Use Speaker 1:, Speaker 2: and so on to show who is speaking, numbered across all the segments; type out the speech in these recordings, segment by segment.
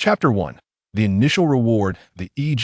Speaker 1: Chapter 1. The Initial Reward, the Yi.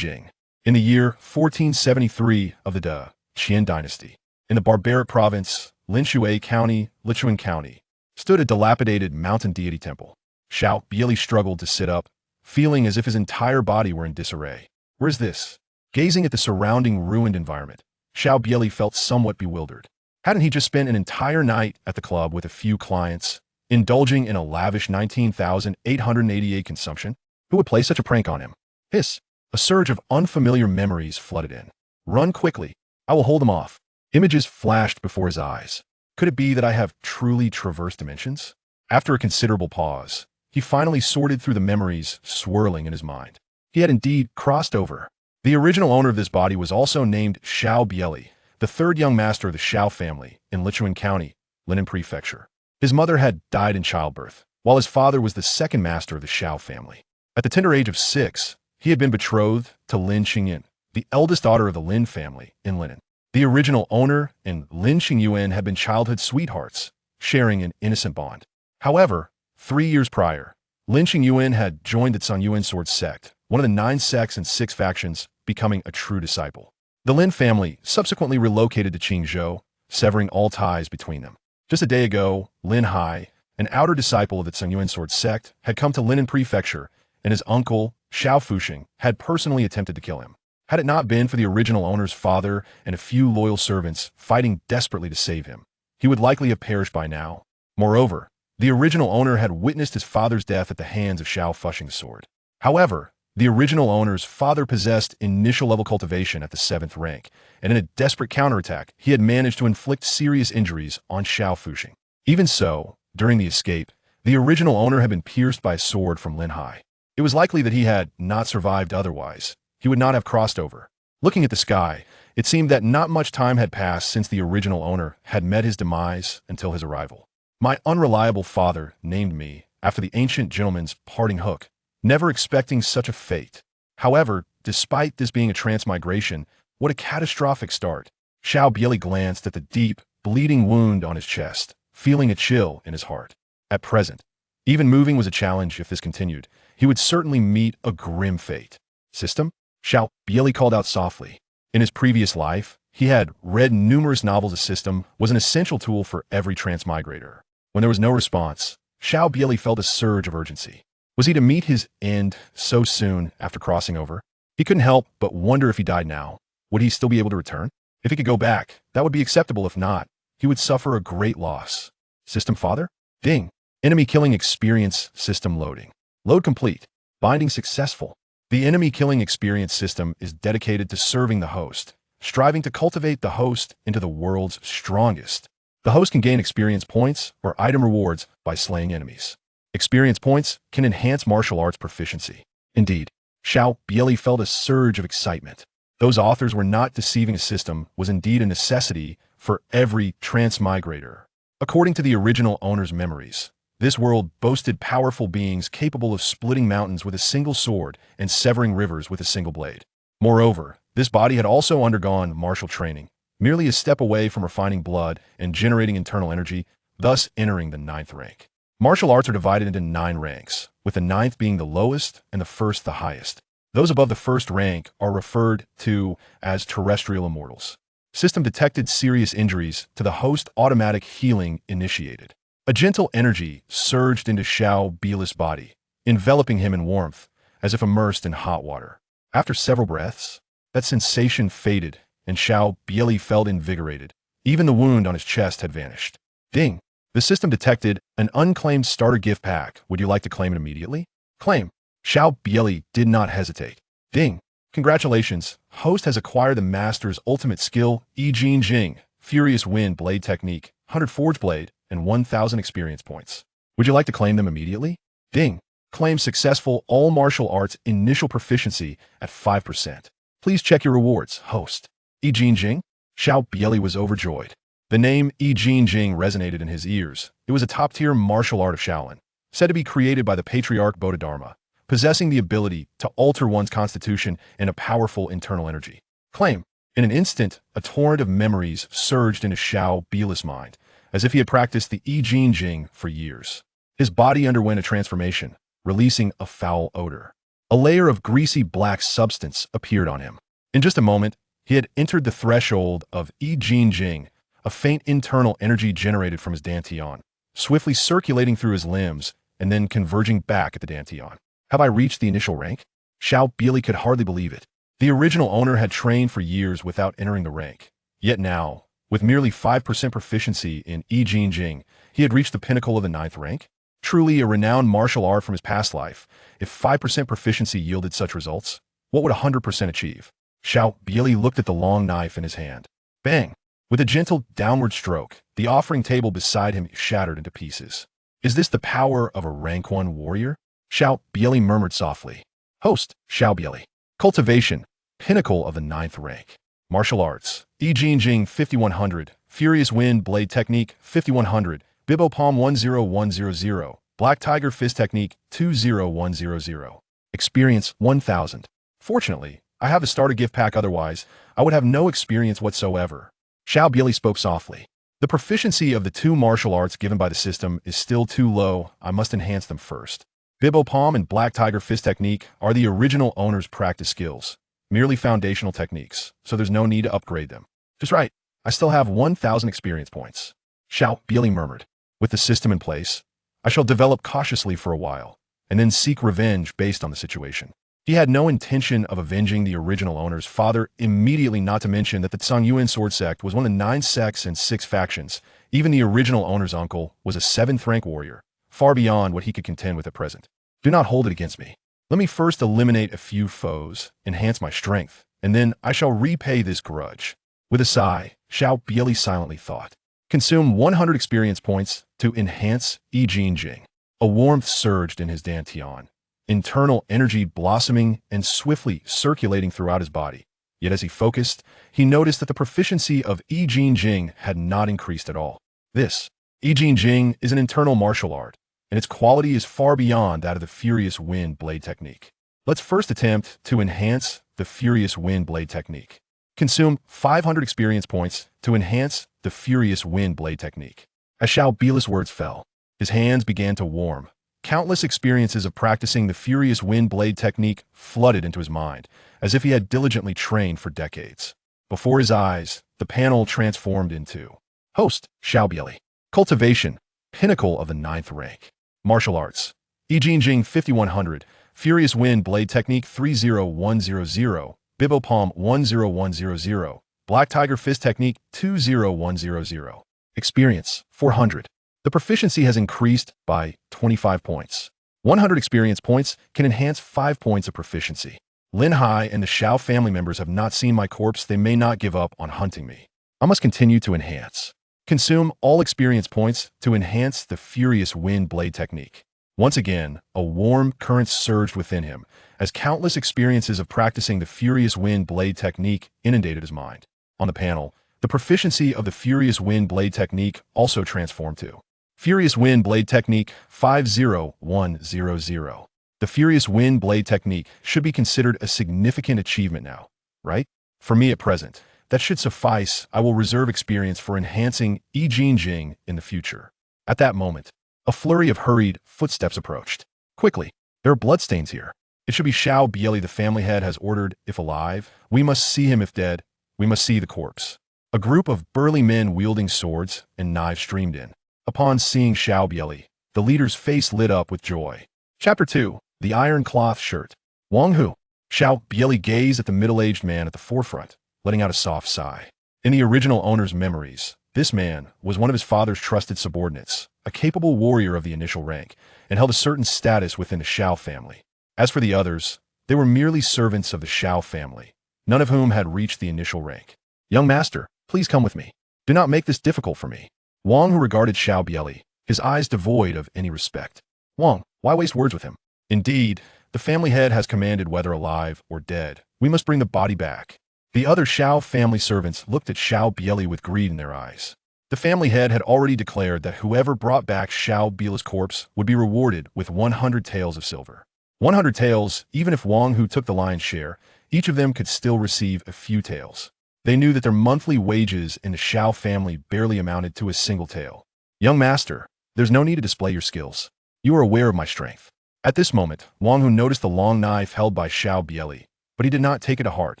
Speaker 1: In the year 1473 of the Great Qian Dynasty, in the barbaric province, Linshui County, Lichuan County, stood a dilapidated mountain deity temple. Xiao Bie Li struggled to sit up, feeling as if his entire body were in disarray. Where's this? Gazing at the surrounding ruined environment, Xiao Bie Li felt somewhat bewildered. Hadn't he just spent an entire night at the club with a few clients, indulging in a lavish 19,888 consumption? Who would play such a prank on him? Hiss! A surge of unfamiliar memories flooded in. Run quickly. I will hold them off. Images flashed before his eyes. Could it be that I have truly traversed dimensions? After a considerable pause, he finally sorted through the memories swirling in his mind. He had indeed crossed over. The original owner of this body was also named Xiao Bie Li, the third young master of the Xiao family in Lichuan County, Linan Prefecture. His mother had died in childbirth, while his father was the second master of the Xiao family. At the tender age of 6, he had been betrothed to Lin Xingyan, the eldest daughter of the Lin family in Linan. The original owner and Lin Xingyuan had been childhood sweethearts, sharing an innocent bond. However, 3 years prior, Lin Xingyuan had joined the Sanyuan sword sect, one of the 9 sects and 6 factions, becoming a true disciple. The Lin family subsequently relocated to Qingzhou, severing all ties between them. Just a day ago, Lin Hai, an outer disciple of the Sanyuan sword sect, had come to Linan Prefecture, and his uncle, Xiao Fuxing, had personally attempted to kill him. Had it not been for the original owner's father and a few loyal servants fighting desperately to save him, he would likely have perished by now. Moreover, the original owner had witnessed his father's death at the hands of Xiao Fuxing's sword. However, the original owner's father possessed initial level cultivation at the 7th rank, and in a desperate counterattack, he had managed to inflict serious injuries on Xiao Fuxing. Even so, during the escape, the original owner had been pierced by a sword from Lin Hai. It was likely that he had not survived otherwise. He would not have crossed over. Looking at the sky, it seemed that not much time had passed since the original owner had met his demise until his arrival. My unreliable father named me after the ancient gentleman's parting hook, never expecting such a fate. However, despite this being a transmigration, what a catastrophic start. Xiao Bie Li glanced at the deep, bleeding wound on his chest, feeling a chill in his heart. At present, even moving was a challenge. If this continued, he would certainly meet a grim fate. System? Xiao Bie Li called out softly. In his previous life, he had read numerous novels. A system was an essential tool for every transmigrator. When there was no response, Xiao Bie Li felt a surge of urgency. Was he to meet his end so soon after crossing over? He couldn't help but wonder if he died now, would he still be able to return? If he could go back, that would be acceptable. If not, he would suffer a great loss. System father? Ding. Enemy killing experience system loading. Load complete. Binding successful. The enemy killing experience system is dedicated to serving the host, striving to cultivate the host into the world's strongest. The host can gain experience points or item rewards by slaying enemies. Experience points can enhance martial arts proficiency. Indeed, Xiao Bie Li felt a surge of excitement. Those authors were not deceiving. A system was indeed a necessity for every transmigrator. According to the original owner's memories, this world boasted powerful beings capable of splitting mountains with a single sword and severing rivers with a single blade. Moreover, this body had also undergone martial training, merely a step away from refining blood and generating internal energy, thus entering the 9th rank. Martial arts are divided into 9 ranks, with the 9th being the lowest and the 1st the highest. Those above the 1st rank are referred to as terrestrial immortals. System detected serious injuries to the host. Automatic healing initiated. A gentle energy surged into Xiao Bie Li's body, enveloping him in warmth, as if immersed in hot water. After several breaths, that sensation faded, and Xiao Bie Li felt invigorated. Even the wound on his chest had vanished. Ding! The system detected an unclaimed starter gift pack. Would you like to claim it immediately? Claim. Xiao Bie Li did not hesitate. Ding! Congratulations! Host has acquired the master's ultimate skill, Yi Jing, Furious Wind Blade Technique, 100 Forge Blade, and 1,000 experience points. Would you like to claim them immediately? Ding! Claim successful all martial arts initial proficiency at 5%. Please check your rewards, host. Yi Jing? Xiao Bie Li was overjoyed. The name Yi Jing resonated in his ears. It was a top-tier martial art of Shaolin, said to be created by the patriarch Bodhidharma, possessing the ability to alter one's constitution and a powerful internal energy. Claim. In an instant, a torrent of memories surged into Xiao Bie Li's mind, as if he had practiced the Yi Jing for years. His body underwent a transformation, releasing a foul odor. A layer of greasy black substance appeared on him. In just a moment, he had entered the threshold of Yi Jing, a faint internal energy generated from his dantian, swiftly circulating through his limbs and then converging back at the dantian. Have I reached the initial rank? Xiao Bie Li could hardly believe it. The original owner had trained for years without entering the rank. Yet now, with merely 5% proficiency in Yi Jing, he had reached the pinnacle of the 9th rank. Truly a renowned martial art from his past life. If 5% proficiency yielded such results, what would 100% achieve? Xiao Bie Li looked at the long knife in his hand. Bang! With a gentle downward stroke, the offering table beside him shattered into pieces. Is this the power of a rank 1 warrior? Xiao Bie Li murmured softly. Host, Xiao Bie Li. Cultivation, pinnacle of the 9th rank. Martial arts, Yi Jing 5100, Furious Wind Blade Technique 5100, Bibo Palm 10100, Black Tiger Fist Technique 20100. Experience 1000. Fortunately, I have the starter gift pack, otherwise, I would have no experience whatsoever. Xiao Bie Li spoke softly. The proficiency of the 2 martial arts given by the system is still too low. I must enhance them first. Bibo Palm and Black Tiger Fist Technique are the original owner's practice skills, merely foundational techniques, so there's no need to upgrade them. Just right, I still have 1000 experience points. Xiao Bie Li murmured. With the system in place, I shall develop cautiously for a while, and then seek revenge based on the situation. He had no intention of avenging the original owner's father immediately, not to mention that the Tsangyuan sword sect was one of the 9 sects and 6 factions. Even the original owner's uncle was a 7th rank warrior, far beyond what he could contend with at present. Do not hold it against me. Let me first eliminate a few foes, enhance my strength, and then I shall repay this grudge. With a sigh, Xiao Bie Li silently thought. Consume 100 experience points to enhance Yi Jing. A warmth surged in his dantian, internal energy blossoming and swiftly circulating throughout his body. Yet as he focused, he noticed that the proficiency of Yi Jing had not increased at all. This, Yi Jing, is an internal martial art, and its quality is far beyond that of the Furious Wind Blade Technique. Let's first attempt to enhance the Furious Wind Blade Technique. Consume 500 experience points to enhance the Furious Wind Blade Technique. As Xiao Bie Li's words fell, his hands began to warm. Countless experiences of practicing the Furious Wind Blade Technique flooded into his mind, as if he had diligently trained for decades. Before his eyes, the panel transformed into Host, Xiao Bie Li. Cultivation, pinnacle of the 9th rank. Martial arts, Yi Jing 5100, Furious Wind Blade Technique 30100, Bibo Palm 10100, Black Tiger Fist Technique 20100. Experience 400. The proficiency has increased by 25 points. 100 experience points can enhance 5 points of proficiency. Lin Hai and the Xiao family members have not seen my corpse. They may not give up on hunting me. I must continue to enhance. Consume all experience points to enhance the Furious Wind Blade Technique. Once again, a warm current surged within him, as countless experiences of practicing the Furious Wind Blade Technique inundated his mind. On the panel, the proficiency of the Furious Wind Blade Technique also transformed to Furious Wind Blade Technique 50100. The Furious Wind Blade Technique should be considered a significant achievement now, right? For me at present, that should suffice. I will reserve experience for enhancing Yi Jing in the future. At that moment, a flurry of hurried footsteps approached. Quickly, there are bloodstains here. It should be Xiao Bie Li. The family head has ordered, if alive, we must see him; if dead, we must see the corpse. A group of burly men wielding swords and knives streamed in. Upon seeing Xiao Bie Li, the leader's face lit up with joy. Chapter 2. The Iron Cloth Shirt. Wang Hu. Xiao Bie Li gazed at the middle-aged man at the forefront, letting out a soft sigh. In the original owner's memories, this man was one of his father's trusted subordinates, a capable warrior of the initial rank, and held a certain status within the Xiao family. As for the others, they were merely servants of the Xiao family, none of whom had reached the initial rank. Young master, please come with me. Do not make this difficult for me. Wang Hu regarded Xiao Bie Li, his eyes devoid of any respect. Wang, why waste words with him? Indeed, the family head has commanded, whether alive or dead, we must bring the body back. The other Xiao family servants looked at Xiao Bie Li with greed in their eyes. The family head had already declared that whoever brought back Xiao Bie Li's corpse would be rewarded with 100 taels of silver. 100 taels, even if Wang Hu took the lion's share, each of them could still receive a few taels. They knew that their monthly wages in the Xiao family barely amounted to a single tael. Young master, there's no need to display your skills. You are aware of my strength. At this moment, Wang Hu noticed the long knife held by Xiao Bie Li, but he did not take it to heart.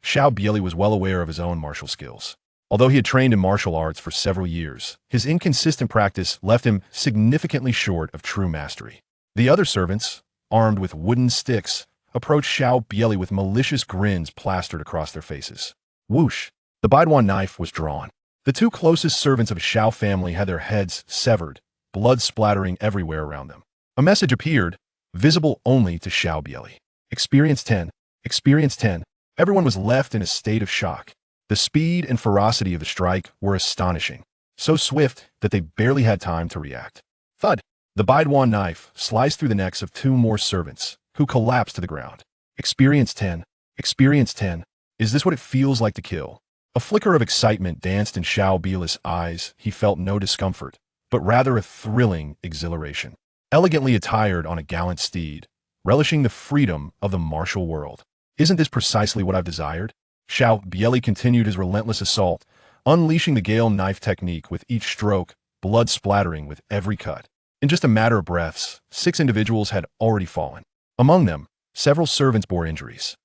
Speaker 1: Xiao Bie Li was well aware of his own martial skills. Although he had trained in martial arts for several years, his inconsistent practice left him significantly short of true mastery. The other servants, armed with wooden sticks, approached Xiao Bie Li with malicious grins plastered across their faces. Whoosh! The Baiduan knife was drawn. The two closest servants of the Xiao family had their heads severed, blood splattering everywhere around them. A message appeared, visible only to Xiao Bie Li. Experience 10. Experience 10. Everyone was left in a state of shock. The speed and ferocity of the strike were astonishing, so swift that they barely had time to react. Thud! The Baiduan knife sliced through the necks of two more servants, who collapsed to the ground. Experience 10. Experience 10. Is this what it feels like to kill? A flicker of excitement danced in Xiao Bie Li's eyes. He felt no discomfort, but rather a thrilling exhilaration. Elegantly attired on a gallant steed, relishing the freedom of the martial world. Isn't this precisely what I've desired? Xiao Bie Li continued his relentless assault, unleashing the Gale knife technique with each stroke, blood splattering with every cut. In just a matter of breaths, 6 individuals had already fallen. Among them, several servants bore injuries.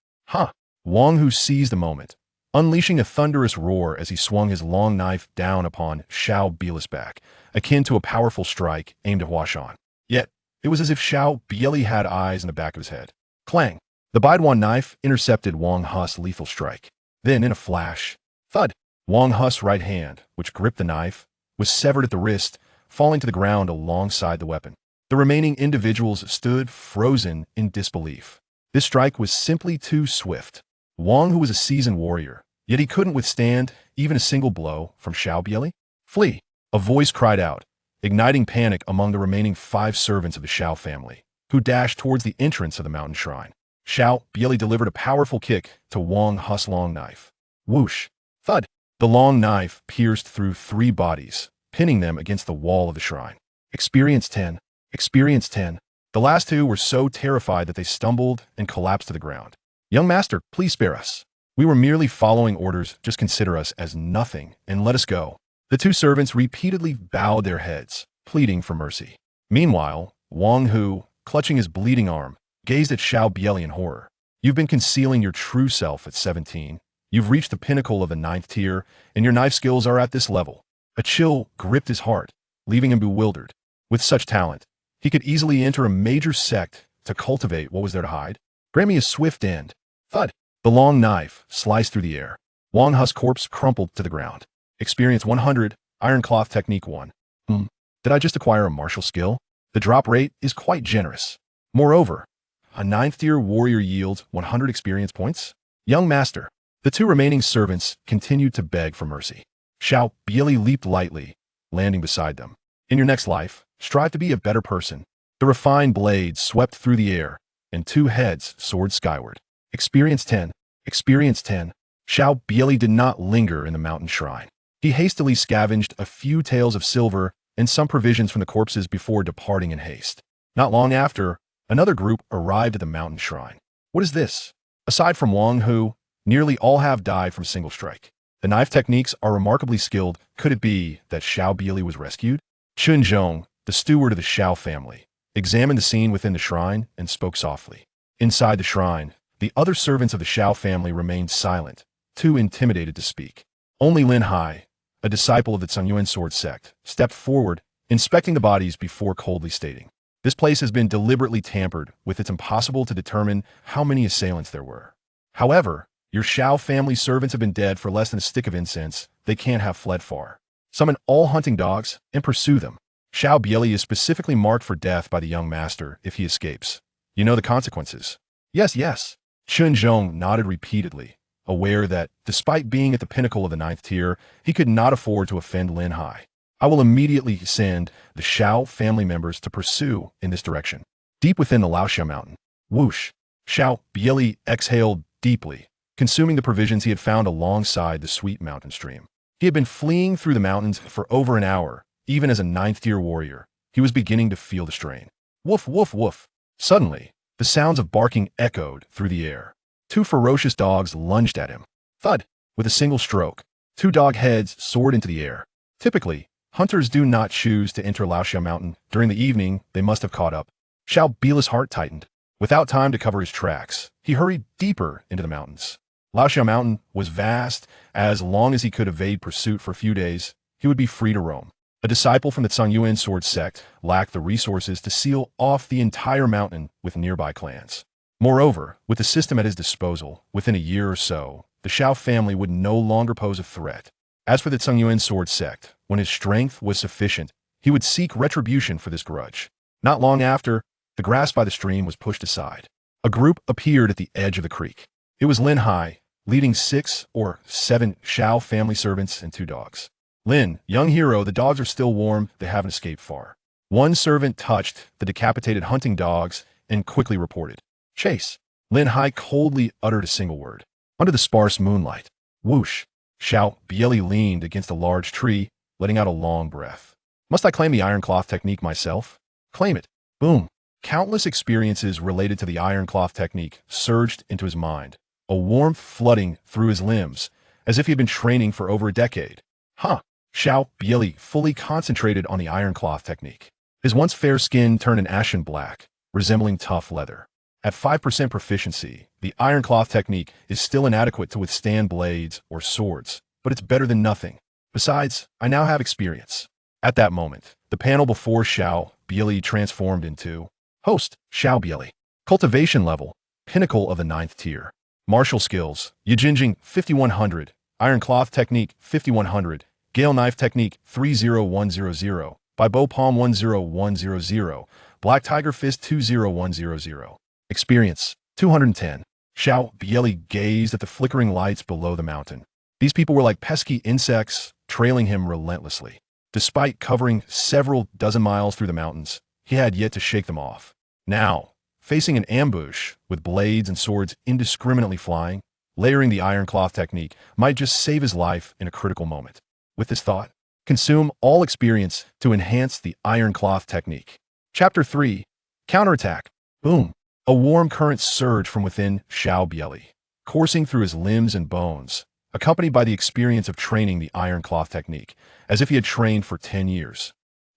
Speaker 1: Wang Hu seized the moment, unleashing a thunderous roar as he swung his long knife down upon Xiao Bie Li's back, akin to a powerful strike aimed at Huashan. Yet, it was as if Xiao Bie Li had eyes in the back of his head. Clang! The Baiduan knife intercepted Wang Hu's lethal strike. Then, in a flash, thud! Wang Hu's right hand, which gripped the knife, was severed at the wrist, falling to the ground alongside the weapon. The remaining individuals stood frozen in disbelief. This strike was simply too swift. Wang Hu was a seasoned warrior, yet he couldn't withstand even a single blow from Xiao Bie Li. Flee! A voice cried out, igniting panic among the remaining 5 servants of the Xiao family, who dashed towards the entrance of the mountain shrine. Xiao Bie Li delivered a powerful kick to Wang Hu's long knife. Whoosh! Thud! The long knife pierced through 3 bodies, pinning them against the wall of the shrine. Experience 10. Experience 10. The last 2 were so terrified that they stumbled and collapsed to the ground. Young master, please spare us. We were merely following orders. Just consider us as nothing and let us go. The 2 servants repeatedly bowed their heads, pleading for mercy. Meanwhile, Wang Hu, clutching his bleeding arm, gazed at Xiao Bie Li in horror. You've been concealing your true self at 17. You've reached the pinnacle of the 9th tier, and your knife skills are at this level. A chill gripped his heart, leaving him bewildered. With such talent, he could easily enter a major sect to cultivate what was there to hide. Grant me a swift end. Thud! The long knife sliced through the air. Wang Hu's corpse crumpled to the ground. Experience 100, Iron Cloth Technique 1. Did I just acquire a martial skill? The drop rate is quite generous. Moreover, a 9th tier warrior yields 100 experience points. Young master. The 2 remaining servants continued to beg for mercy. Xiao Bie Li leaped lightly, landing beside them. In your next life, strive to be a better person. The refined blade swept through the air, and 2 heads soared skyward. Experience 10. Experience 10. Xiao Bie Li did not linger in the mountain shrine. He hastily scavenged a few taels of silver and some provisions from the corpses before departing in haste. Not long after, another group arrived at the mountain shrine. What is this? Aside from Wang Hu, nearly all have died from a single strike. The knife techniques are remarkably skilled. Could it be that Xiao Bie Li was rescued? Chun Zhong, the steward of the Xiao family, examined the scene within the shrine and spoke softly. Inside the shrine, the other servants of the Xiao family remained silent, too intimidated to speak. Only Lin Hai, a disciple of the Tsungyuan sword sect, stepped forward, inspecting the bodies before coldly stating, "This place has been deliberately tampered with. It's impossible to determine how many assailants there were. However, your Xiao family servants have been dead for less than a stick of incense. They can't have fled far. Summon all hunting dogs and pursue them. Xiao Bie Li is specifically marked for death by the young master if he escapes. You know the consequences." Yes, yes. Chun Zhong nodded repeatedly, aware that, despite being at the pinnacle of the 9th tier, he could not afford to offend Lin Hai. I will immediately send the Xiao family members to pursue in this direction. Deep within the Laoxia mountain. Whoosh! Xiao Bie Li exhaled deeply, consuming the provisions he had found alongside the sweet mountain stream. He had been fleeing through the mountains for over an hour. Even as a 9th tier warrior, he was beginning to feel the strain. Woof, woof, woof. Suddenly, the sounds of barking echoed through the air. 2 ferocious dogs lunged at him. Thud! With a single stroke, 2 dog heads soared into the air. Typically, hunters do not choose to enter Laoxia Mountain. During the evening, they must have caught up. Xiao Bie Li's heart tightened. Without time to cover his tracks, he hurried deeper into the mountains. Laoxiao Mountain was vast. As long as he could evade pursuit for a few days, he would be free to roam. A disciple from the Zhongyuan sword sect lacked the resources to seal off the entire mountain with nearby clans. Moreover, with the system at his disposal, within a year or so, the Xiao family would no longer pose a threat. As for the Zhongyuan sword sect, when his strength was sufficient, he would seek retribution for this grudge. Not long after, the grass by the stream was pushed aside. A group appeared at the edge of the creek. It was Lin Hai, leading 6 or 7 Xiao family servants and 2 dogs. Lin, young hero, the dogs are still warm, they haven't escaped far. One servant touched the decapitated hunting dogs and quickly reported. Chase. Lin Hai coldly uttered a single word. Under the sparse moonlight, whoosh, Xiao Bie Li leaned against a large tree, letting out a long breath. Must I claim the iron cloth technique myself? Claim it. Boom. Countless experiences related to the iron cloth technique surged into his mind, a warmth flooding through his limbs, as if he had been training for over a decade. Xiao Bie Li fully concentrated on the iron cloth technique. His once fair skin turned an ashen black, resembling tough leather. At 5% proficiency, the iron cloth technique is still inadequate to withstand blades or swords, but it's better than nothing. Besides, I now have experience. At that moment, the panel before Xiao Bie Li transformed into Host, Xiao Bie Li. Cultivation level, pinnacle of the 9th tier. Martial skills, Yijinjing 5100, Iron Cloth Technique 5100, Gale Knife Technique 30100, By Bow Palm 10100, Black Tiger Fist 20100. Experience, 210. Xiao Bie Li gazed at the flickering lights below the mountain. These people were like pesky insects, trailing him relentlessly. Despite covering several dozen miles through the mountains, he had yet to shake them off. Now, facing an ambush with blades and swords indiscriminately flying, layering the iron cloth technique might just save his life in a critical moment. With this thought, consume all experience to enhance the iron cloth technique. Chapter 3. Counterattack. Boom. A warm current surged from within Xiao Bie Li, coursing through his limbs and bones, accompanied by the experience of training the iron cloth technique, as if he had trained for 10 years.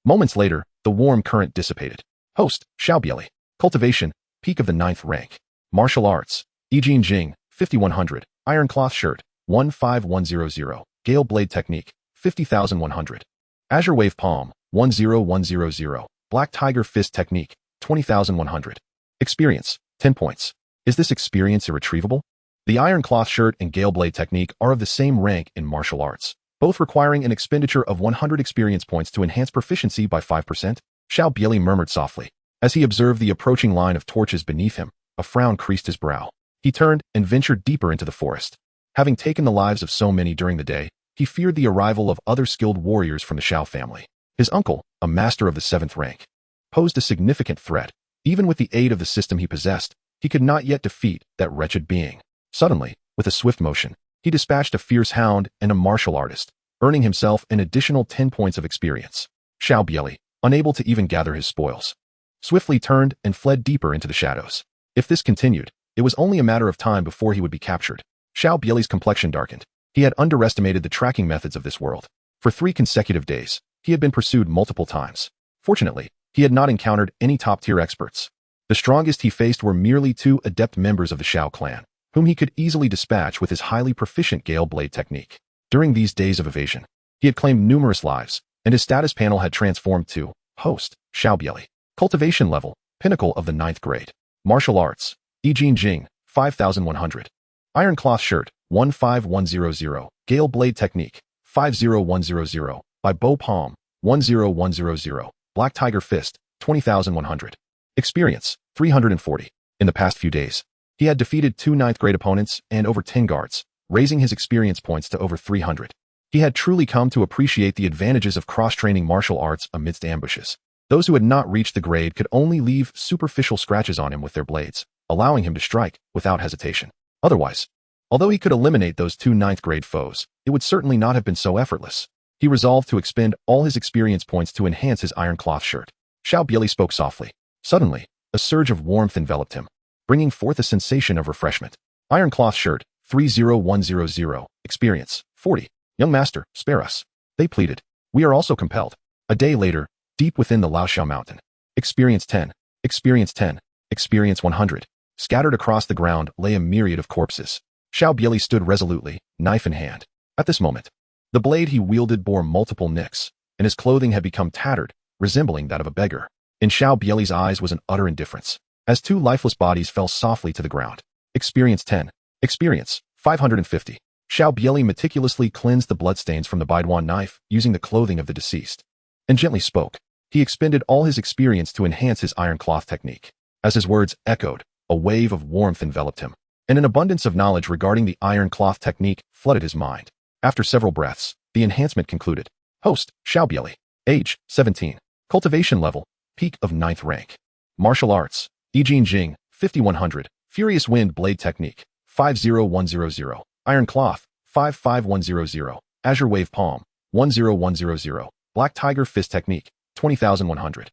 Speaker 1: Moments later, the warm current dissipated. Host, Xiao Bie Li. Cultivation, peak of the 9th rank. Martial arts, Yijin Jing, 5100, Iron Cloth Shirt, 15100, Gale Blade Technique, 50,100. Azure Wave Palm, 10100, Black Tiger Fist Technique, 20,100. Experience, 10 points. Is this experience irretrievable? The Iron Cloth Shirt and Gale Blade Technique are of the same rank in martial arts, both requiring an expenditure of 100 experience points to enhance proficiency by 5%. Xiao Bie Li murmured softly. As he observed the approaching line of torches beneath him, a frown creased his brow. He turned and ventured deeper into the forest. Having taken the lives of so many during the day, he feared the arrival of other skilled warriors from the Xiao family. His uncle, a master of the 7th rank, posed a significant threat. Even with the aid of the system he possessed, he could not yet defeat that wretched being. Suddenly, with a swift motion, he dispatched a fierce hound and a martial artist, earning himself an additional 10 points of experience. Xiao Bie Li, unable to even gather his spoils, swiftly turned and fled deeper into the shadows. If this continued, it was only a matter of time before he would be captured. Xiao Bie Li's complexion darkened. He had underestimated the tracking methods of this world. For 3 consecutive days, he had been pursued multiple times. Fortunately, he had not encountered any top-tier experts. The strongest he faced were merely 2 adept members of the Xiao clan, whom he could easily dispatch with his highly proficient Gale Blade technique. During these days of evasion, he had claimed numerous lives, and his status panel had transformed to Host, Xiao Bie Li. Cultivation level, pinnacle of the 9th grade. Martial arts, Yijin Jing, 5100. Iron Cloth Shirt, 15100, Gale Blade Technique, 50100, By Bow Palm, 10100, Black Tiger Fist, 20,100. Experience, 340. In the past few days, he had defeated 2 9th grade opponents and over 10 guards, raising his experience points to over 300. He had truly come to appreciate the advantages of cross-training martial arts amidst ambushes. Those who had not reached the grade could only leave superficial scratches on him with their blades, allowing him to strike without hesitation. Otherwise, although he could eliminate those 2 9th grade foes, it would certainly not have been so effortless. He resolved to expend all his experience points to enhance his Iron Cloth Shirt. Xiao Bie Li spoke softly. Suddenly, a surge of warmth enveloped him, bringing forth a sensation of refreshment. Iron Cloth Shirt, 30100, experience, 40. Young master, spare us. They pleaded. We are also compelled. A day later, deep within the Laoxiao mountain. Experience 10. Experience 10. Experience 100. Scattered across the ground lay a myriad of corpses. Xiao Bie Li stood resolutely, knife in hand. At this moment, the blade he wielded bore multiple nicks, and his clothing had become tattered, resembling that of a beggar. In Xiao Bie Li's eyes was an utter indifference, as two lifeless bodies fell softly to the ground. Experience 10. Experience 550. Xiao Bie Li meticulously cleansed the bloodstains from the Baiduan knife using the clothing of the deceased, and gently spoke. He expended all his experience to enhance his iron cloth technique. As his words echoed, a wave of warmth enveloped him, and an abundance of knowledge regarding the iron cloth technique flooded his mind. After several breaths, the enhancement concluded. Host, Xiao Bie Li. Age, 17. Cultivation level, peak of 9th rank. Martial arts, Jing, 5100. Furious wind blade technique, 50100. Iron cloth, 55100. Azure wave palm, 10100. Black tiger fist technique, 20,100.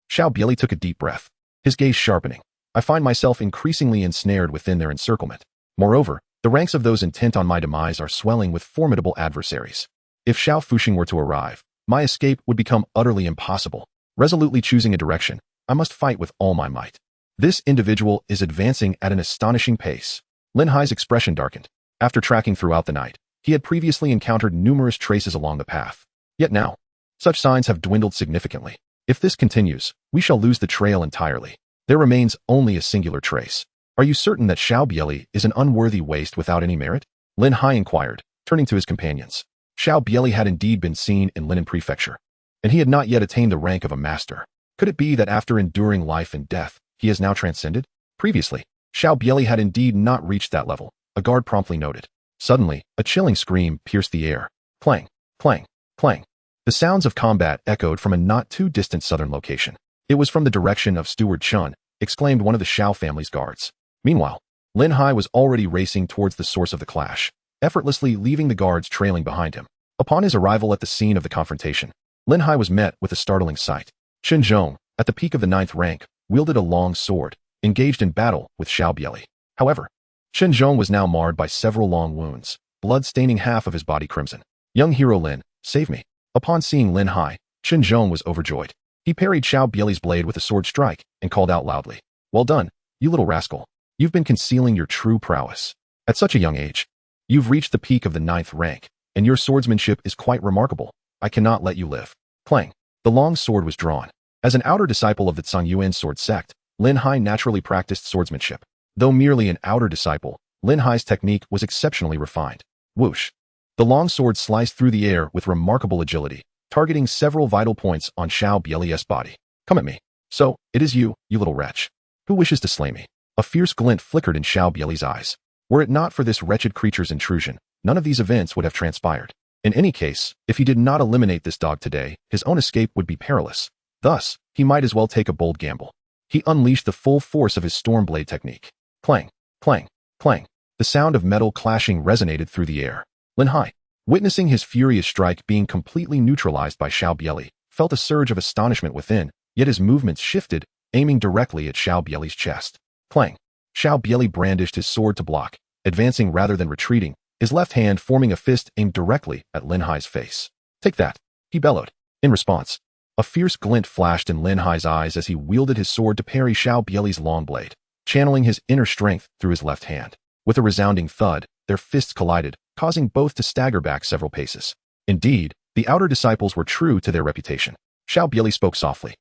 Speaker 1: Xiao Bie Li took a deep breath, his gaze sharpening. I find myself increasingly ensnared within their encirclement. Moreover, the ranks of those intent on my demise are swelling with formidable adversaries. If Xiao Fuxing were to arrive, my escape would become utterly impossible. Resolutely choosing a direction, I must fight with all my might. This individual is advancing at an astonishing pace. Lin Hai's expression darkened. After tracking throughout the night, he had previously encountered numerous traces along the path. Yet now, such signs have dwindled significantly. If this continues, we shall lose the trail entirely. There remains only a singular trace. Are you certain that Xiao Bie Li is an unworthy waste without any merit? Lin Hai inquired, turning to his companions. Xiao Bie Li had indeed been seen in Linen Prefecture, and he had not yet attained the rank of a master. Could it be that after enduring life and death, he has now transcended? Previously, Xiao Bie Li had indeed not reached that level, a guard promptly noted. Suddenly, a chilling scream pierced the air. Clang, clang, clang. The sounds of combat echoed from a not too distant southern location. It was from the direction of Steward Chun, exclaimed one of the Xiao family's guards. Meanwhile, Lin Hai was already racing towards the source of the clash, effortlessly leaving the guards trailing behind him. Upon his arrival at the scene of the confrontation, Lin Hai was met with a startling sight. Chen Zhong, at the peak of the 9th rank, wielded a long sword, engaged in battle with Xiao Bie Li. However, Chen Zhong was now marred by several long wounds, blood staining half of his body crimson. Young hero Lin, save me. Upon seeing Lin Hai, Chen Zhong was overjoyed. He parried Xiao Bie Li's blade with a sword strike and called out loudly. Well done, you little rascal. You've been concealing your true prowess. At such a young age, you've reached the peak of the 9th rank, and your swordsmanship is quite remarkable. I cannot let you live. Clang. The long sword was drawn. As an outer disciple of the Zhongyuan sword sect, Lin Hai naturally practiced swordsmanship. Though merely an outer disciple, Lin Hai's technique was exceptionally refined. Whoosh. The long sword sliced through the air with remarkable agility, targeting several vital points on Xiao Bie Li's body. Come at me. So, it is you, you little wretch. Who wishes to slay me? A fierce glint flickered in Xiao Bie Li's eyes. Were it not for this wretched creature's intrusion, none of these events would have transpired. In any case, if he did not eliminate this dog today, his own escape would be perilous. Thus, he might as well take a bold gamble. He unleashed the full force of his Stormblade technique. Clang, clang, clang. The sound of metal clashing resonated through the air. Lin Hai, witnessing his furious strike being completely neutralized by Xiao Bie Li, felt a surge of astonishment within, yet his movements shifted, aiming directly at Xiao Bie Li's chest. Clang. Xiao Bie Li brandished his sword to block, advancing rather than retreating, his left hand forming a fist aimed directly at Lin Hai's face. Take that, he bellowed. In response, a fierce glint flashed in Lin Hai's eyes as he wielded his sword to parry Xiao Bie Li's long blade, channeling his inner strength through his left hand. With a resounding thud, their fists collided, causing both to stagger back several paces. Indeed, the outer disciples were true to their reputation. Xiao Bie Li spoke softly.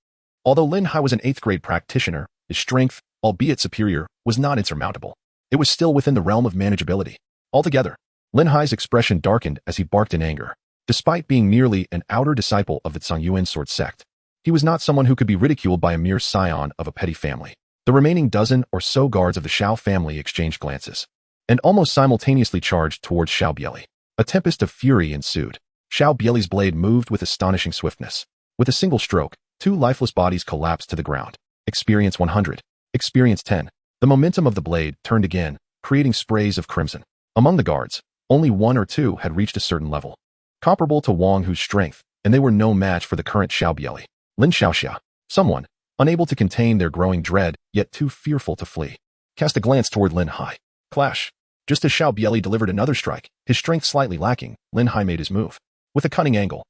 Speaker 1: Although Lin Hai was an 8th grade practitioner, his strength, albeit superior, was not insurmountable. It was still within the realm of manageability. Altogether, Lin Hai's expression darkened as he barked in anger. Despite being merely an outer disciple of the Zhongyuan sword sect, he was not someone who could be ridiculed by a mere scion of a petty family. The remaining dozen or so guards of the Xiao family exchanged glances, and almost simultaneously charged towards Xiao Bie Li. A tempest of fury ensued. Xiao Bie Li's blade moved with astonishing swiftness. With a single stroke, 2 lifeless bodies collapsed to the ground. Experience 100. Experience 10. The momentum of the blade turned again, creating sprays of crimson. Among the guards, only 1 or 2 had reached a certain level, comparable to Wang Hu's strength, and they were no match for the current Xiao Bie Li. Lin Xiaoxia, someone, unable to contain their growing dread, yet too fearful to flee, cast a glance toward Lin Hai. Clash. Just as Xiao Bie Li delivered another strike, his strength slightly lacking, Lin Hai made his move. With a cunning angle,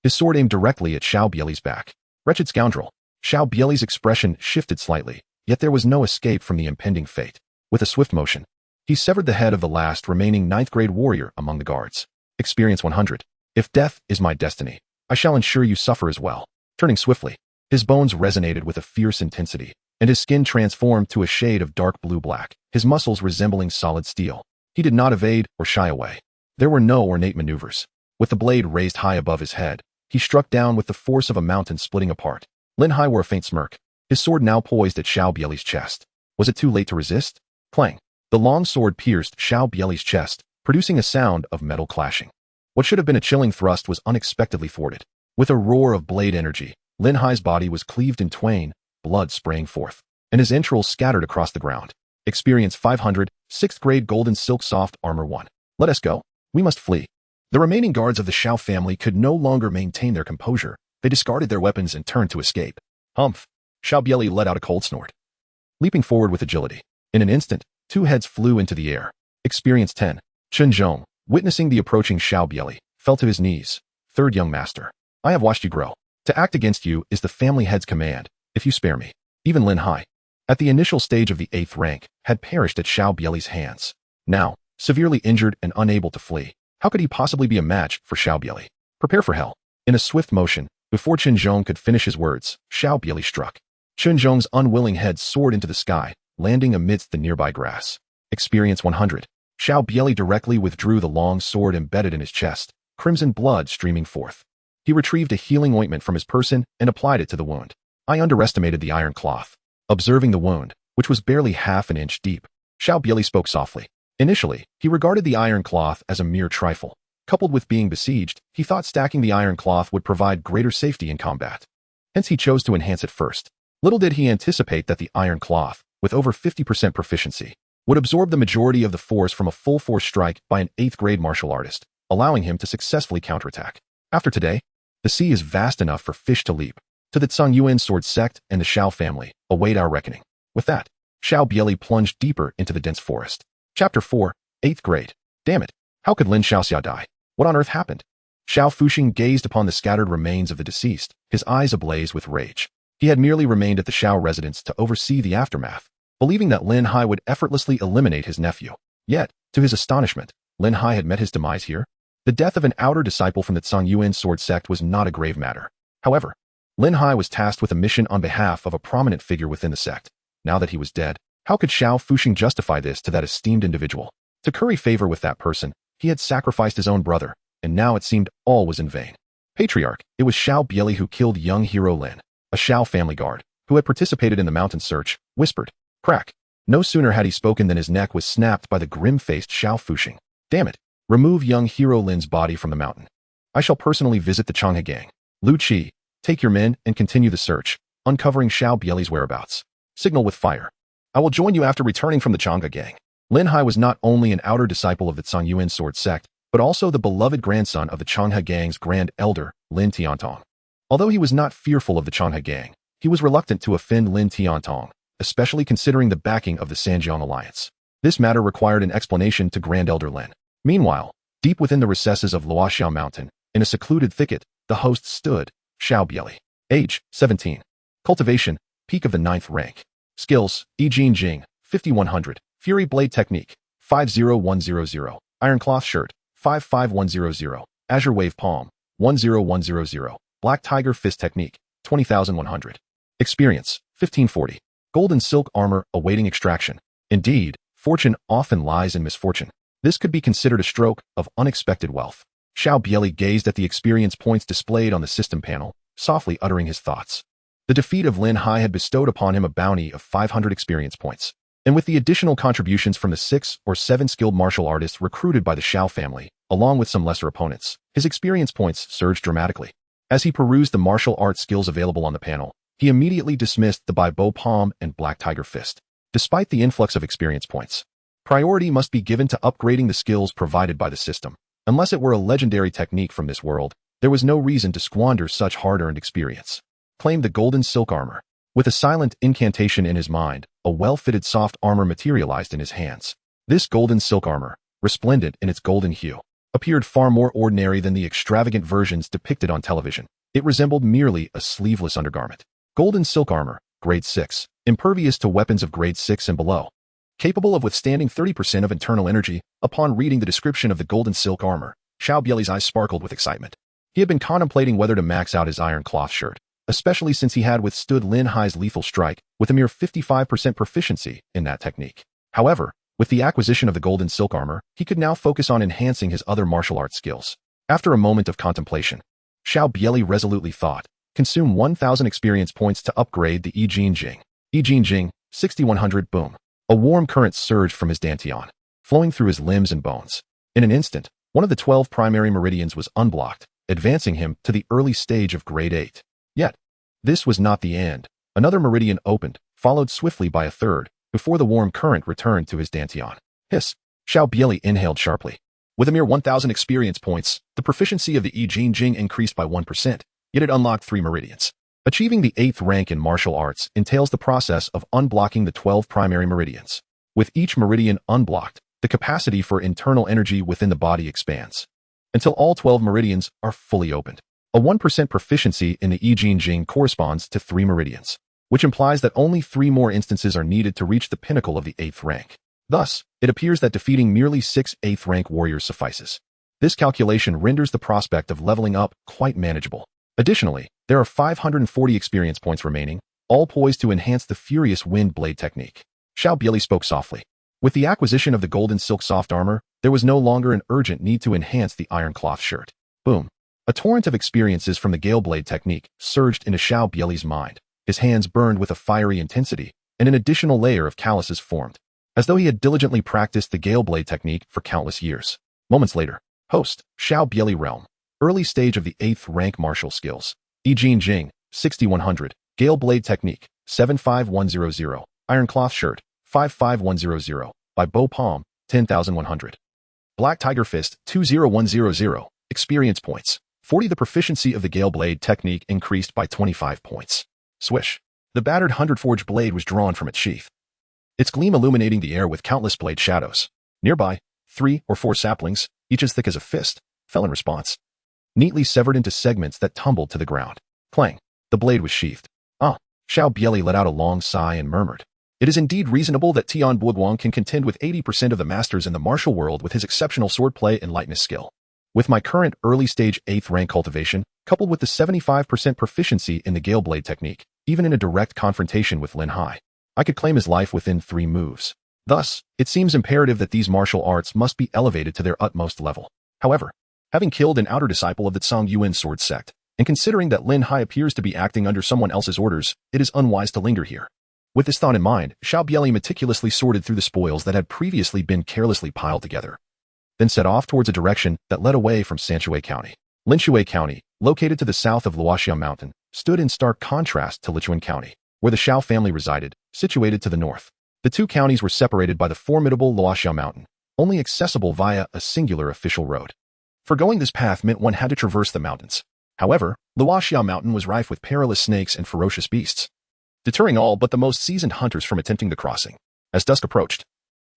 Speaker 1: his sword aimed directly at Xiao Bie Li's back. Wretched scoundrel, Xiao Bie Li's expression shifted slightly, yet there was no escape from the impending fate. With a swift motion, he severed the head of the last remaining 9th grade warrior among the guards. Experience 100. If death is my destiny, I shall ensure you suffer as well. Turning swiftly, his bones resonated with a fierce intensity, and his skin transformed to a shade of dark blue-black, his muscles resembling solid steel. He did not evade or shy away. There were no ornate maneuvers. With the blade raised high above his head, he struck down with the force of a mountain splitting apart. Lin Hai wore a faint smirk, his sword now poised at Xiao Bie Li's chest. Was it too late to resist? Clang. The long sword pierced Xiao Bie Li's chest, producing a sound of metal clashing. What should have been a chilling thrust was unexpectedly thwarted. With a roar of blade energy, Lin Hai's body was cleaved in twain, blood spraying forth, and his entrails scattered across the ground. Experience 500, 6th grade golden silk soft armor 1. Let us go. We must flee. The remaining guards of the Xiao family could no longer maintain their composure. They discarded their weapons and turned to escape. Humph! Xiao Bie Li let out a cold snort. Leaping forward with agility, in an instant, 2 heads flew into the air. Experience 10. Chen Zhong, witnessing the approaching Xiao Bie Li, fell to his knees. Third young master. I have watched you grow. To act against you is the family head's command, if you spare me. Even Lin Hai, at the initial stage of the 8th rank, had perished at Xiao Bie Li's hands. Now, severely injured and unable to flee, how could he possibly be a match for Xiao Bie Li? Prepare for hell. In a swift motion, before Chen Zhong could finish his words, Xiao Bie Li struck. Chen Zhong's unwilling head soared into the sky, landing amidst the nearby grass. Experience 100. Xiao Bie Li directly withdrew the long sword embedded in his chest, crimson blood streaming forth. He retrieved a healing ointment from his person and applied it to the wound. I underestimated the iron cloth. Observing the wound, which was barely half an inch deep, Xiao Bie Li spoke softly. Initially, he regarded the iron cloth as a mere trifle. Coupled with being besieged, he thought stacking the iron cloth would provide greater safety in combat. Hence he chose to enhance it first. Little did he anticipate that the iron cloth, with over 50% proficiency, would absorb the majority of the force from a full-force strike by an 8th grade martial artist, allowing him to successfully counterattack. After today, the sea is vast enough for fish to leap. To the Zhongyuan sword sect and the Xiao family, await our reckoning. With that, Xiao Bie Li plunged deeper into the dense forest. Chapter 4, 8th grade. Damn it, how could Lin Xiaoxiao die? What on earth happened? Xiao Fuxing gazed upon the scattered remains of the deceased, his eyes ablaze with rage. He had merely remained at the Xiao residence to oversee the aftermath, believing that Lin Hai would effortlessly eliminate his nephew. Yet, to his astonishment, Lin Hai had met his demise here. The death of an outer disciple from the Zhongyuan sword sect was not a grave matter. However, Lin Hai was tasked with a mission on behalf of a prominent figure within the sect. Now that he was dead, how could Xiao Fuxing justify this to that esteemed individual? To curry favor with that person, he had sacrificed his own brother, and now it seemed all was in vain. Patriarch, it was Xiao Bie Li who killed young hero Lin. A Xiao family guard, who had participated in the mountain search, whispered. Crack. No sooner had he spoken than his neck was snapped by the grim-faced Xiao Fuxing. Damn it. Remove young hero Lin's body from the mountain. I shall personally visit the Changhe gang. Lu Qi, take your men and continue the search, uncovering Xiao Bie Li's whereabouts. Signal with fire. I will join you after returning from the Changhe gang. Lin Hai was not only an outer disciple of the Zhongyuan sword sect, but also the beloved grandson of the Changhe gang's grand elder, Lin Tiantong. Although he was not fearful of the Changhe gang, he was reluctant to offend Lin Tiantong, especially considering the backing of the Sanjiang alliance. This matter required an explanation to Grand Elder Lin. Meanwhile, deep within the recesses of Luoxiao Mountain, in a secluded thicket, the host stood, Xiao Bie Li. Age, 17. Cultivation, peak of the 9th rank. Skills, Yijing Jing, 5100. Fury Blade Technique, 50100. Iron Cloth Shirt, 55100. Azure Wave Palm, 10100. Black Tiger Fist Technique, 20100. Experience, 1540. Golden Silk Armor awaiting extraction. Indeed, fortune often lies in misfortune. This could be considered a stroke of unexpected wealth. Xiao Bie Li gazed at the experience points displayed on the system panel, softly uttering his thoughts. The defeat of Lin Hai had bestowed upon him a bounty of 500 experience points. And with the additional contributions from the 6 or 7 skilled martial artists recruited by the Xiao family, along with some lesser opponents, his experience points surged dramatically. As he perused the martial arts skills available on the panel, he immediately dismissed the Bai Bo Palm and Black Tiger Fist. Despite the influx of experience points, priority must be given to upgrading the skills provided by the system. Unless it were a legendary technique from this world, there was no reason to squander such hard-earned experience. Claimed the Golden Silk Armor. With a silent incantation in his mind, a well-fitted soft armor materialized in his hands. This Golden Silk Armor, resplendent in its golden hue, appeared far more ordinary than the extravagant versions depicted on television. It resembled merely a sleeveless undergarment. Golden silk armor, grade 6, impervious to weapons of grade 6 and below. Capable of withstanding 30% of internal energy. Upon reading the description of the golden silk armor, Xiao Bie Li's eyes sparkled with excitement. He had been contemplating whether to max out his iron cloth shirt, especially since he had withstood Lin Hai's lethal strike with a mere 55% proficiency in that technique. However, with the acquisition of the golden silk armor, he could now focus on enhancing his other martial arts skills. After a moment of contemplation, Xiao Bie Li resolutely thought, consume 1,000 experience points to upgrade the Yi Jing. Yi Jing, 6100 boom. A warm current surged from his dantian, flowing through his limbs and bones. In an instant, one of the 12 primary meridians was unblocked, advancing him to the early stage of grade 8. Yet, this was not the end. Another meridian opened, followed swiftly by a third, before the warm current returned to his dantian. Hiss! Xiao Bie Li inhaled sharply. With a mere 1,000 experience points, the proficiency of the Yi Jing increased by 1%, yet it unlocked 3 meridians. Achieving the 8th rank in martial arts entails the process of unblocking the 12 primary meridians. With each meridian unblocked, the capacity for internal energy within the body expands, until all 12 meridians are fully opened. A 1% proficiency in the Yi Jing corresponds to 3 meridians, which implies that only 3 more instances are needed to reach the pinnacle of the 8th rank. Thus, it appears that defeating merely 6 8th rank warriors suffices. This calculation renders the prospect of leveling up quite manageable. Additionally, there are 540 experience points remaining, all poised to enhance the furious wind blade technique. Xiao Bie Li spoke softly. With the acquisition of the golden silk soft armor, there was no longer an urgent need to enhance the iron cloth shirt. Boom. A torrent of experiences from the gale blade technique surged into Xiao Bie Li's mind. His hands burned with a fiery intensity, and an additional layer of calluses formed, as though he had diligently practiced the gale blade technique for countless years. Moments later, host, Xiao Bie Li realm. Early stage of the 8th rank martial skills. Yi Jing, 6100. Gale blade technique, 75100. Iron cloth shirt, 55100. By Bo Palm, 10,100. Black Tiger Fist, 20100. Experience points, 40. The proficiency of the gale blade technique increased by 25 points. Swish. The battered 100-forged blade was drawn from its sheath, its gleam illuminating the air with countless blade shadows. Nearby, 3 or 4 saplings, each as thick as a fist, fell in response, neatly severed into segments that tumbled to the ground. Clang. The blade was sheathed. Ah! Xiao Bie Li let out a long sigh and murmured. It is indeed reasonable that Tian Buoguang can contend with 80% of the masters in the martial world with his exceptional swordplay and lightness skill. With my current early-stage 8th rank cultivation, coupled with the 75% proficiency in the gale blade technique, even in a direct confrontation with Lin Hai, I could claim his life within 3 moves. Thus, it seems imperative that these martial arts must be elevated to their utmost level. However, having killed an outer disciple of the Tsang Yuan sword sect, and considering that Lin Hai appears to be acting under someone else's orders, it is unwise to linger here. With this thought in mind, Xiao Bie Li meticulously sorted through the spoils that had previously been carelessly piled together, then set off towards a direction that led away from Sanshui County. Linshui County, located to the south of Luoxia Mountain, stood in stark contrast to Lichuan County, where the Xiao family resided, situated to the north. The two counties were separated by the formidable Luoxia Mountain, only accessible via a singular official road. Forgoing this path meant one had to traverse the mountains. However, Luoxia Mountain was rife with perilous snakes and ferocious beasts, deterring all but the most seasoned hunters from attempting the crossing. As dusk approached,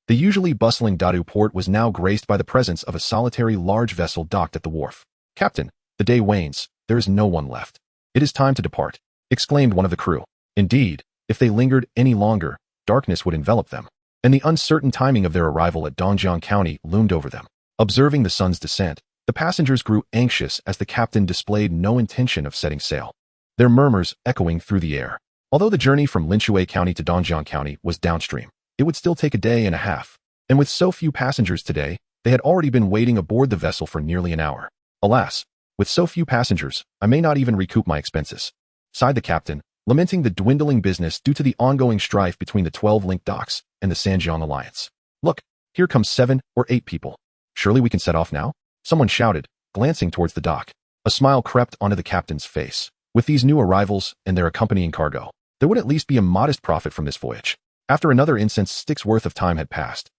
Speaker 1: the usually bustling Dadu port was now graced by the presence of a solitary large vessel docked at the wharf. "Captain, the day wanes, there is no one left. It is time to depart," exclaimed one of the crew. Indeed, if they lingered any longer, darkness would envelop them, and the uncertain timing of their arrival at Dongjiang County loomed over them. Observing the sun's descent, the passengers grew anxious as the captain displayed no intention of setting sail, their murmurs echoing through the air. Although the journey from Linshui County to Dongjiang County was downstream, it would still take a day and a half, and with so few passengers today, they had already been waiting aboard the vessel for nearly an hour. Alas, with so few passengers, I may not even recoup my expenses, sighed the captain, lamenting the dwindling business due to the ongoing strife between the 12 linked docks and the Sanjiang Alliance. "Look, here come 7 or 8 people. Surely we can set off now?" someone shouted, glancing towards the dock. A smile crept onto the captain's face. With these new arrivals and their accompanying cargo, there would at least be a modest profit from this voyage. After another incense stick's worth of time had passed,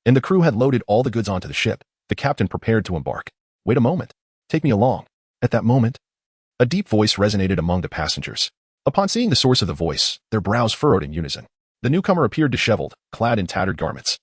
Speaker 1: and the crew had loaded all the goods onto the ship, the captain prepared to embark. "Wait a moment. Take me along." At that moment, a deep voice resonated among the passengers. Upon seeing the source of the voice, their brows furrowed in unison. The newcomer appeared disheveled, clad in tattered garments,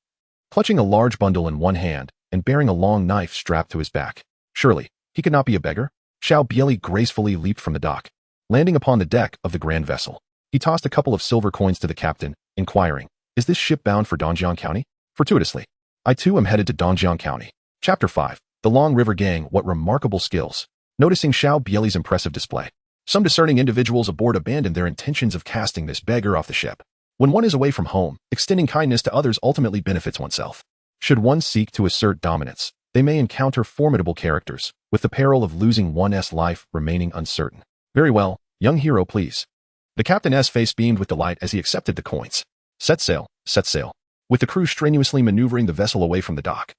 Speaker 1: clutching a large bundle in one hand and bearing a long knife strapped to his back. Surely, he could not be a beggar? Xiao Bie Li gracefully leaped from the dock, landing upon the deck of the grand vessel. He tossed a couple of silver coins to the captain, inquiring, "Is this ship bound for Dongjiang County?" "Fortuitously. I too am headed to Dongjiang County." Chapter 5. The Long River Gang. What remarkable skills. Noticing Xiao Bie Li's impressive display, some discerning individuals aboard abandoned their intentions of casting this beggar off the ship. When one is away from home, extending kindness to others ultimately benefits oneself. Should one seek to assert dominance, they may encounter formidable characters, with the peril of losing one's life remaining uncertain. "Very well, young hero, please." The captain's face beamed with delight as he accepted the coins. Set sail, set sail. With the crew strenuously maneuvering the vessel away from the dock,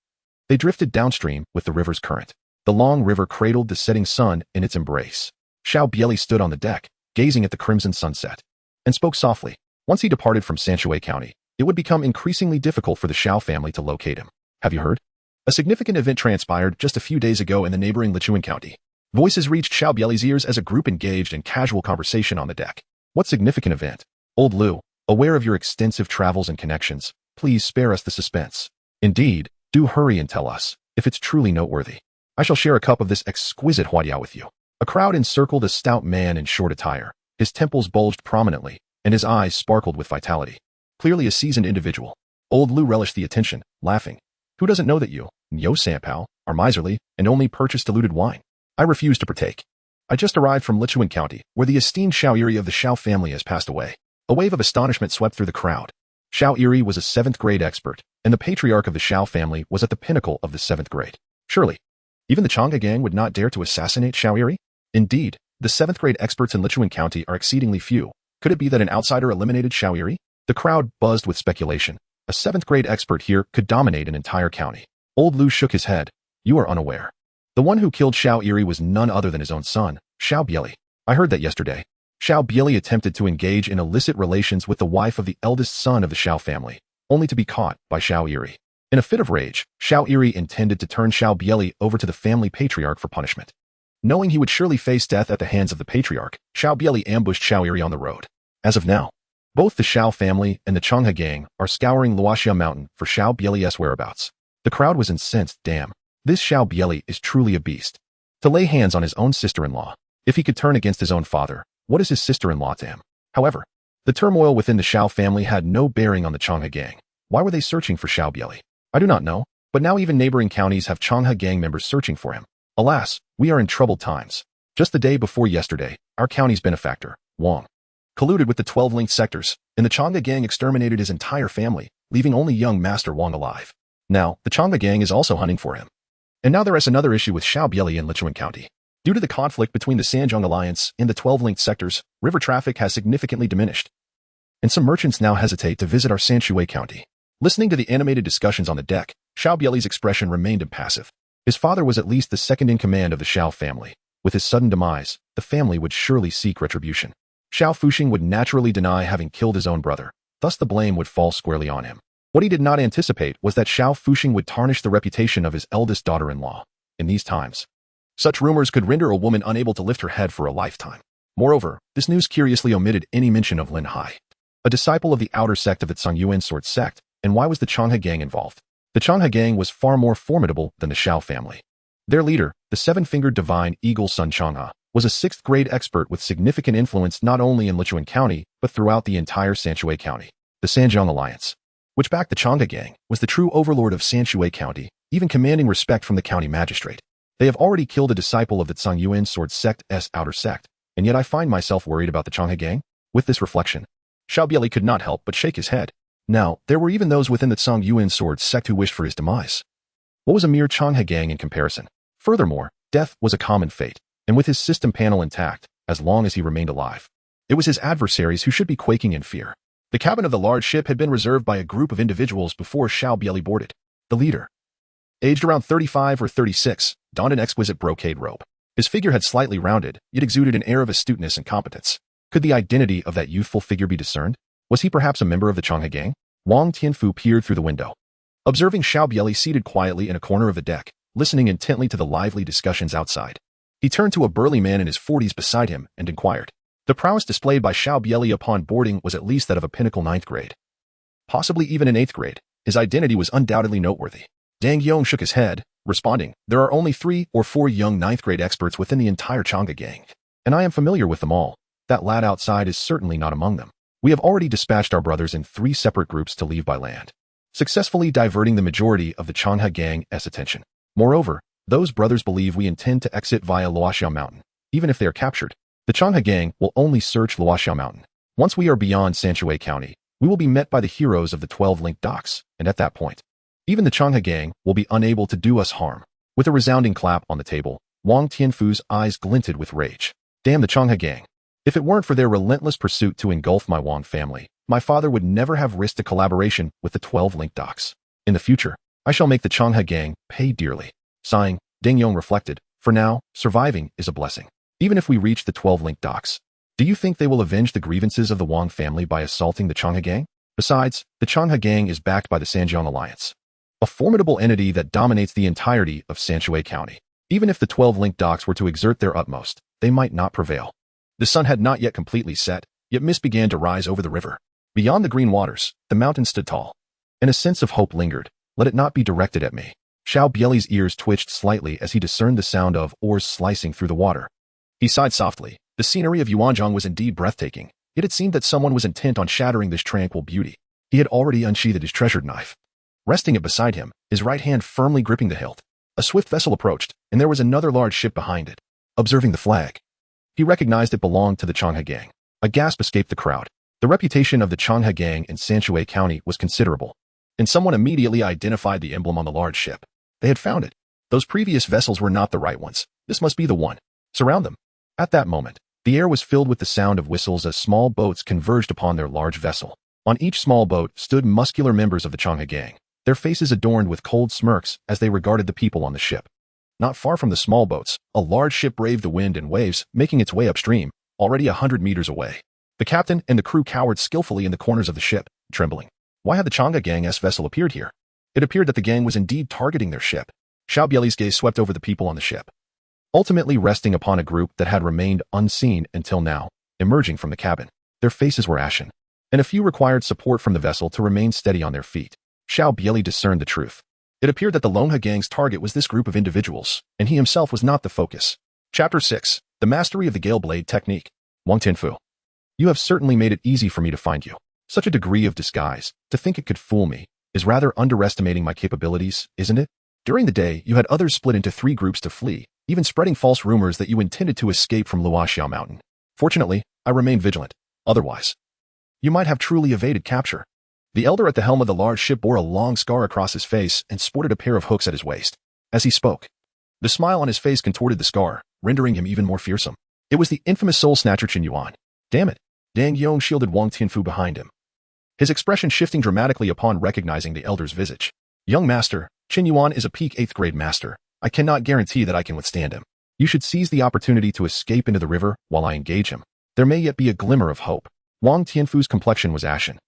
Speaker 1: they drifted downstream with the river's current. The long river cradled the setting sun in its embrace. Xiao Bie Li stood on the deck, gazing at the crimson sunset, and spoke softly. Once he departed from Sanshui County, it would become increasingly difficult for the Xiao family to locate him. "Have you heard? A significant event transpired just a few days ago in the neighboring Lichuan County." Voices reached Xiao Bie Li's ears as a group engaged in casual conversation on the deck. "What significant event?" "Old Lu, aware of your extensive travels and connections, please spare us the suspense." "Indeed, do hurry and tell us, if it's truly noteworthy. I shall share a cup of this exquisite huaiyao with you." A crowd encircled a stout man in short attire. His temples bulged prominently, and his eyes sparkled with vitality. Clearly a seasoned individual. Old Lu relished the attention, laughing. "Who doesn't know that you, Yo Sanpao, are miserly and only purchase diluted wine? I refuse to partake. I just arrived from Lichuan County, where the esteemed Xiao Iri of the Xiao family has passed away." A wave of astonishment swept through the crowd. Xiao Iri was a 7th grade expert, and the patriarch of the Xiao family was at the pinnacle of the 7th grade. Surely, even the Chang'e gang would not dare to assassinate Xiao Iri? Indeed, the 7th grade experts in Lichuan County are exceedingly few. Could it be that an outsider eliminated Xiao Iri? The crowd buzzed with speculation. A 7th grade expert here could dominate an entire county. Old Lu shook his head. "You are unaware. The one who killed Xiao Iri was none other than his own son, Xiao Bie Li. I heard that yesterday. Xiao Bie Li attempted to engage in illicit relations with the wife of the eldest son of the Xiao family, only to be caught by Xiao Iri. In a fit of rage, Xiao Iri intended to turn Xiao Bie Li over to the family patriarch for punishment. Knowing he would surely face death at the hands of the patriarch, Xiao Bie Li ambushed Xiao Iri on the road. As of now, both the Xiao family and the Chang'e gang are scouring Luoxia Mountain for Xiao Bie Li's whereabouts. The crowd was incensed. Damn, this Xiao Bie Li is truly a beast. To lay hands on his own sister-in-law. If he could turn against his own father, what is his sister-in-law to him? However, the turmoil within the Xiao family had no bearing on the Chang'e gang. Why were they searching for Xiao Bie Li? I do not know, but now even neighboring counties have Chang'e gang members searching for him. Alas, we are in troubled times. Just the day before yesterday, our county's benefactor, Wang, colluded with the 12 linked sectors, and the Chang'e gang exterminated his entire family, leaving only young Master Wang alive. Now, the Chang'e gang is also hunting for him. And now there is another issue with Xiao Bie Li in Lichuan County. Due to the conflict between the Sanjiang Alliance and the 12 linked sectors, river traffic has significantly diminished. And some merchants now hesitate to visit our Sanshui County. Listening to the animated discussions on the deck, Xiao Bie Li's expression remained impassive. His father was at least the second in command of the Xiao family. With his sudden demise, the family would surely seek retribution. Xiao Fuxing would naturally deny having killed his own brother, thus the blame would fall squarely on him. What he did not anticipate was that Xiao Fuxing would tarnish the reputation of his eldest daughter-in-law. In these times, such rumors could render a woman unable to lift her head for a lifetime. Moreover, this news curiously omitted any mention of Lin Hai, a disciple of the outer sect of the Zhongyuan sword sect. And why was the Chang'e gang involved? The Chang'e gang was far more formidable than the Xiao family. Their leader, the 7-fingered divine Eagle Sun Chang'e, was a 6th grade expert with significant influence not only in Lichuan County, but throughout the entire Sanshui County. The Sanjiang Alliance, which backed the Chang'e gang, was the true overlord of Sanshui County, even commanding respect from the county magistrate. They have already killed a disciple of the Zhongyuan sword sect's outer sect, and yet I find myself worried about the Chang'e gang? With this reflection, Xiao Bie Li could not help but shake his head. Now, there were even those within the Zhongyuan sword sect who wished for his demise. What was a mere Chang'e gang in comparison? Furthermore, death was a common fate, and with his system panel intact, as long as he remained alive, it was his adversaries who should be quaking in fear. The cabin of the large ship had been reserved by a group of individuals before Xiao Bie Li boarded. The leader, aged around 35 or 36, donned an exquisite brocade robe. His figure had slightly rounded, yet exuded an air of astuteness and competence. Could the identity of that youthful figure be discerned? Was he perhaps a member of the Chang'e gang? Wang Tianfu peered through the window, observing Xiao Bie Li seated quietly in a corner of the deck, listening intently to the lively discussions outside. He turned to a burly man in his 40s beside him and inquired. The prowess displayed by Xiao Bie Li upon boarding was at least that of a pinnacle 9th grade. Possibly even an 8th grade. His identity was undoubtedly noteworthy. Dang Yong shook his head, responding, "There are only 3 or 4 young 9th grade experts within the entire Chang'e gang, and I am familiar with them all. That lad outside is certainly not among them. We have already dispatched our brothers in 3 separate groups to leave by land, successfully diverting the majority of the Changhe gang's attention. Moreover, those brothers believe we intend to exit via Luoxiao Mountain. Even if they are captured, the Changhe gang will only search Luoxiao Mountain. Once we are beyond Sanshui County, we will be met by the heroes of the 12 linked docks, and at that point, even the Changhe gang will be unable to do us harm. With a resounding clap on the table, Wang Tianfu's eyes glinted with rage. Damn the Changhe gang. If it weren't for their relentless pursuit to engulf my Wang family, my father would never have risked a collaboration with the 12 linked docks. In the future, I shall make the Changhe gang pay dearly. Sighing, Deng Yong reflected, for now, surviving is a blessing. Even if we reach the 12 linked docks, do you think they will avenge the grievances of the Wang family by assaulting the Changhe gang? Besides, the Changhe gang is backed by the Sanjiang Alliance, a formidable entity that dominates the entirety of Sanshui County. Even if the 12 linked docks were to exert their utmost, they might not prevail. The sun had not yet completely set, yet mist began to rise over the river. Beyond the green waters, the mountain stood tall, and a sense of hope lingered. Let it not be directed at me. Xiao Bie Li's ears twitched slightly as he discerned the sound of oars slicing through the water. He sighed softly. The scenery of Yuanzhong was indeed breathtaking, yet it seemed that someone was intent on shattering this tranquil beauty. He had already unsheathed his treasured knife, resting it beside him, his right hand firmly gripping the hilt. A swift vessel approached, and there was another large ship behind it. Observing the flag, he recognized it belonged to the Changhe gang. A gasp escaped the crowd. The reputation of the Changhe gang in Sanshui County was considerable, and someone immediately identified the emblem on the large ship. They had found it. Those previous vessels were not the right ones. This must be the one. Surround them. At that moment, the air was filled with the sound of whistles as small boats converged upon their large vessel. On each small boat stood muscular members of the Changhe gang, their faces adorned with cold smirks as they regarded the people on the ship. Not far from the small boats, a large ship braved the wind and waves, making its way upstream, already 100 meters away. The captain and the crew cowered skillfully in the corners of the ship, trembling. Why had the Changhe gang's vessel appeared here? It appeared that the gang was indeed targeting their ship. Xiao Bie Li's gaze swept over the people on the ship, ultimately resting upon a group that had remained unseen until now, emerging from the cabin. Their faces were ashen, and a few required support from the vessel to remain steady on their feet. Xiao Bie Li discerned the truth. It appeared that the Longhe gang's target was this group of individuals, and he himself was not the focus. Chapter 6. The Mastery of the Gale Blade Technique. Wang Tianfu. You have certainly made it easy for me to find you. Such a degree of disguise, to think it could fool me, is rather underestimating my capabilities, isn't it? During the day, you had others split into 3 groups to flee, even spreading false rumors that you intended to escape from Luoxiao Mountain. Fortunately, I remained vigilant. Otherwise, you might have truly evaded capture. The elder at the helm of the large ship bore a long scar across his face and sported a pair of hooks at his waist. As he spoke, the smile on his face contorted the scar, rendering him even more fearsome. It was the infamous soul snatcher Qin Yuan. Damn it. Deng Yong shielded Wang Tianfu behind him, his expression shifting dramatically upon recognizing the elder's visage. Young master, Qin Yuan is a peak 8th grade master. I cannot guarantee that I can withstand him. You should seize the opportunity to escape into the river while I engage him. There may yet be a glimmer of hope. Wang Tianfu's complexion was ashen.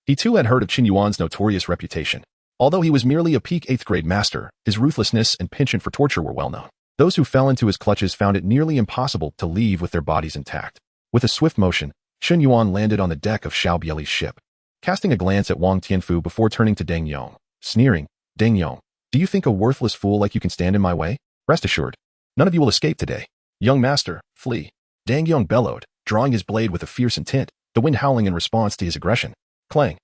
Speaker 1: He too had heard of Qin Yuan's notorious reputation. Although he was merely a peak 8th grade master, his ruthlessness and penchant for torture were well known. Those who fell into his clutches found it nearly impossible to leave with their bodies intact. With a swift motion, Qin Yuan landed on the deck of Xiao Bie Li's ship, casting a glance at Wang Tianfu before turning to Deng Yong, sneering, Deng Yong, do you think a worthless fool like you can stand in my way? Rest assured, none of you will escape today. Young master, flee. Deng Yong bellowed, drawing his blade with a fierce intent, the wind howling in response to his aggression. Clang.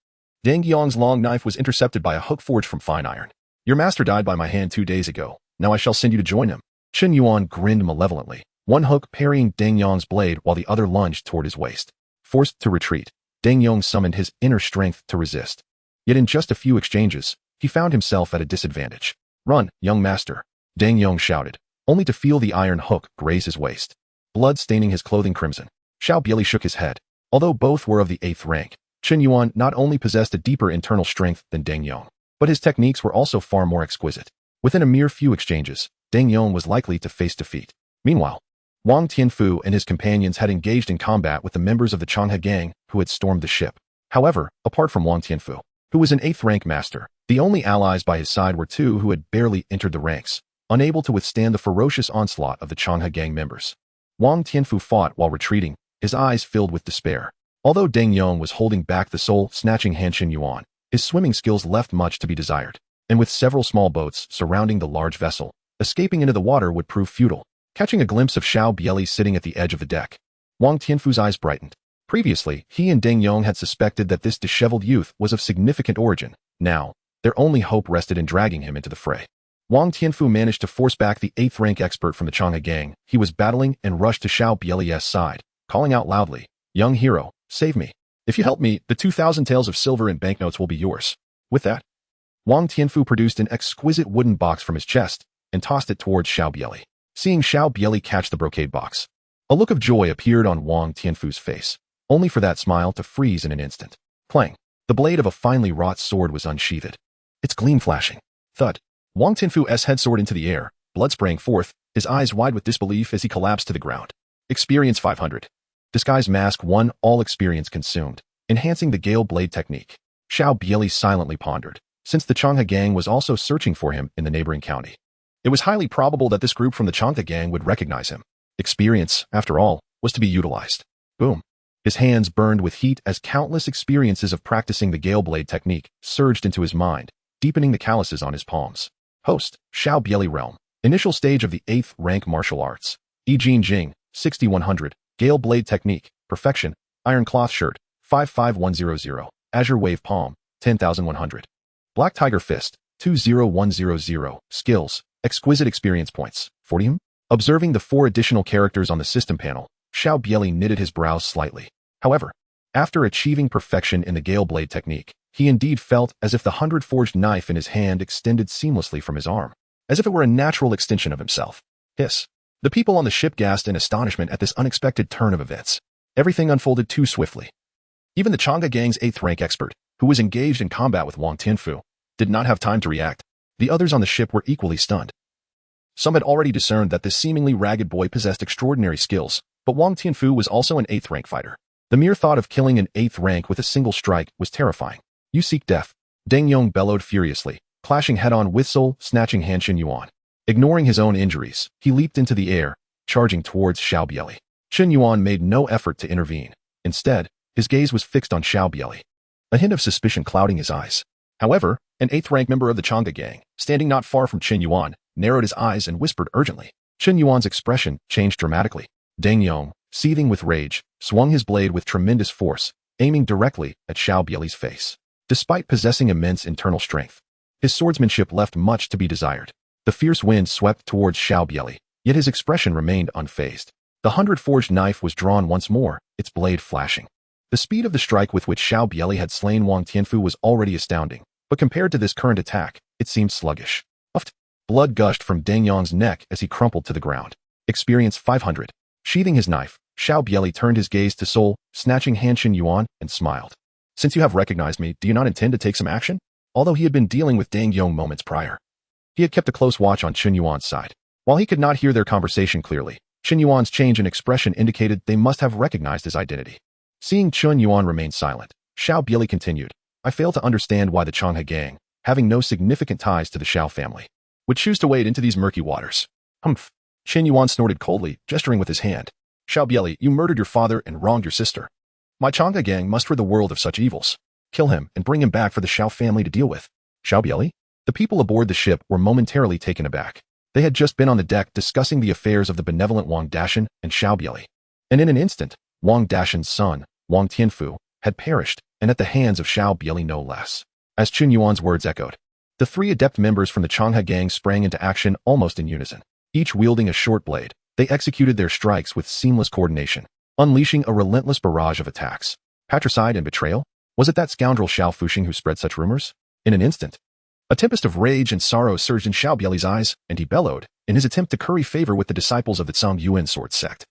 Speaker 1: Deng Yong's long knife was intercepted by a hook forged from fine iron. Your master died by my hand 2 days ago. Now I shall send you to join him. Qin Yuan grinned malevolently, one hook parrying Deng Yong's blade while the other lunged toward his waist. Forced to retreat, Deng Yong summoned his inner strength to resist. Yet in just a few exchanges, he found himself at a disadvantage. Run, young master, Deng Yong shouted, only to feel the iron hook graze his waist, blood staining his clothing crimson. Xiao Bie Li shook his head. Although both were of the 8th rank, Qin Yuan not only possessed a deeper internal strength than Deng Yong, but his techniques were also far more exquisite. Within a mere few exchanges, Deng Yong was likely to face defeat. Meanwhile, Wang Tianfu and his companions had engaged in combat with the members of the Changhe gang who had stormed the ship. However, apart from Wang Tianfu, who was an 8th rank master, the only allies by his side were 2 who had barely entered the ranks, unable to withstand the ferocious onslaught of the Changhe gang members. Wang Tianfu fought while retreating, his eyes filled with despair. Although Deng Yong was holding back the soul-snatching Han Qin Yuan, his swimming skills left much to be desired, and with several small boats surrounding the large vessel, escaping into the water would prove futile. Catching a glimpse of Xiao Bie Li sitting at the edge of the deck, Wang Tianfu's eyes brightened. Previously, he and Deng Yong had suspected that this disheveled youth was of significant origin. Now, their only hope rested in dragging him into the fray. Wang Tianfu managed to force back the 8th rank expert from the Chang'e gang. He was battling and rushed to Xiao Bie Li's side, calling out loudly, "Young hero, save me. If you help me, the 2,000 taels of silver and banknotes will be yours." With that, Wang Tianfu produced an exquisite wooden box from his chest and tossed it towards Xiao Bie Li. Seeing Xiao Bie Li catch the brocade box, a look of joy appeared on Wang Tianfu's face, only for that smile to freeze in an instant. Clang! The blade of a finely wrought sword was unsheathed, its gleam flashing. Thud! Wang Tianfu's head soared into the air, blood spraying forth, his eyes wide with disbelief as he collapsed to the ground. Experience 500. Disguise Mask 1, all experience consumed, enhancing the Gale Blade technique. Xiao Bie Li silently pondered, since the Chang'e gang was also searching for him in the neighboring county. It was highly probable that this group from the Chang'e gang would recognize him. Experience, after all, was to be utilized. Boom. His hands burned with heat as countless experiences of practicing the Gale Blade technique surged into his mind, deepening the calluses on his palms. Host, Xiao Bie Li Realm. Initial stage of the 8th rank martial arts. Yijing Jing, 6100. Gale Blade technique. Perfection. Iron Cloth Shirt, 55100. Azure Wave Palm, 10,100. Black Tiger Fist, 20100. Skills. Exquisite experience points, 40. Observing the 4 additional characters on the system panel, Xiao Bie Li knitted his brows slightly. However, after achieving perfection in the Gale Blade technique, he indeed felt as if the 100-forged knife in his hand extended seamlessly from his arm, as if it were a natural extension of himself. Hiss. The people on the ship gasped in astonishment at this unexpected turn of events. Everything unfolded too swiftly. Even the Chang'e gang's 8th rank expert, who was engaged in combat with Wang Tianfu, did not have time to react. The others on the ship were equally stunned. Some had already discerned that this seemingly ragged boy possessed extraordinary skills, but Wang Tianfu was also an 8th rank fighter. The mere thought of killing an 8th rank with a single strike was terrifying. "You seek death," Deng Yong bellowed furiously, clashing head-on with Soul, snatching Han Qin Yuan. Ignoring his own injuries, he leaped into the air, charging towards Xiao Bie Li. Qin Yuan made no effort to intervene. Instead, his gaze was fixed on Xiao Bie Li, a hint of suspicion clouding his eyes. However, an 8th rank member of the Chang'e gang, standing not far from Qin Yuan, narrowed his eyes and whispered urgently. Qin Yuan's expression changed dramatically. Deng Yong, seething with rage, swung his blade with tremendous force, aiming directly at Xiao Bie Li's face. Despite possessing immense internal strength, his swordsmanship left much to be desired. The fierce wind swept towards Xiao Bie Li, yet his expression remained unfazed. The 100-forged knife was drawn once more, its blade flashing. The speed of the strike with which Xiao Bie Li had slain Wang Tianfu was already astounding, but compared to this current attack, it seemed sluggish. Uffed. Blood gushed from Deng Yong's neck as he crumpled to the ground. Experience 500. Sheathing his knife, Xiao Bie Li turned his gaze to Soul, snatching Han Qin Yuan, and smiled. "Since you have recognized me, do you not intend to take some action?" Although he had been dealing with Deng Yong moments prior, he had kept a close watch on Qin Yuan's side. While he could not hear their conversation clearly, Qin Yuan's change in expression indicated they must have recognized his identity. Seeing Qin Yuan remain silent, Xiao Bie Li continued, "I fail to understand why the Chang'e gang, having no significant ties to the Xiao family, would choose to wade into these murky waters." Humph. Qin Yuan snorted coldly, gesturing with his hand. "Xiao Bie Li, you murdered your father and wronged your sister. My Chang'e gang must rid the world of such evils. Kill him and bring him back for the Xiao family to deal with." Xiao Bie Li? The people aboard the ship were momentarily taken aback. They had just been on the deck discussing the affairs of the benevolent Wang Dashan and Xiao Bie Li. And in an instant, Wang Dashan's son, Wang Tianfu, had perished, and at the hands of Xiao Bie Li no less. As Qin Yuan's words echoed, the 3 adept members from the Chang'e gang sprang into action almost in unison. Each wielding a short blade, they executed their strikes with seamless coordination, unleashing a relentless barrage of attacks. Patricide and betrayal? Was it that scoundrel Xiao Fuxing who spread such rumors? In an instant, a tempest of rage and sorrow surged in Xiao Bie Li's eyes, and he bellowed, in his attempt to curry favor with the disciples of the Tsang Yuan sword sect.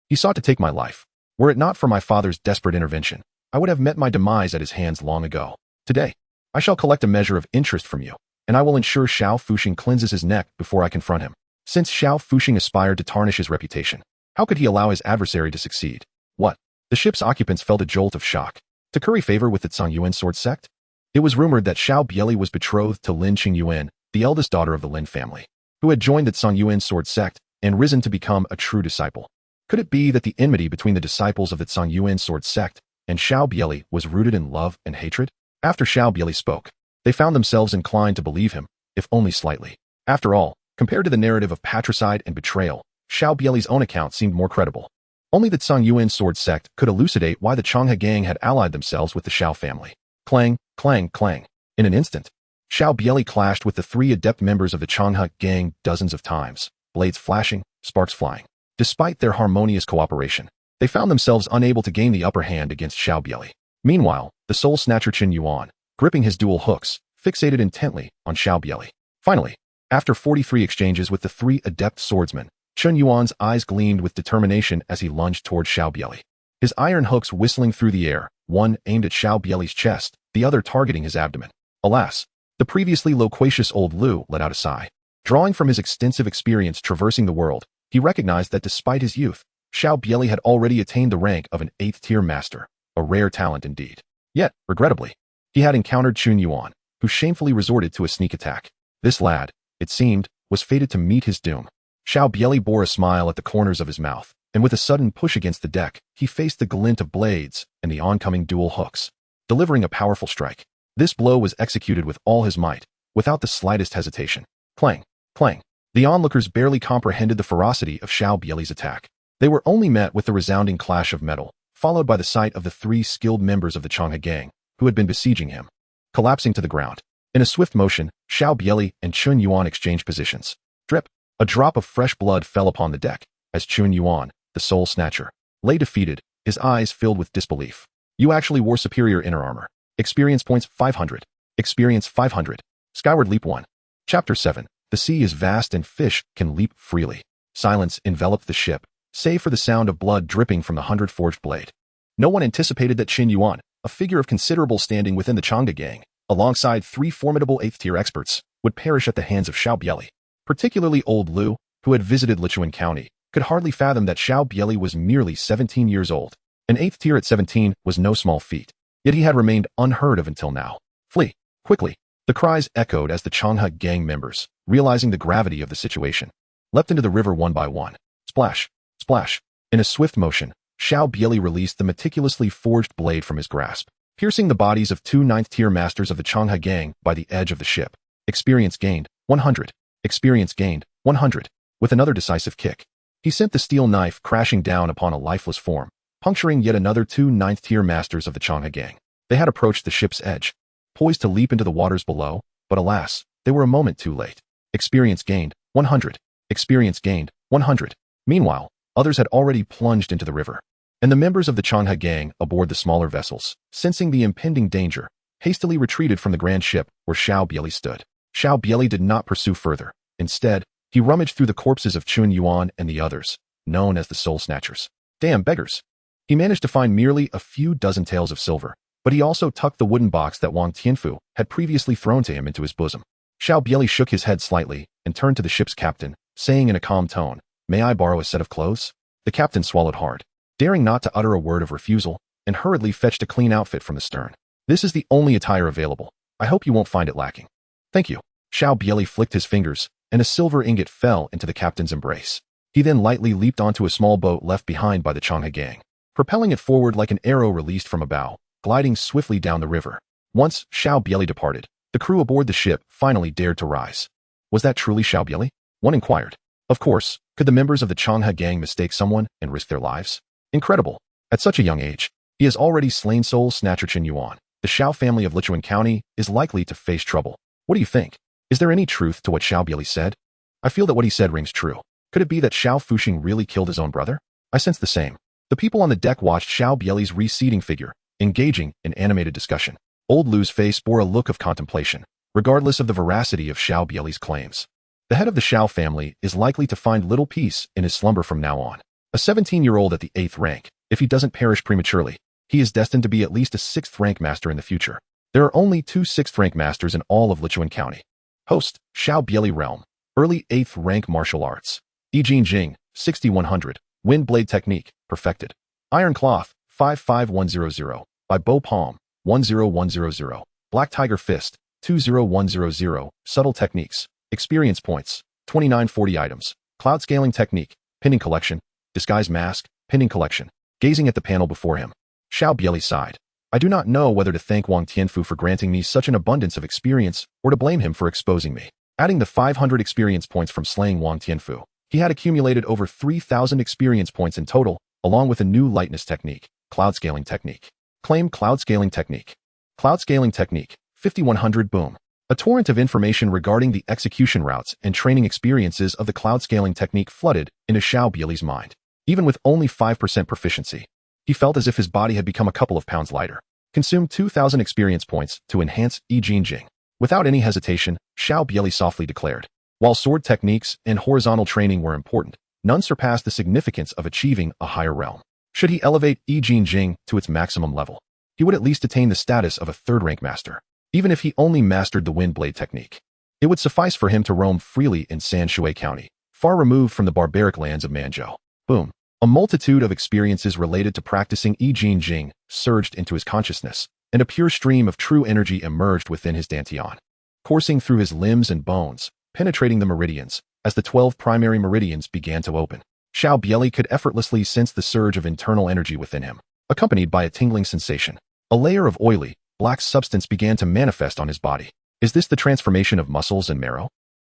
Speaker 1: "He sought to take my life. Were it not for my father's desperate intervention, I would have met my demise at his hands long ago. Today, I shall collect a measure of interest from you, and I will ensure Xiao Fuxing cleanses his neck before I confront him." Since Xiao Fuxing aspired to tarnish his reputation, how could he allow his adversary to succeed? What? The ship's occupants felt a jolt of shock. To curry favor with the Tsang Yuan sword sect? It was rumored that Xiao Bie Li was betrothed to Lin Qingyuan, the eldest daughter of the Lin family, who had joined the Tsang Yuan sword sect and risen to become a true disciple. Could it be that the enmity between the disciples of the Tsang Yuan sword sect and Xiao Bie Li was rooted in love and hatred? After Xiao Bie Li spoke, they found themselves inclined to believe him, if only slightly. After all, compared to the narrative of patricide and betrayal, Xiao Bie Li's own account seemed more credible. Only the Tsang Yuan sword sect could elucidate why the Changhe gang had allied themselves with the Xiao family. Clang, clang, clang. In an instant, Xiao Bie Li clashed with the 3 adept members of the Changhe gang dozens of times, blades flashing, sparks flying. Despite their harmonious cooperation, they found themselves unable to gain the upper hand against Xiao Bie Li. Meanwhile, the soul snatcher Qin Yuan, gripping his dual hooks, fixated intently on Xiao Bie Li. Finally, after 43 exchanges with the 3 adept swordsmen, Qin Yuan's eyes gleamed with determination as he lunged toward Xiao Bie Li. His iron hooks whistling through the air, one aimed at Xiao Bie Li's chest, the other targeting his abdomen. Alas, the previously loquacious old Lu let out a sigh. Drawing from his extensive experience traversing the world, he recognized that despite his youth, Xiao Bie Li had already attained the rank of an 8th-tier master, a rare talent indeed. Yet, regrettably, he had encountered Qin Yuan, who shamefully resorted to a sneak attack. This lad, it seemed, was fated to meet his doom. Xiao Bie Li bore a smile at the corners of his mouth, and with a sudden push against the deck, he faced the glint of blades and the oncoming dual hooks, delivering a powerful strike. This blow was executed with all his might, without the slightest hesitation. Clang, clang. The onlookers barely comprehended the ferocity of Xiao Bie Li's attack. They were only met with the resounding clash of metal, followed by the sight of the 3 skilled members of the Changhe gang, who had been besieging him, collapsing to the ground. In a swift motion, Xiao Bie Li and Qin Yuan exchanged positions. Drip. A drop of fresh blood fell upon the deck, as Qin Yuan, the soul snatcher, lay defeated, his eyes filled with disbelief. You actually wore superior inner armor. Experience points 500. Experience 500. Skyward Leap 1. Chapter 7. The sea is vast and fish can leap freely. Silence enveloped the ship, save for the sound of blood dripping from the 100-forged blade. No one anticipated that Qin Yuan, a figure of considerable standing within the Changhe gang, alongside 3 formidable 8th-tier experts, would perish at the hands of Xiao Bie Li. Particularly old Lu, who had visited Lichuan County, could hardly fathom that Xiao Bie Li was merely 17 years old. An 8th tier at 17 was no small feat, yet he had remained unheard of until now. Flee, quickly. The cries echoed as the Changhe gang members, realizing the gravity of the situation, leapt into the river one by one. Splash, splash. In a swift motion, Xiao Bie Li released the meticulously forged blade from his grasp, piercing the bodies of 2 9th-tier masters of the Changhe gang by the edge of the ship. Experience gained, 100. Experience gained, 100. With another decisive kick, he sent the steel knife crashing down upon a lifeless form, puncturing yet another 2 9th-tier masters of the Changhe gang. They had approached the ship's edge, poised to leap into the waters below, but alas, they were a moment too late. Experience gained, 100. Experience gained, 100. Meanwhile, others had already plunged into the river, and the members of the Changhe gang aboard the smaller vessels, sensing the impending danger, hastily retreated from the grand ship where Xiao Bie Li stood. Xiao Bie Li did not pursue further. Instead, he rummaged through the corpses of Qin Yuan and the others, known as the Soul Snatchers. Damn beggars. He managed to find merely a few dozen taels of silver, but he also tucked the wooden box that Wang Tianfu had previously thrown to him into his bosom. Xiao Bie Li shook his head slightly and turned to the ship's captain, saying in a calm tone, "May I borrow a set of clothes?" The captain swallowed hard, daring not to utter a word of refusal, and hurriedly fetched a clean outfit from the stern. "This is the only attire available. I hope you won't find it lacking." "Thank you." Xiao Bie Li flicked his fingers, and a silver ingot fell into the captain's embrace. He then lightly leaped onto a small boat left behind by the Changhe gang, propelling it forward like an arrow released from a bow, gliding swiftly down the river. Once Xiao Bie Li departed, the crew aboard the ship finally dared to rise. Was that truly Xiao Bie Li? One inquired. Of course, could the members of the Changhe gang mistake someone and risk their lives? Incredible. At such a young age, he has already slain Soul Snatcher Qin Yuan. The Xiao family of Lichuan County is likely to face trouble. What do you think? Is there any truth to what Xiao Bie Li said? I feel that what he said rings true. Could it be that Xiao Fuxing really killed his own brother? I sense the same. The people on the deck watched Xiao Bie Li's receding figure, engaging in animated discussion. Old Lu's face bore a look of contemplation, regardless of the veracity of Xiao Bie Li's claims. The head of the Xiao family is likely to find little peace in his slumber from now on. A 17-year-old at the 8th rank, if he doesn't perish prematurely, he is destined to be at least a 6th rank master in the future. There are only 2 6th rank masters in all of Lichuan County. Host, Xiao Bie Li Realm, early 8th rank martial arts. Yijing Jing, 6100, wind blade technique, perfected. Iron cloth, 55100, by Bow Palm, 10100, Black Tiger Fist, 20100, subtle techniques, experience points, 2940 items, cloud scaling technique, pinning collection, disguise mask, pinning collection. Gazing at the panel before him, Xiao Bie Li sighed. I do not know whether to thank Wang Tianfu for granting me such an abundance of experience or to blame him for exposing me. Adding the 500 experience points from slaying Wang Tianfu, he had accumulated over 3,000 experience points in total, along with a new lightness technique, cloud scaling technique. Claim cloud scaling technique. Cloud scaling technique, 5100 boom. A torrent of information regarding the execution routes and training experiences of the cloud scaling technique flooded into Xiao Bie Li's mind. Even with only 5% proficiency, he felt as if his body had become a couple of pounds lighter. Consume 2,000 experience points to enhance I Jing Jing. Without any hesitation, Xiao Bie Li softly declared. While sword techniques and horizontal training were important, none surpassed the significance of achieving a higher realm. Should he elevate I Jing Jing to its maximum level, he would at least attain the status of a third-rank master. Even if he only mastered the wind blade technique, it would suffice for him to roam freely in Sanshui County, far removed from the barbaric lands of Manzhou. Boom. A multitude of experiences related to practicing I Jing Jing surged into his consciousness, and a pure stream of true energy emerged within his dantian, coursing through his limbs and bones, penetrating the meridians. As the 12 primary meridians began to open, Xiao Bie Li could effortlessly sense the surge of internal energy within him, accompanied by a tingling sensation. A layer of oily, black substance began to manifest on his body. Is this the transformation of muscles and marrow?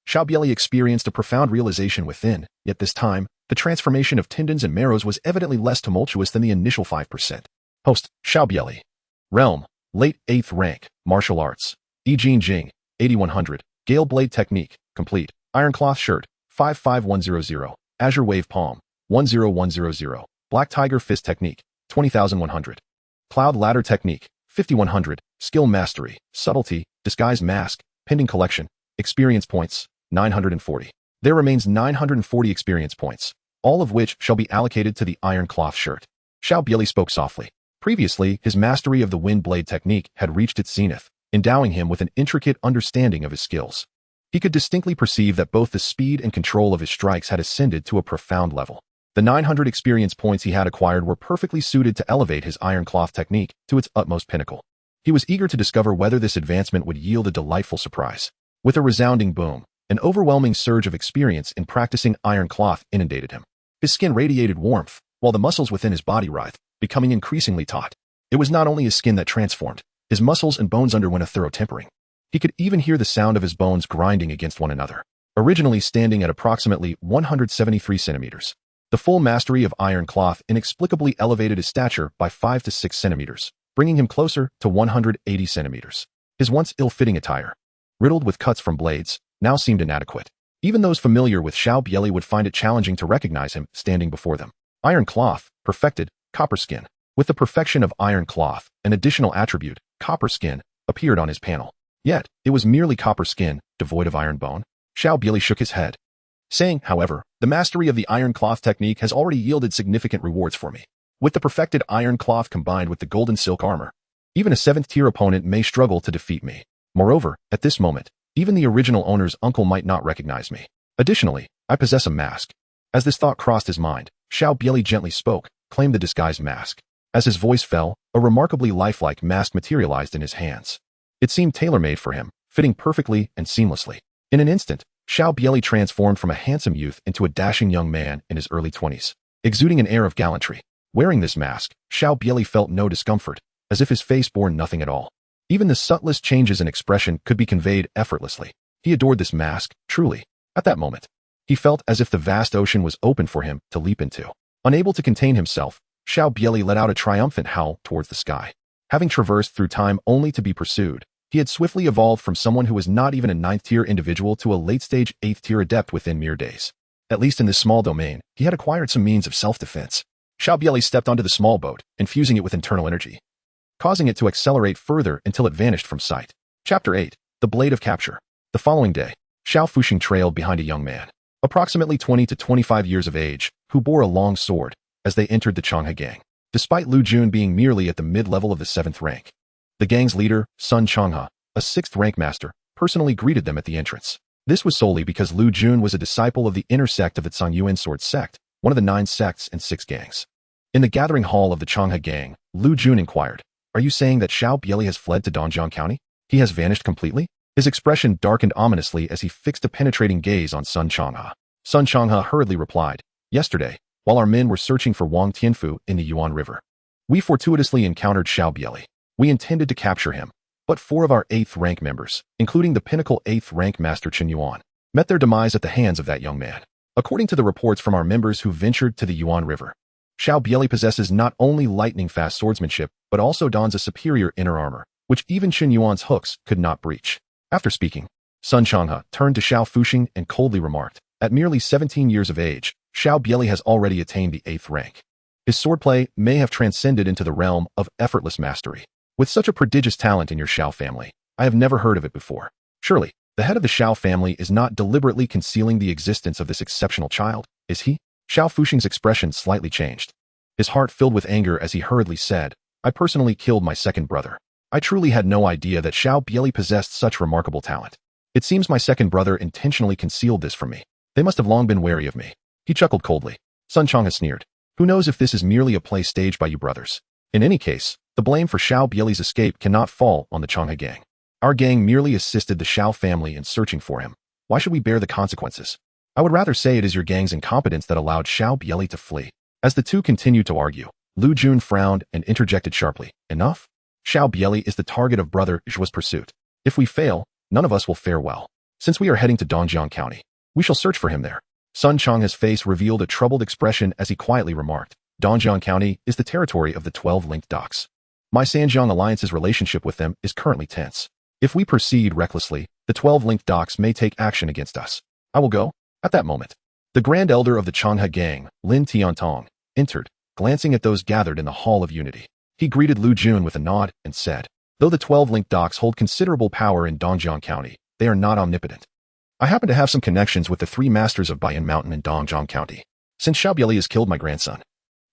Speaker 1: Xiao Bie Li experienced a profound realization within, yet this time, the transformation of tendons and marrows was evidently less tumultuous than the initial 5%. Host, Xiao Bie Li. Realm, late 8th rank, martial arts. I Jing Jing, 8100. Gale blade technique, complete. Iron cloth shirt, 55100. Azure wave palm, 10100. Black tiger fist technique, 20,100. Cloud ladder technique, 5100. Skill mastery, subtlety, disguise mask, pending collection, experience points, 940. There remains 940 experience points, all of which shall be allocated to the iron cloth shirt. Xiao Bie Li spoke softly. Previously, his mastery of the wind blade technique had reached its zenith, endowing him with an intricate understanding of his skills. He could distinctly perceive that both the speed and control of his strikes had ascended to a profound level. The 900 experience points he had acquired were perfectly suited to elevate his iron cloth technique to its utmost pinnacle. He was eager to discover whether this advancement would yield a delightful surprise. With a resounding boom, an overwhelming surge of experience in practicing iron cloth inundated him. His skin radiated warmth, while the muscles within his body writhed, becoming increasingly taut. It was not only his skin that transformed, his muscles and bones underwent a thorough tempering. He could even hear the sound of his bones grinding against one another. Originally standing at approximately 173 centimeters, the full mastery of iron cloth inexplicably elevated his stature by 5 to 6 centimeters, bringing him closer to 180 centimeters. His once ill-fitting attire, riddled with cuts from blades, now seemed inadequate. Even those familiar with Xiao Bie Li would find it challenging to recognize him standing before them. Iron cloth, perfected, copper skin. With the perfection of iron cloth, an additional attribute, copper skin, appeared on his panel. Yet, it was merely copper skin, devoid of iron bone. Xiao Bie Li shook his head, saying, however, the mastery of the iron cloth technique has already yielded significant rewards for me. With the perfected iron cloth combined with the golden silk armor, even a 7th-tier opponent may struggle to defeat me. Moreover, at this moment, even the original owner's uncle might not recognize me. Additionally, I possess a mask. As this thought crossed his mind, Xiao Bie Li gently spoke, claim the disguised mask. As his voice fell, a remarkably lifelike mask materialized in his hands. It seemed tailor-made for him, fitting perfectly and seamlessly. In an instant, Xiao Bie Li transformed from a handsome youth into a dashing young man in his early 20s, exuding an air of gallantry. Wearing this mask, Xiao Bie Li felt no discomfort, as if his face bore nothing at all. Even the subtlest changes in expression could be conveyed effortlessly. He adored this mask, truly. At that moment, he felt as if the vast ocean was open for him to leap into. Unable to contain himself, Xiao Bie Li let out a triumphant howl towards the sky. Having traversed through time only to be pursued, he had swiftly evolved from someone who was not even a 9th-tier individual to a late-stage 8th-tier adept within mere days. At least in this small domain, he had acquired some means of self-defense. Xiao Bie Li stepped onto the small boat, infusing it with internal energy, causing it to accelerate further until it vanished from sight. Chapter 8. The Blade of Capture. The following day, Xiao Fuxing trailed behind a young man, approximately 20 to 25 years of age, who bore a long sword, as they entered the Changhe gang. Despite Lu Jun being merely at the mid-level of the 7th rank, the gang's leader, Sun Changhe, a 6th rank master, personally greeted them at the entrance. This was solely because Lu Jun was a disciple of the inner sect of the Zhongyuan sword sect, one of the 9 sects and 6 gangs. In the gathering hall of the Changhe gang, Lu Jun inquired, "Are you saying that Xiao Bie Li has fled to Dongjiang County? He has vanished completely?" His expression darkened ominously as he fixed a penetrating gaze on Sun Changhe. Sun Changhe hurriedly replied, "Yesterday, while our men were searching for Wang Tianfu in the Yuan River, we fortuitously encountered Xiao Bie Li. We intended to capture him, but 4 of our 8th rank members, including the pinnacle 8th rank master Chen Yuan, met their demise at the hands of that young man. According to the reports from our members who ventured to the Yuan River, Xiao Bie Li possesses not only lightning-fast swordsmanship, but also dons a superior inner armor, which even Qin Yuan's hooks could not breach. After speaking, Sun Changhe turned to Xiao Fuxing and coldly remarked, at merely 17 years of age, Xiao Bie Li has already attained the 8th rank. His swordplay may have transcended into the realm of effortless mastery. With such a prodigious talent in your Xiao family, I have never heard of it before. Surely, the head of the Xiao family is not deliberately concealing the existence of this exceptional child, is he? Xiao Fuxing's expression slightly changed. His heart filled with anger as he hurriedly said, I personally killed my second brother. I truly had no idea that Xiao Bie Li possessed such remarkable talent. It seems my second brother intentionally concealed this from me. They must have long been wary of me. He chuckled coldly. Sun Changhe sneered. Who knows if this is merely a play staged by you brothers? In any case, the blame for Xiao Bie Li's escape cannot fall on the Changhe gang. Our gang merely assisted the Xiao family in searching for him. Why should we bear the consequences? I would rather say it is your gang's incompetence that allowed Xiao Bie Li to flee. As the two continued to argue, Lu Jun frowned and interjected sharply. Enough? Xiao Bie Li is the target of Brother Zhuo's pursuit. If we fail, none of us will fare well. Since we are heading to Dongjiang County, we shall search for him there. Sun Changhe's face revealed a troubled expression as he quietly remarked, Dongjiang County is the territory of the 12 linked docks. My Sanjiang Alliance's relationship with them is currently tense. If we proceed recklessly, the 12 linked docks may take action against us. I will go. At that moment, the Grand Elder of the Changhe gang, Lin Tiantong, entered, glancing at those gathered in the Hall of Unity. He greeted Lu Jun with a nod and said, though the 12 linked docks hold considerable power in Dongjiang County, they are not omnipotent. I happen to have some connections with the 3 masters of Bayan Mountain in Dongjiang County. Since Xiao Bie Li has killed my grandson,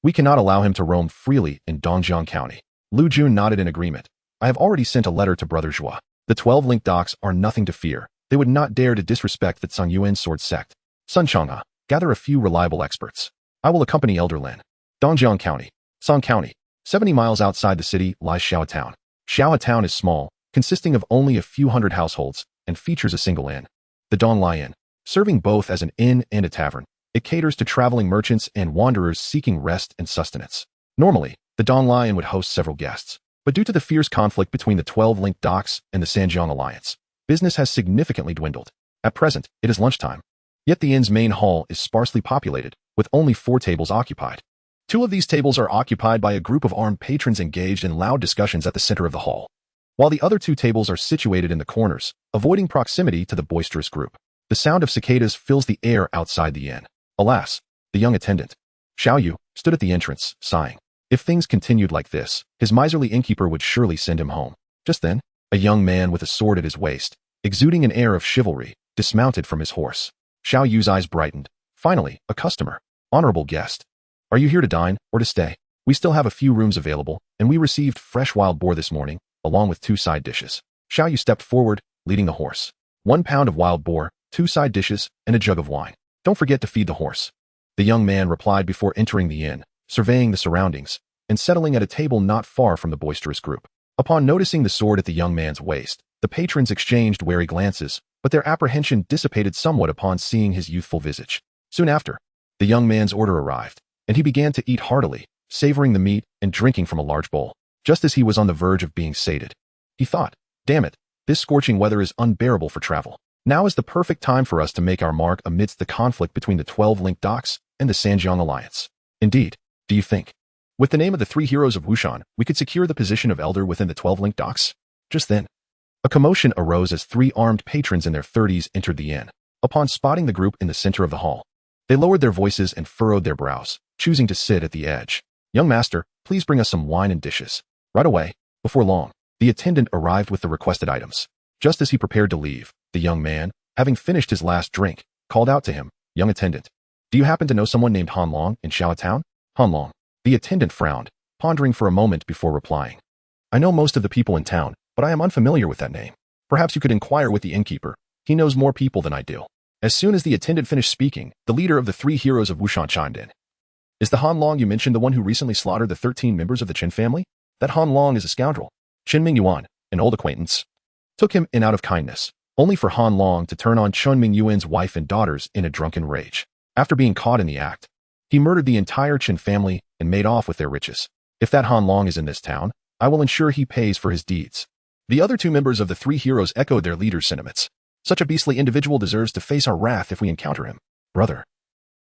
Speaker 1: we cannot allow him to roam freely in Dongjiang County. Lu Jun nodded in agreement. I have already sent a letter to Brother Zhuo. The 12 linked docks are nothing to fear. They would not dare to disrespect the Tsang Yuan sword sect. Sun Changhe, gather a few reliable experts. I will accompany Elder Lin. Dongjiang County, Song County. 70 miles outside the city lies Xiao Town. Xiao Town is small, consisting of only a few hundred households, and features a single inn, the Dong Lai Inn, serving both as an inn and a tavern. It caters to traveling merchants and wanderers seeking rest and sustenance. Normally, the Dong Lai Inn would host several guests, but due to the fierce conflict between the 12 linked docks and the Sanjiang Alliance, business has significantly dwindled. At present, it is lunchtime. Yet the inn's main hall is sparsely populated, with only 4 tables occupied. 2 of these tables are occupied by a group of armed patrons engaged in loud discussions at the center of the hall, while the other 2 tables are situated in the corners, avoiding proximity to the boisterous group. The sound of cicadas fills the air outside the inn. Alas, the young attendant, Xiao Yu, stood at the entrance, sighing. If things continued like this, his miserly innkeeper would surely send him home. Just then, a young man with a sword at his waist, exuding an air of chivalry, dismounted from his horse. Xiao Yu's eyes brightened. Finally, a customer. Honorable guest. Are you here to dine or to stay? We still have a few rooms available, and we received fresh wild boar this morning, along with 2 side dishes. Xiao Yu stepped forward, leading the horse. 1 pound of wild boar, 2 side dishes, and a jug of wine. Don't forget to feed the horse. The young man replied before entering the inn, surveying the surroundings, and settling at a table not far from the boisterous group. Upon noticing the sword at the young man's waist, the patrons exchanged wary glances, but their apprehension dissipated somewhat upon seeing his youthful visage. Soon after, the young man's order arrived, and he began to eat heartily, savoring the meat and drinking from a large bowl. Just as he was on the verge of being sated, he thought, damn it, this scorching weather is unbearable for travel. Now is the perfect time for us to make our mark amidst the conflict between the 12 linked docks and the Sanjiang Alliance. Indeed, do you think? With the name of the 3 heroes of Wushan, we could secure the position of elder within the 12 linked docks? Just then, a commotion arose as 3 armed patrons in their 30s entered the inn. Upon spotting the group in the center of the hall, they lowered their voices and furrowed their brows, choosing to sit at the edge. Young master, please bring us some wine and dishes. Right away. Before long, the attendant arrived with the requested items. Just as he prepared to leave, the young man, having finished his last drink, called out to him, young attendant, do you happen to know someone named Han Long in Xiao Town? Han Long. The attendant frowned, pondering for a moment before replying. I know most of the people in town, but I am unfamiliar with that name. Perhaps you could inquire with the innkeeper. He knows more people than I do. As soon as the attendant finished speaking, the leader of the 3 heroes of Wushan chimed in. Is the Han Long you mentioned the one who recently slaughtered the 13 members of the Qin family? That Han Long is a scoundrel. Qin Mingyuan, an old acquaintance, took him in out of kindness, only for Han Long to turn on Chen Mingyuan's wife and daughters in a drunken rage. After being caught in the act, he murdered the entire Qin family and made off with their riches. If that Han Long is in this town, I will ensure he pays for his deeds. The other 2 members of the 3 heroes echoed their leader's sentiments. Such a beastly individual deserves to face our wrath if we encounter him. Brother,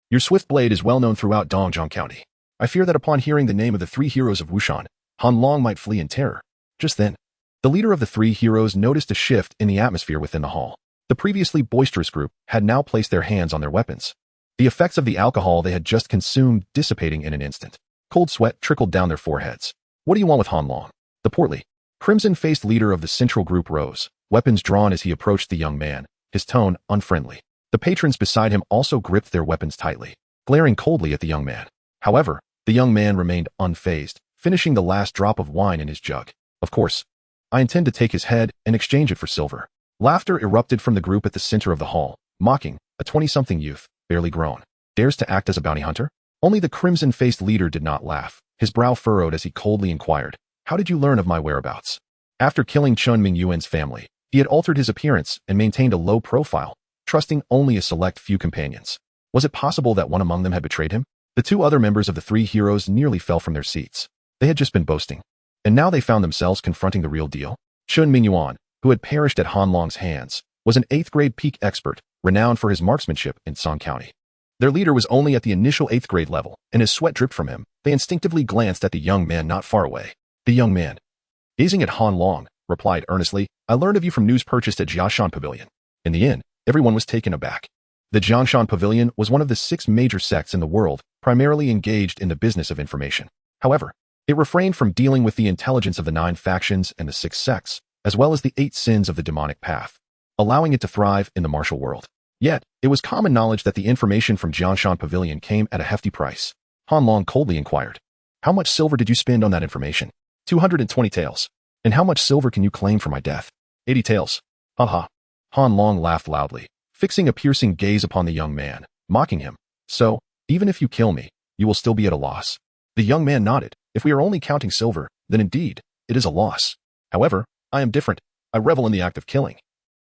Speaker 1: your swift blade is well known throughout Dongjiang County. I fear that upon hearing the name of the three heroes of Wushan, Han Long might flee in terror. Just then, the leader of the three heroes noticed a shift in the atmosphere within the hall. The previously boisterous group had now placed their hands on their weapons, the effects of the alcohol they had just consumed dissipating in an instant. Cold sweat trickled down their foreheads. What do you want with Han Long? The portly, crimson-faced leader of the central group rose, weapons drawn as he approached the young man, his tone unfriendly. The patrons beside him also gripped their weapons tightly, glaring coldly at the young man. However, the young man remained unfazed, finishing the last drop of wine in his jug. Of course, I intend to take his head and exchange it for silver. Laughter erupted from the group at the center of the hall, mocking. A 20-something youth, barely grown, dares to act as a bounty hunter? Only the crimson-faced leader did not laugh. His brow furrowed as he coldly inquired, how did you learn of my whereabouts? After killing Chun Mingyuan's family, he had altered his appearance and maintained a low profile, trusting only a select few companions. Was it possible that one among them had betrayed him? The two other members of the three heroes nearly fell from their seats. They had just been boasting, and now they found themselves confronting the real deal. Chun Mingyuan, who had perished at Han Long's hands, was an 8th-grade peak expert, renowned for his marksmanship in Song County. Their leader was only at the initial 8th-grade level, and as sweat dripped from him, they instinctively glanced at the young man not far away. The young man, gazing at Han Long, replied earnestly, I learned of you from news purchased at Jiashan Pavilion. In the inn, everyone was taken aback. The Jiashan Pavilion was one of the 6 major sects in the world, primarily engaged in the business of information. However, it refrained from dealing with the intelligence of the 9 factions and the 6 sects, as well as the 8 sins of the demonic path, allowing it to thrive in the martial world. Yet, it was common knowledge that the information from Jiashan Pavilion came at a hefty price. Han Long coldly inquired, how much silver did you spend on that information? 220 taels. And how much silver can you claim for my death? 80 taels. Haha. Han Long laughed loudly, fixing a piercing gaze upon the young man, mocking him. So, even if you kill me, you will still be at a loss. The young man nodded. If we are only counting silver, then indeed, it is a loss. However, I am different. I revel in the act of killing.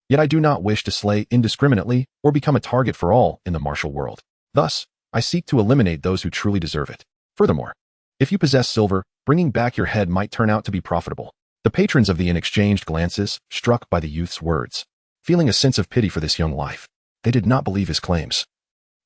Speaker 1: Yet I do not wish to slay indiscriminately or become a target for all in the martial world. Thus, I seek to eliminate those who truly deserve it. Furthermore, if you possess silver, bringing back your head might turn out to be profitable. The patrons of the inn exchanged glances, struck by the youth's words. Feeling a sense of pity for this young life, they did not believe his claims,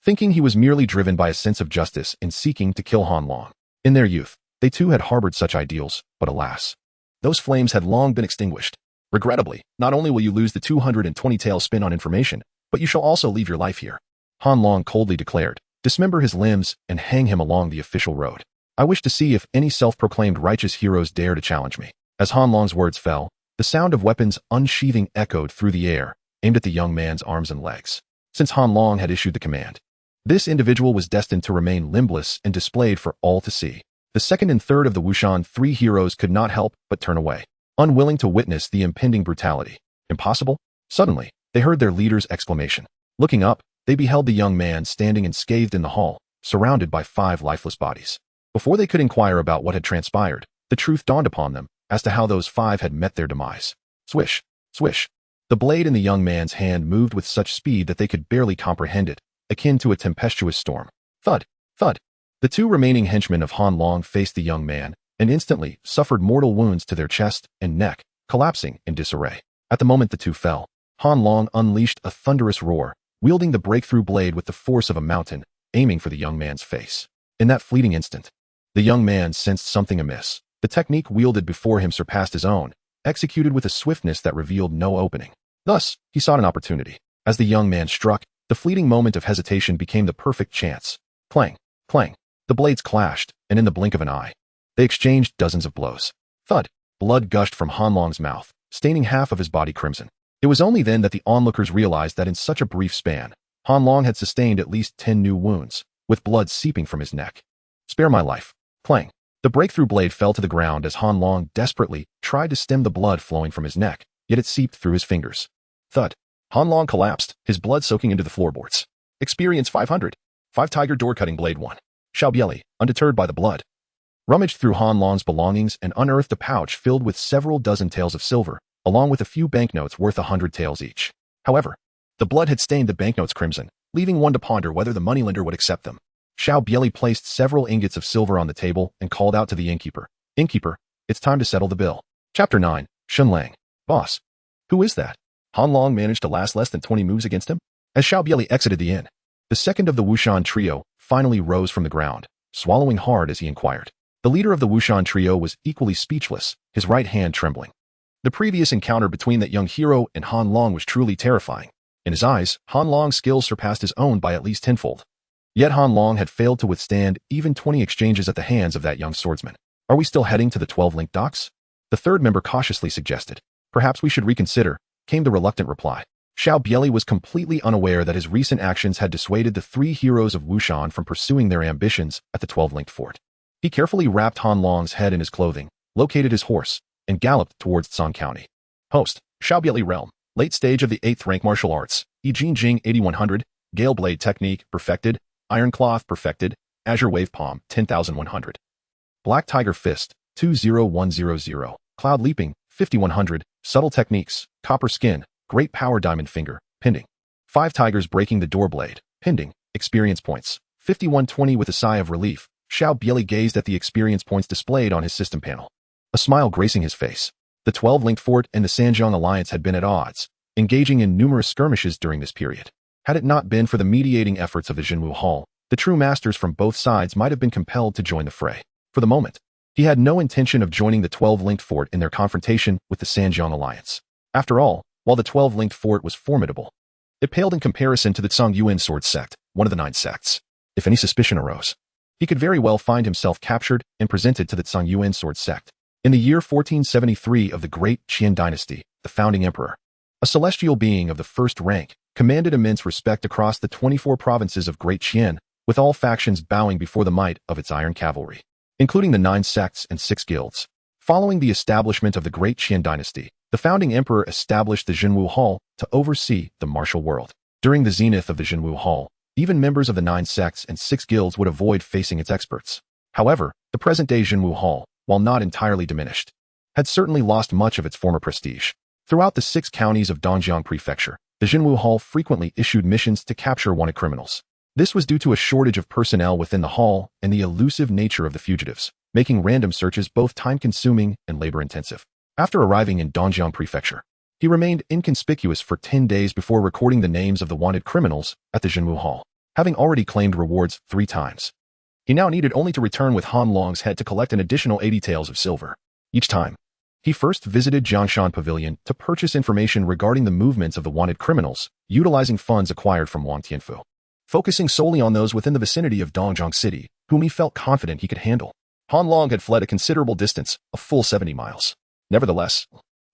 Speaker 1: thinking he was merely driven by a sense of justice in seeking to kill Han Long. In their youth, they too had harbored such ideals, but alas, those flames had long been extinguished. Regrettably, not only will you lose the 220 tael spin on information, but you shall also leave your life here. Han Long coldly declared, dismember his limbs and hang him along the official road. I wish to see if any self-proclaimed righteous heroes dare to challenge me. As Han Long's words fell, the sound of weapons unsheathing echoed through the air, aimed at the young man's arms and legs. Since Han Long had issued the command, this individual was destined to remain limbless and displayed for all to see. The second and third of the Wushan 3 heroes could not help but turn away, unwilling to witness the impending brutality. Impossible? Suddenly, they heard their leader's exclamation. Looking up, they beheld the young man standing enscathed in the hall, surrounded by 5 lifeless bodies. Before they could inquire about what had transpired, the truth dawned upon them as to how those 5 had met their demise. Swish, swish. The blade in the young man's hand moved with such speed that they could barely comprehend it, akin to a tempestuous storm. Thud, thud. The 2 remaining henchmen of Han Long faced the young man, and instantly suffered mortal wounds to their chest and neck, collapsing in disarray. At the moment the 2 fell, Han Long unleashed a thunderous roar, wielding the breakthrough blade with the force of a mountain, aiming for the young man's face. In that fleeting instant, the young man sensed something amiss. The technique wielded before him surpassed his own, executed with a swiftness that revealed no opening. Thus, he sought an opportunity. As the young man struck, the fleeting moment of hesitation became the perfect chance. Clang, clang. The blades clashed, and in the blink of an eye, they exchanged dozens of blows. Thud. Blood gushed from Han Long's mouth, staining half of his body crimson. It was only then that the onlookers realized that in such a brief span, Han Long had sustained at least 10 new wounds, with blood seeping from his neck. Spare my life. Clang. The breakthrough blade fell to the ground as Han Long desperately tried to stem the blood flowing from his neck, yet it seeped through his fingers. Thud. Han Long collapsed, his blood soaking into the floorboards. Experience 500. 5 Tiger Door Cutting Blade 1. Xiao Bie Li, undeterred by the blood, rummaged through Han Long's belongings and unearthed a pouch filled with several dozen taels of silver, along with a few banknotes worth 100 taels each. However, the blood had stained the banknotes crimson, leaving one to ponder whether the moneylender would accept them. Xiao Bie Li placed several ingots of silver on the table and called out to the innkeeper. Innkeeper, it's time to settle the bill. Chapter 9, Shun Lang. Boss. Who is that? Han Long managed to last less than 20 moves against him? As Xiao Bie Li exited the inn, the second of the Wushan trio finally rose from the ground, swallowing hard as he inquired. The leader of the Wushan trio was equally speechless, his right hand trembling. The previous encounter between that young hero and Han Long was truly terrifying. In his eyes, Han Long's skills surpassed his own by at least tenfold. Yet Han Long had failed to withstand even 20 exchanges at the hands of that young swordsman. Are we still heading to the 12 link docks? The third member cautiously suggested. Perhaps we should reconsider, came the reluctant reply. Xiao Bie Li was completely unaware that his recent actions had dissuaded the three heroes of Wushan from pursuing their ambitions at the 12-linked fort. He carefully wrapped Han Long's head in his clothing, located his horse, and galloped towards Song County. Host, Xiao Bie Li Realm, late stage of the 8th rank martial arts, Yijing Jing 8100, Gale Blade Technique, perfected, Iron Cloth, perfected, Azure Wave Palm, 10,100. Black Tiger Fist, 20100, Cloud Leaping, 5100, Subtle Techniques, Copper Skin, Great Power Diamond Finger, pending. 5 Tigers Breaking the Door Blade, pending, experience points, 5120. With a sigh of relief, Xiao Bie Li gazed at the experience points displayed on his system panel. A smile gracing his face. The 12-linked fort and the Sanjiang Alliance had been at odds, engaging in numerous skirmishes during this period. Had it not been for the mediating efforts of the Jinwu Hall, the true masters from both sides might have been compelled to join the fray. For the moment, he had no intention of joining the 12-linked fort in their confrontation with the Sanjiang Alliance. After all, while the 12-linked fort was formidable, it paled in comparison to the Zhongyuan sword sect, one of the 9 sects. If any suspicion arose, he could very well find himself captured and presented to the Zhongyuan sword sect. In the year 1473 of the Great Qian Dynasty, the founding emperor, a celestial being of the first rank, commanded immense respect across the 24 provinces of Great Qian, with all factions bowing before the might of its iron cavalry, including the 9 sects and 6 guilds. Following the establishment of the Great Qian Dynasty, the founding emperor established the Jinwu Hall to oversee the martial world. During the zenith of the Jinwu Hall, even members of the 9 sects and 6 guilds would avoid facing its experts. However, the present-day Jinwu Hall, while not entirely diminished, had certainly lost much of its former prestige. Throughout the 6 counties of Dongjiang Prefecture, the Jinwu Hall frequently issued missions to capture wanted criminals. This was due to a shortage of personnel within the hall and the elusive nature of the fugitives, making random searches both time-consuming and labor-intensive. After arriving in Dongjiang Prefecture, he remained inconspicuous for 10 days before recording the names of the wanted criminals at the Jinwu Hall, having already claimed rewards 3 times. He now needed only to return with Han Long's head to collect an additional 80 taels of silver. Each time, he first visited Jiangshan Pavilion to purchase information regarding the movements of the wanted criminals, utilizing funds acquired from Wang Tianfu, focusing solely on those within the vicinity of Dongjiang City, whom he felt confident he could handle. Han Long had fled a considerable distance, a full 70 miles. Nevertheless,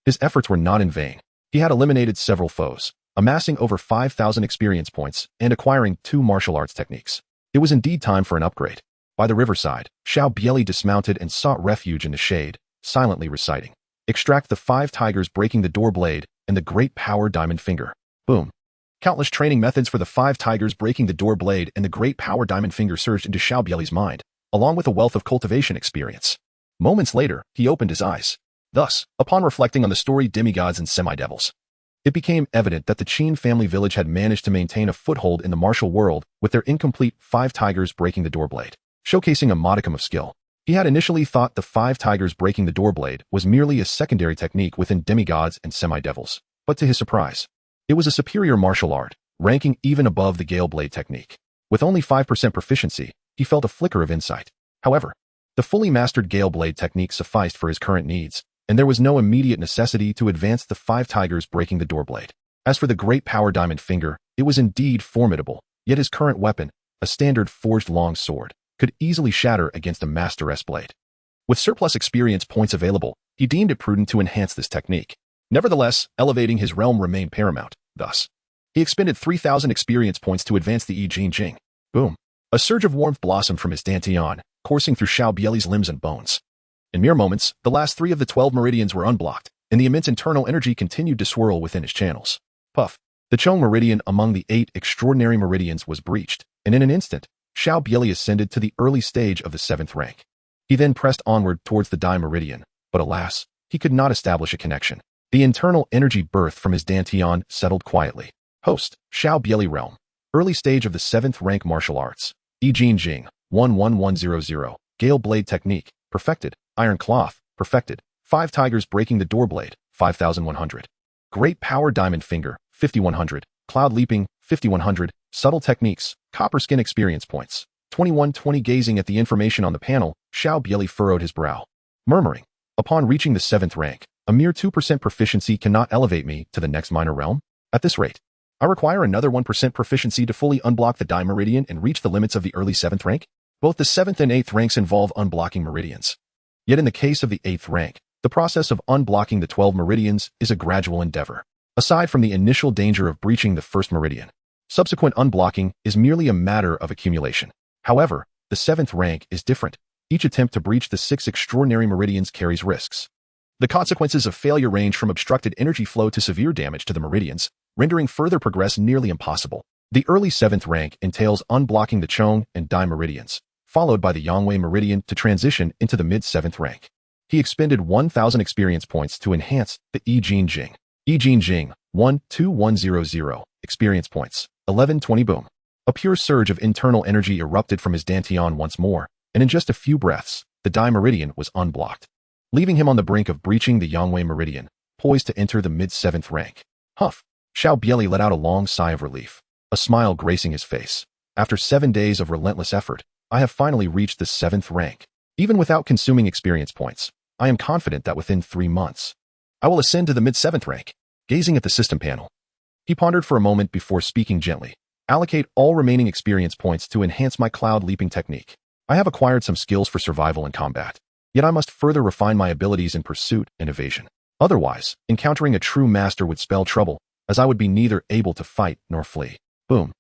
Speaker 1: his efforts were not in vain. He had eliminated several foes, amassing over 5,000 experience points and acquiring 2 martial arts techniques. It was indeed time for an upgrade. By the riverside, Xiao Bie Li dismounted and sought refuge in the shade, silently reciting, extract the 5 tigers breaking the door blade and the great power diamond finger. Boom. Countless training methods for the 5 tigers breaking the door blade and the great power diamond finger surged into Xiao Bie Li's mind, along with a wealth of cultivation experience. Moments later, he opened his eyes. Thus, upon reflecting on the storied demigods and semi-devils, it became evident that the Qin family village had managed to maintain a foothold in the martial world with their incomplete 5 tigers breaking the door blade, showcasing a modicum of skill. He had initially thought the 5 tigers breaking the door blade was merely a secondary technique within demigods and semi-devils, but to his surprise, it was a superior martial art, ranking even above the Gale Blade technique. With only 5% proficiency, he felt a flicker of insight. However, the fully mastered Gale Blade technique sufficed for his current needs, and there was no immediate necessity to advance the 5 tigers breaking the door blade. As for the great power diamond finger, it was indeed formidable, yet his current weapon, a standard forged long sword, could easily shatter against a Master S blade. With surplus experience points available, he deemed it prudent to enhance this technique. Nevertheless, elevating his realm remained paramount. Thus, he expended 3,000 experience points to advance the Yijing Jing. Boom. A surge of warmth blossomed from his dantian, coursing through Xiao Bie Li's limbs and bones. In mere moments, the last 3 of the 12 meridians were unblocked, and the immense internal energy continued to swirl within his channels. Puff. The Chong meridian among the 8 extraordinary meridians was breached, and in an instant, Xiao Bie Li ascended to the early stage of the 7th rank. He then pressed onward towards the Dai meridian, but alas, he could not establish a connection. The internal energy birthed from his dantian settled quietly. Host, Xiao Bie Li Realm. Early stage of the 7th rank martial arts. Yijing Jing, 11100. Gale Blade Technique, perfected. Iron Cloth, perfected. 5 tigers breaking the door blade, 5,100. Great Power Diamond Finger, 5,100. Cloud Leaping, 5,100. Subtle Techniques, Copper Skin Experience Points, 2120. Gazing at the information on the panel, Xiao Bie Li furrowed his brow, murmuring, upon reaching the 7th rank, a mere 2% proficiency cannot elevate me to the next minor realm. At this rate, I require another 1% proficiency to fully unblock the Dai Meridian and reach the limits of the early 7th rank. Both the 7th and 8th ranks involve unblocking meridians. Yet in the case of the 8th rank, the process of unblocking the 12 meridians is a gradual endeavor. Aside from the initial danger of breaching the first meridian, subsequent unblocking is merely a matter of accumulation. However, the 7th rank is different. Each attempt to breach the 6 extraordinary meridians carries risks. The consequences of failure range from obstructed energy flow to severe damage to the meridians, rendering further progress nearly impossible. The early 7th rank entails unblocking the Chong and Dai meridians, followed by the Yangwei meridian to transition into the mid-7th rank. He expended 1,000 experience points to enhance the Yi Jin Jing. Yi Jin Jing, 12100, experience points, 1120. Boom. A pure surge of internal energy erupted from his dantian once more, and in just a few breaths, the Dai meridian was unblocked, leaving him on the brink of breaching the Yangwei meridian, poised to enter the mid-7th rank. Huff. Xiao Bie Li let out a long sigh of relief, a smile gracing his face. After 7 days of relentless effort, I have finally reached the 7th rank. Even without consuming experience points, I am confident that within 3 months, I will ascend to the mid-7th rank. Gazing at the system panel, he pondered for a moment before speaking gently. Allocate all remaining experience points to enhance my cloud leaping technique. I have acquired some skills for survival and combat, yet I must further refine my abilities in pursuit and evasion. Otherwise, encountering a true master would spell trouble, as I would be neither able to fight nor flee. Boom.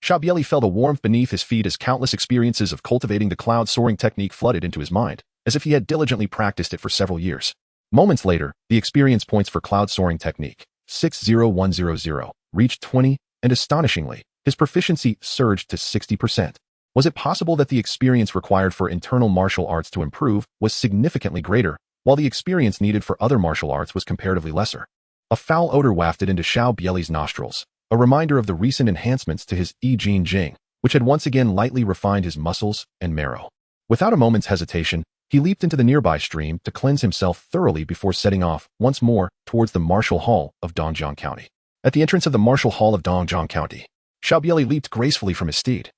Speaker 1: Xiao Bie Li felt a warmth beneath his feet as countless experiences of cultivating the cloud soaring technique flooded into his mind, as if he had diligently practiced it for several years. Moments later, the experience points for cloud soaring technique, 60100, reached 20, and astonishingly, his proficiency surged to 60%. Was it possible that the experience required for internal martial arts to improve was significantly greater, while the experience needed for other martial arts was comparatively lesser? A foul odor wafted into Xiao Bie Li's nostrils, a reminder of the recent enhancements to his Yi Jin Jing, which had once again lightly refined his muscles and marrow. Without a moment's hesitation, he leaped into the nearby stream to cleanse himself thoroughly before setting off once more towards the Martial Hall of Dongjiang County. At the entrance of the Martial Hall of Dongjiang County, Xiao Bie Li leaped gracefully from his steed,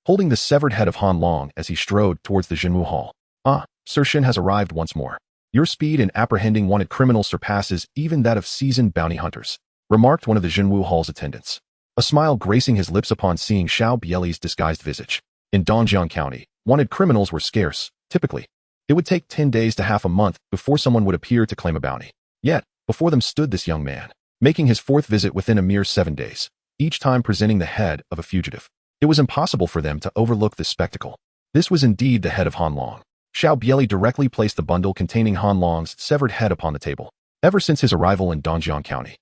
Speaker 1: holding the severed head of Han Long as he strode towards the Jinwu Hall. Ah, Sir Shin has arrived once more. Your speed in apprehending wanted criminals surpasses even that of seasoned bounty hunters, remarked one of the Jinwu Hall's attendants, a smile gracing his lips upon seeing Xiao Bie Li's disguised visage. In Dongjiang County, wanted criminals were scarce. Typically, it would take 10 days to half a month before someone would appear to claim a bounty. Yet, before them stood this young man, making his 4th visit within a mere 7 days, each time presenting the head of a fugitive. It was impossible for them to overlook this spectacle. This was indeed the head of Han Long. Xiao Bie Li directly placed the bundle containing Han Long's severed head upon the table. Ever since his arrival in Dongjiang County,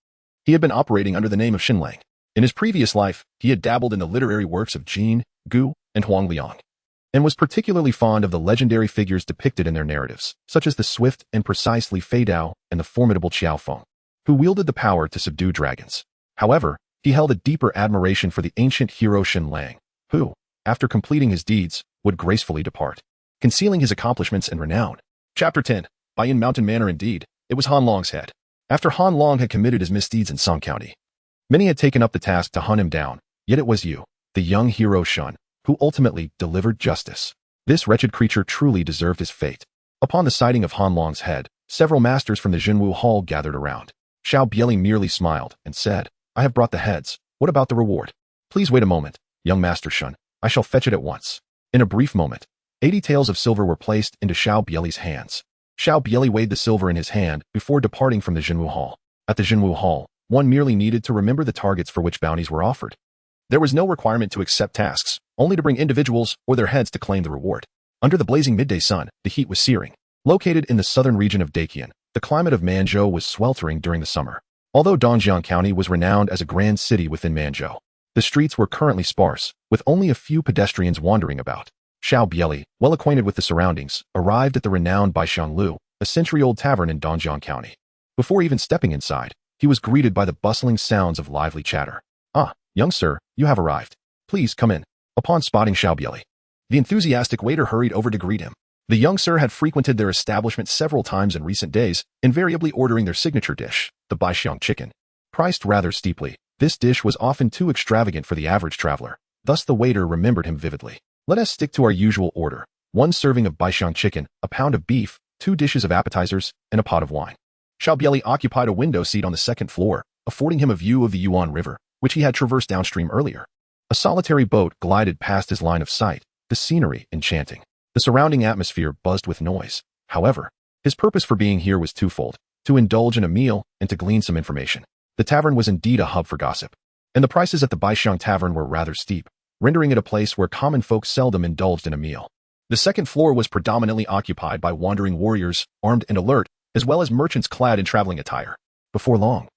Speaker 1: he had been operating under the name of Xinlang. In his previous life, he had dabbled in the literary works of Jin, Gu, and Huang Liang, and was particularly fond of the legendary figures depicted in their narratives, such as the swift and precise Li Feidao and the formidable Qiao Feng, who wielded the power to subdue dragons. However, he held a deeper admiration for the ancient hero Xinlang, who, after completing his deeds, would gracefully depart, concealing his accomplishments and renown. Chapter 10. Baiyin Mountain Manor. Indeed, it was Han Long's head. After Han Long had committed his misdeeds in Song County, many had taken up the task to hunt him down, yet it was you, the young hero Shun, who ultimately delivered justice. This wretched creature truly deserved his fate. Upon the sighting of Han Long's head, several masters from the Jinwu Hall gathered around. Xiao Bie Li merely smiled and said, I have brought the heads. What about the reward? Please wait a moment, young Master Shun. I shall fetch it at once. In a brief moment, 80 taels of silver were placed into Xiao Bie Li's hands. Xiao Bie Li weighed the silver in his hand before departing from the Jinwu Hall. At the Jinwu Hall, one merely needed to remember the targets for which bounties were offered. There was no requirement to accept tasks, only to bring individuals or their heads to claim the reward. Under the blazing midday sun, the heat was searing. Located in the southern region of Daqian, the climate of Manzhou was sweltering during the summer. Although Dongjiang County was renowned as a grand city within Manzhou, the streets were currently sparse, with only a few pedestrians wandering about. Xiao Bie Li, well acquainted with the surroundings, arrived at the renowned Baixiang Lu, a century-old tavern in Dongjiang County. Before even stepping inside, he was greeted by the bustling sounds of lively chatter. Ah, young sir, you have arrived. Please come in. Upon spotting Xiao Bie Li, the enthusiastic waiter hurried over to greet him. The young sir had frequented their establishment several times in recent days, invariably ordering their signature dish, the Baixiang chicken. Priced rather steeply, this dish was often too extravagant for the average traveler. Thus the waiter remembered him vividly. Let us stick to our usual order. 1 serving of baixiang chicken, a pound of beef, 2 dishes of appetizers, and a pot of wine. Xiao Bie Li occupied a window seat on the second floor, affording him a view of the Yuan River, which he had traversed downstream earlier. A solitary boat glided past his line of sight, the scenery enchanting. The surrounding atmosphere buzzed with noise. However, his purpose for being here was twofold: to indulge in a meal and to glean some information. The tavern was indeed a hub for gossip, and the prices at the Baixiang Tavern were rather steep, rendering it a place where common folk seldom indulged in a meal. The second floor was predominantly occupied by wandering warriors, armed and alert, as well as merchants clad in traveling attire. Before long,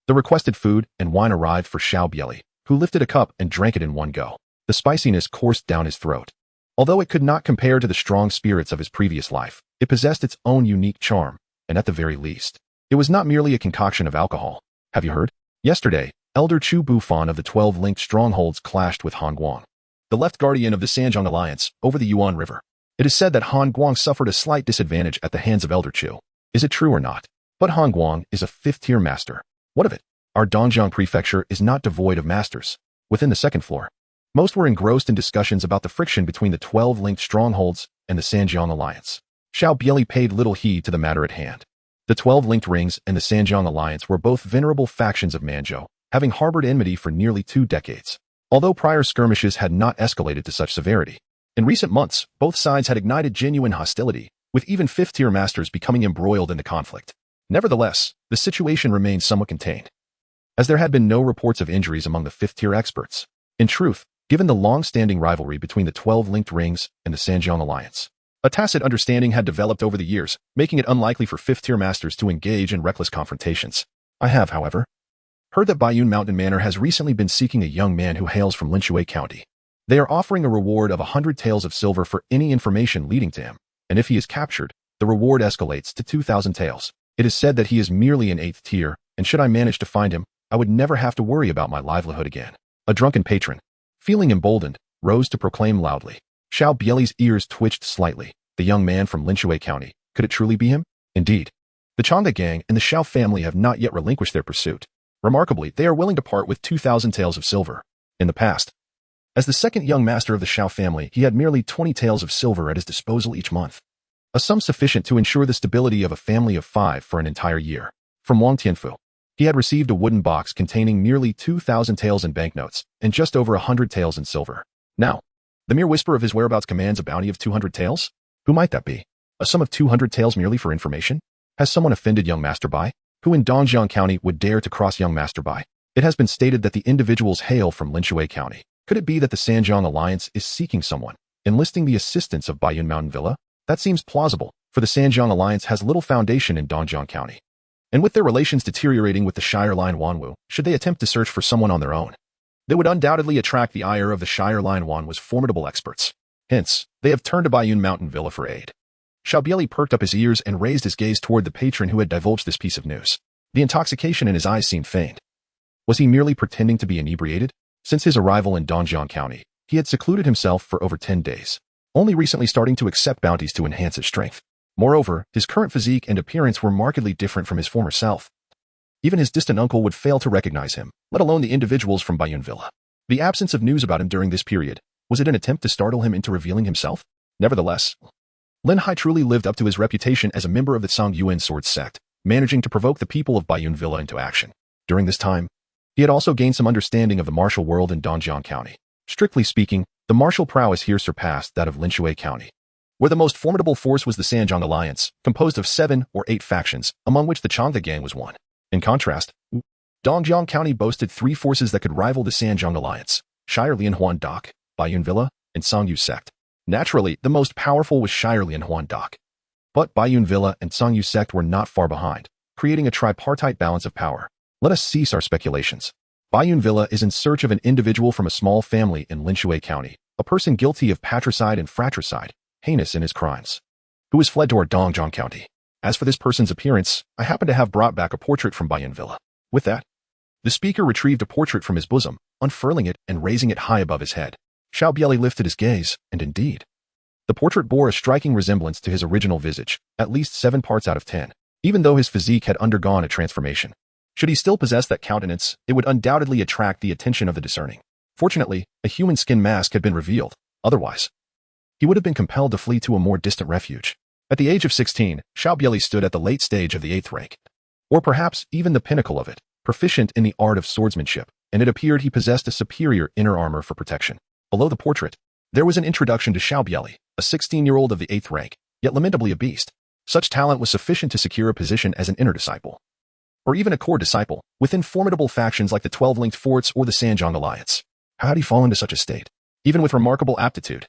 Speaker 1: the requested food and wine arrived for Xiao Bie Li, who lifted a cup and drank it in one go. The spiciness coursed down his throat. Although it could not compare to the strong spirits of his previous life, it possessed its own unique charm, and at the very least, it was not merely a concoction of alcohol. Have you heard? Yesterday, Elder Chu Bufan of the 12 linked strongholds clashed with Han Guang, the left guardian of the Sanjiang Alliance, over the Yuan River. It is said that Han Guang suffered a slight disadvantage at the hands of Elder Chu. Is it true or not? But Han Guang is a 5th-tier master. What of it? Our Dongjiang prefecture is not devoid of masters. Within the second floor, most were engrossed in discussions about the friction between the 12 linked strongholds and the Sanjiang Alliance. Xiao Bie Li paid little heed to the matter at hand. The 12 linked rings and the Sanjiang Alliance were both venerable factions of Manzhou, having harbored enmity for nearly 2 decades. Although prior skirmishes had not escalated to such severity, in recent months, both sides had ignited genuine hostility, with even 5th-tier masters becoming embroiled in the conflict. Nevertheless, the situation remained somewhat contained, as there had been no reports of injuries among the 5th-tier experts. In truth, given the long-standing rivalry between the 12 linked rings and the Sanjiang Alliance, a tacit understanding had developed over the years, making it unlikely for 5th-tier masters to engage in reckless confrontations. I have, however, heard that Baiyun Mountain Manor has recently been seeking a young man who hails from Linshui County. They are offering a reward of 100 taels of silver for any information leading to him, and if he is captured, the reward escalates to 2,000 taels. It is said that he is merely an 8th tier, and should I manage to find him, I would never have to worry about my livelihood again. A drunken patron, feeling emboldened, rose to proclaim loudly. Xiao Bie Li's ears twitched slightly. The young man from Linshui County, could it truly be him? Indeed. The Changde gang and the Xiao family have not yet relinquished their pursuit. Remarkably, they are willing to part with 2,000 taels of silver. In the past, as the second young master of the Xiao family, he had merely 20 taels of silver at his disposal each month, a sum sufficient to ensure the stability of a family of 5 for an entire year. From Wang Tianfu, he had received a wooden box containing nearly 2,000 taels in banknotes and just over 100 taels in silver. Now, the mere whisper of his whereabouts commands a bounty of 200 taels? Who might that be? A sum of 200 taels merely for information? Has someone offended young Master Bai? Who in Dongjiang County would dare to cross young Master Bai? It has been stated that the individuals hail from Linshui County. Could it be that the Sanjiang Alliance is seeking someone, enlisting the assistance of Baiyun Mountain Villa? That seems plausible, for the Sanjiang Alliance has little foundation in Dongjiang County. And with their relations deteriorating with the Shire line Wanwu, should they attempt to search for someone on their own, they would undoubtedly attract the ire of the Shire line Wanwu's formidable experts. Hence, they have turned to Baiyun Mountain Villa for aid. Xiao Bie Li perked up his ears and raised his gaze toward the patron who had divulged this piece of news. The intoxication in his eyes seemed feigned. Was he merely pretending to be inebriated? Since his arrival in Dongjiang County, he had secluded himself for over 10 days, only recently starting to accept bounties to enhance his strength. Moreover, his current physique and appearance were markedly different from his former self. Even his distant uncle would fail to recognize him, let alone the individuals from Baiyun Villa. The absence of news about him during this period, was it an attempt to startle him into revealing himself? Nevertheless, Lin Hai truly lived up to his reputation as a member of the Song Yuan sword sect, managing to provoke the people of Baiyun Villa into action. During this time, he had also gained some understanding of the martial world in Dongjiang County. Strictly speaking, the martial prowess here surpassed that of Linshui County, where the most formidable force was the Sanjiang Alliance, composed of 7 or 8 factions, among which the Changde gang was one. In contrast, Dongjiang County boasted 3 forces that could rival the Sanjiang Alliance: Shire Lianhuan Dak, Baiyun Villa, and Songyu sect. Naturally, the most powerful was Shire Lianhuan Dak. But Baiyun Villa and Songyu sect were not far behind, creating a tripartite balance of power. Let us cease our speculations. Baiyun Villa is in search of an individual from a small family in Linshui County, a person guilty of patricide and fratricide, heinous in his crimes, who has fled toward Dongjiang County. As for this person's appearance, I happen to have brought back a portrait from Baiyun Villa. With that, the speaker retrieved a portrait from his bosom, unfurling it and raising it high above his head. Xiao Bie Li lifted his gaze, and indeed, the portrait bore a striking resemblance to his original visage, at least 7 parts out of 10, even though his physique had undergone a transformation. Should he still possess that countenance, it would undoubtedly attract the attention of the discerning. Fortunately, a human skin mask had been revealed. Otherwise, he would have been compelled to flee to a more distant refuge. At the age of 16, Xiao Bie Li stood at the late stage of the 8th rank, or perhaps even the pinnacle of it, proficient in the art of swordsmanship, and it appeared he possessed a superior inner armor for protection. Below the portrait, there was an introduction to Xiao Bie Li, a 16-year-old of the 8th rank, yet lamentably a beast. Such talent was sufficient to secure a position as an inner disciple, or even a core disciple, within formidable factions like the 12-linked forts or the Sanjiang Alliance. How had he fallen to such a state? Even with remarkable aptitude,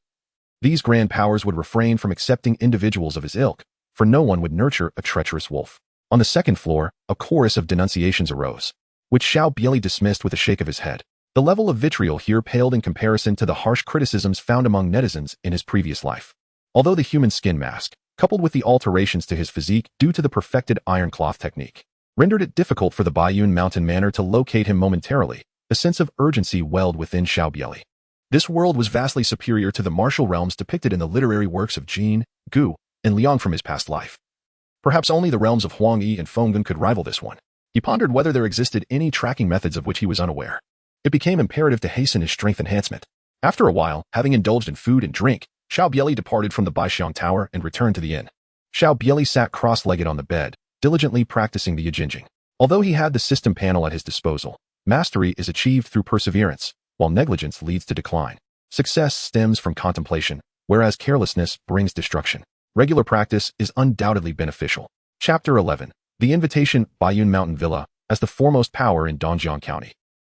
Speaker 1: these grand powers would refrain from accepting individuals of his ilk, for no one would nurture a treacherous wolf. On the second floor, a chorus of denunciations arose, which Xiao Bie Li dismissed with a shake of his head. The level of vitriol here paled in comparison to the harsh criticisms found among netizens in his previous life. Although the human skin mask, coupled with the alterations to his physique due to the perfected iron cloth technique, rendered it difficult for the Baiyun Mountain Manor to locate him momentarily, a sense of urgency welled within Xiao Bie Li. This world was vastly superior to the martial realms depicted in the literary works of Jin, Gu, and Liang from his past life. Perhaps only the realms of Huangyi and Fenggun could rival this one. He pondered whether there existed any tracking methods of which he was unaware. It became imperative to hasten his strength enhancement. After a while, having indulged in food and drink, Xiao Bie Li departed from the Baixiang Tower and returned to the inn. Xiao Bie Li sat cross-legged on the bed, diligently practicing the Yijinjing. Although he had the system panel at his disposal, mastery is achieved through perseverance, while negligence leads to decline. Success stems from contemplation, whereas carelessness brings destruction. Regular practice is undoubtedly beneficial. Chapter 11. The Invitation. Baiyun Mountain Villa, as the foremost power in Dongjiang County,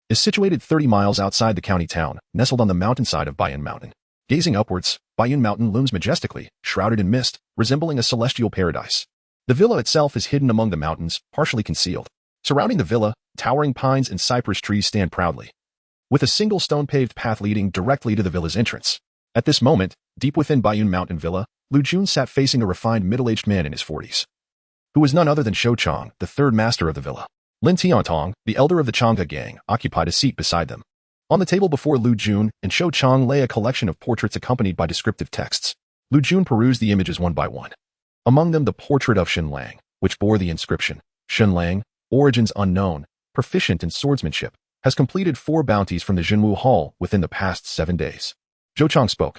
Speaker 1: is situated 30 miles outside the county town, nestled on the mountainside of Baiyun Mountain. Gazing upwards, Baiyun Mountain looms majestically, shrouded in mist, resembling a celestial paradise. The villa itself is hidden among the mountains, partially concealed. Surrounding the villa, towering pines and cypress trees stand proudly, with a single stone-paved path leading directly to the villa's entrance. At this moment, deep within Baiyun Mountain Villa, Lu Jun sat facing a refined middle-aged man in his 40s, who was none other than Shou Chang, the third master of the villa. Lin Tiantong, the elder of the Chang'e gang, occupied a seat beside them. On the table before Lu Jun and Shou Chang lay a collection of portraits accompanied by descriptive texts. Lu Jun perused the images one by one. Among them the portrait of Shen Lang, which bore the inscription, Shen Lang, origins unknown, proficient in swordsmanship, has completed 4 bounties from the Jinwu Hall within the past 7 days. Zhou Chang spoke.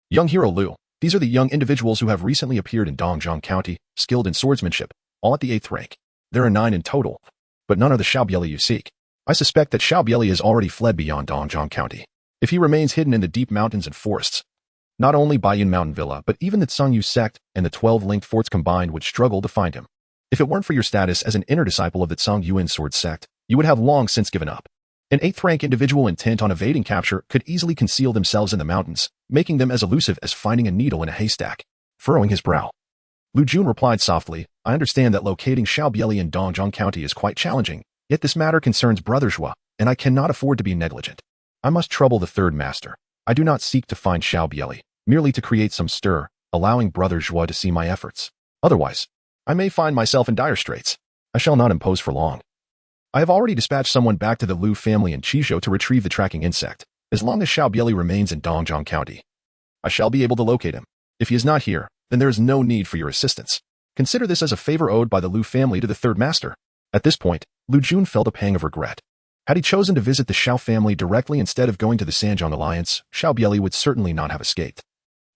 Speaker 1: Young hero Lu, these are the young individuals who have recently appeared in Dongjiang County, skilled in swordsmanship, all at the 8th rank. There are 9 in total, but none are the Xiao Bie Li you seek. I suspect that Xiao Bie Li has already fled beyond Dongjiang County. If he remains hidden in the deep mountains and forests, not only Baiyun Mountain Villa, but even the Tsangyu sect and the 12-linked forts combined would struggle to find him. If it weren't for your status as an inner disciple of the Tsang sword sect, you would have long since given up. An 8th rank individual intent on evading capture could easily conceal themselves in the mountains, making them as elusive as finding a needle in a haystack. Furrowing his brow, Lu Jun replied softly, I understand that locating Xiao Bie Li in Dongjiang County is quite challenging, yet this matter concerns Brother Zhua, and I cannot afford to be negligent. I must trouble the third master. I do not seek to find Xiao Bie Li, merely to create some stir, allowing Brother Zhua to see my efforts. Otherwise, I may find myself in dire straits. I shall not impose for long. I have already dispatched someone back to the Lu family in Qizhou to retrieve the tracking insect. As long as Xiao Bie Li remains in Dongjiang County, I shall be able to locate him. If he is not here, then there is no need for your assistance. Consider this as a favor owed by the Lu family to the third master. At this point, Lu Jun felt a pang of regret. Had he chosen to visit the Xiao family directly instead of going to the Sanjiang Alliance, Xiao Bie Li would certainly not have escaped,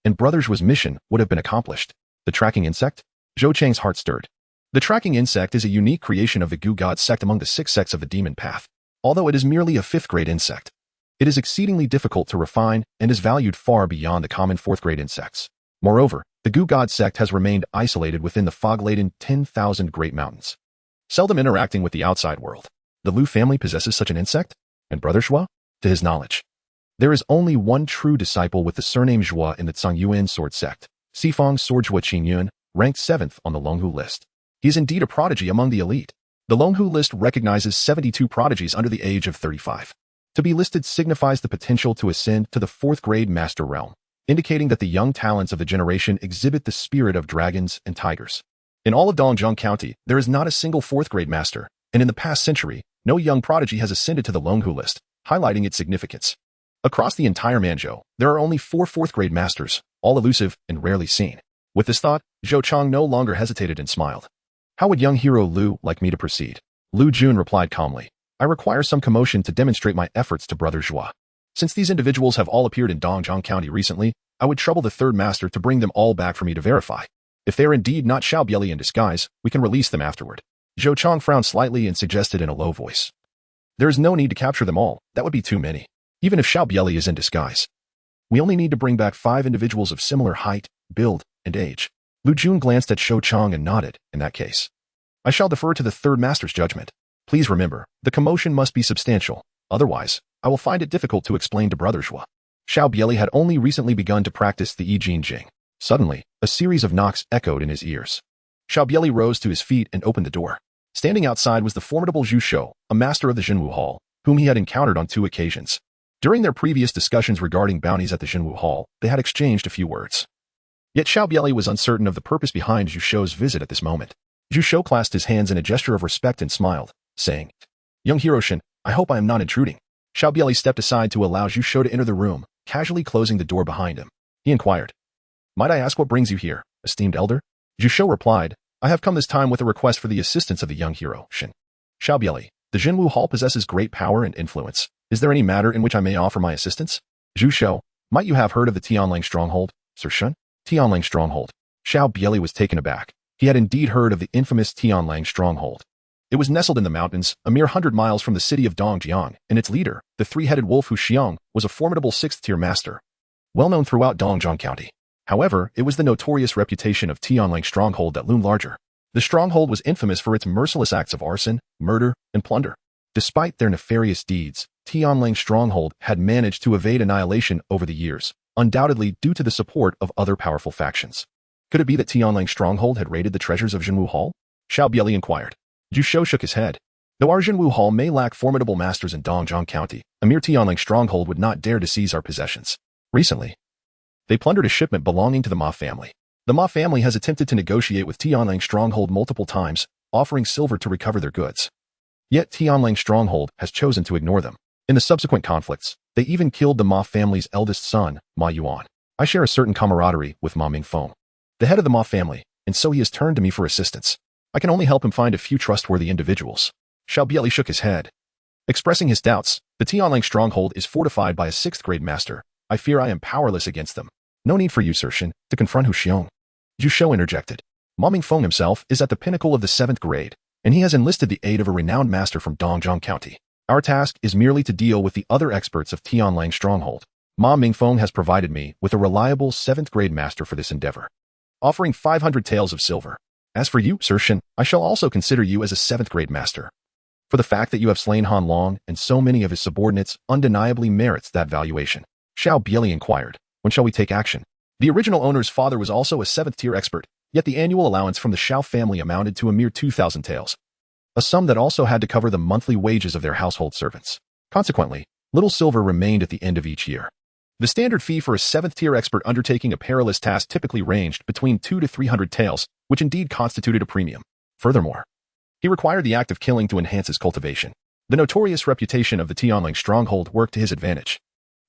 Speaker 1: and Brother Zhua's mission would have been accomplished. The tracking insect? Zhou Chang's heart stirred. The tracking insect is a unique creation of the Gu God sect among the 6 sects of the demon path. Although it is merely a 5th-grade insect, it is exceedingly difficult to refine and is valued far beyond the common 4th-grade insects. Moreover, the Gu God sect has remained isolated within the fog-laden 10,000 Great Mountains, seldom interacting with the outside world. The Lu family possesses such an insect? And Brother Zhua? To his knowledge, there is only one true disciple with the surname Zhua in the Tsang sword sect, Sifang Sword Zhua Qingyun, ranked 7th on the Longhu list. He is indeed a prodigy among the elite. The Longhu list recognizes 72 prodigies under the age of 35. To be listed signifies the potential to ascend to the 4th-grade master realm, indicating that the young talents of the generation exhibit the spirit of dragons and tigers. In all of Dongjiang County, there is not a single 4th-grade master, and in the past century, no young prodigy has ascended to the Longhu list, highlighting its significance. Across the entire Manzhou, there are only 4 4th-grade masters, all elusive and rarely seen. With this thought, Zhou Chang no longer hesitated and smiled. How would young hero Lu like me to proceed? Lu Jun replied calmly. I require some commotion to demonstrate my efforts to Brother Zhua. Since these individuals have all appeared in Dongjiang County recently, I would trouble the third master to bring them all back for me to verify. If they are indeed not Xiao Bie Li in disguise, we can release them afterward. Zhou Chong frowned slightly and suggested in a low voice. There is no need to capture them all, that would be too many. Even if Xiao Bie Li is in disguise. We only need to bring back 5 individuals of similar height, build, and age. Lu Jun glanced at Zhou Chong and nodded. In that case, I shall defer to the third master's judgment. Please remember, the commotion must be substantial. Otherwise, I will find it difficult to explain to Brother Zhua. Xiao Bie Li had only recently begun to practice the I Jing Jing. Suddenly, a series of knocks echoed in his ears. Xiao Bie Li rose to his feet and opened the door. Standing outside was the formidable Zhu Shou, a master of the Jinwu Hall, whom he had encountered on 2 occasions. During their previous discussions regarding bounties at the Jinwu Hall, they had exchanged a few words. Yet Xiao Bie Li was uncertain of the purpose behind Zhu Shou's visit at this moment. Zhu Shou clasped his hands in a gesture of respect and smiled, saying, Young Hiroshin, I hope I am not intruding. Xiao Bie Li stepped aside to allow Zhu Shou to enter the room, casually closing the door behind him. He inquired, Might I ask what brings you here, esteemed elder? Zhu Shou replied, I have come this time with a request for the assistance of the young Hiroshin. Xiao Bie Li, the Jinwu Hall possesses great power and influence. Is there any matter in which I may offer my assistance? Zhu Shou, might you have heard of the Tianlang Stronghold, Sir Shun? Tianlang Stronghold. Xiao Bie Li was taken aback. He had indeed heard of the infamous Tianlang Stronghold. It was nestled in the mountains, a mere 100 miles from the city of Dongjiang, and its leader, the 3-headed wolf Hu Xiong, was a formidable 6th-tier master, well known throughout Dongjiang County. However, it was the notorious reputation of Tianlang Stronghold that loomed larger. The stronghold was infamous for its merciless acts of arson, murder, and plunder. Despite their nefarious deeds, Tianlang Stronghold had managed to evade annihilation over the years, undoubtedly due to the support of other powerful factions. Could it be that Tianlang Stronghold had raided the treasures of Jinwu Hall? Xiao Bie Li inquired. Zhu Shou shook his head. Though our Jinwu Hall may lack formidable masters in Dongjiang County, a mere Tianlang Stronghold would not dare to seize our possessions. Recently, they plundered a shipment belonging to the Ma family. The Ma family has attempted to negotiate with Tianlang Stronghold multiple times, offering silver to recover their goods. Yet Tianlang Stronghold has chosen to ignore them. In the subsequent conflicts, they even killed the Ma family's eldest son, Ma Yuan. I share a certain camaraderie with Ma Mingfeng, the head of the Ma family, and so he has turned to me for assistance. I can only help him find a few trustworthy individuals. Xiao Bie Li shook his head. Expressing his doubts, the Tianlang Stronghold is fortified by a 6th-grade master. I fear I am powerless against them. No need for you, Sir Shin, to confront Hu Xiong. Zhu Shou interjected. Ma Mingfeng himself is at the pinnacle of the 7th grade, and he has enlisted the aid of a renowned master from Dongjiang County. Our task is merely to deal with the other experts of Tianlang Stronghold. Ma Mingfeng has provided me with a reliable 7th-grade master for this endeavor, offering 500 taels of silver. As for you, Sir Shin, I shall also consider you as a 7th-grade master. For the fact that you have slain Han Long and so many of his subordinates undeniably merits that valuation. Xiao Bie Li inquired, when shall we take action? The original owner's father was also a 7th-tier expert, yet the annual allowance from the Xiao family amounted to a mere 2,000 taels, a sum that also had to cover the monthly wages of their household servants. Consequently, little silver remained at the end of each year. The standard fee for a 7th-tier expert undertaking a perilous task typically ranged between 200 to 300 taels, which indeed constituted a premium. Furthermore, he required the act of killing to enhance his cultivation. The notorious reputation of the Tianlang Stronghold worked to his advantage,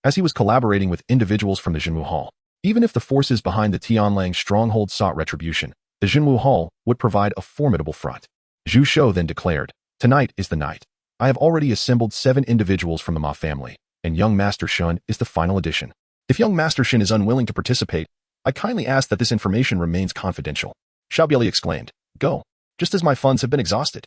Speaker 1: as he was collaborating with individuals from the Jinwu Hall. Even if the forces behind the Tianlang Stronghold sought retribution, the Jinwu Hall would provide a formidable front. Zhu Shou then declared, Tonight is the night. I have already assembled 7 individuals from the Ma family, and young Master Shun is the final addition. If young Master Shin is unwilling to participate, I kindly ask that this information remains confidential. Xiao Bie Li exclaimed, Go, just as my funds have been exhausted.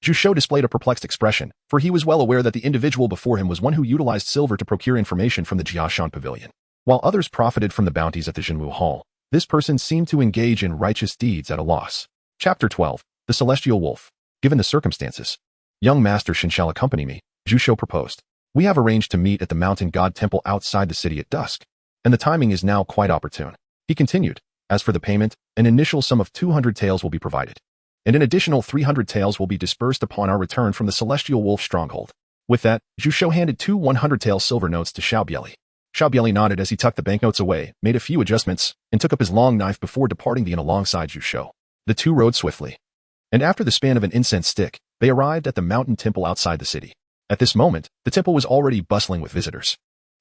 Speaker 1: Zhu Shou displayed a perplexed expression, for he was well aware that the individual before him was one who utilized silver to procure information from the Jiashan Pavilion. While others profited from the bounties at the Jinwu Hall, this person seemed to engage in righteous deeds at a loss. Chapter 12. The Celestial Wolf. Given the circumstances, young Master Shin shall accompany me, Zhu Shou proposed. We have arranged to meet at the Mountain God Temple outside the city at dusk, and the timing is now quite opportune. He continued, As for the payment, an initial sum of 200 taels will be provided, and an additional 300 taels will be dispersed upon our return from the Celestial Wolf Stronghold. With that, Zhu Shou handed 2 100-tael silver notes to Xiao Bie Li. Xiao Bie Li nodded as he tucked the banknotes away, made a few adjustments, and took up his long knife before departing the inn alongside Zhu Shou. The two rode swiftly, and after the span of an incense stick, they arrived at the mountain temple outside the city. At this moment, the temple was already bustling with visitors.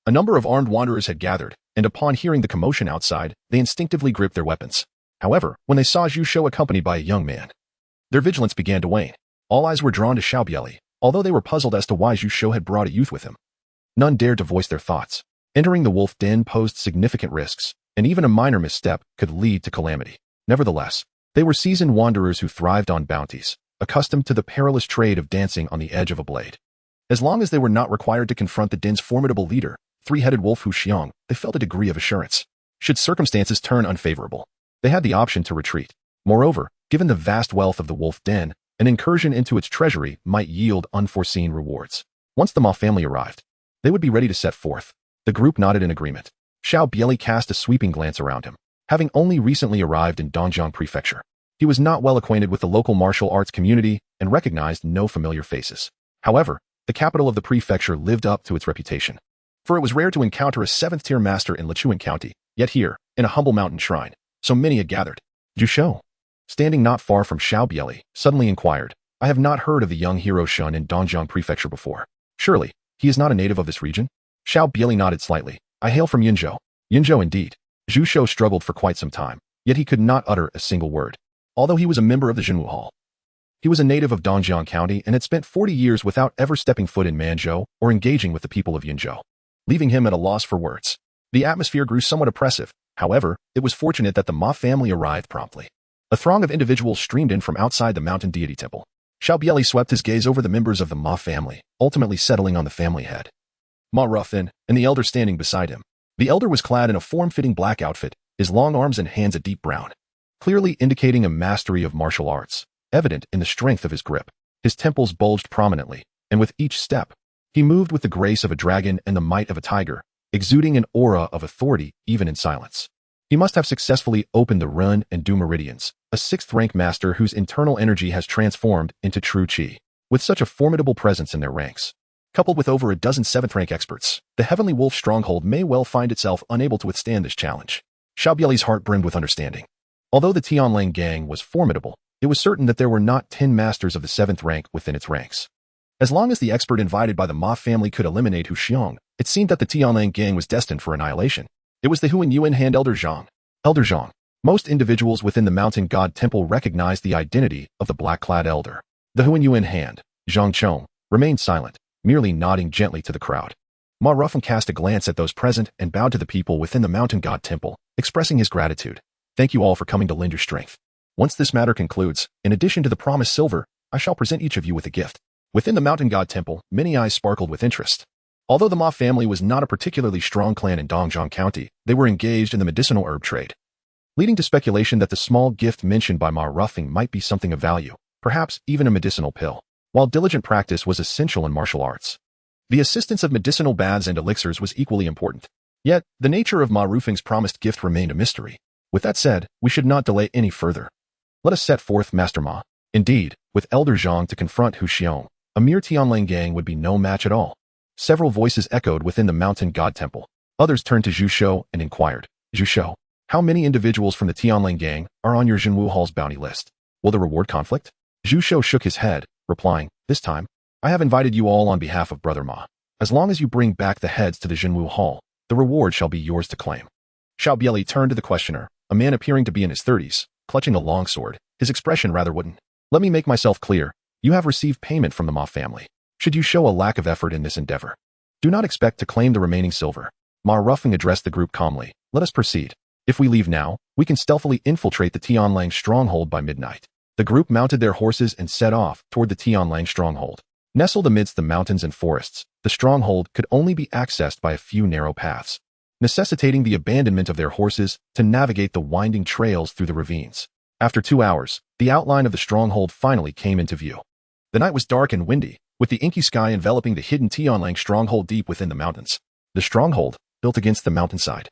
Speaker 1: A number of armed wanderers had gathered, and upon hearing the commotion outside, they instinctively gripped their weapons. However, when they saw Zhu Shou accompanied by a young man, their vigilance began to wane. All eyes were drawn to Xiao Bie Li, although they were puzzled as to why Zhu Shou had brought a youth with him. None dared to voice their thoughts. Entering the wolf den posed significant risks, and even a minor misstep could lead to calamity. Nevertheless, they were seasoned wanderers who thrived on bounties, accustomed to the perilous trade of dancing on the edge of a blade. As long as they were not required to confront the den's formidable leader, three-headed wolf Hu Xiong, they felt a degree of assurance. Should circumstances turn unfavorable, they had the option to retreat. Moreover, given the vast wealth of the wolf den, an incursion into its treasury might yield unforeseen rewards. Once the Ma family arrived, they would be ready to set forth. The group nodded in agreement. Xiao Bie Li cast a sweeping glance around him. Having only recently arrived in Dongjiang Prefecture, he was not well acquainted with the local martial arts community and recognized no familiar faces. However, the capital of the prefecture lived up to its reputation. For it was rare to encounter a 7th-tier master in Lichuan County, yet here, in a humble mountain shrine, so many had gathered. Jusho, standing not far from Xiao Bie Li, suddenly inquired, I have not heard of the young hero Shun in Dongjiang Prefecture before. Surely, he is not a native of this region? Xiao Bie Li nodded slightly. I hail from Yinzhou. Yinzhou indeed. Jusho struggled for quite some time, yet he could not utter a single word. Although he was a member of the Jinwu Hall, he was a native of Dongjiang County and had spent 40 years without ever stepping foot in Manzhou or engaging with the people of Yinzhou, leaving him at a loss for words. The atmosphere grew somewhat oppressive. However, it was fortunate that the Ma family arrived promptly. A throng of individuals streamed in from outside the mountain deity temple. Xiao Bie Li swept his gaze over the members of the Ma family, ultimately settling on the family head, Ma Ruffin, and the elder standing beside him. The elder was clad in a form-fitting black outfit, his long arms and hands a deep brown, clearly indicating a mastery of martial arts, evident in the strength of his grip. His temples bulged prominently, and with each step, he moved with the grace of a dragon and the might of a tiger, exuding an aura of authority even in silence. He must have successfully opened the Run and Du Meridians, a 6th-rank master whose internal energy has transformed into true Qi. With such a formidable presence in their ranks, coupled with over a dozen 7th-rank experts, the Heavenly Wolf stronghold may well find itself unable to withstand this challenge. Xiao Bie Li's heart brimmed with understanding. Although the Tianlang gang was formidable, it was certain that there were not 10 masters of the 7th rank within its ranks. As long as the expert invited by the Ma family could eliminate Hu Xiong, it seemed that the Tianlang gang was destined for annihilation. It was the Huan Yuan Hand Elder Zhang. Elder Zhang. Most individuals within the mountain god temple recognized the identity of the black-clad elder. The Huan Yuan Hand, Zhang Chong, remained silent, merely nodding gently to the crowd. Ma Ruffin cast a glance at those present and bowed to the people within the mountain god temple, expressing his gratitude. Thank you all for coming to lend your strength. Once this matter concludes, in addition to the promised silver, I shall present each of you with a gift. Within the mountain god temple, many eyes sparkled with interest. Although the Ma family was not a particularly strong clan in Dongjiang County, they were engaged in the medicinal herb trade, leading to speculation that the small gift mentioned by Ma Ruffing might be something of value, perhaps even a medicinal pill. While diligent practice was essential in martial arts, the assistance of medicinal baths and elixirs was equally important. Yet, the nature of Ma Ruffing's promised gift remained a mystery. With that said, we should not delay any further. Let us set forth, Master Ma. Indeed, with Elder Zhang to confront Hu Xiong, a mere Tianlang gang would be no match at all. Several voices echoed within the mountain god temple. Others turned to Zhu Shou and inquired, Zhu Shou, how many individuals from the Tianlang gang are on your Jinwu Hall's bounty list? Will the reward conflict? Zhu Shou shook his head, replying, this time, I have invited you all on behalf of Brother Ma. As long as you bring back the heads to the Jinwu Hall, the reward shall be yours to claim. Xiao Bie Li turned to the questioner, a man appearing to be in his 30s, clutching a long sword, his expression rather wooden. Let me make myself clear. You have received payment from the Ma family. Should you show a lack of effort in this endeavor, do not expect to claim the remaining silver. Ma Ruffing addressed the group calmly. Let us proceed. If we leave now, we can stealthily infiltrate the Tianlang stronghold by midnight. The group mounted their horses and set off toward the Tianlang stronghold. Nestled amidst the mountains and forests, the stronghold could only be accessed by a few narrow paths, necessitating the abandonment of their horses to navigate the winding trails through the ravines. After 2 hours, the outline of the stronghold finally came into view. The night was dark and windy, with the inky sky enveloping the hidden Tianlang stronghold deep within the mountains. The stronghold, built against the mountainside,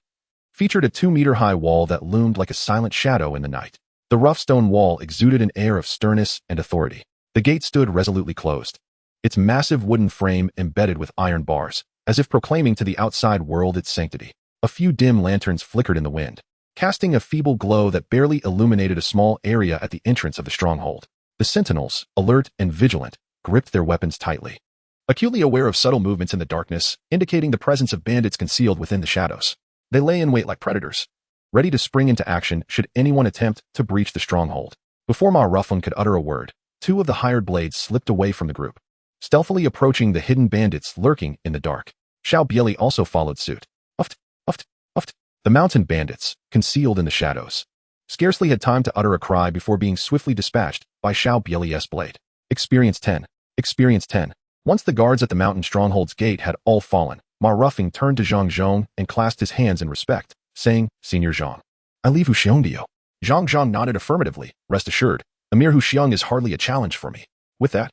Speaker 1: featured a 2-meter-high wall that loomed like a silent shadow in the night. The rough stone wall exuded an air of sternness and authority. The gate stood resolutely closed, its massive wooden frame embedded with iron bars, as if proclaiming to the outside world its sanctity. A few dim lanterns flickered in the wind, casting a feeble glow that barely illuminated a small area at the entrance of the stronghold. The sentinels, alert and vigilant, gripped their weapons tightly, acutely aware of subtle movements in the darkness, indicating the presence of bandits concealed within the shadows. They lay in wait like predators, ready to spring into action should anyone attempt to breach the stronghold. Before Ma Ruffin could utter a word, 2 of the hired blades slipped away from the group, stealthily approaching the hidden bandits lurking in the dark. Xiao Bie Li also followed suit. Uft, uft, uft. The mountain bandits, concealed in the shadows, scarcely had time to utter a cry before being swiftly dispatched by Xiao Bie Li's blade. Experience 10. Experience 10. Once the guards at the mountain stronghold's gate had all fallen, Ma Ruffing turned to Zhang Zhong and clasped his hands in respect, saying, "Senior Zhang, I leave Huxiong to you." Zhang Zhong nodded affirmatively. "Rest assured, Emir Huxiong is hardly a challenge for me." With that,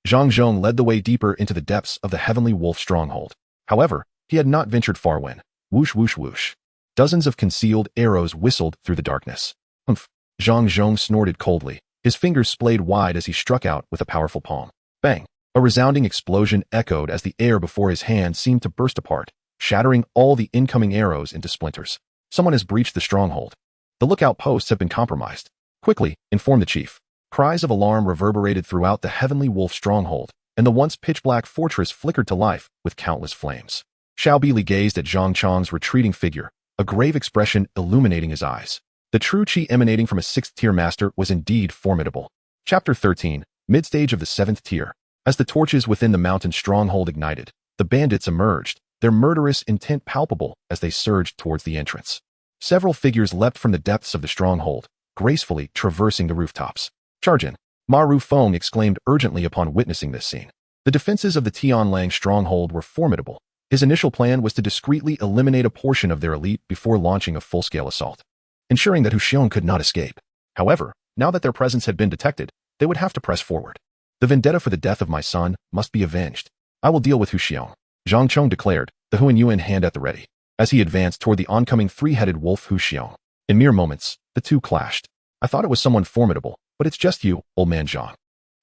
Speaker 1: Zhang Zhong led the way deeper into the depths of the Heavenly Wolf stronghold. However, he had not ventured far when, whoosh whoosh whoosh, dozens of concealed arrows whistled through the darkness. Humph! Zhang Zhong snorted coldly. His fingers splayed wide as he struck out with a powerful palm. Bang! A resounding explosion echoed as the air before his hand seemed to burst apart, shattering all the incoming arrows into splinters. Someone has breached the stronghold. The lookout posts have been compromised. Quickly, inform the chief. Cries of alarm reverberated throughout the Heavenly Wolf stronghold, and the once pitch-black fortress flickered to life with countless flames. Xiao Bie Li gazed at Zhang Chong's retreating figure, a grave expression illuminating his eyes. The true qi emanating from a 6th-tier master was indeed formidable. Chapter 13, Midstage of the 7th Tier. As the torches within the mountain stronghold ignited, the bandits emerged, their murderous intent palpable as they surged towards the entrance. Several figures leapt from the depths of the stronghold, gracefully traversing the rooftops. "Charge in!" Ma Rufeng exclaimed urgently upon witnessing this scene. The defenses of the Tianlang stronghold were formidable. His initial plan was to discreetly eliminate a portion of their elite before launching a full-scale assault, ensuring that Huxiong could not escape. However, now that their presence had been detected, they would have to press forward. "The vendetta for the death of my son must be avenged. I will deal with Huxiong," Zhang Chong declared, the Huan Yuan hand at the ready, as he advanced toward the oncoming three-headed wolf Huxiong. In mere moments, the two clashed. "I thought it was someone formidable, but it's just you, old man Zhang.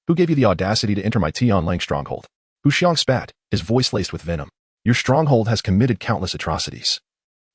Speaker 1: Who gave you the audacity to enter my Tianlang stronghold?" Huxiong spat, his voice laced with venom. "Your stronghold has committed countless atrocities,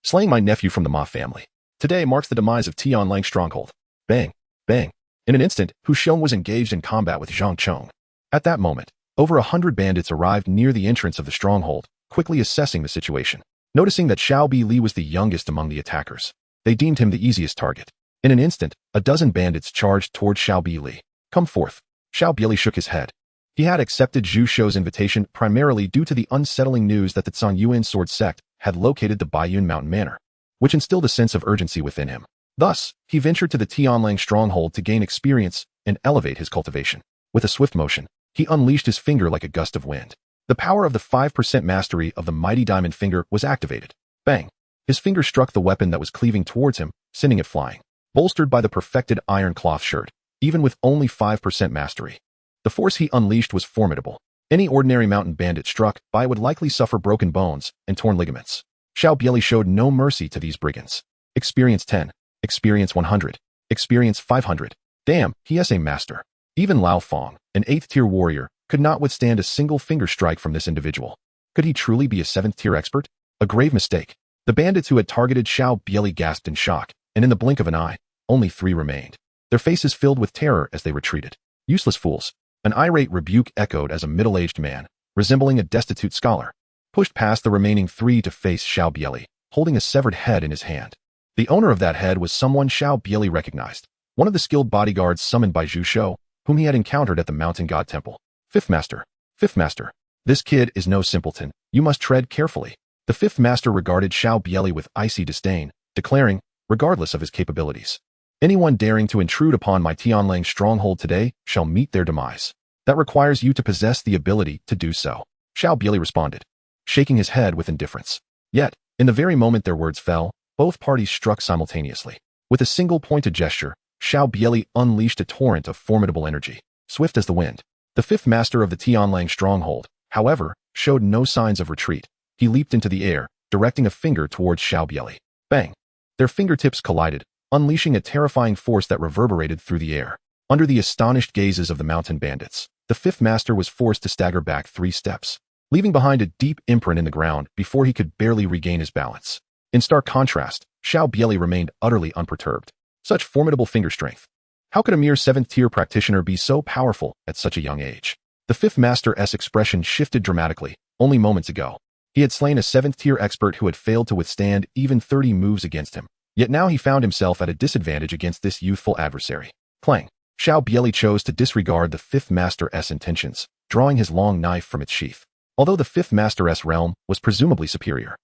Speaker 1: slaying my nephew from the Ma family. Today marks the demise of Tianlang stronghold." Bang! Bang! In an instant, Huxiong was engaged in combat with Zhang Chong. At that moment, over 100 bandits arrived near the entrance of the stronghold, quickly assessing the situation. Noticing that Xiao Bie Li was the youngest among the attackers, they deemed him the easiest target. In an instant, a dozen bandits charged toward Xiao Bie Li. "Come forth." Xiao Bie Li shook his head. He had accepted Zhu Shou's invitation primarily due to the unsettling news that the Zhongyuan sword sect had located the Baiyun Mountain Manor, which instilled a sense of urgency within him. Thus, he ventured to the Tianlang stronghold to gain experience and elevate his cultivation. With a swift motion, he unleashed his finger like a gust of wind. The power of the 5% mastery of the mighty diamond finger was activated. Bang! His finger struck the weapon that was cleaving towards him, sending it flying. Bolstered by the perfected iron cloth shirt, even with only 5% mastery, the force he unleashed was formidable. Any ordinary mountain bandit struck by would likely suffer broken bones and torn ligaments. Xiao Bie Li showed no mercy to these brigands. Experience 10. Experience 100. Experience 500. Damn, he is a master. Even Lao Fong, an 8th-tier warrior, could not withstand a single finger strike from this individual. Could he truly be a 7th-tier expert? A grave mistake. The bandits who had targeted Xiao Bie Li gasped in shock, and in the blink of an eye, only 3 remained. Their faces filled with terror as they retreated. "Useless fools." An irate rebuke echoed as a middle-aged man, resembling a destitute scholar, pushed past the remaining 3 to face Xiao Bie Li, holding a severed head in his hand. The owner of that head was someone Xiao Bie Li recognized, one of the skilled bodyguards summoned by Zhu Shou, whom he had encountered at the Mountain God Temple. "Fifth Master. Fifth Master. This kid is no simpleton. You must tread carefully." The 5th Master regarded Xiao Bie Li with icy disdain, declaring, regardless of his capabilities, "Anyone daring to intrude upon my Tianlang stronghold today shall meet their demise. That requires you to possess the ability to do so." Xiao Bie Li responded, shaking his head with indifference. Yet, in the very moment their words fell, both parties struck simultaneously. With a single pointed gesture, Xiao Bie Li unleashed a torrent of formidable energy, swift as the wind. The 5th Master of the Tianlang stronghold, however, showed no signs of retreat. He leaped into the air, directing a finger towards Xiao Bie Li. Bang! Their fingertips collided, unleashing a terrifying force that reverberated through the air. Under the astonished gazes of the mountain bandits, the 5th Master was forced to stagger back 3 steps, leaving behind a deep imprint in the ground before he could barely regain his balance. In stark contrast, Xiao Bie Li remained utterly unperturbed. Such formidable finger strength. How could a mere 7th-tier practitioner be so powerful at such a young age? The 5th Master's expression shifted dramatically. Only moments ago, he had slain a 7th-tier expert who had failed to withstand even 30 moves against him. Yet now he found himself at a disadvantage against this youthful adversary. Clang! Xiao Bie Li chose to disregard the 5th Master's intentions, drawing his long knife from its sheath. although the fifth master's realm was presumably superior.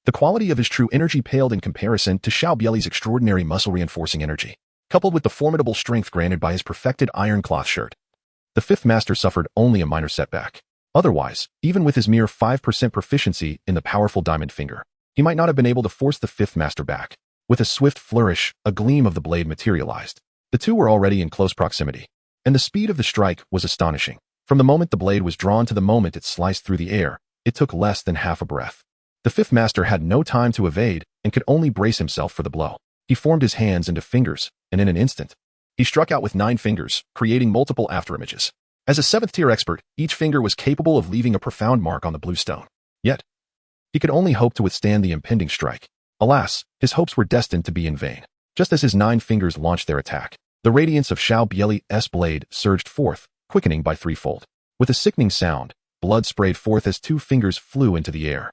Speaker 1: The quality of his true energy paled in comparison to Xiao Bie Li's extraordinary muscle-reinforcing energy, coupled with the formidable strength granted by his perfected iron cloth shirt. The fifth master suffered only a minor setback. Otherwise, even with his mere 5% proficiency in the powerful diamond finger, he might not have been able to force the fifth master back. With a swift flourish, a gleam of the blade materialized. The two were already in close proximity, and the speed of the strike was astonishing. From the moment the blade was drawn to the moment it sliced through the air, it took less than half a breath. The fifth master had no time to evade and could only brace himself for the blow. He formed his hands into fingers, and in an instant, he struck out with 9 fingers, creating multiple afterimages. As a 7th-tier expert, each finger was capable of leaving a profound mark on the blue stone. Yet, he could only hope to withstand the impending strike. Alas, his hopes were destined to be in vain. Just as his 9 fingers launched their attack, the radiance of Xiao Bie Li's blade surged forth, quickening by threefold. With a sickening sound, blood sprayed forth as 2 fingers flew into the air.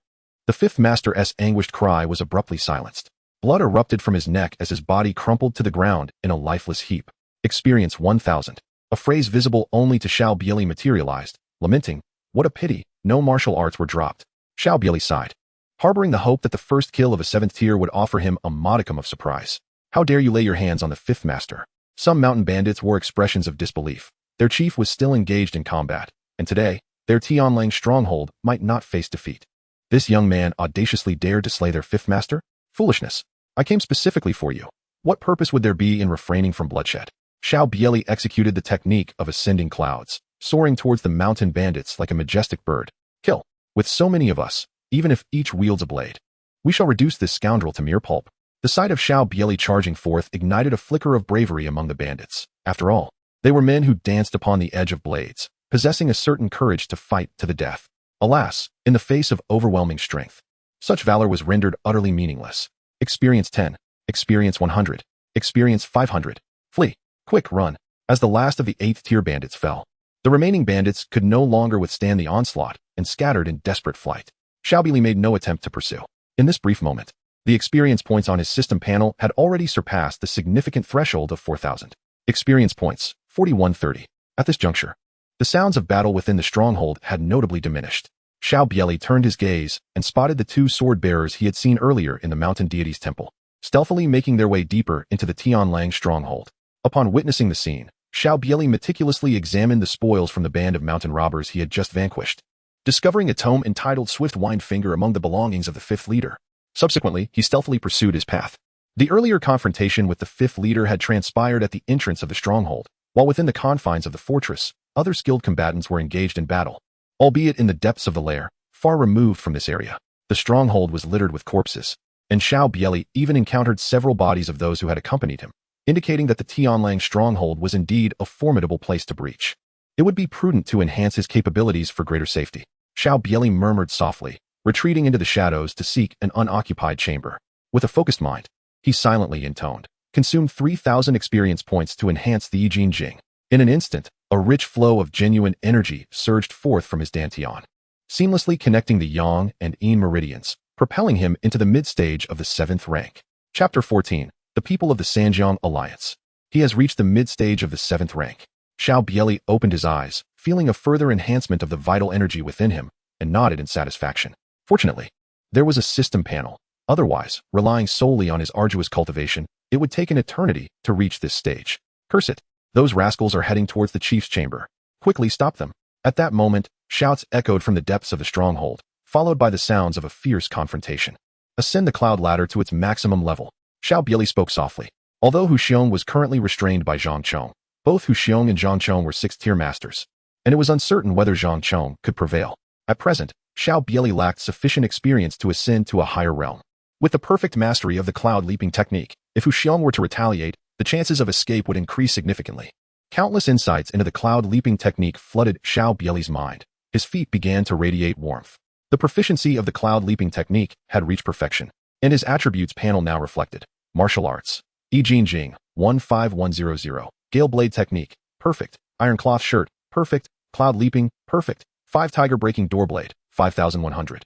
Speaker 1: The fifth master's anguished cry was abruptly silenced. Blood erupted from his neck as his body crumpled to the ground in a lifeless heap. Experience 1000. A phrase visible only to Xiao Bie Li materialized, lamenting, "What a pity, no martial arts were dropped." Xiao Bie Li sighed, harboring the hope that the first kill of a 7th tier would offer him a modicum of surprise. "How dare you lay your hands on the fifth master?" Some mountain bandits wore expressions of disbelief. Their chief was still engaged in combat, and today, their Tianlang stronghold might not face defeat. This young man audaciously dared to slay their fifth master? Foolishness. I came specifically for you. What purpose would there be in refraining from bloodshed? Xiao Bie Li executed the technique of ascending clouds, soaring towards the mountain bandits like a majestic bird. Kill. With so many of us, even if each wields a blade, we shall reduce this scoundrel to mere pulp. The sight of Xiao Bie Li charging forth ignited a flicker of bravery among the bandits. After all, they were men who danced upon the edge of blades, possessing a certain courage to fight to the death. Alas, in the face of overwhelming strength, such valor was rendered utterly meaningless. Experience 10. Experience 100. Experience 500. Flee. Quick, run. As the last of the 8th-tier bandits fell, the remaining bandits could no longer withstand the onslaught and scattered in desperate flight. Xiao Bie Li made no attempt to pursue. In this brief moment, the experience points on his system panel had already surpassed the significant threshold of 4,000. Experience points, 4130. At this juncture, the sounds of battle within the stronghold had notably diminished. Xiao Bie Li turned his gaze and spotted the 2 sword-bearers he had seen earlier in the mountain deity's temple, stealthily making their way deeper into the Tianlang stronghold. Upon witnessing the scene, Xiao Bie Li meticulously examined the spoils from the band of mountain robbers he had just vanquished, discovering a tome entitled Swift Wind Finger among the belongings of the 5th leader. Subsequently, he stealthily pursued his path. The earlier confrontation with the 5th leader had transpired at the entrance of the stronghold, while within the confines of the fortress, other skilled combatants were engaged in battle. Albeit in the depths of the lair, far removed from this area, the stronghold was littered with corpses, and Xiao Bie Li even encountered several bodies of those who had accompanied him, indicating that the Tianlang stronghold was indeed a formidable place to breach. It would be prudent to enhance his capabilities for greater safety. Xiao Bie Li murmured softly, retreating into the shadows to seek an unoccupied chamber. With a focused mind, he silently intoned, consumed 3,000 experience points to enhance the Jing. In an instant, a rich flow of genuine energy surged forth from his dantian, seamlessly connecting the yang and yin meridians, propelling him into the mid-stage of the 7th rank. Chapter 14. The People of the Sanjiang Alliance. He has reached the mid-stage of the 7th rank. Xiao Bie Li opened his eyes, feeling a further enhancement of the vital energy within him, and nodded in satisfaction. Fortunately, there was a system panel. Otherwise, relying solely on his arduous cultivation, it would take an eternity to reach this stage. Curse it. Those rascals are heading towards the chief's chamber. Quickly stop them. At that moment, shouts echoed from the depths of the stronghold, followed by the sounds of a fierce confrontation. Ascend the cloud ladder to its maximum level. Xiao Bie Li spoke softly. Although Hu Xiong was currently restrained by Zhang Chong, both Hu Xiong and Zhang Chong were 6th-tier masters, and it was uncertain whether Zhang Chong could prevail. At present, Xiao Bie Li lacked sufficient experience to ascend to a higher realm. With the perfect mastery of the cloud leaping technique, if Hu Xiong were to retaliate, the chances of escape would increase significantly. Countless insights into the cloud leaping technique flooded Xiao Bie Li's mind. His feet began to radiate warmth. The proficiency of the cloud leaping technique had reached perfection, and his attributes panel now reflected. Martial arts. Jing 15100. Gale blade technique. Perfect. Iron cloth shirt. Perfect. Cloud leaping. Perfect. 5 tiger breaking door blade. 5100.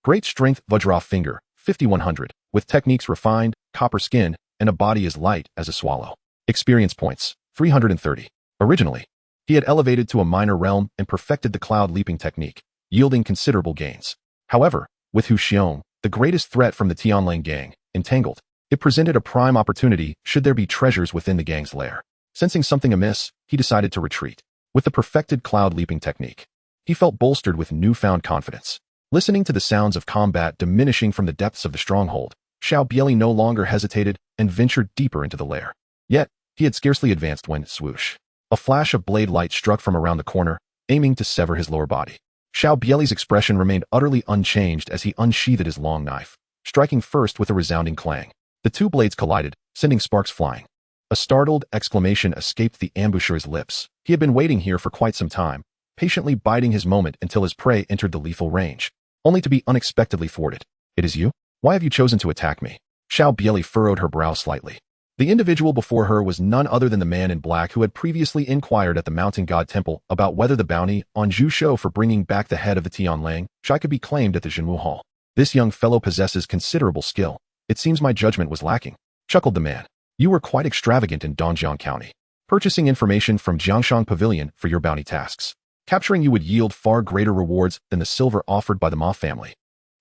Speaker 1: Great strength Vajra finger. 5100. With techniques refined, copper skin, and a body as light as a swallow. Experience points. 330. Originally, he had elevated to a minor realm and perfected the cloud leaping technique. yielding considerable gains. However, with Hu Xiong, the greatest threat from the Tianlang gang, entangled, it presented a prime opportunity should there be treasures within the gang's lair. Sensing something amiss, he decided to retreat. With the perfected cloud leaping technique, he felt bolstered with newfound confidence. Listening to the sounds of combat diminishing from the depths of the stronghold, Xiao Bie Li no longer hesitated and ventured deeper into the lair. Yet, he had scarcely advanced when, swoosh, a flash of blade light struck from around the corner, aiming to sever his lower body. Xiao Bie Li's expression remained utterly unchanged as he unsheathed his long knife, striking first with a resounding clang. The two blades collided, sending sparks flying. A startled exclamation escaped the ambusher's lips. He had been waiting here for quite some time, patiently biding his moment until his prey entered the lethal range, only to be unexpectedly thwarted. "It is you? Why have you chosen to attack me?" Xiao Bie Li furrowed her brow slightly. The individual before her was none other than the man in black who had previously inquired at the Mountain God Temple about whether the bounty on Zhu Shou for bringing back the head of the Tianlang Shai could be claimed at the Zhenwu Hall. "This young fellow possesses considerable skill. It seems my judgment was lacking," chuckled the man. "You were quite extravagant in Dongjiang County, purchasing information from Jiangshang Pavilion for your bounty tasks. Capturing you would yield far greater rewards than the silver offered by the Ma family."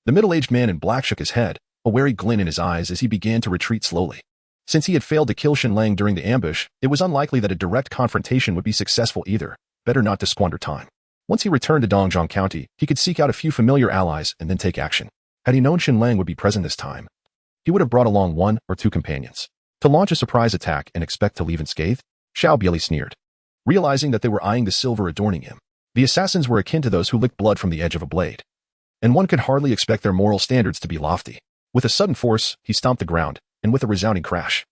Speaker 1: The middle-aged man in black shook his head, a wary glint in his eyes as he began to retreat slowly. Since he had failed to kill Shenlang during the ambush, it was unlikely that a direct confrontation would be successful either. Better not to squander time. Once he returned to Dongjiang County, he could seek out a few familiar allies and then take action. Had he known Shenlang would be present this time, he would have brought along 1 or 2 companions. To launch a surprise attack and expect to leave unscathed? Xiao Bie Li sneered, realizing that they were eyeing the silver adorning him. The assassins were akin to those who lick blood from the edge of a blade, and one could hardly expect their moral standards to be lofty. With a sudden force, he stomped the ground, and with a resounding crash,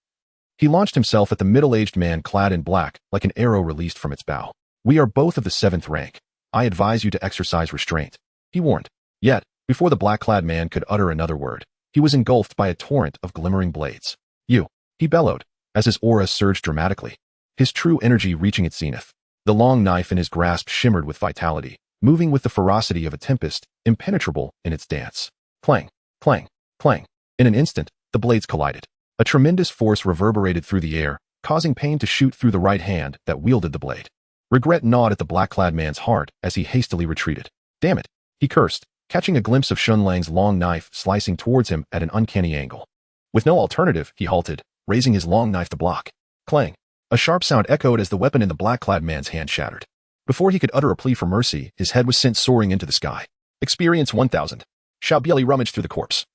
Speaker 1: he launched himself at the middle-aged man clad in black like an arrow released from its bow. "We are both of the 7th rank. I advise you to exercise restraint," he warned. Yet, before the black-clad man could utter another word, he was engulfed by a torrent of glimmering blades. "You!" he bellowed, as his aura surged dramatically, his true energy reaching its zenith. The long knife in his grasp shimmered with vitality, moving with the ferocity of a tempest, impenetrable in its dance. Clang, clang, clang. In an instant, the blades collided. A tremendous force reverberated through the air, causing pain to shoot through the right hand that wielded the blade. Regret gnawed at the black-clad man's heart as he hastily retreated. "Damn it," he cursed, catching a glimpse of Shenlang's long knife slicing towards him at an uncanny angle. With no alternative, he halted, raising his long knife to block. Clang. A sharp sound echoed as the weapon in the black-clad man's hand shattered. Before he could utter a plea for mercy, his head was sent soaring into the sky. Experience 1000. Xiao Bie Li rummaged through the corpse,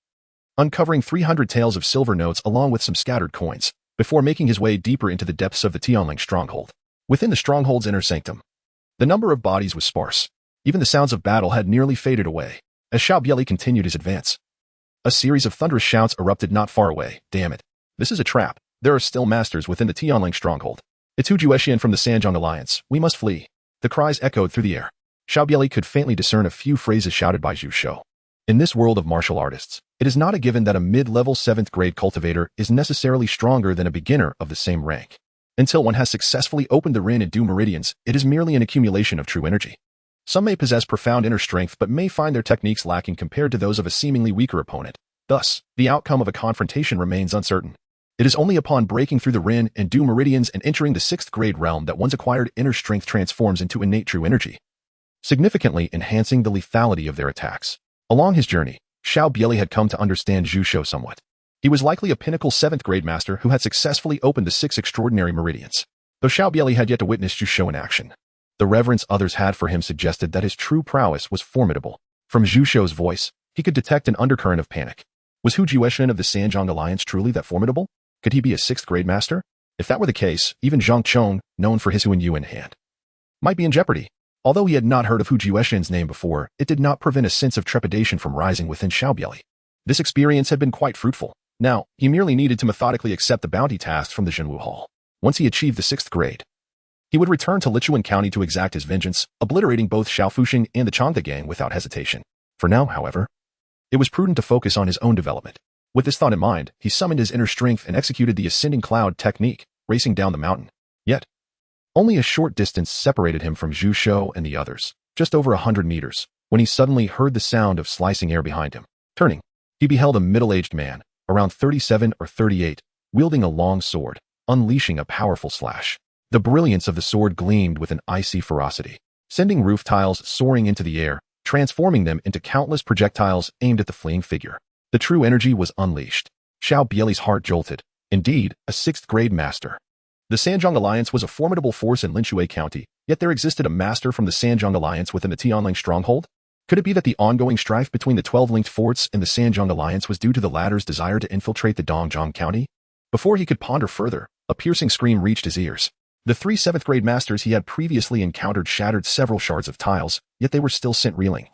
Speaker 1: uncovering 300 taels of silver notes along with some scattered coins, before making his way deeper into the depths of the Tianlang stronghold. Within the stronghold's inner sanctum, the number of bodies was sparse. Even the sounds of battle had nearly faded away, as Xiao Bie Li continued his advance. A series of thunderous shouts erupted not far away. "Damn it. This is a trap. There are still masters within the Tianlang stronghold. It's Hu Juexian from the Sanjiang Alliance. We must flee." The cries echoed through the air. Xiao Bie Li could faintly discern a few phrases shouted by Zhu Shou. In this world of martial artists, it is not a given that a mid-level 7th grade cultivator is necessarily stronger than a beginner of the same rank. Until one has successfully opened the Rin and Du meridians, it is merely an accumulation of true energy. Some may possess profound inner strength but may find their techniques lacking compared to those of a seemingly weaker opponent. Thus, the outcome of a confrontation remains uncertain. It is only upon breaking through the Rin and Du meridians and entering the 6th grade realm that one's acquired inner strength transforms into innate true energy, significantly enhancing the lethality of their attacks. Along his journey, Xiao Bie Li had come to understand Zhu Shou somewhat. He was likely a pinnacle 7th grade master who had successfully opened the 6 extraordinary meridians. Though Xiao Bie Li had yet to witness Zhu Shou in action, the reverence others had for him suggested that his true prowess was formidable. From Zhu Shou's voice, he could detect an undercurrent of panic. Was Hu Juexian of the Sanjiang Alliance truly that formidable? Could he be a 6th grade master? If that were the case, even Zhang Chong, known for his Hu and Yu in hand, might be in jeopardy. Although he had not heard of Hu Juexian's name before, it did not prevent a sense of trepidation from rising within Xiao Bie Li. This experience had been quite fruitful. Now, he merely needed to methodically accept the bounty tasks from the Zhenwu Hall. Once he achieved the 6th grade, he would return to Lichuan County to exact his vengeance, obliterating both Xiao Fuxing and the Changde gang without hesitation. For now, however, it was prudent to focus on his own development. With this thought in mind, he summoned his inner strength and executed the ascending cloud technique, racing down the mountain. Yet, only a short distance separated him from Zhu Shou and the others, just over 100 meters, when he suddenly heard the sound of slicing air behind him. Turning, he beheld a middle-aged man, around 37 or 38, wielding a long sword, unleashing a powerful slash. The brilliance of the sword gleamed with an icy ferocity, sending roof tiles soaring into the air, transforming them into countless projectiles aimed at the fleeing figure. The true energy was unleashed. Xiao Bie Li's heart jolted. Indeed, a sixth-grade master. The Sanjiang Alliance was a formidable force in Linshui County, yet there existed a master from the Sanjiang Alliance within the Tianling stronghold? Could it be that the ongoing strife between the 12 linked forts and the Sanjiang Alliance was due to the latter's desire to infiltrate the Dongjiang County? Before he could ponder further, a piercing scream reached his ears. The three seventh-grade masters he had previously encountered shattered several shards of tiles, yet they were still sent reeling.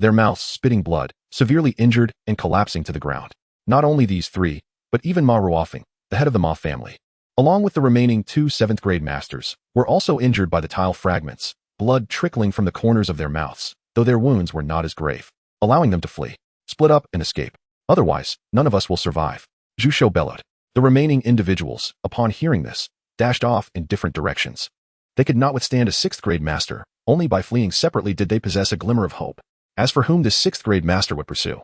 Speaker 1: Their mouths spitting blood, severely injured and collapsing to the ground. Not only these three, but even Ma Ruofeng, the head of the Ma family, along with the remaining two seventh-grade masters, were also injured by the tile fragments, blood trickling from the corners of their mouths, though their wounds were not as grave, allowing them to flee, split up and escape. Otherwise, none of us will survive. Zhu Shou bellowed. The remaining individuals, upon hearing this, dashed off in different directions. They could not withstand a sixth-grade master. Only by fleeing separately did they possess a glimmer of hope. As for whom this sixth-grade master would pursue,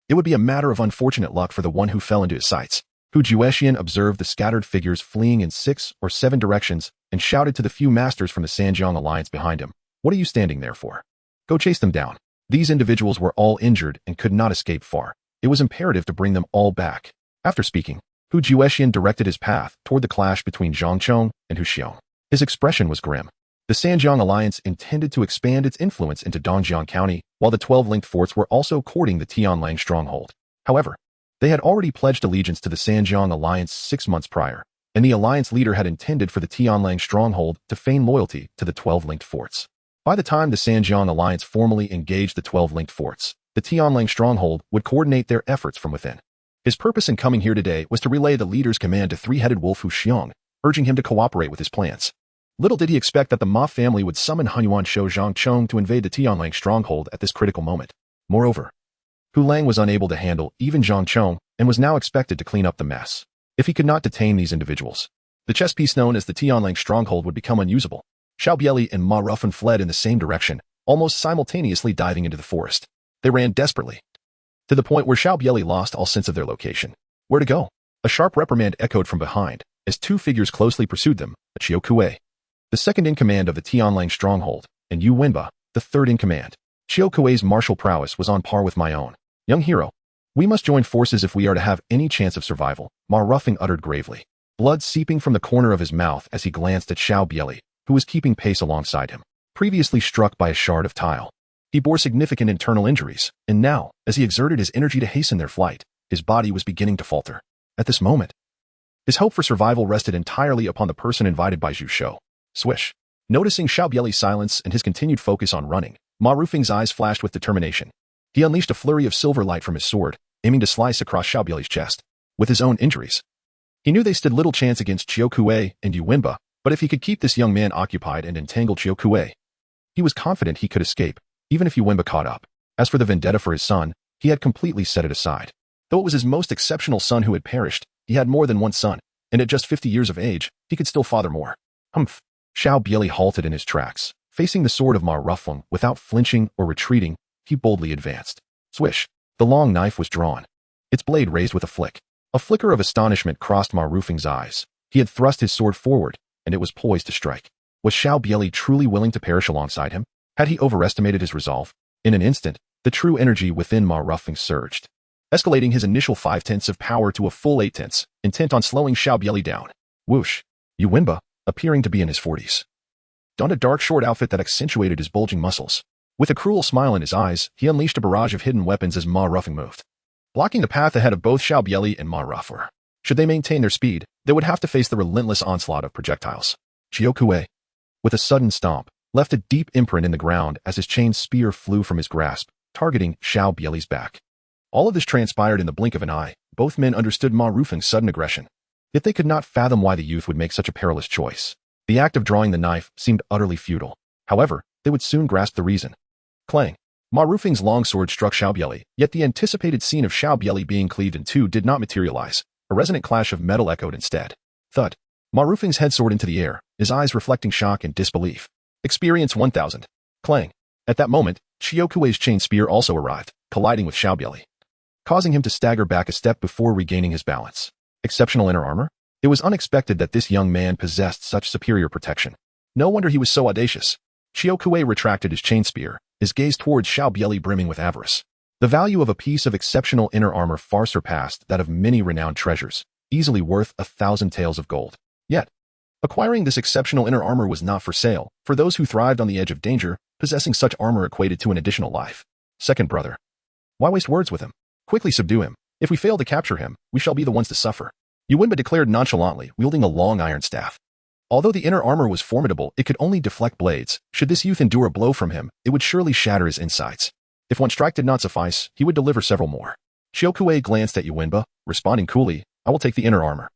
Speaker 1: it would be a matter of unfortunate luck for the one who fell into his sights. Hu Juexian observed the scattered figures fleeing in 6 or 7 directions and shouted to the few masters from the Sanjiang Alliance behind him, "What are you standing there for? Go chase them down." These individuals were all injured and could not escape far. It was imperative to bring them all back. After speaking, Hu Juexian directed his path toward the clash between Zhang Chong and Hu Xiong. His expression was grim. The Sanjiang Alliance intended to expand its influence into Dongjiang County, while the 12 linked forts were also courting the Tianlang stronghold. However, they had already pledged allegiance to the Sanjiang Alliance 6 months prior, and the alliance leader had intended for the Tianlang stronghold to feign loyalty to the 12 linked forts. By the time the Sanjiang Alliance formally engaged the 12 linked forts, the Tianlang stronghold would coordinate their efforts from within. His purpose in coming here today was to relay the leader's command to three-headed wolf Hu Xiong, urging him to cooperate with his plans. Little did he expect that the Ma family would summon Hunyuan Shou Zhang Chong to invade the Tianlang stronghold at this critical moment. Moreover, Hu Lang was unable to handle even Zhang Chong and was now expected to clean up the mess. If he could not detain these individuals, the chess piece known as the Tianlang stronghold would become unusable. Xiao Bie Li and Ma Ruofeng fled in the same direction, almost simultaneously diving into the forest. They ran desperately, to the point where Xiao Bie Li lost all sense of their location. Where to go? A sharp reprimand echoed from behind, as two figures closely pursued them, a Chiao Kuei, the second in command of the Tianlang stronghold, and Yu Wenba, the third in command. Chiao Kuei's martial prowess was on par with my own. "Young hero, we must join forces if we are to have any chance of survival," Ma Ruofeng uttered gravely, blood seeping from the corner of his mouth as he glanced at Xiao Bie Li, who was keeping pace alongside him, previously struck by a shard of tile. He bore significant internal injuries, and now, as he exerted his energy to hasten their flight, his body was beginning to falter. At this moment, his hope for survival rested entirely upon the person invited by Zhu Shou. Swish. Noticing Xiao Bie Li's silence and his continued focus on running, Ma Ruofeng's eyes flashed with determination. He unleashed a flurry of silver light from his sword, aiming to slice across Xiao Bie Li's chest. With his own injuries, he knew they stood little chance against Chiao Kuei and Yu Wenba, but if he could keep this young man occupied and entangle Chiao Kuei, he was confident he could escape, even if Yu Wenba caught up. As for the vendetta for his son, he had completely set it aside. Though it was his most exceptional son who had perished, he had more than one son, and at just 50 years of age, he could still father more. Humph. Xiao Bie Li halted in his tracks. Facing the sword of Ma Ruofeng without flinching or retreating, he boldly advanced. Swish. The long knife was drawn, its blade raised with a flick. A flicker of astonishment crossed Ma Ruofeng's eyes. He had thrust his sword forward, and it was poised to strike. Was Xiao Bie Li truly willing to perish alongside him? Had he overestimated his resolve? In an instant, the true energy within Ma Ruofeng surged, escalating his initial 5/10 of power to a full 8/10, intent on slowing Xiao Bie Li down. Whoosh. Yu Wenba, appearing to be in his 40s, donned a dark short outfit that accentuated his bulging muscles. With a cruel smile in his eyes, he unleashed a barrage of hidden weapons as Ma Ruofeng moved, blocking the path ahead of both Xiao Bie Li and Ma Ruofeng. Should they maintain their speed, they would have to face the relentless onslaught of projectiles. Chiao Kuei, with a sudden stomp, left a deep imprint in the ground as his chain spear flew from his grasp, targeting Xiao Bie Li's back. All of this transpired in the blink of an eye. Both men understood Ma Ruofeng's sudden aggression, yet they could not fathom why the youth would make such a perilous choice. The act of drawing the knife seemed utterly futile. However, they would soon grasp the reason. Clang. Ma Ruofeng's longsword struck Xiao Bie Li, yet the anticipated scene of Xiao Bie Li being cleaved in two did not materialize. A resonant clash of metal echoed instead. Thud. Ma Ruofeng's head soared into the air, his eyes reflecting shock and disbelief. Experience 1000. Clang. At that moment, Chiao Kuei's chain spear also arrived, colliding with Xiao Bie Li, causing him to stagger back a step before regaining his balance. Exceptional inner armor? It was unexpected that this young man possessed such superior protection. No wonder he was so audacious. Chiao Kuei retracted his chain spear, his gaze towards Xiao Bie Li brimming with avarice. The value of a piece of exceptional inner armor far surpassed that of many renowned treasures, easily worth 1,000 taels of gold. Yet, acquiring this exceptional inner armor was not for sale. For those who thrived on the edge of danger, possessing such armor equated to an additional life. Second brother. Why waste words with him? Quickly subdue him. If we fail to capture him, we shall be the ones to suffer. Yuwenba declared nonchalantly, wielding a long iron staff. Although the inner armor was formidable, it could only deflect blades. Should this youth endure a blow from him, it would surely shatter his insides. If one strike did not suffice, he would deliver several more. Xiao Kuei glanced at Yuwenba, responding coolly, I will take the inner armor.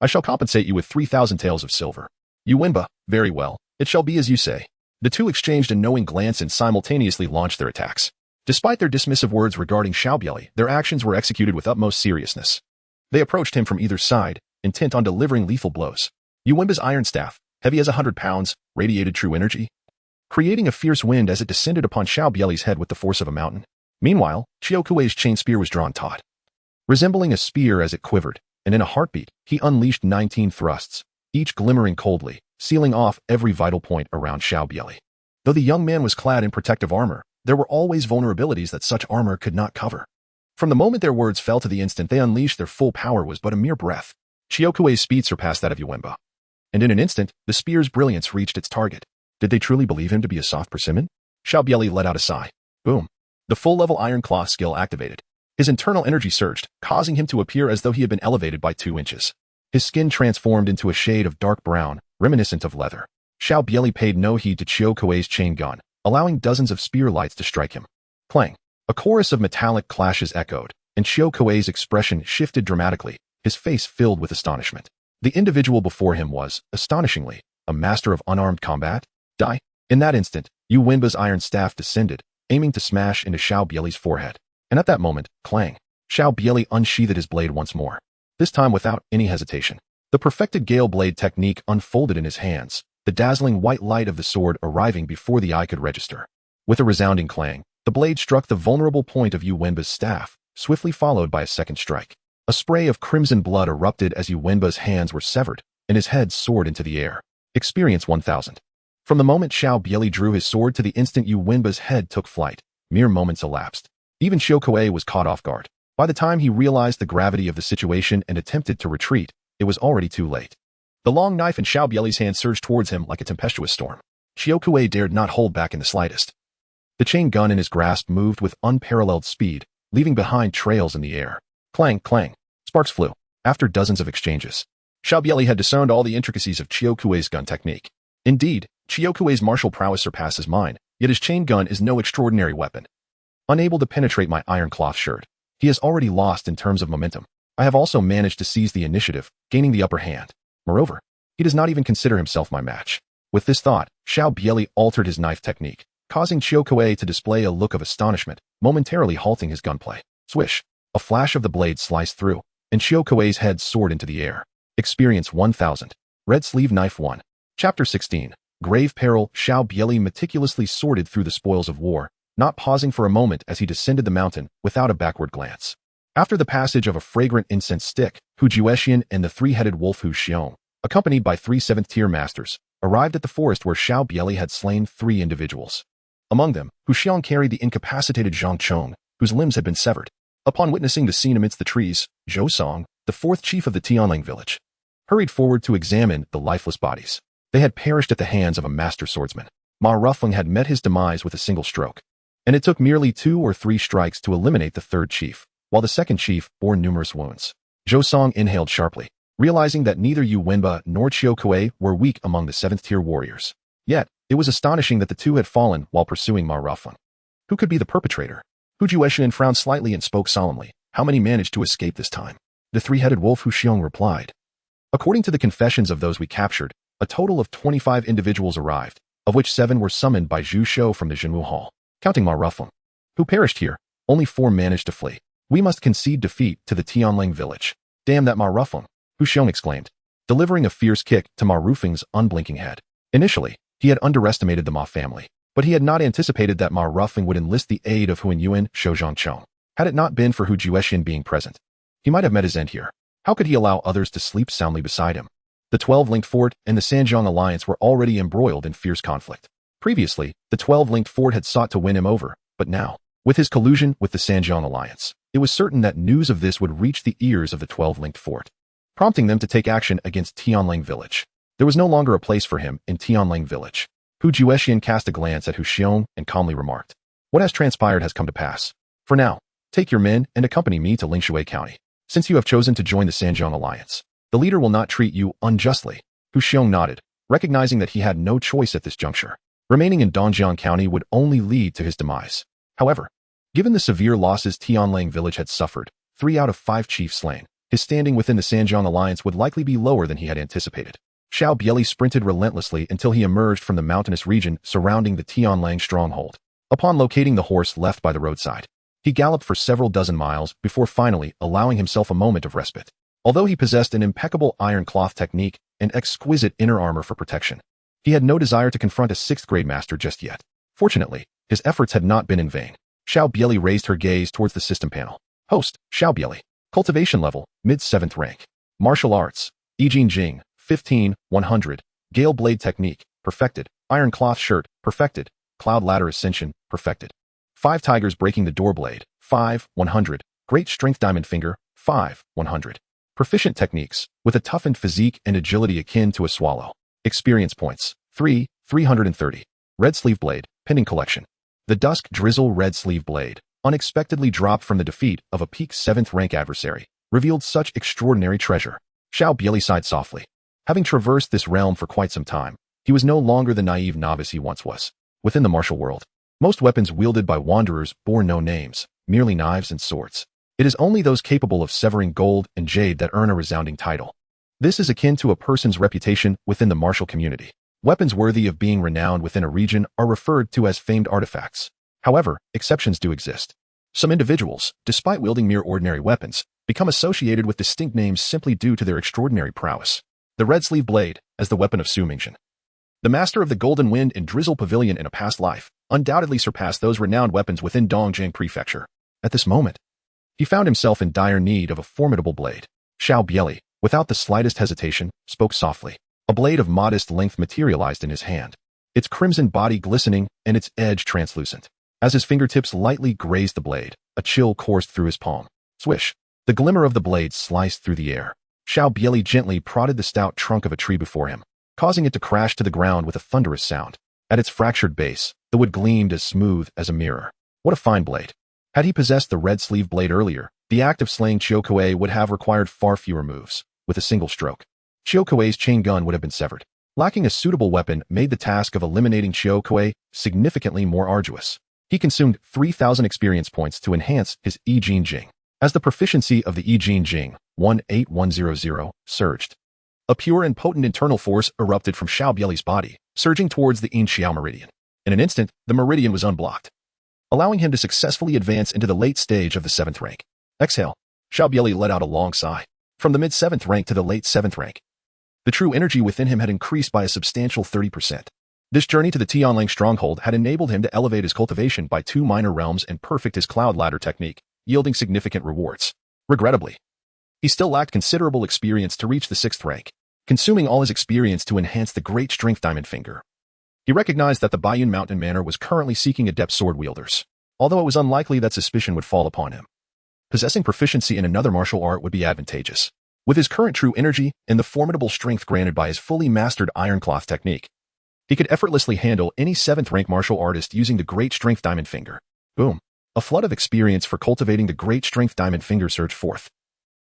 Speaker 1: I shall compensate you with 3,000 taels of silver. Yuwenba, very well, it shall be as you say. The two exchanged a knowing glance and simultaneously launched their attacks. Despite their dismissive words regarding Xiao Bie Li, their actions were executed with utmost seriousness. They approached him from either side, intent on delivering lethal blows. Yuwenba's iron staff, heavy as 100 pounds, radiated true energy, creating a fierce wind as it descended upon Xiao Bie Li's head with the force of a mountain. Meanwhile, Xiao Kuei's chain spear was drawn taut, resembling a spear as it quivered, and in a heartbeat, he unleashed 19 thrusts, each glimmering coldly, sealing off every vital point around Xiao Bie Li. Though the young man was clad in protective armor, there were always vulnerabilities that such armor could not cover. From the moment their words fell to the instant they unleashed their full power was but a mere breath. Xiao Kuei's speed surpassed that of Yuwenba. And in an instant, the spear's brilliance reached its target. Did they truly believe him to be a soft persimmon? Xiao Bie Li let out a sigh. Boom. The full-level iron claw skill activated. His internal energy surged, causing him to appear as though he had been elevated by 2 inches. His skin transformed into a shade of dark brown, reminiscent of leather. Xiao Bie Li paid no heed to Xiao Kuei's chain gun, allowing dozens of spear lights to strike him. Clang. A chorus of metallic clashes echoed, and Xiao Kuei's expression shifted dramatically, his face filled with astonishment. The individual before him was, astonishingly, a master of unarmed combat. Die. In that instant, Yuwenba's iron staff descended, aiming to smash into Xiao Bie Li's forehead. And at that moment, clang, Xiao Bie Li unsheathed his blade once more, this time without any hesitation. The perfected gale blade technique unfolded in his hands, the dazzling white light of the sword arriving before the eye could register. With a resounding clang, the blade struck the vulnerable point of Yuwenba's staff, swiftly followed by a second strike. A spray of crimson blood erupted as Yuwenba's hands were severed, and his head soared into the air. Experience 1000. From the moment Xiao Bie Li drew his sword to the instant Yuwenba's head took flight, mere moments elapsed. Even Xiao Kuei was caught off guard. By the time he realized the gravity of the situation and attempted to retreat, it was already too late. The long knife in Xiao Bie Li's hand surged towards him like a tempestuous storm. Xiao Kuei dared not hold back in the slightest. The chain gun in his grasp moved with unparalleled speed, leaving behind trails in the air. Clang, clang. Sparks flew. After dozens of exchanges, Xiao Bie Li had discerned all the intricacies of Xiao Kuei's gun technique. Indeed, Xiao Kuei's martial prowess surpasses mine, yet his chain gun is no extraordinary weapon. Unable to penetrate my iron cloth shirt, he has already lost in terms of momentum. I have also managed to seize the initiative, gaining the upper hand. Moreover, he does not even consider himself my match. With this thought, Xiao Bie Li altered his knife technique, causing Xiao Kuei to display a look of astonishment, momentarily halting his gunplay. Swish! A flash of the blade sliced through, and Xiao Kuei's head soared into the air. Experience 1000. Red Sleeve Knife 1. Chapter 16. Grave Peril. Xiao Bie Li meticulously sorted through the spoils of war, not pausing for a moment as he descended the mountain without a backward glance. After the passage of a fragrant incense stick, Hu Juexian and the three-headed wolf Hu Xiong, accompanied by 3 7th-tier masters, arrived at the forest where Xiao Bie Li had slain 3 individuals. Among them, Hu Xiong carried the incapacitated Zhang Chong, whose limbs had been severed. Upon witnessing the scene amidst the trees, Zhou Song, the 4th chief of the Tianling village, hurried forward to examine the lifeless bodies. They had perished at the hands of a master swordsman. Ma Rufeng had met his demise with a single stroke, and it took merely 2 or 3 strikes to eliminate the 3rd chief, while the 2nd chief bore numerous wounds. Zhou Song inhaled sharply, realizing that neither Yuwenba nor Xiao Kuei were weak among the 7th-tier warriors. Yet, it was astonishing that the 2 had fallen while pursuing Ma Rufeng. Who could be the perpetrator? Hu Juexian frowned slightly and spoke solemnly. How many managed to escape this time? The 3-headed wolf Hu Xiong replied. According to the confessions of those we captured, a total of 25 individuals arrived, of which 7 were summoned by Zhu Shou from the Jinwu Hall. Counting Ma Rufeng, who perished here, only 4 managed to flee. We must concede defeat to the Tianling village. Damn that Ma Rufeng, Hu Xiong exclaimed, delivering a fierce kick to Ma Rufeng's unblinking head. Initially, he had underestimated the Ma family, but he had not anticipated that Ma Rufeng would enlist the aid of Huan Yuan Shou Zhangchong. Had it not been for Hu Juexian being present, he might have met his end here. How could he allow others to sleep soundly beside him? The 12 linked fort and the Sanjiang alliance were already embroiled in fierce conflict. Previously, the 12-linked fort had sought to win him over, but now, with his collusion with the Sanjiang alliance, it was certain that news of this would reach the ears of the 12-linked fort, prompting them to take action against Tianlang village. There was no longer a place for him in Tianlang village. Hu Juexian cast a glance at Hu Xiong and calmly remarked, "What has transpired has come to pass. For now, take your men and accompany me to Lingshui County. Since you have chosen to join the Sanjiang alliance, the leader will not treat you unjustly." Hu Xiong nodded, recognizing that he had no choice at this juncture. Remaining in Dongjiang County would only lead to his demise. However, given the severe losses Tianlang village had suffered, 3 out of 5 chiefs slain, his standing within the Sanjiang alliance would likely be lower than he had anticipated. Xiao Bie Li sprinted relentlessly until he emerged from the mountainous region surrounding the Tianlang stronghold. Upon locating the horse left by the roadside, he galloped for several dozen miles before finally allowing himself a moment of respite. Although he possessed an impeccable iron cloth technique and exquisite inner armor for protection, he had no desire to confront a 6th Grandmaster just yet. Fortunately, his efforts had not been in vain. Xiao Bie Li raised her gaze towards the system panel. Host, Xiao Bie Li. Cultivation level, mid-7th rank. Martial arts, Yijing Jing, 15, 100. Gale blade technique, perfected. Iron cloth shirt, perfected. Cloud ladder ascension, perfected. 5 tigers breaking the door blade, 5, 100. Great strength diamond finger, 5, 100. Proficient techniques, with a toughened physique and agility akin to a swallow. Experience points, 3, 330. Red sleeve blade, pending collection. The dusk drizzle red sleeve blade, unexpectedly dropped from the defeat of a peak 7th rank adversary, revealed such extraordinary treasure. Xiao Bie Li sighed softly. Having traversed this realm for quite some time, he was no longer the naive novice he once was. Within the martial world, most weapons wielded by wanderers bore no names, merely knives and swords. It is only those capable of severing gold and jade that earn a resounding title. This is akin to a person's reputation within the martial community. Weapons worthy of being renowned within a region are referred to as famed artifacts. However, exceptions do exist. Some individuals, despite wielding mere ordinary weapons, become associated with distinct names simply due to their extraordinary prowess. The red sleeve blade, as the weapon of Su Mingxin, the master of the Golden Wind and Drizzle Pavilion in a past life, undoubtedly surpassed those renowned weapons within Dongjiang Prefecture. At this moment, he found himself in dire need of a formidable blade. Xiao Bie Li, without the slightest hesitation, spoke softly. A blade of modest length materialized in his hand, its crimson body glistening and its edge translucent. As his fingertips lightly grazed the blade, a chill coursed through his palm. Swish! The glimmer of the blade sliced through the air. Xiao Bie Li gently prodded the stout trunk of a tree before him, causing it to crash to the ground with a thunderous sound. At its fractured base, the wood gleamed as smooth as a mirror. What a fine blade! Had he possessed the red sleeve blade earlier, the act of slaying Chiu Kuei would have required far fewer moves. With a single stroke, Chiu Kuei's chain gun would have been severed. Lacking a suitable weapon made the task of eliminating Chiu Kuei significantly more arduous. He consumed 3,000 experience points to enhance his Yijing Jing. As the proficiency of the Yijing Jing, 18100, surged, a pure and potent internal force erupted from Xiao Bie Li's body, surging towards the Yin-Xiao meridian. In an instant, the meridian was unblocked, allowing him to successfully advance into the late stage of the 7th rank. Exhale. Xiao Bie Li let out a long sigh. From the mid-7th rank to the late 7th rank, the true energy within him had increased by a substantial 30%. This journey to the Tianlang stronghold had enabled him to elevate his cultivation by 2 minor realms and perfect his cloud ladder technique, yielding significant rewards. Regrettably, he still lacked considerable experience to reach the 6th rank, consuming all his experience to enhance the great strength diamond finger. He recognized that the Baiyun Mountain Manor was currently seeking adept sword wielders, although it was unlikely that suspicion would fall upon him. Possessing proficiency in another martial art would be advantageous. With his current true energy and the formidable strength granted by his fully mastered iron cloth technique, he could effortlessly handle any 7th rank martial artist using the great strength diamond finger. Boom. A flood of experience for cultivating the great strength diamond finger surged forth,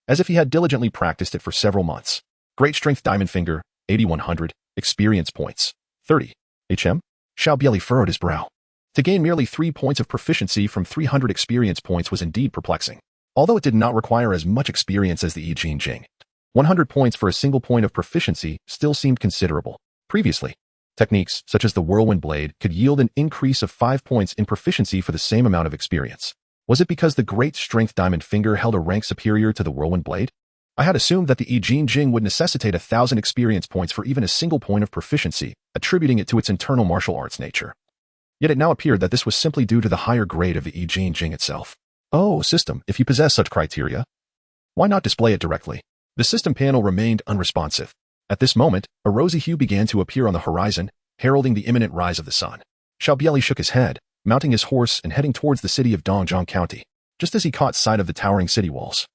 Speaker 1: as if he had diligently practiced it for several months. Great strength diamond finger, 8100, experience points, 30. HM? Xiao Bie Li furrowed his brow. To gain merely 3 points of proficiency from 300 experience points was indeed perplexing. Although it did not require as much experience as the Yijing Jing, 100 points for a single point of proficiency still seemed considerable. Previously, techniques such as the whirlwind blade could yield an increase of 5 points in proficiency for the same amount of experience. Was it because the great strength diamond finger held a rank superior to the whirlwind blade? I had assumed that the Yijing Jing would necessitate 1,000 experience points for even a single point of proficiency, attributing it to its internal martial arts nature. Yet it now appeared that this was simply due to the higher grade of the Yijing Jing itself. Oh, system, if you possess such criteria, why not display it directly? The system panel remained unresponsive. At this moment, a rosy hue began to appear on the horizon, heralding the imminent rise of the sun. Xiao Bie Li shook his head, mounting his horse and heading towards the city of Dongjiang County, just as he caught sight of the towering city walls.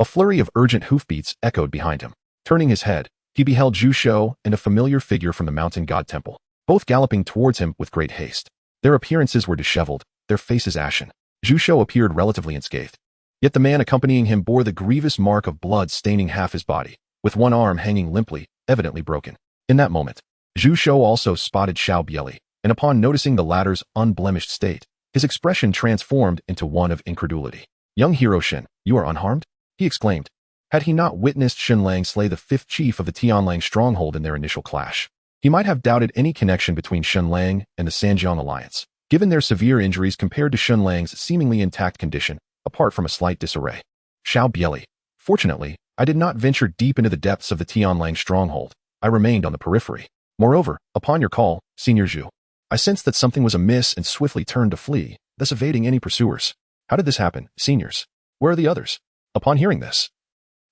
Speaker 1: A flurry of urgent hoofbeats echoed behind him. Turning his head, he beheld Zhu Shou and a familiar figure from the mountain god temple, both galloping towards him with great haste. Their appearances were disheveled, their faces ashen. Zhu Shou appeared relatively unscathed. Yet the man accompanying him bore the grievous mark of blood staining half his body, with one arm hanging limply, evidently broken. In that moment, Zhu Shou also spotted Xiao Bie Li, and upon noticing the latter's unblemished state, his expression transformed into one of incredulity. "Young hero Shen, you are unharmed?" he exclaimed. Had he not witnessed Shenlang slay the fifth chief of the Tianlang stronghold in their initial clash, he might have doubted any connection between Shenlang and the Sanjiang alliance, given their severe injuries compared to Shenlang's seemingly intact condition, apart from a slight disarray. "Xiao Bie Li, fortunately, I did not venture deep into the depths of the Tianlang stronghold. I remained on the periphery. Moreover, upon your call, Senior Zhu, I sensed that something was amiss and swiftly turned to flee, thus evading any pursuers. How did this happen, seniors? Where are the others?" Upon hearing this,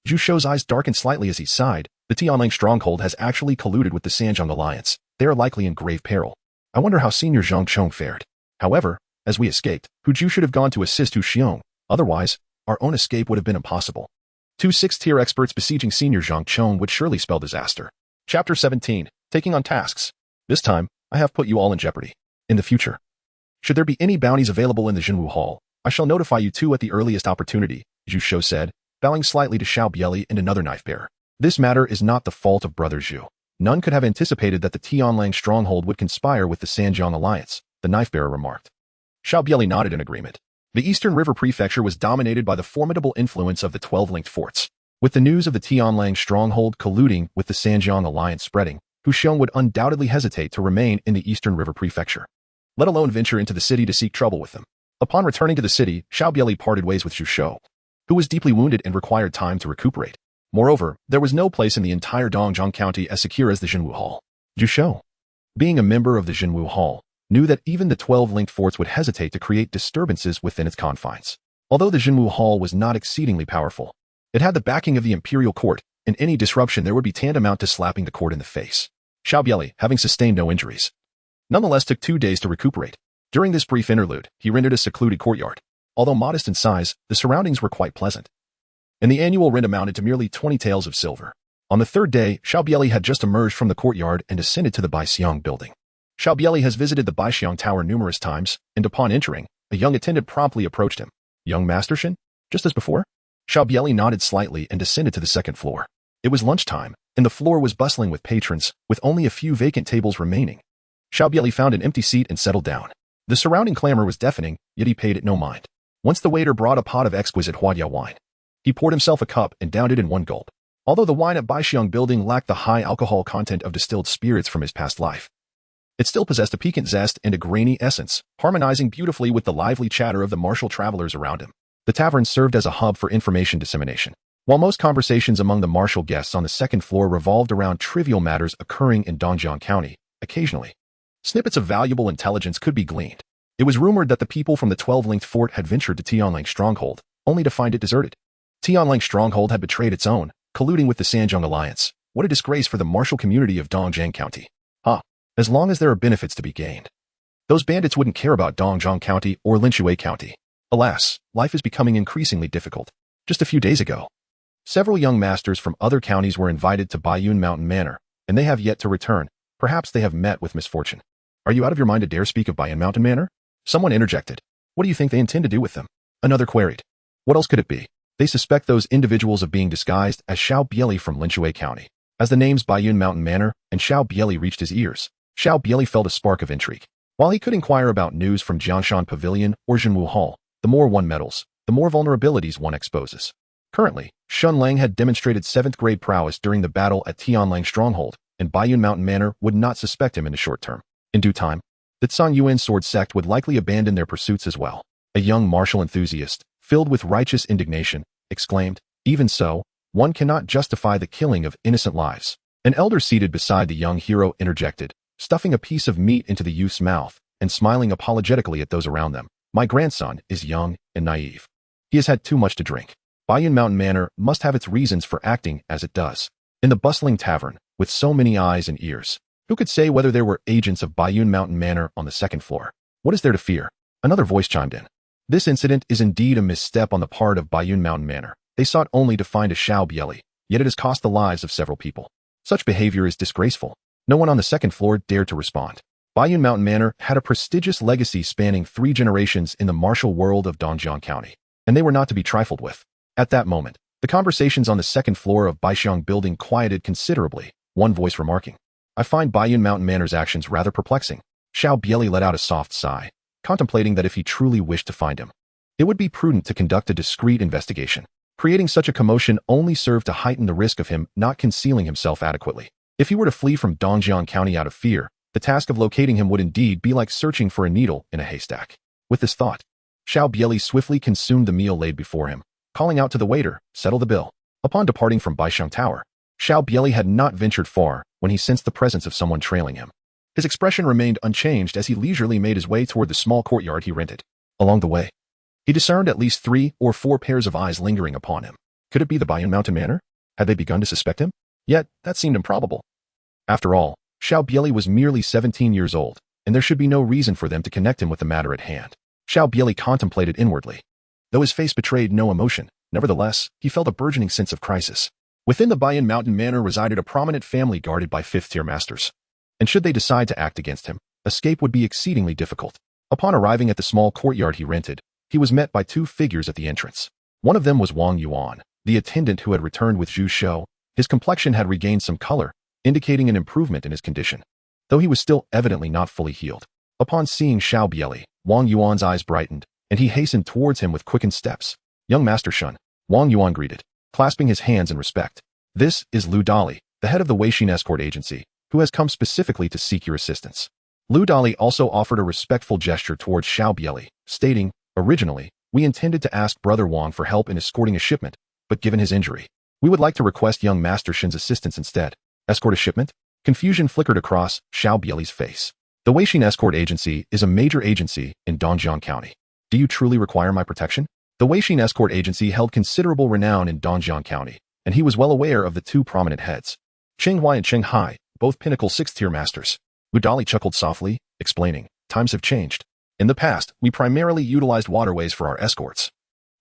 Speaker 1: Zhu Shou's eyes darkened slightly as he sighed. "The Tianlang stronghold has actually colluded with the Sanjiang alliance. They are likely in grave peril. I wonder how Senior Zhang Chong fared. However, as we escaped, Hu Ju should have gone to assist Hu Xiong. Otherwise, our own escape would have been impossible. Two sixth-tier experts besieging Senior Zhang Chong would surely spell disaster." Chapter 17. Taking on tasks. "This time, I have put you all in jeopardy. In the future, should there be any bounties available in the Jinwu Hall, I shall notify you two at the earliest opportunity," Zhu Shou said, bowing slightly to Xiao Bie Li and another knife-bearer. "This matter is not the fault of Brother Zhu. None could have anticipated that the Tianlang stronghold would conspire with the Sanjiang alliance," the knife-bearer remarked. Xiao Bie Li nodded in agreement. The Eastern River Prefecture was dominated by the formidable influence of the 12 linked forts. With the news of the Tianlang stronghold colluding with the Sanjiang alliance spreading, Hu Xiong would undoubtedly hesitate to remain in the Eastern River Prefecture, let alone venture into the city to seek trouble with them. Upon returning to the city, Xiao Bie Li parted ways with Zhu Shou, who was deeply wounded and required time to recuperate. Moreover, there was no place in the entire Dongjiang County as secure as the Jinwu Hall. Zhu Shou, being a member of the Jinwu Hall, knew that even the 12 linked forts would hesitate to create disturbances within its confines. Although the Jinwu Hall was not exceedingly powerful, it had the backing of the imperial court, and any disruption there would be tantamount to slapping the court in the face. Xiao Bie Li, having sustained no injuries, nonetheless took 2 days to recuperate. During this brief interlude, he rented a secluded courtyard. Although modest in size, the surroundings were quite pleasant, and the annual rent amounted to merely 20 taels of silver. On the third day, Xiao Bie Li had just emerged from the courtyard and ascended to the Baixiang building. Xiao Bie Li has visited the Baixiang Tower numerous times, and upon entering, a young attendant promptly approached him. "Young Master Shen?" Just as before? Xiao Bie Li nodded slightly and descended to the second floor. It was lunchtime, and the floor was bustling with patrons, with only a few vacant tables remaining. Xiao Bie Li found an empty seat and settled down. The surrounding clamor was deafening, yet he paid it no mind. Once the waiter brought a pot of exquisite Huadia wine. He poured himself a cup and downed it in one gulp. Although the wine at Baixiang building lacked the high alcohol content of distilled spirits from his past life, it still possessed a piquant zest and a grainy essence, harmonizing beautifully with the lively chatter of the martial travelers around him. The tavern served as a hub for information dissemination. While most conversations among the martial guests on the second floor revolved around trivial matters occurring in Dongjiang County, occasionally, snippets of valuable intelligence could be gleaned. It was rumored that the people from the 12-linked fort had ventured to Tianlang stronghold, only to find it deserted. Tianlang stronghold had betrayed its own, colluding with the Sanjiang alliance. What a disgrace for the martial community of Dongjiang County. As long as there are benefits to be gained, those bandits wouldn't care about Dongjiang County or Linshui County. Alas, life is becoming increasingly difficult. Just a few days ago, several young masters from other counties were invited to Baiyun Mountain Manor, and they have yet to return. Perhaps they have met with misfortune. Are you out of your mind to dare speak of Baiyun Mountain Manor? Someone interjected. What do you think they intend to do with them? Another queried. What else could it be? They suspect those individuals of being disguised as Xiao Bie Li from Linshui County. As the names Baiyun Mountain Manor and Xiao Bie Li reached his ears, Xiao Bie Li felt a spark of intrigue. While he could inquire about news from Jianshan Pavilion or Jinwu Hall, the more one meddles, the more vulnerabilities one exposes. Currently, Shun Lang had demonstrated 7th grade prowess during the battle at Tianlang Stronghold, and Baiyun Mountain Manor would not suspect him in the short term. In due time, the Zhang Yuan sword sect would likely abandon their pursuits as well. A young martial enthusiast, filled with righteous indignation, exclaimed, "Even so, one cannot justify the killing of innocent lives." An elder seated beside the young hero interjected, stuffing a piece of meat into the youth's mouth and smiling apologetically at those around them. "My grandson is young and naive. He has had too much to drink. Baiyun Mountain Manor must have its reasons for acting as it does." In the bustling tavern, with so many eyes and ears, Who could say whether there were agents of Baiyun Mountain Manor on the second floor? What is there to fear? Another voice chimed in. This incident is indeed a misstep on the part of Baiyun Mountain Manor. They sought only to find a Xiao Bie Li, yet it has cost the lives of several people. Such behavior is disgraceful. No one on the second floor dared to respond. Baiyun Mountain Manor had a prestigious legacy spanning 3 generations in the martial world of Dongjiang County, and they were not to be trifled with. At that moment, the conversations on the second floor of Baixiang building quieted considerably, one voice remarking, I find Baiyun Mountain Manor's actions rather perplexing. Xiao Bie Li let out a soft sigh, contemplating that if he truly wished to find him, it would be prudent to conduct a discreet investigation. Creating such a commotion only served to heighten the risk of him not concealing himself adequately. If he were to flee from Dongjiang County out of fear, the task of locating him would indeed be like searching for a needle in a haystack. With this thought, Xiao Bie Li swiftly consumed the meal laid before him, calling out to the waiter, settle the bill. Upon departing from Baixiang Tower, Xiao Bie Li had not ventured far when he sensed the presence of someone trailing him. His expression remained unchanged as he leisurely made his way toward the small courtyard he rented. Along the way, he discerned at least 3 or 4 pairs of eyes lingering upon him. Could it be the Baiyun Mountain Manor? Had they begun to suspect him? Yet, that seemed improbable. After all, Xiao Bie Li was merely 17 years old, and there should be no reason for them to connect him with the matter at hand. Xiao Bie Li contemplated inwardly. Though his face betrayed no emotion, nevertheless, he felt a burgeoning sense of crisis. Within the Baiyun Mountain Manor resided a prominent family guarded by 5th-tier masters. And should they decide to act against him, escape would be exceedingly difficult. Upon arriving at the small courtyard he rented, he was met by 2 figures at the entrance. One of them was Wang Yuan, the attendant who had returned with Zhu Shou. His complexion had regained some color, indicating an improvement in his condition, though he was still evidently not fully healed. Upon seeing Xiao Bie Li, Wang Yuan's eyes brightened, and he hastened towards him with quickened steps. Young Master Shun, Wang Yuan greeted, clasping his hands in respect. This is Lu Dali, the head of the Weixin escort agency, who has come specifically to seek your assistance. Lu Dali also offered a respectful gesture towards Xiao Bie Li, stating, originally, we intended to ask Brother Wang for help in escorting a shipment, but given his injury, we would like to request young Master Shin's assistance instead. Escort a shipment? Confusion flickered across Xiao Bie Li's face. The Weixin Escort Agency is a major agency in Dongjiang County. Do you truly require my protection? The Weixin Escort Agency held considerable renown in Dongjiang County, and he was well aware of the 2 prominent heads, Cheng Hui and Cheng Hai, both pinnacle 6th-tier masters. Lu Dali chuckled softly, explaining, times have changed. In the past, we primarily utilized waterways for our escorts,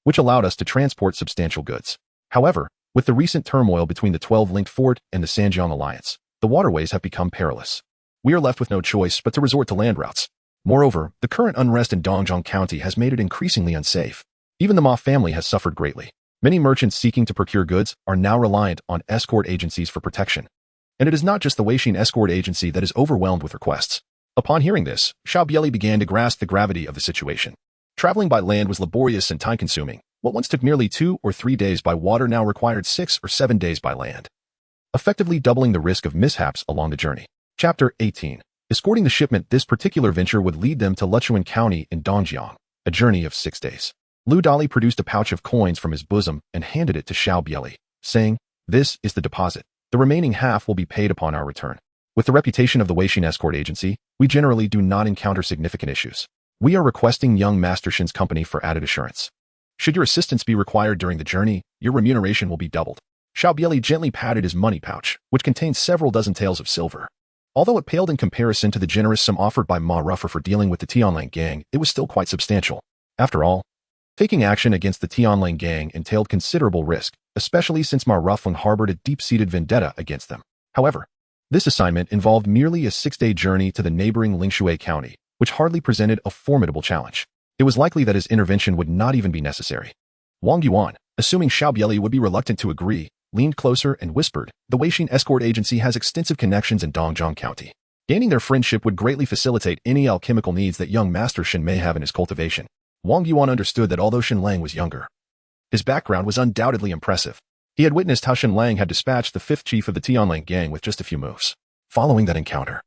Speaker 1: which allowed us to transport substantial goods. However, with the recent turmoil between the 12-linked fort and the Sanjiang alliance, the waterways have become perilous. We are left with no choice but to resort to land routes. Moreover, the current unrest in Dongjiang County has made it increasingly unsafe. Even the Ma family has suffered greatly. Many merchants seeking to procure goods are now reliant on escort agencies for protection. And it is not just the Weixin Escort Agency that is overwhelmed with requests. Upon hearing this, Xiao Bie Li began to grasp the gravity of the situation. Traveling by land was laborious and time-consuming. What once took merely 2 or 3 days by water now required 6 or 7 days by land, effectively doubling the risk of mishaps along the journey. Chapter 18. Escorting the shipment. This particular venture would lead them to Lechuan County in Dongjiang, a journey of 6 days. Lu Dali produced a pouch of coins from his bosom and handed it to Xiao Bie Li, saying, this is the deposit. The remaining half will be paid upon our return. With the reputation of the Weixin Escort Agency, we generally do not encounter significant issues. We are requesting young Master Shin's company for added assurance. Should your assistance be required during the journey, your remuneration will be doubled. Xiao Bie Li gently patted his money pouch, which contained several dozen taels of silver. Although it paled in comparison to the generous sum offered by Ma Ruffer for dealing with the Tianlang gang, it was still quite substantial. After all, taking action against the Tianlang gang entailed considerable risk, especially since Ma Ruffling harbored a deep-seated vendetta against them. However, this assignment involved merely a 6-day journey to the neighboring Lingshui County, which hardly presented a formidable challenge. It was likely that his intervention would not even be necessary. Wang Yuan, assuming Xiao Bie Li would be reluctant to agree, leaned closer and whispered, the Weixin Escort Agency has extensive connections in Dongjiang County. Gaining their friendship would greatly facilitate any alchemical needs that young Master Shin may have in his cultivation. Wang Yuan understood that although Shin Lang was younger, his background was undoubtedly impressive. He had witnessed how Shin Lang had dispatched the 5th chief of the Tianlang gang with just a few moves. Following that encounter,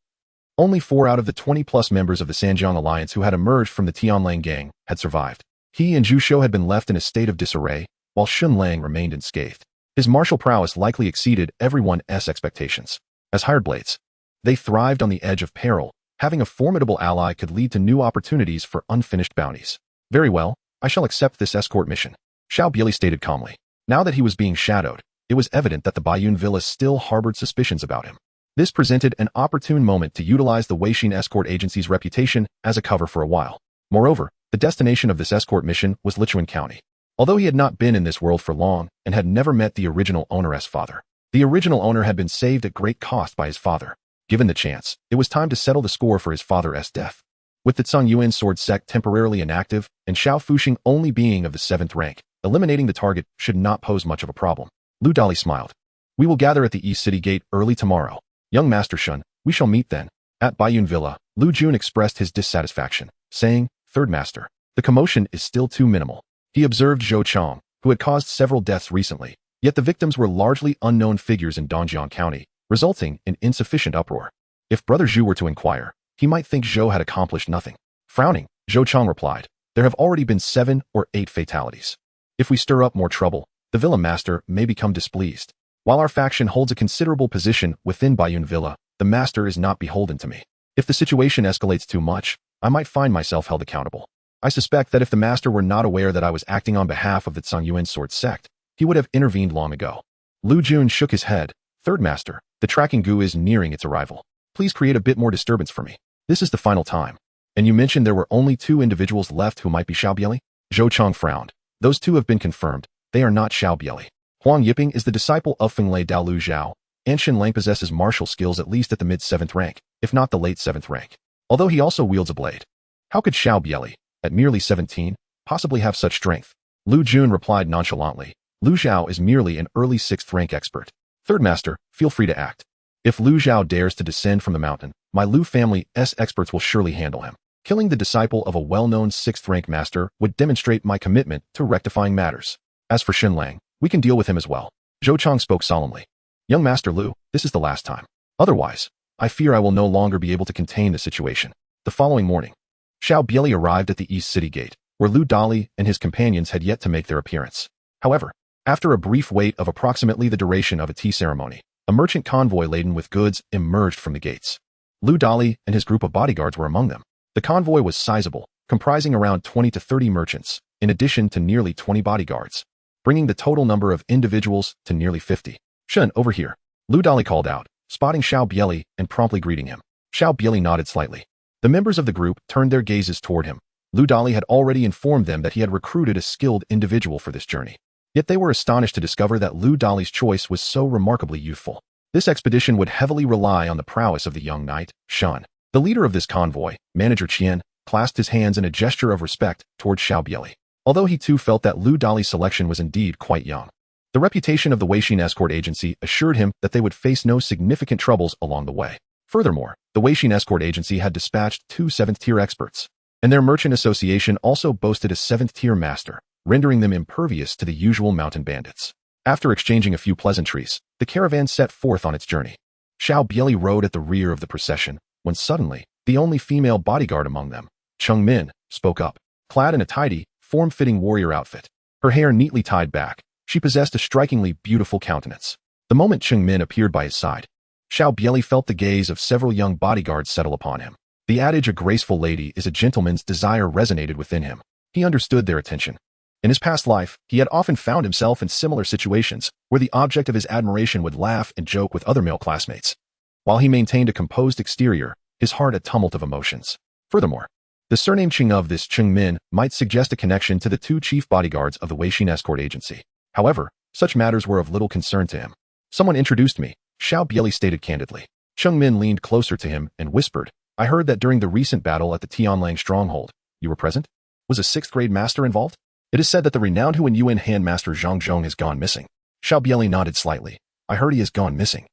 Speaker 1: only 4 out of the 20-plus members of the Sanjiang alliance who had emerged from the Tianlang gang had survived. He and Zhu Shou had been left in a state of disarray, while Shin Lang remained unscathed. His martial prowess likely exceeded everyone's expectations. As hired blades, they thrived on the edge of peril. Having a formidable ally could lead to new opportunities for unfinished bounties. Very well, I shall accept this escort mission, Xiao Bie Li stated calmly. Now that he was being shadowed, it was evident that the Baiyun Villa still harbored suspicions about him. This presented an opportune moment to utilize the Weixin escort agency's reputation as a cover for a while. Moreover, the destination of this escort mission was Lichuan County. Although he had not been in this world for long and had never met the original owner's father, the original owner had been saved at great cost by his father. Given the chance, it was time to settle the score for his father's death. With the Tsung Yuan sword sect temporarily inactive and Xiao Fuxing only being of the 7th rank, eliminating the target should not pose much of a problem. Lu Dali smiled. We will gather at the East City Gate early tomorrow. Young Master Shun, we shall meet then. At Baiyun Villa, Lu Jun expressed his dissatisfaction, saying, Third Master, the commotion is still too minimal. He observed Zhou Chong, who had caused several deaths recently, yet the victims were largely unknown figures in Dongjiang County, resulting in insufficient uproar. If Brother Zhu were to inquire, he might think Zhou had accomplished nothing. Frowning, Zhou Chong replied, there have already been 7 or 8 fatalities. If we stir up more trouble, the Villa Master may become displeased. While our faction holds a considerable position within Baiyun Villa, the Master is not beholden to me. If the situation escalates too much, I might find myself held accountable. I suspect that if the Master were not aware that I was acting on behalf of the Tsung Yuan sword sect, he would have intervened long ago. Lu Jun shook his head. Third Master, the tracking goo is nearing its arrival. Please create a bit more disturbance for me. This is the final time. And you mentioned there were only 2 individuals left who might be Xiao Bie Li? Zhou Chong frowned. Those 2 have been confirmed. They are not Xiao Bie Li. Huang Yiping is the disciple of Fenglei Dao Lu Zhao, and Shen Lang possesses martial skills at least at the mid-7th rank, if not the late 7th rank. Although he also wields a blade. How could Xiao Bie Li, at merely 17, possibly have such strength? Lu Jun replied nonchalantly. Lu Zhao is merely an early 6th rank expert. Third Master, feel free to act. If Lu Zhao dares to descend from the mountain, my Lu family's experts will surely handle him. Killing the disciple of a well-known 6th rank master would demonstrate my commitment to rectifying matters. As for Shen Lang, we can deal with him as well. Zhou Chong spoke solemnly. Young Master Lu, this is the last time. Otherwise, I fear I will no longer be able to contain the situation. The following morning, Xiao Bie Li arrived at the East City Gate, where Lu Dali and his companions had yet to make their appearance. However, after a brief wait of approximately the duration of a tea ceremony, a merchant convoy laden with goods emerged from the gates. Lu Dali and his group of bodyguards were among them. The convoy was sizable, comprising around 20 to 30 merchants, in addition to nearly 20 bodyguards, bringing the total number of individuals to nearly 50. Shun, over here. Lu Dali called out, spotting Xiao Bie Li and promptly greeting him. Xiao Bie Li nodded slightly. The members of the group turned their gazes toward him. Lu Dali had already informed them that he had recruited a skilled individual for this journey. Yet they were astonished to discover that Lu Dali's choice was so remarkably youthful. This expedition would heavily rely on the prowess of the young knight, Shun. The leader of this convoy, Manager Qian, clasped his hands in a gesture of respect toward Xiao Bie Li, although he too felt that Lu Dali's selection was indeed quite young. The reputation of the Weixin escort agency assured him that they would face no significant troubles along the way. Furthermore, the Weixin escort agency had dispatched 2 7th-tier experts, and their merchant association also boasted a 7th-tier master, rendering them impervious to the usual mountain bandits. After exchanging a few pleasantries, the caravan set forth on its journey. Xiao Bie Li rode at the rear of the procession, when suddenly, the only female bodyguard among them, Cheng Min, spoke up. Clad in a tidy, form-fitting warrior outfit, her hair neatly tied back, she possessed a strikingly beautiful countenance. The moment Cheng Min appeared by his side, Xiao Bie Li felt the gaze of several young bodyguards settle upon him. The adage, a graceful lady is a gentleman's desire, resonated within him. He understood their attention. In his past life, he had often found himself in similar situations, where the object of his admiration would laugh and joke with other male classmates. While he maintained a composed exterior, his heart a tumult of emotions. Furthermore, the surname Cheng of this Cheng Min might suggest a connection to the 2 chief bodyguards of the Weixin escort agency. However, such matters were of little concern to him. Someone introduced me, Xiao Bie Li stated candidly. Cheng Min leaned closer to him and whispered, I heard that during the recent battle at the Tianlang stronghold, you were present? Was a 6th grade master involved? It is said that the renowned Huan Yuan hand master Zhang Zhong has gone missing. Xiao Bie Li nodded slightly. I heard he has gone missing.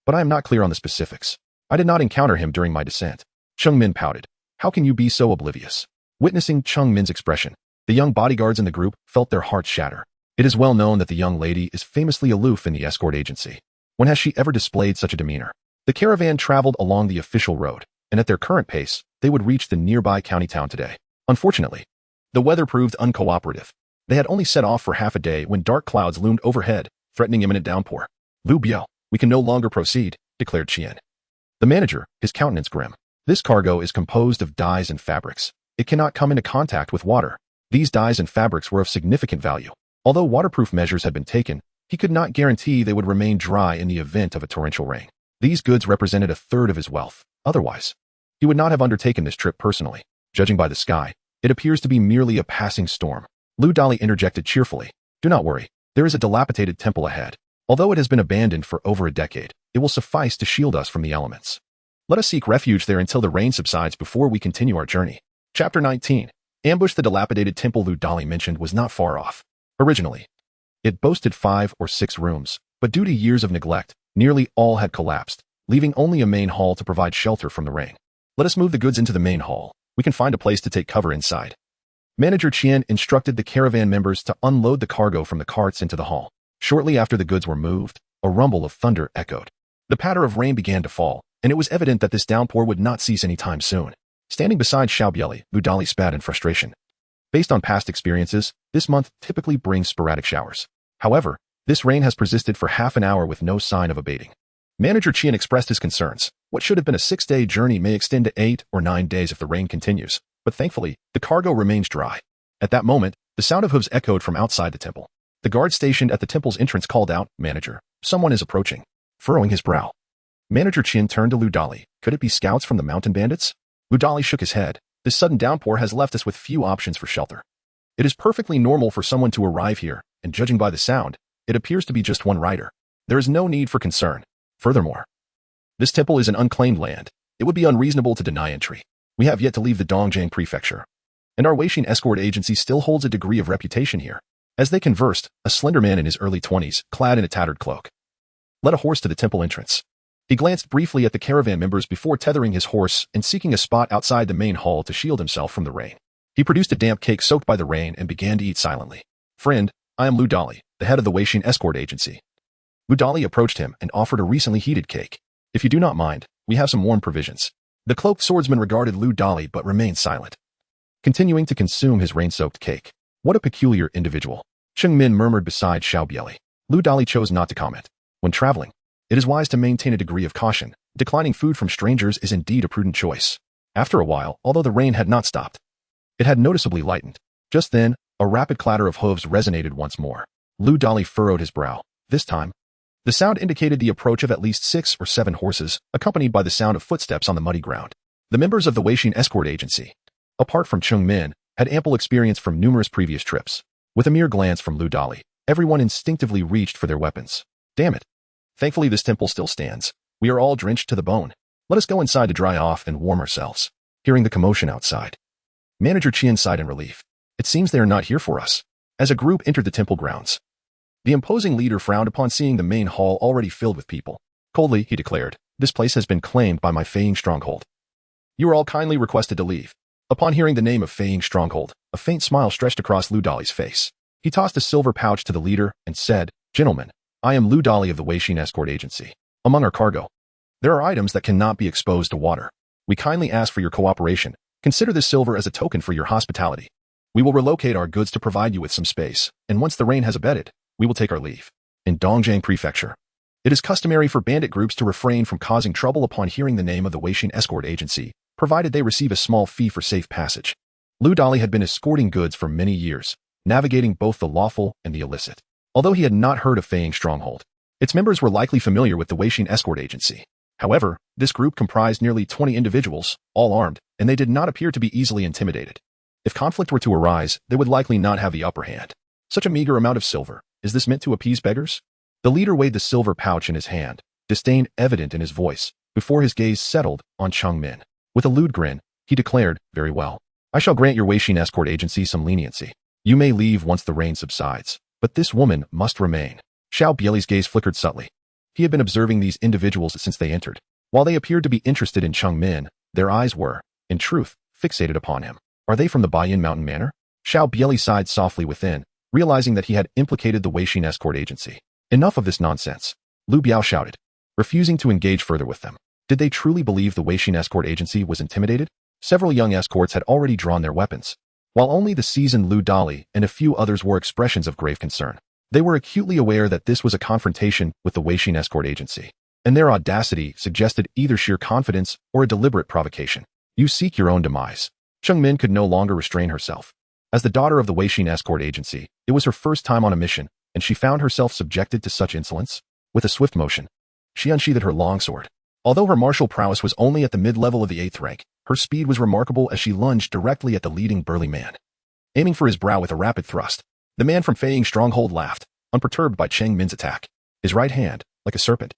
Speaker 1: But I am not clear on the specifics. I did not encounter him during my descent. Cheng Min pouted. How can you be so oblivious? Witnessing Cheng Min's expression, the young bodyguards in the group felt their hearts shatter. It is well known that the young lady is famously aloof in the escort agency. When has she ever displayed such a demeanor? The caravan traveled along the official road, and at their current pace, they would reach the nearby county town today. Unfortunately, the weather proved uncooperative. They had only set off for half a day when dark clouds loomed overhead, threatening imminent downpour. Lu Biao, we can no longer proceed, declared Qian. The manager, his countenance grim. This cargo is composed of dyes and fabrics. It cannot come into contact with water. These dyes and fabrics were of significant value. Although waterproof measures had been taken, he could not guarantee they would remain dry in the event of a torrential rain. These goods represented a third of his wealth. Otherwise, he would not have undertaken this trip personally. Judging by the sky, it appears to be merely a passing storm. Lu Dali interjected cheerfully. Do not worry. There is a dilapidated temple ahead. Although it has been abandoned for over a decade, it will suffice to shield us from the elements. Let us seek refuge there until the rain subsides before we continue our journey. Chapter 19. Ambush. The dilapidated temple Lu Dali mentioned was not far off. Originally, it boasted 5 or 6 rooms, but due to years of neglect, nearly all had collapsed, leaving only a main hall to provide shelter from the rain. Let us move the goods into the main hall. We can find a place to take cover inside. Manager Qian instructed the caravan members to unload the cargo from the carts into the hall. Shortly after the goods were moved, a rumble of thunder echoed. The patter of rain began to fall, and it was evident that this downpour would not cease anytime soon. Standing beside Xiao Bie Li, Lu Dali spat in frustration. Based on past experiences, this month typically brings sporadic showers. However, this rain has persisted for half an hour with no sign of abating. Manager Qian expressed his concerns. What should have been a 6-day journey may extend to 8 or 9 days if the rain continues, but thankfully, the cargo remains dry. At that moment, the sound of hooves echoed from outside the temple. The guard stationed at the temple's entrance called out, "Manager, someone is approaching." Furrowing his brow, Manager Qian turned to Lu Dali. Could it be scouts from the mountain bandits? Lu Dali shook his head. This sudden downpour has left us with few options for shelter. It is perfectly normal for someone to arrive here, and judging by the sound, it appears to be just one rider. There is no need for concern. Furthermore, this temple is an unclaimed land. It would be unreasonable to deny entry. We have yet to leave the Dongjiang prefecture, and our Weixin escort agency still holds a degree of reputation here. As they conversed, a slender man in his early 20s, clad in a tattered cloak, led a horse to the temple entrance. He glanced briefly at the caravan members before tethering his horse and seeking a spot outside the main hall to shield himself from the rain. He produced a damp cake soaked by the rain and began to eat silently. "Friend, I am Lu Dali, the head of the Weixin escort agency." Lu Dali approached him and offered a recently heated cake. "If you do not mind, we have some warm provisions." The cloaked swordsman regarded Lu Dali but remained silent, continuing to consume his rain-soaked cake. What a peculiar individual. Cheng Min murmured beside Xiao Bie Li. Lu Dali chose not to comment. When traveling, it is wise to maintain a degree of caution. Declining food from strangers is indeed a prudent choice. After a while, although the rain had not stopped, it had noticeably lightened. Just then, a rapid clatter of hooves resonated once more. Lu Dali furrowed his brow. This time, the sound indicated the approach of at least 6 or 7 horses, accompanied by the sound of footsteps on the muddy ground. The members of the Weixin escort agency, apart from Cheng Min, had ample experience from numerous previous trips. With a mere glance from Lu Dali, everyone instinctively reached for their weapons. Damn it. Thankfully this temple still stands. We are all drenched to the bone. Let us go inside to dry off and warm ourselves. Hearing the commotion outside, Manager Qian sighed in relief. It seems they are not here for us. As a group entered the temple grounds, the imposing leader frowned upon seeing the main hall already filled with people. Coldly, he declared, "This place has been claimed by my Feiying stronghold. You are all kindly requested to leave." Upon hearing the name of Feiying stronghold, a faint smile stretched across Lu Dali's face. He tossed a silver pouch to the leader and said, "Gentlemen, I am Lu Dali of the Weixin escort agency. Among our cargo, there are items that cannot be exposed to water. We kindly ask for your cooperation. Consider this silver as a token for your hospitality. We will relocate our goods to provide you with some space, and once the rain has abated, we will take our leave." In Dongjiang Prefecture, it is customary for bandit groups to refrain from causing trouble upon hearing the name of the Weixin escort agency, provided they receive a small fee for safe passage. Lu Dali had been escorting goods for many years, navigating both the lawful and the illicit. Although he had not heard of Feiying stronghold, its members were likely familiar with the Weixin escort agency. However, this group comprised nearly 20 individuals, all armed, and they did not appear to be easily intimidated. If conflict were to arise, they would likely not have the upper hand. Such a meager amount of silver, is this meant to appease beggars? The leader weighed the silver pouch in his hand, disdain evident in his voice, before his gaze settled on Cheng Min. With a lewd grin, he declared, "Very well. I shall grant your Weixin escort agency some leniency. You may leave once the rain subsides, but this woman must remain." Xiao Bie Li's gaze flickered subtly. He had been observing these individuals since they entered. While they appeared to be interested in Cheng Min, their eyes were, in truth, fixated upon him. Are they from the Baiyin Mountain Manor? Xiao Bie Li sighed softly within, realizing that he had implicated the Weixin escort agency. Enough of this nonsense. Lu Biao shouted, refusing to engage further with them. Did they truly believe the Weixin escort agency was intimidated? Several young escorts had already drawn their weapons, while only the seasoned Lu Dali and a few others wore expressions of grave concern. They were acutely aware that this was a confrontation with the Weixin escort agency, and their audacity suggested either sheer confidence or a deliberate provocation. You seek your own demise. Cheng Min could no longer restrain herself. As the daughter of the Weixin escort agency, it was her first time on a mission, and she found herself subjected to such insolence. With a swift motion, She unsheathed her longsword. Although her martial prowess was only at the mid-level of the 8th rank, her speed was remarkable as she lunged directly at the leading burly man. Aiming for his brow with a rapid thrust, the man from Feiying's stronghold laughed, unperturbed by Cheng Min's attack. His right hand, like a serpent,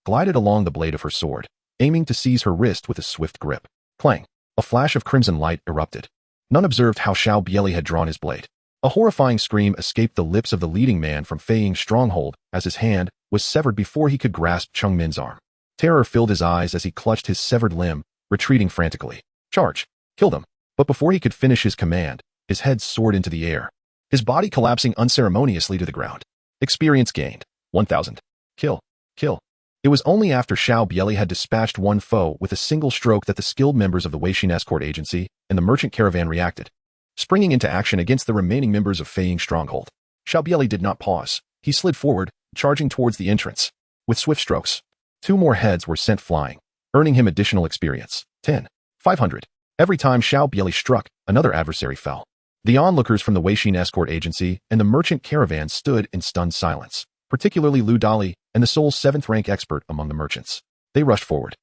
Speaker 1: glided along the blade of her sword, aiming to seize her wrist with a swift grip. Clang! A flash of crimson light erupted. None observed how Xiao Bie Li had drawn his blade. A horrifying scream escaped the lips of the leading man from Feiying's stronghold as his hand was severed before he could grasp Cheng Min's arm. Terror filled his eyes as he clutched his severed limb, retreating frantically. Charge! Kill them! But before he could finish his command, his head soared into the air, his body collapsing unceremoniously to the ground. Experience gained. 1,000. Kill. Kill. It was only after Xiao Bie Li had dispatched one foe with a single stroke that the skilled members of the Weishin escort agency and the merchant caravan reacted, springing into action against the remaining members of Feiying's stronghold. Xiao Bie Li did not pause. He slid forward, charging towards the entrance. With swift strokes, 2 more heads were sent flying, earning him additional experience. 10. 500. Every time Xiao Bie Li struck, another adversary fell. The onlookers from the Weishin escort agency and the merchant caravan stood in stunned silence, particularly Lu Dali and the sole 7th rank expert among the merchants. They rushed forward.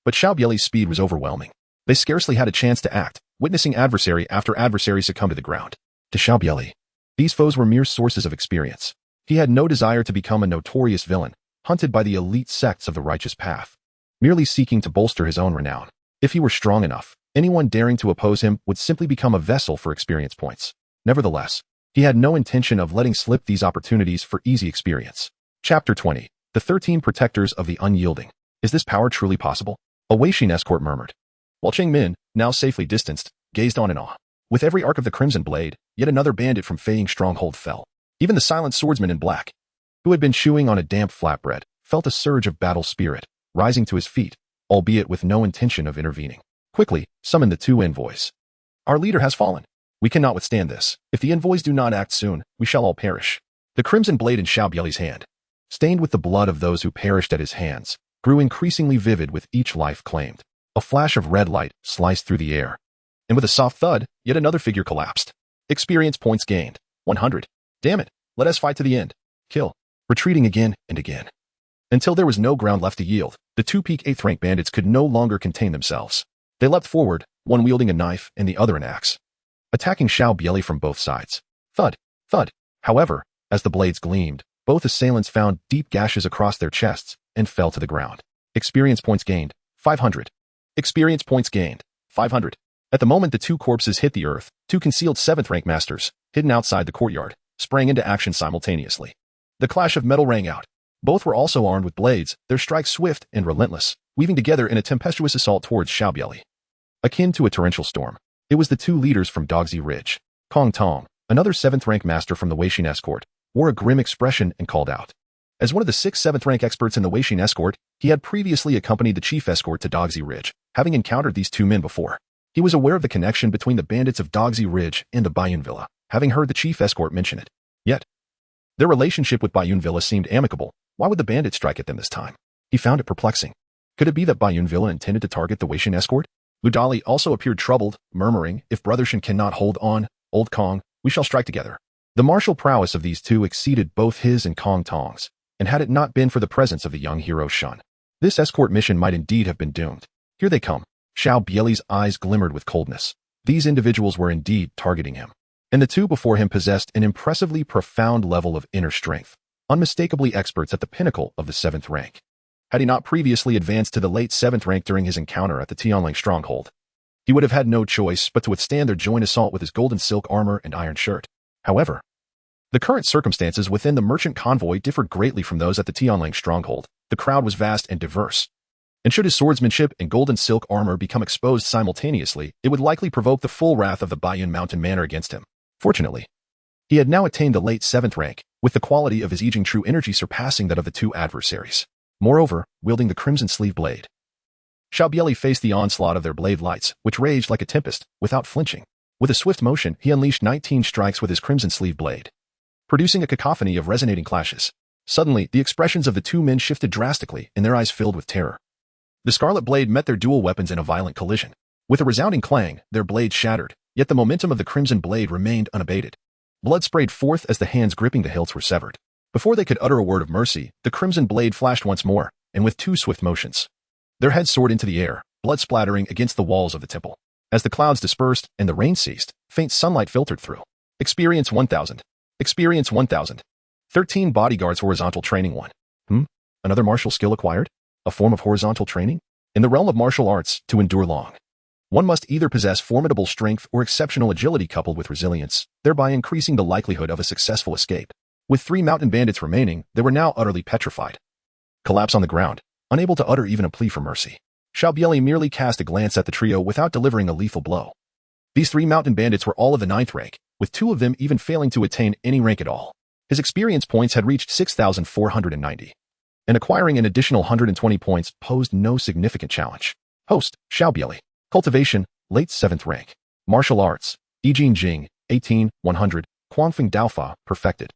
Speaker 1: But Xiao Bie Li's speed was overwhelming. They scarcely had a chance to act, witnessing adversary after adversary succumb to the ground. To Xiao Bie Li, these foes were mere sources of experience. He had no desire to become a notorious villain, hunted by the elite sects of the righteous path, merely seeking to bolster his own renown. If he were strong enough, anyone daring to oppose him would simply become a vessel for experience points. Nevertheless, he had no intention of letting slip these opportunities for easy experience. Chapter 20. The 13 Protectors of the Unyielding. Is this power truly possible? A Weishin escort murmured, while Cheng Min, now safely distanced, gazed on in awe. With every arc of the crimson blade, yet another bandit from Feiying's stronghold fell. Even the silent swordsman in black, who had been chewing on a damp flatbread, felt a surge of battle spirit, rising to his feet, albeit with no intention of intervening. Quickly, summon the 2 envoys. Our leader has fallen. We cannot withstand this. If the envoys do not act soon, we shall all perish. The crimson blade in Xiao Bie Li's hand, stained with the blood of those who perished at his hands, grew increasingly vivid with each life claimed. A flash of red light sliced through the air, and with a soft thud, yet another figure collapsed. Experience points gained. 100. Damn it, let us fight to the end. Kill. Retreating again and again. Until there was no ground left to yield, the 2 peak 8th rank bandits could no longer contain themselves. They leapt forward, one wielding a knife and the other an axe, attacking Xiao Bie Li from both sides. Thud. Thud. However, as the blades gleamed, both assailants found deep gashes across their chests and fell to the ground. Experience points gained. 500. Experience points gained. 500. At the moment the 2 corpses hit the earth, 2 concealed 7th rank masters, hidden outside the courtyard, sprang into action simultaneously. The clash of metal rang out. Both were also armed with blades, their strikes swift and relentless, weaving together in a tempestuous assault towards Xiao Bie Li. Akin to a torrential storm, it was the 2 leaders from Daoist Ridge. Kong Tong, another 7th rank master from the Weishin escort, wore a grim expression and called out. As one of the 6 7th rank experts in the Weishin escort, he had previously accompanied the chief escort to Daoist Ridge, having encountered these 2 men before. He was aware of the connection between the bandits of Daoist Ridge and the Bayun Villa, having heard the chief escort mention it. Yet, their relationship with Bayun Villa seemed amicable. Why would the bandits strike at them this time? He found it perplexing. Could it be that Bayun Villa intended to target the Weishin escort? Lu Dali also appeared troubled, murmuring, if Brothershin cannot hold on, old Kong, we shall strike together. The martial prowess of these 2 exceeded both his and Kong Tong's, and had it not been for the presence of the young hero Shun, this escort mission might indeed have been doomed. Here they come. Xiao Bie Li's eyes glimmered with coldness. These individuals were indeed targeting him. And the 2 before him possessed an impressively profound level of inner strength, unmistakably experts at the pinnacle of the 7th rank. Had he not previously advanced to the late 7th rank during his encounter at the Tianling stronghold, he would have had no choice but to withstand their joint assault with his golden silk armor and iron shirt. However, the current circumstances within the merchant convoy differed greatly from those at the Tianling stronghold. The crowd was vast and diverse, and should his swordsmanship and golden silk armor become exposed simultaneously, it would likely provoke the full wrath of the Bayun Mountain Manor against him. Fortunately, he had now attained the late 7th rank, with the quality of his Yijing true energy surpassing that of the 2 adversaries. Moreover, wielding the crimson sleeve blade, Xiao Bie Li faced the onslaught of their blade lights, which raged like a tempest, without flinching. With a swift motion, he unleashed 19 strikes with his crimson sleeve blade, producing a cacophony of resonating clashes. Suddenly, the expressions of the 2 men shifted drastically, and their eyes filled with terror. The scarlet blade met their dual weapons in a violent collision. With a resounding clang, their blades shattered, yet the momentum of the crimson blade remained unabated. Blood sprayed forth as the hands gripping the hilts were severed. Before they could utter a word of mercy, the crimson blade flashed once more, and with 2 swift motions, their heads soared into the air, blood splattering against the walls of the temple. As the clouds dispersed and the rain ceased, faint sunlight filtered through. Experience 1000. Experience 1000. 13 bodyguards horizontal training 1. Another martial skill acquired? A form of horizontal training? In the realm of martial arts, to endure long, one must either possess formidable strength or exceptional agility coupled with resilience, thereby increasing the likelihood of a successful escape. With 3 mountain bandits remaining, they were now utterly petrified. Collapse on the ground, unable to utter even a plea for mercy. Xiao Bie Li merely cast a glance at the trio without delivering a lethal blow. These 3 mountain bandits were all of the 9th rank, with 2 of them even failing to attain any rank at all. His experience points had reached 6,490. And acquiring an additional 120 points posed no significant challenge. Host, Xiao Bie Li. Cultivation, late 7th rank. Martial arts, Yijing Jing, 18, 100. Confronting Daofa, perfected.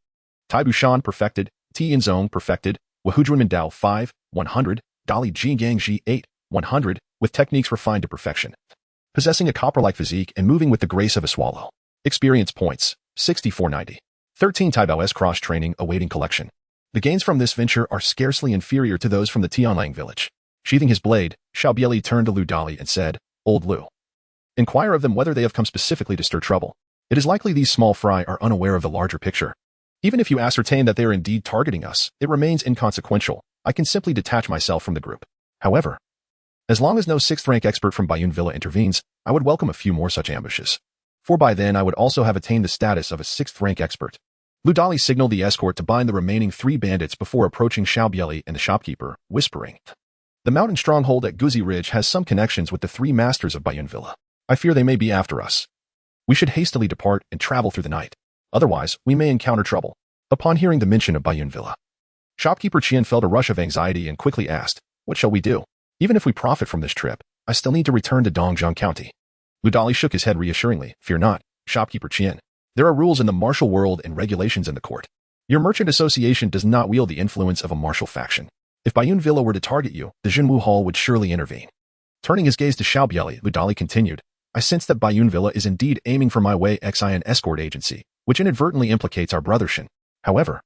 Speaker 1: Taibu Shan, perfected. Tian Zong, perfected. Wahudrunman Dao, 5, 100. Dali Jingang Ji, 8, 100, with techniques refined to perfection. Possessing a copper-like physique and moving with the grace of a swallow. Experience points, 6490. 13 Daoist cross-training awaiting collection. The gains from this venture are scarcely inferior to those from the Tianlang village. Sheathing his blade, Xiao Bie Li turned to Lu Dali and said, Old Lu, inquire of them whether they have come specifically to stir trouble. It is likely these small fry are unaware of the larger picture. Even if you ascertain that they are indeed targeting us, it remains inconsequential. I can simply detach myself from the group. However, as long as no 6th rank expert from Bayun Villa intervenes, I would welcome a few more such ambushes. For by then I would also have attained the status of a 6th rank expert. Lu Dali signaled the escort to bind the remaining 3 bandits before approaching Xiao Bie Li and the shopkeeper, whispering, The mountain stronghold at Guzi Ridge has some connections with the 3 masters of Bayun Villa. I fear they may be after us. We should hastily depart and travel through the night. Otherwise, we may encounter trouble. Upon hearing the mention of Bayun Villa, shopkeeper Qian felt a rush of anxiety and quickly asked, What shall we do? Even if we profit from this trip, I still need to return to Dongzhong County. Lu Dali shook his head reassuringly. Fear not, shopkeeper Qian. There are rules in the martial world and regulations in the court. Your merchant association does not wield the influence of a martial faction. If Bayun Villa were to target you, the Jinwu Hall would surely intervene. Turning his gaze to Xiao Bie Li, Lu Dali continued, I sense that Bayun Villa is indeed aiming for my Wei Xian escort agency, which inadvertently implicates our brother Shen. However,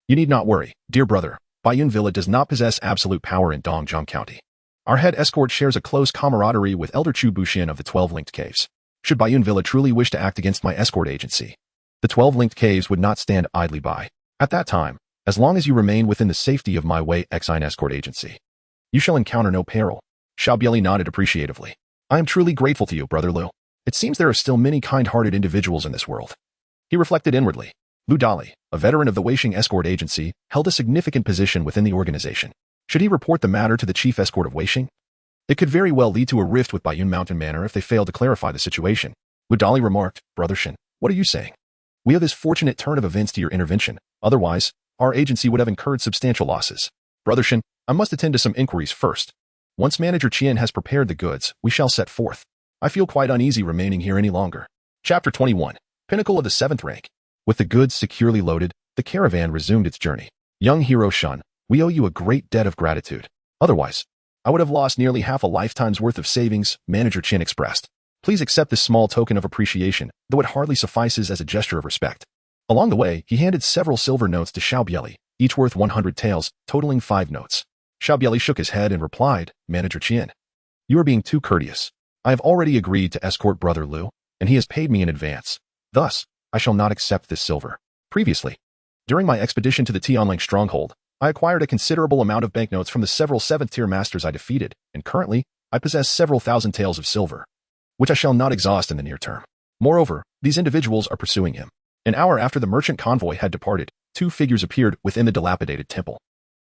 Speaker 1: you need not worry, dear brother. Bayun Villa does not possess absolute power in Dongzhong County. Our head escort shares a close camaraderie with Elder Chu Buxian of the 12 Linked Caves. Should Bayun Villa truly wish to act against my escort agency, the 12 Linked Caves would not stand idly by. At that time, as long as you remain within the safety of my Wei Xian escort agency, you shall encounter no peril. Xiao Bie Li nodded appreciatively. I am truly grateful to you, brother Lu. It seems there are still many kind-hearted individuals in this world. He reflected inwardly. Lu Dali, a veteran of the Weixing escort agency, held a significant position within the organization. Should he report the matter to the chief escort of Weixing? It could very well lead to a rift with Bayun Mountain Manor if they fail to clarify the situation. Lu Dali remarked, Brother Shen, what are you saying? We owe this fortunate turn of events to your intervention. Otherwise, our agency would have incurred substantial losses. Brother Shen, I must attend to some inquiries first. Once Manager Qian has prepared the goods, we shall set forth. I feel quite uneasy remaining here any longer. Chapter 21. Pinnacle of the 7th rank. With the goods securely loaded, the caravan resumed its journey. Young hero Shun, we owe you a great debt of gratitude. Otherwise, I would have lost nearly half a lifetime's worth of savings, Manager Qian expressed. Please accept this small token of appreciation, though it hardly suffices as a gesture of respect. Along the way, he handed several silver notes to Xiao Bie Li, each worth 100 taels, totaling 5 notes. Xiao Bie Li shook his head and replied, Manager Qian, you are being too courteous. I have already agreed to escort Brother Lu, and he has paid me in advance. Thus, I shall not accept this silver. Previously, during my expedition to the Tianlang stronghold, I acquired a considerable amount of banknotes from the several 7th-tier masters I defeated, and currently, I possess several thousand taels of silver, which I shall not exhaust in the near term. Moreover, these individuals are pursuing him. An hour after the merchant convoy had departed, 2 figures appeared within the dilapidated temple.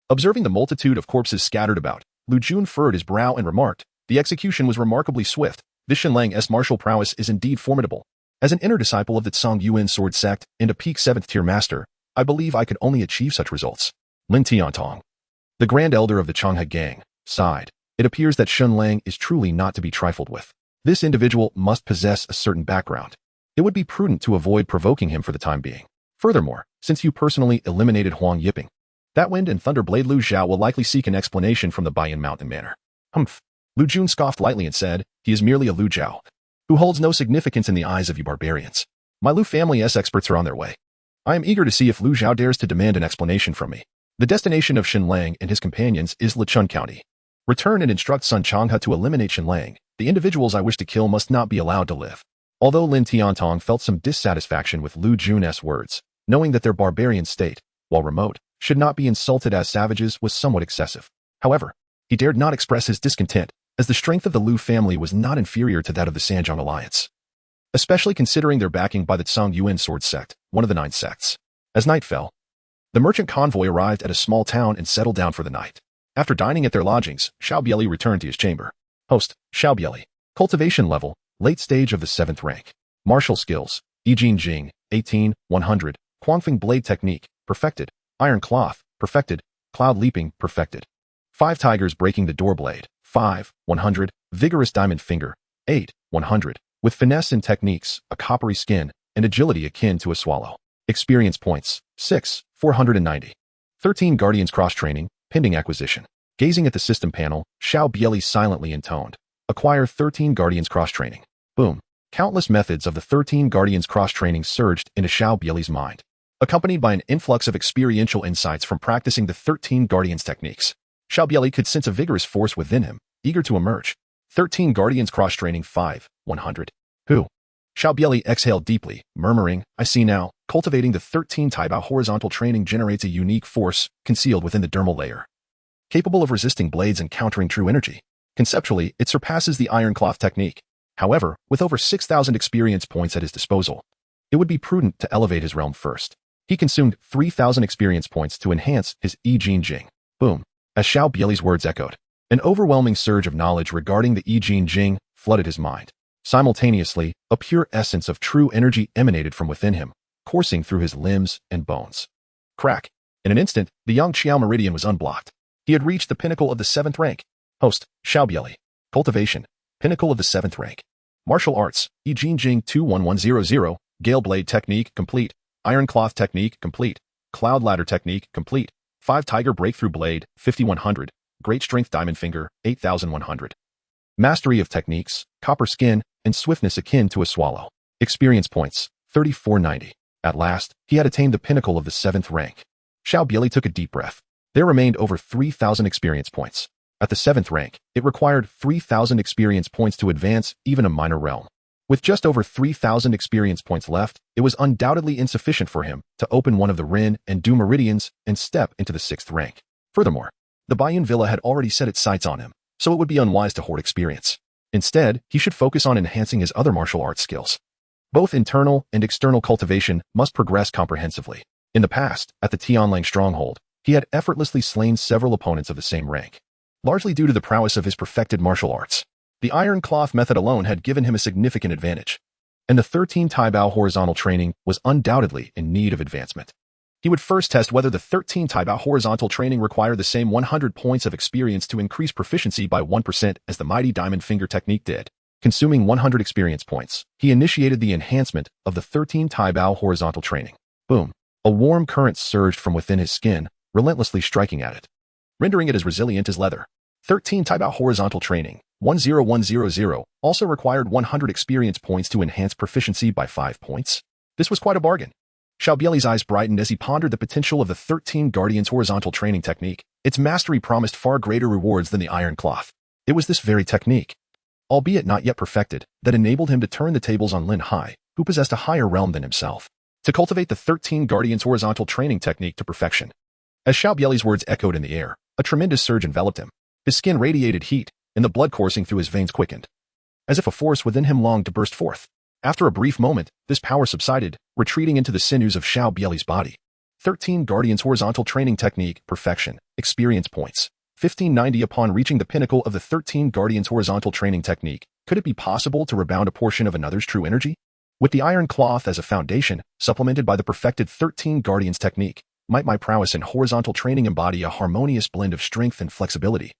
Speaker 1: Observing the multitude of corpses scattered about, Lu Jun furrowed his brow and remarked, the execution was remarkably swift. This Shenlang's martial prowess is indeed formidable. As an inner disciple of the Tsang Yuan sword sect and a peak 7th-tier master, I believe I could only achieve such results. Lin Tiantong, the grand elder of the Changhe gang, sighed. It appears that Shenlang is truly not to be trifled with. This individual must possess a certain background. It would be prudent to avoid provoking him for the time being. Furthermore, since you personally eliminated Huang Yiping, that Wind and Thunder Blade Lu Zhao will likely seek an explanation from the Bayan Mountain Manor. Humph. Lu Jun scoffed lightly and said, he is merely a Lu Zhao, who holds no significance in the eyes of you barbarians. My Lu family's experts are on their way. I am eager to see if Lu Zhao dares to demand an explanation from me. The destination of Xinlang and his companions is Lichun County. Return and instruct Sun Changhe to eliminate Xinlang. The individuals I wish to kill must not be allowed to live. Although Lin Tiantong felt some dissatisfaction with Lu Jun's words, knowing that their barbarian state, while remote, should not be insulted as savages was somewhat excessive. However, he dared not express his discontent, as the strength of the Lu family was not inferior to that of the Sanjiang alliance, especially considering their backing by the Tsang Yuan sword sect, one of the 9 sects. As night fell, the merchant convoy arrived at a small town and settled down for the night. After dining at their lodgings, Xiao Bie Li returned to his chamber. Host, Xiao Bie Li. Cultivation level, late stage of the 7th rank. Martial skills, Yijing Jing, 18, 100. Quangfeng blade technique, perfected. Iron cloth, perfected. Cloud leaping, perfected. 5 tigers breaking the door blade, 5, 100. Vigorous diamond finger, 8, 100. With finesse and techniques, a coppery skin, and agility akin to a swallow. Experience points, 6, 490. 13 Guardians cross-training, pending acquisition. Gazing at the system panel, Xiao Bie Li silently intoned. Acquire 13 Guardians cross-training. Boom. Countless methods of the 13 Guardians cross-training surged into Xiao Bie Li's mind, accompanied by an influx of experiential insights from practicing the 13 Guardians techniques. Xiao Bie Li could sense a vigorous force within him, eager to emerge. 13 Guardians cross-training 5, 100. Who? Xiao Bie Li exhaled deeply, murmuring, I see now, cultivating the 13 Taibao horizontal training generates a unique force concealed within the dermal layer, capable of resisting blades and countering true energy. Conceptually, it surpasses the iron cloth technique. However, with over 6,000 experience points at his disposal, it would be prudent to elevate his realm first. He consumed 3,000 experience points to enhance his Yijing Jing. Boom. As Xiao Bie Li's words echoed, an overwhelming surge of knowledge regarding the Yijing Jing flooded his mind. Simultaneously, a pure essence of true energy emanated from within him, coursing through his limbs and bones. Crack. In an instant, the Yangqiao meridian was unblocked. He had reached the pinnacle of the 7th rank. Host, Xiao Bie Li. Cultivation. Pinnacle of the 7th rank. Martial arts, Yijing Jing 21100, Gale blade technique complete. Iron cloth technique complete. Cloud ladder technique complete. 5 tiger breakthrough blade, 5100. Great strength diamond finger, 8100. Mastery of techniques, copper skin, and swiftness akin to a swallow. Experience points, 3490. At last, he had attained the pinnacle of the 7th rank. Xiao Bie Li took a deep breath. There remained over 3,000 experience points. At the 7th rank, it required 3,000 experience points to advance even a minor realm. With just over 3,000 experience points left, it was undoubtedly insufficient for him to open one of the Ren and Du meridians and step into the 6th rank. Furthermore, the Bayun Villa had already set its sights on him, so it would be unwise to hoard experience. Instead, he should focus on enhancing his other martial arts skills. Both internal and external cultivation must progress comprehensively. In the past, at the Tianlang stronghold, he had effortlessly slain several opponents of the same rank, largely due to the prowess of his perfected martial arts. The iron cloth method alone had given him a significant advantage, and the 13 Taibao horizontal training was undoubtedly in need of advancement. He would first test whether the 13 Taibao horizontal training required the same 100 points of experience to increase proficiency by 1% as the mighty diamond finger technique did. Consuming 100 experience points, he initiated the enhancement of the 13 Taibao horizontal training. Boom. A warm current surged from within his skin, relentlessly striking at it, rendering it as resilient as leather. 13 Taibao horizontal training, 10100, also required 100 experience points to enhance proficiency by 5 points. This was quite a bargain. Xiao Bie Li's eyes brightened as he pondered the potential of the 13 Guardians horizontal training technique. Its mastery promised far greater rewards than the iron cloth. It was this very technique, albeit not yet perfected, that enabled him to turn the tables on Lin Hai, who possessed a higher realm than himself, to cultivate the 13 Guardians horizontal training technique to perfection. As Xiao Bie Li's words echoed in the air, a tremendous surge enveloped him. His skin radiated heat, and the blood coursing through his veins quickened, as if a force within him longed to burst forth. After a brief moment, this power subsided, retreating into the sinews of Xiao Bie Li's body. 13 Guardians horizontal training technique, perfection, experience points, 1590. Upon reaching the pinnacle of the 13 Guardians horizontal training technique, could it be possible to rebound a portion of another's true energy? With the iron cloth as a foundation, supplemented by the perfected 13 Guardians technique, might my prowess in horizontal training embody a harmonious blend of strength and flexibility,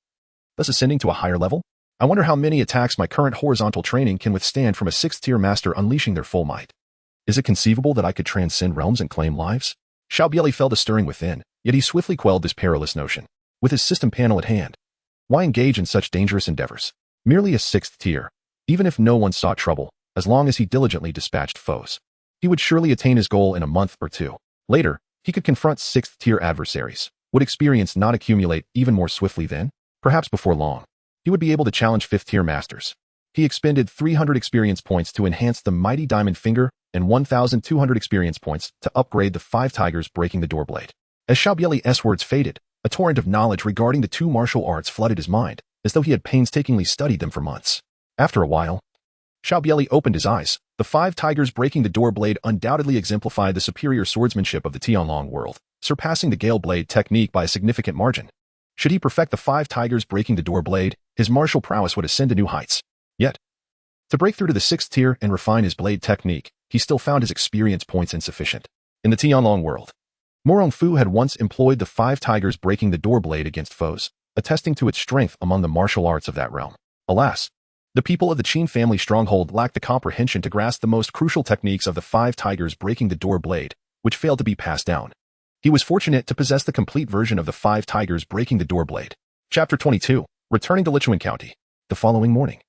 Speaker 1: thus ascending to a higher level? I wonder how many attacks my current horizontal training can withstand from a 6th-tier master unleashing their full might. Is it conceivable that I could transcend realms and claim lives? Xiao Bie Li felt a stirring within, yet he swiftly quelled this perilous notion. With his system panel at hand, why engage in such dangerous endeavors? Merely a 6th tier, even if no one sought trouble, as long as he diligently dispatched foes, he would surely attain his goal in a month or two. Later, he could confront 6th-tier adversaries. Would experience not accumulate even more swiftly then? Perhaps before long, he would be able to challenge 5th-tier masters. He expended 300 experience points to enhance the mighty diamond finger and 1,200 experience points to upgrade the 5 tigers breaking the door blade. As Xiao Bie Li's words faded, a torrent of knowledge regarding the 2 martial arts flooded his mind, as though he had painstakingly studied them for months. After a while, Xiao Bie Li opened his eyes. The 5 tigers breaking the door blade undoubtedly exemplified the superior swordsmanship of the Tianlong world, surpassing the Gale blade technique by a significant margin. Should he perfect the 5 tigers breaking the door blade, his martial prowess would ascend to new heights. Yet, to break through to the 6th tier and refine his blade technique, he still found his experience points insufficient. In the Tianlong world, Morong Fu had once employed the 5 tigers breaking the door blade against foes, attesting to its strength among the martial arts of that realm. Alas, the people of the Qin family stronghold lacked the comprehension to grasp the most crucial techniques of the 5 tigers breaking the door blade, which failed to be passed down. He was fortunate to possess the complete version of the 5 tigers breaking the door blade. Chapter 22. Returning to Lichuan County. The following morning,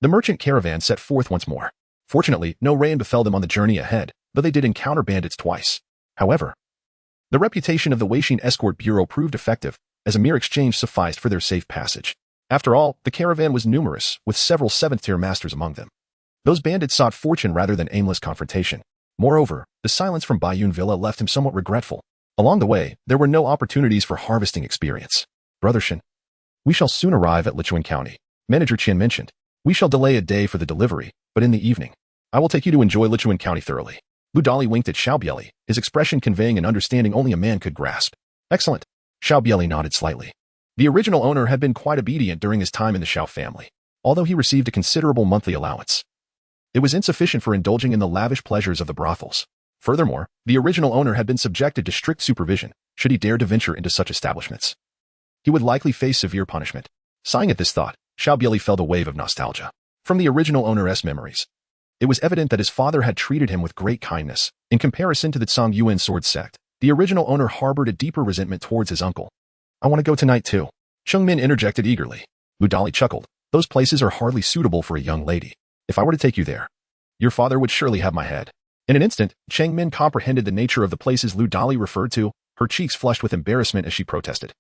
Speaker 1: the merchant caravan set forth once more. Fortunately, no rain befell them on the journey ahead, though they did encounter bandits twice. However, the reputation of the Weixin Escort Bureau proved effective, as a mere exchange sufficed for their safe passage. After all, the caravan was numerous, with several 7th-tier masters among them. Those bandits sought fortune rather than aimless confrontation. Moreover, the silence from Baiyun Villa left him somewhat regretful. Along the way, there were no opportunities for harvesting experience. Brother Shen, we shall soon arrive at Lichuan County, Manager Qian mentioned. We shall delay a day for the delivery, but in the evening, I will take you to enjoy Lichuan County thoroughly. Lu Dali winked at Xiao Bie Li, his expression conveying an understanding only a man could grasp. Excellent. Xiao Bie Li nodded slightly. The original owner had been quite obedient during his time in the Xiao family, although he received a considerable monthly allowance. It was insufficient for indulging in the lavish pleasures of the brothels. Furthermore, the original owner had been subjected to strict supervision, should he dare to venture into such establishments. He would likely face severe punishment. Sighing at this thought, Xiao Bie Li felt a wave of nostalgia. From the original owner's memories, it was evident that his father had treated him with great kindness. In comparison to the Tsang Yuan sword sect, the original owner harbored a deeper resentment towards his uncle. I want to go tonight too. Cheng Min interjected eagerly. Lu Dali chuckled. Those places are hardly suitable for a young lady. If I were to take you there, your father would surely have my head. In an instant, Cheng Min comprehended the nature of the places Lu Dali referred to. Her cheeks flushed with embarrassment as she protested.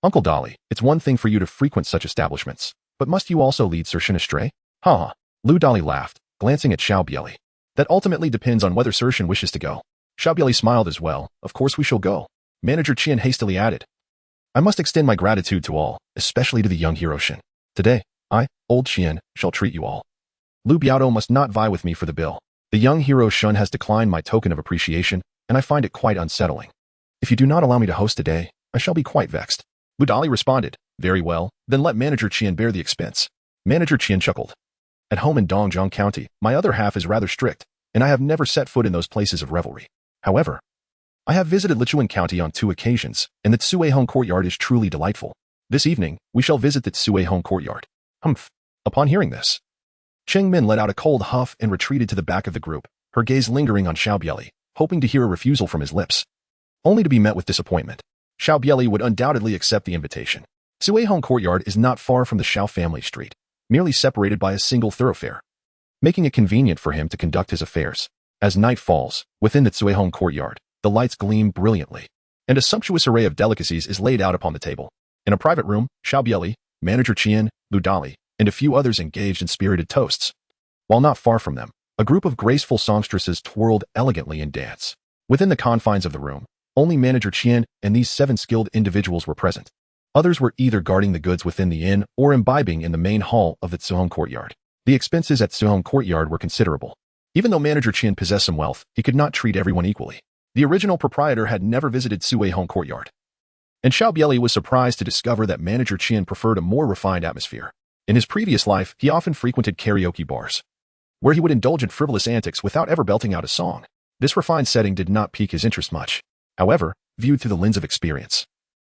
Speaker 1: Uncle Dali, it's one thing for you to frequent such establishments, but must you also lead Sir Shen astray? Ha! Lu Dali laughed, glancing at Xiao Bie Li. That ultimately depends on whether Sir Shen wishes to go. Xiao Bie Li smiled as well. Of course we shall go. Manager Qian hastily added. I must extend my gratitude to all, especially to the young hero Shen. Today, I, old Qian, shall treat you all. Lu Biao must not vie with me for the bill. The young hero Shen has declined my token of appreciation, and I find it quite unsettling. If you do not allow me to host today, I shall be quite vexed. Lu Dali responded. Very well, then let Manager Qian bear the expense. Manager Qian chuckled. At home in Dongjiang County, my other half is rather strict, and I have never set foot in those places of revelry. However, I have visited Lichuan County on 2 occasions, and the Tsuehong Courtyard is truly delightful. This evening, we shall visit the Tsuehong Courtyard. Humph. Upon hearing this, Cheng Min let out a cold huff and retreated to the back of the group, her gaze lingering on Xiao Bie Li, hoping to hear a refusal from his lips. Only to be met with disappointment. Xiao Bie Li would undoubtedly accept the invitation. Tsuehong Courtyard is not far from the Xiao family street, merely separated by a single thoroughfare, making it convenient for him to conduct his affairs. As night falls, within the Tsuehong Courtyard, the lights gleam brilliantly, and a sumptuous array of delicacies is laid out upon the table. In a private room, Xiao Bie Li, Manager Qian, Lu Dali, and a few others engaged in spirited toasts. While not far from them, a group of graceful songstresses twirled elegantly in dance. Within the confines of the room, only Manager Qian and these 7 skilled individuals were present. Others were either guarding the goods within the inn or imbibing in the main hall of the Tsuehong Courtyard. The expenses at Tsuehong Courtyard were considerable. Even though Manager Qian possessed some wealth, he could not treat everyone equally. The original proprietor had never visited Tsuehong Courtyard, and Xiao Bie Li was surprised to discover that Manager Qian preferred a more refined atmosphere. In his previous life, he often frequented karaoke bars, where he would indulge in frivolous antics without ever belting out a song. This refined setting did not pique his interest much. However, viewed through the lens of experience,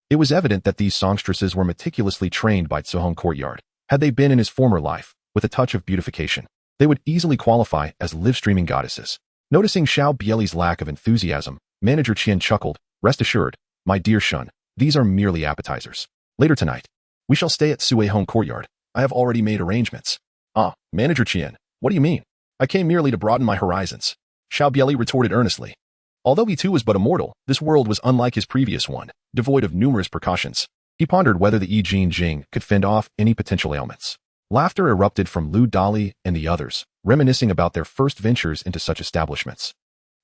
Speaker 1: it was evident that these songstresses were meticulously trained by Tsuehong Courtyard. Had they been in his former life, with a touch of beautification, they would easily qualify as live-streaming goddesses. Noticing Xiao Bie Li's lack of enthusiasm, Manager Qian chuckled. Rest assured, my dear Shun, these are merely appetizers. Later tonight, we shall stay at Tsuehong Courtyard. I have already made arrangements. Ah, Manager Qian, what do you mean? I came merely to broaden my horizons. Xiao Bie Li retorted earnestly. Although he too was but a mortal, this world was unlike his previous one, devoid of numerous precautions. He pondered whether the Jing could fend off any potential ailments. Laughter erupted from Lu Dali and the others, reminiscing about their first ventures into such establishments,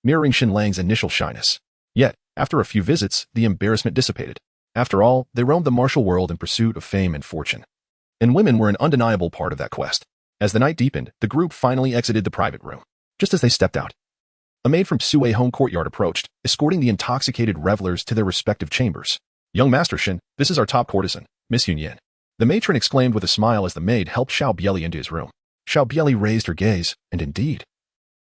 Speaker 1: mirroring Xinlang's initial shyness. Yet, after a few visits, the embarrassment dissipated. After all, they roamed the martial world in pursuit of fame and fortune. And women were an undeniable part of that quest. As the night deepened, the group finally exited the private room. Just as they stepped out, a maid from Sui home courtyard approached, escorting the intoxicated revelers to their respective chambers. "Young Master Shin, this is our top courtesan, Miss Yunyan." The matron exclaimed with a smile as the maid helped Xiao Bie Li into his room. Xiao Bie Li raised her gaze, and indeed,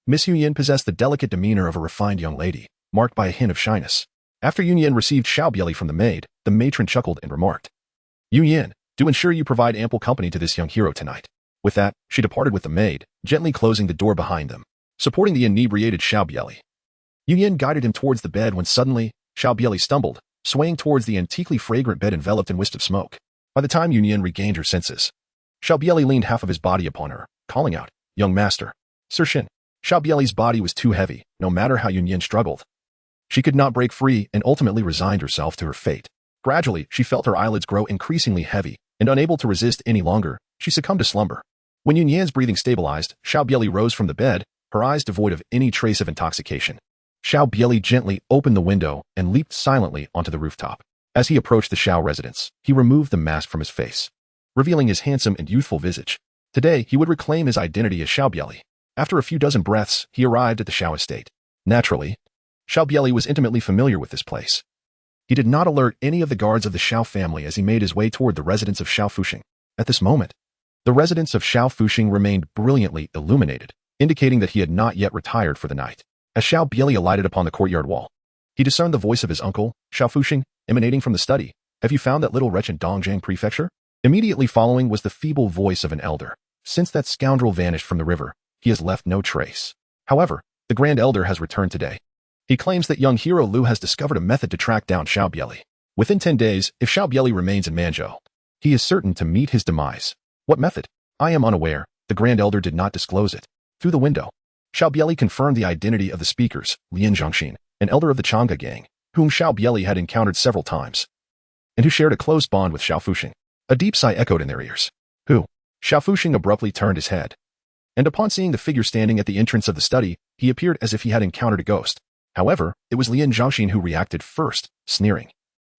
Speaker 1: Miss Yunyan possessed the delicate demeanor of a refined young lady, marked by a hint of shyness. After Yunyan received Xiao Bie Li from the maid, the matron chuckled and remarked, "Yunyan, do ensure you provide ample company to this young hero tonight." With that, she departed with the maid, gently closing the door behind them. Supporting the inebriated Xiao Bie Li, Yunyan guided him towards the bed when suddenly, Xiao Bie Li stumbled, swaying towards the antiquely fragrant bed enveloped in wisp of smoke. By the time Yunyan regained her senses, Xiao Bie Li leaned half of his body upon her, calling out, "Young Master, Sir Shin." Xiao Bie Li's body was too heavy, no matter how Yunyan struggled. She could not break free and ultimately resigned herself to her fate. Gradually, she felt her eyelids grow increasingly heavy, and unable to resist any longer, she succumbed to slumber. When Yunyan's breathing stabilized, Xiao Bie Li rose from the bed, her eyes devoid of any trace of intoxication. Xiao Bie Li gently opened the window and leaped silently onto the rooftop. As he approached the Xiao residence, he removed the mask from his face, revealing his handsome and youthful visage. Today, he would reclaim his identity as Xiao Bie Li. After a few dozen breaths, he arrived at the Xiao estate. Naturally, Xiao Bie Li was intimately familiar with this place. He did not alert any of the guards of the Xiao family as he made his way toward the residence of Xiao Fuxing. At this moment, the residence of Xiao Fuxing remained brilliantly illuminated, indicating that he had not yet retired for the night. As Xiao Bie Li alighted upon the courtyard wall, he discerned the voice of his uncle, Xiao Fuxing, emanating from the study. "Have you found that little wretch in Dongjiang Prefecture?" Immediately following was the feeble voice of an elder. "Since that scoundrel vanished from the river, he has left no trace. However, the Grand Elder has returned today. He claims that young hero Lu has discovered a method to track down Xiao Bie Li. Within 10 days, if Xiao Bie Li remains in Manzhou, he is certain to meet his demise." "What method?" "I am unaware. The Grand Elder did not disclose it." Through the window, Xiao Bie Li confirmed the identity of the speakers, Lian Zhongxin, an elder of the Chang'e gang, whom Xiao Bie Li had encountered several times, and who shared a close bond with Xiao Fuxing. A deep sigh echoed in their ears. "Who?" Xiao Fuxing abruptly turned his head, and upon seeing the figure standing at the entrance of the study, he appeared as if he had encountered a ghost. However, it was Lian Zhongxin who reacted first, sneering,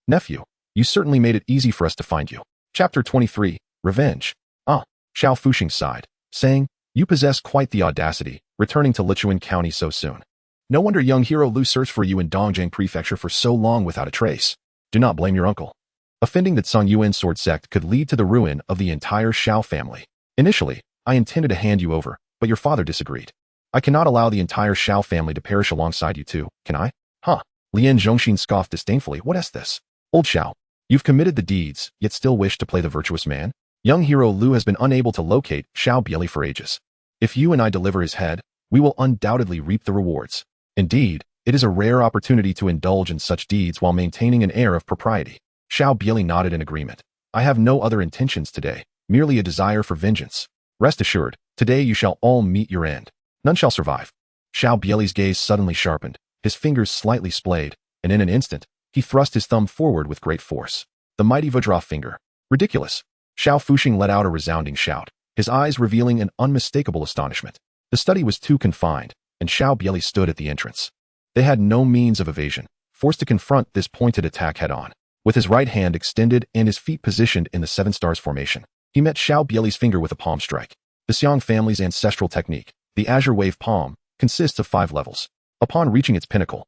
Speaker 1: "Nephew, you certainly made it easy for us to find you." Chapter 23, Revenge. "Ah," Xiao Fuxing sighed, saying, "You possess quite the audacity, returning to Lichuan County so soon. No wonder young hero Lu searched for you in Dongjiang Prefecture for so long without a trace. Do not blame your uncle. Offending the Tsang Yuan sword sect could lead to the ruin of the entire Xiao family. Initially, I intended to hand you over, but your father disagreed. I cannot allow the entire Xiao family to perish alongside you two, can I?" "Huh." Lian Zhongxin scoffed disdainfully. "What is this? Old Xiao, you've committed the deeds, yet still wish to play the virtuous man? Young hero Lu has been unable to locate Xiao Bie Li for ages. If you and I deliver his head, we will undoubtedly reap the rewards. Indeed, it is a rare opportunity to indulge in such deeds while maintaining an air of propriety." Xiao Bie Li nodded in agreement. "I have no other intentions today, merely a desire for vengeance. Rest assured, today you shall all meet your end. None shall survive." Xiao Bie Li's gaze suddenly sharpened, his fingers slightly splayed, and in an instant, he thrust his thumb forward with great force. The mighty Vajra finger. Ridiculous. Xiao Fuxing let out a resounding shout, his eyes revealing an unmistakable astonishment. The study was too confined, and Xiao Bie Li stood at the entrance. They had no means of evasion, forced to confront this pointed attack head-on. With his right hand extended and his feet positioned in the 7 stars formation, he met Xiao Bie Li's finger with a palm strike. The Xiong family's ancestral technique, the Azure Wave Palm, consists of 5 levels. Upon reaching its pinnacle,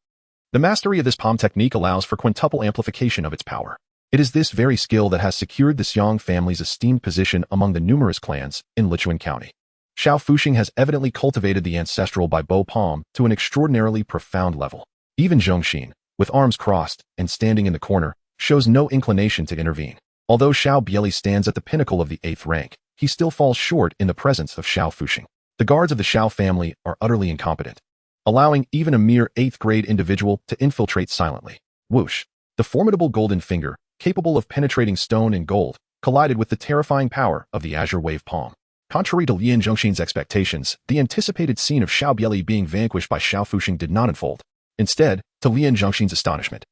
Speaker 1: the mastery of this palm technique allows for quintuple amplification of its power. It is this very skill that has secured the Xiong family's esteemed position among the numerous clans in Lichuan County. Xiao Fuxing has evidently cultivated the ancestral by bow palm to an extraordinarily profound level. Even Zhongxin, with arms crossed and standing in the corner, shows no inclination to intervene. Although Xiao Bie Li stands at the pinnacle of the 8th rank, he still falls short in the presence of Xiao Fuxing. The guards of the Xiao family are utterly incompetent, allowing even a mere 8th grade individual to infiltrate silently. Whoosh! The formidable golden finger, capable of penetrating stone and gold, collided with the terrifying power of the Azure Wave Palm. Contrary to Lian Zhongxin's expectations, the anticipated scene of Xiao Bie Li being vanquished by Xiao Fuxing did not unfold. Instead, to Lian Zhongxin's astonishment,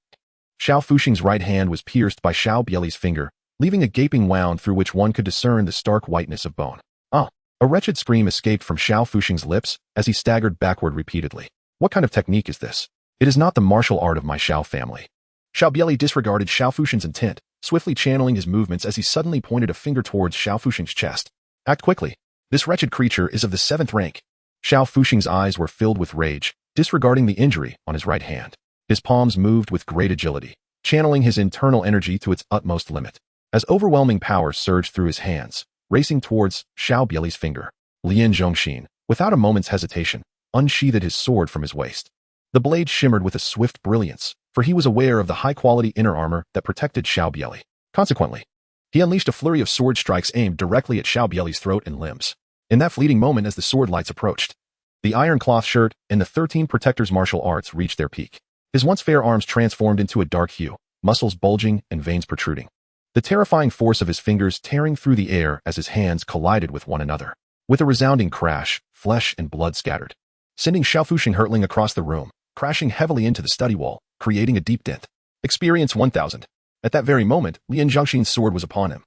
Speaker 1: Xiao Fuxing's right hand was pierced by Xiao Bie Li's finger, leaving a gaping wound through which one could discern the stark whiteness of bone. Ah! A wretched scream escaped from Xiao Fuxing's lips as he staggered backward repeatedly. What kind of technique is this? It is not the martial art of my Xiao family. Xiao Bie Li disregarded Xiao Fuxing's intent, swiftly channeling his movements as he suddenly pointed a finger towards Xiao Fuxing's chest. Act quickly. This wretched creature is of the 7th rank. Xiao Fuxing's eyes were filled with rage, disregarding the injury on his right hand. His palms moved with great agility, channeling his internal energy to its utmost limit. As overwhelming power surged through his hands, racing towards Xiao Bie Li's finger, Lian Zhongxin, without a moment's hesitation, unsheathed his sword from his waist. The blade shimmered with a swift brilliance, for he was aware of the high-quality inner armor that protected Xiao Bie Li. Consequently, he unleashed a flurry of sword strikes aimed directly at Xiao Bie Li's throat and limbs. In that fleeting moment as the sword lights approached, the iron cloth shirt and the 13 protectors' martial arts reached their peak. His once fair arms transformed into a dark hue, muscles bulging and veins protruding. The terrifying force of his fingers tearing through the air as his hands collided with one another. With a resounding crash, flesh and blood scattered, sending Xiao Fuxing hurtling across the room, crashing heavily into the study wall, creating a deep dent. Experience 1000. At that very moment, Lian Zhongxin's sword was upon him.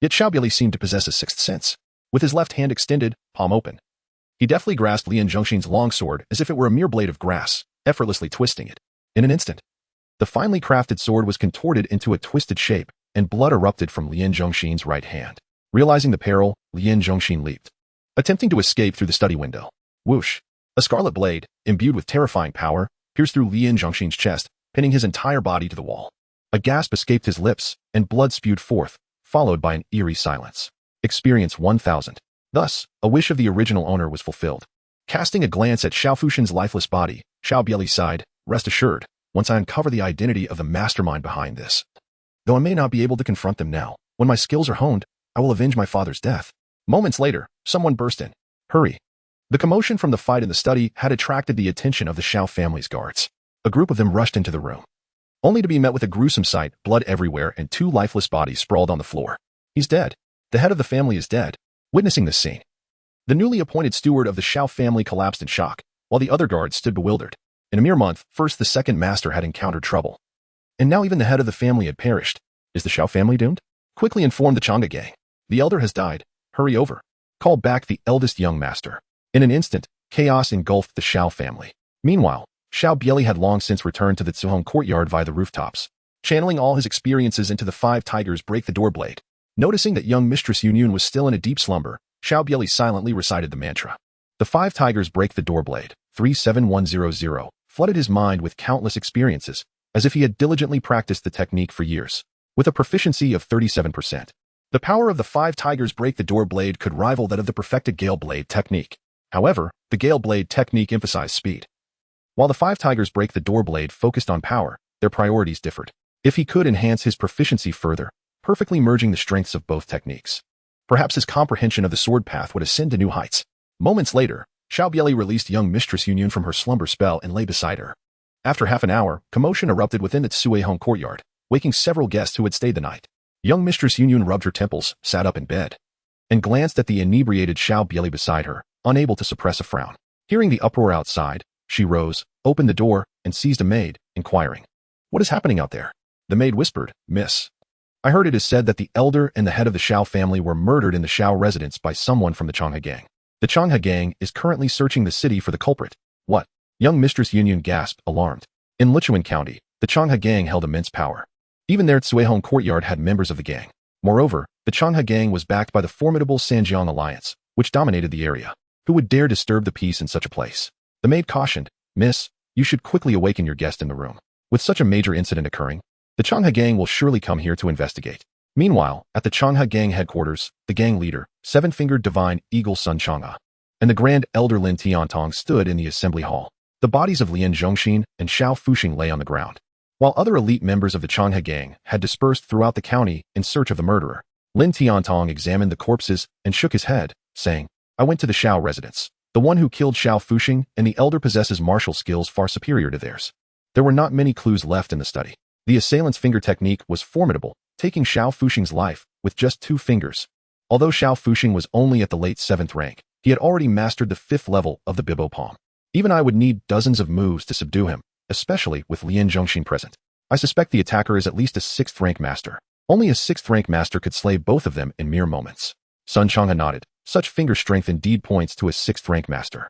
Speaker 1: Yet Xiao Bie Li seemed to possess a sixth sense. With his left hand extended, palm open, he deftly grasped Lian Zhongxin's long sword as if it were a mere blade of grass, effortlessly twisting it. In an instant, the finely crafted sword was contorted into a twisted shape, and blood erupted from Lian Zhongxin's right hand. Realizing the peril, Lian Zhongxin leaped, attempting to escape through the study window. Whoosh! A scarlet blade, imbued with terrifying power, pierced through Lian Zhongxin's chest, pinning his entire body to the wall. A gasp escaped his lips, and blood spewed forth, followed by an eerie silence. Experience 1000. Thus, a wish of the original owner was fulfilled. Casting a glance at Xiao Fuxing's lifeless body, Xiao Bie Li sighed, "Rest assured, once I uncover the identity of the mastermind behind this. Though I may not be able to confront them now, when my skills are honed, I will avenge my father's death." Moments later, someone burst in. "Hurry." The commotion from the fight in the study had attracted the attention of the Xiao family's guards. A group of them rushed into the room, only to be met with a gruesome sight, blood everywhere and 2 lifeless bodies sprawled on the floor. "He's dead. The head of the family is dead." Witnessing this scene, the newly appointed steward of the Xiao family collapsed in shock, while the other guards stood bewildered. In a mere month, first the second master had encountered trouble, and now even the head of the family had perished. Is the Xiao family doomed? Quickly inform the Chang'e gang. The elder has died. Hurry over. Call back the eldest young master. In an instant, chaos engulfed the Xiao family. Meanwhile, Xiao Bie Li had long since returned to the Zhuhong courtyard via the rooftops, channeling all his experiences into the 5 tigers break the door blade. Noticing that young Mistress Yun was still in a deep slumber, Xiao Bie Li silently recited the mantra. The 5 tigers break the door blade, 37100, flooded his mind with countless experiences, as if he had diligently practiced the technique for years. With a proficiency of 37%, the power of the 5 tigers break the door blade could rival that of the perfected Gale Blade technique. However, the Gale Blade technique emphasized speed, while the 5 tigers break the door blade focused on power. Their priorities differed. If he could enhance his proficiency further, perfectly merging the strengths of both techniques, perhaps his comprehension of the sword path would ascend to new heights. Moments later, Xiao Bie Li released young Mistress Yun from her slumber spell and lay beside her. After half an hour, commotion erupted within the Tsuehong courtyard, waking several guests who had stayed the night. Young Mistress Yun rubbed her temples, sat up in bed, and glanced at the inebriated Xiao Bie Li beside her, unable to suppress a frown. Hearing the uproar outside, she rose, opened the door, and seized a maid, inquiring, "What is happening out there?" The maid whispered, "Miss, I heard it is said that the elder and the head of the Xiao family were murdered in the Xiao residence by someone from the Chang'e gang. The Chang'e gang is currently searching the city for the culprit." "What?" Young Mistress Yun gasped, alarmed. In Lichuan County, the Chang'e gang held immense power. Even their Tsuehong courtyard had members of the gang. Moreover, the Chang'e gang was backed by the formidable Sanjiang alliance, which dominated the area. Who would dare disturb the peace in such a place? The maid cautioned, "Miss, you should quickly awaken your guest in the room. With such a major incident occurring, the Chang'e gang will surely come here to investigate." Meanwhile, at the Chang'e gang headquarters, the gang leader, 7-fingered divine Eagle Sun Chang'e, and the Grand Elder Lin Tiantong stood in the assembly hall. The bodies of Lian Zhongxin and Xiao Fuxing lay on the ground, while other elite members of the Chang'e gang had dispersed throughout the county in search of the murderer. Lin Tiantong examined the corpses and shook his head, saying, "I went to the Xiao residence. The one who killed Xiao Fuxing and the elder possesses martial skills far superior to theirs. There were not many clues left in the study. The assailant's finger technique was formidable, taking Xiao Fuxing's life with just 2 fingers. Although Xiao Fuxing was only at the late 7th rank, he had already mastered the 5th level of the Bibo palm. Even I would need dozens of moves to subdue him. especially with Lian Zhongxin present. I suspect the attacker is at least a 6th rank master. Only a 6th rank master could slay both of them in mere moments. Sun Changha nodded. Such finger strength indeed points to a 6th rank master.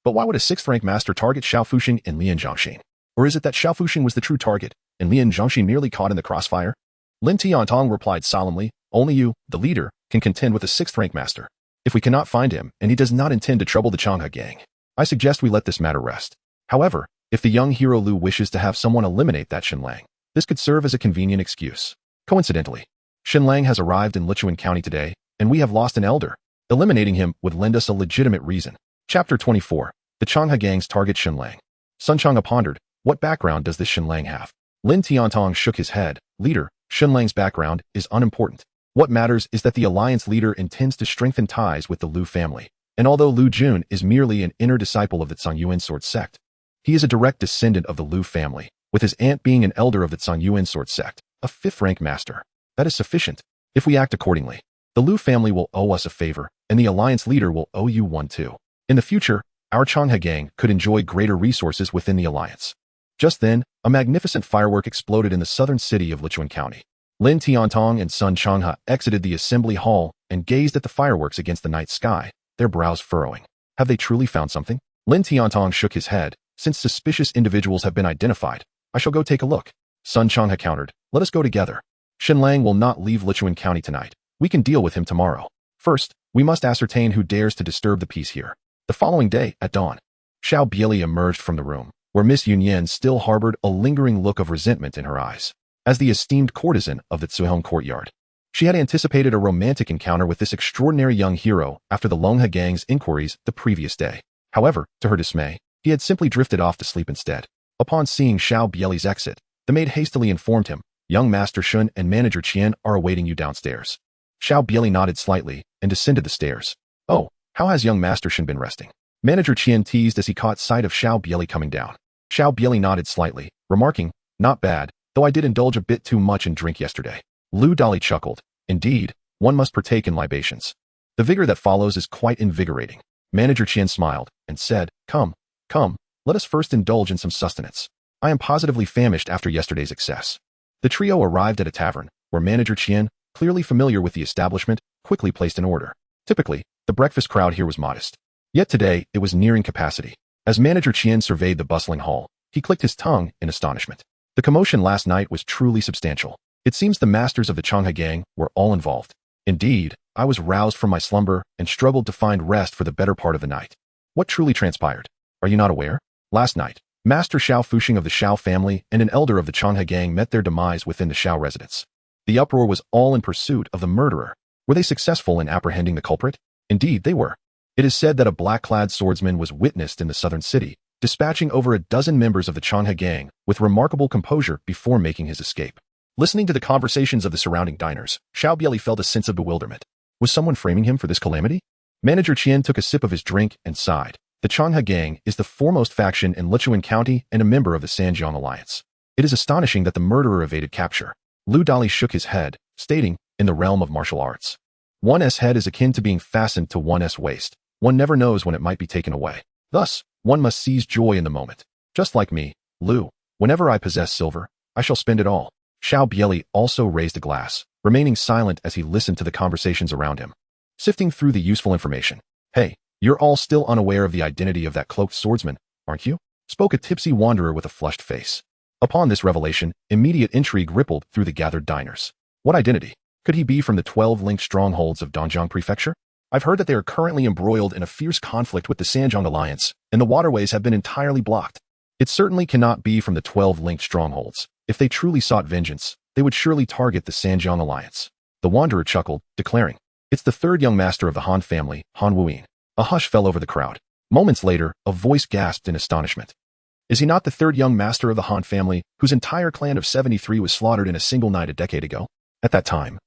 Speaker 1: But why would a 6th rank master target Xiao Fuxing and Lian Zhongxin? Or is it that Xiao Fuxing was the true target, and Lian Zhongxin merely caught in the crossfire? Lin Tiantong replied solemnly, only you, the leader, can contend with a 6th rank master. If we cannot find him, and he does not intend to trouble the Changha gang, I suggest we let this matter rest. However, if the young hero Lu wishes to have someone eliminate that Shenlang, this could serve as a convenient excuse. Coincidentally, Shenlang has arrived in Lichuan County today, and we have lost an elder. Eliminating him would lend us a legitimate reason. Chapter 24. The Changha gangs target Shenlang. Sun Changha pondered, what background does this Shenlang have? Lin Tiantong shook his head. Leader, Shenlang's background is unimportant. What matters is that the alliance leader intends to strengthen ties with the Lu family. And although Lu Jun is merely an inner disciple of the Zhongyuan sword sect, he is a direct descendant of the Lu family, with his aunt being an elder of the Zhongyuan sword sect, a 5th rank master. That is sufficient. If we act accordingly, the Lu family will owe us a favor, and the alliance leader will owe you one too. In the future, our Changha gang could enjoy greater resources within the alliance. Just then, a magnificent firework exploded in the southern city of Lichuan County. Lin Tiantong and Sun Changha exited the assembly hall and gazed at the fireworks against the night sky, their brows furrowing. Have they truly found something? Lin Tiantong shook his head. Since suspicious individuals have been identified, I shall go take a look. Sun Changha countered, let us go together. Shenlang will not leave Lichuan County tonight. We can deal with him tomorrow. First, we must ascertain who dares to disturb the peace here. The following day, at dawn, Xiao Bie Li emerged from the room, where Miss Yunyan still harbored a lingering look of resentment in her eyes. As the esteemed courtesan of the Tsuhong courtyard, she had anticipated a romantic encounter with this extraordinary young hero after the Longhe gang's inquiries the previous day. However, to her dismay, he had simply drifted off to sleep instead. Upon seeing Xiao Bie Li's exit, the maid hastily informed him, young Master Shun and Manager Qian are awaiting you downstairs. Xiao Bie Li nodded slightly and descended the stairs. Oh, how has young Master Shun been resting? Manager Qian teased as he caught sight of Xiao Bie Li coming down. Xiao Bie Li nodded slightly, remarking, not bad, though I did indulge a bit too much in drink yesterday. Lu Dali chuckled. Indeed, one must partake in libations. The vigor that follows is quite invigorating. Manager Qian smiled and said, come, let us first indulge in some sustenance. I am positively famished after yesterday's excess. The trio arrived at a tavern, where Manager Qian, clearly familiar with the establishment, quickly placed an order. Typically, the breakfast crowd here was modest. Yet today, it was nearing capacity. As Manager Qian surveyed the bustling hall, he clicked his tongue in astonishment. The commotion last night was truly substantial. It seems the masters of the Changha gang were all involved. Indeed, I was roused from my slumber and struggled to find rest for the better part of the night. What truly transpired? Are you not aware? Last night, Master Xiao Fuxing of the Xiao family and an elder of the Changha gang met their demise within the Xiao residence. The uproar was all in pursuit of the murderer. Were they successful in apprehending the culprit? Indeed, they were. It is said that a black-clad swordsman was witnessed in the southern city, dispatching over a dozen members of the Changha gang with remarkable composure before making his escape. Listening to the conversations of the surrounding diners, Xiao Bie Li felt a sense of bewilderment. Was someone framing him for this calamity? Manager Qian took a sip of his drink and sighed. The Changha gang is the foremost faction in Lichuan County and a member of the Sanjiang Alliance. It is astonishing that the murderer evaded capture. Lu Dali shook his head, stating, in the realm of martial arts, one's head is akin to being fastened to one's waist. One never knows when it might be taken away. Thus, one must seize joy in the moment. Just like me, Lu, whenever I possess silver, I shall spend it all. Xiao Bie Li also raised a glass, remaining silent as he listened to the conversations around him, sifting through the useful information. Hey, you're all still unaware of the identity of that cloaked swordsman, aren't you? Spoke a tipsy wanderer with a flushed face. Upon this revelation, immediate intrigue rippled through the gathered diners. What identity? Could he be from the 12 linked strongholds of Donjiang Prefecture? I've heard that they are currently embroiled in a fierce conflict with the Sanjiang Alliance, and the waterways have been entirely blocked. It certainly cannot be from the 12 linked strongholds. If they truly sought vengeance, they would surely target the Sanjiang Alliance. The wanderer chuckled, declaring, it's the third young master of the Han family, Han Wuyin. A hush fell over the crowd. Moments later, a voice gasped in astonishment. Is he not the third young master of the Han family, whose entire clan of 73 was slaughtered in a single night a decade ago? At that time,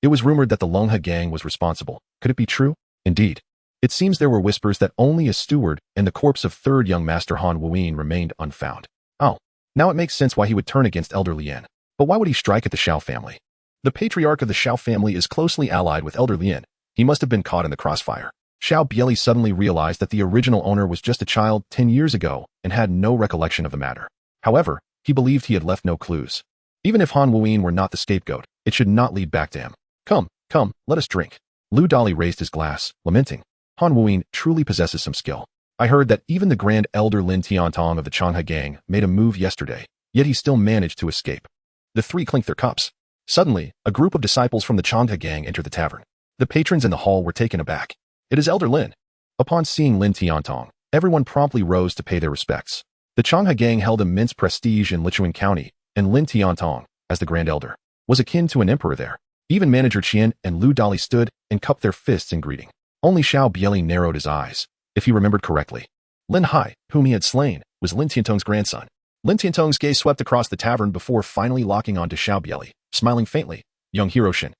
Speaker 1: it was rumored that the Longhe gang was responsible. Could it be true? Indeed. It seems there were whispers that only a steward and the corpse of third young master Han Wuyin remained unfound. Oh, now it makes sense why he would turn against Elder Lian. But why would he strike at the Xiao family? The patriarch of the Xiao family is closely allied with Elder Lian. He must have been caught in the crossfire. Xiao Bie Li suddenly realized that the original owner was just a child 10 years ago and had no recollection of the matter. However, he believed he had left no clues. Even if Han Wuyin were not the scapegoat, it should not lead back to him. Come, come, let us drink. Lu Dali raised his glass, lamenting. Han Wuyin truly possesses some skill. I heard that even the Grand Elder Lin Tiantong of the Changhe gang made a move yesterday, yet he still managed to escape. The three clinked their cups. Suddenly, a group of disciples from the Changhe gang entered the tavern. The patrons in the hall were taken aback. It is Elder Lin. Upon seeing Lin Tiantong, everyone promptly rose to pay their respects. The Changhe gang held immense prestige in Lichuan County, and Lin Tiantong, as the Grand Elder, was akin to an emperor there. Even Manager Qian and Lu Dali stood and cupped their fists in greeting. Only Xiao Bie Li narrowed his eyes, if he remembered correctly. Lin Hai, whom he had slain, was Lin Tiantong's grandson. Lin Tiantong's gaze swept across the tavern before finally locking on to Xiao Bie Li, smiling faintly. Young Hiroshin,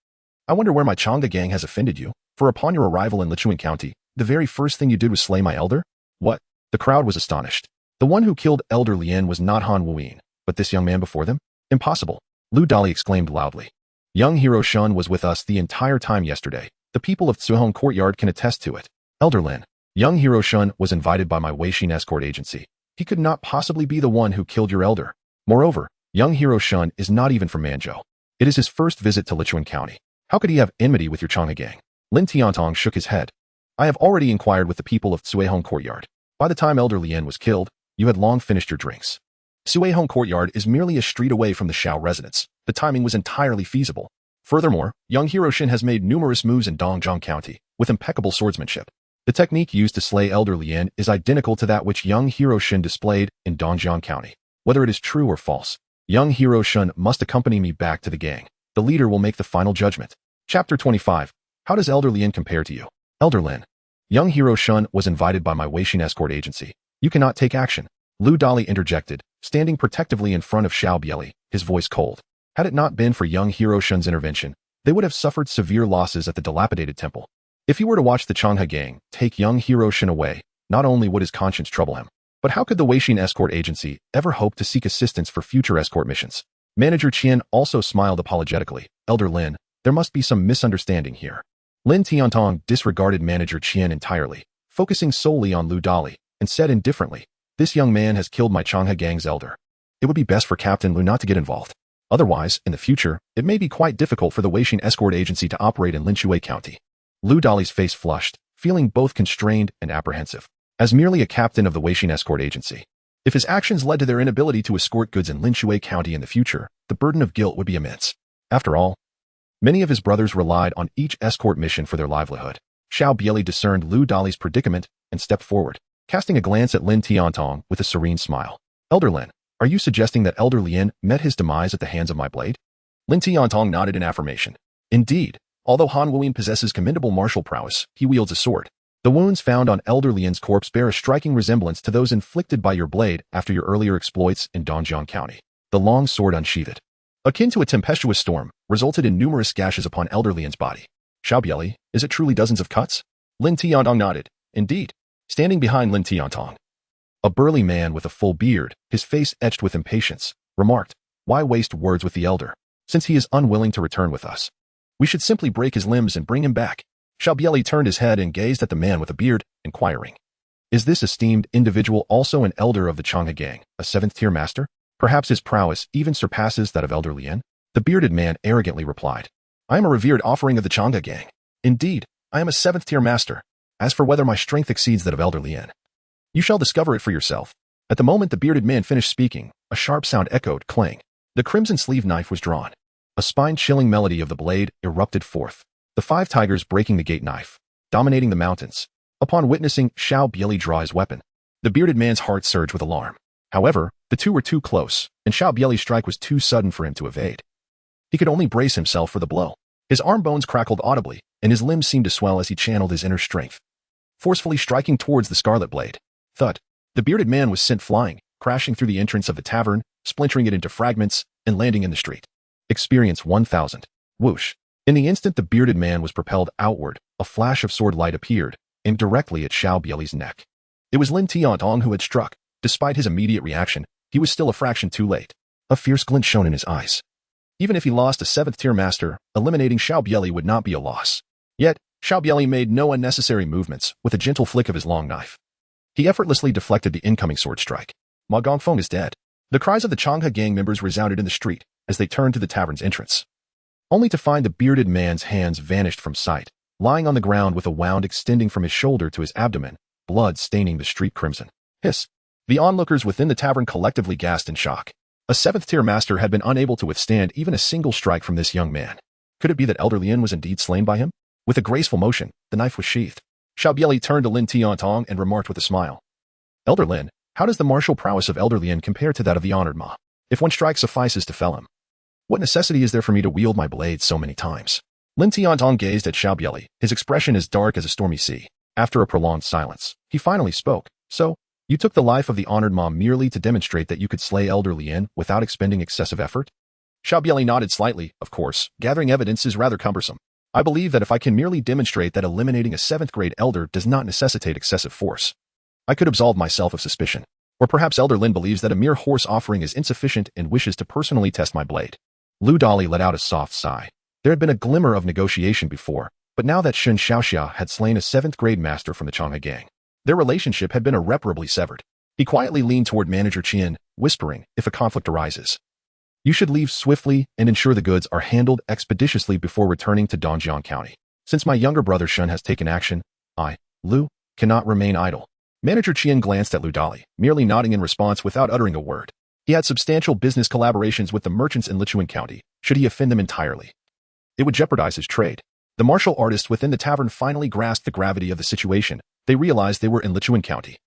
Speaker 1: I wonder where my Changhe gang has offended you, for upon your arrival in Lichuan County, the very first thing you did was slay my elder? What? The crowd was astonished. The one who killed Elder Lien was not Han Wuyin, but this young man before them? Impossible. Lu Dali exclaimed loudly. Young Hiroshin was with us the entire time yesterday. The people of Tsuhong Courtyard can attest to it. Elder Lin. Young Hiroshin was invited by my Weishin escort agency. He could not possibly be the one who killed your elder. Moreover, young Hiroshin is not even from Manzhou. It is his first visit to Lichuan County. How could he have enmity with your Changhe gang? Lin Tiantong shook his head. I have already inquired with the people of Tsuehong Courtyard. By the time Elder Lien was killed, you had long finished your drinks. Tsuehong Courtyard is merely a street away from the Xiao residence. The timing was entirely feasible. Furthermore, young Hiroshin has made numerous moves in Dongjiang County, with impeccable swordsmanship. The technique used to slay Elder Lien is identical to that which young Hiroshin displayed in Dongjiang County. Whether it is true or false, young Hiroshin must accompany me back to the gang. The leader will make the final judgment. Chapter 25. How does Elder Lien compare to you? Elder Lin. Young Hiroshin was invited by my Weishin escort agency. You cannot take action. Lu Dali interjected, standing protectively in front of Xiao Bie Li, his voice cold. Had it not been for young Hiroshin's intervention, they would have suffered severe losses at the dilapidated temple. If he were to watch the Changhe gang take young Hiroshin away, not only would his conscience trouble him, but how could the Weishin escort agency ever hope to seek assistance for future escort missions? Manager Qian also smiled apologetically. Elder Lin, there must be some misunderstanding here. Lin Tiantong disregarded Manager Qian entirely, focusing solely on Lu Dali, and said indifferently, this young man has killed my Changhe gang's elder. It would be best for Captain Lu not to get involved. Otherwise, in the future, it may be quite difficult for the Weishin escort agency to operate in Linshui County. Lu Dali's face flushed, feeling both constrained and apprehensive. As merely a captain of the Weishin escort agency, if his actions led to their inability to escort goods in Linshui County in the future, the burden of guilt would be immense. After all, many of his brothers relied on each escort mission for their livelihood. Xiao Bie Li discerned Lu Dali's predicament and stepped forward, casting a glance at Lin Tiantong with a serene smile. Elder Lin, are you suggesting that Elder Lien met his demise at the hands of my blade? Lin Tiantong nodded in affirmation. Indeed, although Han Wuyin possesses commendable martial prowess, he wields a sword. The wounds found on Elder Lien's corpse bear a striking resemblance to those inflicted by your blade after your earlier exploits in Dongjiang County. The long sword unsheathed, akin to a tempestuous storm, resulted in numerous gashes upon Elder Lien's body. Xiao Bie Li, is it truly dozens of cuts? Lin Tiantong nodded. Indeed. Standing behind Lin Tiantong, a burly man with a full beard, his face etched with impatience, remarked, why waste words with the elder, since he is unwilling to return with us? We should simply break his limbs and bring him back. Xiao Bie Li turned his head and gazed at the man with a beard, inquiring, is this esteemed individual also an elder of the Changhe gang, a seventh-tier master? Perhaps his prowess even surpasses that of Elder Lien? The bearded man arrogantly replied, I am a revered offering of the Changhe gang. Indeed, I am a seventh-tier master. As for whether my strength exceeds that of Elder Lien, you shall discover it for yourself. At the moment the bearded man finished speaking, a sharp sound echoed, clang. The crimson sleeve knife was drawn. A spine-chilling melody of the blade erupted forth. The five tigers breaking the gate knife, dominating the mountains. Upon witnessing Xiao Bie Li draw his weapon, the bearded man's heart surged with alarm. However, the two were too close, and Xiao Bie Li's strike was too sudden for him to evade. He could only brace himself for the blow. His arm bones crackled audibly, and his limbs seemed to swell as he channeled his inner strength, forcefully striking towards the scarlet blade. Thud. The bearded man was sent flying, crashing through the entrance of the tavern, splintering it into fragments, and landing in the street. Experience 1000. Whoosh. In the instant the bearded man was propelled outward, a flash of sword light appeared, aimed directly at Xiao Bie Li's neck. It was Lin Tiantong who had struck. Despite his immediate reaction, he was still a fraction too late. A fierce glint shone in his eyes. Even if he lost a seventh-tier master, eliminating Xiao Bie Li would not be a loss. Yet, Xiao Bie Li made no unnecessary movements with a gentle flick of his long knife. He effortlessly deflected the incoming sword strike. Ma Gongfeng is dead. The cries of the Changha gang members resounded in the street as they turned to the tavern's entrance, only to find the bearded man's hands vanished from sight, lying on the ground with a wound extending from his shoulder to his abdomen, blood staining the street crimson. Hiss! The onlookers within the tavern collectively gasped in shock. A seventh-tier master had been unable to withstand even a single strike from this young man. Could it be that Elder Lin was indeed slain by him? With a graceful motion, the knife was sheathed. Xiao Bie Li turned to Lin Tiantong and remarked with a smile. Elder Lin, how does the martial prowess of Elder Lin compare to that of the honored Ma? If one strike suffices to fell him, what necessity is there for me to wield my blade so many times? Lin Tiantong gazed at Xiao Bie Li, his expression as dark as a stormy sea. After a prolonged silence, he finally spoke. So, you took the life of the honored Ma merely to demonstrate that you could slay Elder Lin without expending excessive effort? Xiao Bie Li nodded slightly. Of course, gathering evidence is rather cumbersome. I believe that if I can merely demonstrate that eliminating a 7th-grade elder does not necessitate excessive force, I could absolve myself of suspicion. Or perhaps Elder Lin believes that a mere horse offering is insufficient and wishes to personally test my blade. Lu Dali let out a soft sigh. There had been a glimmer of negotiation before, but now that Shun Xiaoxia had slain a 7th-grade master from the Changha gang, their relationship had been irreparably severed. He quietly leaned toward Manager Qian, whispering, if a conflict arises, you should leave swiftly and ensure the goods are handled expeditiously before returning to Dongjiang County. Since my younger brother Shun has taken action, I, Lu, cannot remain idle. Manager Qian glanced at Lu Dali, merely nodding in response without uttering a word. He had substantial business collaborations with the merchants in Lichuan County. Should he offend them entirely, it would jeopardize his trade. The martial artists within the tavern finally grasped the gravity of the situation. They realized they were in Lichuan County.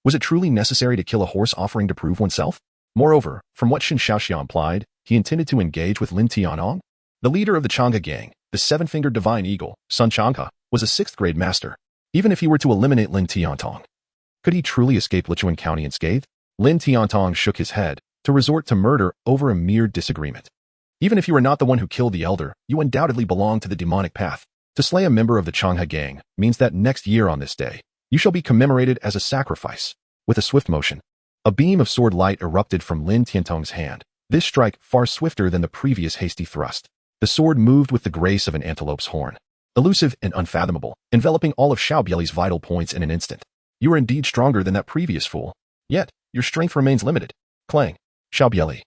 Speaker 1: Was it truly necessary to kill a horse offering to prove oneself? Moreover, from what Shun Xiaoxia implied, he intended to engage with Lin Tianong. The leader of the Changha gang, the 7-fingered divine eagle, Sun Changha, was a 6th-grade master. Even if he were to eliminate Lin Tiantong, could he truly escape Lichuan County unscathed? Lin Tiantong shook his head. To resort to murder over a mere disagreement. Even if you were not the one who killed the elder, you undoubtedly belong to the demonic path. To slay a member of the Changha gang means that next year on this day, you shall be commemorated as a sacrifice. With a swift motion, a beam of sword light erupted from Lin Tiantong's hand. This strike far swifter than the previous hasty thrust. The sword moved with the grace of an antelope's horn. Elusive and unfathomable, enveloping all of Xiao Bie Li's vital points in an instant. You are indeed stronger than that previous fool. Yet, your strength remains limited. Clang. Xiao Bie Li,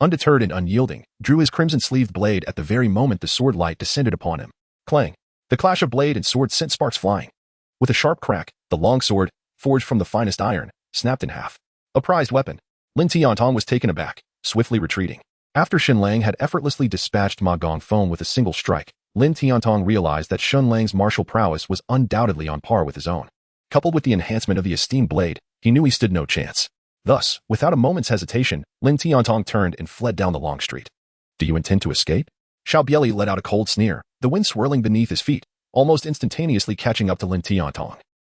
Speaker 1: undeterred and unyielding, drew his crimson-sleeved blade at the very moment the sword light descended upon him. Clang. The clash of blade and sword sent sparks flying. With a sharp crack, the long sword, forged from the finest iron, snapped in half. A prized weapon. Lin Tiantong was taken aback, swiftly retreating. After Shen Lang had effortlessly dispatched Ma Gongfeng with a single strike, Lin Tiantong realized that Shen Lang's martial prowess was undoubtedly on par with his own. Coupled with the enhancement of the esteemed blade, he knew he stood no chance. Thus, without a moment's hesitation, Lin Tiantong turned and fled down the long street. Do you intend to escape? Xiao Bie Li let out a cold sneer, the wind swirling beneath his feet, almost instantaneously catching up to Lin Tiantong.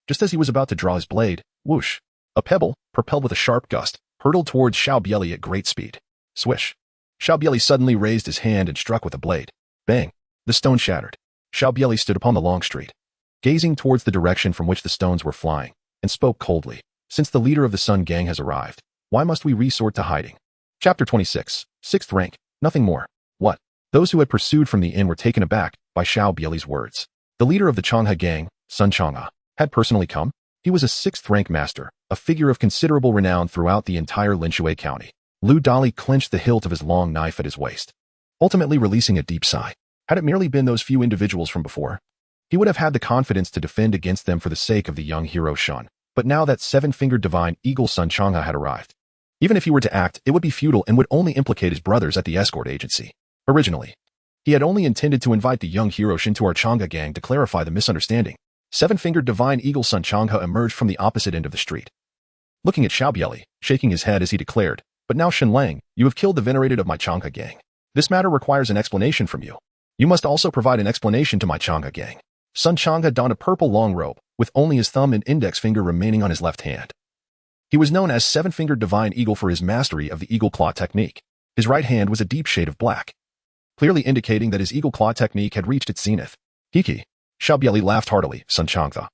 Speaker 1: Just as he was about to draw his blade, whoosh, a pebble, propelled with a sharp gust, hurtled towards Xiao Bie Li at great speed. Swish. Xiao Bie Li suddenly raised his hand and struck with a blade. Bang. The stone shattered. Xiao Bie Li stood upon the long street, gazing towards the direction from which the stones were flying, and spoke coldly. Since the leader of the Sun Gang has arrived, why must we resort to hiding? Chapter 26, 6th rank, nothing more. What? Those who had pursued from the inn were taken aback by Xiao Bie Li's words. The leader of the Changha Gang, Sun Changha, had personally come. He was a 6th rank master, a figure of considerable renown throughout the entire Linshui County. Lu Dali clenched the hilt of his long knife at his waist, ultimately releasing a deep sigh. Had it merely been those few individuals from before, he would have had the confidence to defend against them for the sake of the young hero Shun. But now that 7-fingered divine eagle Sun Changha had arrived, even if he were to act, it would be futile and would only implicate his brothers at the escort agency. Originally, he had only intended to invite the young hero Shin to our Changha gang to clarify the misunderstanding. 7-fingered divine eagle Sun Changha emerged from the opposite end of the street, looking at Xiao Bie Li, shaking his head as he declared, but now Shen Lang, you have killed the venerated of my Changha gang. This matter requires an explanation from you. You must also provide an explanation to my Changha gang. Sun Changha donned a purple long robe, with only his thumb and index finger remaining on his left hand. He was known as 7-fingered divine eagle for his mastery of the eagle claw technique. His right hand was a deep shade of black, clearly indicating that his eagle claw technique had reached its zenith. Hiki. Xiao Bie Li laughed heartily. Sun Changha,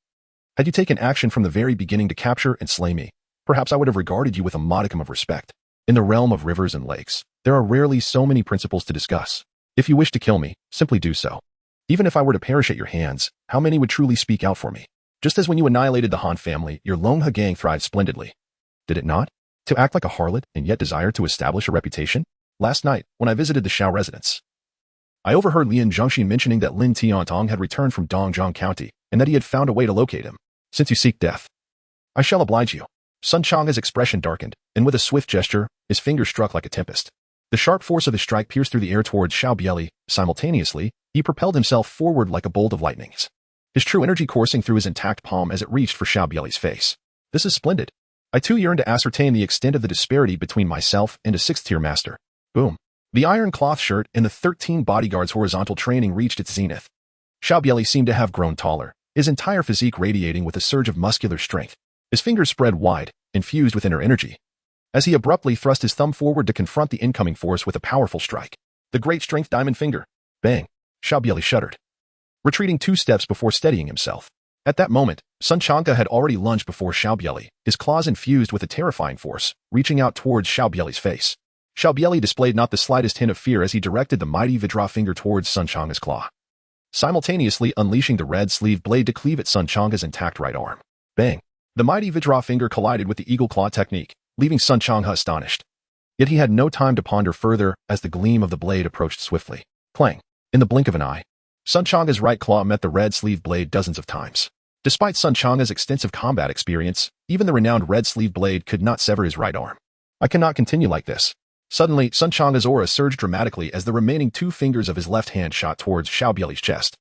Speaker 1: had you taken action from the very beginning to capture and slay me, perhaps I would have regarded you with a modicum of respect. In the realm of rivers and lakes, there are rarely so many principles to discuss. If you wish to kill me, simply do so. Even if I were to perish at your hands, how many would truly speak out for me? Just as when you annihilated the Han family, your Longha gang thrived splendidly. Did it not? To act like a harlot and yet desire to establish a reputation? Last night, when I visited the Xiao residence, I overheard Lian Zhongxi mentioning that Lin Tiantong had returned from Dongzhong County and that he had found a way to locate him. Since you seek death, I shall oblige you. Sun Chang's expression darkened, and with a swift gesture, his finger struck like a tempest. The sharp force of his strike pierced through the air towards Xiao Bie Li. Simultaneously, he propelled himself forward like a bolt of lightnings, his true energy coursing through his intact palm as it reached for Xiao Bie Li's face. This is splendid. I too yearn to ascertain the extent of the disparity between myself and a sixth-tier master. Boom. The iron cloth shirt and the 13 bodyguards' horizontal training reached its zenith. Xiao Bie Li seemed to have grown taller, his entire physique radiating with a surge of muscular strength. His fingers spread wide, infused with inner energy, as he abruptly thrust his thumb forward to confront the incoming force with a powerful strike. The great strength diamond finger. Bang! Xiao Bie Li shuddered, retreating 2 steps before steadying himself. At that moment, Sun Chang'e had already lunged before Xiao Bie Li, his claws infused with a terrifying force, reaching out towards Xiao Bie Li's face. Xiao Bie Li displayed not the slightest hint of fear as he directed the mighty Vidra finger towards Sun Chang'e's claw, simultaneously unleashing the red-sleeved blade to cleave at Sun Chang'e's intact right arm. Bang! The mighty Vidra finger collided with the eagle claw technique, leaving Sun Chang'e astonished. Yet he had no time to ponder further as the gleam of the blade approached swiftly. Clang! In the blink of an eye, Sun Chang'e's right claw met the red-sleeved blade dozens of times. Despite Sun Chang'e's extensive combat experience, even the renowned red-sleeved blade could not sever his right arm. I cannot continue like this. Suddenly, Sun Chang'e's aura surged dramatically as the remaining 2 fingers of his left hand shot towards Xiao Bie Li's chest.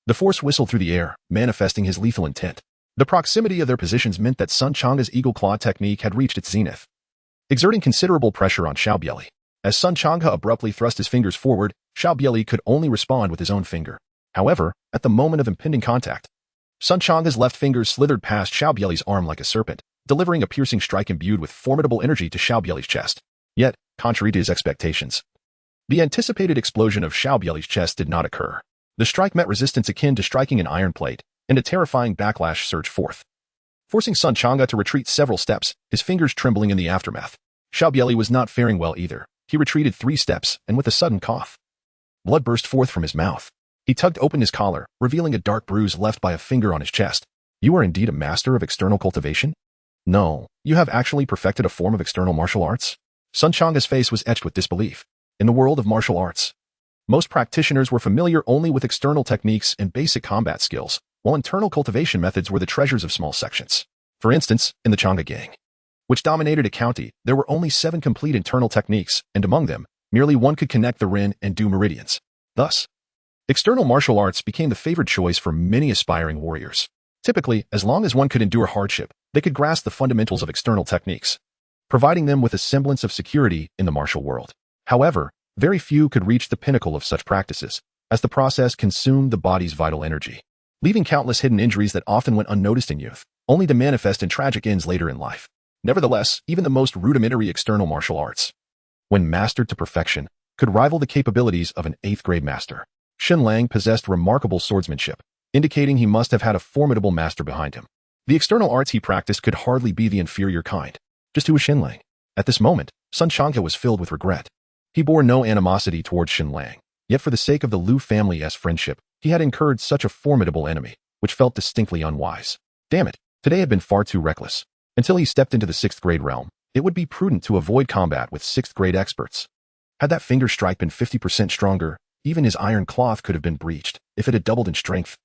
Speaker 1: The force whistled through the air, manifesting his lethal intent. The proximity of their positions meant that Sun Chang'e's eagle claw technique had reached its zenith, exerting considerable pressure on Xiao Bie Li. As Sun Chang'e abruptly thrust his fingers forward, Xiao Bie Li could only respond with his own finger. However, at the moment of impending contact, Sun Chang'e's left finger slithered past Xiao Bie Li's arm like a serpent, delivering a piercing strike imbued with formidable energy to Xiao Bie Li's chest. Yet, contrary to his expectations, the anticipated explosion of Xiao Bie Li's chest did not occur. The strike met resistance akin to striking an iron plate, and a terrifying backlash surged forth, forcing Sun Chang'e to retreat several steps, his fingers trembling in the aftermath. Xiao Bie Li was not faring well either. He retreated 3 steps, and with a sudden cough, blood burst forth from his mouth. He tugged open his collar, revealing a dark bruise left by a finger on his chest. You are indeed a master of external cultivation? No, you have actually perfected a form of external martial arts? Sun Chang'e's face was etched with disbelief. In the world of martial arts, most practitioners were familiar only with external techniques and basic combat skills, while internal cultivation methods were the treasures of small sections. For instance, in the Chang'e gang, which dominated a county, there were only 7 complete internal techniques, and among them, merely 1 could connect the Ren and Du meridians. Thus, external martial arts became the favored choice for many aspiring warriors. Typically, as long as one could endure hardship, they could grasp the fundamentals of external techniques, providing them with a semblance of security in the martial world. However, very few could reach the pinnacle of such practices, as the process consumed the body's vital energy, leaving countless hidden injuries that often went unnoticed in youth, only to manifest in tragic ends later in life. Nevertheless, even the most rudimentary external martial arts, when mastered to perfection, could rival the capabilities of an 8th-grade master. Shen Lang possessed remarkable swordsmanship, indicating he must have had a formidable master behind him. The external arts he practiced could hardly be the inferior kind. Just who was Shen Lang? At this moment, Sun Chang'e was filled with regret. He bore no animosity towards Shen Lang, yet for the sake of the Lu family's friendship, he had incurred such a formidable enemy, which felt distinctly unwise. Damn it, today had been far too reckless. Until he stepped into the 6th-grade realm, it would be prudent to avoid combat with 6th-grade experts. Had that finger strike been 50% stronger, even his iron cloth could have been breached, if it had doubled in strength.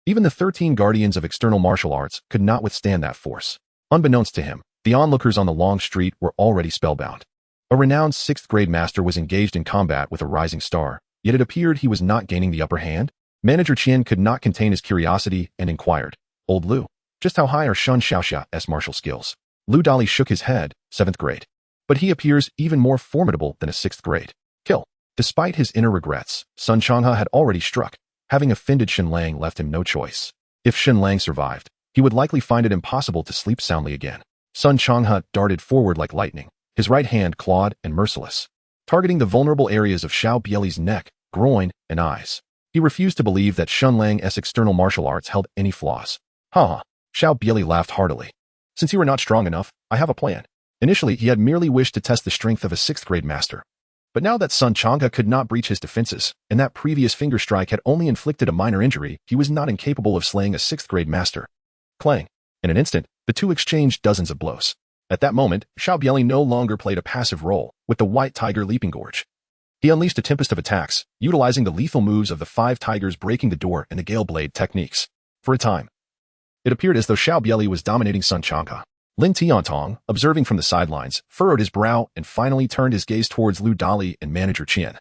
Speaker 1: Even the 13 guardians of external martial arts could not withstand that force. Unbeknownst to him, the onlookers on the long street were already spellbound. A renowned 6th-grade master was engaged in combat with a rising star, yet it appeared he was not gaining the upper hand. Manager Qian could not contain his curiosity and inquired, Old Lu, just how high are Shun Xiaoxia's martial skills? Lu Dali shook his head, 7th grade. But he appears even more formidable than a 6th grade. Kill. Despite his inner regrets, Sun Chang'e had already struck. Having offended Shen Lang left him no choice. If Shen Lang survived, he would likely find it impossible to sleep soundly again. Sun Chang'e darted forward like lightning, his right hand clawed and merciless, targeting the vulnerable areas of Xiao Bie Li's neck, groin, and eyes. He refused to believe that Shen Lang's external martial arts held any flaws. Ha! Xiao Bie Li laughed heartily. Since you are not strong enough, I have a plan. Initially, he had merely wished to test the strength of a 6th-grade master. But now that Sun Chang'e could not breach his defenses, and that previous finger strike had only inflicted a minor injury, he was not incapable of slaying a 6th-grade master. Clang! In an instant, the two exchanged dozens of blows. At that moment, Xiao Bie Li no longer played a passive role, with the white tiger leaping gorge. He unleashed a tempest of attacks, utilizing the lethal moves of the 5 tigers breaking the door and the gale blade techniques. For a time, it appeared as though Xiao Bie Li was dominating Sun Chang'e. Lin Tiantong, observing from the sidelines, furrowed his brow and finally turned his gaze towards Lu Dali and manager Qian.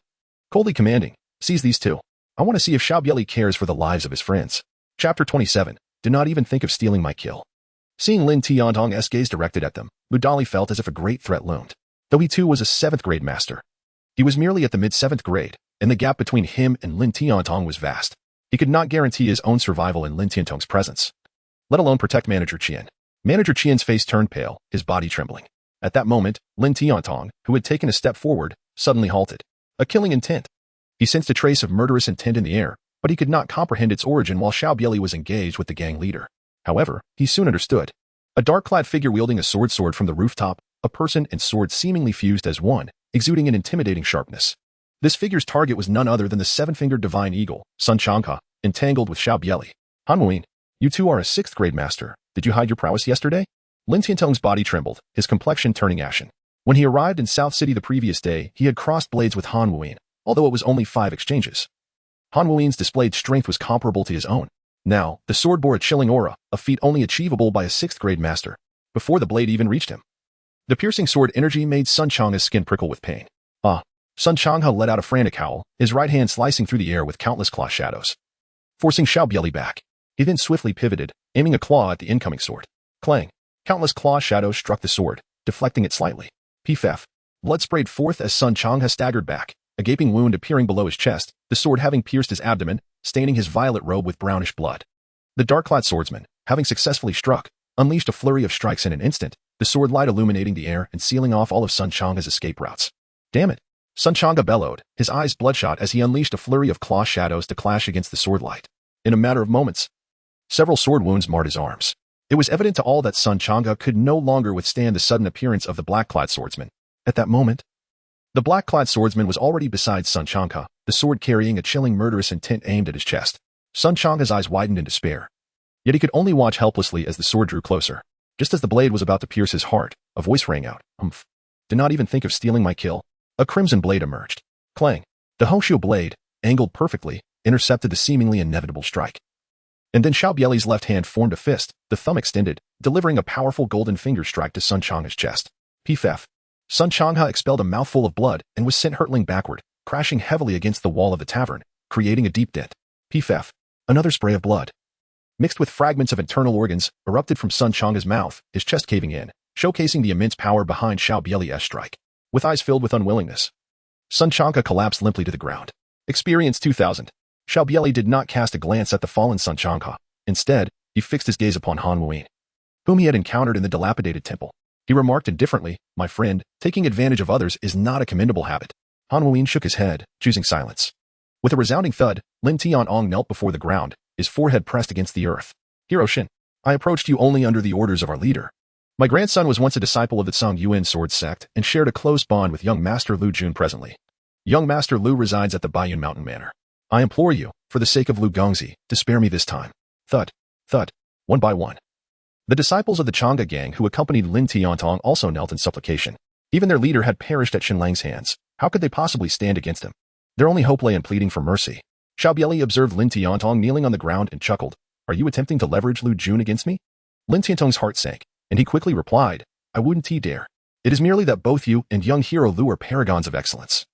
Speaker 1: Coldly commanding, "Seize these two. I want to see if Xiao Bie Li cares for the lives of his friends." Chapter 27. Do not even think of stealing my kill. Seeing Lin Tiantong's gaze directed at them, Lu Dali felt as if a great threat loomed. Though he too was a 7th grade master, he was merely at the mid-7th grade, and the gap between him and Lin Tiantong was vast. He could not guarantee his own survival in Lin Tiantong's presence, let alone protect manager Qian. Manager Qian's face turned pale, his body trembling. At that moment, Lin Tiantong, who had taken a step forward, suddenly halted. A killing intent. He sensed a trace of murderous intent in the air, but he could not comprehend its origin while Xiao Bie Li was engaged with the gang leader. However, he soon understood. A dark-clad figure wielding a sword from the rooftop, a person and sword seemingly fused as one, exuding an intimidating sharpness. This figure's target was none other than the 7-fingered divine eagle, Sun Chang'e, entangled with Xiao Bie Li. Han Muin, you two are a 6th grade master. Did you hide your prowess yesterday? Lin Tiantong's body trembled, his complexion turning ashen. When he arrived in South City the previous day, he had crossed blades with Han Muin, although it was only 5 exchanges. Han Muin's displayed strength was comparable to his own. Now, the sword bore a chilling aura, a feat only achievable by a 6th grade master, before the blade even reached him. The piercing sword energy made Sun Chang'e's skin prickle with pain. Sun Chang'e let out a frantic howl, his right hand slicing through the air with countless claw shadows, forcing Xiao Bie Li back. He then swiftly pivoted, aiming a claw at the incoming sword. Clang! Countless claw shadows struck the sword, deflecting it slightly. Pff. Blood sprayed forth as Sun Chang'e staggered back, a gaping wound appearing below his chest, the sword having pierced his abdomen, staining his violet robe with brownish blood. The dark-clad swordsman, having successfully struck, unleashed a flurry of strikes in an instant, the sword light illuminating the air and sealing off all of Sun Chang'e's escape routes. Damn it! Sun Chang'e bellowed, his eyes bloodshot as he unleashed a flurry of claw shadows to clash against the sword light. In a matter of moments, several sword wounds marred his arms. It was evident to all that Sun Chang'e could no longer withstand the sudden appearance of the black-clad swordsman. At that moment, the black-clad swordsman was already beside Sun Chang'e, the sword carrying a chilling murderous intent aimed at his chest. Sun Chang'e's eyes widened in despair. Yet he could only watch helplessly as the sword drew closer. Just as the blade was about to pierce his heart, a voice rang out. "Humph. Do not even think of stealing my kill." A crimson blade emerged. Clang! The Hoshio blade, angled perfectly, intercepted the seemingly inevitable strike. And then Xiao Bie Li's left hand formed a fist, the thumb extended, delivering a powerful golden finger strike to Sun Chang'e's chest. Pff. Sun Chang'e expelled a mouthful of blood and was sent hurtling backward, crashing heavily against the wall of the tavern, creating a deep dent. Pff. Another spray of blood, mixed with fragments of internal organs, erupted from Sun Chang'e's mouth, his chest caving in, showcasing the immense power behind Xiao Bie Li's strike. With eyes filled with unwillingness, Sun Chang'e collapsed limply to the ground. Experience 2000. Xiao Bie Li did not cast a glance at the fallen Sun Chang'e. Instead, he fixed his gaze upon Han Muin, whom he had encountered in the dilapidated temple. He remarked indifferently, "My friend, taking advantage of others is not a commendable habit." Han Muin shook his head, choosing silence. With a resounding thud, Lin Tiantong knelt before the ground, his forehead pressed against the earth. "Hero Shin, I approached you only under the orders of our leader. My grandson was once a disciple of the Tsang Yuan sword sect and shared a close bond with young Master Lu Jun presently. Young Master Lu resides at the Baiyun Mountain Manor. I implore you, for the sake of Lu Gongzi, to spare me this time." Thud. Thud. One by one. The disciples of the Chang'e gang who accompanied Lin Tiantong also knelt in supplication. Even their leader had perished at Shenlang's hands. How could they possibly stand against him? Their only hope lay in pleading for mercy. Xiao Bie Li observed Lin Tiantong kneeling on the ground and chuckled. "Are you attempting to leverage Lu Jun against me?" Lin Tiantong's heart sank, and he quickly replied, "I wouldn't dare. It is merely that both you and young hero Lu are paragons of excellence.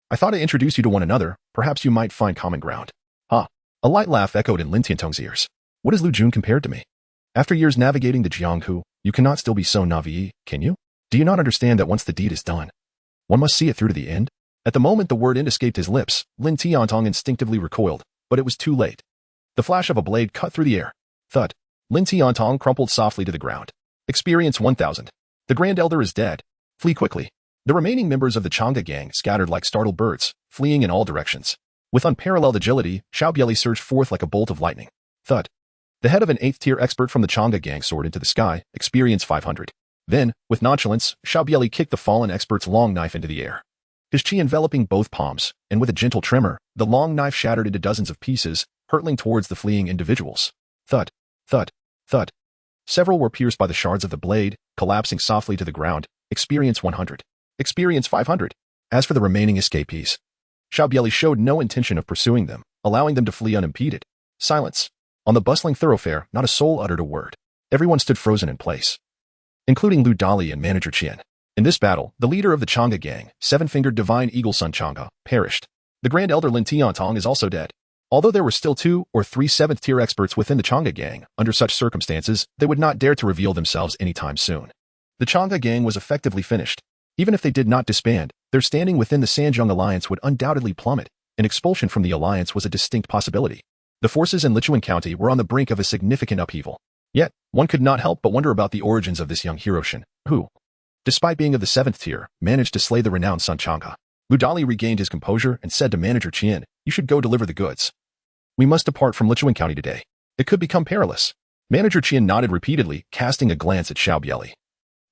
Speaker 1: I thought I'd introduce you to one another, perhaps you might find common ground." Ha! A light laugh echoed in Lin Tiantong's ears. "What is Lu Jun compared to me? After years navigating the Jianghu, you cannot still be so naive, can you? Do you not understand that once the deed is done, one must see it through to the end?" At the moment the word end escaped his lips, Lin Tiantong instinctively recoiled, but it was too late. The flash of a blade cut through the air. Thud. Lin Tiantong crumpled softly to the ground. Experience 1000. The Grand Elder is dead. Flee quickly. The remaining members of the Chang'e gang scattered like startled birds, fleeing in all directions. With unparalleled agility, Xiao Bie Li surged forth like a bolt of lightning. Thud. The head of an 8th-tier expert from the Chang'e gang soared into the sky, experience 500. Then, with nonchalance, Xiao Bie Li kicked the fallen expert's long knife into the air. His chi enveloping both palms, and with a gentle tremor, the long knife shattered into dozens of pieces, hurtling towards the fleeing individuals. Thud. Thud. Thud. Several were pierced by the shards of the blade, collapsing softly to the ground. Experience 100. Experience 500. As for the remaining escapees, Xiao Bie Li showed no intention of pursuing them, allowing them to flee unimpeded. Silence. On the bustling thoroughfare, not a soul uttered a word. Everyone stood frozen in place, including Lu Dali and Manager Qian. In this battle, the leader of the Chang'e gang, seven-fingered divine eagle Sun Chang'e, perished. The Grand Elder Lin Tiantong is also dead. Although there were still 2 or 3 7th-tier experts within the Chang'e gang, under such circumstances, they would not dare to reveal themselves anytime soon. The Chang'e gang was effectively finished. Even if they did not disband, their standing within the Sanjiang alliance would undoubtedly plummet. An expulsion from the alliance was a distinct possibility. The forces in Lichuan County were on the brink of a significant upheaval. Yet, one could not help but wonder about the origins of this young Hiroshin, who, despite being of the 7th tier, managed to slay the renowned Sun Chang'e. Lu Dali regained his composure and said to Manager Qian, "You should go deliver the goods. We must depart from Lichuan County today. It could become perilous." Manager Qian nodded repeatedly, casting a glance at Xiao Bie Li,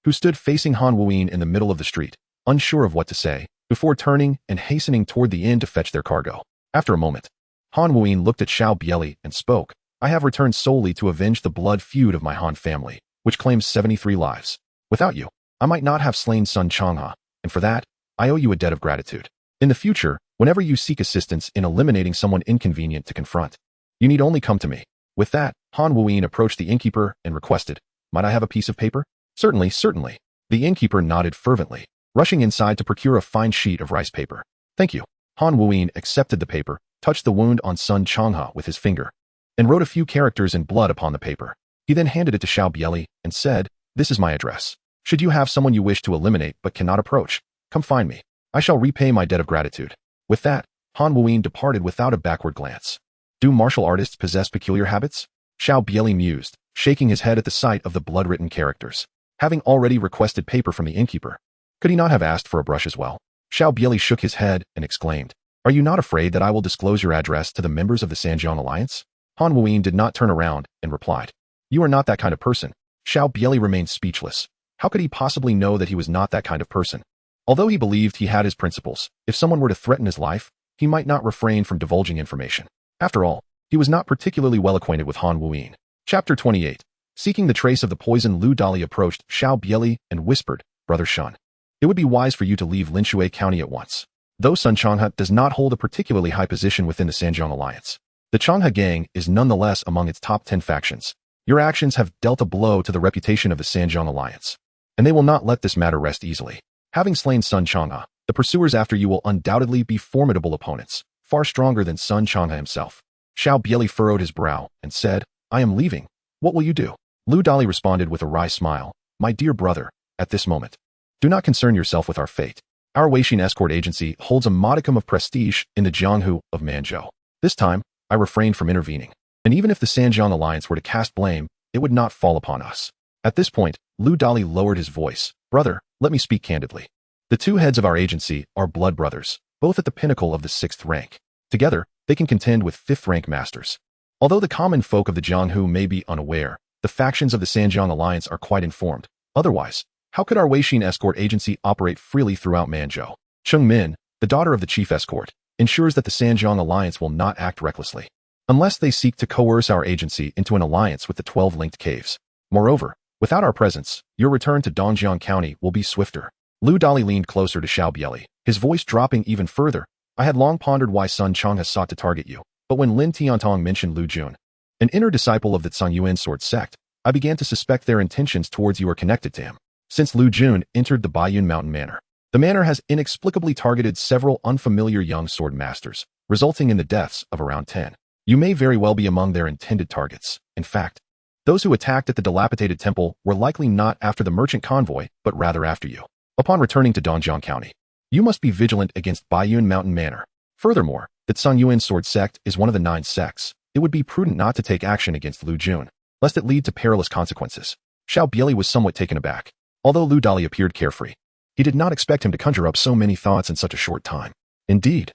Speaker 1: who stood facing Han Wuyin in the middle of the street, unsure of what to say, before turning and hastening toward the inn to fetch their cargo. After a moment, Han Wuyin looked at Xiao Bie Li and spoke, "I have returned solely to avenge the blood feud of my Han family, which claims 73 lives. Without you, I might not have slain Sun Chang'e, and for that, I owe you a debt of gratitude. In the future, whenever you seek assistance in eliminating someone inconvenient to confront, you need only come to me." With that, Han Wuyin approached the innkeeper and requested, "Might I have a piece of paper?" "Certainly, certainly." The innkeeper nodded fervently, rushing inside to procure a fine sheet of rice paper. "Thank you." Han Wuyin accepted the paper, touched the wound on Sun Chang'e with his finger, and wrote a few characters in blood upon the paper. He then handed it to Xiao Bie Li and said, "This is my address. Should you have someone you wish to eliminate but cannot approach, come find me. I shall repay my debt of gratitude." With that, Han Wuyin departed without a backward glance. Do martial artists possess peculiar habits? Xiao Bie Li mused, shaking his head at the sight of the blood-written characters. Having already requested paper from the innkeeper, could he not have asked for a brush as well? Xiao Bie Li shook his head and exclaimed, "Are you not afraid that I will disclose your address to the members of the Sanjiang Alliance?" Han Wuyin did not turn around and replied, "You are not that kind of person." Xiao Bie Li remained speechless. How could he possibly know that he was not that kind of person? Although he believed he had his principles, if someone were to threaten his life, he might not refrain from divulging information. After all, he was not particularly well acquainted with Han Wuyin. Chapter 28. Seeking the trace of the poison, Lu Dali approached Xiao Bie Li and whispered, "Brother Shun, it would be wise for you to leave Linshui County at once. Though Sun Chang'e does not hold a particularly high position within the Sanjiang Alliance, the Chang'e gang is nonetheless among its top 10 factions. Your actions have dealt a blow to the reputation of the Sanjiang Alliance, and they will not let this matter rest easily. Having slain Sun Chang'e, the pursuers after you will undoubtedly be formidable opponents, far stronger than Sun Chang'e himself." Xiao Bie Li furrowed his brow and said, "I am leaving. What will you do?" Lu Dali responded with a wry smile, "My dear brother, at this moment, do not concern yourself with our fate. Our Weixin escort agency holds a modicum of prestige in the Jianghu of Manzhou. This time, I refrained from intervening, and even if the Sanjiang Alliance were to cast blame, it would not fall upon us." At this point, Lu Dali lowered his voice, "Brother, let me speak candidly. The two heads of our agency are blood brothers, both at the pinnacle of the 6th rank. Together, they can contend with 5th rank masters. Although the common folk of the Jianghu may be unaware, the factions of the Sanjiang Alliance are quite informed. Otherwise, how could our Weixin escort agency operate freely throughout Manzhou? Cheng Min, the daughter of the chief escort, ensures that the Sanjiang Alliance will not act recklessly, unless they seek to coerce our agency into an alliance with the 12 linked caves. Moreover, without our presence, your return to Dongjiang County will be swifter." Lu Dali leaned closer to Xiao Bie Li, his voice dropping even further. "I had long pondered why Sun Chang'e has sought to target you, but when Lin Tiantong mentioned Lu Jun, an inner disciple of the Tsungyuan sword sect, I began to suspect their intentions towards you are connected to him. Since Lu Jun entered the Baiyun Mountain Manor, the manor has inexplicably targeted several unfamiliar young sword masters, resulting in the deaths of around 10. You may very well be among their intended targets. In fact, those who attacked at the dilapidated temple were likely not after the merchant convoy, but rather after you. Upon returning to Dongjiang County, you must be vigilant against Baiyun Mountain Manor. Furthermore, the Tsungyuan sword sect is one of the 9 sects. It would be prudent not to take action against Lu Jun, lest it lead to perilous consequences." Xiao Bie Li was somewhat taken aback. Although Lu Dali appeared carefree, he did not expect him to conjure up so many thoughts in such a short time. Indeed,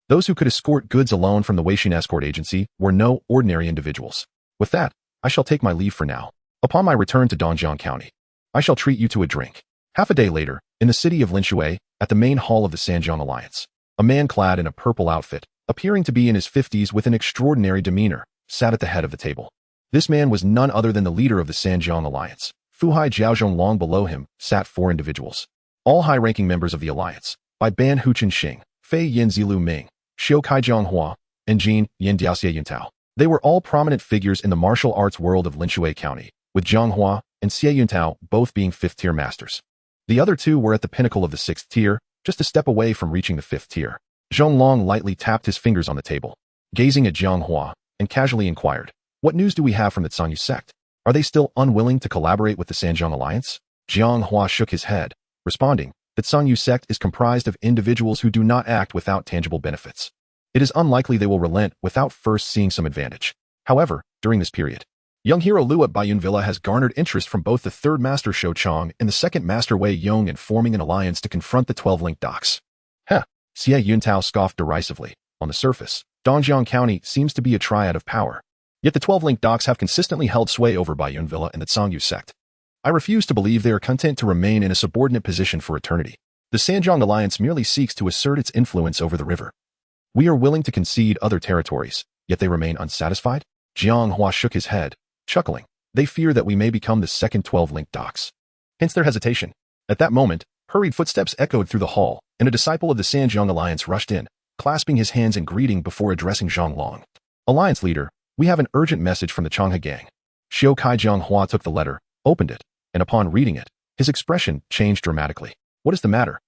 Speaker 1: those who could escort goods alone from the Weixin escort agency were no ordinary individuals. "With that, I shall take my leave for now. Upon my return to Dongjiang County, I shall treat you to a drink." Half a day later, in the city of Linshui, at the main hall of the Sanjiang Alliance, a man clad in a purple outfit, appearing to be in his 50s with an extraordinary demeanor, sat at the head of the table. This man was none other than the leader of the Sanjiang Alliance. Fuhai Jiaozhong. Long below him sat 4 individuals, all high-ranking members of the alliance, by Ban Huchen Xing, Fei Yin Zilu Ming, Xiao Kaijiang Hua, and Jin Yin Diaoxie Yuntao. They were all prominent figures in the martial arts world of Linshui County, with Jiang Hua and Xie Yuntao both being 5th-tier masters. The other 2 were at the pinnacle of the 6th tier, just a step away from reaching the 5th tier. Zhonglong lightly tapped his fingers on the table, gazing at Jiang Hua, and casually inquired, "What news do we have from the Canyu sect? Are they still unwilling to collaborate with the Sanjiang Alliance?" Jiang Hua shook his head, responding, "The Canyu sect is comprised of individuals who do not act without tangible benefits. It is unlikely they will relent without first seeing some advantage. However, during this period, young hero Lu at Baiyun Villa has garnered interest from both the 3rd Master Shou Chang and the 2nd Master Wei Yong in forming an alliance to confront the 12-link docks." Heh, Xie Yuntao scoffed derisively. On the surface, Dongjiang County seems to be a triad of power. Yet the 12-link docks have consistently held sway over Baiyun Villa and the Cangyu sect. I refuse to believe they are content to remain in a subordinate position for eternity. The Sanjiang Alliance merely seeks to assert its influence over the river. We are willing to concede other territories, yet they remain unsatisfied? Jiang Hua shook his head, chuckling. They fear that we may become the second 12-link docks. Hence their hesitation. At that moment, hurried footsteps echoed through the hall, and a disciple of the Sanjiang Alliance rushed in, clasping his hands in greeting before addressing Zhonglong. "Alliance leader, we have an urgent message from the Changhe gang." Xiao Kaijiang Hua took the letter, opened it, and upon reading it, his expression changed dramatically. "What is the matter?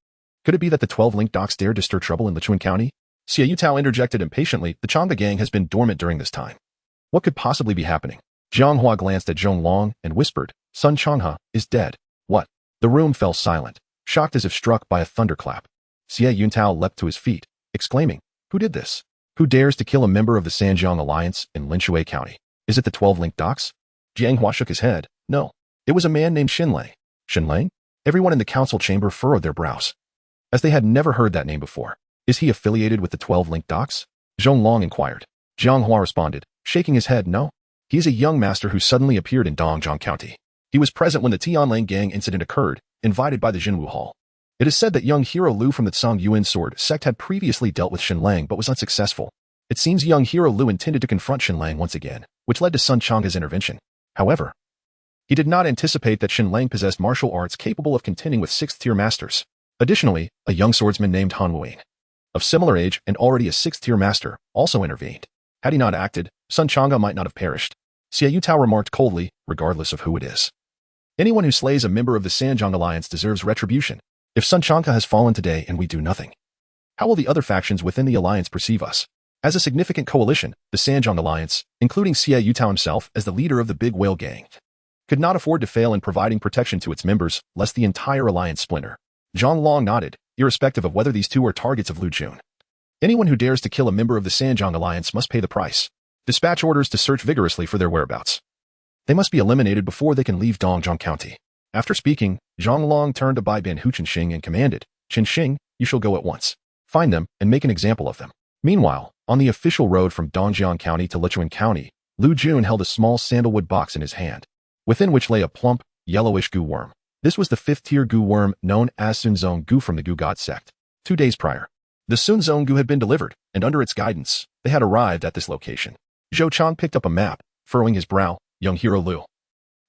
Speaker 1: Could it be that the 12-link docks dare to stir trouble in Lichuan County?" Xie Yutao interjected impatiently. "The Changhe gang has been dormant during this time. What could possibly be happening?" Jiang Hua glanced at Zhonglong and whispered, "Sun Changhe is dead." "What?" The room fell silent, shocked as if struck by a thunderclap. Xie Yuntao leapt to his feet, exclaiming, "Who did this? Who dares to kill a member of the Sanjiang Alliance in Linshui County? Is it the 12-link docks?" Jiang Hua shook his head. "No. It was a man named Xinlang." "Xinlang?" Everyone in the council chamber furrowed their brows, as they had never heard that name before. "Is he affiliated with the 12-link docks?" Zhonglong inquired. Jiang Hua responded, shaking his head, "No. He is a young master who suddenly appeared in Dongjiang County. He was present when the Tianlang gang incident occurred, invited by the Jinwu Hall. It is said that young hero Lu from the Tsang Yuan Sword sect had previously dealt with Xinlang but was unsuccessful. It seems young hero Lu intended to confront Xinlang once again, which led to Sun Changhe's intervention. However, he did not anticipate that Xinlang possessed martial arts capable of contending with 6th-tier masters. Additionally, a young swordsman named Han Wuing, of similar age and already a 6th-tier master, also intervened. Had he not acted, Sun Changhe might not have perished." Xie Yutao remarked coldly, "Regardless of who it is, anyone who slays a member of the Sanjiang Alliance deserves retribution. If Sun Changhe has fallen today and we do nothing, how will the other factions within the alliance perceive us? As a significant coalition, the Sanjiang Alliance, including Xie Yutao himself as the leader of the Big Whale Gang, could not afford to fail in providing protection to its members, lest the entire alliance splinter." Zhonglong nodded, irrespective of whether these 2 are targets of Lu Jun. "Anyone who dares to kill a member of the Sanjiang Alliance must pay the price. Dispatch orders to search vigorously for their whereabouts. They must be eliminated before they can leave Dongjiang County." After speaking, Zhonglong turned to Bai Ban Huchen Xing and commanded, "Qin Xing, you shall go at once. Find them and make an example of them." Meanwhile, on the official road from Dongjiang County to Lichuan County, Lu Jun held a small sandalwood box in his hand, within which lay a plump, yellowish goo worm. This was the 5th-tier goo worm known as Sunzong Goo from the Goo God sect. 2 days prior, the Sunzong Goo had been delivered, and under its guidance, they had arrived at this location. Zhou Chang picked up a map, furrowing his brow. "Young hero Lu.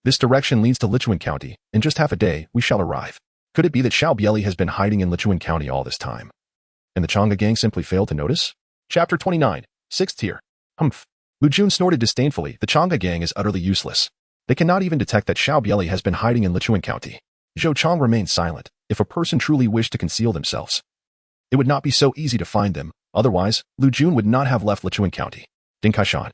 Speaker 1: This direction leads to Lichuan County. In just half a day, we shall arrive. Could it be that Xiao Bie Li has been hiding in Lichuan County all this time, and the Changhe gang simply failed to notice?" Chapter 29, 6th tier. Humph. Lu Jun snorted disdainfully. "The Changhe gang is utterly useless. They cannot even detect that Xiao Bie Li has been hiding in Lichuan County." Zhou Chang remained silent. If a person truly wished to conceal themselves, it would not be so easy to find them. Otherwise, Lu Jun would not have left Lichuan County. Ding Kaishan,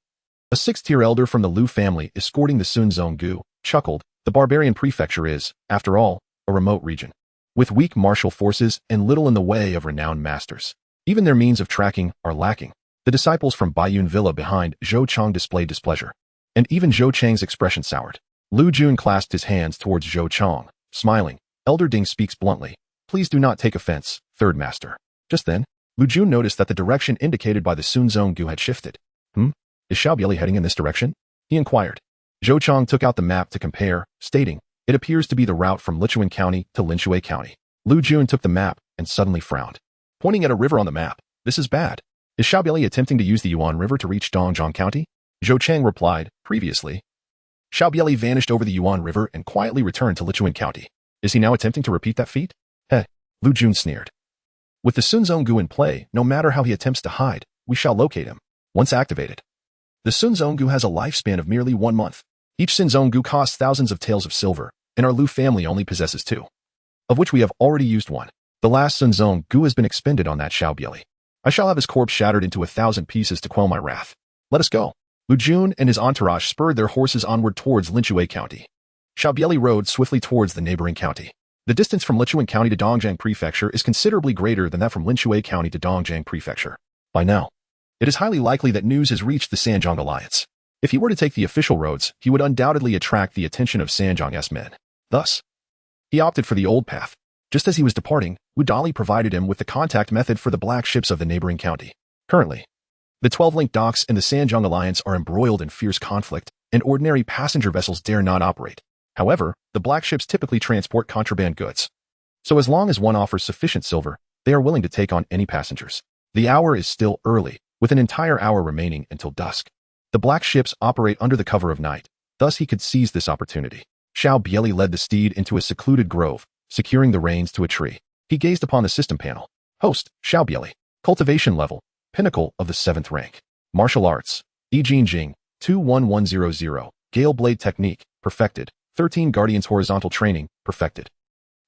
Speaker 1: a 6th-tier elder from the Lu family escorting the Sunzong Gu, chuckled. "The barbarian prefecture is, after all, a remote region, with weak martial forces and little in the way of renowned masters. Even their means of tracking are lacking." The disciples from Baiyun Villa behind Zhou Chang displayed displeasure, and even Zhou Chang's expression soured. Lu Jun clasped his hands towards Zhou Chang, smiling. "Elder Ding speaks bluntly. Please do not take offense, 3rd Master." Just then, Lu Jun noticed that the direction indicated by the Sunzong Gu had shifted. Is Xiao Bie Li heading in this direction?" he inquired. Zhou Chang took out the map to compare, stating, "It appears to be the route from Lichuan County to Linshui County." Lu Jun took the map and suddenly frowned, pointing at a river on the map. "This is bad. Is Xiao Bie Li attempting to use the Yuan River to reach Dongjiang County?" Zhou Chang replied, "Previously, Xiao Bie Li vanished over the Yuan River and quietly returned to Lichuan County. Is he now attempting to repeat that feat? Heh, Lu Jun sneered. With the Sun Zonggu in play, no matter how he attempts to hide, we shall locate him. Once activated. The Sun Zonggu has a lifespan of merely 1 month. Each Sun Zonggu costs thousands of taels of silver, and our Lu family only possesses 2. Of which we have already used 1. The last Sun Zonggu has been expended on that Xiao Bie Li. I shall have his corpse shattered into 1,000 pieces to quell my wrath. Let us go. Lu Jun and his entourage spurred their horses onward towards Linshui County. Xiao Bie Li rode swiftly towards the neighboring county. The distance from Lichuan County to Dongjiang Prefecture is considerably greater than that from Linshui County to Dongjiang Prefecture. By now, it is highly likely that news has reached the Sanjiang Alliance. If he were to take the official roads, he would undoubtedly attract the attention of Sanjiang's men. Thus, he opted for the old path. Just as he was departing, Wu Dali provided him with the contact method for the black ships of the neighboring county. Currently, the 12-link docks and the Sanjiang Alliance are embroiled in fierce conflict, and ordinary passenger vessels dare not operate. However, the black ships typically transport contraband goods. So as long as one offers sufficient silver, they are willing to take on any passengers. The hour is still early, with an entire hour remaining until dusk. The black ships operate under the cover of night, thus he could seize this opportunity. Xiao Bie Li led the steed into a secluded grove, securing the reins to a tree. He gazed upon the system panel. Host, Xiao Bie Li. Cultivation level, pinnacle of the 7th rank. Martial arts, Yi Jing, 21100. Gale blade technique, perfected. 13 Guardians horizontal training, perfected.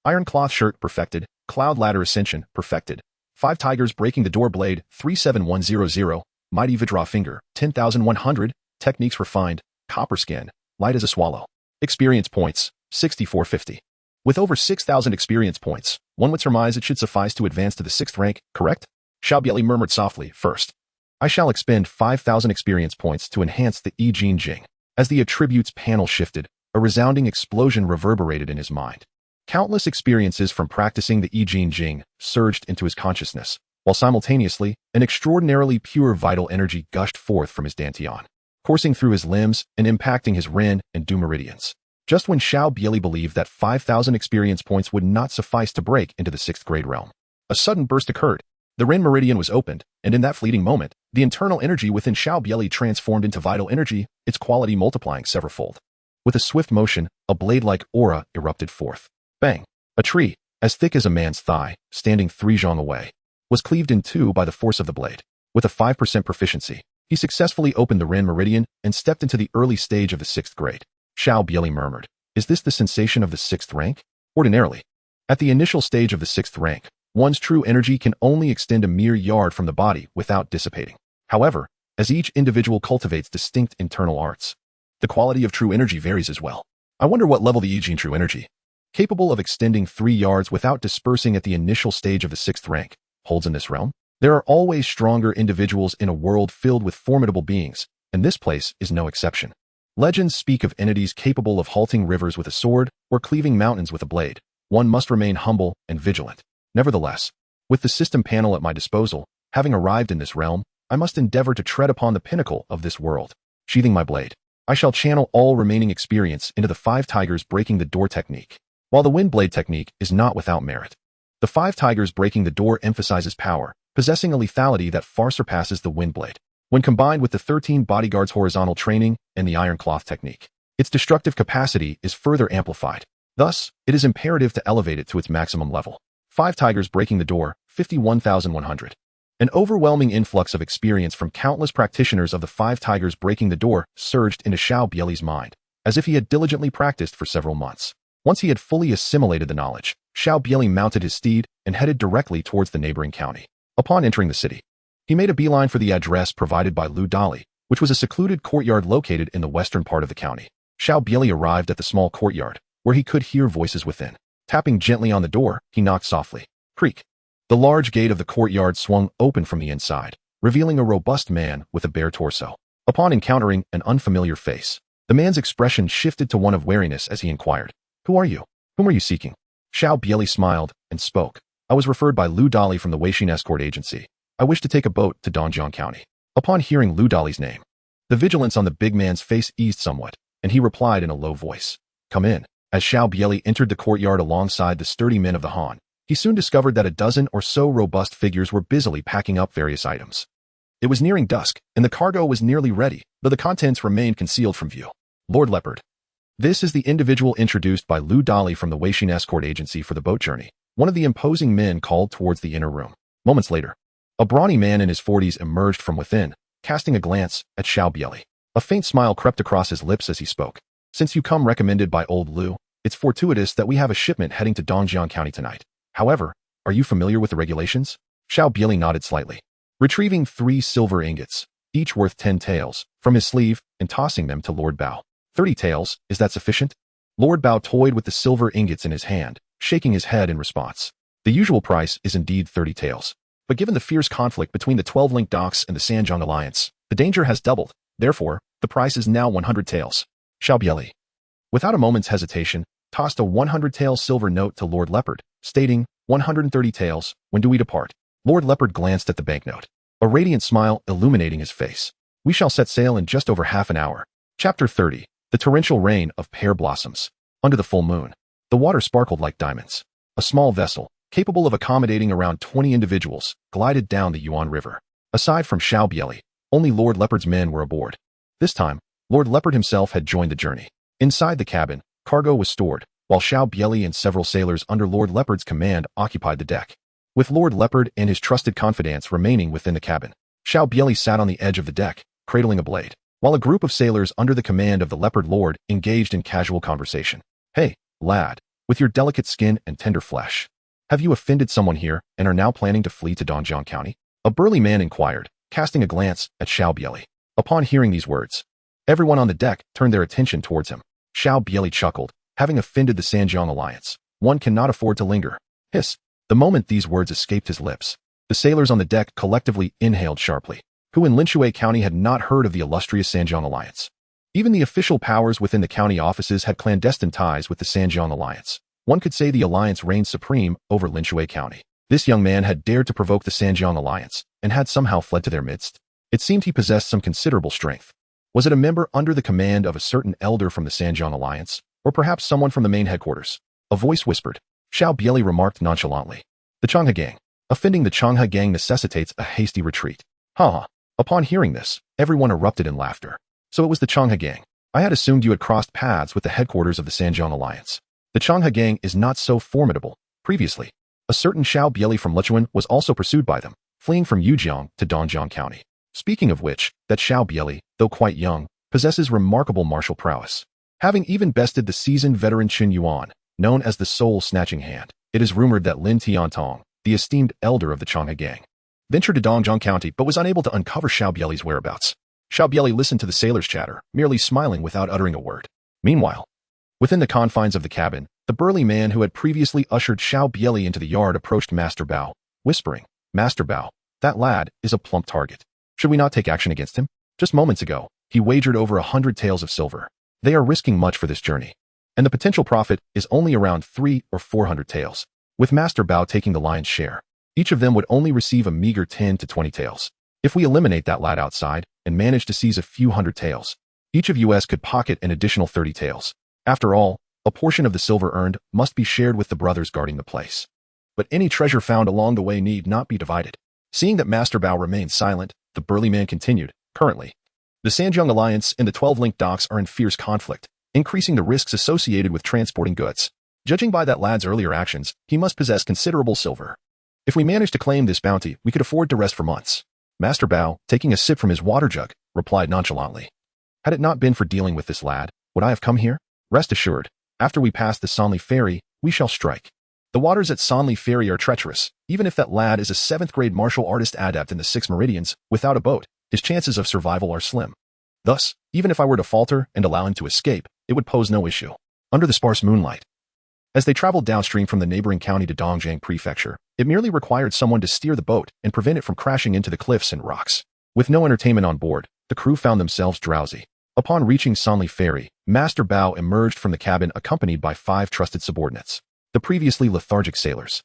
Speaker 1: Iron cloth shirt, perfected. Cloud ladder ascension, perfected. 5 tigers breaking the door blade, 37100. Mighty Vidra finger, 10,100. Techniques refined. Copper skin, light as a swallow. Experience points, 6450. With over 6,000 experience points, one would surmise it should suffice to advance to the 6th rank, correct? Xiao Bie Li murmured softly. First, I shall expend 5,000 experience points to enhance the Yi Jing. As the attributes panel shifted, a resounding explosion reverberated in his mind. Countless experiences from practicing the Yi Jing surged into his consciousness, while simultaneously, an extraordinarily pure vital energy gushed forth from his dantian, coursing through his limbs and impacting his Ren and Du meridians. Just when Xiao Bie Li believed that 5,000 experience points would not suffice to break into the 6th grade realm, a sudden burst occurred. The Ren meridian was opened, and in that fleeting moment, the internal energy within Xiao Bie Li transformed into vital energy, its quality multiplying severalfold. With a swift motion, a blade-like aura erupted forth. Bang! A tree, as thick as a man's thigh, standing 3 zhong away, was cleaved in 2 by the force of the blade. With a 5% proficiency, he successfully opened the Ren meridian and stepped into the early stage of the 6th grade. Xiao Bie Li murmured, is this the sensation of the 6th rank? Ordinarily, at the initial stage of the 6th rank, one's true energy can only extend a mere yard from the body without dissipating. However, as each individual cultivates distinct internal arts, the quality of true energy varies as well. I wonder what level the Yi Jing true energy, capable of extending 3 yards without dispersing at the initial stage of the 6th rank, holds in this realm. There are always stronger individuals in a world filled with formidable beings, and this place is no exception. Legends speak of entities capable of halting rivers with a sword or cleaving mountains with a blade. One must remain humble and vigilant. Nevertheless, with the system panel at my disposal, having arrived in this realm, I must endeavor to tread upon the pinnacle of this world. Sheathing my blade, I shall channel all remaining experience into the 5 tigers breaking the door technique. While the wind blade technique is not without merit, the 5 tigers breaking the door emphasizes power, possessing a lethality that far surpasses the wind blade. When combined with the 13 bodyguards horizontal training and the iron cloth technique, its destructive capacity is further amplified. Thus, it is imperative to elevate it to its maximum level. 5 tigers breaking the door, 51,100. An overwhelming influx of experience from countless practitioners of the 5 tigers breaking the door surged into Xiao Bie Li's mind, as if he had diligently practiced for several months. Once he had fully assimilated the knowledge, Xiao Bie Li mounted his steed and headed directly towards the neighboring county. Upon entering the city, he made a beeline for the address provided by Lu Dali, which was a secluded courtyard located in the western part of the county. Xiao Bie Li arrived at the small courtyard, where he could hear voices within. Tapping gently on the door, he knocked softly. Creak. The large gate of the courtyard swung open from the inside, revealing a robust man with a bare torso. Upon encountering an unfamiliar face, the man's expression shifted to one of wariness as he inquired, "Who are you? Whom are you seeking?" Xiao Bie Li smiled and spoke. "I was referred by Lu Dali from the Weixin Escort Agency. I wish to take a boat to Dongjiang County." Upon hearing Lu Dali's name, the vigilance on the big man's face eased somewhat, and he replied in a low voice, "Come in." As Xiao Bie Li entered the courtyard alongside the sturdy men of the Han, he soon discovered that a dozen or so robust figures were busily packing up various items. It was nearing dusk, and the cargo was nearly ready, though the contents remained concealed from view. "Lord Leopard, This is the individual introduced by Lu Dali from the Weixin escort agency for the boat journey. One of the imposing men called towards the inner room. Moments later, a brawny man in his 40s emerged from within, casting a glance at Xiao Bie Li. A faint smile crept across his lips as he spoke. Since you come recommended by old Lu, it's fortuitous that we have a shipment heading to Dongjiang County tonight. However, are you familiar with the regulations? Xiao Bie Li nodded slightly. Retrieving 3 silver ingots, each worth 10 taels, from his sleeve and tossing them to Lord Bao. 30 taels, is that sufficient? Lord Bao toyed with the silver ingots in his hand, shaking his head in response. The usual price is indeed 30 taels. But given the fierce conflict between the 12 linked docks and the Sanjiang alliance, the danger has doubled. Therefore, the price is now 100 taels. Xiao Bie Li, without a moment's hesitation, tossed a 100 tael silver note to Lord Leopard, stating, 130 taels, when do we depart? Lord Leopard glanced at the banknote, a radiant smile illuminating his face. We shall set sail in just over half an hour. Chapter 30. The torrential rain of pear blossoms. Under the full moon, the water sparkled like diamonds. A small vessel, capable of accommodating around 20 individuals, glided down the Yuan River. Aside from Xiao Bie Li, only Lord Leopard's men were aboard. This time, Lord Leopard himself had joined the journey. Inside the cabin, cargo was stored, while Xiao Bie Li and several sailors under Lord Leopard's command occupied the deck. With Lord Leopard and his trusted confidants remaining within the cabin, Xiao Bie Li sat on the edge of the deck, cradling a blade, while a group of sailors under the command of the Leopard Lord engaged in casual conversation. Hey, lad, with your delicate skin and tender flesh, have you offended someone here and are now planning to flee to Dongjiang County? A burly man inquired, casting a glance at Xiao Bie Li. Upon hearing these words, everyone on the deck turned their attention towards him. Xiao Bie Li chuckled, having offended the Sanjiang alliance. One cannot afford to linger. Hiss. The moment these words escaped his lips, the sailors on the deck collectively inhaled sharply. Who in Linshui County had not heard of the illustrious Sanjiang alliance? Even the official powers within the county offices had clandestine ties with the Sanjiang alliance. One could say the alliance reigned supreme over Linshui County. This young man had dared to provoke the Sanjiang alliance and had somehow fled to their midst. It seemed he possessed some considerable strength. Was it a member under the command of a certain elder from the Sanjiang alliance, or perhaps someone from the main headquarters? A voice whispered. Xiao Bie Li remarked nonchalantly. The Changhe gang. Offending the Changhe gang necessitates a hasty retreat. Ha ha. Upon hearing this, everyone erupted in laughter. So it was the Changhe gang. I had assumed you had crossed paths with the headquarters of the Sanjiang alliance. The Changhe gang is not so formidable. Previously, a certain Xiao Bie Li from Lichuan was also pursued by them, fleeing from Yujiang to Dongjiang County. Speaking of which, that Xiao Bie Li, though quite young, possesses remarkable martial prowess. Having even bested the seasoned veteran Qin Yuan, known as the soul-snatching hand, it is rumored that Lin Tiantong, the esteemed elder of the Changhe gang, ventured to Dongjiang County but was unable to uncover Xiao Bie Li's whereabouts. Xiao Bie Li listened to the sailors' chatter, merely smiling without uttering a word. Meanwhile, within the confines of the cabin, the burly man who had previously ushered Xiao Bie Li into the yard approached Master Bao, whispering, Master Bao, that lad is a plump target. Should we not take action against him? Just moments ago, he wagered over 100 taels of silver. They are risking much for this journey, and the potential profit is only around 300 or 400 taels. With Master Bao taking the lion's share, each of them would only receive a meager 10 to 20 taels. If we eliminate that lad outside and manage to seize a few hundred taels, each of us could pocket an additional 30 taels. After all, a portion of the silver earned must be shared with the brothers guarding the place. But any treasure found along the way need not be divided. Seeing that Master Bao remained silent, the burly man continued. Currently, the Sanjiang alliance and the 12 linked docks are in fierce conflict, increasing the risks associated with transporting goods. Judging by that lad's earlier actions, he must possess considerable silver. If we manage to claim this bounty, we could afford to rest for months. Master Bao, taking a sip from his water jug, replied nonchalantly. Had it not been for dealing with this lad, would I have come here? Rest assured, after we pass the Sanli Ferry, we shall strike. The waters at Sanli Ferry are treacherous. Even if that lad is a 7th grade martial artist adept in the 6 meridians, without a boat, his chances of survival are slim. Thus, even if I were to falter and allow him to escape, it would pose no issue. Under the sparse moonlight, as they traveled downstream from the neighboring county to Dongjiang Prefecture, it merely required someone to steer the boat and prevent it from crashing into the cliffs and rocks. With no entertainment on board, the crew found themselves drowsy. Upon reaching Sanli Ferry, Master Bao emerged from the cabin accompanied by 5 trusted subordinates, the previously lethargic sailors.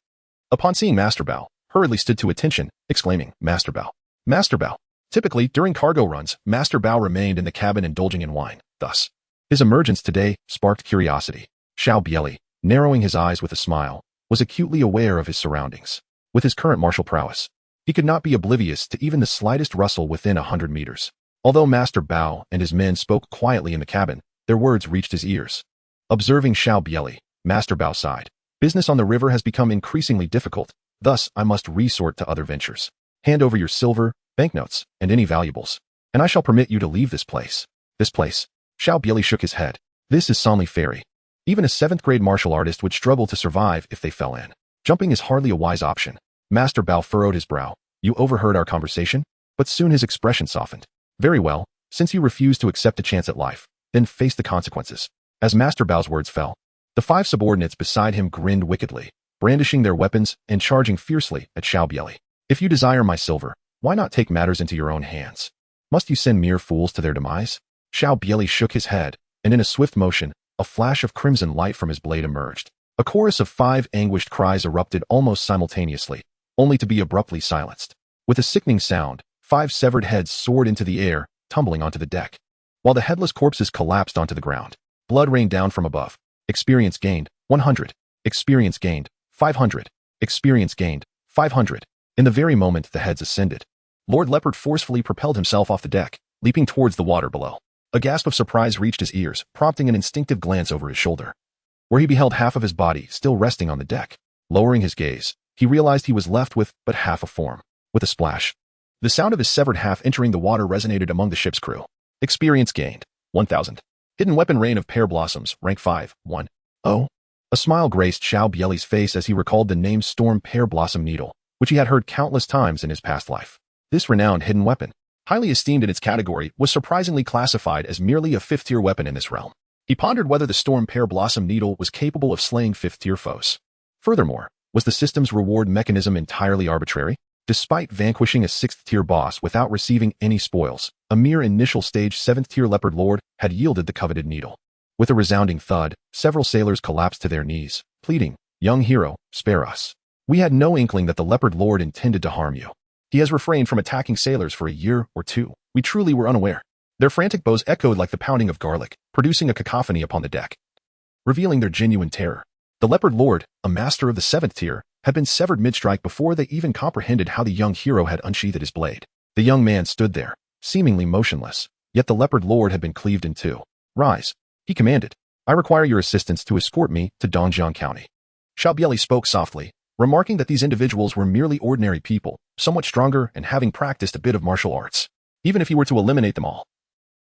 Speaker 1: Upon seeing Master Bao, hurriedly stood to attention, exclaiming, Master Bao. Master Bao. Typically, during cargo runs, Master Bao remained in the cabin indulging in wine. Thus, his emergence today sparked curiosity. Xiao Bie Li, narrowing his eyes with a smile, was acutely aware of his surroundings. With his current martial prowess, he could not be oblivious to even the slightest rustle within 100 meters. Although Master Bao and his men spoke quietly in the cabin, Their words reached his ears. Observing Xiao Bie Li, Master Bao sighed. Business on the river has become increasingly difficult, thus I must resort to other ventures. Hand over your silver, banknotes, and any valuables, and I shall permit you to leave this place. This place. Xiao Bie Li shook his head. This is Sanli Ferry. Even a 7th-grade martial artist would struggle to survive if they fell in. Jumping is hardly a wise option. Master Bao furrowed his brow. You overheard our conversation? But soon his expression softened. Very well, since you refuse to accept a chance at life, then face the consequences. As Master Bao's words fell, the 5 subordinates beside him grinned wickedly, brandishing their weapons and charging fiercely at Xiao Bie Li. If you desire my silver, why not take matters into your own hands? Must you send mere fools to their demise? Xiao Bie Li shook his head, and in a swift motion, a flash of crimson light from his blade emerged. A chorus of 5 anguished cries erupted almost simultaneously, only to be abruptly silenced. With a sickening sound, 5 severed heads soared into the air, tumbling onto the deck. While the headless corpses collapsed onto the ground, blood rained down from above. Experience gained, 100. Experience gained, 500. Experience gained, 500. In the very moment the heads ascended, Lord Leopard forcefully propelled himself off the deck, leaping towards the water below. A gasp of surprise reached his ears, prompting an instinctive glance over his shoulder, where he beheld half of his body still resting on the deck. Lowering his gaze, he realized he was left with but half a form. With a splash, the sound of his severed half entering the water resonated among the ship's crew. Experience gained, 1,000. Hidden Weapon Rain of Pear Blossoms, rank 5, 1. Oh. A smile graced Xiao Bie Li's face as he recalled the name Storm Pear Blossom Needle, which he had heard countless times in his past life. This renowned hidden weapon, highly esteemed in its category, was surprisingly classified as merely a 5th-tier weapon in this realm. He pondered whether the Storm Pear Blossom Needle was capable of slaying 5th-tier foes. Furthermore, was the system's reward mechanism entirely arbitrary? Despite vanquishing a 6th-tier boss without receiving any spoils, a mere initial stage 7th-tier Leopard Lord had yielded the coveted needle. With a resounding thud, several sailors collapsed to their knees, pleading, "Young hero, spare us. We had no inkling that the Leopard Lord intended to harm you. He has refrained from attacking sailors for a year or 2. We truly were unaware." Their frantic bows echoed like the pounding of garlic, producing a cacophony upon the deck, revealing their genuine terror. The Leopard Lord, a master of the 7th tier, had been severed mid-strike before they even comprehended how the young hero had unsheathed his blade. The young man stood there, seemingly motionless, yet the Leopard Lord had been cleaved in 2. "Rise," he commanded. "I require your assistance to escort me to Dongjiang County." Xiao Bie Li spoke softly, remarking that these individuals were merely ordinary people, somewhat stronger and having practiced a bit of martial arts. Even if he were to eliminate them all,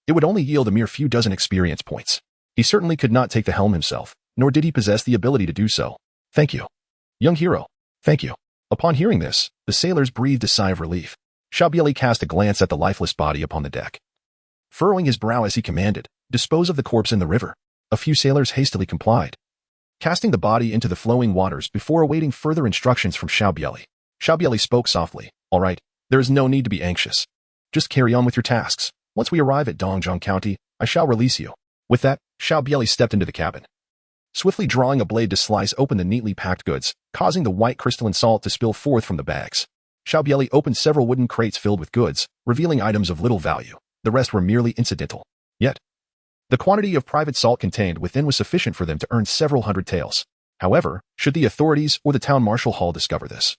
Speaker 1: it would only yield a mere few dozen experience points. He certainly could not take the helm himself, nor did he possess the ability to do so. "Thank you, young hero. Thank you." Upon hearing this, the sailors breathed a sigh of relief. Xiao Bie Li cast a glance at the lifeless body upon the deck, furrowing his brow as he commanded, "Dispose of the corpse in the river." A few sailors hastily complied, casting the body into the flowing waters before awaiting further instructions from Xiao Bie Li. Xiao Bie Li spoke softly. "All right, there is no need to be anxious. Just carry on with your tasks. Once we arrive at Dongjiang County, I shall release you." With that, Xiao Bie Li stepped into the cabin, swiftly drawing a blade to slice open the neatly packed goods, causing the white crystalline salt to spill forth from the bags. Xiao Bie Li opened several wooden crates filled with goods, revealing items of little value. The rest were merely incidental. Yet, the quantity of private salt contained within was sufficient for them to earn several hundred taels. However, should the authorities or the town marshal hall discover this,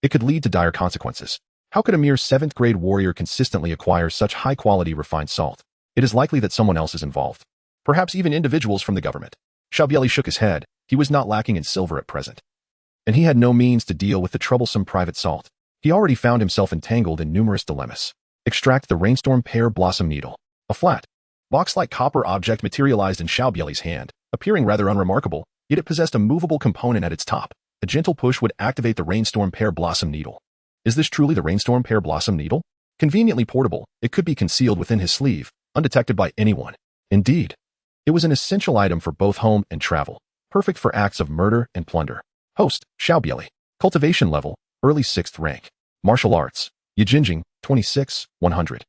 Speaker 1: it could lead to dire consequences. How could a mere 7th-grade warrior consistently acquire such high-quality refined salt? It is likely that someone else is involved. Perhaps even individuals from the government. Xiao Bie Li shook his head. He was not lacking in silver at present, and he had no means to deal with the troublesome private salt. He already found himself entangled in numerous dilemmas. Extract the Rainstorm Pear Blossom Needle. A flat, box-like copper object materialized in Xiao Bie Li's hand, appearing rather unremarkable, yet it possessed a movable component at its top. A gentle push would activate the Rainstorm Pear Blossom Needle. Is this truly the Rainstorm Pear Blossom Needle? Conveniently portable, it could be concealed within his sleeve, undetected by anyone. Indeed, it was an essential item for both home and travel, perfect for acts of murder and plunder. Host, Xiao Bie Li. Cultivation level, early 6th rank. Martial arts, Yijinjing, 26, 100.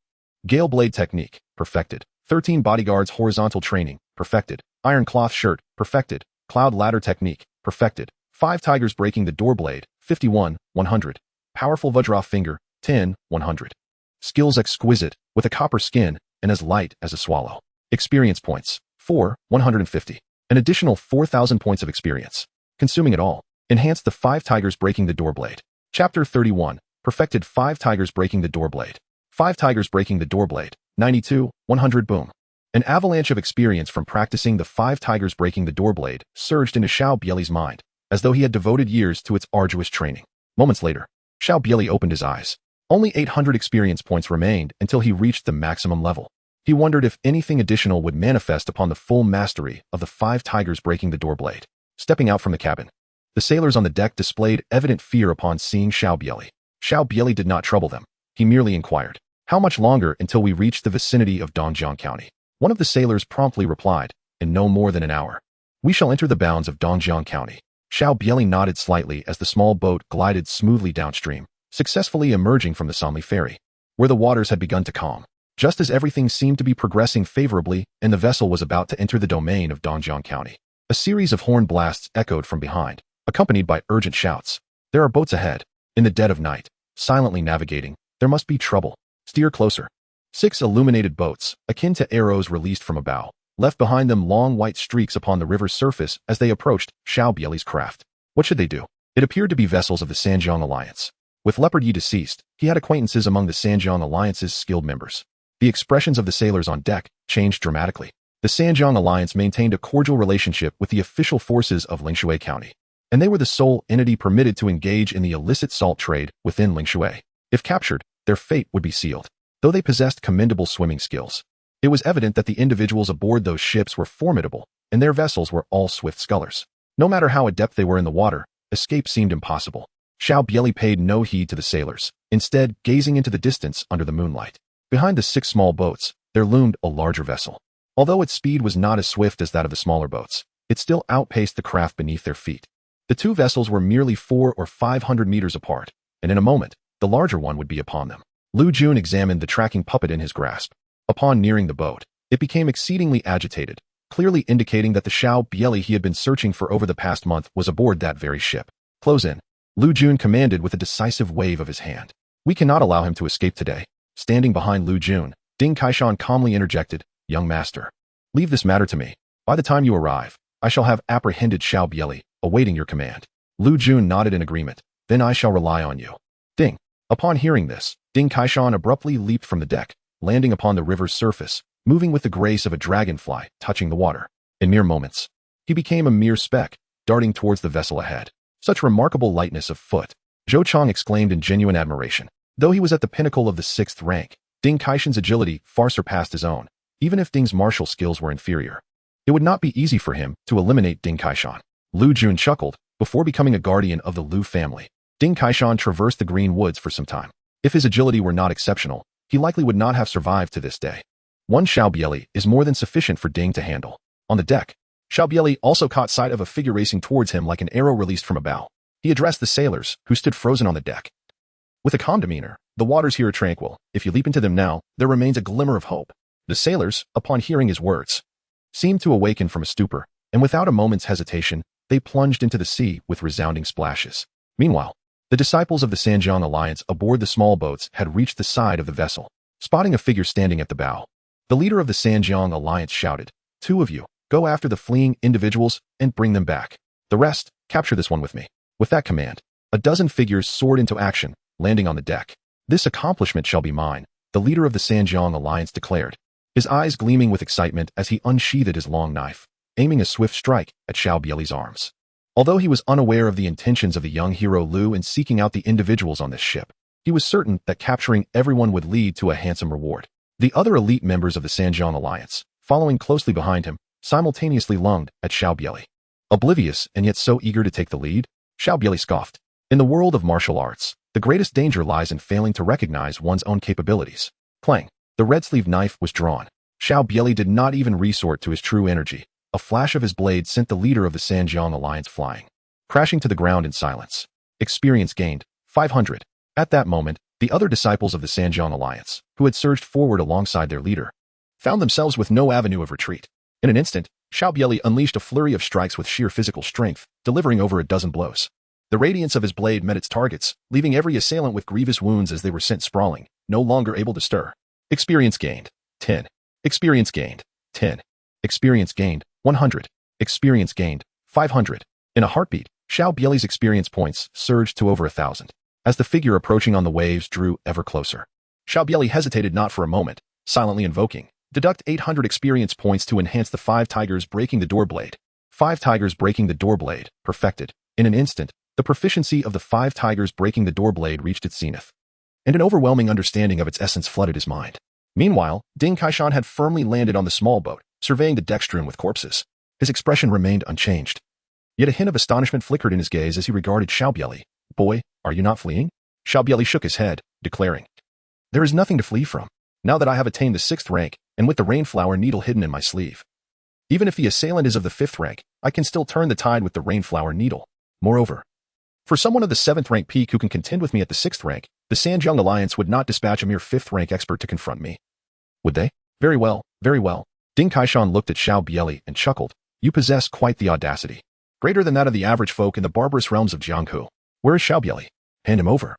Speaker 1: Gale blade technique, perfected. 13 bodyguards horizontal training, perfected. Iron cloth shirt, perfected. Cloud ladder technique, perfected. 5 tigers breaking the door blade, 51, 100. Powerful Vajra finger, 10, 100. Skills exquisite, with a copper skin, and as light as a swallow. Experience points, 4, 150. An additional 4,000 points of experience. Consuming it all. Enhanced the 5 tigers breaking the door blade. Chapter 31. Perfected 5 tigers breaking the door blade. 5 tigers breaking the door blade. 92, 100 boom. An avalanche of experience from practicing the 5 tigers breaking the doorblade surged into Xiao Bie Li's mind, as though he had devoted years to its arduous training. Moments later, Xiao Bie Li opened his eyes. Only 800 experience points remained until he reached the maximum level. He wondered if anything additional would manifest upon the full mastery of the 5 tigers breaking the doorblade. Stepping out from the cabin, the sailors on the deck displayed evident fear upon seeing Xiao Bie Li. Xiao Bie Li did not trouble them. He merely inquired, "How much longer until we reach the vicinity of Dongjiang County?" One of the sailors promptly replied, "In no more than an hour. We shall enter the bounds of Dongjiang County." Xiao Bie Li nodded slightly as the small boat glided smoothly downstream, successfully emerging from the Sanli ferry, where the waters had begun to calm. Just as everything seemed to be progressing favorably and the vessel was about to enter the domain of Dongjiang County, a series of horn blasts echoed from behind, accompanied by urgent shouts. "There are boats ahead, in the dead of night, silently navigating. There must be trouble. Steer closer." 6 illuminated boats, akin to arrows released from a bow, left behind them long white streaks upon the river's surface as they approached Xiao Bie Li's craft. What should they do? It appeared to be vessels of the Sanjiang Alliance. With Leopard Yi deceased, he had acquaintances among the Sanjiang Alliance's skilled members. The expressions of the sailors on deck changed dramatically. The Sanjiang Alliance maintained a cordial relationship with the official forces of Lingshui County, and they were the sole entity permitted to engage in the illicit salt trade within Lingshui. If captured, their fate would be sealed. Though they possessed commendable swimming skills, it was evident that the individuals aboard those ships were formidable, and their vessels were all swift scullers. No matter how adept they were in the water, escape seemed impossible. Xiao Bie Li paid no heed to the sailors, instead gazing into the distance under the moonlight. Behind the 6 small boats, there loomed a larger vessel. Although its speed was not as swift as that of the smaller boats, it still outpaced the craft beneath their feet. The 2 vessels were merely 400 or 500 meters apart, and in a moment, the larger one would be upon them. Lu Jun examined the tracking puppet in his grasp. Upon nearing the boat, it became exceedingly agitated, clearly indicating that the Xiao Bie Li he had been searching for over the past month was aboard that very ship. "Close in," Lu Jun commanded with a decisive wave of his hand. "We cannot allow him to escape today." Standing behind Lu Jun, Ding Kaishan calmly interjected, "Young master, leave this matter to me. By the time you arrive, I shall have apprehended Xiao Bie Li, awaiting your command." Lu Jun nodded in agreement. "Then I shall rely on you." Ding. Upon hearing this, Ding Kaishan abruptly leaped from the deck, landing upon the river's surface, moving with the grace of a dragonfly touching the water. In mere moments, he became a mere speck, darting towards the vessel ahead. Such remarkable lightness of foot! Zhou Chang exclaimed in genuine admiration. Though he was at the pinnacle of the 6th rank, Ding Kaishan's agility far surpassed his own. Even if Ding's martial skills were inferior, it would not be easy for him to eliminate Ding Kaishan. Lu Jun chuckled. Before becoming a guardian of the Lu family, Ding Kaishan traversed the green woods for some time. If his agility were not exceptional, he likely would not have survived to this day. One Xiao Bie Li is more than sufficient for Ding to handle. On the deck, Xiao Bie Li also caught sight of a figure racing towards him like an arrow released from a bow. He addressed the sailors, who stood frozen on the deck. With a calm demeanor, "The waters here are tranquil. If you leap into them now, there remains a glimmer of hope." The sailors, upon hearing his words, seemed to awaken from a stupor, and without a moment's hesitation, they plunged into the sea with resounding splashes. Meanwhile, the disciples of the Sanjiang Alliance aboard the small boats had reached the side of the vessel. Spotting a figure standing at the bow, the leader of the Sanjiang Alliance shouted, "2 of you, go after the fleeing individuals and bring them back. The rest, capture this one with me." With that command, a dozen figures soared into action, landing on the deck. "This accomplishment shall be mine," the leader of the Sanjiang Alliance declared, his eyes gleaming with excitement as he unsheathed his long knife, aiming a swift strike at Xiao Bie Li's arms. Although he was unaware of the intentions of the young hero Lu in seeking out the individuals on this ship, he was certain that capturing everyone would lead to a handsome reward. The other elite members of the Sanjiang Alliance, following closely behind him, simultaneously lunged at Xiao Bie Li. Oblivious and yet so eager to take the lead, Xiao Bie Li scoffed. In the world of martial arts, the greatest danger lies in failing to recognize one's own capabilities. Clang. The red-sleeved knife was drawn. Xiao Bie Li did not even resort to his true energy. A flash of his blade sent the leader of the Sanjiang Alliance flying, crashing to the ground in silence. Experience gained, 500. At that moment, the other disciples of the Sanjiang Alliance, who had surged forward alongside their leader, found themselves with no avenue of retreat. In an instant, Xiao Bie Li unleashed a flurry of strikes with sheer physical strength, delivering over a dozen blows. The radiance of his blade met its targets, leaving every assailant with grievous wounds as they were sent sprawling, no longer able to stir. Experience gained, 10. Experience gained, 10. Experience gained, 100. Experience gained, 500. In a heartbeat, Xiao Bie Li's experience points surged to over 1,000. As the figure approaching on the waves drew ever closer, Xiao Bie Li hesitated not for a moment, silently invoking, Deduct 800 experience points to enhance the 5 tigers breaking the door blade. 5 tigers breaking the door blade, perfected. In an instant, the proficiency of the 5 tigers breaking the door blade reached its zenith, and an overwhelming understanding of its essence flooded his mind. Meanwhile, Ding Kaishan had firmly landed on the small boat, surveying the deck strewn with corpses. His expression remained unchanged. Yet a hint of astonishment flickered in his gaze as he regarded Xiao Bie Li. "Boy, are you not fleeing?" Xiao Bie Li shook his head, declaring, "There is nothing to flee from, now that I have attained the 6th rank, and with the rainflower needle hidden in my sleeve. Even if the assailant is of the 5th rank, I can still turn the tide with the rainflower needle. Moreover, for someone of the 7th rank peak who can contend with me at the 6th rank, the Sanjiang Alliance would not dispatch a mere 5th rank expert to confront me. Would they? Very well, very well." Ding Kaishan looked at Xiao Bie Li and chuckled. "You possess quite the audacity. Greater than that of the average folk in the barbarous realms of Jianghu. Where is Xiao Bie Li? Hand him over,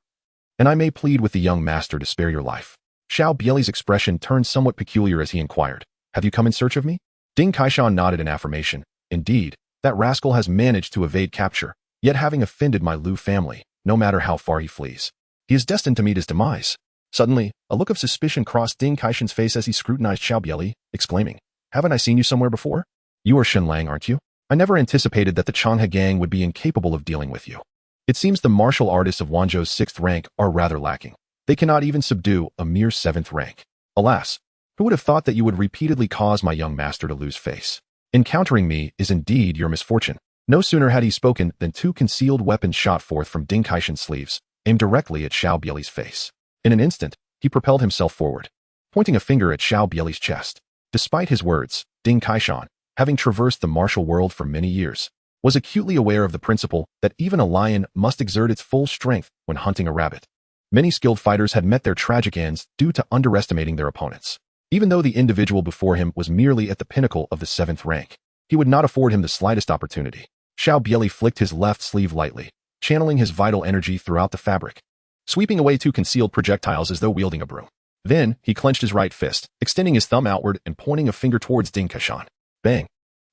Speaker 1: and I may plead with the young master to spare your life." Xiao Bie Li's expression turned somewhat peculiar as he inquired, "Have you come in search of me?" Ding Kaishan nodded in affirmation. "Indeed, that rascal has managed to evade capture, yet having offended my Lu family, no matter how far he flees, he is destined to meet his demise." Suddenly, a look of suspicion crossed Ding Kaishan's face as he scrutinized Xiao Bie Li, exclaiming, "Haven't I seen you somewhere before? You are Shen Lang, aren't you? I never anticipated that the Changhe gang would be incapable of dealing with you. It seems the martial artists of Wanzhou's 6th rank are rather lacking. They cannot even subdue a mere 7th rank. Alas, who would have thought that you would repeatedly cause my young master to lose face? Encountering me is indeed your misfortune." No sooner had he spoken than 2 concealed weapons shot forth from Ding Kaishan's sleeves, aimed directly at Xiao Bie Li's face. In an instant, he propelled himself forward, pointing a finger at Xiao Bie Li's chest. Despite his words, Ding Kaishan, having traversed the martial world for many years, was acutely aware of the principle that even a lion must exert its full strength when hunting a rabbit. Many skilled fighters had met their tragic ends due to underestimating their opponents. Even though the individual before him was merely at the pinnacle of the 7th rank, he would not afford him the slightest opportunity. Xiao Bie Li flicked his left sleeve lightly, channeling his vital energy throughout the fabric, sweeping away 2 concealed projectiles as though wielding a broom. Then, he clenched his right fist, extending his thumb outward and pointing a finger towards Ding Kaishan. Bang!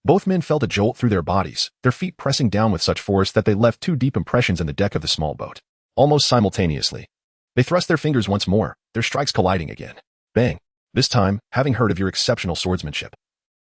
Speaker 1: Both men felt a jolt through their bodies, their feet pressing down with such force that they left 2 deep impressions in the deck of the small boat. Almost simultaneously, they thrust their fingers once more, their strikes colliding again. Bang! This time, having heard of your exceptional swordsmanship,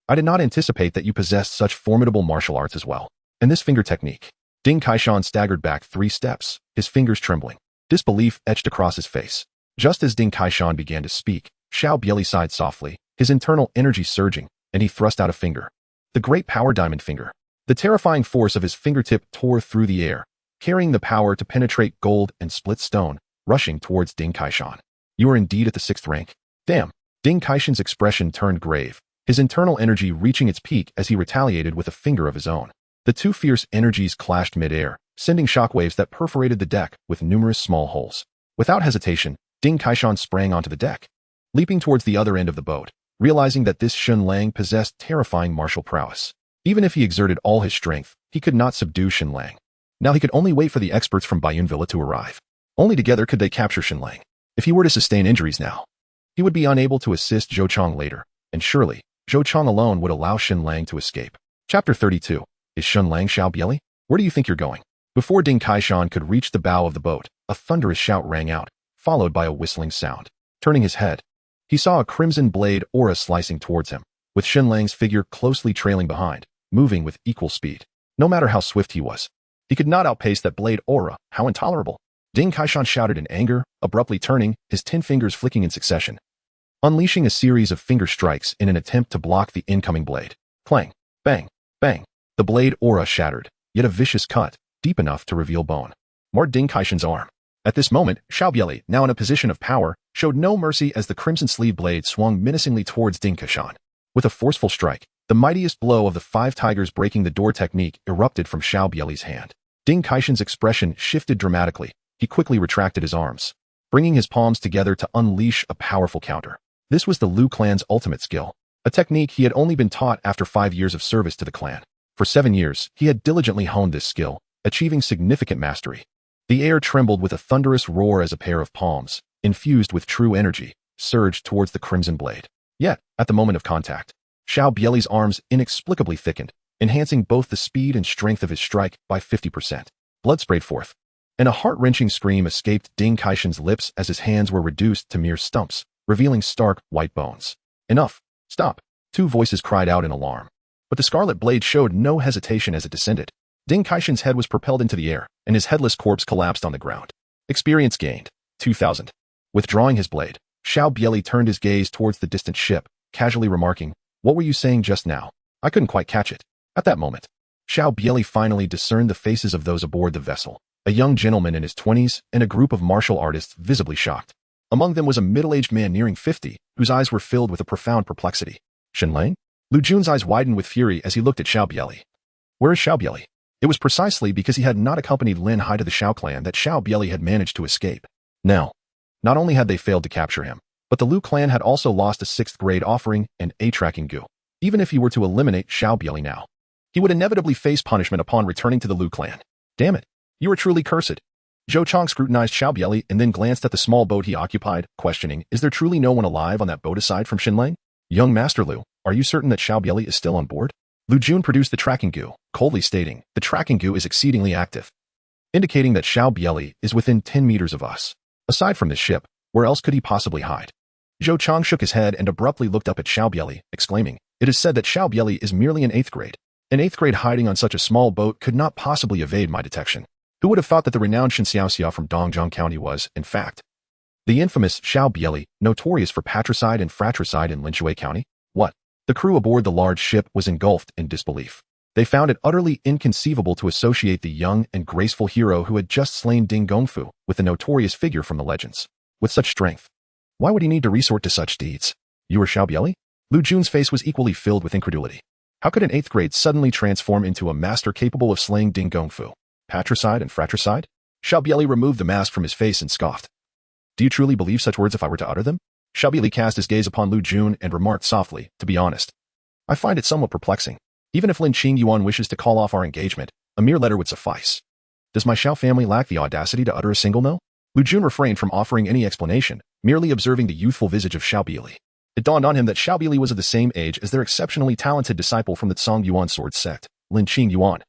Speaker 1: I did not anticipate that you possessed such formidable martial arts as well. And this finger technique. Ding Kaishan staggered back 3 steps, his fingers trembling. Disbelief etched across his face. Just as Ding Kaishan began to speak, Xiao Bie Li sighed softly, his internal energy surging, and he thrust out a finger. The great power diamond finger. The terrifying force of his fingertip tore through the air, carrying the power to penetrate gold and split stone, rushing towards Ding Kaishan. "You are indeed at the 6th rank. Damn." Ding Kaishan's expression turned grave, his internal energy reaching its peak as he retaliated with a finger of his own. The 2 fierce energies clashed mid-air, sending shockwaves that perforated the deck with numerous small holes. Without hesitation, Ding Kaishan sprang onto the deck, leaping towards the other end of the boat, realizing that this Shen Lang possessed terrifying martial prowess. Even if he exerted all his strength, he could not subdue Shen Lang. Now he could only wait for the experts from Baiyun Villa to arrive. Only together could they capture Shen Lang. If he were to sustain injuries now, he would be unable to assist Zhou Chang later, and surely, Zhou Chang alone would allow Shen Lang to escape. Chapter 32. Is Shen Lang Xiao Bie Li? Where do you think you're going? Before Ding Kaishan could reach the bow of the boat, a thunderous shout rang out, followed by a whistling sound. Turning his head, he saw a crimson blade aura slicing towards him, with Shen Lang's figure closely trailing behind, moving with equal speed. No matter how swift he was, he could not outpace that blade aura. How intolerable! Ding Kaishan shouted in anger, abruptly turning, his 10 fingers flicking in succession, unleashing a series of finger strikes in an attempt to block the incoming blade. Clang! Bang! Bang! The blade aura shattered, yet a vicious cut, deep enough to reveal bone, marred Ding Kaishan's arm. At this moment, Xiao Bie Li, now in a position of power, showed no mercy as the crimson sleeve blade swung menacingly towards Ding Kaishan. With a forceful strike, the mightiest blow of the 5 tigers breaking the door technique erupted from Xiao Bie Li's hand. Ding Kaishan's expression shifted dramatically. He quickly retracted his arms, bringing his palms together to unleash a powerful counter. This was the Lu clan's ultimate skill, a technique he had only been taught after 5 years of service to the clan. For 7 years, he had diligently honed this skill, achieving significant mastery. The air trembled with a thunderous roar as a pair of palms, infused with true energy, surged towards the crimson blade. Yet, at the moment of contact, Xiao Bie Li's arms inexplicably thickened, enhancing both the speed and strength of his strike by 50%. Blood sprayed forth, and a heart-wrenching scream escaped Ding Kaishan's lips as his hands were reduced to mere stumps, revealing stark, white bones. Enough! Stop! Two voices cried out in alarm. But the scarlet blade showed no hesitation as it descended. Ding Kaishan's head was propelled into the air, and his headless corpse collapsed on the ground. Experience gained. 2,000. Withdrawing his blade, Xiao Bie Li turned his gaze towards the distant ship, casually remarking, "What were you saying just now? I couldn't quite catch it." At that moment, Xiao Bie Li finally discerned the faces of those aboard the vessel, a young gentleman in his 20s and a group of martial artists visibly shocked. Among them was a middle-aged man nearing 50, whose eyes were filled with a profound perplexity. Shenlang? Lu Jun's eyes widened with fury as he looked at Xiao Bie Li. Where is Xiao Bie Li? It was precisely because he had not accompanied Lin Hai to the Xiao clan that Xiao Bie Li had managed to escape. Now, not only had they failed to capture him, but the Lu clan had also lost a 6th grade offering and a tracking goo. Even if he were to eliminate Xiao Bie Li now, he would inevitably face punishment upon returning to the Lu clan. Damn it, you are truly cursed. Zhou Chong scrutinized Xiao Bie Li and then glanced at the small boat he occupied, questioning, is there truly no one alive on that boat aside from Xinlang? Young Master Lu, are you certain that Xiao Bie Li is still on board? Lu Jun produced the tracking goo, coldly stating, the tracking goo is exceedingly active, indicating that Xiao Bie Li is within 10 meters of us. Aside from this ship, where else could he possibly hide? Zhou Chong shook his head and abruptly looked up at Xiao Bie Li, exclaiming, it is said that Xiao Bie Li is merely an 8th grade. An 8th grade hiding on such a small boat could not possibly evade my detection. Who would have thought that the renowned Shen Xiaoxia from Dongzhong County was, in fact, the infamous Xiao Bie Li, notorious for patricide and fratricide in Linshui County? What? The crew aboard the large ship was engulfed in disbelief. They found it utterly inconceivable to associate the young and graceful hero who had just slain Ding Gongfu with the notorious figure from the legends. With such strength, why would he need to resort to such deeds? You are Xiao Bie Li? Lu Jun's face was equally filled with incredulity. How could an 8th grade suddenly transform into a master capable of slaying Ding Gongfu? Patricide and fratricide? Xiao Bie Li removed the mask from his face and scoffed. Do you truly believe such words if I were to utter them? Xiao Bie Li cast his gaze upon Lu Jun and remarked softly, to be honest, I find it somewhat perplexing. Even if Lin Qing Yuan wishes to call off our engagement, a mere letter would suffice. Does my Xiao family lack the audacity to utter a single no? Lu Jun refrained from offering any explanation, merely observing the youthful visage of Xiao Bie Li. It dawned on him that Xiao Bie Li was of the same age as their exceptionally talented disciple from the Tsang Yuan sword sect, Lin Qing Yuan,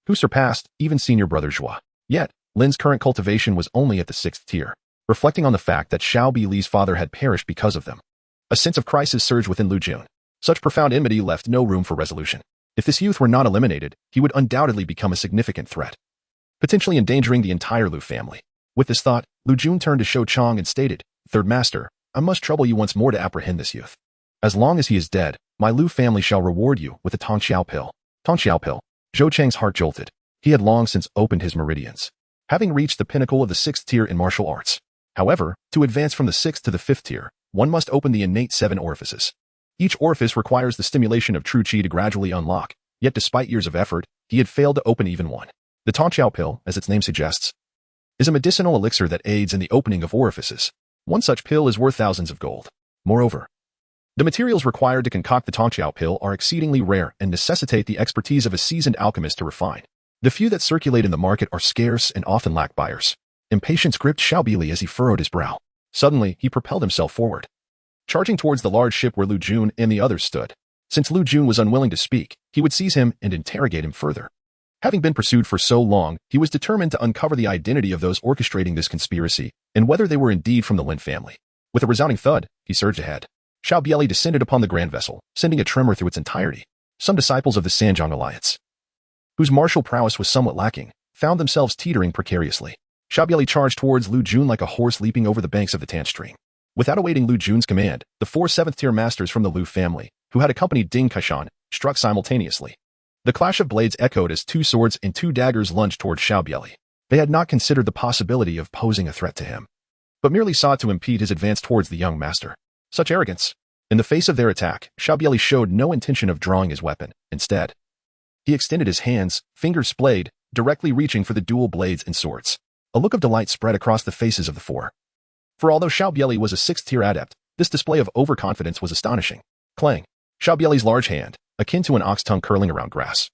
Speaker 1: who surpassed even senior brother Zhua. Yet, Lin's current cultivation was only at the 6th tier, reflecting on the fact that Xiao Bie Li's father had perished because of them. A sense of crisis surged within Lu Jun. Such profound enmity left no room for resolution. If this youth were not eliminated, he would undoubtedly become a significant threat, potentially endangering the entire Lu family. With this thought, Lu Jun turned to Zhou Chong and stated, Third Master, I must trouble you once more to apprehend this youth. As long as he is dead, my Lu family shall reward you with a Tongxiao pill. Tongxiao pill. Zhou Cheng's heart jolted. He had long since opened his meridians, having reached the pinnacle of the 6th tier in martial arts. However, to advance from the 6th to the 5th tier, one must open the innate 7 orifices. Each orifice requires the stimulation of true qi to gradually unlock, yet despite years of effort, he had failed to open even one. The Tongxiao pill, as its name suggests, is a medicinal elixir that aids in the opening of orifices. One such pill is worth thousands of gold. Moreover, the materials required to concoct the Tongxiao pill are exceedingly rare and necessitate the expertise of a seasoned alchemist to refine. The few that circulate in the market are scarce and often lack buyers. Impatience gripped Xiao Bie Li as he furrowed his brow. Suddenly, he propelled himself forward, charging towards the large ship where Lu Jun and the others stood. Since Lu Jun was unwilling to speak, he would seize him and interrogate him further. Having been pursued for so long, he was determined to uncover the identity of those orchestrating this conspiracy and whether they were indeed from the Lin family. With a resounding thud, he surged ahead. Xiao Bie Li descended upon the grand vessel, sending a tremor through its entirety. Some disciples of the Sanjiang Alliance, whose martial prowess was somewhat lacking, found themselves teetering precariously. Xiao Bie Li charged towards Lu Jun like a horse leaping over the banks of the Tan stream. Without awaiting Lu Jun's command, the 4 7th-tier masters from the Lu family, who had accompanied Ding Kaishan, struck simultaneously. The clash of blades echoed as 2 swords and 2 daggers lunged towards Xiao Bie Li. They had not considered the possibility of posing a threat to him, but merely sought to impede his advance towards the young master. Such arrogance! In the face of their attack, Xiao Bie Li showed no intention of drawing his weapon. Instead, he extended his hands, fingers splayed, directly reaching for the dual blades and swords. A look of delight spread across the faces of the 4. For although Xiao Bie Li was a 6th-tier adept, this display of overconfidence was astonishing. Clang! Xiao Bie Li's large hand, akin to an ox tongue curling around grass,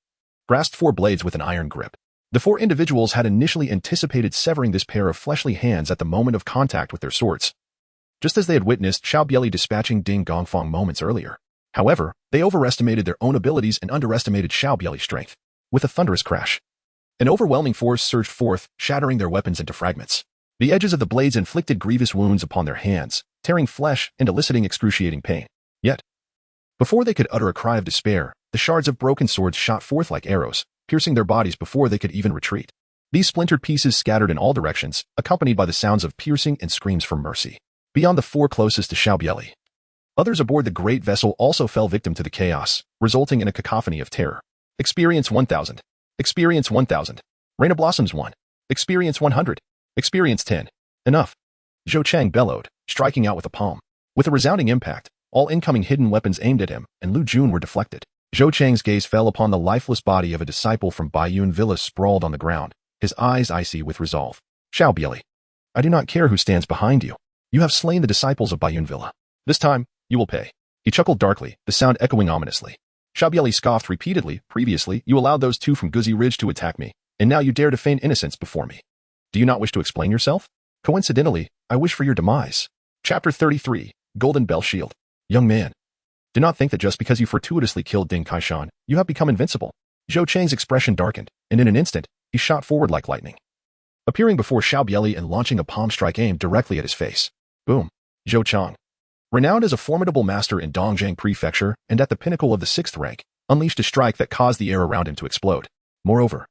Speaker 1: grasped 4 blades with an iron grip. The 4 individuals had initially anticipated severing this pair of fleshly hands at the moment of contact with their swords, just as they had witnessed Xiao Bie Li dispatching Ding Gongfang moments earlier. However, they overestimated their own abilities and underestimated Xiao Bie Li's strength. With a thunderous crash, an overwhelming force surged forth, shattering their weapons into fragments. The edges of the blades inflicted grievous wounds upon their hands, tearing flesh and eliciting excruciating pain. Yet, Before they could utter a cry of despair, the shards of broken swords shot forth like arrows, piercing their bodies before they could even retreat. These splintered pieces scattered in all directions, accompanied by the sounds of piercing and screams for mercy. Beyond the four closest to Xiao Bie Li, others aboard the great vessel also fell victim to the chaos, resulting in a cacophony of terror. Experience 1000. Experience 1000. Rain of Blossoms 1. Experience 100. Experience 10. Enough. Zhou Chang bellowed, striking out with a palm. With a resounding impact, all incoming hidden weapons aimed at him and Lu Jun were deflected. Zhou Chang's gaze fell upon the lifeless body of a disciple from Baiyun Villa sprawled on the ground, his eyes icy with resolve. Xiao Bie Li, I do not care who stands behind you. You have slain the disciples of Baiyun Villa. This time, you will pay. He chuckled darkly, the sound echoing ominously. Xiao Bie Li scoffed repeatedly. Previously, you allowed those two from Guzi Ridge to attack me, and now you dare to feign innocence before me. Do you not wish to explain yourself? Coincidentally, I wish for your demise. Chapter 33, Golden Bell Shield. Young man, do not think that just because you fortuitously killed Ding Kaishan, you have become invincible. Zhou Chang's expression darkened, and in an instant, he shot forward like lightning, appearing before Xiao Bie Li and launching a palm strike aimed directly at his face. Boom. Zhou Chang, renowned as a formidable master in Dongjiang Prefecture and at the pinnacle of the 6th rank, unleashed a strike that caused the air around him to explode. Moreover,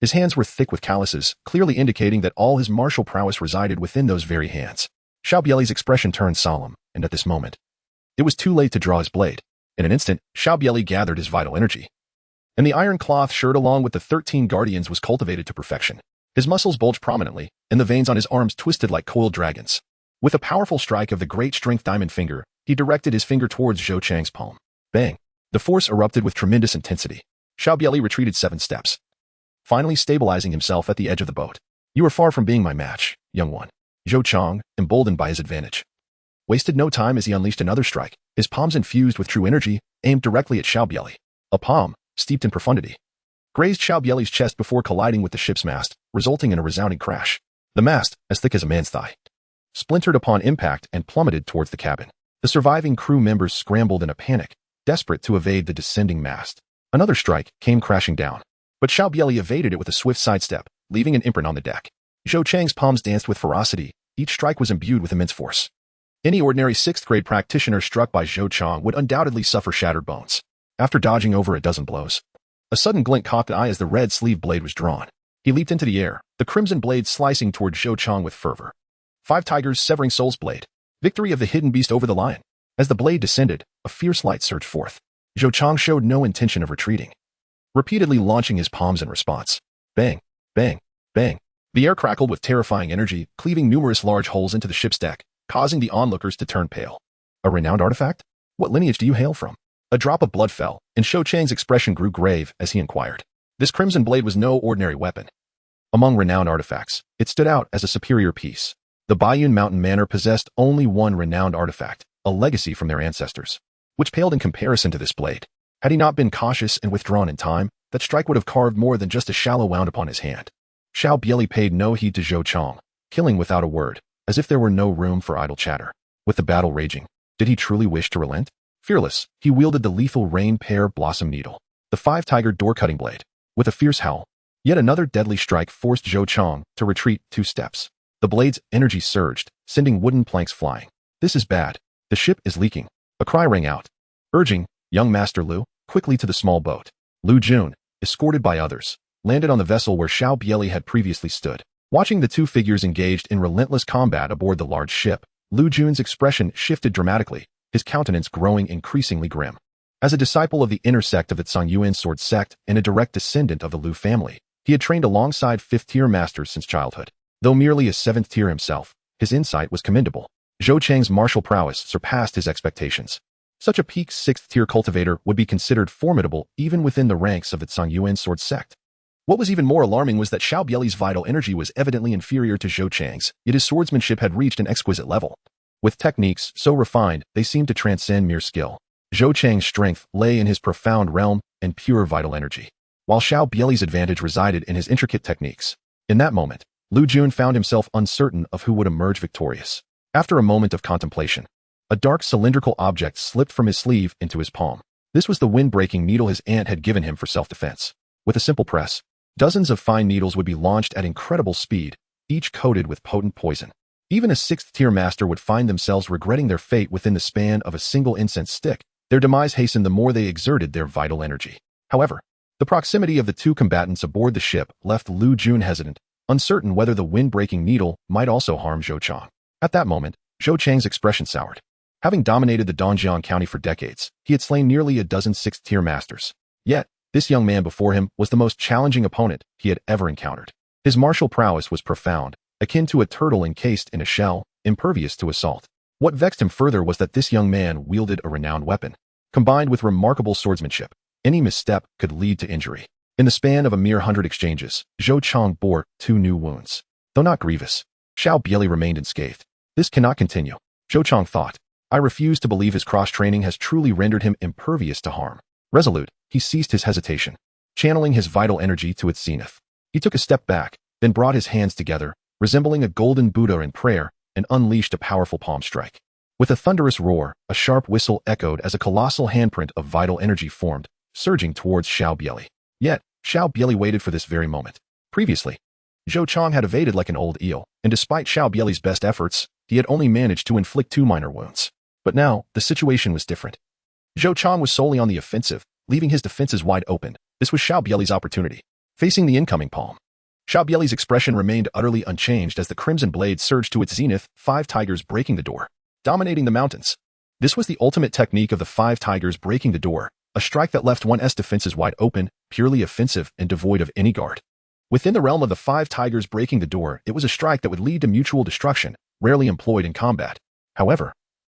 Speaker 1: his hands were thick with calluses, clearly indicating that all his martial prowess resided within those very hands. Xiao Bie Li's expression turned solemn, and at this moment, it was too late to draw his blade. In an instant, Xiao Bie Li gathered his vital energy, and the iron cloth shirt along with the 13 guardians was cultivated to perfection. His muscles bulged prominently, and the veins on his arms twisted like coiled dragons. With a powerful strike of the great strength diamond finger, he directed his finger towards Zhou Chang's palm. Bang! The force erupted with tremendous intensity. Xiao Bie Li retreated 7 steps, finally stabilizing himself at the edge of the boat. You are far from being my match, young one. Zhou Chang, emboldened by his advantage, wasted no time as he unleashed another strike, his palms infused with true energy, aimed directly at Xiao Bie Li. A palm, steeped in profundity, grazed Xiao Bie Li's chest before colliding with the ship's mast, resulting in a resounding crash. The mast, as thick as a man's thigh, splintered upon impact and plummeted towards the cabin. The surviving crew members scrambled in a panic, desperate to evade the descending mast. Another strike came crashing down, but Xiao Bie Li evaded it with a swift sidestep, leaving an imprint on the deck. Zhou Chang's palms danced with ferocity. Each strike was imbued with immense force. Any ordinary 6th-grade practitioner struck by Zhou Chang would undoubtedly suffer shattered bones. After dodging over a dozen blows, a sudden glint caught the eye as the red sleeve blade was drawn. He leaped into the air, the crimson blade slicing toward Zhou Chang with fervor. 5 tigers severing soul's blade. Victory of the hidden beast over the lion. As the blade descended, a fierce light surged forth. Zhou Chang showed no intention of retreating, repeatedly launching his palms in response. Bang, bang, bang. The air crackled with terrifying energy, cleaving numerous large holes into the ship's deck, causing the onlookers to turn pale. A renowned artifact? What lineage do you hail from? A drop of blood fell, and Zhou Chang's expression grew grave as he inquired. This crimson blade was no ordinary weapon. Among renowned artifacts, it stood out as a superior piece. The Baiyun Mountain Manor possessed only one renowned artifact, a legacy from their ancestors, which paled in comparison to this blade. Had he not been cautious and withdrawn in time, that strike would have carved more than just a shallow wound upon his hand. Xiao Bie Li paid no heed to Zhou Chang, killing without a word, as if there were no room for idle chatter. With the battle raging, did he truly wish to relent? Fearless, he wielded the lethal rain pear blossom needle, the 5-tiger door-cutting blade. With a fierce howl, yet another deadly strike forced Zhou Chang to retreat 2 steps. The blade's energy surged, sending wooden planks flying. This is bad. The ship is leaking. A cry rang out, urging young Master Lu quickly to the small boat. Lu Jun, escorted by others, landed on the vessel where Xiao Bie Li had previously stood. Watching the 2 figures engaged in relentless combat aboard the large ship, Lu Jun's expression shifted dramatically, his countenance growing increasingly grim. As a disciple of the inner sect of the Zhangyuan sword sect and a direct descendant of the Lu family, he had trained alongside 5th-tier masters since childhood. Though merely a 7th tier himself, his insight was commendable. Zhou Chang's martial prowess surpassed his expectations. Such a peak 6th-tier cultivator would be considered formidable even within the ranks of the Zhangyuan sword sect. What was even more alarming was that Xiao Bie Li's vital energy was evidently inferior to Zhou Chang's, yet his swordsmanship had reached an exquisite level. With techniques so refined, they seemed to transcend mere skill. Zhou Chang's strength lay in his profound realm and pure vital energy, while Xiao Bie Li's advantage resided in his intricate techniques. In that moment, Lu Jun found himself uncertain of who would emerge victorious. After a moment of contemplation, a dark cylindrical object slipped from his sleeve into his palm. This was the wind-breaking needle his aunt had given him for self-defense. With a simple press, dozens of fine needles would be launched at incredible speed, each coated with potent poison. Even a 6th-tier master would find themselves regretting their fate within the span of a single incense stick. Their demise hastened the more they exerted their vital energy. However, the proximity of the two combatants aboard the ship left Lu Jun hesitant, uncertain whether the wind-breaking needle might also harm Zhou Chang. At that moment, Zhou Chang's expression soured. Having dominated the Dongjiang County for decades, he had slain nearly a dozen sixth-tier masters. Yet, this young man before him was the most challenging opponent he had ever encountered. His martial prowess was profound, akin to a turtle encased in a shell, impervious to assault. What vexed him further was that this young man wielded a renowned weapon. Combined with remarkable swordsmanship, any misstep could lead to injury. In the span of a mere 100 exchanges, Zhou Chang bore 2 new wounds. Though not grievous, Xiao Bie Li remained unscathed. This cannot continue, Zhou Chang thought. I refuse to believe his cross-training has truly rendered him impervious to harm. Resolute, he ceased his hesitation, channeling his vital energy to its zenith. He took a step back, then brought his hands together, resembling a golden Buddha in prayer, and unleashed a powerful palm strike. With a thunderous roar, a sharp whistle echoed as a colossal handprint of vital energy formed, surging towards Xiao Bie Li. Yet, Xiao Bie Li waited for this very moment. Previously, Zhou Chang had evaded like an old eel, and despite Xiao Bie Li's best efforts, he had only managed to inflict 2 minor wounds. But now, the situation was different. Zhou Chang was solely on the offensive, leaving his defenses wide open. This was Xiao Bie Li's opportunity. Facing the incoming palm, Xiao Bie Li's expression remained utterly unchanged as the crimson blade surged to its zenith, 5 tigers breaking the door, dominating the mountains. This was the ultimate technique of the 5 tigers breaking the door, a strike that left one's defenses wide open, purely offensive and devoid of any guard. Within the realm of the 5 tigers breaking the door, it was a strike that would lead to mutual destruction, rarely employed in combat. However,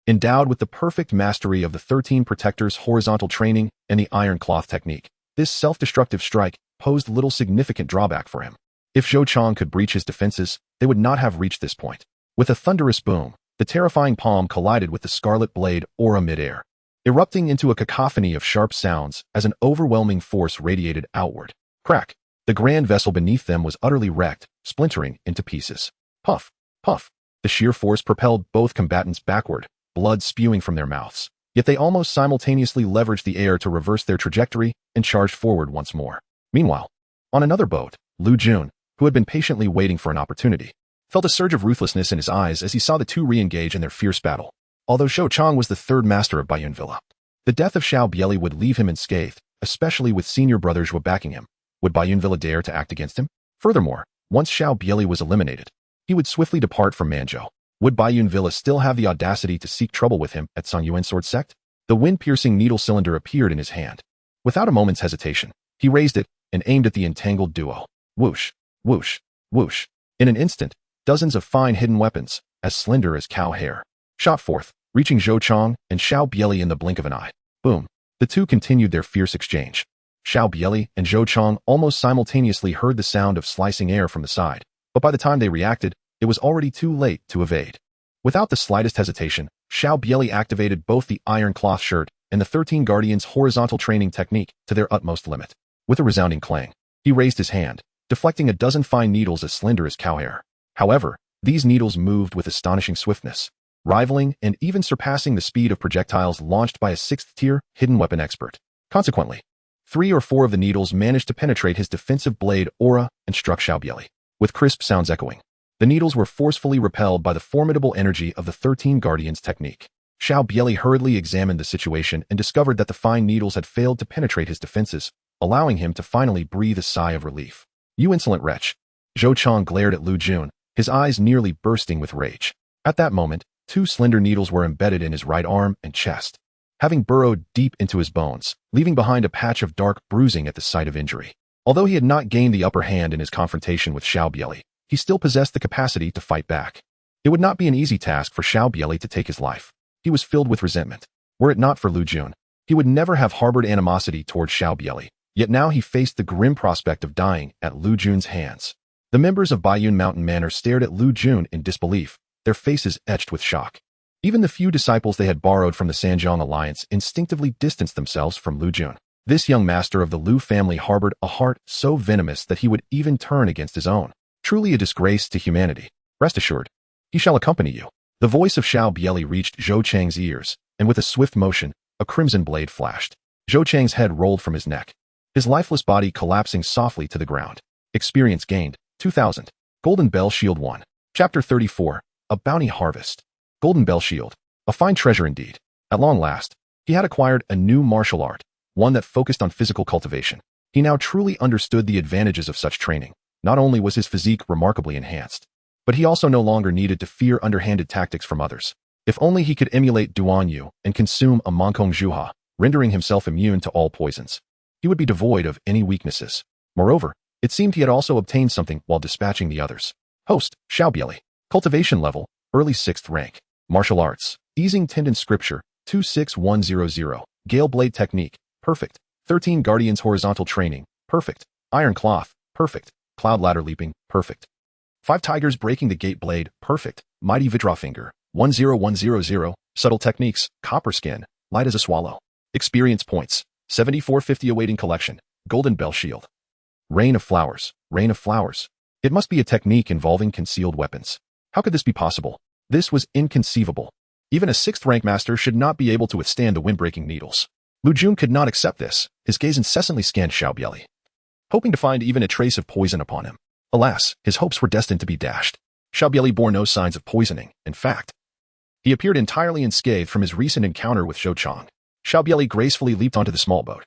Speaker 1: endowed with the perfect mastery of the 13 protectors' horizontal training and the iron cloth technique, this self-destructive strike posed little significant drawback for him. If Zhou Chang could breach his defenses, they would not have reached this point. With a thunderous boom, the terrifying palm collided with the scarlet blade aura midair, erupting into a cacophony of sharp sounds as an overwhelming force radiated outward. Crack! The grand vessel beneath them was utterly wrecked, splintering into pieces. Puff! Puff! The sheer force propelled both combatants backward, blood spewing from their mouths. Yet they almost simultaneously leveraged the air to reverse their trajectory and charged forward once more. Meanwhile, on another boat, Lu Jun, who had been patiently waiting for an opportunity, felt a surge of ruthlessness in his eyes as he saw the two re-engage in their fierce battle. Although Zhou Chang was the 3rd master of Baiyun Villa, the death of Xiao Bie Li would leave him unscathed, especially with senior brother Zhou backing him. Would Baiyun Villa dare to act against him? Furthermore, once Xiao Bie Li was eliminated, he would swiftly depart from Manzhou. Would Baiyun Villa still have the audacity to seek trouble with him at Song Yuan Sword Sect? The wind-piercing needle cylinder appeared in his hand. Without a moment's hesitation, he raised it and aimed at the entangled duo. Whoosh, whoosh, whoosh. In an instant, dozens of fine hidden weapons, as slender as cow hair, shot forth, reaching Zhou Chang and Xiao Bie Li in the blink of an eye. Boom. The two continued their fierce exchange. Xiao Bie Li and Zhou Chang almost simultaneously heard the sound of slicing air from the side, but by the time they reacted, it was already too late to evade. Without the slightest hesitation, Xiao Bie Li activated both the iron cloth shirt and the 13 Guardians' horizontal training technique to their utmost limit. With a resounding clang, he raised his hand, deflecting a dozen fine needles as slender as cow hair. However, these needles moved with astonishing swiftness, rivaling and even surpassing the speed of projectiles launched by a 6th-tier hidden weapon expert. Consequently, 3 or 4 of the needles managed to penetrate his defensive blade aura and struck Xiao Bie Li, with crisp sounds echoing. The needles were forcefully repelled by the formidable energy of the 13 Guardians technique. Xiao Bie Li hurriedly examined the situation and discovered that the fine needles had failed to penetrate his defenses, allowing him to finally breathe a sigh of relief. You insolent wretch! Zhou Chang glared at Lu Jun, his eyes nearly bursting with rage. At that moment, 2 slender needles were embedded in his right arm and chest, having burrowed deep into his bones, leaving behind a patch of dark bruising at the site of injury. Although he had not gained the upper hand in his confrontation with Xiao Bie Li, he still possessed the capacity to fight back. It would not be an easy task for Xiao Bie Li to take his life. He was filled with resentment. Were it not for Lu Jun, he would never have harbored animosity towards Xiao Bie Li. Yet now he faced the grim prospect of dying at Lu Jun's hands. The members of Baiyun Mountain Manor stared at Lu Jun in disbelief, their faces etched with shock. Even the few disciples they had borrowed from the Sanjiang Alliance instinctively distanced themselves from Lu Jun. This young master of the Lu family harbored a heart so venomous that he would even turn against his own. Truly a disgrace to humanity. Rest assured, he shall accompany you. The voice of Xiao Bie Li reached Zhou Chang's ears, and with a swift motion, a crimson blade flashed. Zhou Chang's head rolled from his neck, his lifeless body collapsing softly to the ground. Experience gained, 2000. Golden Bell Shield 1. Chapter 34, A Bounty Harvest. Golden Bell Shield. A fine treasure indeed. At long last, He had acquired a new martial art, one that focused on physical cultivation. He now truly understood the advantages of such training. Not only was his physique remarkably enhanced, but he also no longer needed to fear underhanded tactics from others. If only he could emulate Duan Yu and consume a Mangkong Zhuha, rendering himself immune to all poisons, he would be devoid of any weaknesses. Moreover, it seemed he had also obtained something while dispatching the others. Host, Xiao Bie Li. Cultivation level, early 6th rank. Martial arts, easing tendon scripture, 26100. Gale blade technique, perfect. 13 guardians horizontal training, perfect. Iron cloth, perfect. Cloud ladder leaping, perfect. 5 tigers breaking the gate blade, perfect. Mighty Vidra finger, 10100. Subtle techniques, copper skin, light as a swallow. Experience points, 7450 awaiting collection. Golden bell shield. Rain of flowers, rain of flowers. It must be a technique involving concealed weapons. How could this be possible? This was inconceivable. Even a 6th rank master should not be able to withstand the wind-breaking needles. Lu Jun could not accept this. His gaze incessantly scanned Xiao Bie Li, hoping to find even a trace of poison upon him. Alas, his hopes were destined to be dashed. Xiao Bie Li bore no signs of poisoning. In fact, he appeared entirely unscathed from his recent encounter with Zhou Chang. Xiao Bie Li gracefully leaped onto the small boat,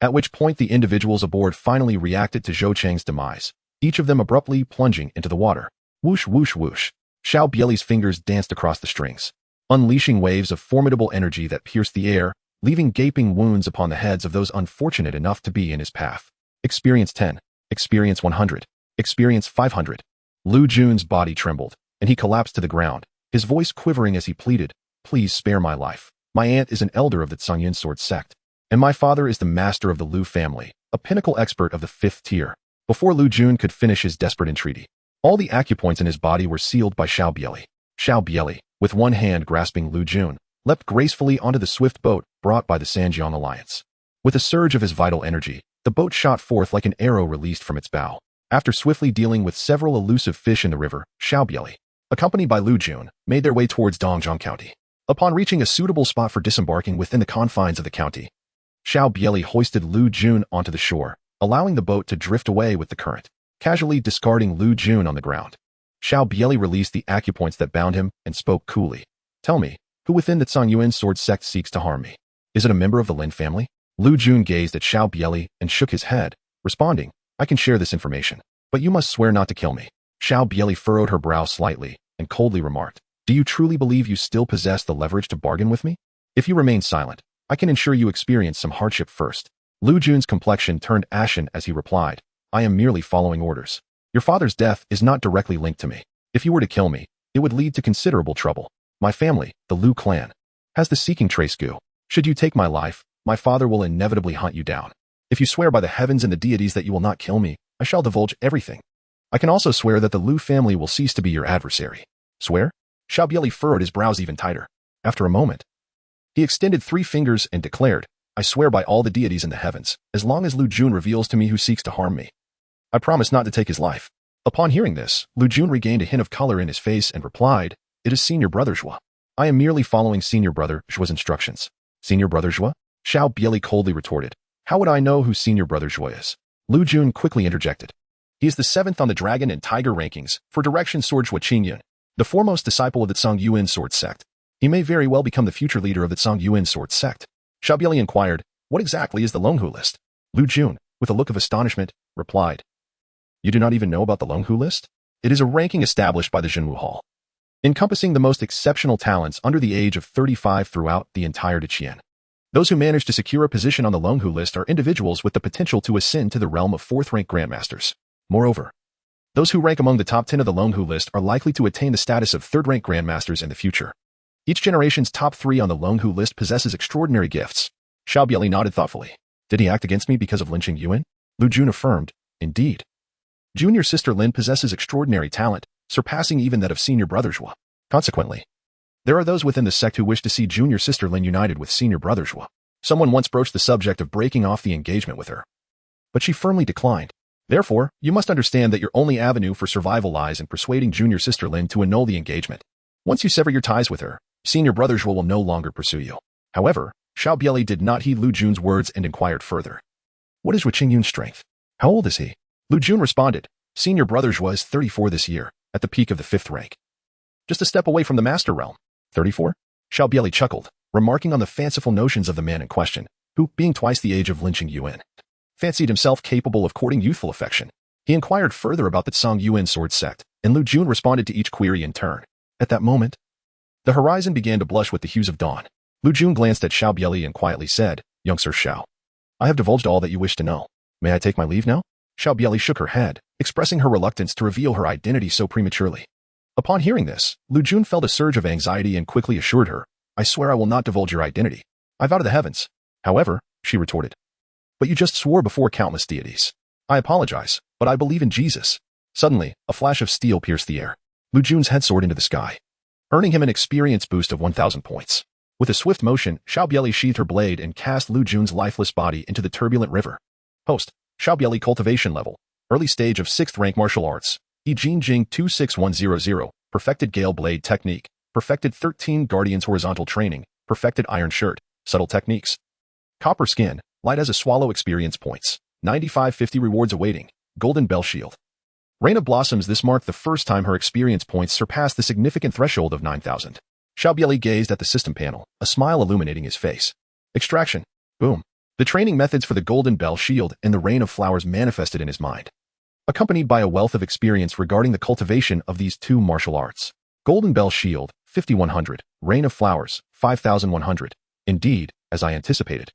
Speaker 1: at which point the individuals aboard finally reacted to Zhou Chang's demise, each of them abruptly plunging into the water. Whoosh, whoosh, whoosh. Xiao Bie Li's fingers danced across the strings, unleashing waves of formidable energy that pierced the air, leaving gaping wounds upon the heads of those unfortunate enough to be in his path. Experience 10. Experience 100. Experience 500. Lu Jun's body trembled, and he collapsed to the ground, his voice quivering as he pleaded, "Please spare my life. My aunt is an elder of the Scion sword sect, and my father is the master of the Lu family, a pinnacle expert of the 5th tier." Before Lu Jun could finish his desperate entreaty, all the acupoints in his body were sealed by Xiao Bie Li. Xiao Bie Li, with one hand grasping Lu Jun, leapt gracefully onto the swift boat brought by the Sanjiang Alliance. With a surge of his vital energy, the boat shot forth like an arrow released from its bow. After swiftly dealing with several elusive fish in the river, Xiao Bie Li, accompanied by Lu Jun, made their way towards Dongzhong County. Upon reaching a suitable spot for disembarking within the confines of the county, Xiao Bie Li hoisted Lu Jun onto the shore, allowing the boat to drift away with the current, casually discarding Lu Jun on the ground. Xiao Bie Li released the acupoints that bound him and spoke coolly. "Tell me, who within the Zhongyuan sword sect seeks to harm me? Is it a member of the Lin family?" Lu Jun gazed at Xiao Bie Li and shook his head, responding, "I can share this information, but you must swear not to kill me." Xiao Bie Li furrowed her brow slightly and coldly remarked, "Do you truly believe you still possess the leverage to bargain with me? If you remain silent, I can ensure you experience some hardship first." Lu Jun's complexion turned ashen as he replied, "I am merely following orders. Your father's death is not directly linked to me. If you were to kill me, it would lead to considerable trouble. My family, the Lu clan, has the seeking trace goo. Should you take my life, my father will inevitably hunt you down. If you swear by the heavens and the deities that you will not kill me, I shall divulge everything. I can also swear that the Lu family will cease to be your adversary." "Swear?" Xiao Bie Li furrowed his brows even tighter. After a moment, he extended 3 fingers and declared, "I swear by all the deities in the heavens, as long as Lu Jun reveals to me who seeks to harm me, I promise not to take his life." Upon hearing this, Lu Jun regained a hint of color in his face and replied, "It is Senior Brother Zhua. I am merely following Senior Brother Zhua's instructions." "Senior Brother Zhua?" Xiao Bie Li coldly retorted, "How would I know who Senior Brother Zhua is?" Lu Jun quickly interjected, "He is the 7th on the Dragon and Tiger rankings for Direction Sword Zhua Qingyun, the foremost disciple of the Zhongyuan sword sect. He may very well become the future leader of the Zhongyuan sword sect." Xiao Bie Li inquired, "What exactly is the Longhu list?" Lu Jun, with a look of astonishment, replied, "You do not even know about the Longhu list? It is a ranking established by the Zhenwu Hall, encompassing the most exceptional talents under the age of 35 throughout the entire Daqian. Those who manage to secure a position on the Longhu list are individuals with the potential to ascend to the realm of 4th-rank Grandmasters. Moreover, those who rank among the top 10 of the Longhu list are likely to attain the status of 3rd-rank Grandmasters in the future. Each generation's top 3 on the Longhu list possesses extraordinary gifts." Xiao Bie Li nodded thoughtfully. "Did he act against me because of lynching Yuan?" Lu Jun affirmed, "Indeed. Junior sister Lin possesses extraordinary talent, surpassing even that of Senior Brother Zhua. Consequently, there are those within the sect who wish to see Junior sister Lin united with Senior Brother Zhua. Someone once broached the subject of breaking off the engagement with her, but she firmly declined. Therefore, you must understand that your only avenue for survival lies in persuading Junior sister Lin to annul the engagement. Once you sever your ties with her, Senior Brother Zhua will no longer pursue you." However, Xiao Bie Li did not heed Lu Jun's words and inquired further, "What is Zhua Qingyun's strength? How old is he?" Lu Jun responded, "Senior Brother Zhua is 34 this year, at the peak of the 5th rank. Just a step away from the master realm." 34? Xiao Bie Li chuckled. remarking on the fanciful notions of the man in question, who, being twice the age of Lin Yuan, fancied himself capable of courting youthful affection. He inquired further about the Song Yuan sword sect, and Lu Jun responded to each query in turn. At that moment, the horizon began to blush with the hues of dawn. Lu Jun glanced at Xiao Bie Li and quietly said, "Young Sir Xiao, I have divulged all that you wish to know. May I take my leave now?" Xiao Bie Li shook her head, expressing her reluctance to reveal her identity so prematurely. Upon hearing this, Lu Jun felt a surge of anxiety and quickly assured her, "I swear I will not divulge your identity. I vow to the heavens." "However," she retorted, "but you just swore before countless deities." "I apologize, but I believe in Jesus." Suddenly, a flash of steel pierced the air. Lu Jun's head soared into the sky, earning him an experience boost of 1,000 points. With a swift motion, Xiao Bie Li sheathed her blade and cast Lu Jun's lifeless body into the turbulent river. Post. Xiao Bie Li cultivation level. Early stage of 6th rank martial arts. Jing 26100. Perfected Gale Blade technique. Perfected 13 Guardians horizontal training. Perfected Iron Shirt. Subtle techniques. Copper skin. Light as a swallow experience points. 9550 rewards awaiting. Golden Bell Shield. Rain of Blossoms. This marked the first time her experience points surpassed the significant threshold of 9,000. Xiao Bie Li gazed at the system panel, a smile illuminating his face. Extraction. Boom. The training methods for the Golden Bell Shield and the Rain of Flowers manifested in his mind, accompanied by a wealth of experience regarding the cultivation of these two martial arts. Golden Bell Shield, 5,100. Rain of Flowers, 5,100. Indeed, as I anticipated.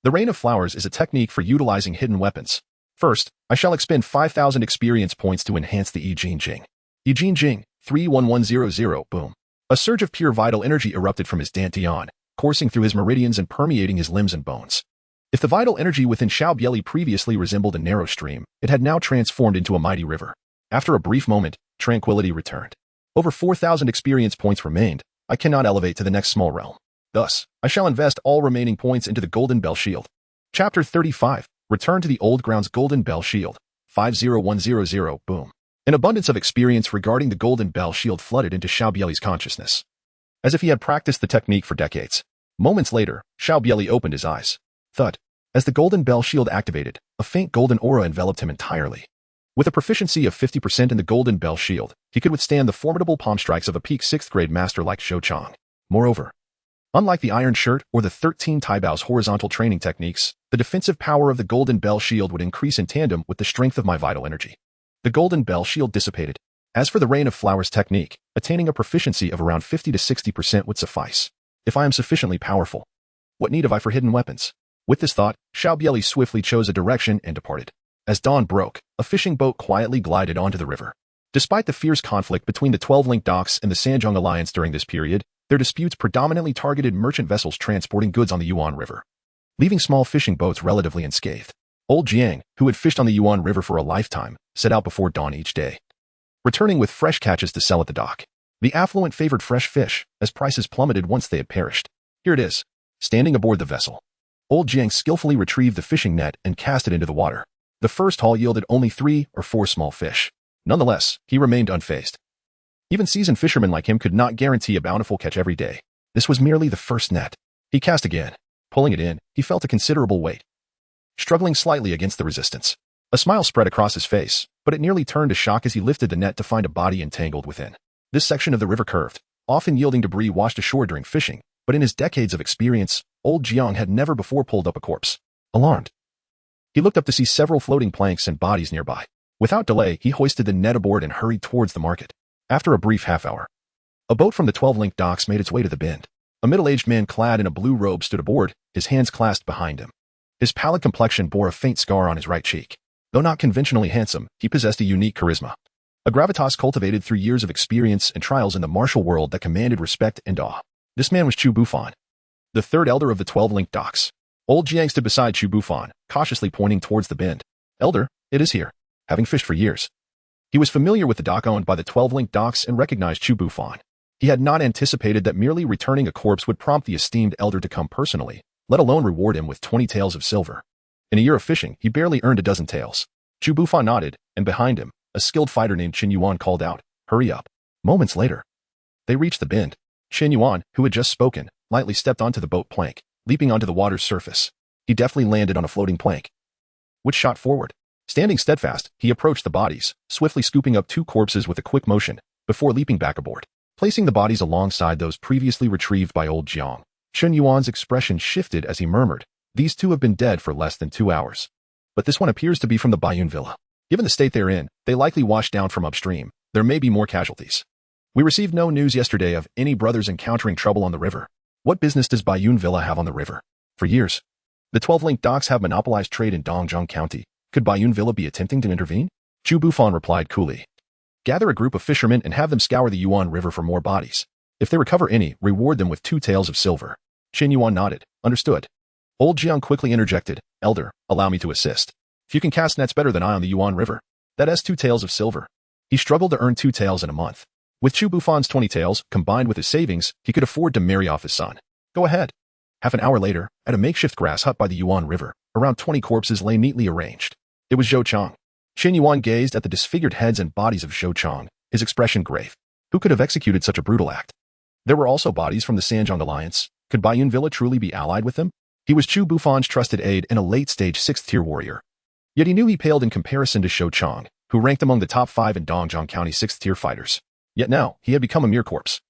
Speaker 1: The Rain of Flowers is a technique for utilizing hidden weapons. First, I shall expend 5,000 experience points to enhance the Jing. Jing, 31100. Boom. A surge of pure vital energy erupted from his dantian, coursing through his meridians and permeating his limbs and bones. If the vital energy within Xiao Bie Li previously resembled a narrow stream, it had now transformed into a mighty river. After a brief moment, tranquility returned. Over 4,000 experience points remained. I cannot elevate to the next small realm. Thus, I shall invest all remaining points into the Golden Bell Shield. Chapter 35. Return to the Old Grounds Golden Bell Shield. 50100. Boom. An abundance of experience regarding the Golden Bell Shield flooded into Xiao Bie Li's consciousness, as if he had practiced the technique for decades. Moments later, Xiao Bie Li opened his eyes. Thud. As the Golden Bell Shield activated, a faint golden aura enveloped him entirely. With a proficiency of 50% in the Golden Bell Shield, he could withstand the formidable palm strikes of a peak 6th grade master like Zhou Chang. Moreover, unlike the Iron Shirt or the 13 Taibao's horizontal training techniques, the defensive power of the Golden Bell Shield would increase in tandem with the strength of my vital energy. The Golden Bell Shield dissipated. As for the Rain of Flowers technique, attaining a proficiency of around 50 to 60% would suffice. If I am sufficiently powerful, what need have I for hidden weapons? With this thought, Xiao Bie Li swiftly chose a direction and departed. As dawn broke, a fishing boat quietly glided onto the river. Despite the fierce conflict between the 12-link docks and the Sanjiang Alliance during this period, their disputes predominantly targeted merchant vessels transporting goods on the Yuan River, leaving small fishing boats relatively unscathed. Old Jiang, who had fished on the Yuan River for a lifetime, set out before dawn each day, returning with fresh catches to sell at the dock. The affluent favored fresh fish, as prices plummeted once they had perished. Here it is, standing aboard the vessel. Old Jiang skillfully retrieved the fishing net and cast it into the water. The first haul yielded only 3 or 4 small fish. Nonetheless, he remained unfazed. Even seasoned fishermen like him could not guarantee a bountiful catch every day. This was merely the first net. He cast again. Pulling it in, he felt a considerable weight, struggling slightly against the resistance. A smile spread across his face, but it nearly turned to shock as he lifted the net to find a body entangled within. This section of the river curved, often yielding debris washed ashore during fishing, but in his decades of experience, Old Jiang had never before pulled up a corpse. Alarmed, he looked up to see several floating planks and bodies nearby. Without delay, he hoisted the net aboard and hurried towards the market. After a brief half-hour, a boat from the 12-link docks made its way to the bend. A middle-aged man clad in a blue robe stood aboard, his hands clasped behind him. His pallid complexion bore a faint scar on his right cheek. Though not conventionally handsome, he possessed a unique charisma, a gravitas cultivated through years of experience and trials in the martial world that commanded respect and awe. This man was Chu Bufan, the third elder of the 12-link docks. Old Jiang stood beside Chu Bufan, cautiously pointing towards the bend. "Elder, it is here." Having fished for years, he was familiar with the dock owned by the 12-link docks and recognized Chu Bufan. He had not anticipated that merely returning a corpse would prompt the esteemed elder to come personally, let alone reward him with 20 taels of silver. In a year of fishing, he barely earned a dozen taels. Chu Bufan nodded, and behind him, a skilled fighter named Qin Yuan called out, "Hurry up." Moments later, they reached the bend. Qin Yuan, who had just spoken, lightly stepped onto the boat plank, leaping onto the water's surface. He deftly landed on a floating plank, which shot forward. Standing steadfast, he approached the bodies, swiftly scooping up 2 corpses with a quick motion, before leaping back aboard. Placing the bodies alongside those previously retrieved by Old Jiang, Shun Yuan's expression shifted as he murmured, "These two have been dead for less than 2 hours. But this one appears to be from the Baiyun Villa. Given the state they're in, they likely washed down from upstream. There may be more casualties. We received no news yesterday of any brothers encountering trouble on the river. What business does Baiyun Villa have on the river? For years, the 12-link docks have monopolized trade in Dongzhong County. Could Baiyun Villa be attempting to intervene?" Chu Bufan replied coolly. "Gather a group of fishermen and have them scour the Yuan River for more bodies. If they recover any, reward them with 2 taels of silver." Qin Yuan nodded. "Understood." Old Jiang quickly interjected, "Elder, allow me to assist. If you can cast nets better than I on the Yuan River, that has 2 taels of silver." He struggled to earn 2 taels in a month. With Chu Bufan's 20 taels, combined with his savings, he could afford to marry off his son. "Go ahead." Half an hour later, at a makeshift grass hut by the Yuan River, around 20 corpses lay neatly arranged. It was Zhou Chang. Qin Yuan gazed at the disfigured heads and bodies of Zhou Chang, his expression grave. Who could have executed such a brutal act? There were also bodies from the Sanjiang alliance. Could Baiyun Villa truly be allied with them? He was Chu Bufan's trusted aide and a late-stage 6th-tier warrior. Yet he knew he paled in comparison to Zhou Chang, who ranked among the top 5 in Dongzhong County 6th-tier fighters. Yet now, he had become a mere corpse.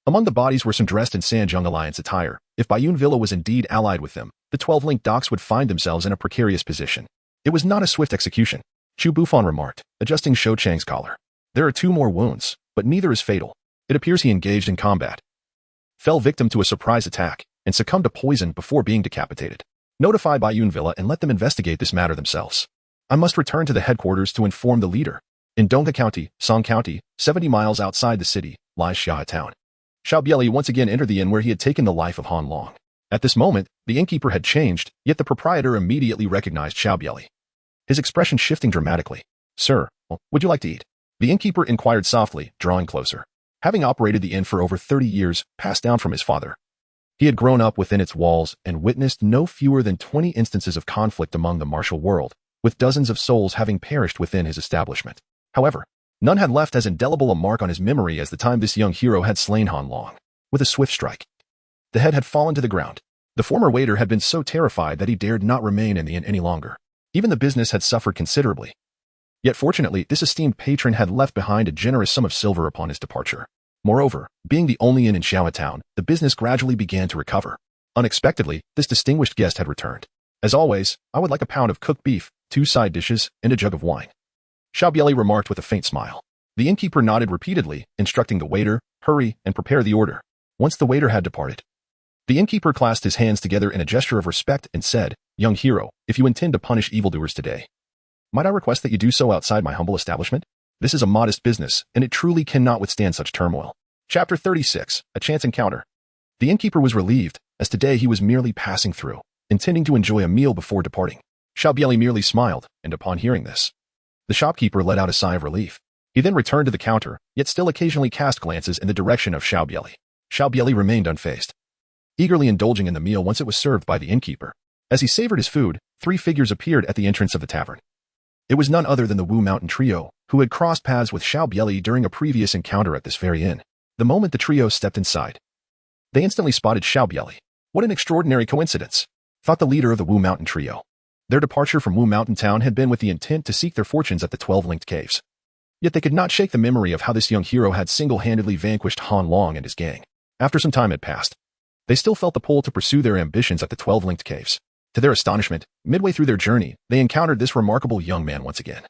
Speaker 1: Among the bodies were some dressed in Sanjiang alliance attire. If Baiyun Villa was indeed allied with them, the 12-link docks would find themselves in a precarious position. It was not a swift execution, Chu Bufan remarked, adjusting Zhou Chang's collar. "There are 2 more wounds, but neither is fatal. It appears he engaged in combat, fell victim to a surprise attack, and succumbed to poison before being decapitated. Notify Baiyun Villa and let them investigate this matter themselves. I must return to the headquarters to inform the leader." In Dongha County, Song County, 70 miles outside the city, lies Xia Town. Xiao Bie Li once again entered the inn where he had taken the life of Han Long. At this moment, the innkeeper had changed, yet the proprietor immediately recognized Xiao Bie Li. His expression shifting dramatically. "Sir, would you like to eat?" The innkeeper inquired softly, drawing closer. Having operated the inn for over 30 years, passed down from his father, he had grown up within its walls and witnessed no fewer than 20 instances of conflict among the martial world, with dozens of souls having perished within his establishment. However, none had left as indelible a mark on his memory as the time this young hero had slain Han Long. With a swift strike, the head had fallen to the ground. The former waiter had been so terrified that he dared not remain in the inn any longer. Even the business had suffered considerably. Yet fortunately, this esteemed patron had left behind a generous sum of silver upon his departure. Moreover, being the only inn in Xiao Town, the business gradually began to recover. Unexpectedly, this distinguished guest had returned. "As always, I would like a pound of cooked beef, 2 side dishes, and a jug of wine." Xiao Bie Li remarked with a faint smile. The innkeeper nodded repeatedly, instructing the waiter, "Hurry and prepare the order." Once the waiter had departed, the innkeeper clasped his hands together in a gesture of respect and said, "Young hero, if you intend to punish evildoers today, might I request that you do so outside my humble establishment? This is a modest business, and it truly cannot withstand such turmoil." Chapter 36, A Chance Encounter. The innkeeper was relieved, as today he was merely passing through, intending to enjoy a meal before departing. Xiao Bie Li merely smiled, and upon hearing this, the shopkeeper let out a sigh of relief. He then returned to the counter, yet still occasionally cast glances in the direction of Xiao Bie Li. Xiao Bie Li remained unfazed, eagerly indulging in the meal once it was served by the innkeeper. As he savored his food, 3 figures appeared at the entrance of the tavern. It was none other than the Wu Mountain Trio, who had crossed paths with Xiao Bie Li during a previous encounter at this very inn. The moment the trio stepped inside, they instantly spotted Xiao Bie Li. What an extraordinary coincidence, thought the leader of the Wu Mountain Trio. Their departure from Wu Mountain Town had been with the intent to seek their fortunes at the 12-linked caves. Yet they could not shake the memory of how this young hero had single-handedly vanquished Han Long and his gang. After some time had passed, they still felt the pull to pursue their ambitions at the 12-linked caves. To their astonishment, midway through their journey, they encountered this remarkable young man once again.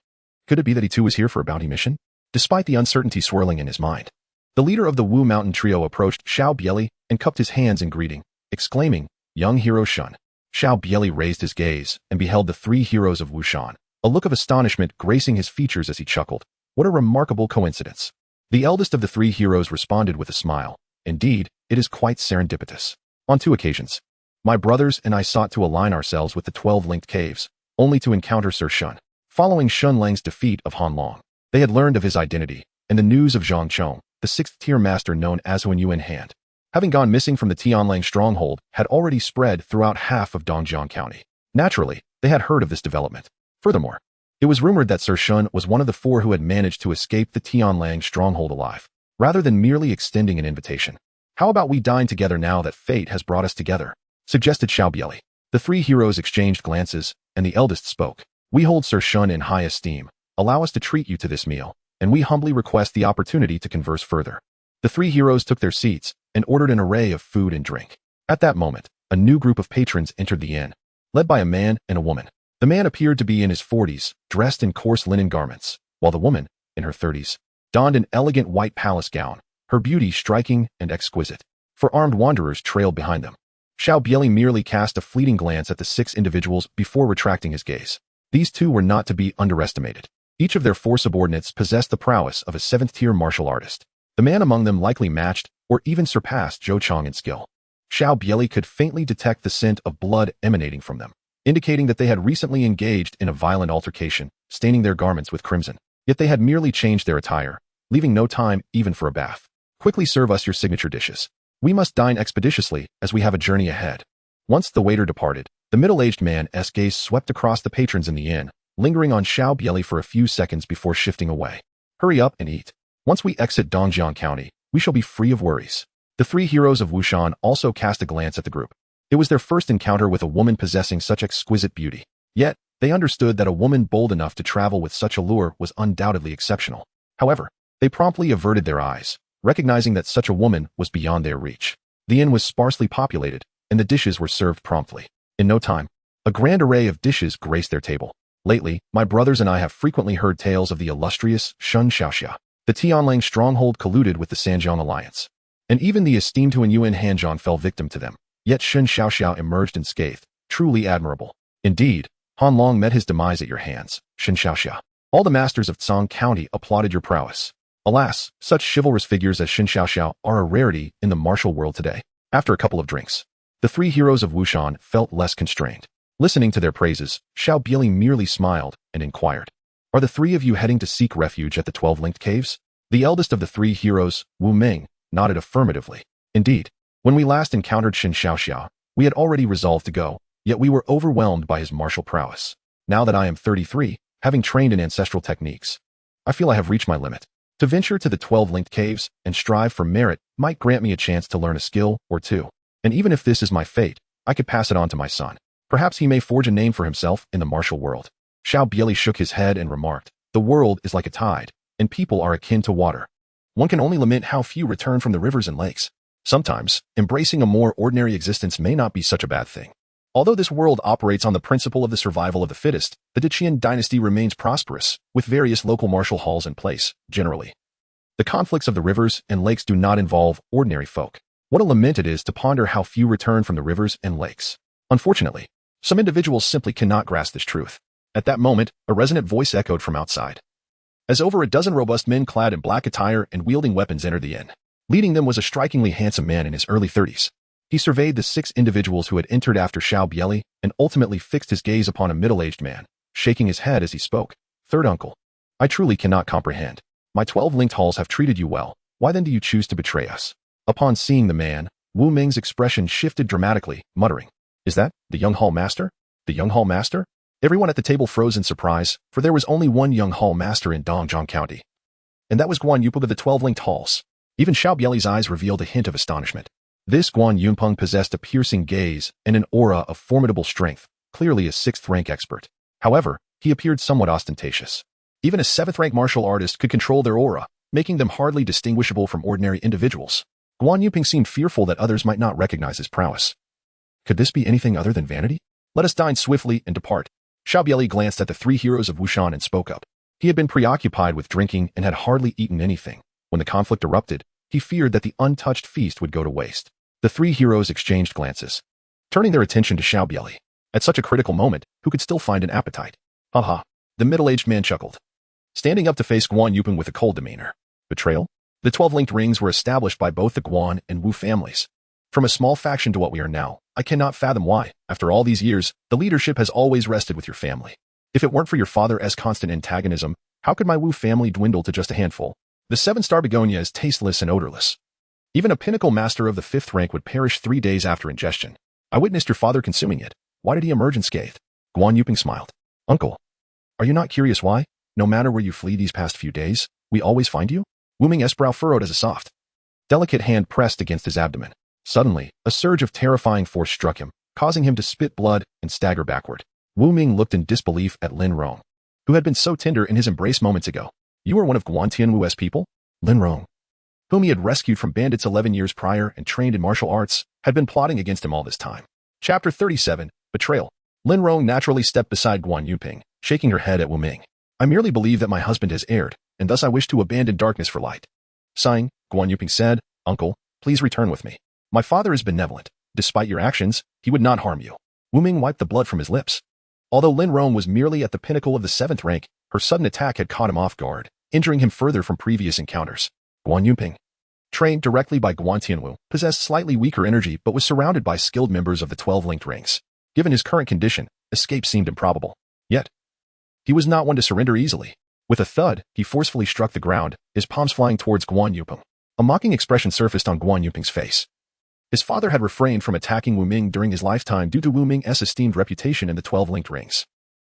Speaker 1: Could it be that he too was here for a bounty mission? Despite the uncertainty swirling in his mind, the leader of the Wu Mountain Trio approached Xiao Bie Li and cupped his hands in greeting, exclaiming, "Young hero Shun." Xiao Bie Li raised his gaze and beheld the 3 heroes of Wushan, a look of astonishment gracing his features as he chuckled. What a remarkable coincidence. The eldest of the 3 heroes responded with a smile. "Indeed, it is quite serendipitous. On 2 occasions, my brothers and I sought to align ourselves with the 12-linked caves, only to encounter Sir Shun. Following Shun Lang's defeat of Han Long, they had learned of his identity, and the news of Zhang Chong, the 6th-tier master known as Huan Yu in hand, having gone missing from the Tianlang stronghold, had already spread throughout half of Dongjiang County. Naturally, they had heard of this development. Furthermore, it was rumored that Sir Shun was one of the 4 who had managed to escape the Tianlang stronghold alive, rather than merely extending an invitation. "How about we dine together now that fate has brought us together?" suggested Xiao Bie Li. The 3 heroes exchanged glances, and the eldest spoke. "We hold Sir Shun in high esteem. Allow us to treat you to this meal, and we humbly request the opportunity to converse further." The 3 heroes took their seats and ordered an array of food and drink. At that moment, a new group of patrons entered the inn, led by a man and a woman. The man appeared to be in his 40s, dressed in coarse linen garments, while the woman, in her 30s, donned an elegant white palace gown, her beauty striking and exquisite. Four armed wanderers trailed behind them. Xiao Bie Li merely cast a fleeting glance at the 6 individuals before retracting his gaze. These 2 were not to be underestimated. Each of their 4 subordinates possessed the prowess of a 7th-tier martial artist. The man among them likely matched or even surpassed Zhou Chong in skill. Xiao Bie Li could faintly detect the scent of blood emanating from them, indicating that they had recently engaged in a violent altercation, staining their garments with crimson. Yet they had merely changed their attire, leaving no time even for a bath. Quickly serve us your signature dishes. We must dine expeditiously as we have a journey ahead. Once the waiter departed, the middle-aged man's gaze swept across the patrons in the inn, lingering on Xiao Bie Li for a few seconds before shifting away. Hurry up and eat. Once we exit Dongjiang County, we shall be free of worries. The 3 heroes of Wushan also cast a glance at the group. It was their first encounter with a woman possessing such exquisite beauty. Yet, they understood that a woman bold enough to travel with such allure was undoubtedly exceptional. However, they promptly averted their eyes, recognizing that such a woman was beyond their reach. The inn was sparsely populated, and the dishes were served promptly. In no time, a grand array of dishes graced their table. Lately, my brothers and I have frequently heard tales of the illustrious Shun Xiaoxia. The Tianlang stronghold colluded with the Sanjiang alliance, and even the esteemed Huan Yuan Hanzhong fell victim to them. Yet Shun Xiaoxiao emerged unscathed, truly admirable. Indeed, Han Long met his demise at your hands, Shun Xiaoxia. All the masters of Tsang County applauded your prowess. Alas, such chivalrous figures as Shun Xiaoxiao are a rarity in the martial world today. After a couple of drinks, the 3 heroes of Wushan felt less constrained. Listening to their praises, Xiao Bie Li merely smiled and inquired, "Are the 3 of you heading to seek refuge at the 12 linked caves?" The eldest of the 3 heroes, Wu Ming, nodded affirmatively. Indeed, when we last encountered Shun Xiaoxiao, we had already resolved to go, yet we were overwhelmed by his martial prowess. Now that I am 33, having trained in ancestral techniques, I feel I have reached my limit. To venture to the 12 linked caves and strive for merit might grant me a chance to learn a skill or 2. And even if this is my fate, I could pass it on to my son. Perhaps he may forge a name for himself in the martial world. Xiao Bie Li shook his head and remarked, "The world is like a tide, and people are akin to water. One can only lament how few return from the rivers and lakes. Sometimes, embracing a more ordinary existence may not be such a bad thing." Although this world operates on the principle of the survival of the fittest, the Qian Dynasty remains prosperous, with various local martial halls in place, generally. The conflicts of the rivers and lakes do not involve ordinary folk. What a lament it is to ponder how few return from the rivers and lakes. Unfortunately, some individuals simply cannot grasp this truth. At that moment, a resonant voice echoed from outside, as over a dozen robust men clad in black attire and wielding weapons entered the inn. Leading them was a strikingly handsome man in his early 30s. He surveyed the 6 individuals who had entered after Xiao Bie Li and ultimately fixed his gaze upon a middle-aged man, shaking his head as he spoke. "Third uncle, I truly cannot comprehend. My 12 linked halls have treated you well. Why then do you choose to betray us?" Upon seeing the man, Wu Ming's expression shifted dramatically, muttering, "Is that the young hall master? The young hall master?" Everyone at the table froze in surprise, for there was only one young hall master in Dongjiang County, and that was Guan Yupeng of the 12 linked halls. Even Xiao Bie Li's eyes revealed a hint of astonishment. This Guan Yupeng possessed a piercing gaze and an aura of formidable strength, clearly a 6th rank expert. However, he appeared somewhat ostentatious. Even a 7th rank martial artist could control their aura, making them hardly distinguishable from ordinary individuals. Guan Yupeng seemed fearful that others might not recognize his prowess. Could this be anything other than vanity? Let us dine swiftly and depart. Xiao Bie Li glanced at the 3 heroes of Wushan and spoke up. He had been preoccupied with drinking and had hardly eaten anything. When the conflict erupted, he feared that the untouched feast would go to waste. The 3 heroes exchanged glances, turning their attention to Xiao Bie Li. At such a critical moment, who could still find an appetite? Haha, the middle-aged man chuckled, standing up to face Guan Yupeng with a cold demeanor. Betrayal? The 12 linked rings were established by both the Guan and Wu families. From a small faction to what we are now, I cannot fathom why, after all these years, the leadership has always rested with your family. If it weren't for your father's constant antagonism, how could my Wu family dwindle to just a handful? The 7-star begonia is tasteless and odorless. Even a pinnacle master of the 5th rank would perish 3 days after ingestion. I witnessed your father consuming it. Why did he emerge unscathed? Guan Yupeng smiled. Uncle, are you not curious why, no matter where you flee these past few days, we always find you? Wu Ming's brow furrowed as a soft, delicate hand pressed against his abdomen. Suddenly, a surge of terrifying force struck him, causing him to spit blood and stagger backward. Wu Ming looked in disbelief at Lin Rong, who had been so tender in his embrace moments ago. You are one of Guan Tianwu's people? Lin Rong, whom he had rescued from bandits 11 years prior and trained in martial arts, had been plotting against him all this time. Chapter 37, Betrayal. Lin Rong naturally stepped beside Guan Yuping, shaking her head at Wu Ming. I merely believe that my husband has erred, and thus I wish to abandon darkness for light. Sighing, Guan Yuping said, Uncle, please return with me. My father is benevolent. Despite your actions, he would not harm you. Wu Ming wiped the blood from his lips. Although Lin Rong was merely at the pinnacle of the 7th rank, her sudden attack had caught him off guard, injuring him further from previous encounters. Guan Yuping, trained directly by Guan Tianwu, possessed slightly weaker energy but was surrounded by skilled members of the 12 linked rings. Given his current condition, escape seemed improbable. Yet, he was not one to surrender easily. With a thud, he forcefully struck the ground, his palms flying towards Guan Yuping. A mocking expression surfaced on Guan Yuping's face. His father had refrained from attacking Wu Ming during his lifetime due to Wu Ming's esteemed reputation in the 12 linked rings.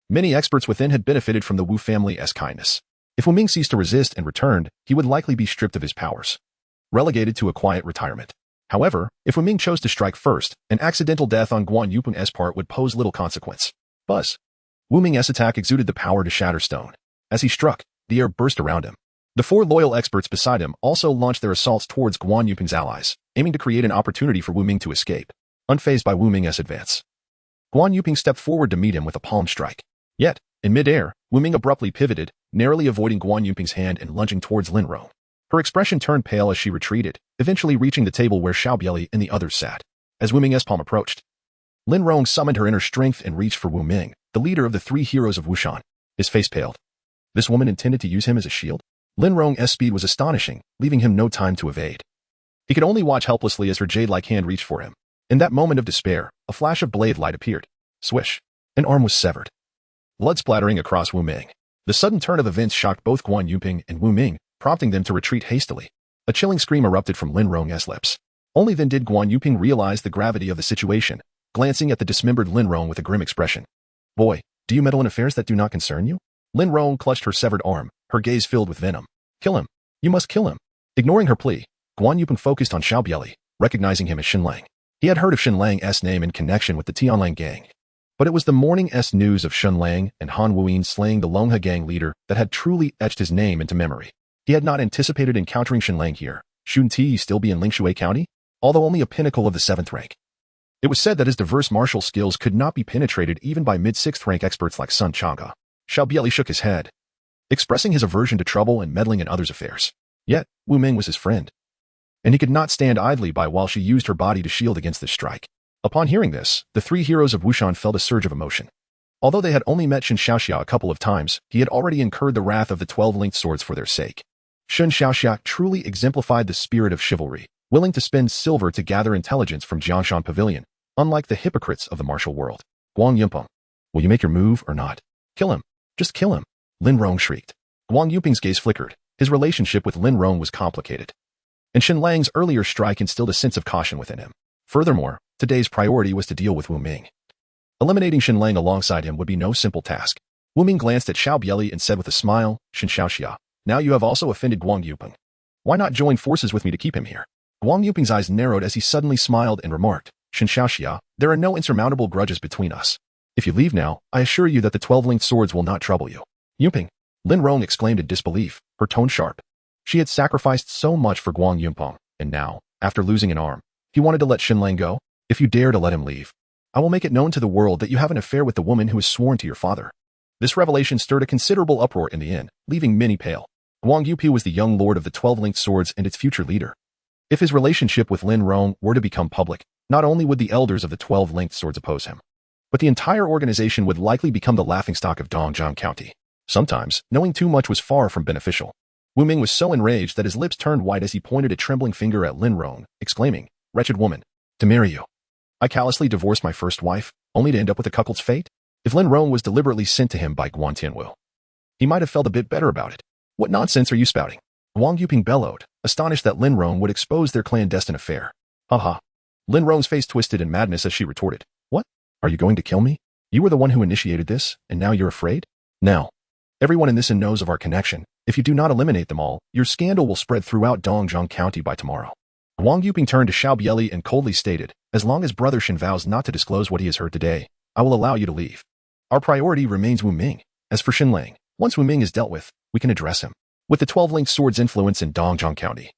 Speaker 1: Many experts within had benefited from the Wu family's kindness. If Wu Ming ceased to resist and returned, he would likely be stripped of his powers, relegated to a quiet retirement. However, if Wu Ming chose to strike first, an accidental death on Guan Yuping's part would pose little consequence. Buzz. Wu Ming's attack exuded the power to shatter stone. As he struck, the air burst around him. The 4 loyal experts beside him also launched their assaults towards Guan Yuping's allies, aiming to create an opportunity for Wu Ming to escape. Unfazed by Wu Ming's advance, Guan Yuping stepped forward to meet him with a palm strike. Yet, in midair, Wu Ming abruptly pivoted, narrowly avoiding Guan Yuping's hand and lunging towards Lin Rong. Her expression turned pale as she retreated, eventually reaching the table where Xiao Bie Li and the others sat. As Wu Ming's palm approached, Lin Rong summoned her inner strength and reached for Wu Ming, the leader of the 3 heroes of Wushan. His face paled. This woman intended to use him as a shield? Lin Rong's speed was astonishing, leaving him no time to evade. He could only watch helplessly as her jade-like hand reached for him. In that moment of despair, a flash of blade light appeared. Swish. An arm was severed, blood splattering across Wu Ming. The sudden turn of events shocked both Guan Yuping and Wu Ming, prompting them to retreat hastily. A chilling scream erupted from Lin Rong's lips. Only then did Guan Yuping realize the gravity of the situation, glancing at the dismembered Lin Rong with a grim expression. Boy, do you meddle in affairs that do not concern you? Lin Rong clutched her severed arm, her gaze filled with venom. Kill him. You must kill him. Ignoring her plea, Guan Yuping focused on Xiao Bie Li, recognizing him as Shen Lang. He had heard of Shen Lang's name in connection with the Tianlang gang. But it was the morning's news of Shen Lang and Han Wuyin slaying the Longhe gang leader that had truly etched his name into memory. He had not anticipated encountering Shen Lang here. Shouldn't he still be in Lingshui County? Although only a pinnacle of the 7th rank. It was said that his diverse martial skills could not be penetrated even by mid-6th rank experts like Sun Chang'e. Xiao Bie Li shook his head, expressing his aversion to trouble and meddling in others' affairs. Yet, Wu Ming was his friend, and he could not stand idly by while she used her body to shield against this strike. Upon hearing this, the 3 heroes of Wushan felt a surge of emotion. Although they had only met Shen Xiaoxia a couple of times, he had already incurred the wrath of the 12 linked swords for their sake. Shen Xiaoxia truly exemplified the spirit of chivalry, willing to spend silver to gather intelligence from Jiangshan Pavilion, unlike the hypocrites of the martial world. Guan Yuping, will you make your move or not? Kill him. Just kill him. Lin Rong shrieked. Guan Yuping's gaze flickered. His relationship with Lin Rong was complicated, and Shen Lang's earlier strike instilled a sense of caution within him. Furthermore, today's priority was to deal with Wu Ming. Eliminating Shen Lang alongside him would be no simple task. Wu Ming glanced at Xiao Bie Li and said with a smile, Shen Xiaoxia, now you have also offended Guan Yuping. Why not join forces with me to keep him here? Guan Yuping's eyes narrowed as he suddenly smiled and remarked, Shen Xiaoxia, there are no insurmountable grudges between us. If you leave now, I assure you that the 12 linked swords will not trouble you. Yuping, Lin Rong exclaimed in disbelief, her tone sharp. She had sacrificed so much for Guan Yuping, and now, after losing an arm, he wanted to let Shen Lang go? If you dare to let him leave, I will make it known to the world that you have an affair with the woman who is sworn to your father. This revelation stirred a considerable uproar in the inn, leaving many pale. Guan Yupi was the young lord of the 12 linked swords and its future leader. If his relationship with Lin Rong were to become public, not only would the elders of the 12 linked swords oppose him, but the entire organization would likely become the laughingstock of Dongjiang County. Sometimes, knowing too much was far from beneficial. Wu Ming was so enraged that his lips turned white as he pointed a trembling finger at Lin Rong, exclaiming, "Wretched woman, to marry you. I callously divorced my first wife, only to end up with a cuckold's fate?" If Lin Rong was deliberately sent to him by Guan Tianwu, he might have felt a bit better about it. What nonsense are you spouting? Guan Yuping bellowed, astonished that Lin Rong would expose their clandestine affair. Haha. Lin Rong's face twisted in madness as she retorted, "What? Are you going to kill me? You were the one who initiated this, and now you're afraid? Now, everyone in this inn knows of our connection. If you do not eliminate them all, your scandal will spread throughout Dongjiang County by tomorrow." Guan Yuping turned to Xiao Bie Li and coldly stated, "As long as Brother Shen vows not to disclose what he has heard today, I will allow you to leave. Our priority remains Wu Ming. As for Shen Lang, once Wu Ming is dealt with, we can address him. With the 12 linked swords influence in Dongjiang County,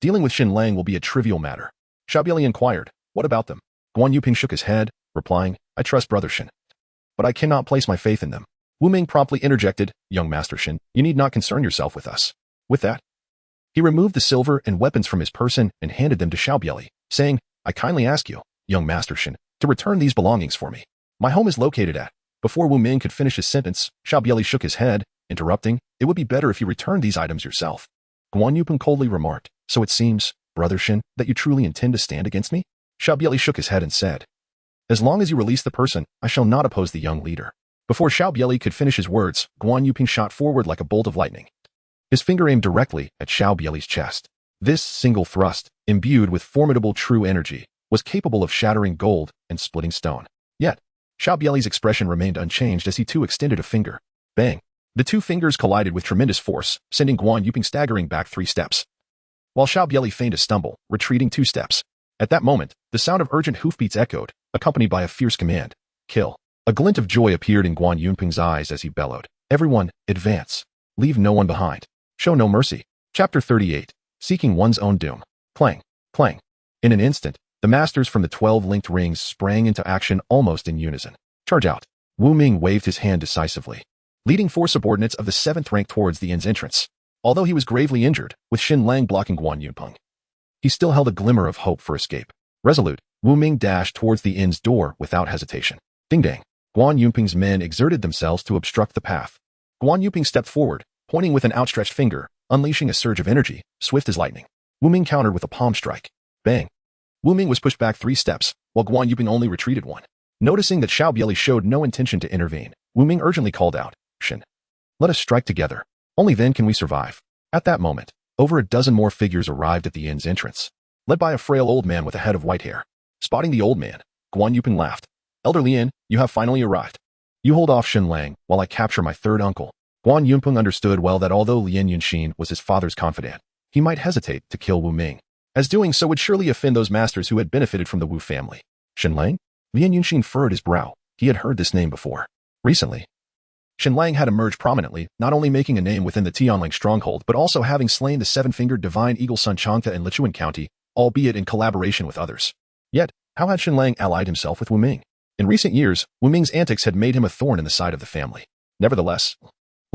Speaker 1: Dealing with Xinlang will be a trivial matter. Xiao Bie Li inquired, what about them? Guan Yuping shook his head, replying, I trust Brother Shen, but I cannot place my faith in them. Wu Ming promptly interjected, young Master Shen, you need not concern yourself with us. With that, he removed the silver and weapons from his person and handed them to Xiao Bie Li, saying, I kindly ask you, young Master Shen, to return these belongings for me. My home is located at. Before Wu Ming could finish his sentence, Xiao Bie Li shook his head, interrupting, it would be better if you returned these items yourself. Guan Yuping coldly remarked, so it seems, Brother Shen, that you truly intend to stand against me? Xiao Bie Li shook his head and said, as long as you release the person, I shall not oppose the young leader. Before Xiao Bie Li could finish his words, Guan Yuping shot forward like a bolt of lightning. His finger aimed directly at Xiao Bie Li's chest. This single thrust, imbued with formidable true energy, was capable of shattering gold and splitting stone. Yet, Xiao Bie Li's expression remained unchanged as he too extended a finger. Bang! The two fingers collided with tremendous force, sending Guan Yuping staggering back 3 steps. While Xiao Bie Li feigned a stumble, retreating 2 steps. At that moment, the sound of urgent hoofbeats echoed, accompanied by a fierce command. Kill. A glint of joy appeared in Guan Yuping's eyes as he bellowed. Everyone, advance. Leave no one behind. Show no mercy. Chapter 38. Seeking One's Own Doom. Clang. Clang. In an instant, the masters from the 12 linked rings sprang into action almost in unison. Charge out. Wu Ming waved his hand decisively, leading 4 subordinates of the 7th rank towards the inn's entrance. Although he was gravely injured, with Xinlang blocking Guan Yuping, he still held a glimmer of hope for escape. Resolute, Wu Ming dashed towards the inn's door without hesitation. Ding-dang. Guan Yuping's men exerted themselves to obstruct the path. Guan Yuping stepped forward, pointing with an outstretched finger, unleashing a surge of energy, swift as lightning. Wu Ming countered with a palm strike. Bang. Wu Ming was pushed back 3 steps, while Guan Yuping only retreated 1. Noticing that Xiao Bie Li showed no intention to intervene, Wu Ming urgently called out, Shen, let us strike together. Only then can we survive. At that moment, over a dozen more figures arrived at the inn's entrance, led by a frail old man with a head of white hair. Spotting the old man, Guan Yuping laughed. Elder Lian, you have finally arrived. You hold off Xinlang while I capture my 3rd uncle. Guan Yuping understood well that although Lian Yunxin was his father's confidant, he might hesitate to kill Wu Ming, as doing so would surely offend those masters who had benefited from the Wu family. Xinlang? Lian Yunxin furrowed his brow. He had heard this name before. Recently, Xinlang had emerged prominently, not only making a name within the Tianling stronghold, but also having slain the 7-fingered divine eagle Sun Changta in Lichuan County, albeit in collaboration with others. Yet, how had Xinlang allied himself with Wu Ming? In recent years, Wu Ming's antics had made him a thorn in the side of the family. Nevertheless,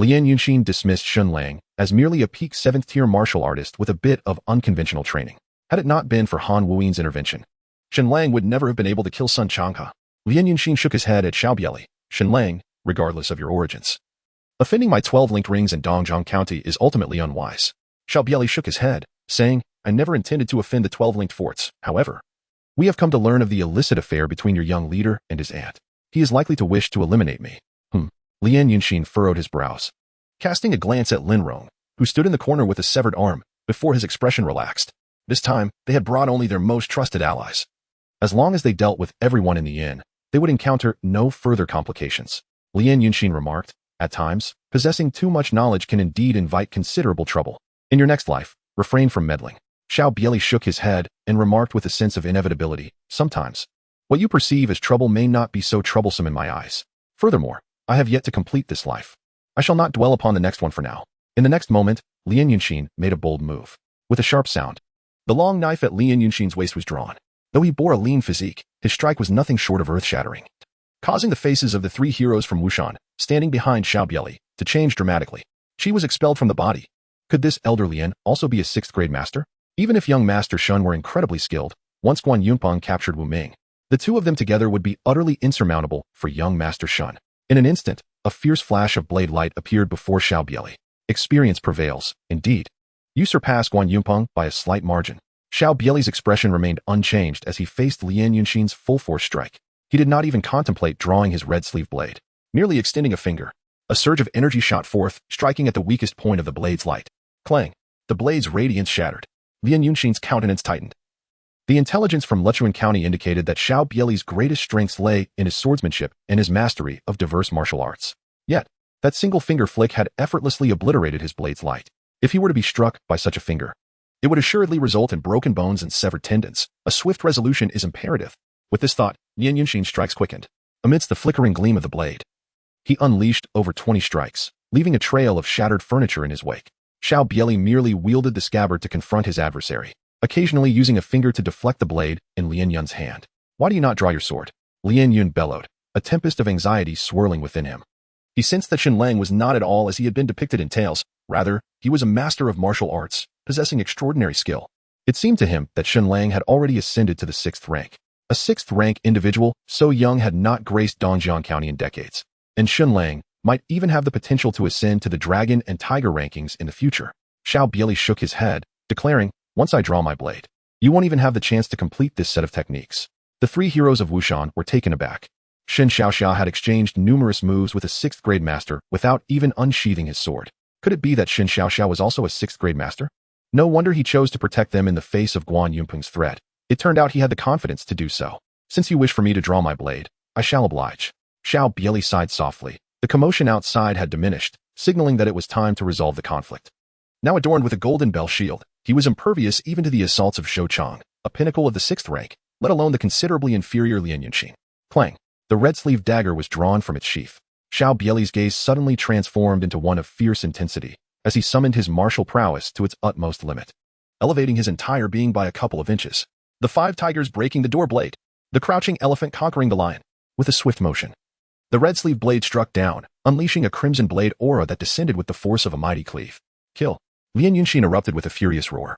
Speaker 1: Lian Yunxin dismissed Xinlang as merely a peak 7th-tier martial artist with a bit of unconventional training. Had it not been for Han Wuyin's intervention, Xinlang would never have been able to kill Sun Changha. Lian Yunxin shook his head at Xiao Bie Li. Xinlang, regardless of your origins, offending my 12 linked rings in Dongjiang County is ultimately unwise. Xiao Bie Li shook his head, saying, I never intended to offend the 12 linked forts. However, we have come to learn of the illicit affair between your young leader and his aunt. He is likely to wish to eliminate me. Lian Yunxin furrowed his brows, casting a glance at Lin Rong, who stood in the corner with a severed arm, before his expression relaxed. This time, they had brought only their most trusted allies. As long as they dealt with everyone in the inn, they would encounter no further complications. Lian Yunxin remarked, at times, possessing too much knowledge can indeed invite considerable trouble. In your next life, refrain from meddling. Xiao Bie Li shook his head and remarked with a sense of inevitability, sometimes, what you perceive as trouble may not be so troublesome in my eyes. Furthermore, I have yet to complete this life. I shall not dwell upon the next one for now. In the next moment, Lian Yunxin made a bold move. With a sharp sound, the long knife at Lian Yunxin's waist was drawn. Though he bore a lean physique, his strike was nothing short of earth-shattering, causing the faces of the 3 heroes from Wushan, standing behind Xiao Bie Li, to change dramatically. She was expelled from the body. Could this elder Lian also be a 6th grade master? Even if young Master Shun were incredibly skilled, once Guan Yunpeng captured Wu Ming, the 2 of them together would be utterly insurmountable for young Master Shun. In an instant, a fierce flash of blade light appeared before Xiao Bie Li. Experience prevails, indeed. You surpass Guan Yunpeng by a slight margin. Xiao Bie Li's expression remained unchanged as he faced Lian Yunxin's full-force strike. He did not even contemplate drawing his red-sleeve blade, merely extending a finger. A surge of energy shot forth, striking at the weakest point of the blade's light. Clang! The blade's radiance shattered. Lian Yunxin's countenance tightened. The intelligence from Lichuan County indicated that Xiao Bie Li's greatest strengths lay in his swordsmanship and his mastery of diverse martial arts. Yet, that single finger flick had effortlessly obliterated his blade's light. If he were to be struck by such a finger, it would assuredly result in broken bones and severed tendons. A swift resolution is imperative. With this thought, Lian Yunxin's strikes quickened. Amidst the flickering gleam of the blade, he unleashed over 20 strikes, leaving a trail of shattered furniture in his wake. Xiao Bie Li merely wielded the scabbard to confront his adversary, occasionally using a finger to deflect the blade in Lien Yun's hand. Why do you not draw your sword? Lien Yun bellowed, a tempest of anxiety swirling within him. He sensed that Shen was not at all as he had been depicted in tales. Rather, he was a master of martial arts, possessing extraordinary skill. It seemed to him that Shen had already ascended to the 6th rank. A 6th rank individual so young had not graced Dongjiang County in decades. And Shen might even have the potential to ascend to the dragon and tiger rankings in the future. Xiao Bie Li shook his head, declaring, once I draw my blade, you won't even have the chance to complete this set of techniques. The 3 heroes of Wushan were taken aback. Shen Xiaoxia had exchanged numerous moves with a 6th grade master without even unsheathing his sword. Could it be that Shen Xiaoxia was also a 6th grade master? No wonder he chose to protect them in the face of Guan Yunpeng's threat. It turned out he had the confidence to do so. Since you wish for me to draw my blade, I shall oblige. Xiao Bie Li sighed softly. The commotion outside had diminished, signaling that it was time to resolve the conflict. Now adorned with a golden bell shield, he was impervious even to the assaults of Shou Chang, a pinnacle of the 6th rank, let alone the considerably inferior Lien Yunxin. Clang! The red-sleeved dagger was drawn from its sheath. Xiao Bie Li's gaze suddenly transformed into one of fierce intensity as he summoned his martial prowess to its utmost limit, elevating his entire being by a couple of inches. The 5 tigers breaking the door blade, the crouching elephant conquering the lion. With a swift motion, the red-sleeved blade struck down, unleashing a crimson blade aura that descended with the force of a mighty cleave. Kill! Lien Yunxin erupted with a furious roar,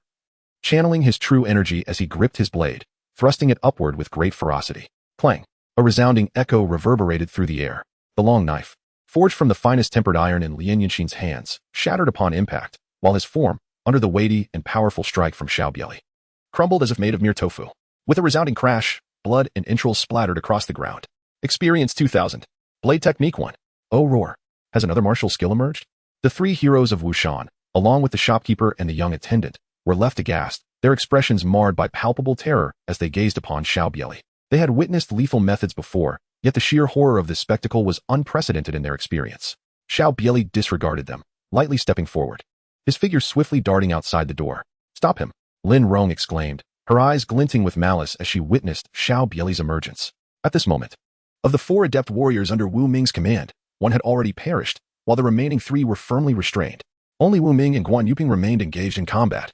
Speaker 1: channeling his true energy as he gripped his blade, thrusting it upward with great ferocity. Clang! A resounding echo reverberated through the air. The long knife, forged from the finest tempered iron in Lien Yunxin's hands, shattered upon impact, while his form, under the weighty and powerful strike from Xiao Bie Li, crumbled as if made of mere tofu. With a resounding crash, blood and entrails splattered across the ground. Experience 2000. Blade Technique 1. Oh roar. Has another martial skill emerged? The 3 heroes of Wushan, along with the shopkeeper and the young attendant, were left aghast, their expressions marred by palpable terror as they gazed upon Xiao Bie Li. They had witnessed lethal methods before, yet the sheer horror of this spectacle was unprecedented in their experience. Xiao Bie Li disregarded them, lightly stepping forward, his figure swiftly darting outside the door. Stop him! Lin Rong exclaimed, her eyes glinting with malice as she witnessed Xiao Bie Li's emergence. At this moment, of the 4 adept warriors under Wu Ming's command, 1 had already perished, while the remaining 3 were firmly restrained. Only Wu Ming and Guan Yuping remained engaged in combat.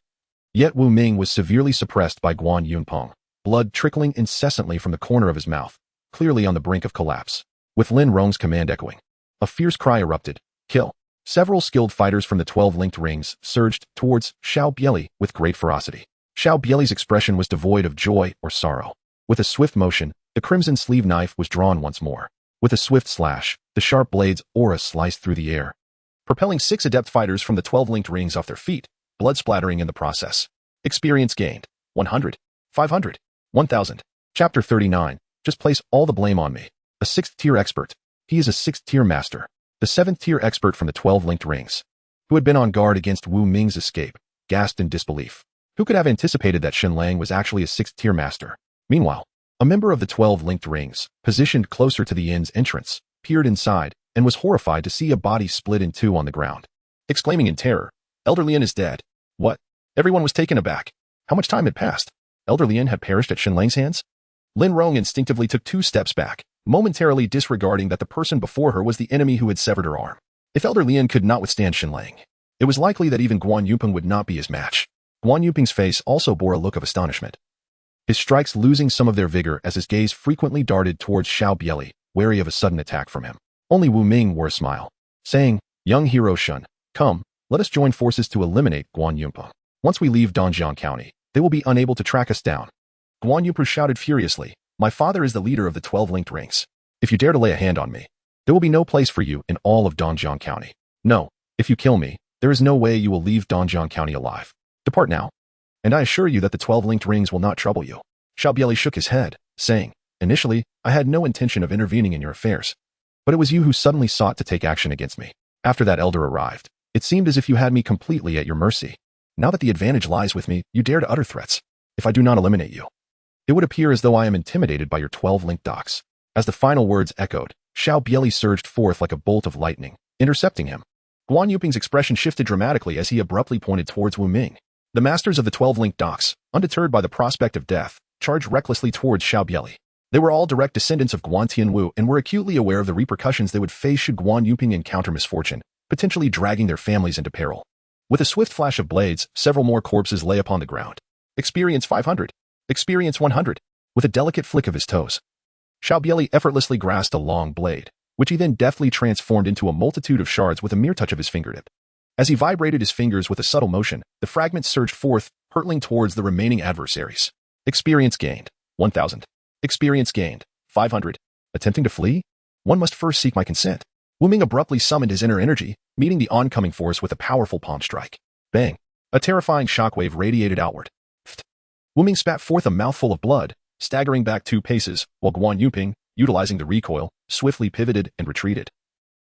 Speaker 1: Yet Wu Ming was severely suppressed by Guan Yunpeng, blood trickling incessantly from the corner of his mouth, clearly on the brink of collapse. With Lin Rong's command echoing, a fierce cry erupted. Kill! Several skilled fighters from the 12 linked rings surged towards Xiao Bie Li with great ferocity. Xiao Bie Li's expression was devoid of joy or sorrow. With a swift motion, the crimson sleeve knife was drawn once more. With a swift slash, the sharp blade's aura sliced through the air, propelling 6 adept fighters from the 12 linked rings off their feet, blood splattering in the process. Experience gained. 100. 500. 1000. Chapter 39. Just place all the blame on me. A 6th tier expert. He is a 6th tier master. The 7th tier expert from the 12 linked rings, who had been on guard against Wu Ming's escape, gasped in disbelief. Who could have anticipated that Shen was actually a 6th tier master? Meanwhile, a member of the 12 linked rings, positioned closer to the inn's entrance, peered inside and was horrified to see a body split in 2 on the ground. Exclaiming in terror, Elder Lien is dead. What? Everyone was taken aback. How much time had passed? Elder Lien had perished at Shen hands? Lin Rong instinctively took 2 steps back, momentarily disregarding that the person before her was the enemy who had severed her arm. If Elder Lien could not withstand Shen, it was likely that even Guan Yupeng would not be his match. Guan Yupeng's face also bore a look of astonishment, his strikes losing some of their vigor as his gaze frequently darted towards Xiao Bie Li, wary of a sudden attack from him. Only Wu Ming wore a smile, saying, Young hero Shen, come, let us join forces to eliminate Guan Yunpeng. Once we leave Dongjiang County, they will be unable to track us down. Guan Yupeng shouted furiously, my father is the leader of the 12 linked rings. If you dare to lay a hand on me, there will be no place for you in all of Dongjiang County. No, if you kill me, there is no way you will leave Dongjiang County alive. Depart now, and I assure you that the 12 linked rings will not trouble you. Xiao Bie Li shook his head, saying, initially, I had no intention of intervening in your affairs, but it was you who suddenly sought to take action against me. After that elder arrived, it seemed as if you had me completely at your mercy. Now that the advantage lies with me, you dare to utter threats. If I do not eliminate you, it would appear as though I am intimidated by your 12 linked docs. As the final words echoed, Xiao Bie Li surged forth like a bolt of lightning, intercepting him. Guan Yupeng's expression shifted dramatically as he abruptly pointed towards Wu Ming. The masters of the 12 linked docs, undeterred by the prospect of death, charged recklessly towards Xiao Bie Li. They were all direct descendants of Guan Tianwu and were acutely aware of the repercussions they would face should Guan Yupeng encounter misfortune, potentially dragging their families into peril. With a swift flash of blades, several more corpses lay upon the ground. Experience 500. Experience 100. With a delicate flick of his toes, Xiao Bie Li effortlessly grasped a long blade, which he then deftly transformed into a multitude of shards with a mere touch of his fingertip. As he vibrated his fingers with a subtle motion, the fragments surged forth, hurtling towards the remaining adversaries. Experience gained. 1,000. Experience gained. 500. Attempting to flee? One must first seek my consent. Wu Ming abruptly summoned his inner energy, meeting the oncoming force with a powerful palm strike. Bang! A terrifying shockwave radiated outward. Pfft. Wu Ming spat forth a mouthful of blood, staggering back 2 paces, while Guan Yuping, utilizing the recoil, swiftly pivoted and retreated,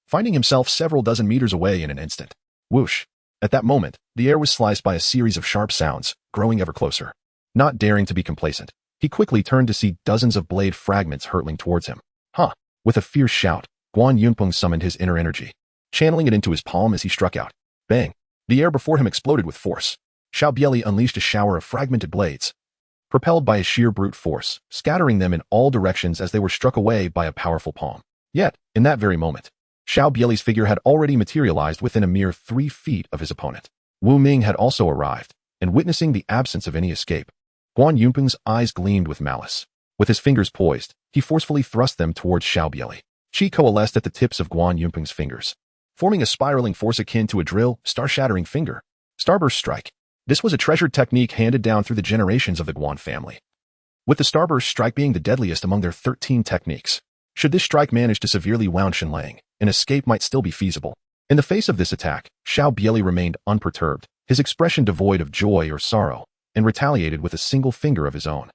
Speaker 1: finding himself several dozen meters away in an instant. Whoosh! At that moment, the air was sliced by a series of sharp sounds, growing ever closer. Not daring to be complacent, he quickly turned to see dozens of blade fragments hurtling towards him. Huh! With a fierce shout, Guan Yunpeng summoned his inner energy, channeling it into his palm as he struck out. Bang! The air before him exploded with force. Xiao Bie Li unleashed a shower of fragmented blades, propelled by a sheer brute force, scattering them in all directions as they were struck away by a powerful palm. Yet, in that very moment, Xiao Bie Li's figure had already materialized within a mere 3 feet of his opponent. Wu Ming had also arrived, and witnessing the absence of any escape, Guan Yunpeng's eyes gleamed with malice. With his fingers poised, he forcefully thrust them towards Xiao Bie Li. Qi coalesced at the tips of Guan Yunpeng's fingers, forming a spiraling force akin to a drill, star-shattering finger. Starburst strike. This was a treasured technique handed down through the generations of the Guan family, with the starburst strike being the deadliest among their 13 techniques. Should this strike manage to severely wound Shenlang, an escape might still be feasible. In the face of this attack, Xiao Bie Li remained unperturbed, his expression devoid of joy or sorrow, and retaliated with a single finger of his own.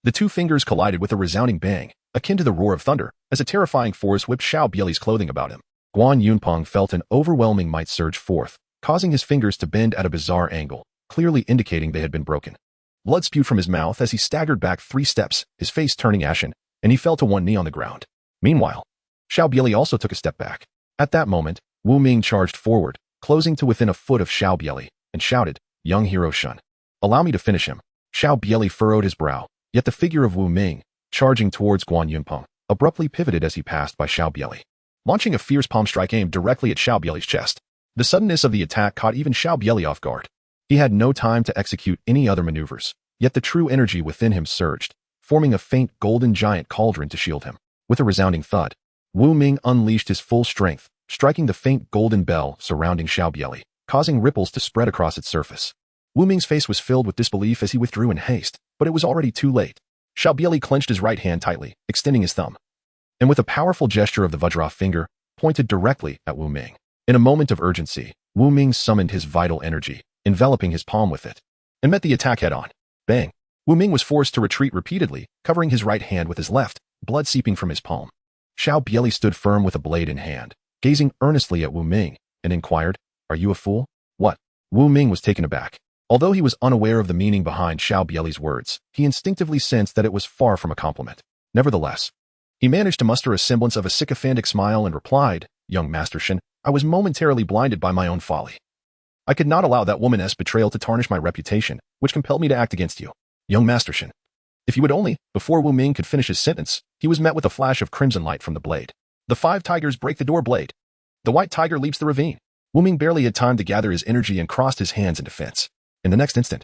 Speaker 1: The 2 fingers collided with a resounding bang, akin to the roar of thunder, as a terrifying force whipped Xiao Bie Li's clothing about him. Guan Yunpeng felt an overwhelming might surge forth, causing his fingers to bend at a bizarre angle, clearly indicating they had been broken. Blood spewed from his mouth as he staggered back 3 steps, his face turning ashen, and he fell to one knee on the ground. Meanwhile, Xiao Bie Li also took a step back. At that moment, Wu Ming charged forward, closing to within a foot of Xiao Bie Li, and shouted, "Young hero Shun, allow me to finish him." Xiao Bie Li furrowed his brow, yet the figure of Wu Ming, charging towards Guan Yunpeng, abruptly pivoted as he passed by Xiao Bie Li, launching a fierce palm strike aimed directly at Xiao Bie Li's chest. The suddenness of the attack caught even Xiao Bie Li off guard. He had no time to execute any other maneuvers, yet the true energy within him surged, forming a faint golden giant cauldron to shield him. With a resounding thud, Wu Ming unleashed his full strength, striking the faint golden bell surrounding Xiao Bie Li, causing ripples to spread across its surface. Wu Ming's face was filled with disbelief as he withdrew in haste, but it was already too late. Xiao Bie Li clenched his right hand tightly, extending his thumb, and with a powerful gesture of the Vajra finger, pointed directly at Wu Ming. In a moment of urgency, Wu Ming summoned his vital energy, enveloping his palm with it, and met the attack head-on. Bang! Wu Ming was forced to retreat repeatedly, covering his right hand with his left, blood seeping from his palm. Xiao Bie Li stood firm with a blade in hand, gazing earnestly at Wu Ming, and inquired, "Are you a fool?" "What?" Wu Ming was taken aback. Although he was unaware of the meaning behind Xiao Bie Li's words, he instinctively sensed that it was far from a compliment. Nevertheless, he managed to muster a semblance of a sycophantic smile and replied, "Young Master Shen, I was momentarily blinded by my own folly. I could not allow that woman's betrayal to tarnish my reputation, which compelled me to act against you. Young Master Shen." If you would only, before Wu Ming could finish his sentence, he was met with a flash of crimson light from the blade. The 5 tigers break the door blade. The white tiger leaps the ravine. Wu Ming barely had time to gather his energy and crossed his hands in defense. In the next instant,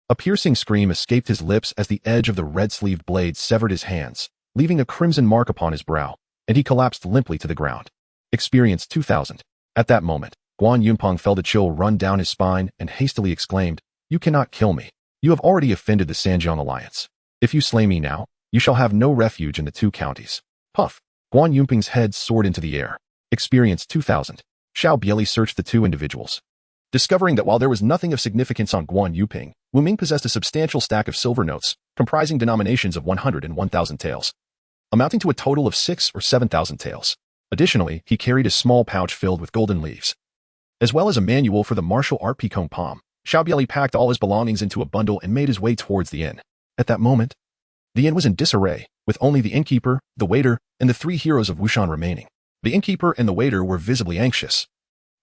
Speaker 1: a piercing scream escaped his lips as the edge of the red-sleeved blade severed his hands, leaving a crimson mark upon his brow, and he collapsed limply to the ground. Experience 2000. At that moment, Guan Yunpeng felt a chill run down his spine and hastily exclaimed, "You cannot kill me. You have already offended the Sanjiang Alliance. If you slay me now, you shall have no refuge in the 2 counties." Puff! Guan Yunpeng's head soared into the air. Experience 2000. Xiao Bie Li searched the 2 individuals, discovering that while there was nothing of significance on Guan Yuping, Wu Ming possessed a substantial stack of silver notes, comprising denominations of 100 and 1,000 taels, amounting to a total of 6 or 7,000 taels. Additionally, he carried a small pouch filled with golden leaves, as well as a manual for the martial art Picon Palm. Xiao Bie Li packed all his belongings into a bundle and made his way towards the inn. At that moment, the inn was in disarray, with only the innkeeper, the waiter, and the 3 heroes of Wushan remaining. The innkeeper and the waiter were visibly anxious,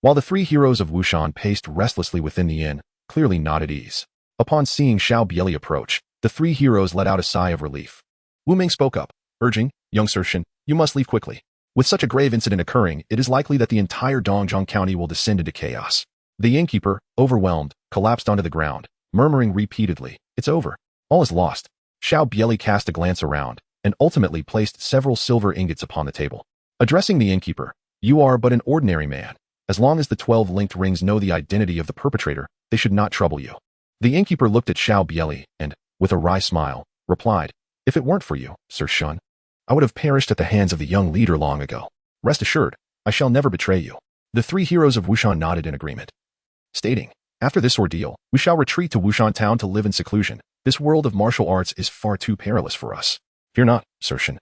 Speaker 1: while the 3 heroes of Wushan paced restlessly within the inn, clearly not at ease. Upon seeing Xiao Bie Li approach, the 3 heroes let out a sigh of relief. Wu Ming spoke up, urging, "Young Sir Shen, you must leave quickly. With such a grave incident occurring, it is likely that the entire Dongzhong County will descend into chaos." The innkeeper, overwhelmed, collapsed onto the ground, murmuring repeatedly, "It's over. All is lost." Xiao Bie Li cast a glance around, and ultimately placed several silver ingots upon the table. Addressing the innkeeper, "You are but an ordinary man. As long as the 12 linked rings know the identity of the perpetrator, they should not trouble you." The innkeeper looked at Xiao Bie Li and, with a wry smile, replied, "If it weren't for you, Sir Shun, I would have perished at the hands of the young leader long ago. Rest assured, I shall never betray you." The three heroes of Wushan nodded in agreement, stating, "After this ordeal, we shall retreat to Wushan town to live in seclusion. This world of martial arts is far too perilous for us. Fear not, Sir Shun.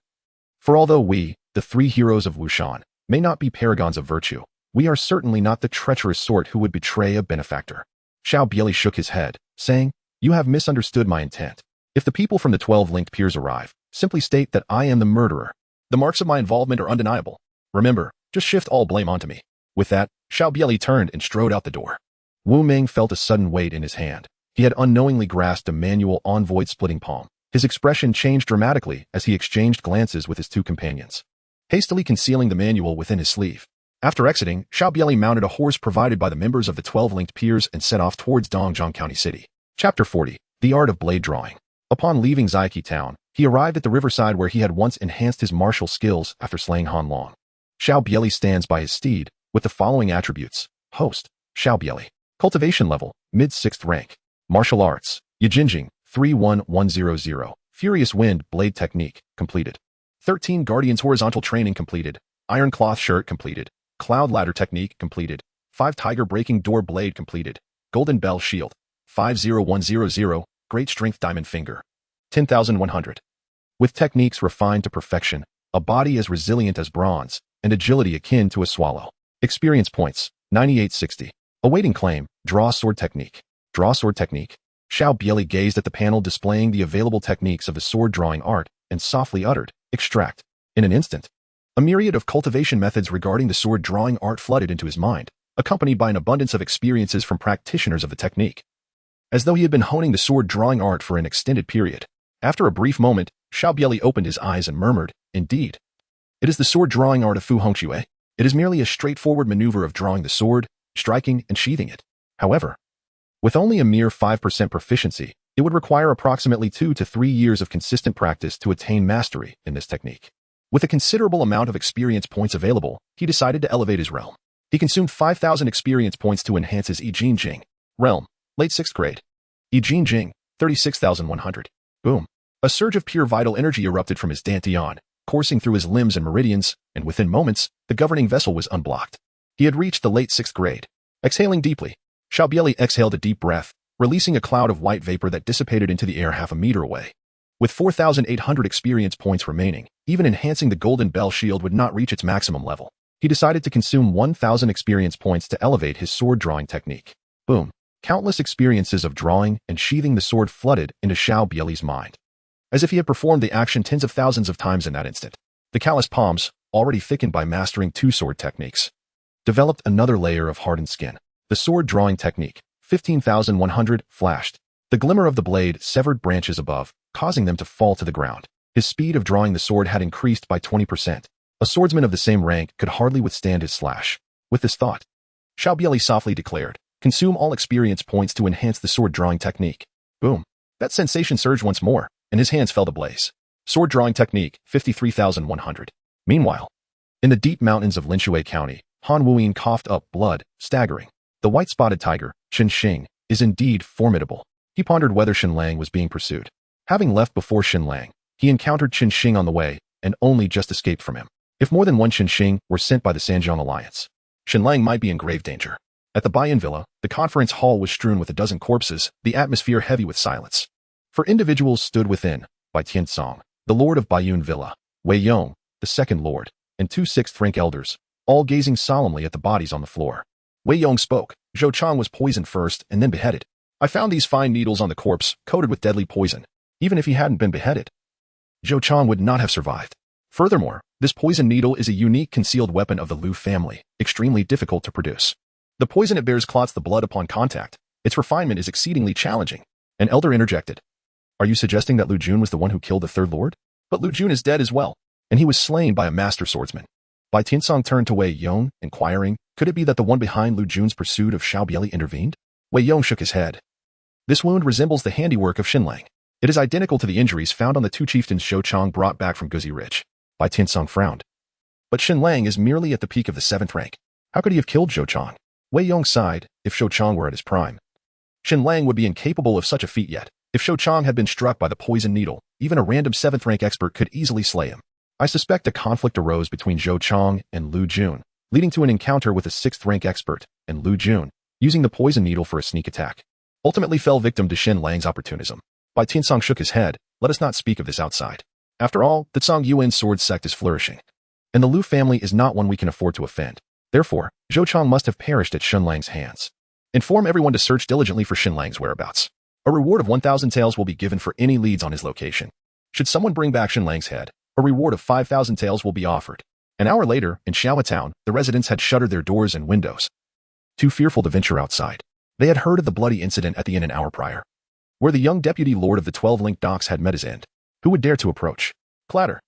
Speaker 1: For although we, the three heroes of Wushan, may not be paragons of virtue, we are certainly not the treacherous sort who would betray a benefactor." Xiao Bie Li shook his head, saying, "You have misunderstood my intent. If the people from the 12 linked peers arrive, simply state that I am the murderer. The marks of my involvement are undeniable. Remember, just shift all blame onto me." With that, Xiao Bie Li turned and strode out the door. Wu Ming felt a sudden weight in his hand. He had unknowingly grasped a manual envoy-splitting palm. His expression changed dramatically as he exchanged glances with his two companions, hastily concealing the manual within his sleeve. After exiting, Xiao Bie Li mounted a horse provided by the members of the 12 linked peers and set off towards Dongzhong County City. Chapter 40. The Art of Blade Drawing. Upon leaving Zaiqi Town, he arrived at the riverside where he had once enhanced his martial skills after slaying Han Long. Xiao Bie Li stands by his steed, with the following attributes. Host, Xiao Bie Li. Cultivation level, mid-6th rank. Martial arts, Yijinjing, 31100. Furious Wind Blade Technique, completed. 13 Guardians Horizontal Training completed. Iron Cloth Shirt completed. Cloud Ladder Technique completed. 5 Tiger Breaking Door Blade completed. Golden Bell Shield, 50100. Great Strength Diamond Finger, 10,100. With techniques refined to perfection, a body as resilient as bronze, and agility akin to a swallow. Experience points, 9860. Awaiting claim, Draw Sword Technique. Draw Sword Technique. Xiao Bie Li gazed at the panel displaying the available techniques of the sword drawing art and softly uttered, "Extract." In an instant, a myriad of cultivation methods regarding the sword drawing art flooded into his mind, accompanied by an abundance of experiences from practitioners of the technique, as though he had been honing the sword drawing art for an extended period. After a brief moment, Xiao Bie Li opened his eyes and murmured, "Indeed. It is the sword drawing art of Fu Hongxue. It is merely a straightforward maneuver of drawing the sword, striking, and sheathing it. However, with only a mere 5% proficiency, it would require approximately 2 to 3 years of consistent practice to attain mastery in this technique." With a considerable amount of experience points available, he decided to elevate his realm. He consumed 5,000 experience points to enhance his Yijinjing. Realm, late 6th grade. Yijinjing, 36,100. Boom. A surge of pure vital energy erupted from his dantian, coursing through his limbs and meridians, and within moments, the governing vessel was unblocked. He had reached the late 6th grade. Exhaling deeply, Xiao Bie Li exhaled a deep breath, releasing a cloud of white vapor that dissipated into the air half a meter away. With 4,800 experience points remaining, even enhancing the Golden Bell Shield would not reach its maximum level. He decided to consume 1,000 experience points to elevate his sword drawing technique. Boom. Countless experiences of drawing and sheathing the sword flooded into Xiao Bie Li's mind, as if he had performed the action tens of thousands of times in that instant. The calloused palms, already thickened by mastering 2 sword techniques, developed another layer of hardened skin. The sword drawing technique, 15,100, flashed. The glimmer of the blade severed branches above, causing them to fall to the ground. His speed of drawing the sword had increased by 20%. A swordsman of the same rank could hardly withstand his slash. With this thought, Xiao Bie Li softly declared, "Consume all experience points to enhance the sword drawing technique." Boom. That sensation surged once more, and his hands fell to blaze. Sword drawing technique, 53,100. Meanwhile, in the deep mountains of Linshui County, Han Wuyin coughed up blood, staggering. The white-spotted tiger, Qin Xing, is indeed formidable. He pondered whether Xinlang was being pursued. Having left before Xinlang, he encountered Qin Xing on the way and only just escaped from him. If more than one Qin Xing were sent by the Sanjiang Alliance, Xinlang might be in grave danger. At the Baiyan Villa, the conference hall was strewn with a dozen corpses, the atmosphere heavy with silence. For individuals stood within, by Tiansong, the lord of Baiyun Villa, Wei Yong, the second lord, and 2 6th-rank elders, all gazing solemnly at the bodies on the floor. Wei Yong spoke. Zhou Chang was poisoned first and then beheaded. I found these fine needles on the corpse, coated with deadly poison. Even if he hadn't been beheaded, Zhou Chang would not have survived. Furthermore, this poison needle is a unique concealed weapon of the Liu family, extremely difficult to produce. The poison it bears clots the blood upon contact. Its refinement is exceedingly challenging. An elder interjected. Are you suggesting that Lu Jun was the one who killed the third lord? But Lu Jun is dead as well, and he was slain by a master swordsman. Bai Tiansong turned to Wei Yong, inquiring, Could it be that the one behind Lu Jun's pursuit of Xiao Bie Li intervened? Wei Yong shook his head. This wound resembles the handiwork of Xinlang. It is identical to the injuries found on the two chieftains Zhou Chong brought back from Guzi Ridge. Bai Tiansong frowned. But Xinlang is merely at the peak of the 7th rank. How could he have killed Zhou Chong? Wei Yong sighed. If Zhou Chong were at his prime, Xinlang would be incapable of such a feat yet. If Zhou Chong had been struck by the poison needle, even a random 7th rank expert could easily slay him. I suspect a conflict arose between Zhou Chong and Lu Jun, leading to an encounter with a 6th rank expert, and Lu Jun, using the poison needle for a sneak attack, ultimately fell victim to Xinlang's opportunism. Bai Tiansong shook his head. Let us not speak of this outside. After all, the Zhang Yuan sword sect is flourishing, and the Lu family is not one we can afford to offend. Therefore, Zhou Chong must have perished at Xinlang's hands. Inform everyone to search diligently for Xinlang's whereabouts. A reward of 1,000 taels will be given for any leads on his location. Should someone bring back Xinlang's head, a reward of 5,000 taels will be offered. An hour later, in Xiao Town, the residents had shuttered their doors and windows, too fearful to venture outside. They had heard of the bloody incident at the inn an hour prior, where the young deputy lord of the 12-link docks had met his end. Who would dare to approach? Clatter.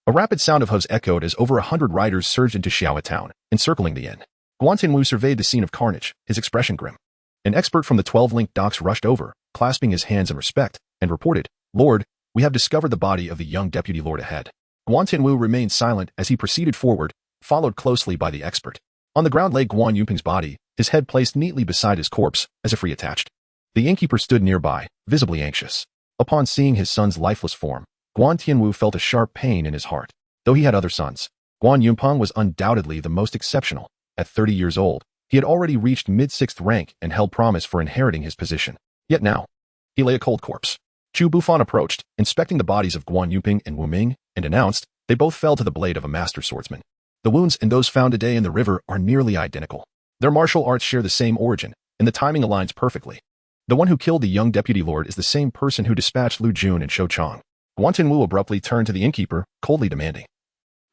Speaker 1: A rapid sound of hooves echoed as over 100 riders surged into Xiao Town, encircling the inn. Guan Tinwu surveyed the scene of carnage, his expression grim. An expert from the 12-link docks rushed over, clasping his hands in respect, and reported, Lord, we have discovered the body of the young deputy lord ahead. Guan Tinwu remained silent as he proceeded forward, followed closely by the expert. On the ground lay Guan Yunping's body, his head placed neatly beside his corpse, as if reattached. The innkeeper stood nearby, visibly anxious. Upon seeing his son's lifeless form, Guan Tianwu felt a sharp pain in his heart. Though he had other sons, Guan Yunpeng was undoubtedly the most exceptional. At 30 years old, he had already reached mid-6th rank and held promise for inheriting his position. Yet now, he lay a cold corpse. Chu Bufan approached, inspecting the bodies of Guan Yunping and Wu Ming, and announced, they both fell to the blade of a master swordsman. The wounds and those found today in the river are nearly identical. Their martial arts share the same origin, and the timing aligns perfectly. The one who killed the young deputy lord is the same person who dispatched Lu Jun and Zhou Chong. Guan Tinwu abruptly turned to the innkeeper, coldly demanding,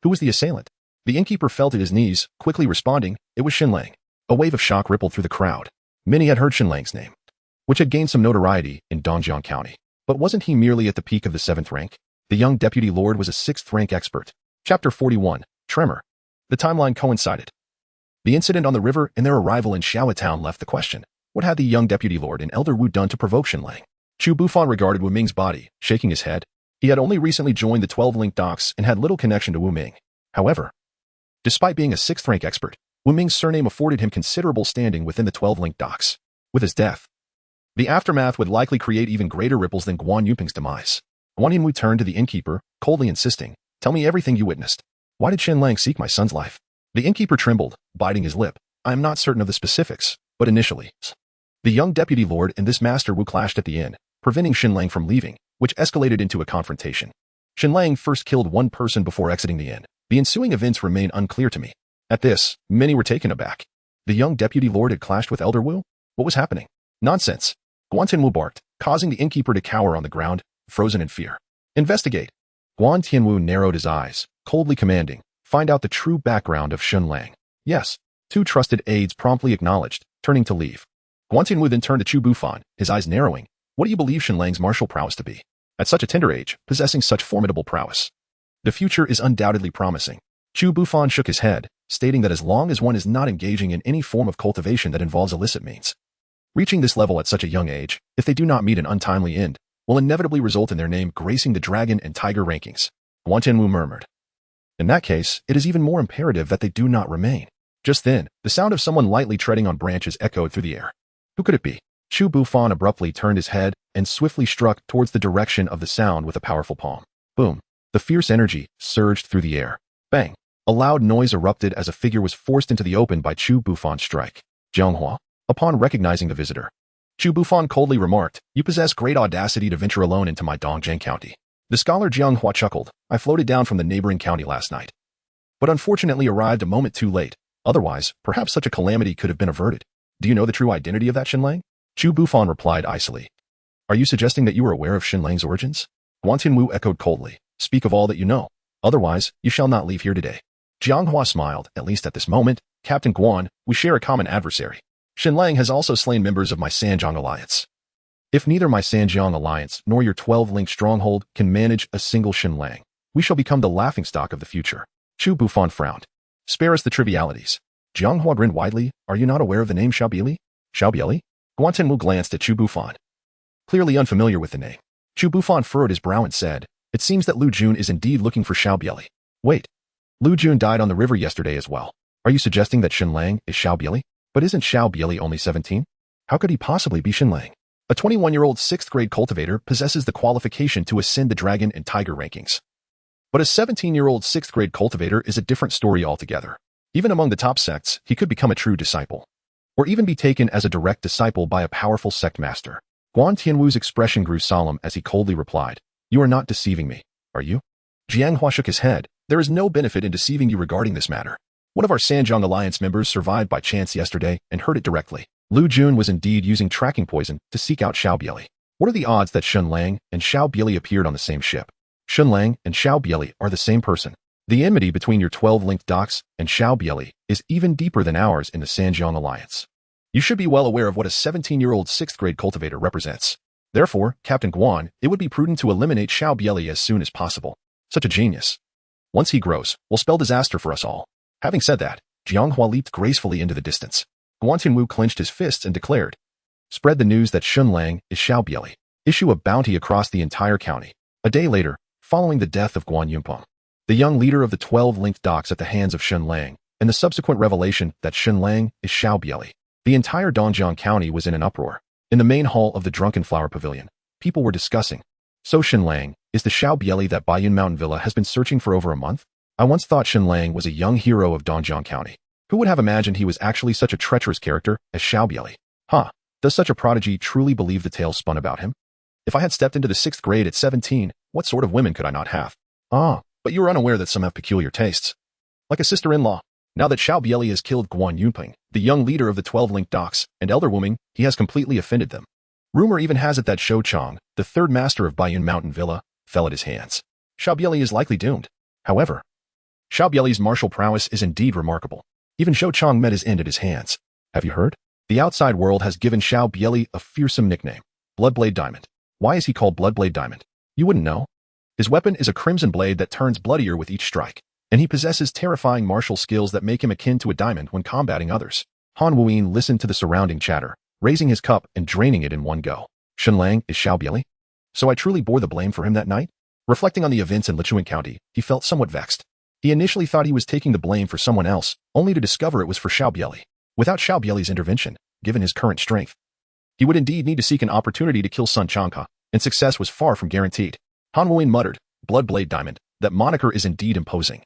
Speaker 1: who was the assailant? The innkeeper fell to his knees, quickly responding, it was Xinlang. A wave of shock rippled through the crowd. Many had heard Xinlang's name, which had gained some notoriety in Dongjiang County. But wasn't he merely at the peak of the 7th rank? The young deputy lord was a 6th rank expert. Chapter 41, Tremor. The timeline coincided. The incident on the river and their arrival in Xiao Town left the question. What had the young deputy lord and Elder Wu done to provoke Xinlang? Chu Bufan regarded Wu Ming's body, shaking his head. He had only recently joined the 12-link docks and had little connection to Wu Ming. However, despite being a 6th rank expert, Wu Ming's surname afforded him considerable standing within the 12-link docks. With his death, the aftermath would likely create even greater ripples than Guan Yuping's demise. Guan Yinwu turned to the innkeeper, coldly insisting, tell me everything you witnessed. Why did Xinlang seek my son's life? The innkeeper trembled, biting his lip. I am not certain of the specifics, but initially, the young deputy lord and this master Wu clashed at the inn, preventing Xinlang from leaving, which escalated into a confrontation. Xinlang first killed one person before exiting the inn. The ensuing events remain unclear to me. At this, many were taken aback. The young deputy lord had clashed with Elder Wu? What was happening? Nonsense. Guan Tianwu barked, causing the innkeeper to cower on the ground, frozen in fear. Investigate. Guan Tianwu narrowed his eyes, coldly commanding, find out the true background of Xinlang. Yes. Two trusted aides promptly acknowledged, turning to leave. Guan Tianwu then turned to Chu Bufan, his eyes narrowing. What do you believe Xinlang's martial prowess to be? At such a tender age, possessing such formidable prowess. The future is undoubtedly promising. Chu Bufan shook his head, stating that as long as one is not engaging in any form of cultivation that involves illicit means, reaching this level at such a young age, if they do not meet an untimely end, will inevitably result in their name gracing the dragon and tiger rankings. Guan Tianwu murmured. In that case, it is even more imperative that they do not remain. Just then, the sound of someone lightly treading on branches echoed through the air. Who could it be? Chu Bufan abruptly turned his head and swiftly struck towards the direction of the sound with a powerful palm. Boom. The fierce energy surged through the air. Bang. A loud noise erupted as a figure was forced into the open by Chu Bufan's strike. Jianghua. Upon recognizing the visitor, Chu Bufan coldly remarked, you possess great audacity to venture alone into my Dongjiang County. The scholar Jianghua chuckled. I floated down from the neighboring county last night, but unfortunately arrived a moment too late. Otherwise, perhaps such a calamity could have been averted. Do you know the true identity of that Xinlang? Chu Bufan replied icily. Are you suggesting that you are aware of Xinlang's origins? Guan Tianwu echoed coldly. Speak of all that you know. Otherwise, you shall not leave here today. Jianghua smiled. At least at this moment, Captain Guan, we share a common adversary. Xinlang has also slain members of my Sanjiang Alliance. If neither my Sanjiang Alliance nor your 12-link stronghold can manage a single Xinlang, we shall become the laughingstock of the future. Chu Bufan frowned. Spare us the trivialities. Jianghua grinned widely. Are you not aware of the name Xiao Bie Li? Xiao Bie Li? Guan Tenwu glanced at Chu Bufan, clearly unfamiliar with the name. Chu Bufan furrowed his brow and said, it seems that Lu Jun is indeed looking for Xiao Bie Li. Wait. Lu Jun died on the river yesterday as well. Are you suggesting that Shen Lang is Xiao Bie Li? But isn't Xiao Bie Li only 17? How could he possibly be Shen Lang? A 21-year-old 6th grade cultivator possesses the qualification to ascend the dragon and tiger rankings. But a 17-year-old 6th grade cultivator is a different story altogether. Even among the top sects, he could become a true disciple, or even be taken as a direct disciple by a powerful sect master. Guan Tianwu's expression grew solemn as he coldly replied, you are not deceiving me, are you? Jianghua shook his head. There is no benefit in deceiving you regarding this matter. One of our Sanjiang Alliance members survived by chance yesterday and heard it directly. Lu Jun was indeed using tracking poison to seek out Xiao Bie Li. What are the odds that Shen Lang and Xiao Bie Li appeared on the same ship? Shen Lang and Xiao Bie Li are the same person. The enmity between your 12 linked docs and Xiao Bie Li is even deeper than ours in the Sanjiang Alliance. You should be well aware of what a 17-year-old 6th grade cultivator represents. Therefore, Captain Guan, it would be prudent to eliminate Xiao Bie Li as soon as possible. Such a genius, once he grows, will spell disaster for us all. Having said that, Jianghua leaped gracefully into the distance. Guan Tianwu clenched his fists and declared, spread the news that Shen Lang is Xiao Bie Li. Issue a bounty across the entire county. A day later, following the death of Guan Yunpeng, the young leader of the 12 linked docs at the hands of Shen Lang, and the subsequent revelation that Shen Lang is Xiao Bie Li, the entire Dongjiang County was in an uproar. In the main hall of the Drunken Flower Pavilion, people were discussing, so Shen Lang is the Xiao Bie Li that Baiyun Mountain Villa has been searching for over a month? I once thought Shen Lang was a young hero of Dongjiang County. Who would have imagined he was actually such a treacherous character as Xiao Bie Li? Huh, does such a prodigy truly believe the tale spun about him? If I had stepped into the 6th grade at 17, what sort of women could I not have? Ah, but you are unaware that some have peculiar tastes. Like a sister-in-law. Now that Xiao Bie Li has killed Guan Yunpeng, the young leader of the 12 linked docs, and elder woman, he has completely offended them. Rumor even has it that Shou Chong, the 3rd master of Baiyun Mountain Villa, fell at his hands. Xiao Bie Li is likely doomed. However, Xiao Bie Li's martial prowess is indeed remarkable. Even Shou Chong met his end at his hands. Have you heard? The outside world has given Xiao Bie Li a fearsome nickname, Bloodblade Diamond. Why is he called Bloodblade Diamond? You wouldn't know. His weapon is a crimson blade that turns bloodier with each strike, and he possesses terrifying martial skills that make him akin to a diamond when combating others. Han Wuyin listened to the surrounding chatter, raising his cup and draining it in one go. Shen Lang is Xiao Bie Li? So I truly bore the blame for him that night? Reflecting on the events in Lichuan County, he felt somewhat vexed. He initially thought he was taking the blame for someone else, only to discover it was for Xiao Bie Li. Without Xiao Bie Li's intervention, given his current strength, he would indeed need to seek an opportunity to kill Sun Changka, and success was far from guaranteed. Han Wuyin muttered, Bloodblade Diamond, that moniker is indeed imposing.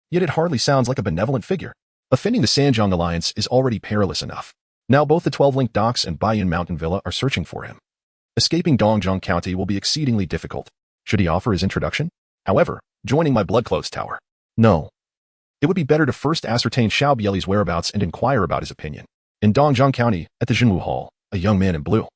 Speaker 1: Yet it hardly sounds like a benevolent figure. Offending the Sanjiang Alliance is already perilous enough. Now both the 12 linked docs and Baiyun Mountain Villa are searching for him. Escaping Dongjiang County will be exceedingly difficult. Should he offer his introduction? However, joining my bloodclothes tower. No. It would be better to first ascertain Xiao Bie Li's whereabouts and inquire about his opinion. In Dongjiang County, at the Jinwu Hall, a young man in blue,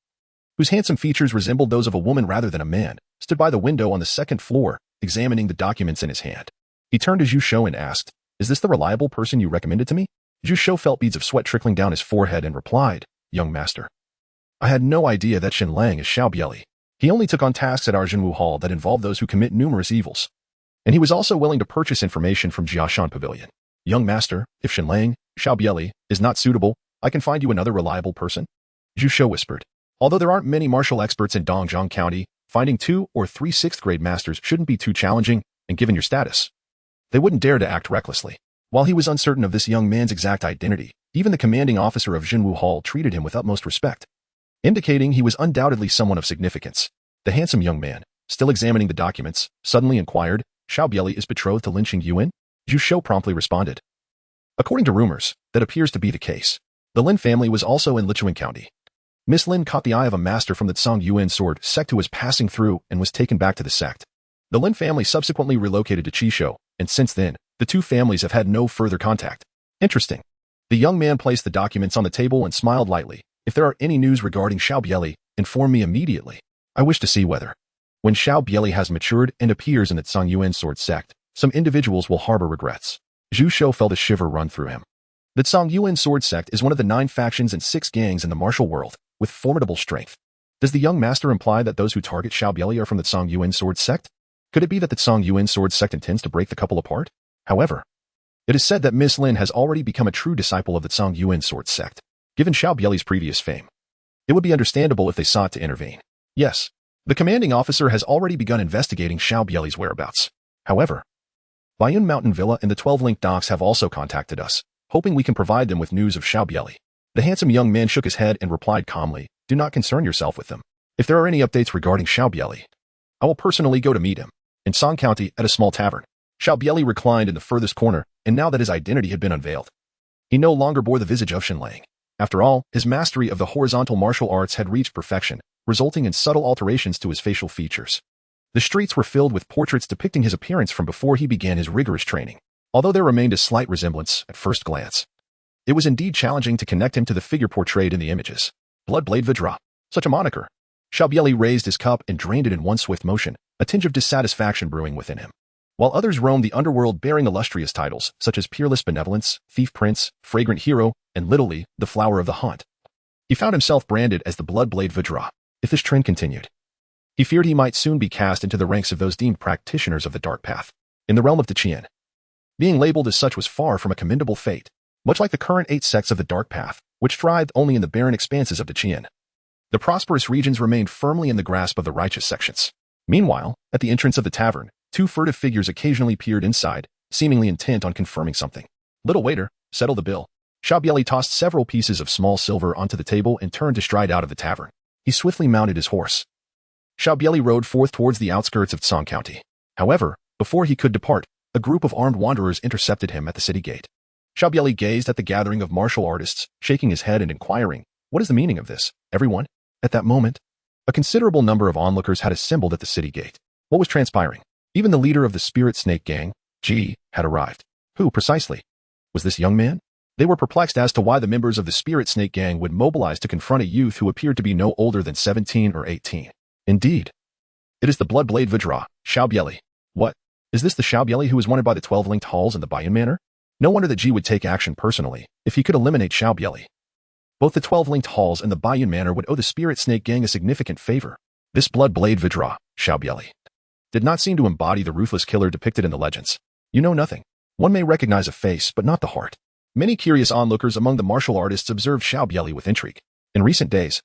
Speaker 1: whose handsome features resembled those of a woman rather than a man, stood by the window on the 2nd floor, examining the documents in his hand. He turned to Zhu Shou and asked, is this the reliable person you recommended to me? Zhu Shou felt beads of sweat trickling down his forehead and replied, young master, I had no idea that Shen Lang is Xiao Bie Li. He only took on tasks at our Jinwu Hall that involved those who commit numerous evils. And he was also willing to purchase information from Jiashan Pavilion. Young master, if Shen Lang, Xiao Bie Li, is not suitable, I can find you another reliable person. Zhu Shou whispered. Although there aren't many martial experts in Dongjiang County, finding 2 or 3 6th grade masters shouldn't be too challenging, and given your status, they wouldn't dare to act recklessly. While he was uncertain of this young man's exact identity, even the commanding officer of Jinwu Hall treated him with utmost respect, indicating he was undoubtedly someone of significance. The handsome young man, still examining the documents, suddenly inquired, Xiao Bie Li is betrothed to Lin Qingyuan? Zhu Shou promptly responded. According to rumors, that appears to be the case. The Lin family was also in Lichuan County. Miss Lin caught the eye of a master from the Tsang Yuan sword sect who was passing through and was taken back to the sect. The Lin family subsequently relocated to Qishou, and since then, the two families have had no further contact. Interesting. The young man placed the documents on the table and smiled lightly. If there are any news regarding Xiao Bie Li, inform me immediately. I wish to see whether, when Xiao Bie Li has matured and appears in the Tsang Yuan sword sect, some individuals will harbor regrets. Zhu Shou felt a shiver run through him. The Tsang Yuan sword sect is one of the 9 factions and 6 gangs in the martial world, with formidable strength. Does the young master imply that those who target Xiao Bie Li are from the Tsang Yuan sword sect? Could it be that the Tsang Yuan sword sect intends to break the couple apart? However, It is said that Miss Lin has already become a true disciple of the Zhang Yuan sword sect. Given Xiao Bie Li's previous fame, it would be understandable if they sought to intervene. Yes, the commanding officer has already begun investigating Xiao Bie Li's whereabouts. However, Bayun Mountain Villa and the 12-Link Docks have also contacted us, hoping we can provide them with news of Xiao Bie Li. The handsome young man shook his head and replied calmly, "Do not concern yourself with them. If there are any updates regarding Xiao Bie Li, I will personally go to meet him." In Song County, at a small tavern, Xiao Bie Li reclined in the furthest corner, and now that his identity had been unveiled, he no longer bore the visage of Shenlang. After all, his mastery of the horizontal martial arts had reached perfection, resulting in subtle alterations to his facial features. The streets were filled with portraits depicting his appearance from before he began his rigorous training, although there remained a slight resemblance at first glance. It was indeed challenging to connect him to the figure portrayed in the images. Bloodblade Vidra. Such a moniker. Xiao Bie Li raised his cup and drained it in one swift motion, a tinge of dissatisfaction brewing within him. While others roamed the underworld bearing illustrious titles, such as Peerless Benevolence, Thief Prince, Fragrant Hero, and Little Li, the Flower of the Hunt, he found himself branded as the Bloodblade Vidra. If this trend continued, he feared he might soon be cast into the ranks of those deemed practitioners of the dark path. In the realm of Qian, being labeled as such was far from a commendable fate, much like the current 8 sects of the dark path, which thrived only in the barren expanses of Qian. The prosperous regions remained firmly in the grasp of the righteous sections. Meanwhile, at the entrance of the tavern, 2 furtive figures occasionally peered inside, seemingly intent on confirming something. "Little waiter, settle the bill." Xiao Bie Li tossed several pieces of small silver onto the table and turned to stride out of the tavern. He swiftly mounted his horse. Xiao Bie Li rode forth towards the outskirts of Song County. However, before he could depart, a group of armed wanderers intercepted him at the city gate. Xiao Bie Li gazed at the gathering of martial artists, shaking his head and inquiring, "What is the meaning of this, everyone?" At that moment, a considerable number of onlookers had assembled at the city gate. What was transpiring? Even the leader of the Spirit Snake Gang, Ji, had arrived. Who, precisely, was this young man? They were perplexed as to why the members of the Spirit Snake Gang would mobilize to confront a youth who appeared to be no older than 17 or 18. Indeed, it is the Bloodblade Vidra, Xiao Bie Li. What? Is this the Xiao Bie Li who was wanted by the 12-linked halls in the Bayun Manor? No wonder that Ji would take action personally, if he could eliminate Xiao Bie Li. Both the 12-linked halls and the Bayun Manor would owe the Spirit Snake Gang a significant favor. This Bloodblade Vidra, Xiao Bie Li, did not seem to embody the ruthless killer depicted in the legends. You know nothing. One may recognize a face, but not the heart. Many curious onlookers among the martial artists observed Xiao Bie Li with intrigue. In recent days,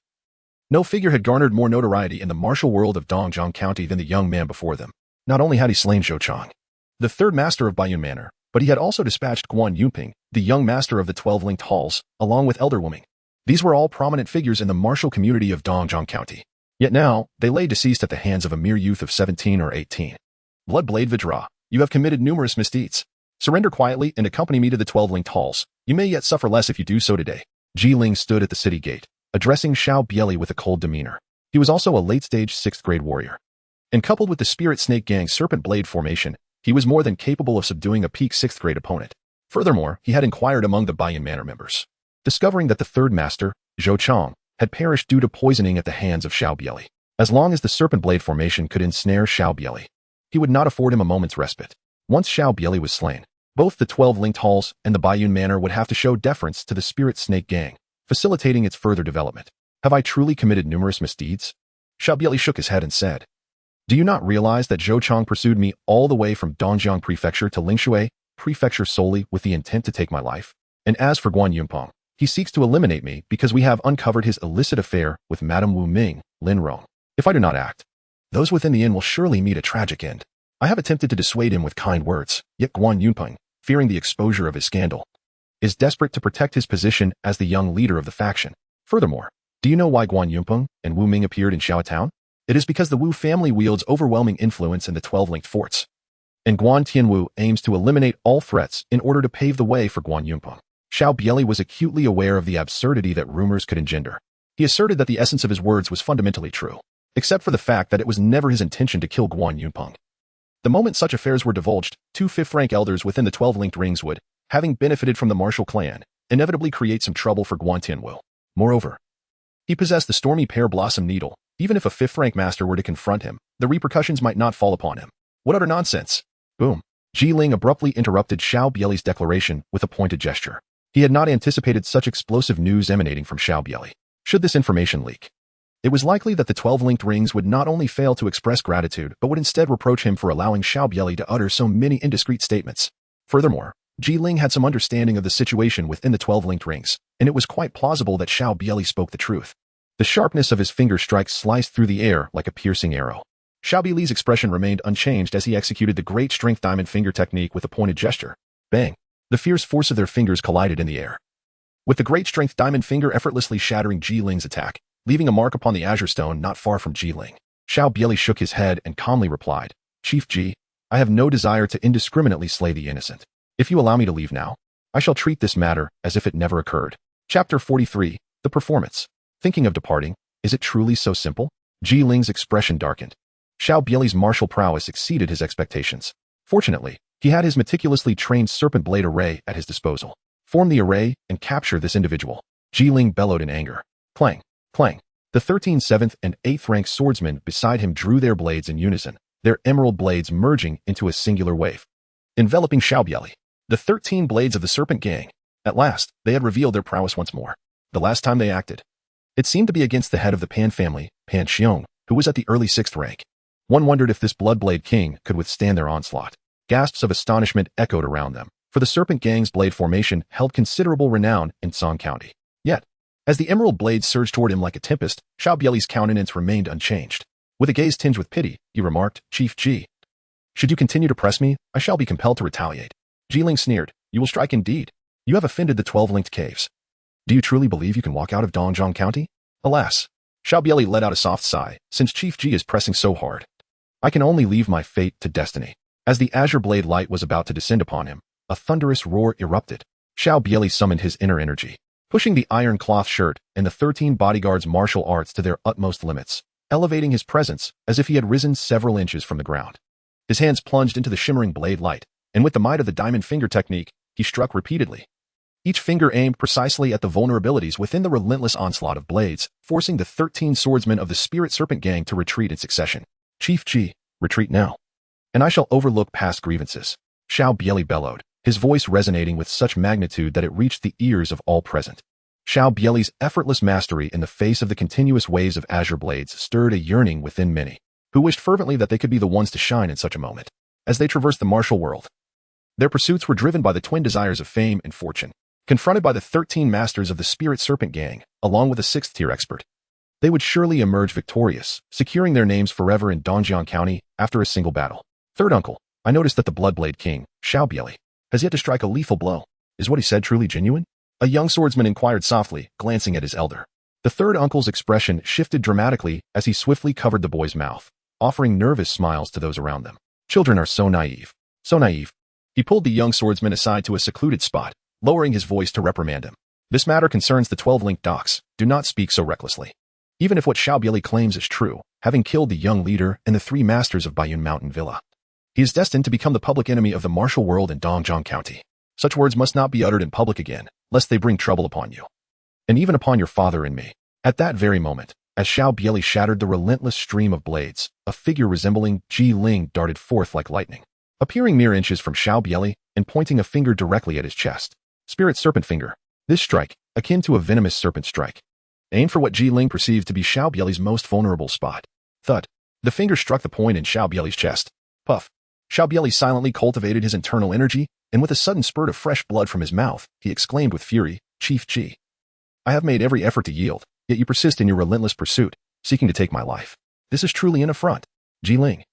Speaker 1: no figure had garnered more notoriety in the martial world of Dongjiang County than the young man before them. Not only had he slain Zhou Chang, the third master of Bayun Manor, but he had also dispatched Guan Yunping, the young master of the 12-linked halls, along with Elder Wuming. These were all prominent figures in the martial community of Dongjiang County. Yet now, they lay deceased at the hands of a mere youth of 17 or 18. Bloodblade Vidra, you have committed numerous misdeeds. Surrender quietly and accompany me to the 12-linked halls. You may yet suffer less if you do so today. Ji Ling stood at the city gate, addressing Xiao Bie Li with a cold demeanor. He was also a late-stage 6th-grade warrior. And coupled with the Spirit Snake Gang's Serpent Blade formation, he was more than capable of subduing a peak 6th-grade opponent. Furthermore, he had inquired among the Bayun Manor members, discovering that the third master, Zhou Chang, had perished due to poisoning at the hands of Xiao Bie Li. As long as the Serpent Blade formation could ensnare Xiao Bie Li, he would not afford him a moment's respite. Once Xiao Bie Li was slain, both the 12-linked halls and the Bayun Manor would have to show deference to the Spirit Snake Gang, facilitating its further development. Have I truly committed numerous misdeeds? Xiao Bie Li shook his head and said, "Do you not realize that Zhou Chang pursued me all the way from Dongjiang Prefecture to Lingshui Prefecture solely with the intent to take my life? And as for Guan Yunpeng, he seeks to eliminate me because we have uncovered his illicit affair with Madame Wu Ming, Lin Rong. If I do not act, those within the inn will surely meet a tragic end." I have attempted to dissuade him with kind words, yet Guan Yunpeng, fearing the exposure of his scandal, is desperate to protect his position as the young leader of the faction. Furthermore, do you know why Guan Yunpeng and Wu Ming appeared in Xiao Town? It is because the Wu family wields overwhelming influence in the 12-linked forts, and Guan Tianwu aims to eliminate all threats in order to pave the way for Guan Yunpeng. Xiao Bie Li was acutely aware of the absurdity that rumors could engender. He asserted that the essence of his words was fundamentally true, except for the fact that it was never his intention to kill Guan Yunpeng. The moment such affairs were divulged, 2 5th-rank elders within the 12-linked rings would, having benefited from the martial clan, inevitably create some trouble for Guan Tianwu. Moreover, he possessed the stormy pear blossom needle. Even if a 5th-rank master were to confront him, the repercussions might not fall upon him. What utter nonsense! Boom. Ji Ling abruptly interrupted Xiao Bie Li's declaration with a pointed gesture. He had not anticipated such explosive news emanating from Xiao Bie Li. Should this information leak, it was likely that the 12-linked rings would not only fail to express gratitude but would instead reproach him for allowing Xiao Bie Li to utter so many indiscreet statements. Furthermore, Ji Ling had some understanding of the situation within the 12 linked rings, and it was quite plausible that Xiao Bie Li spoke the truth. The sharpness of his finger strikes sliced through the air like a piercing arrow. Xiao Bie Li's expression remained unchanged as he executed the great strength diamond finger technique with a pointed gesture. Bang! The fierce force of their fingers collided in the air, with the great strength diamond finger effortlessly shattering Ji Ling's attack, leaving a mark upon the azure stone not far from Ji Ling. Xiao Bie Li shook his head and calmly replied, Chief Ji, I have no desire to indiscriminately slay the innocent. If you allow me to leave now, I shall treat this matter as if it never occurred. Chapter 43, The Performance. Thinking of departing, is it truly so simple? Ji Ling's expression darkened. Xiao Bie Li's martial prowess exceeded his expectations. Fortunately, he had his meticulously trained serpent blade array at his disposal. Form the array and capture this individual. Ji Ling bellowed in anger. Clang, clang. The 13th, 7th, and 8th rank swordsmen beside him drew their blades in unison, their emerald blades merging into a singular wave, enveloping Xiao Bie Li. The 13 blades of the serpent gang. At last, they had revealed their prowess once more. The last time they acted, it seemed to be against the head of the Pan family, Pan Xiong, who was at the early 6th rank. One wondered if this bloodblade king could withstand their onslaught. Gasps of astonishment echoed around them, for the serpent gang's blade formation held considerable renown in Song County. Yet, as the emerald blade surged toward him like a tempest, Xiao Bie Li's countenance remained unchanged. With a gaze tinged with pity, he remarked, Chief Ji, should you continue to press me, I shall be compelled to retaliate. Ji Ling sneered, you will strike indeed. You have offended the 12 linked caves. Do you truly believe you can walk out of Dongzhong County? Alas. Xiao Bie Li let out a soft sigh, since Chief Ji is pressing so hard. I can only leave my fate to destiny. As the azure blade light was about to descend upon him, a thunderous roar erupted. Xiao Bie Li summoned his inner energy, pushing the iron cloth shirt and the 13 bodyguards' martial arts to their utmost limits, elevating his presence as if he had risen several inches from the ground. His hands plunged into the shimmering blade light, and with the might of the diamond finger technique, he struck repeatedly. Each finger aimed precisely at the vulnerabilities within the relentless onslaught of blades, forcing the 13 swordsmen of the Spirit Serpent Gang to retreat in succession. Chief Ji, retreat now, and I shall overlook past grievances. Xiao Bie Li bellowed, his voice resonating with such magnitude that it reached the ears of all present. Xiao Bie Li's effortless mastery in the face of the continuous waves of azure blades stirred a yearning within many, who wished fervently that they could be the ones to shine in such a moment. As they traversed the martial world, their pursuits were driven by the twin desires of fame and fortune. Confronted by the 13 masters of the Spirit Serpent Gang, along with a 6th-tier expert, they would surely emerge victorious, securing their names forever in Dongjiang County after a single battle. Third uncle, I noticed that the Bloodblade King, Xiao Bie Li, has yet to strike a lethal blow. Is what he said truly genuine? A young swordsman inquired softly, glancing at his elder. The third uncle's expression shifted dramatically as he swiftly covered the boy's mouth, offering nervous smiles to those around them. Children are so naive. So naive. He pulled the young swordsman aside to a secluded spot, lowering his voice to reprimand him. This matter concerns the 12 linked docks. Do not speak so recklessly. Even if what Xiao Bie Li claims is true, having killed the young leader and the 3 masters of Baiyun Mountain Villa, he is destined to become the public enemy of the martial world in Dongjiang County. Such words must not be uttered in public again, lest they bring trouble upon you, and even upon your father and me. At that very moment, as Xiao Bie Li shattered the relentless stream of blades, a figure resembling Ji Ling darted forth like lightning, appearing mere inches from Xiao Bie Li and pointing a finger directly at his chest. Spirit Serpent Finger. This strike, akin to a venomous serpent strike, aimed for what Ji Ling perceived to be Xiao Bie Li's most vulnerable spot. Thud. The finger struck the point in Xiao Bie Li's chest. Puff. Xiao Bie Li silently cultivated his internal energy, and with a sudden spurt of fresh blood from his mouth, he exclaimed with fury, Chief Ji, I have made every effort to yield, yet you persist in your relentless pursuit, seeking to take my life. This is truly an affront. Ji Ling,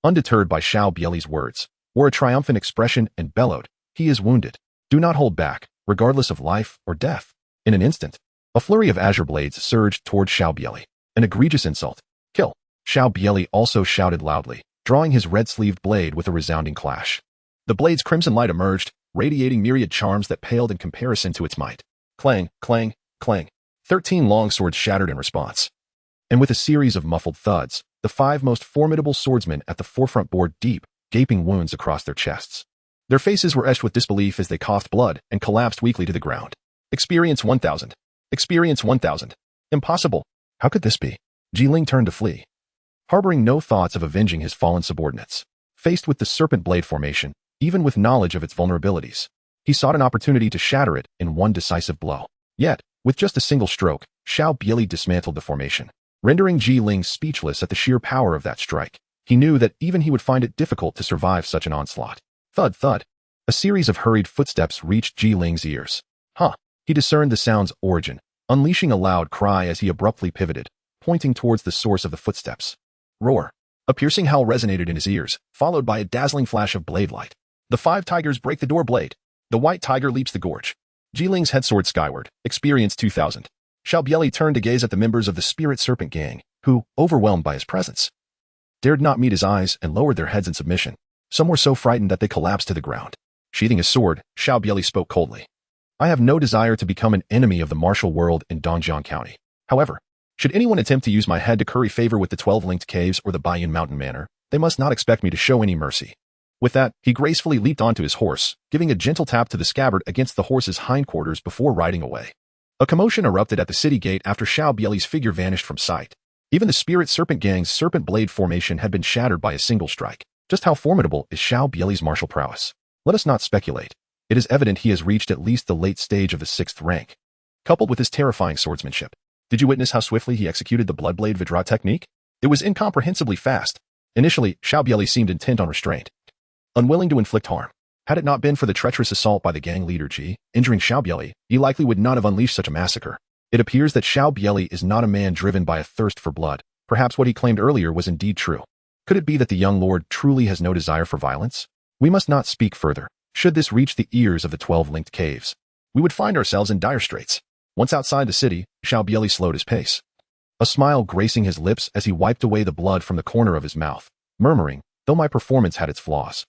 Speaker 1: undeterred by Xiao Bie Li's words, wore a triumphant expression and bellowed, he is wounded. Do not hold back, regardless of life or death. In an instant, a flurry of azure blades surged toward Xiao Bie Li. An egregious insult. Kill. Xiao Bie Li also shouted loudly, drawing his red-sleeved blade with a resounding clash. The blade's crimson light emerged, radiating myriad charms that paled in comparison to its might. Clang, clang, clang. 13 long swords shattered in response. And with a series of muffled thuds, the 5 most formidable swordsmen at the forefront bore deep, gaping wounds across their chests. Their faces were etched with disbelief as they coughed blood and collapsed weakly to the ground. Experience 1000. Experience 1000. Impossible. How could this be? Ji Ling turned to flee, harboring no thoughts of avenging his fallen subordinates. Faced with the serpent blade formation, even with knowledge of its vulnerabilities, he sought an opportunity to shatter it in one decisive blow. Yet, with just a single stroke, Xiao Bie Li dismantled the formation, rendering Ji Ling speechless at the sheer power of that strike. He knew that even he would find it difficult to survive such an onslaught. Thud, thud. A series of hurried footsteps reached Ji Ling's ears. Huh. He discerned the sound's origin, unleashing a loud cry as he abruptly pivoted, pointing towards the source of the footsteps. Roar. A piercing howl resonated in his ears, followed by a dazzling flash of blade light. The 5 tigers break the door blade. The white tiger leaps the gorge. Ji Ling's head soared skyward, experience 2000. Xiao Bie Li turned to gaze at the members of the Spirit Serpent Gang, who, overwhelmed by his presence, dared not meet his eyes and lowered their heads in submission. Some were so frightened that they collapsed to the ground. Sheathing his sword, Xiao Bie Li spoke coldly. I have no desire to become an enemy of the martial world in Dongjiang County. However, should anyone attempt to use my head to curry favor with the 12 linked caves or the Baiyan Mountain Manor, they must not expect me to show any mercy. With that, he gracefully leaped onto his horse, giving a gentle tap to the scabbard against the horse's hindquarters before riding away. A commotion erupted at the city gate after Xiao Bie Li's figure vanished from sight. Even the Spirit Serpent Gang's serpent blade formation had been shattered by a single strike. Just how formidable is Xiao Bie Li's martial prowess? Let us not speculate. It is evident he has reached at least the late stage of the 6th rank. Coupled with his terrifying swordsmanship, did you witness how swiftly he executed the bloodblade Vidra technique? It was incomprehensibly fast. Initially, Xiao Bie Li seemed intent on restraint, unwilling to inflict harm. Had it not been for the treacherous assault by the gang leader Ji, injuring Xiao Bie Li, he likely would not have unleashed such a massacre. It appears that Xiao Bie Li is not a man driven by a thirst for blood. Perhaps what he claimed earlier was indeed true. Could it be that the young lord truly has no desire for violence? We must not speak further. Should this reach the ears of the 12 linked caves, we would find ourselves in dire straits. Once outside the city, Xiao Bie Li slowed his pace, a smile gracing his lips as he wiped away the blood from the corner of his mouth, murmuring, though my performance had its flaws,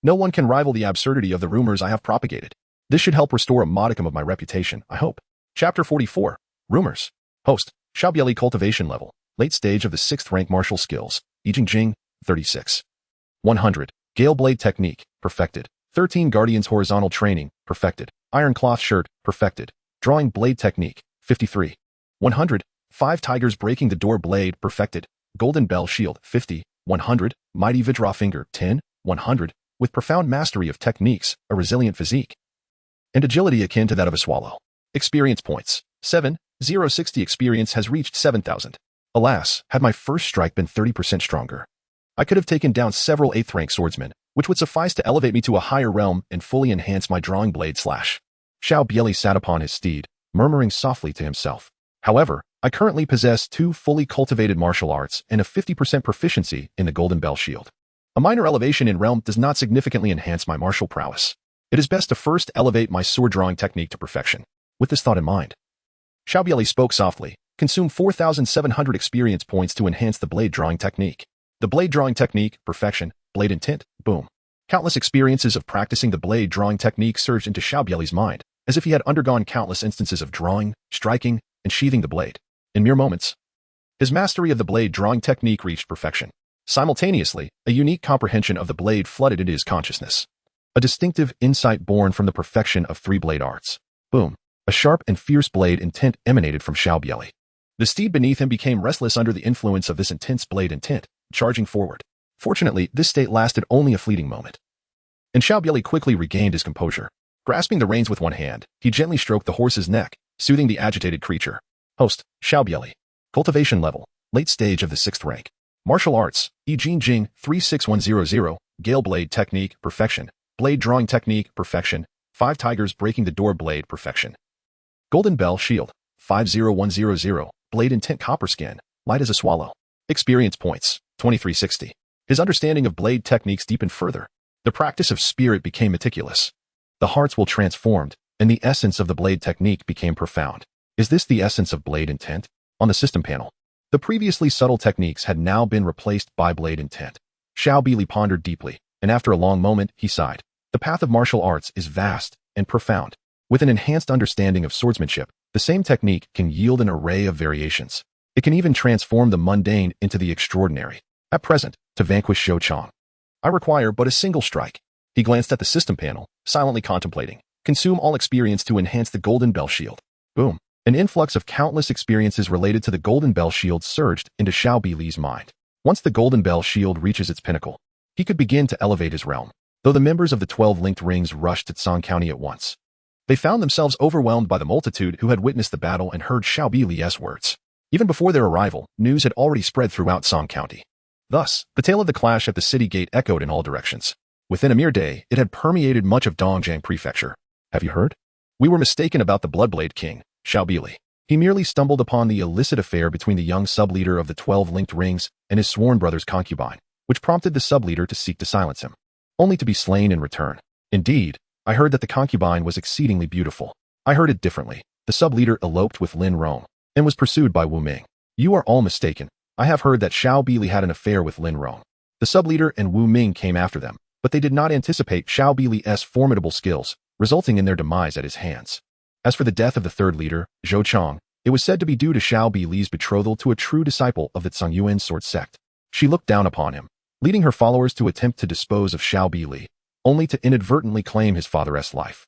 Speaker 1: no one can rival the absurdity of the rumors I have propagated. This should help restore a modicum of my reputation, I hope. Chapter 44. Rumors. Host, Xiao Bie Li cultivation level, late stage of the 6th rank martial skills, Yijing Jing, 36. 100. Gale blade technique, perfected. 13 Guardians horizontal training, perfected. Iron cloth shirt, perfected. Drawing blade technique, 53. 100. 5 tigers breaking the door blade, perfected. Golden bell shield, 50. 100. Mighty Vidra finger, 10. 100. With profound mastery of techniques, a resilient physique, and agility akin to that of a swallow. Experience points, 7. 060 experience has reached 7,000. Alas, had my first strike been 30% stronger, I could have taken down several 8th rank swordsmen, which would suffice to elevate me to a higher realm and fully enhance my drawing blade slash. Xiao Bie Li sat upon his steed, murmuring softly to himself. However, I currently possess 2 fully cultivated martial arts and a 50% proficiency in the Golden Bell Shield. A minor elevation in realm does not significantly enhance my martial prowess. It is best to first elevate my sword drawing technique to perfection. With this thought in mind, Xiao Bie Li spoke softly, consume 4,700 experience points to enhance the blade drawing technique. The blade drawing technique, perfection, blade intent, boom. Countless experiences of practicing the blade drawing technique surged into Xiao Bie Li's mind, as if he had undergone countless instances of drawing, striking, and sheathing the blade. In mere moments, his mastery of the blade drawing technique reached perfection. Simultaneously, a unique comprehension of the blade flooded into his consciousness. A distinctive insight born from the perfection of 3 blade arts. Boom. A sharp and fierce blade intent emanated from Xiao Bie Li. The steed beneath him became restless under the influence of this intense blade intent, charging forward. Fortunately, this state lasted only a fleeting moment, and Xiao Bie Li quickly regained his composure. Grasping the reins with one hand, he gently stroked the horse's neck, soothing the agitated creature. Host, Xiao Bie Li. Cultivation level, late stage of the 6th rank. Martial arts, Yijing Jing, 36100, Gale blade technique, perfection. Blade drawing technique, perfection. 5 tigers breaking the door blade, perfection. Golden bell shield, 50100, blade intent copper skin, light as a swallow. Experience points, 2360. His understanding of blade techniques deepened further. The practice of spirit became meticulous. The hearts will transformed, and the essence of the blade technique became profound. Is this the essence of blade intent? On the system panel, the previously subtle techniques had now been replaced by blade intent. Xiao Bie Li pondered deeply, and after a long moment, he sighed. The path of martial arts is vast and profound. With an enhanced understanding of swordsmanship, the same technique can yield an array of variations. It can even transform the mundane into the extraordinary. At present, to vanquish Zhou Chang, I require but a single strike. He glanced at the system panel, silently contemplating. Consume all experience to enhance the Golden Bell Shield. Boom. An influx of countless experiences related to the Golden Bell Shield surged into Xiao Bie Li's mind. Once the Golden Bell Shield reaches its pinnacle, he could begin to elevate his realm. Though the members of the 12 linked rings rushed to Song County at once, they found themselves overwhelmed by the multitude who had witnessed the battle and heard Xiao Bie Li's words. Even before their arrival, news had already spread throughout Song County. Thus, the tale of the clash at the city gate echoed in all directions. Within a mere day, it had permeated much of Dongjiang Prefecture. Have you heard? We were mistaken about the bloodblade king, Xiao Bie Li. He merely stumbled upon the illicit affair between the young sub-leader of the 12 linked rings and his sworn brother's concubine, which prompted the sub-leader to seek to silence him, only to be slain in return. Indeed, I heard that the concubine was exceedingly beautiful. I heard it differently. The sub-leader eloped with Lin Rong and was pursued by Wu Ming. You are all mistaken. I have heard that Xiao Bie Li had an affair with Lin Rong. The sub-leader and Wu Ming came after them, but they did not anticipate Xiao Bie Li's formidable skills, resulting in their demise at his hands. As for the death of the third leader, Zhou Chong, it was said to be due to Xiao Bie Li's betrothal to a true disciple of the Zhongyuan sword sect. She looked down upon him, leading her followers to attempt to dispose of Xiao Bie Li, only to inadvertently claim his father's life.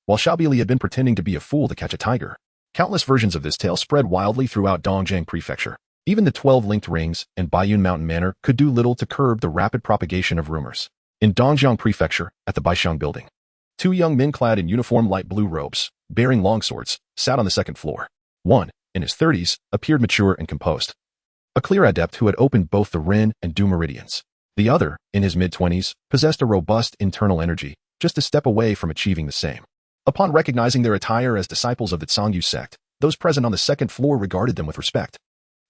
Speaker 1: While Xiao Bie Li had been pretending to be a fool to catch a tiger, countless versions of this tale spread wildly throughout Dongjiang Prefecture. Even the 12 linked rings and Baiyun Mountain Manor could do little to curb the rapid propagation of rumors. In Dongjiang Prefecture, at the Baixiang building, two young men clad in uniform light blue robes, bearing longswords, sat on the second floor. One, in his 30s, appeared mature and composed, a clear adept who had opened both the Ren and Du meridians. The other, in his mid-20s, possessed a robust internal energy, just a step away from achieving the same. Upon recognizing their attire as disciples of the Zhongyu sect, those present on the second floor regarded them with respect.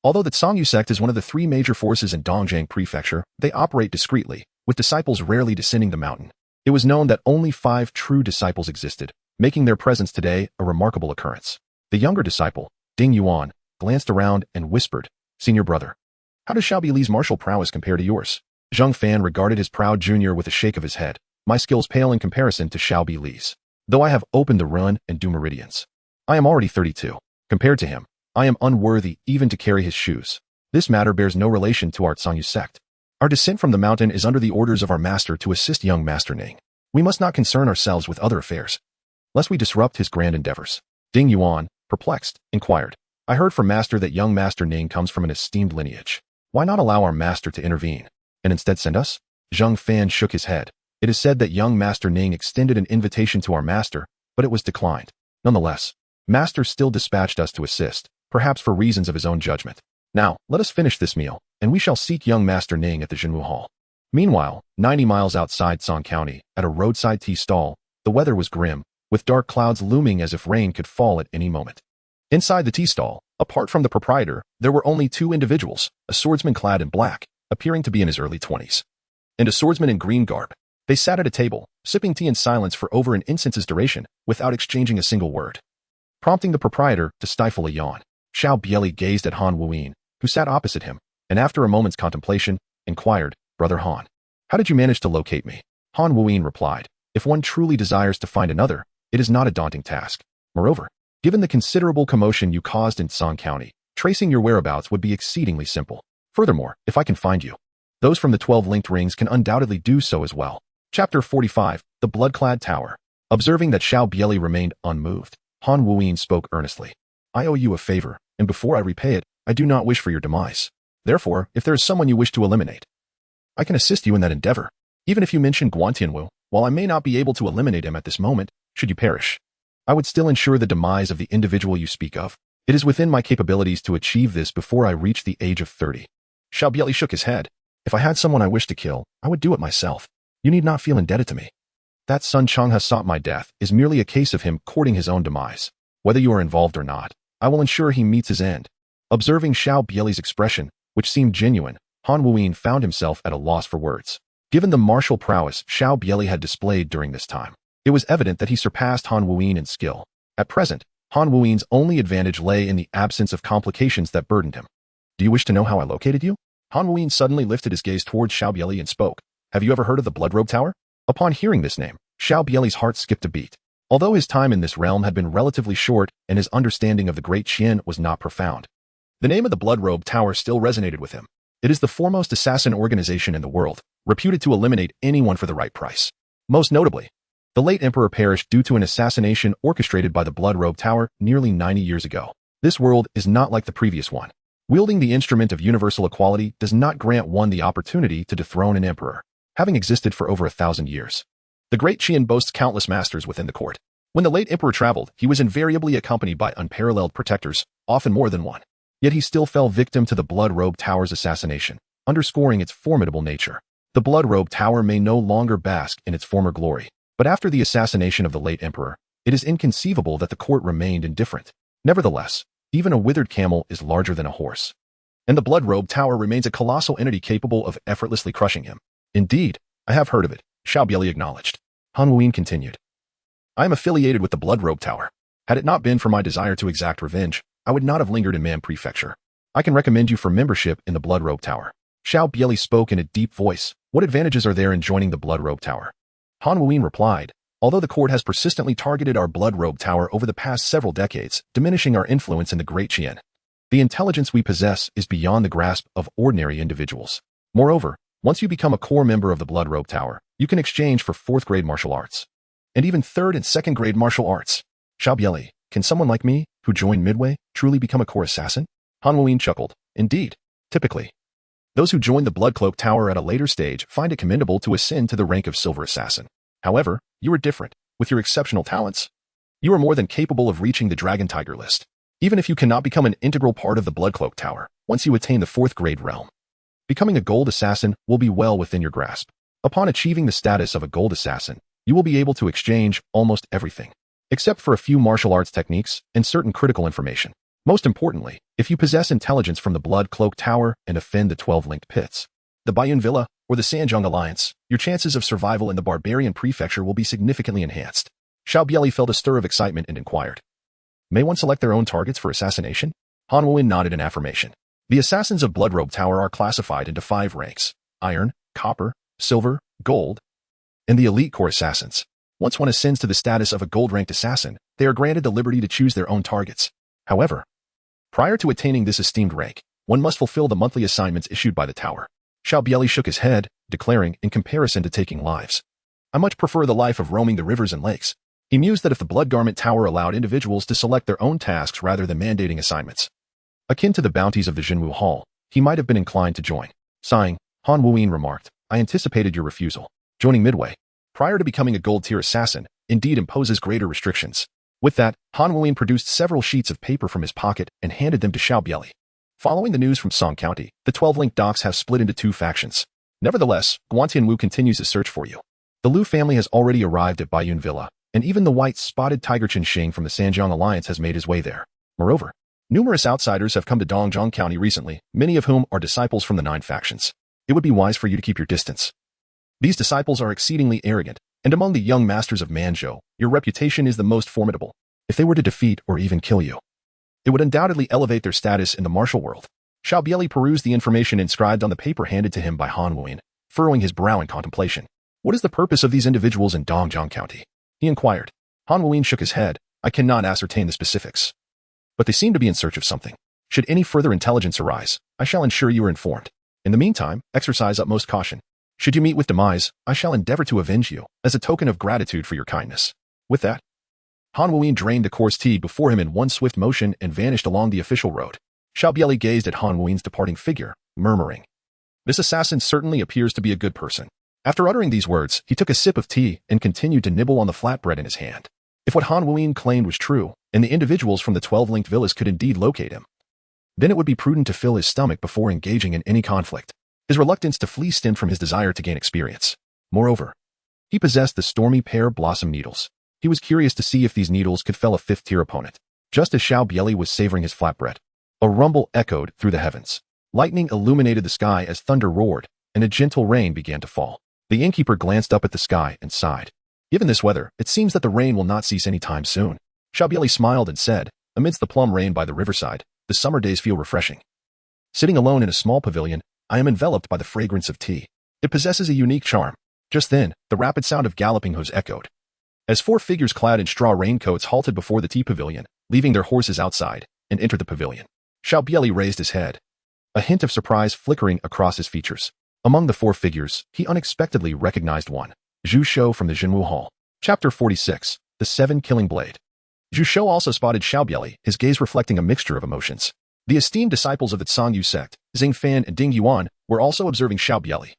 Speaker 1: Although the Zhongyu sect is one of the three major forces in Dongjiang Prefecture, they operate discreetly, with disciples rarely descending the mountain. It was known that only 5 true disciples existed, making their presence today a remarkable occurrence. The younger disciple, Ding Yuan, glanced around and whispered, "Senior brother, how does Xiao Bie Li's martial prowess compare to yours?" Zhang Fan regarded his proud junior with a shake of his head. "My skills pale in comparison to Xiao Bie Li's. Though I have opened the Run and Du meridians, I am already 32. Compared to him, I am unworthy even to carry his shoes. This matter bears no relation to our Zhongyu sect. Our descent from the mountain is under the orders of our master to assist young Master Ning. We must not concern ourselves with other affairs, lest we disrupt his grand endeavors." Ding Yuan, perplexed, inquired, "I heard from Master that young Master Ning comes from an esteemed lineage. Why not allow our master to intervene, and instead send us?" Zhang Fan shook his head. "It is said that young Master Ning extended an invitation to our master, but it was declined. Nonetheless, Master still dispatched us to assist, perhaps for reasons of his own judgment. Now, let us finish this meal, and we shall seek young Master Ning at the Zhenwu Hall." Meanwhile, 90 miles outside Song County, at a roadside tea stall, the weather was grim, with dark clouds looming as if rain could fall at any moment. Inside the tea stall, apart from the proprietor, there were only 2 individuals, a swordsman clad in black, appearing to be in his early 20s, and a swordsman in green garb. They sat at a table, sipping tea in silence for over an instance's duration, without exchanging a single word, prompting the proprietor to stifle a yawn. Xiao Bie Li gazed at Han Wuyin, who sat opposite him, and after a moment's contemplation, inquired, "Brother Han, how did you manage to locate me?" Han Wuyin replied, "If one truly desires to find another, it is not a daunting task. Moreover, given the considerable commotion you caused in Song County, tracing your whereabouts would be exceedingly simple. Furthermore, if I can find you, those from the 12 linked rings can undoubtedly do so as well." Chapter 45, The Blood-Clad Tower. Observing that Xiao Bie Li remained unmoved, Han Wuyin spoke earnestly. "I owe you a favor, and before I repay it, I do not wish for your demise. Therefore, if there is someone you wish to eliminate, I can assist you in that endeavor. Even if you mention Guan Tianwu, while I may not be able to eliminate him at this moment, should you perish, I would still ensure the demise of the individual you speak of. It is within my capabilities to achieve this before I reach the age of 30. Xiao Bie Li shook his head. "If I had someone I wished to kill, I would do it myself. You need not feel indebted to me. That Sun Chang has sought my death is merely a case of him courting his own demise. Whether you are involved or not, I will ensure he meets his end." Observing Xiao Bie Li's expression, which seemed genuine, Han Wuyin found himself at a loss for words. Given the martial prowess Xiao Bie Li had displayed during this time, it was evident that he surpassed Han Wuyin in skill. At present, Han Wuyin's only advantage lay in the absence of complications that burdened him. "Do you wish to know how I located you?" Han Wuyin suddenly lifted his gaze towards Xiao Bie Li and spoke. "Have you ever heard of the Bloodrobe Tower?" Upon hearing this name, Xiao Bie Li's heart skipped a beat. Although his time in this realm had been relatively short and his understanding of the Great Qian was not profound, the name of the Bloodrobe Tower still resonated with him. It is the foremost assassin organization in the world, reputed to eliminate anyone for the right price. Most notably, the late emperor perished due to an assassination orchestrated by the Bloodrobe Tower nearly 90 years ago. This world is not like the previous one. Wielding the instrument of universal equality does not grant one the opportunity to dethrone an emperor, having existed for over 1,000 years. The Great Qian boasts countless masters within the court. When the late emperor traveled, he was invariably accompanied by unparalleled protectors, often more than one. Yet he still fell victim to the Bloodrobe Tower's assassination, underscoring its formidable nature. The blood-robed tower may no longer bask in its former glory, but after the assassination of the late emperor, it is inconceivable that the court remained indifferent. Nevertheless, even a withered camel is larger than a horse. And the blood-robed tower remains a colossal entity capable of effortlessly crushing him. Indeed, I have heard of it, Xiao Bie Li acknowledged. Han Wuyin continued. I am affiliated with the blood-robed tower. Had it not been for my desire to exact revenge, I would not have lingered in Man Prefecture. I can recommend you for membership in the blood-robed tower. Xiao Bie Li spoke in a deep voice. What advantages are there in joining the blood-robed tower? Han Wuyin replied, although the court has persistently targeted our blood-robed tower over the past several decades, diminishing our influence in the Great Qian, the intelligence we possess is beyond the grasp of ordinary individuals. Moreover, once you become a core member of the blood-robed tower, you can exchange for 4th-grade martial arts, and even 3rd and 2nd-grade martial arts. Xiao Bie Li, can someone like me, who joined midway, truly become a core assassin? Han Wuyin chuckled. Indeed, typically, those who join the Blood-Cloak Tower at a later stage find it commendable to ascend to the rank of Silver Assassin. However, you are different. With your exceptional talents, you are more than capable of reaching the Dragon Tiger list. Even if you cannot become an integral part of the Blood-Cloak Tower, once you attain the 4th-grade realm, becoming a Gold Assassin will be well within your grasp. Upon achieving the status of a Gold Assassin, you will be able to exchange almost everything, except for a few martial arts techniques and certain critical information. Most importantly, if you possess intelligence from the Blood-Cloak Tower and offend the 12-linked pits, the Baiyun Villa, or the Sanjiang Alliance, your chances of survival in the Barbarian Prefecture will be significantly enhanced. Xiao Bie Li felt a stir of excitement and inquired, may one select their own targets for assassination? Han Wuyin nodded in affirmation. The assassins of Blood-Robe Tower are classified into 5 ranks: iron, copper, silver, gold, and the elite core assassins. Once one ascends to the status of a gold-ranked assassin, they are granted the liberty to choose their own targets. However, prior to attaining this esteemed rank, one must fulfill the monthly assignments issued by the tower. Xiao Bie Li shook his head, declaring, in comparison to taking lives, I much prefer the life of roaming the rivers and lakes. He mused that if the Blood Garment Tower allowed individuals to select their own tasks rather than mandating assignments, akin to the bounties of the Jinwu Hall, he might have been inclined to join. Sighing, Han Wuyin remarked, I anticipated your refusal. Joining midway, prior to becoming a gold-tier assassin, indeed imposes greater restrictions. With that, Han Wuyin produced several sheets of paper from his pocket and handed them to Xiao Bie Li. Following the news from Song County, the 12-linked docks have split into 2 factions. Nevertheless, Guantianwu continues to search for you. The Lu family has already arrived at Baiyun Villa, and even the white-spotted tiger Qinxing from the Sanjiang Alliance has made his way there. Moreover, numerous outsiders have come to Dongzhong County recently, many of whom are disciples from the 9 factions. It would be wise for you to keep your distance. These disciples are exceedingly arrogant, and among the young masters of Manzhou, your reputation is the most formidable. If they were to defeat or even kill you, it would undoubtedly elevate their status in the martial world. Xiao Bie Li perused the information inscribed on the paper handed to him by Han Wuyin, furrowing his brow in contemplation. What is the purpose of these individuals in Dongzhong County? He inquired. Han Wuyin shook his head. I cannot ascertain the specifics, but they seem to be in search of something. Should any further intelligence arise, I shall ensure you are informed. In the meantime, exercise utmost caution. Should you meet with demise, I shall endeavor to avenge you, as a token of gratitude for your kindness. With that, Han Wuyin drained the coarse tea before him in one swift motion and vanished along the official road. Xiao Bie Li gazed at Han Wuyin's departing figure, murmuring, this assassin certainly appears to be a good person. After uttering these words, he took a sip of tea and continued to nibble on the flatbread in his hand. If what Han Wuyin claimed was true, and the individuals from the 12-linked villas could indeed locate him, then it would be prudent to fill his stomach before engaging in any conflict. His reluctance to flee stemmed from his desire to gain experience. Moreover, he possessed the stormy pear blossom needles. He was curious to see if these needles could fell a 5th-tier opponent. Just as Xiao Bie Li was savoring his flatbread, a rumble echoed through the heavens. Lightning illuminated the sky as thunder roared, and a gentle rain began to fall. The innkeeper glanced up at the sky and sighed. Given this weather, it seems that the rain will not cease any time soon. Xiao Bie Li smiled and said, amidst the plum rain by the riverside, the summer days feel refreshing. Sitting alone in a small pavilion, I am enveloped by the fragrance of tea. It possesses a unique charm. Just then, the rapid sound of galloping hooves echoed, as 4 figures clad in straw raincoats halted before the tea pavilion, leaving their horses outside, and entered the pavilion. Xiao Bie Li raised his head, a hint of surprise flickering across his features. Among the 4 figures, he unexpectedly recognized one, Zhu Shou from the Jinwu Hall. Chapter 46, The 7 Killing Blade. Zhu Shou also spotted Xiao Bie Li, his gaze reflecting a mixture of emotions. The esteemed disciples of the Zhongyu sect, Xing Fan and Ding Yuan, were also observing Xiao Bie Li,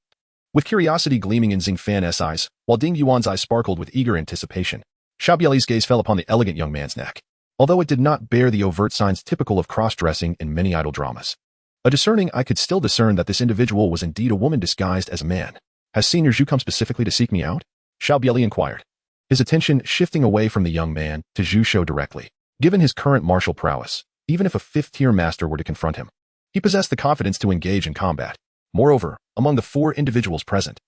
Speaker 1: with curiosity gleaming in Xing Fan's eyes, while Ding Yuan's eyes sparkled with eager anticipation. Xiao Bie Li's gaze fell upon the elegant young man's neck, although it did not bear the overt signs typical of cross-dressing in many idol dramas. A discerning eye could still discern that this individual was indeed a woman disguised as a man. Has Senior Zhu come specifically to seek me out? Xiao Bie Li inquired, his attention shifting away from the young man to Zhu Shou directly. Given his current martial prowess, even if a fifth-tier master were to confront him, he possessed the confidence to engage in combat. Moreover, among the 4 individuals present,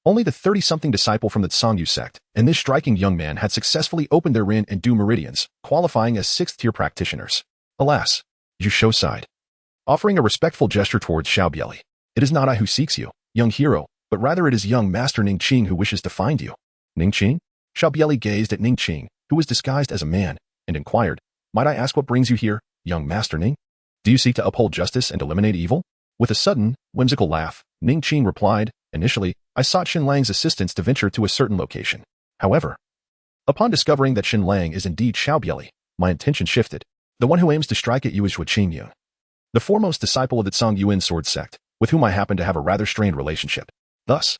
Speaker 1: only the 30-something disciple from the Tsangyu sect and this striking young man had successfully opened their Rin and Du meridians, qualifying as 6th-tier practitioners. Alas, Zhu Shou sighed, offering a respectful gesture towards Xiao Bie Li. It is not I who seeks you, young hero, but rather it is young Master Ning Qing who wishes to find you. Ning Qing? Xiao Bie Li gazed at Ning Qing, who was disguised as a man, and inquired, might I ask what brings you here, young Master Ning? Do you seek to uphold justice and eliminate evil? With a sudden, whimsical laugh, Ning Qing replied, initially, I sought Xin Lang's assistance to venture to a certain location. However, upon discovering that Xin Lang is indeed Xiao Bie Li, my intention shifted. The one who aims to strike at you is Qingyun, the foremost disciple of the Tsongyuan sword sect, with whom I happen to have a rather strained relationship. Thus,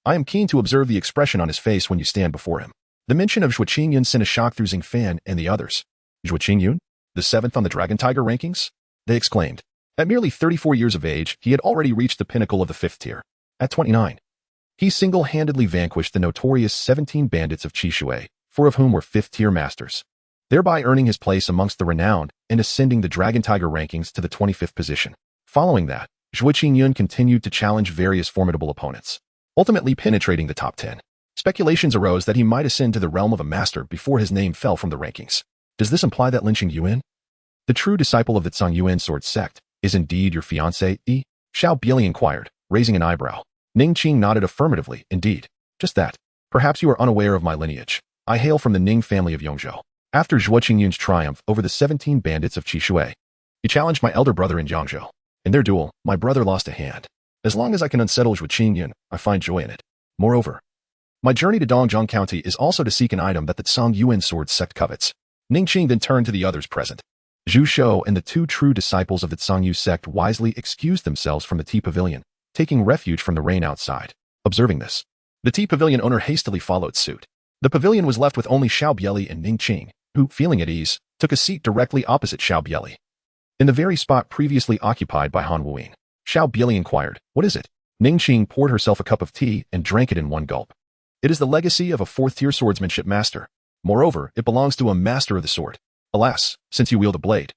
Speaker 1: I am keen to observe the expression on his face when you stand before him. The mention of Qingyun sent a shock through Xing Fan and the others. Qingyun? The 7th on the Dragon Tiger rankings? They exclaimed. At merely 34 years of age, he had already reached the pinnacle of the 5th tier. At 29, he single-handedly vanquished the notorious 17 bandits of Qishui, 4 of whom were 5th-tier masters, thereby earning his place amongst the renowned and ascending the Dragon Tiger rankings to the 25th position. Following that, Qingyun continued to challenge various formidable opponents, ultimately penetrating the top 10. Speculations arose that he might ascend to the realm of a master before his name fell from the rankings. Does this imply that Lin Qingyun, the true disciple of the Tsongyuan sword sect, is indeed your fiancé? Xiao Bie Li inquired, raising an eyebrow. Ning Qing nodded affirmatively, indeed. Just that. Perhaps you are unaware of my lineage. I hail from the Ning family of Yongzhou. After Qingyun's triumph over the 17 bandits of Qishui, he challenged my elder brother in Yangzhou. In their duel, my brother lost a hand. As long as I can unsettle Qingyun, I find joy in it. Moreover, my journey to Dongjiang County is also to seek an item that the Tsongyuan sword sect covets. Ning Qing then turned to the others present. Zhu Shou and the 2 true disciples of the Tsangyu sect wisely excused themselves from the tea pavilion, taking refuge from the rain outside. Observing this, the tea pavilion owner hastily followed suit. The pavilion was left with only Xiao Bie Li and Ning Qing, who, feeling at ease, took a seat directly opposite Xiao Bie Li, in the very spot previously occupied by Han Wuyin. Xiao Bie Li inquired, what is it? Ning Qing poured herself a cup of tea and drank it in one gulp. It is the legacy of a 4th-tier swordsmanship master. Moreover, it belongs to a master of the sword. Alas, since you wield a blade,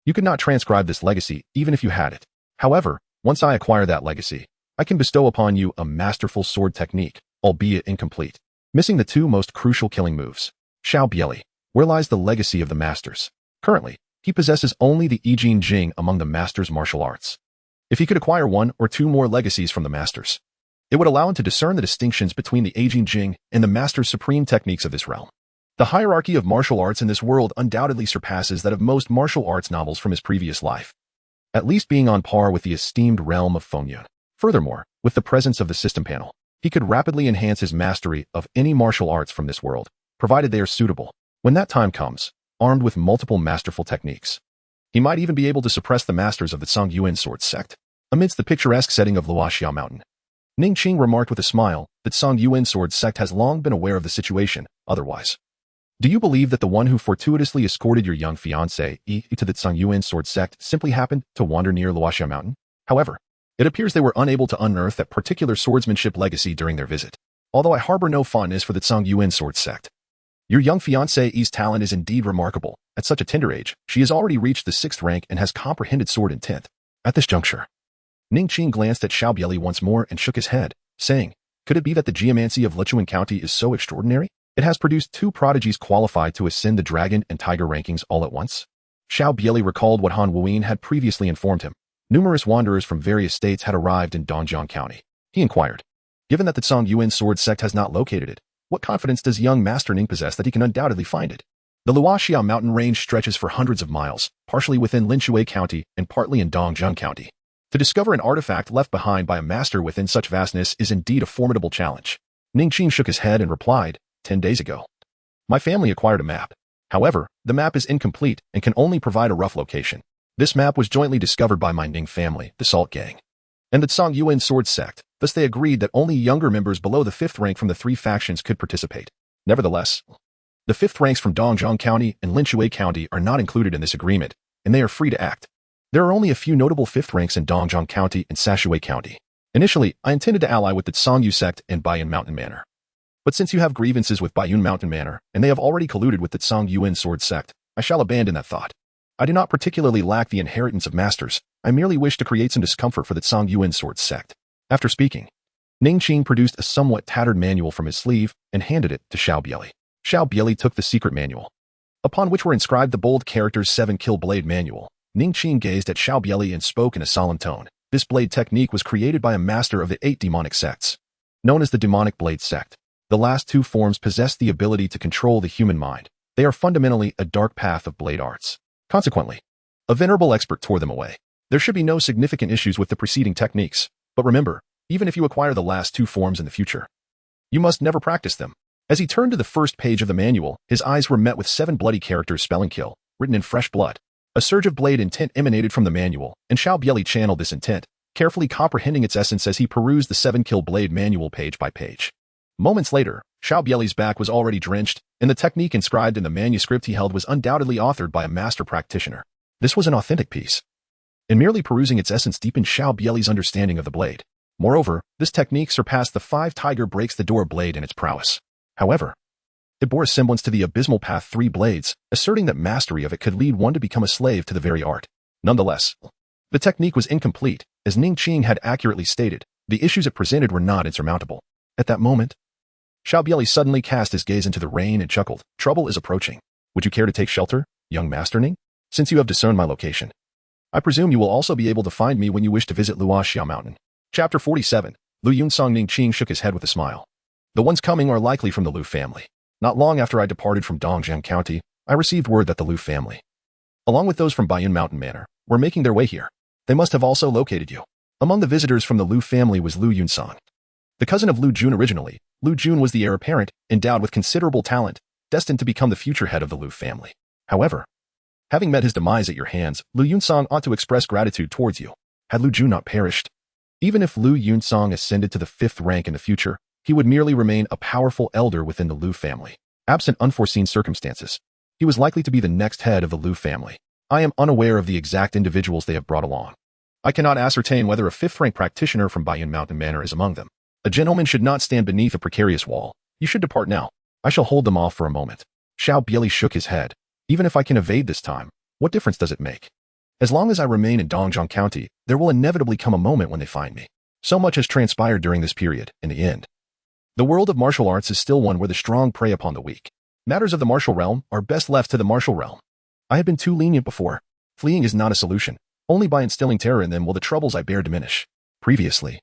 Speaker 1: you could not transcribe this legacy even if you had it. However, once I acquire that legacy, I can bestow upon you a masterful sword technique, albeit incomplete, missing the 2 most crucial killing moves. Xiao Bie Li, where lies the legacy of the masters? Currently, he possesses only the Yijing Jing among the masters' martial arts. If he could acquire 1 or 2 more legacies from the masters, it would allow him to discern the distinctions between the Yijing Jing and the master's supreme techniques of this realm. The hierarchy of martial arts in this world undoubtedly surpasses that of most martial arts novels from his previous life, at least being on par with the esteemed realm of Fengyun. Furthermore, with the presence of the system panel, he could rapidly enhance his mastery of any martial arts from this world, provided they are suitable. When that time comes, armed with multiple masterful techniques, he might even be able to suppress the masters of the Tsongyuan sword sect. Amidst the picturesque setting of Luoxiao Mountain, Ning Qing remarked with a smile that Tsongyuan sword sect has long been aware of the situation. Otherwise, do you believe that the one who fortuitously escorted your young fiancé to the Tsongyuan sword sect simply happened to wander near Luoxiao Mountain? However, it appears they were unable to unearth that particular swordsmanship legacy during their visit. Although I harbor no fondness for the Tsongyuan sword sect, your young fiancée's talent is indeed remarkable. At such a tender age, she has already reached the 6th rank and has comprehended sword intent. At this juncture, Ning Qing glanced at Xiao Bie Li once more and shook his head, saying, could it be that the geomancy of Lichuan County is so extraordinary? It has produced 2 prodigies qualified to ascend the dragon and tiger rankings all at once. Xiao Bie Li recalled what Han Wuyin had previously informed him. Numerous wanderers from various states had arrived in Dongjiang County. He inquired, given that the Tsongyuan sword sect has not located it, what confidence does young Master Ning possess that he can undoubtedly find it? The Luoxiao mountain range stretches for hundreds of miles, partially within Linshui County and partly in Dongjiang County. To discover an artifact left behind by a master within such vastness is indeed a formidable challenge. Ning Qing shook his head and replied, 10 days ago, my family acquired a map. However, the map is incomplete and can only provide a rough location. This map was jointly discovered by my Ning family, the Salt Gang, and the Tsongyuan sword sect. Thus they agreed that only younger members below the 5th rank from the 3 factions could participate. Nevertheless, the 5th ranks from Dongjiang County and Linshui County are not included in this agreement, and they are free to act. There are only a few notable 5th ranks in Dongjiang County and Sashui County. Initially, I intended to ally with the Songyu sect and Baiyun Mountain Manor. But since you have grievances with Baiyun Mountain Manor, and they have already colluded with the Songyuan Sword sect, I shall abandon that thought. I do not particularly lack the inheritance of masters, I merely wish to create some discomfort for the Songyuan Sword sect. After speaking, Ning Qing produced a somewhat tattered manual from his sleeve and handed it to Xiao Bie Li. Xiao Bie Li took the secret manual, upon which were inscribed the bold characters 7 Kill Blade Manual. Ning Qing gazed at Xiao Bie Li and spoke in a solemn tone. This blade technique was created by a master of the 8 demonic sects, known as the Demonic Blade Sect. The last 2 forms possess the ability to control the human mind. They are fundamentally a dark path of blade arts. Consequently, a venerable expert tore them away. There should be no significant issues with the preceding techniques, but remember, even if you acquire the last 2 forms in the future, you must never practice them. As he turned to the first page of the manual, his eyes were met with 7 bloody characters spelling kill, written in fresh blood. A surge of blade intent emanated from the manual, and Xiao Bie Li channeled this intent, carefully comprehending its essence as he perused the 7 Kill Blade manual page by page. Moments later, Xiao Bie Li's back was already drenched, and the technique inscribed in the manuscript he held was undoubtedly authored by a master practitioner. This was an authentic piece, and merely perusing its essence deepened Xiao Bie Li's understanding of the blade. Moreover, this technique surpassed the 5 Tiger Breaks the Door blade in its prowess. However, it bore a semblance to the Abysmal Path 3 blades, asserting that mastery of it could lead one to become a slave to the very art. Nonetheless, the technique was incomplete. As Ning Qing had accurately stated, the issues it presented were not insurmountable. At that moment, Xiao Bie Li suddenly cast his gaze into the rain and chuckled. Trouble is approaching. Would you care to take shelter, young Master Ning? Since you have discerned my location, I presume you will also be able to find me when you wish to visit Luoxiao Mountain. Chapter 47. Lu Yunsong. Ning Qing shook his head with a smile. The ones coming are likely from the Lu family. Not long after I departed from Dongjiang County, I received word that the Lu family, along with those from Baiyun Mountain Manor, were making their way here. They must have also located you. Among the visitors from the Lu family was Lu Yunsong, the cousin of Lu Jun originally. Lu Jun was the heir apparent, endowed with considerable talent, destined to become the future head of the Lu family. However, having met his demise at your hands, Lu Yunsong ought to express gratitude towards you. Had Lu Jun not perished, even if Lu Yunsong ascended to the 5th rank in the future, he would merely remain a powerful elder within the Lu family. Absent unforeseen circumstances, he was likely to be the next head of the Lu family. I am unaware of the exact individuals they have brought along. I cannot ascertain whether a 5th-rank practitioner from Baiyun Mountain Manor is among them. A gentleman should not stand beneath a precarious wall. You should depart now. I shall hold them off for a moment. Xiao Bie Li shook his head. Even if I can evade this time, what difference does it make? As long as I remain in Dongjiang County, there will inevitably come a moment when they find me. So much has transpired during this period, in the end. The world of martial arts is still one where the strong prey upon the weak. Matters of the martial realm are best left to the martial realm. I have been too lenient before. Fleeing is not a solution. Only by instilling terror in them will the troubles I bear diminish. Previously,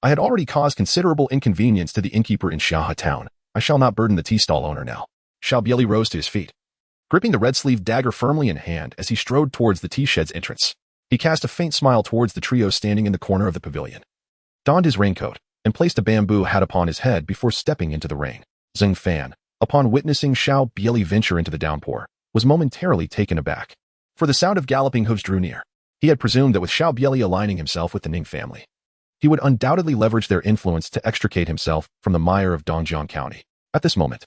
Speaker 1: I had already caused considerable inconvenience to the innkeeper in Xiahe Town. I shall not burden the tea stall owner now. Xiao Bie Li rose to his feet, gripping the red-sleeved dagger firmly in hand as he strode towards the tea shed's entrance. He cast a faint smile towards the trio standing in the corner of the pavilion, donned his raincoat, and placed a bamboo hat upon his head before stepping into the rain. Zheng Fan, upon witnessing Xiao Bie Li venture into the downpour, was momentarily taken aback, for the sound of galloping hooves drew near. He had presumed that with Xiao Bie Li aligning himself with the Ning family, he would undoubtedly leverage their influence to extricate himself from the mire of Dongjiang County. At this moment,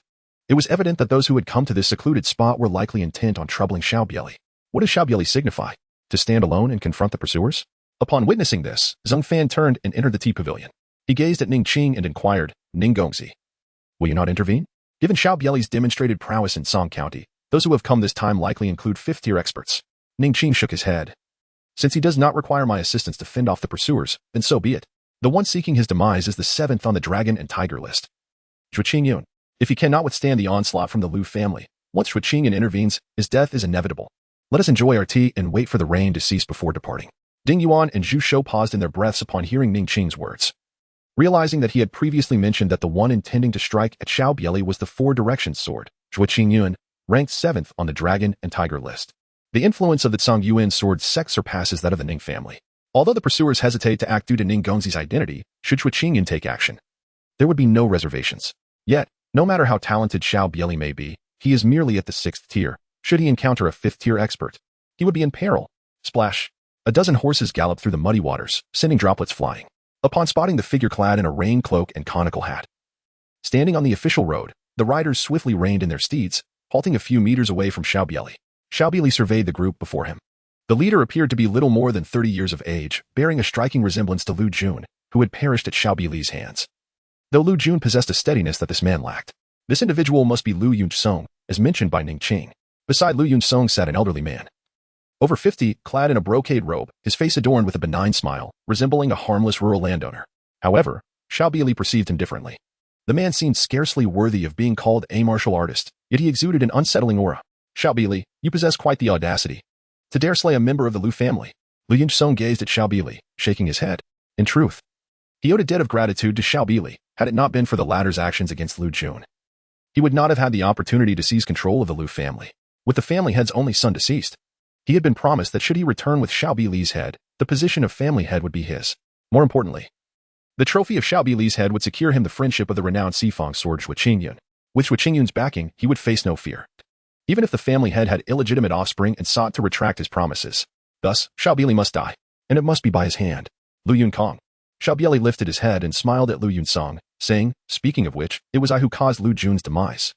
Speaker 1: it was evident that those who had come to this secluded spot were likely intent on troubling Xiao Bie Li. What does Xiao Bie Li signify? To stand alone and confront the pursuers? Upon witnessing this, Zheng Fan turned and entered the tea pavilion. He gazed at Ning Qing and inquired, Ning Gongzi, will you not intervene? Given Xiao Bie Li's demonstrated prowess in Song County, those who have come this time likely include 5th-tier experts. Ning Qing shook his head. Since he does not require my assistance to fend off the pursuers, then so be it. The one seeking his demise is the 7th on the dragon and tiger list, Zhuo Qingyun. If he cannot withstand the onslaught from the Lu family, once Zhuo Qingyun intervenes, his death is inevitable. Let us enjoy our tea and wait for the rain to cease before departing. Ding Yuan and Zhu Shou paused in their breaths upon hearing Ning Qing's words. Realizing that he had previously mentioned that the one intending to strike at Xiao Bie Li was the 4 Directions sword, Zhuo Qingyun, ranked 7th on the dragon and tiger list. The influence of the Songyuan sword sect surpasses that of the Ning family. Although the pursuers hesitate to act due to Ning Gongzi's identity, should Zhuo Qingyun take action, there would be no reservations. Yet, no matter how talented Xiao Bie Li may be, he is merely at the 6th tier. Should he encounter a 5th-tier expert, he would be in peril. Splash! A dozen horses galloped through the muddy waters, sending droplets flying. Upon spotting the figure clad in a rain cloak and conical hat, standing on the official road, the riders swiftly reined in their steeds, halting a few meters away from Xiao Bie Li. Xiao Bie Li surveyed the group before him. The leader appeared to be little more than 30 years of age, bearing a striking resemblance to Lu Jun, who had perished at Xiao Bie Li's hands. Though Lu Jun possessed a steadiness that this man lacked. This individual must be Lu Yunsong, as mentioned by Ning Qing. Beside Lu Yunsong sat an elderly man. Over 50, clad in a brocade robe, his face adorned with a benign smile, resembling a harmless rural landowner. However, Xiao Bie Li perceived him differently. The man seemed scarcely worthy of being called a martial artist, yet he exuded an unsettling aura. Xiao Bie Li, you possess quite the audacity to dare slay a member of the Lu family. Lu Yunsong gazed at Xiao Bie Li, shaking his head. In truth, he owed a debt of gratitude to Xiao Bie Li, had it not been for the latter's actions against Lu Jun. He would not have had the opportunity to seize control of the Lu family. With the family head's only son deceased, he had been promised that should he return with Xiao Bie Li's head, the position of family head would be his. More importantly, the trophy of Xiao Bie Li's head would secure him the friendship of the renowned Sifang sword Shui Qingyun. With Shui Qingyun's backing, he would face no fear. Even if the family head had illegitimate offspring and sought to retract his promises. Thus, Xiao Bie Li must die, and it must be by his hand. Lu Yunkong. Xiao Bie Li lifted his head and smiled at Lu Yunsong, saying, speaking of which, it was I who caused Lu Jun's demise.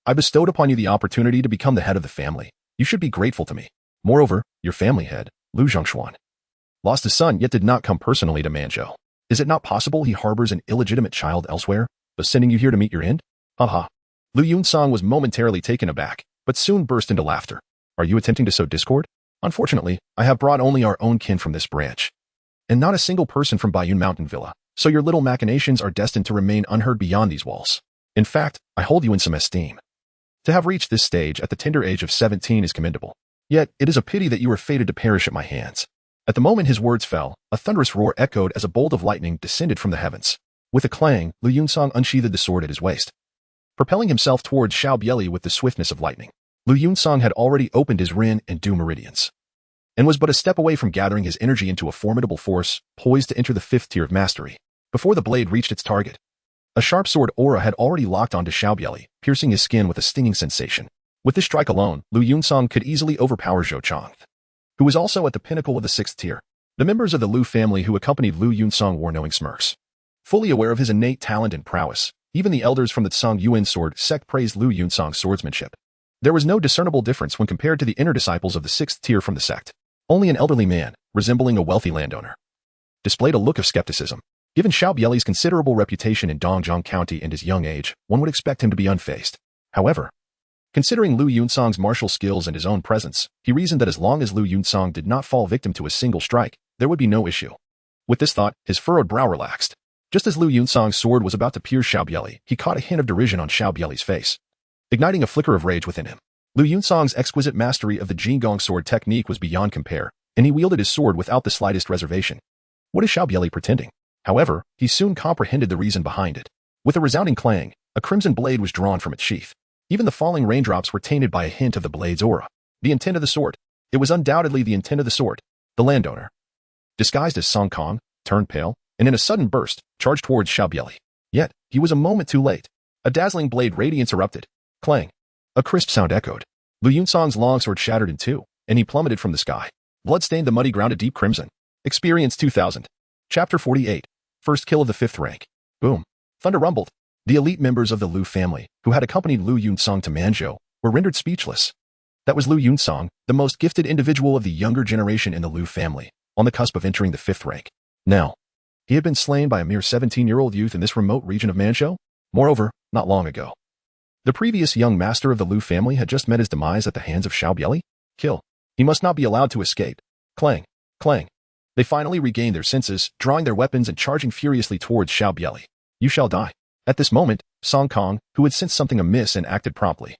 Speaker 1: I bestowed upon you the opportunity to become the head of the family. You should be grateful to me. Moreover, your family head, Lu Zhongshuan, lost his son yet did not come personally to Manzhou. Is it not possible he harbors an illegitimate child elsewhere, but sending you here to meet your end? Haha. Lu Yunsong was momentarily taken aback, but soon burst into laughter. Are you attempting to sow discord? Unfortunately, I have brought only our own kin from this branch, and not a single person from Baiyun Mountain Villa, so your little machinations are destined to remain unheard beyond these walls. In fact, I hold you in some esteem. To have reached this stage at the tender age of 17 is commendable. Yet, it is a pity that you are fated to perish at my hands. At the moment his words fell, a thunderous roar echoed as a bolt of lightning descended from the heavens. With a clang, Lu Yunsong unsheathed the sword at his waist, propelling himself towards Xiao Bie Li with the swiftness of lightning. Lu Yunsong had already opened his Ren and Du meridians, and was but a step away from gathering his energy into a formidable force, poised to enter the 5th tier of mastery. Before the blade reached its target, a sharp sword aura had already locked onto Xiao Bie Li, piercing his skin with a stinging sensation. With this strike alone, Lu Yunsong could easily overpower Zhou Chong, who was also at the pinnacle of the 6th tier. The members of the Lu family who accompanied Lu Yunsong wore knowing smirks. Fully aware of his innate talent and prowess, even the elders from the Tsang Yuan sword sect praised Lu Yunsong's swordsmanship. There was no discernible difference when compared to the inner disciples of the 6th tier from the sect. Only an elderly man, resembling a wealthy landowner, displayed a look of skepticism. Given Xiao Bie Li's considerable reputation in Dongjiang County and his young age, one would expect him to be unfazed. However, considering Lu Yunsong's martial skills and his own presence, he reasoned that as long as Lu Yunsong did not fall victim to a single strike, there would be no issue. With this thought, his furrowed brow relaxed. Just as Lu Yunsong's sword was about to pierce Xiao Bie Li, he caught a hint of derision on Xiao Bie Li's face, igniting a flicker of rage within him. Lu Yunsong's exquisite mastery of the Jingong sword technique was beyond compare, and he wielded his sword without the slightest reservation. What is Xiao Bie Li pretending? However, he soon comprehended the reason behind it. With a resounding clang, a crimson blade was drawn from its sheath. Even the falling raindrops were tainted by a hint of the blade's aura. The intent of the sword. It was undoubtedly the intent of the sword. The landowner, disguised as Song Kong, turned pale, and in a sudden burst, charged towards Xiao Bie Li. Yet, he was a moment too late. A dazzling blade radiance erupted. Clang. A crisp sound echoed. Lu Yunsong's longsword shattered in two, and he plummeted from the sky. Blood stained the muddy ground a deep crimson. Experience 2000. Chapter 48. First kill of the 5th rank. Boom. Thunder rumbled. The elite members of the Lu family, who had accompanied Lu Yunsong to Manzhou, were rendered speechless. That was Lu Yunsong, the most gifted individual of the younger generation in the Lu family, on the cusp of entering the 5th rank. Now, he had been slain by a mere 17-year-old youth in this remote region of Manzhou. Moreover, not long ago, the previous young master of the Lu family had just met his demise at the hands of Xiao Bie Li. Kill. He must not be allowed to escape. Clang. Clang. They finally regained their senses, drawing their weapons and charging furiously towards Xiao Bie Li. You shall die. At this moment, Song Kong, who had sensed something amiss and acted promptly,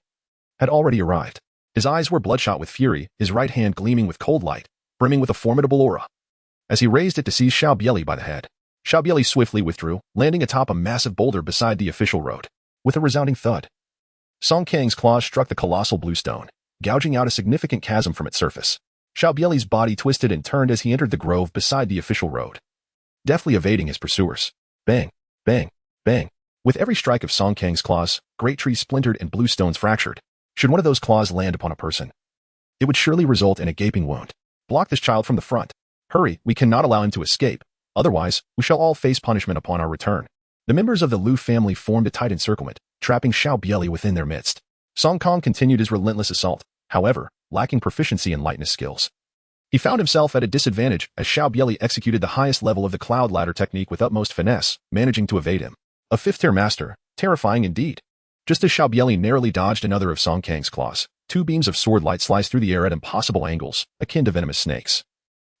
Speaker 1: had already arrived. His eyes were bloodshot with fury, his right hand gleaming with cold light, brimming with a formidable aura. As he raised it to seize Xiao Bie Li by the head, Xiao Bie Li swiftly withdrew, landing atop a massive boulder beside the official road. With a resounding thud, Song Kang's claws struck the colossal blue stone, gouging out a significant chasm from its surface. Xiao Bie Li's body twisted and turned as he entered the grove beside the official road, deftly evading his pursuers. Bang, bang, bang. With every strike of Song Kang's claws, great trees splintered and blue stones fractured. Should one of those claws land upon a person, it would surely result in a gaping wound. Block this child from the front. Hurry, we cannot allow him to escape. Otherwise, we shall all face punishment upon our return. The members of the Lu family formed a tight encirclement, trapping Xiao Bie Li within their midst. Song Kong continued his relentless assault, however, lacking proficiency in lightness skills. He found himself at a disadvantage as Xiao Bie Li executed the highest level of the cloud ladder technique with utmost finesse, managing to evade him. A fifth-tier master, terrifying indeed. Just as Xiao Bie Li narrowly dodged another of Song Kang's claws, two beams of sword light sliced through the air at impossible angles, akin to venomous snakes,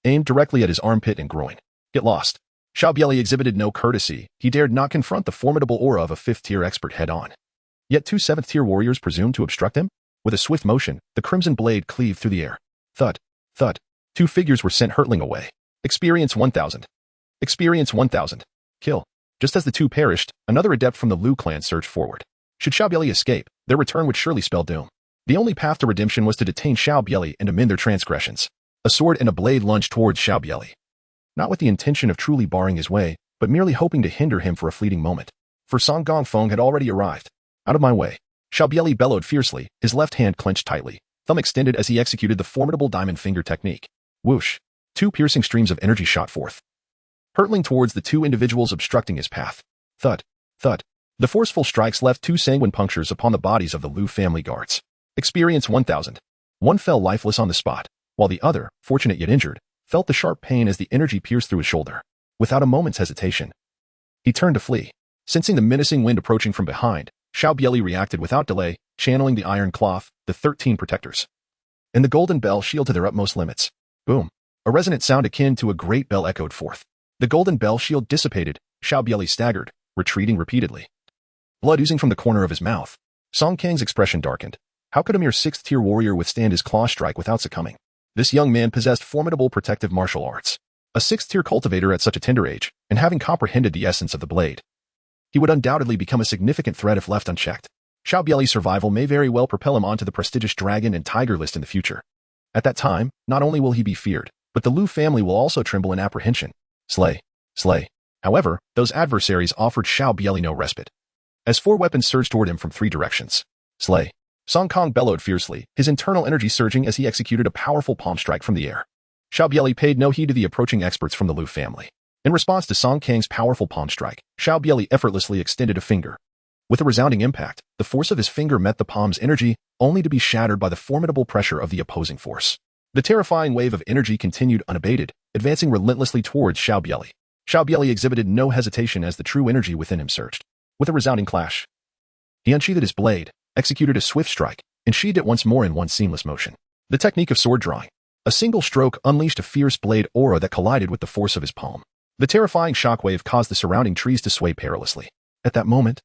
Speaker 1: aimed directly at his armpit and groin. Get lost. Xiao Bie Li exhibited no courtesy. He dared not confront the formidable aura of a fifth-tier expert head-on. Yet two seventh-tier warriors presumed to obstruct him? With a swift motion, the crimson blade cleaved through the air. Thud, thud. Two figures were sent hurtling away. Experience 1000. Experience 1000. Kill. Just as the two perished, another adept from the Liu clan surged forward. Should Xiao Bie Li escape, their return would surely spell doom. The only path to redemption was to detain Xiao Bie Li and amend their transgressions. A sword and a blade lunged towards Xiao Bie Li, not with the intention of truly barring his way, but merely hoping to hinder him for a fleeting moment. For Song Gongfeng had already arrived. Out of my way. Xiao Bie Li bellowed fiercely, his left hand clenched tightly, thumb extended as he executed the formidable diamond finger technique. Whoosh. Two piercing streams of energy shot forth, hurtling towards the two individuals obstructing his path. Thud, thud. The forceful strikes left two sanguine punctures upon the bodies of the Liu family guards. Experience 1000. One fell lifeless on the spot, while the other, fortunate yet injured, felt the sharp pain as the energy pierced through his shoulder. Without a moment's hesitation, he turned to flee. Sensing the menacing wind approaching from behind, Xiao Bie Li reacted without delay, channeling the iron cloth, the 13 protectors, and the golden bell shield to their utmost limits. Boom. A resonant sound akin to a great bell echoed forth. The golden bell shield dissipated. Xiao Bie Li staggered, retreating repeatedly, blood oozing from the corner of his mouth. Song Kang's expression darkened. How could a mere sixth-tier warrior withstand his claw strike without succumbing? This young man possessed formidable protective martial arts. A sixth-tier cultivator at such a tender age, and having comprehended the essence of the blade, he would undoubtedly become a significant threat if left unchecked. Xiao Bie Li's survival may very well propel him onto the prestigious dragon and tiger list in the future. At that time, not only will he be feared, but the Liu family will also tremble in apprehension. Slay. Slay. However, those adversaries offered Xiao Bie Li no respite, as four weapons surged toward him from three directions. Slay. Song Kong bellowed fiercely, his internal energy surging as he executed a powerful palm strike from the air. Xiao Bie Li paid no heed to the approaching experts from the Liu family. In response to Song Kang's powerful palm strike, Xiao Bie Li effortlessly extended a finger. With a resounding impact, the force of his finger met the palm's energy, only to be shattered by the formidable pressure of the opposing force. The terrifying wave of energy continued unabated, advancing relentlessly towards Xiao Bie Li. Xiao Bie Li exhibited no hesitation as the true energy within him surged. With a resounding clash, he unsheathed his blade, executed a swift strike, and sheathed it once more in one seamless motion. The technique of sword drawing. A single stroke unleashed a fierce blade aura that collided with the force of his palm. The terrifying shockwave caused the surrounding trees to sway perilously. At that moment,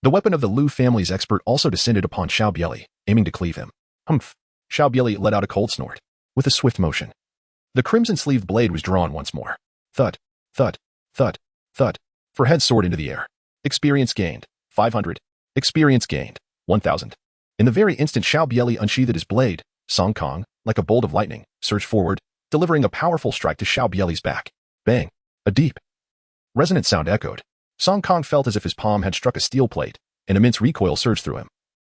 Speaker 1: the weapon of the Liu family's expert also descended upon Xiao Bie Li, aiming to cleave him. Humph! Xiao Bie Li let out a cold snort. With a swift motion, the crimson-sleeved blade was drawn once more. Thud, thud, thud, thud. For head soared into the air. Experience gained. 500. Experience gained. 1000. In the very instant Xiao Bie Li unsheathed his blade, Song Kong, like a bolt of lightning, surged forward, delivering a powerful strike to Xiao Bie Li's back. Bang! A deep, resonant sound echoed. Song Kong felt as if his palm had struck a steel plate. An immense recoil surged through him,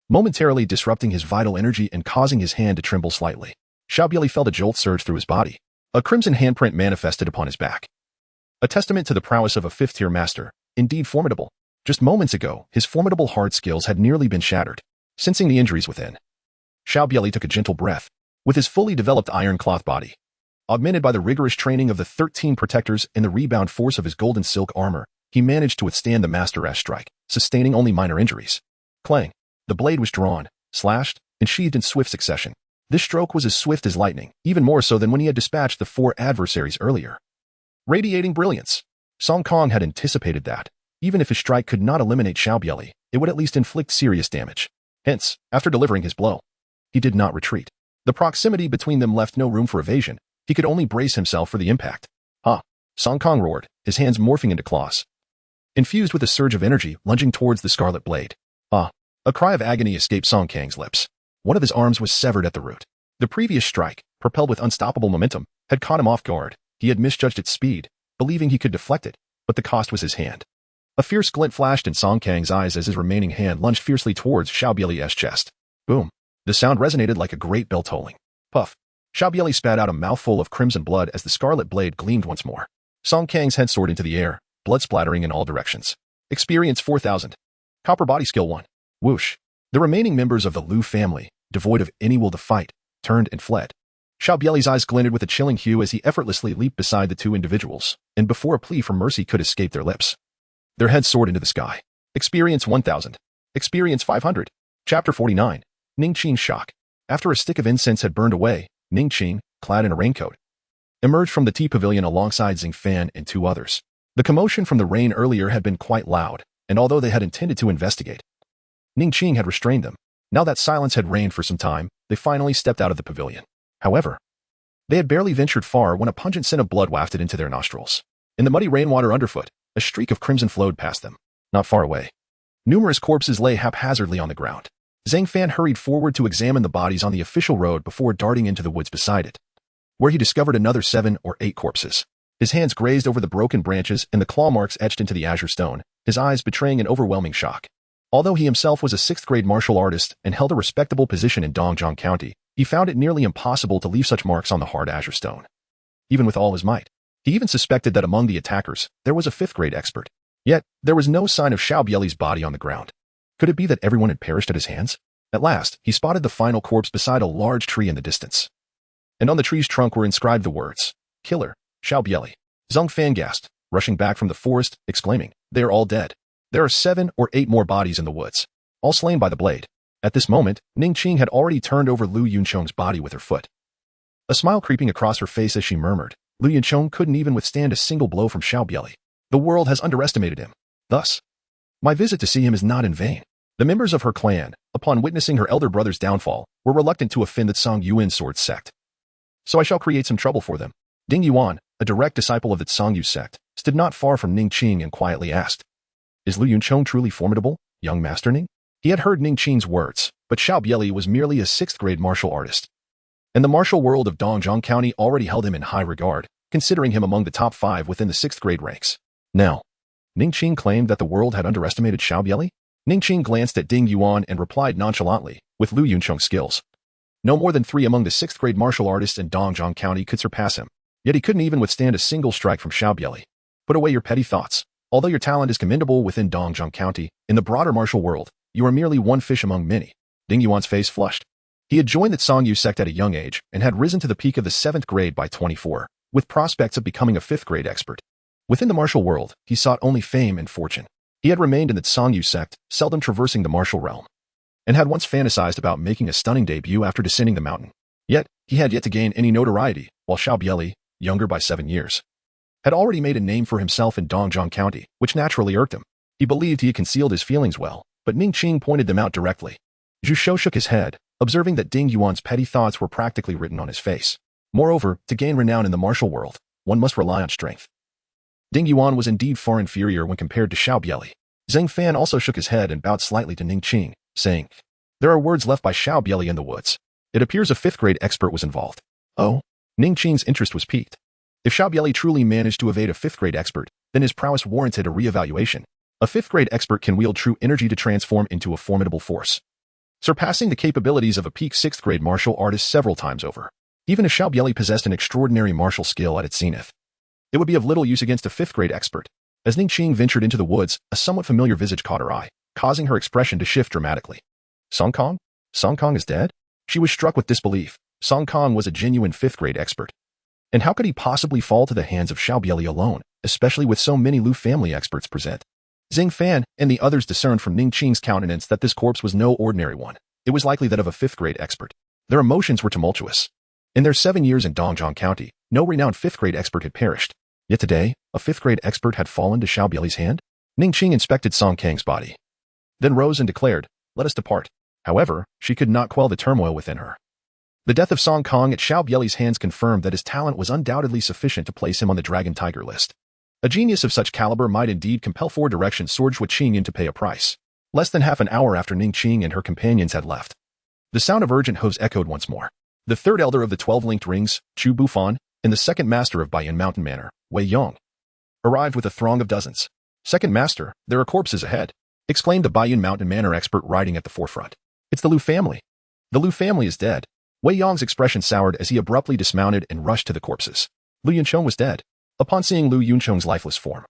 Speaker 1: momentarily disrupting his vital energy and causing his hand to tremble slightly. Xiao Bie Li felt a jolt surge through his body. A crimson handprint manifested upon his back. A testament to the prowess of a fifth-tier master, indeed formidable. Just moments ago, his formidable hard skills had nearly been shattered. Sensing the injuries within, Xiao Bie Li took a gentle breath. With his fully developed iron cloth body, augmented by the rigorous training of the 13 protectors and the rebound force of his golden silk armor, he managed to withstand the Master Ash strike, sustaining only minor injuries. Clang. The blade was drawn, slashed, and sheathed in swift succession. This stroke was as swift as lightning, even more so than when he had dispatched the four adversaries earlier. Radiating brilliance. Song Kong had anticipated that, even if his strike could not eliminate Xiao Bie Li, it would at least inflict serious damage. Hence, after delivering his blow, he did not retreat. The proximity between them left no room for evasion. He could only brace himself for the impact. Ha! Song Kong roared, his hands morphing into claws, infused with a surge of energy, lunging towards the scarlet blade. Ah! A cry of agony escaped Song Kang's lips. One of his arms was severed at the root. The previous strike, propelled with unstoppable momentum, had caught him off guard. He had misjudged its speed, believing he could deflect it, but the cost was his hand. A fierce glint flashed in Song Kang's eyes as his remaining hand lunged fiercely towards Xiao Bie Li's chest. Boom. The sound resonated like a great bell tolling. Puff. Xiao Bie Li spat out a mouthful of crimson blood as the scarlet blade gleamed once more. Song Kang's head soared into the air, blood splattering in all directions. Experience 4000. Copper body skill 1. Whoosh. The remaining members of the Liu family, devoid of any will to fight, turned and fled. Xiao Bie Li's eyes glinted with a chilling hue as he effortlessly leaped beside the two individuals, and before a plea for mercy could escape their lips, their heads soared into the sky. Experience 1000. Experience 500. Chapter 49. Ning Qing's shock. After a stick of incense had burned away, Ning Qing, clad in a raincoat, emerged from the tea pavilion alongside Xing Fan and two others. The commotion from the rain earlier had been quite loud, and although they had intended to investigate, Ning Qing had restrained them. Now that silence had reigned for some time, they finally stepped out of the pavilion. However, they had barely ventured far when a pungent scent of blood wafted into their nostrils. In the muddy rainwater underfoot, a streak of crimson flowed past them. Not far away, numerous corpses lay haphazardly on the ground. Xing Fan hurried forward to examine the bodies on the official road before darting into the woods beside it, where he discovered another 7 or 8 corpses. His hands grazed over the broken branches and the claw marks etched into the azure stone, his eyes betraying an overwhelming shock. Although he himself was a 6th-grade martial artist and held a respectable position in Dongjiang County, he found it nearly impossible to leave such marks on the hard azure stone, even with all his might. He even suspected that among the attackers, there was a 5th-grade expert. Yet, there was no sign of Xiao Bie Li's body on the ground. Could it be that everyone had perished at his hands? At last, he spotted the final corpse beside a large tree in the distance. And on the tree's trunk were inscribed the words, "Killer, Xiao Bie Li." Xing Fan gasped, rushing back from the forest, exclaiming, "They are all dead. There are 7 or 8 more bodies in the woods, all slain by the blade." At this moment, Ning Qing had already turned over Lu Yuncheng's body with her foot. A smile creeping across her face as she murmured, "Lu Yuncheng couldn't even withstand a single blow from Xiao Bie Li. The world has underestimated him. Thus, my visit to see him is not in vain." The members of her clan, upon witnessing her elder brother's downfall, were reluctant to offend the Tsang Yuan sword sect. "So I shall create some trouble for them." Ding Yuan, a direct disciple of the Tsang Yu sect, stood not far from Ning Qing and quietly asked, "Is Lu Yuncheng truly formidable, young Master Ning?" He had heard Ning Qing's words, but Xiao Bie Li was merely a 6th-grade martial artist, and the martial world of Dongjiang County already held him in high regard, considering him among the top 5 within the 6th-grade ranks. Now, Ning Qing claimed that the world had underestimated Xiao Bie Li? Ning Qing glanced at Ding Yuan and replied nonchalantly, with Lu Yuncheng's skills, no more than 3 among the 6th-grade martial artists in Dongjiang County could surpass him. Yet he couldn't even withstand a single strike from Xiao Bie Li. Put away your petty thoughts. Although your talent is commendable within Dongjiang County, in the broader martial world, you are merely one fish among many. Ding Yuan's face flushed. He had joined the Tsang Yu sect at a young age and had risen to the peak of the 7th grade by 24, with prospects of becoming a 5th-grade expert. Within the martial world, he sought only fame and fortune. He had remained in the Tsang Yu sect, seldom traversing the martial realm, and had once fantasized about making a stunning debut after descending the mountain. Yet, he had yet to gain any notoriety, while Xiao Bie Li, younger by 7 years, had already made a name for himself in Dongjiang County, which naturally irked him. He believed he had concealed his feelings well, but Ning Qing pointed them out directly. Zhu Shou shook his head, observing that Ding Yuan's petty thoughts were practically written on his face. Moreover, to gain renown in the martial world, one must rely on strength. Ding Yuan was indeed far inferior when compared to Xiao Bie Li. Xing Fan also shook his head and bowed slightly to Ning Qing, saying, "There are words left by Xiao Bie Li in the woods. It appears a 5th-grade expert was involved." Oh? Ning Qing's interest was piqued. If Xiao Bie Li truly managed to evade a 5th-grade expert, then his prowess warranted a re-evaluation. A 5th-grade expert can wield true energy to transform into a formidable force, surpassing the capabilities of a peak 6th-grade martial artist several times over. Even if Xiao Bie Li possessed an extraordinary martial skill at its zenith, it would be of little use against a 5th-grade expert. As Ning Qing ventured into the woods, a somewhat familiar visage caught her eye, causing her expression to shift dramatically. Song Kong? Song Kong is dead? She was struck with disbelief. Song Kong was a genuine 5th-grade expert. And how could he possibly fall to the hands of Xiao Bie Li alone, especially with so many Lu family experts present? Xing Fan and the others discerned from Ning Qing's countenance that this corpse was no ordinary one. It was likely that of a 5th-grade expert. Their emotions were tumultuous. In their 7 years in Dongjiang County, no renowned 5th-grade expert had perished. Yet today, a 5th-grade expert had fallen to Xiao Bie Li's hand? Ning Qing inspected Song Kang's body, then rose and declared, "Let us depart." However, she could not quell the turmoil within her. The death of Song Kong at Xiao Bie Li's hands confirmed that his talent was undoubtedly sufficient to place him on the Dragon Tiger list. A genius of such caliber might indeed compel 4-direction Sword Qing to pay a price. Less than half an hour after Ning Qing and her companions had left, the sound of urgent hooves echoed once more. The 3rd elder of the 12 linked rings, Chu Bufan, and the 2nd master of Baiyan Mountain Manor, Wei Yong, arrived with a throng of dozens. "Second master, there are corpses ahead," exclaimed the Baiyan Mountain Manor expert riding at the forefront. "It's the Lu family. The Lu family is dead." Wei Yong's expression soured as he abruptly dismounted and rushed to the corpses. Lu Yuncheng was dead. Upon seeing Lu Yuncheng's lifeless form,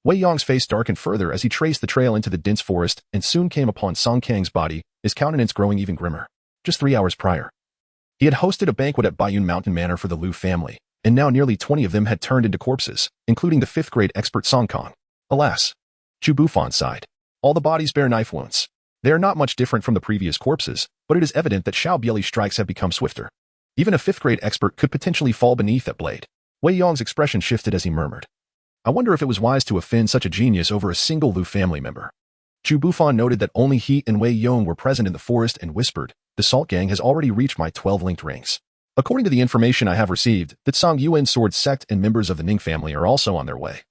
Speaker 1: Wei Yong's face darkened further as he traced the trail into the dense forest and soon came upon Song Kang's body, his countenance growing even grimmer. Just 3 hours prior, He had hosted a banquet at Baiyun Mountain Manor for the Liu family, and now nearly 20 of them had turned into corpses, including the 5th-grade expert Song Kong. Alas, Chu Bufan sighed. All the bodies bear knife wounds. They are not much different from the previous corpses, but it is evident that Xiao Bie Li's strikes have become swifter. Even a 5th-grade expert could potentially fall beneath that blade. Wei Yong's expression shifted as he murmured, I wonder if it was wise to offend such a genius over a single Liu family member. Chu Bufan noted that only he and Wei Yong were present in the forest and whispered, the Salt Gang has already reached my 12 linked rings. According to the information I have received, that Song Yuan Sword sect and members of the Ning family are also on their way.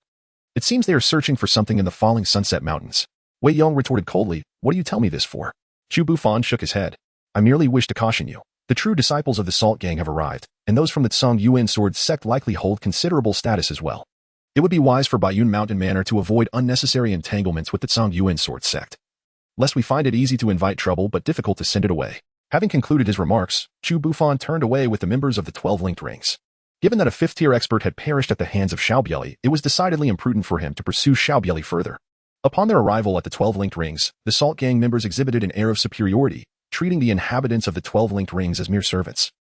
Speaker 1: It seems they are searching for something in the falling Sunset Mountains. Wei Yong retorted coldly, what do you tell me this for? Chu Bufan shook his head. I merely wish to caution you. The true disciples of the Salt Gang have arrived, and those from the Song Yuan Sword sect likely hold considerable status as well. It would be wise for Baiyun Mountain Manor to avoid unnecessary entanglements with the Song Yuan Sword sect, lest we find it easy to invite trouble but difficult to send it away. Having concluded his remarks, Chu Bufan turned away with the members of the 12 linked rings. Given that a 5th-tier expert had perished at the hands of Xiao Bie Li, it was decidedly imprudent for him to pursue Xiao Bie Li further. Upon their arrival at the 12 linked rings, the Salt Gang members exhibited an air of superiority, treating the inhabitants of the 12 linked rings as mere servants.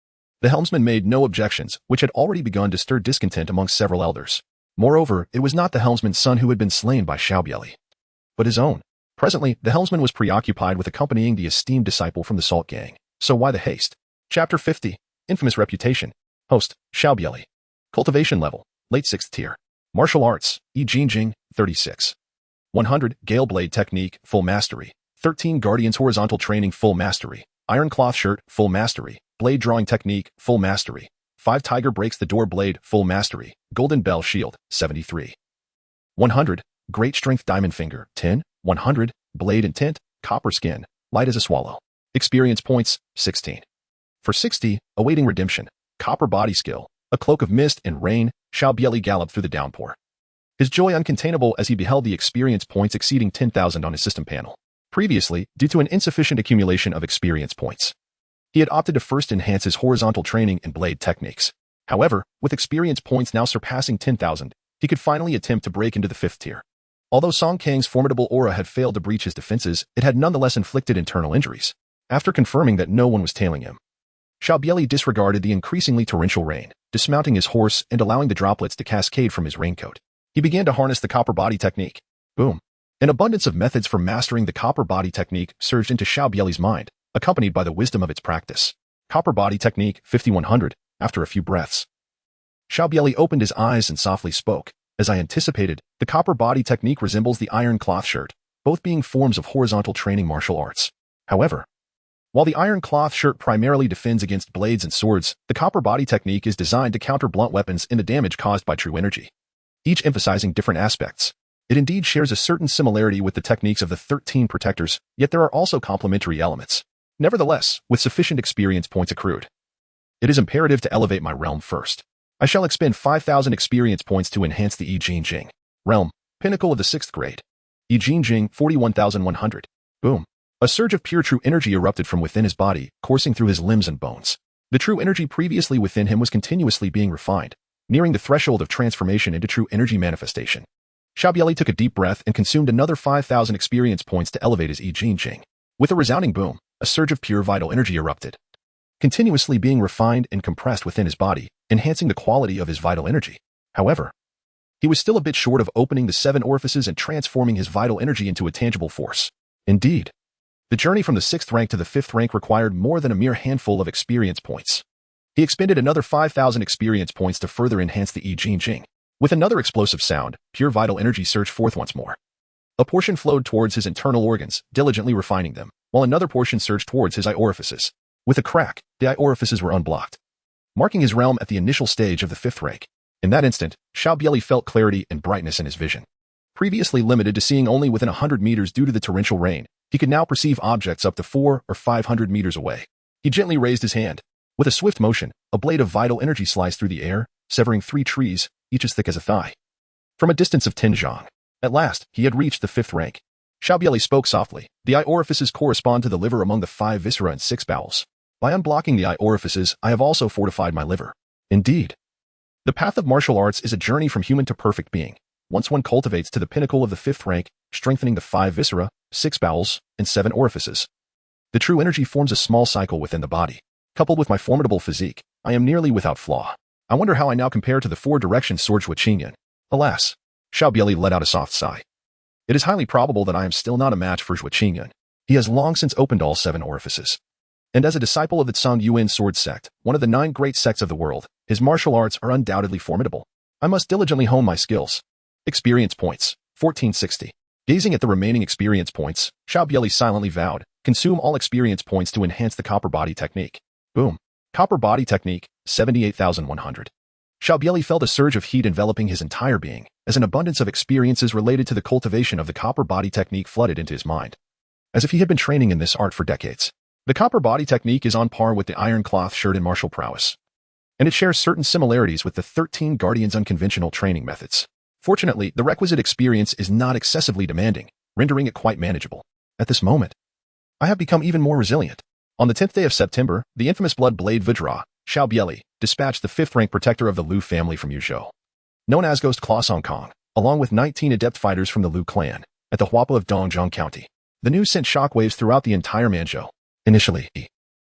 Speaker 1: The helmsman made no objections, which had already begun to stir discontent among several elders. Moreover, it was not the helmsman's son who had been slain by Xiao Bie Li, but his own. Presently, the helmsman was preoccupied with accompanying the esteemed disciple from the Salt Gang. So why the haste? Chapter 50. Infamous Reputation. Host, Xiao Bie Li. Cultivation level, late 6th tier. Martial arts, Yi Jingjing, 36. 100, Gale Blade Technique, full mastery. 13, Guardians Horizontal Training, full mastery. Iron Cloth Shirt, full mastery. Blade Drawing Technique, full mastery. 5, Tiger Breaks the Door Blade, full mastery. Golden Bell Shield, 73. 100, Great Strength Diamond Finger, 10. 100, Blade and Tint, Copper Skin, light as a swallow. Experience points, 16. For 60, Awaiting Redemption, Copper Body Skill, a cloak of mist and rain, Xiao Bie Li galloped through the downpour. His joy uncontainable as he beheld the experience points exceeding 10,000 on his system panel. Previously, due to an insufficient accumulation of experience points, he had opted to first enhance his horizontal training and blade techniques. However, with experience points now surpassing 10,000, he could finally attempt to break into the 5th tier. Although Song Kang's formidable aura had failed to breach his defenses, it had nonetheless inflicted internal injuries. After confirming that no one was tailing him, Xiao Bie Li disregarded the increasingly torrential rain, dismounting his horse and allowing the droplets to cascade from his raincoat. He began to harness the copper body technique. Boom. An abundance of methods for mastering the copper body technique surged into Xiao Bie Li's mind, accompanied by the wisdom of its practice. Copper body technique, 5100, after a few breaths. Xiao Bie Li opened his eyes and softly spoke. As I anticipated, the copper body technique resembles the iron cloth shirt, both being forms of horizontal training martial arts. However, while the iron cloth shirt primarily defends against blades and swords, the copper body technique is designed to counter blunt weapons and the damage caused by true energy, each emphasizing different aspects. It indeed shares a certain similarity with the techniques of the 13 protectors, yet there are also complementary elements. Nevertheless, with sufficient experience points accrued, it is imperative to elevate my realm first. I shall expend 5,000 experience points to enhance the Yi Jingjing. Realm, Pinnacle of the 6th grade. Yi Jingjing, 41,100. Boom. A surge of pure true energy erupted from within his body, coursing through his limbs and bones. The true energy previously within him was continuously being refined, nearing the threshold of transformation into true energy manifestation. Xiao Bie Li took a deep breath and consumed another 5,000 experience points to elevate his Yi Jingjing. With a resounding boom, a surge of pure vital energy erupted, continuously being refined and compressed within his body, enhancing the quality of his vital energy. However, he was still a bit short of opening the 7 orifices and transforming his vital energy into a tangible force. Indeed, the journey from the 6th rank to the 5th rank required more than a mere handful of experience points. He expended another 5,000 experience points to further enhance the Yi Jingjing. With another explosive sound, pure vital energy surged forth once more. A portion flowed towards his internal organs, diligently refining them, while another portion surged towards his eye orifices. With a crack, the eye orifices were unblocked, marking his realm at the initial stage of the 5th rank. In that instant, Xiao Bie Li felt clarity and brightness in his vision. Previously limited to seeing only within 100 meters due to the torrential rain, he could now perceive objects up to 400 or 500 meters away. He gently raised his hand. With a swift motion, a blade of vital energy sliced through the air, severing 3 trees, each as thick as a thigh. From a distance of 10 zhang. At last, he had reached the 5th rank. Xiao Bie Li spoke softly. The eye orifices correspond to the liver among the 5 viscera and 6 bowels. By unblocking the eye orifices, I have also fortified my liver. Indeed, the path of martial arts is a journey from human to perfect being. Once one cultivates to the pinnacle of the 5th rank, strengthening the 5 viscera, 6 bowels, and 7 orifices, the true energy forms a small cycle within the body. Coupled with my formidable physique, I am nearly without flaw. I wonder how I now compare to the four-direction sword Xiao. Alas, Xiao Bie Li let out a soft sigh. It is highly probable that I am still not a match for Xiao. He has long since opened all 7 orifices. And as a disciple of the Tsang Yuan sword sect, one of the 9 great sects of the world, his martial arts are undoubtedly formidable. I must diligently hone my skills. Experience points, 1460. Gazing at the remaining experience points, Xiao Bie Li silently vowed, consume all experience points to enhance the copper body technique. Boom. Copper body technique, 78,100. Xiao Bie Li felt a surge of heat enveloping his entire being, as an abundance of experiences related to the cultivation of the copper body technique flooded into his mind. As if he had been training in this art for decades. The copper body technique is on par with the iron cloth shirt in martial prowess. And it shares certain similarities with the 13 Guardians' unconventional training methods. Fortunately, the requisite experience is not excessively demanding, rendering it quite manageable. At this moment, I have become even more resilient. On the 10th day of September, the infamous bloodblade Vidra, Xiao Bie Li, dispatched the 5th-rank protector of the Liu family from Yuzhou, known as Ghost Claw Song Kong, along with 19 adept fighters from the Liu clan, at the Huapa of Dongzhong County. The news sent shockwaves throughout the entire Manzhou. Initially,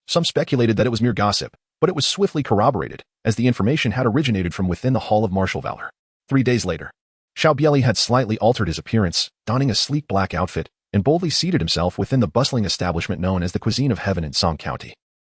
Speaker 1: some speculated that it was mere gossip, but it was swiftly corroborated, as the information had originated from within the Hall of Martial Valor. 3 days later, Xiao Bie Li had slightly altered his appearance, donning a sleek black outfit, and boldly seated himself within the bustling establishment known as the Cuisine of Heaven in Song County.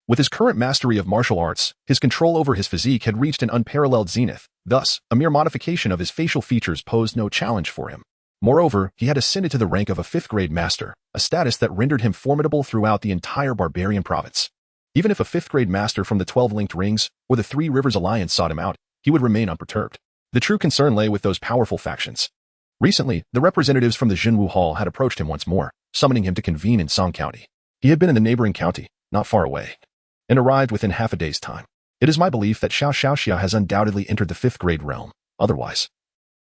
Speaker 1: With his current mastery of martial arts, his control over his physique had reached an unparalleled zenith, thus, a mere modification of his facial features posed no challenge for him. Moreover, he had ascended to the rank of a 5th-grade master, a status that rendered him formidable throughout the entire barbarian province. Even if a 5th-grade master from the 12 Linked Rings or the Three Rivers Alliance sought him out, he would remain unperturbed. The true concern lay with those powerful factions. Recently, the representatives from the Jinwu Hall had approached him once more, summoning him to convene in Song County. He had been in the neighboring county, not far away, and arrived within half a day's time. It is my belief that Xiao Xiaoxia has undoubtedly entered the 5th-grade realm. Otherwise,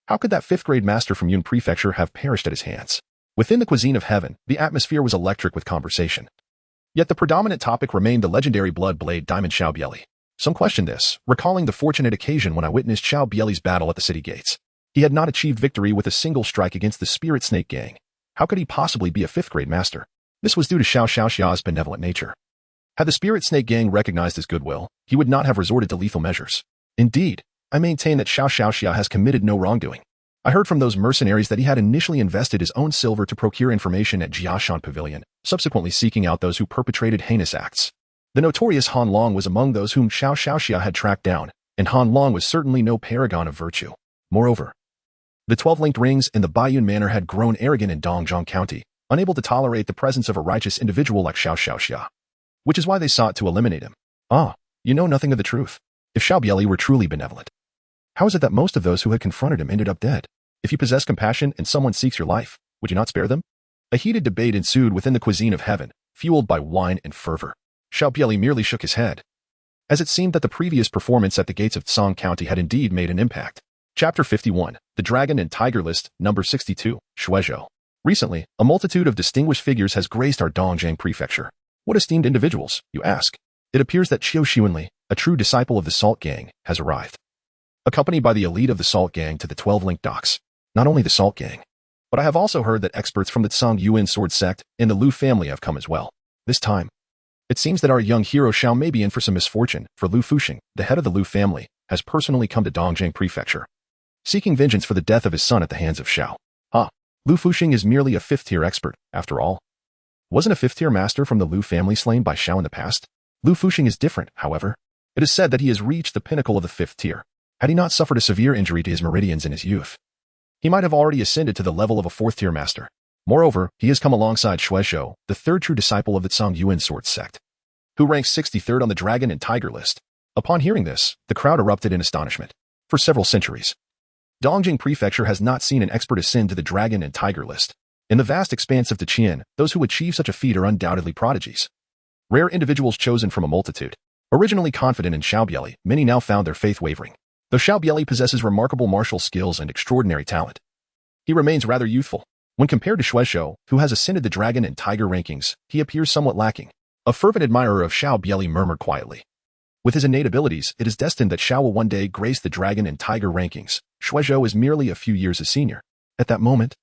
Speaker 1: how could that 5th-grade master from Yun Prefecture have perished at his hands? Within the Cuisine of Heaven, the atmosphere was electric with conversation. Yet the predominant topic remained the legendary bloodblade Diamond Xiao Bie Li. Some questioned this, recalling the fortunate occasion when I witnessed Xiao Bie Li's battle at the city gates. He had not achieved victory with a single strike against the Spirit Snake Gang. How could he possibly be a 5th-grade master? This was due to Xiao Xiaoxia's benevolent nature. Had the Spirit Snake Gang recognized his goodwill, he would not have resorted to lethal measures. Indeed, I maintain that Xiao Xiaoxia has committed no wrongdoing. I heard from those mercenaries that he had initially invested his own silver to procure information at Jiashan Pavilion, subsequently seeking out those who perpetrated heinous acts. The notorious Han Long was among those whom Xiao Xiaoxia had tracked down, and Han Long was certainly no paragon of virtue. Moreover, the 12 Linked Rings and the Baiyun Manor had grown arrogant in Dongzhong County, unable to tolerate the presence of a righteous individual like Xiao Xiaoxia, which is why they sought to eliminate him. Ah, you know nothing of the truth. If Xiao Bie Li were truly benevolent, how is it that most of those who had confronted him ended up dead? If you possess compassion and someone seeks your life, would you not spare them? A heated debate ensued within the Cuisine of Heaven, fueled by wine and fervor. Xiao Bie Li merely shook his head, as it seemed that the previous performance at the gates of Tsang County had indeed made an impact. Chapter 51, The Dragon and Tiger List, Number 62, Shuizhou. Recently, a multitude of distinguished figures has graced our Dongjiang Prefecture. What esteemed individuals, you ask? It appears that Qiu Xuanli, a true disciple of the Salt Gang, has arrived, accompanied by the elite of the Salt Gang to the 12 Link Docks. Not only the Salt Gang, but I have also heard that experts from the Tsang Yuan sword sect and the Liu family have come as well. This time, it seems that our young hero Xiao may be in for some misfortune, for Liu Fuxing, the head of the Liu family, has personally come to Dongjiang Prefecture, seeking vengeance for the death of his son at the hands of Xiao. Liu Fuxing is merely a 5th-tier expert, after all. Wasn't a 5th-tier master from the Liu family slain by Xiao in the past? Liu Fuxing is different, however. It is said that he has reached the pinnacle of the 5th tier. Had he not suffered a severe injury to his meridians in his youth, he might have already ascended to the level of a 4th-tier master. Moreover, he has come alongside Shuizhou, the 3rd true disciple of the Tsang Yuan sword sect, who ranks 63rd on the Dragon and Tiger list. Upon hearing this, the crowd erupted in astonishment. For several centuries, Dongjing Prefecture has not seen an expert ascend to the Dragon and Tiger list. In the vast expanse of Daqian, those who achieve such a feat are undoubtedly prodigies. Rare individuals chosen from a multitude. Originally confident in Xiao Bie Li, many now found their faith wavering. Though Xiao Bie Li possesses remarkable martial skills and extraordinary talent, he remains rather youthful. When compared to Shuizhou, who has ascended the Dragon and Tiger rankings, he appears somewhat lacking. A fervent admirer of Xiao Bie Li murmured quietly. With his innate abilities, it is destined that Xiao will one day grace the Dragon and Tiger rankings. Shuizhou is merely a few years his senior. At that moment,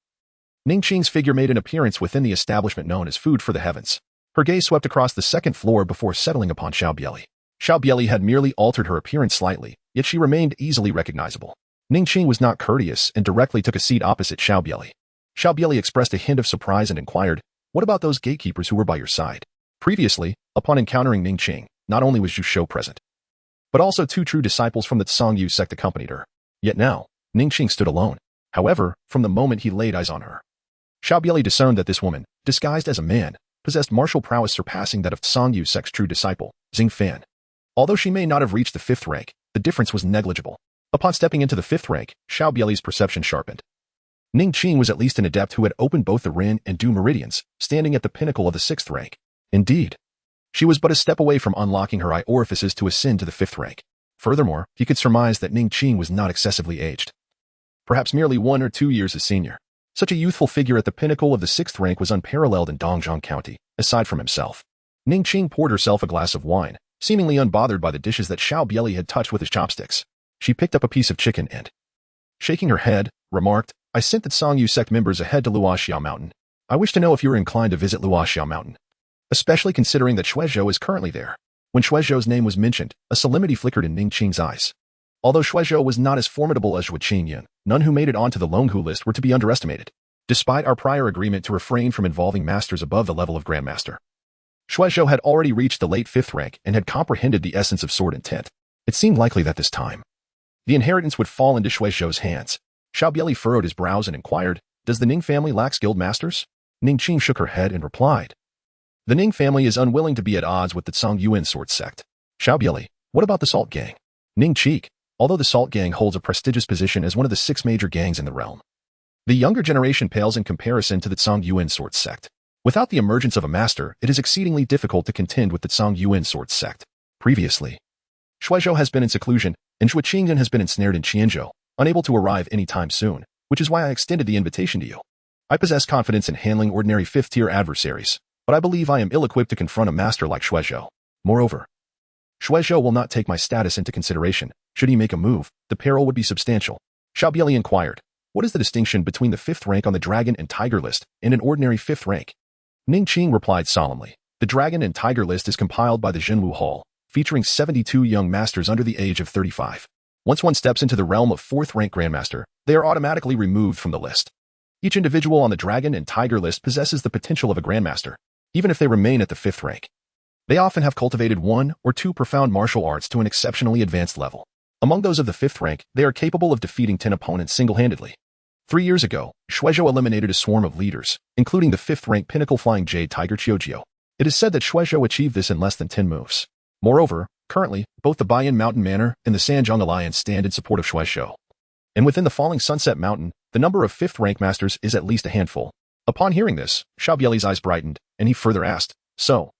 Speaker 1: Ning Qing's figure made an appearance within the establishment known as Food for the Heavens. Her gaze swept across the 2nd floor before settling upon Xiao Bie Li. Xiao Bie Li had merely altered her appearance slightly, yet she remained easily recognizable. Ning Qing was not courteous and directly took a seat opposite Xiao Bie Li. Xiao Bie Li expressed a hint of surprise and inquired, "What about those gatekeepers who were by your side?" Previously, upon encountering Ning Qing, not only was Zhu Shou present, but also 2 true disciples from the Songyu sect accompanied her. Yet now, Ning Qing stood alone. However, from the moment he laid eyes on her, Xiao Bie Li discerned that this woman, disguised as a man, possessed martial prowess surpassing that of Songyu sect's true disciple, Xing Fan. Although she may not have reached the 5th rank, the difference was negligible. Upon stepping into the 5th rank, Xiao Bie Li's perception sharpened. Ning Qing was at least an adept who had opened both the Rin and Du meridians, standing at the pinnacle of the 6th rank. Indeed, she was but a step away from unlocking her eye orifices to ascend to the 5th rank. Furthermore, he could surmise that Ning Qing was not excessively aged. Perhaps merely 1 or 2 years his senior. Such a youthful figure at the pinnacle of the 6th rank was unparalleled in Dongzhong County, aside from himself. Ning Qing poured herself a glass of wine, seemingly unbothered by the dishes that Xiao Bie Li had touched with his chopsticks. She picked up a piece of chicken and, shaking her head, remarked, "I sent the Songyu sect members ahead to Luoxiao Mountain. I wish to know if you are inclined to visit Luoxiao Mountain, especially considering that Shuizhou is currently there." When Shuizhou's name was mentioned, a solemnity flickered in Ning Qing's eyes. Although Shuizhou was not as formidable as Zhu Qingyun, none who made it onto the Longhu list were to be underestimated. Despite our prior agreement to refrain from involving masters above the level of Grandmaster, Shuizhou had already reached the late 5th rank and had comprehended the essence of sword intent. It seemed likely that this time, the inheritance would fall into Shuizhou's hands. Xiao Bie Li furrowed his brows and inquired, "Does the Ning family lack skilled masters?" Ning Qing shook her head and replied, "The Ning family is unwilling to be at odds with the Songyuan sword sect." Xiao Bie Li, "What about the Salt Gang?" Ning Cheek, although the Salt Gang holds a prestigious position as one of the 6 major gangs in the realm, the younger generation pales in comparison to the Songyuan sword sect. Without the emergence of a master, it is exceedingly difficult to contend with the Songyuan sword sect. Previously, Shuizhou has been in seclusion, and Zhu Qingyun has been ensnared in Qianzhou, unable to arrive any time soon, which is why I extended the invitation to you. I possess confidence in handling ordinary 5th-tier adversaries, but I believe I am ill-equipped to confront a master like Shuizhou. Moreover, Shuizhou will not take my status into consideration. Should he make a move, the peril would be substantial. Xiao Bie Li inquired, "What is the distinction between the 5th rank on the Dragon and Tiger list and an ordinary 5th rank?" Ning Qing replied solemnly, "The Dragon and Tiger list is compiled by the Zhenwu Hall, featuring 72 young masters under the age of 35. Once one steps into the realm of 4th rank Grandmaster, they are automatically removed from the list. Each individual on the Dragon and Tiger list possesses the potential of a Grandmaster, even if they remain at the 5th rank. They often have cultivated 1 or 2 profound martial arts to an exceptionally advanced level. Among those of the 5th rank, they are capable of defeating 10 opponents single-handedly. 3 years ago, Shuizhou eliminated a swarm of leaders, including the 5th rank pinnacle flying Jade Tiger Qiujiu. It is said that Shuizhou achieved this in less than 10 moves. Moreover, currently, both the Baiyan Mountain Manor and the Sanjiang Alliance stand in support of Shuizhou. And within the Falling Sunset Mountain, the number of 5th rank masters is at least a handful. Upon hearing this, Xiao Bie Li's eyes brightened, and he further asked, "So,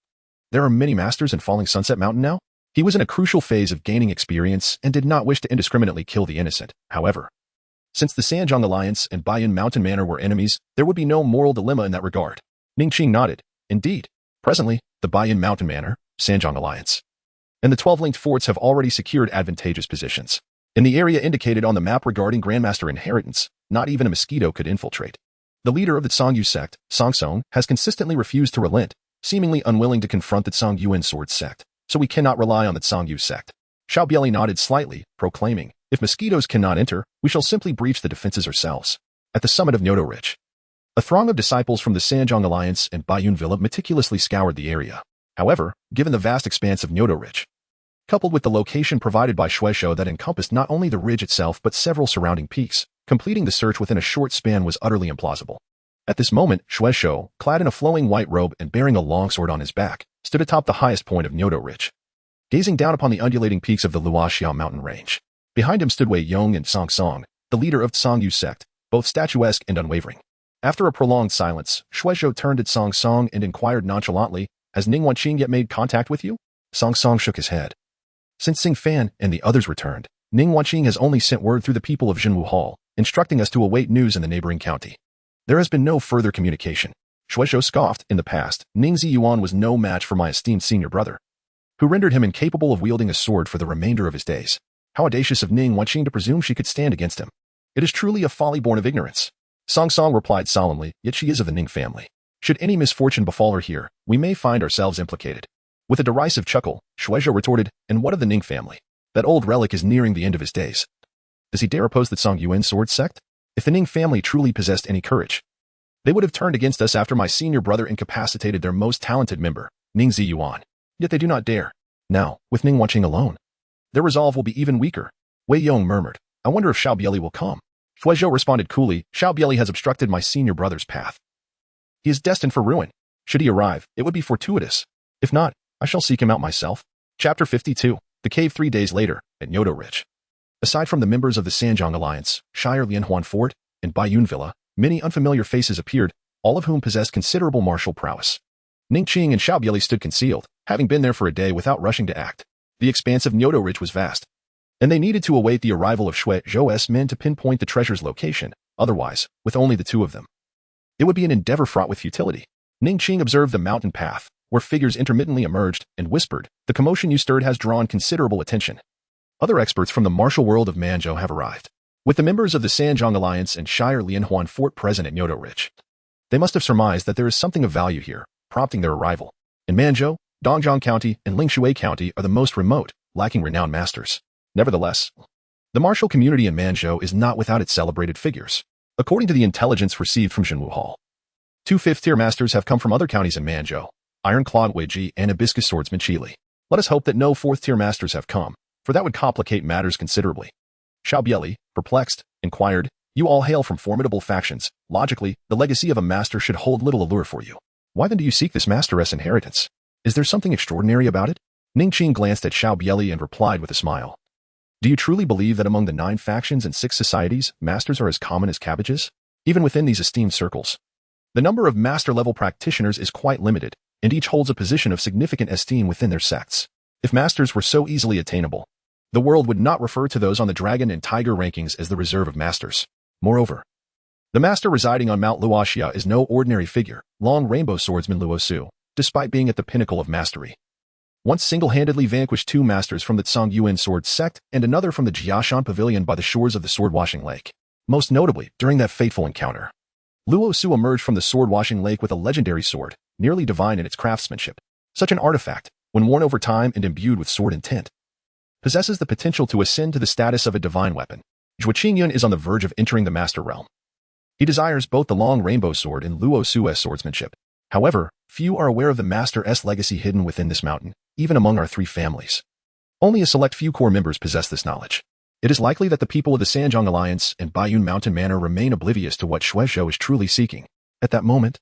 Speaker 1: there are many masters in Falling Sunset Mountain now?" He was in a crucial phase of gaining experience and did not wish to indiscriminately kill the innocent. However, since the Sanjiang Alliance and Baiyan Mountain Manor were enemies, there would be no moral dilemma in that regard. Ning Qing nodded. Indeed, presently, the Baiyan Mountain Manor, Sanjiang Alliance, and the 12 linked forts have already secured advantageous positions. In the area indicated on the map regarding Grandmaster inheritance, not even a mosquito could infiltrate. The leader of the Songyu sect, Song Song, has consistently refused to relent, seemingly unwilling to confront the Songyuan sword sect, so we cannot rely on the Songyu sect. Xiao Bie Li nodded slightly, proclaiming, "If mosquitoes cannot enter, we shall simply breach the defenses ourselves." At the summit of Nyoto Ridge, a throng of disciples from the Sanjiang Alliance and Baiyun Villa meticulously scoured the area. However, given the vast expanse of Nyoto Ridge, coupled with the location provided by Shuizhou that encompassed not only the ridge itself but several surrounding peaks, completing the search within a short span was utterly implausible. At this moment, Shuizhou, clad in a flowing white robe and bearing a longsword on his back, stood atop the highest point of Nyoto Ridge, gazing down upon the undulating peaks of the Luoxiao mountain range. Behind him stood Wei Yong and Song Song, the leader of the Songyu sect, both statuesque and unwavering. After a prolonged silence, Shuizhou turned at Song Song and inquired nonchalantly, "Has Ning Wanqing yet made contact with you?" Song Song shook his head. Since Xing Fan and the others returned, Ning Wanqing has only sent word through the people of Zhenwu Hall, instructing us to await news in the neighboring county. There has been no further communication. Shuizhou scoffed. In the past, Ning Ziyuan was no match for my esteemed senior brother, who rendered him incapable of wielding a sword for the remainder of his days. How audacious of Ning Wanqing to presume she could stand against him. It is truly a folly born of ignorance. Song Song replied solemnly, "Yet she is of the Ning family. Should any misfortune befall her here, we may find ourselves implicated." With a derisive chuckle, Shuizhou retorted, "And what of the Ning family? That old relic is nearing the end of his days. Does he dare oppose the Song Yuan sword sect? If the Ning family truly possessed any courage, they would have turned against us after my senior brother incapacitated their most talented member, Ning Ziyuan. Yet they do not dare. Now, with Ning watching alone, their resolve will be even weaker." Wei Yong murmured, "I wonder if Xiao Bie Li will come." Shuizhou responded coolly, "Xiao Bie Li has obstructed my senior brother's path. He is destined for ruin. Should he arrive, it would be fortuitous. If not, I shall seek him out myself." Chapter 52. The Cave 3 days later, at Nyoto Ridge. Aside from the members of the Sanjiang Alliance, Shire Lianhuan Fort, and Baiyun Villa, many unfamiliar faces appeared, all of whom possessed considerable martial prowess. Ning Qing and Xiao Bie Li stood concealed, having been there for a day without rushing to act. The expanse of Nyoto Ridge was vast, and they needed to await the arrival of Shui Zhou's men to pinpoint the treasure's location. Otherwise, with only the two of them, it would be an endeavor fraught with futility. Ning Qing observed the mountain path, where figures intermittently emerged, and whispered, "The commotion you stirred has drawn considerable attention. Other experts from the martial world of Manzhou have arrived, with the members of the Sanjiang Alliance and Shire Lianhuan Fort present at Nyoto Ridge. They must have surmised that there is something of value here, prompting their arrival. In Manzhou, Dongjiang County and Lingshui County are the most remote, lacking renowned masters. Nevertheless, the martial community in Manzhou is not without its celebrated figures. According to the intelligence received from Zhenwu Hall, 2 fifth-tier masters have come from other counties in Manzhou, Ironclad Weiji and Hibiscus Swordsman Qili. Let us hope that no 4th-tier masters have come, for that would complicate matters considerably." Xiao Bie Li, perplexed, inquired, "You all hail from formidable factions. Logically, the legacy of a master should hold little allure for you. Why then do you seek this masteress inheritance? Is there something extraordinary about it?" Ning Qing glanced at Xiao Bie Li and replied with a smile, "Do you truly believe that among the 9 factions and 6 societies, masters are as common as cabbages? Even within these esteemed circles, the number of master-level practitioners is quite limited, and each holds a position of significant esteem within their sects. If masters were so easily attainable, the world would not refer to those on the Dragon and Tiger rankings as the reserve of masters. Moreover, the master residing on Mount Luoxia is no ordinary figure, Long Rainbow Swordsman Luo Su, despite being at the pinnacle of mastery. Once single-handedly vanquished 2 masters from the Song Yuan sword sect and another from the Jiashan Pavilion by the shores of the sword-washing lake. Most notably, during that fateful encounter, Luo Su emerged from the sword-washing lake with a legendary sword, nearly divine in its craftsmanship. Such an artifact, when worn over time and imbued with sword intent, possesses the potential to ascend to the status of a divine weapon. Zhuo Qingyun is on the verge of entering the master realm. He desires both the long rainbow sword and Luo Su's swordsmanship. However, few are aware of the master's legacy hidden within this mountain, even among our 3 families. Only a select few core members possess this knowledge. It is likely that the people of the Sanjiang Alliance and Baiyun Mountain Manor remain oblivious to what Shuizhou is truly seeking. At that moment,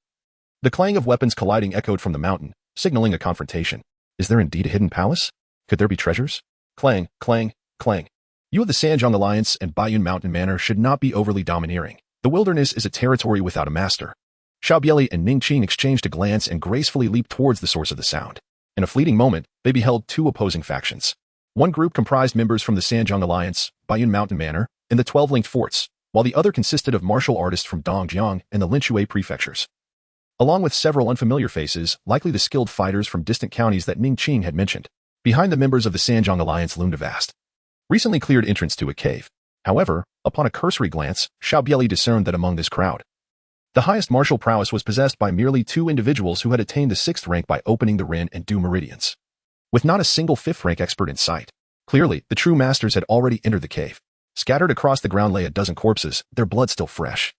Speaker 1: the clang of weapons colliding echoed from the mountain, signaling a confrontation. Is there indeed a hidden palace? Could there be treasures? Clang, clang, clang. You of the Sanjiang Alliance and Baiyun Mountain Manor should not be overly domineering. The wilderness is a territory without a master. Xiao Bie Li and Ning Qing exchanged a glance and gracefully leaped towards the source of the sound. In a fleeting moment, they beheld 2 opposing factions. One group comprised members from the Sanjiang Alliance, Baiyun Mountain Manor, and the 12 linked forts, while the other consisted of martial artists from Dongjiang and the Linshui prefectures, along with several unfamiliar faces, likely the skilled fighters from distant counties that Ning Qing had mentioned. Behind the members of the Sanjiang Alliance loomed a vast, recently cleared entrance to a cave. However, upon a cursory glance, Xiao Bie Li discerned that among this crowd, the highest martial prowess was possessed by merely 2 individuals who had attained the 6th rank by opening the Ren and Du meridians, with not a single 5th rank expert in sight. Clearly, the true masters had already entered the cave. Scattered across the ground lay a dozen corpses, their blood still fresh,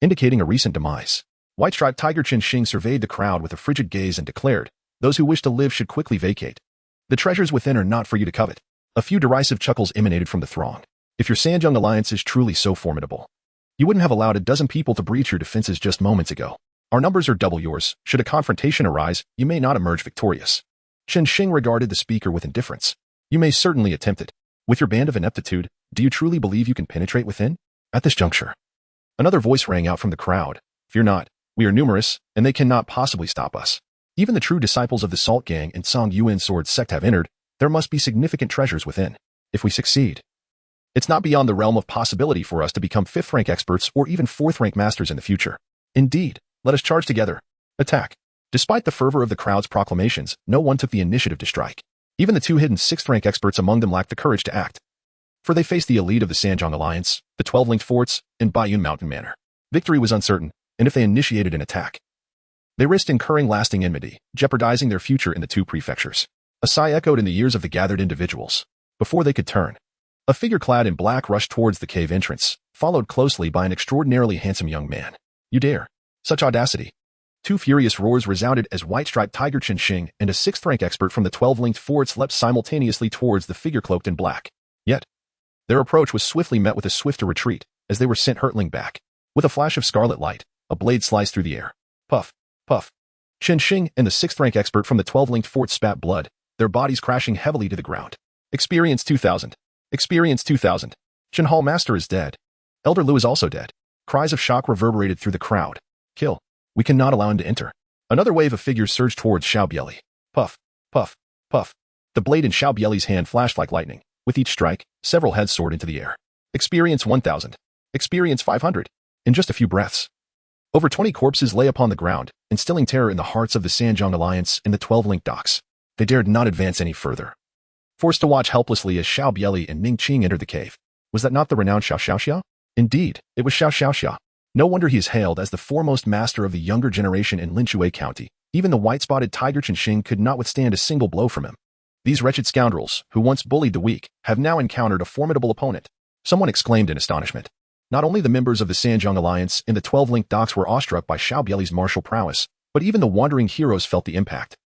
Speaker 1: indicating a recent demise. White-striped Tiger Chen Xing surveyed the crowd with a frigid gaze and declared, "Those who wish to live should quickly vacate. The treasures within are not for you to covet." A few derisive chuckles emanated from the throng. "If your Sanjiang Alliance is truly so formidable, you wouldn't have allowed a dozen people to breach your defenses just moments ago. Our numbers are double yours. Should a confrontation arise, you may not emerge victorious." Chen Xing regarded the speaker with indifference. "You may certainly attempt it. With your band of ineptitude, do you truly believe you can penetrate within?" At this juncture, another voice rang out from the crowd. "Fear not. We are numerous, and they cannot possibly stop us. Even the true disciples of the Salt Gang and Song Yuan sword sect have entered. There must be significant treasures within. If we succeed, it's not beyond the realm of possibility for us to become 5th rank experts or even 4th rank masters in the future. Indeed, let us charge together. Attack." Despite the fervor of the crowd's proclamations, no one took the initiative to strike. Even the 2 hidden 6th rank experts among them lacked the courage to act, for they faced the elite of the Sanjiang Alliance, the 12 linked forts, and Baiyun Mountain Manor. Victory was uncertain, and if they initiated an attack, They risked incurring lasting enmity, jeopardizing their future in the two prefectures. A sigh echoed in the ears of the gathered individuals. Before they could turn, a figure clad in black rushed towards the cave entrance, followed closely by an extraordinarily handsome young man. You dare! Such audacity! Two furious roars resounded as white-striped Tiger Chen Xing and a sixth-rank expert from the 12-linked forts leapt simultaneously towards the figure cloaked in black. Yet, their approach was swiftly met with a swifter retreat, as they were sent hurtling back. With a flash of scarlet light, a blade sliced through the air. Puff, puff. Chen Xing and the sixth-rank expert from the 12-linked fort spat blood, their bodies crashing heavily to the ground. Experience 2000. Experience 2000. Chen Hall Master is dead. Elder Lu is also dead. Cries of shock reverberated through the crowd. Kill. We cannot allow him to enter. Another wave of figures surged towards Xiao Bie Li. Puff, puff, puff. The blade in Xiao Bie Li's hand flashed like lightning. With each strike, several heads soared into the air. Experience 1000. Experience 500. In just a few breaths, over 20 corpses lay upon the ground, instilling terror in the hearts of the Sanjiang Alliance and the 12-linked docks. They dared not advance any further, forced to watch helplessly as Xiao Bie Li and Ning Qing entered the cave. Was that not the renowned Xiao Xiaoxia? Indeed, it was Xiao Xiaoxia. No wonder he is hailed as the foremost master of the younger generation in Linshui County. Even the white-spotted Tiger Chen Xing could not withstand a single blow from him. These wretched scoundrels, who once bullied the weak, have now encountered a formidable opponent. Someone exclaimed in astonishment. Not only the members of the Sanjiang Alliance and the 12-linked docks were awestruck by Xiao Bie Li's martial prowess, but even the wandering heroes felt the impact.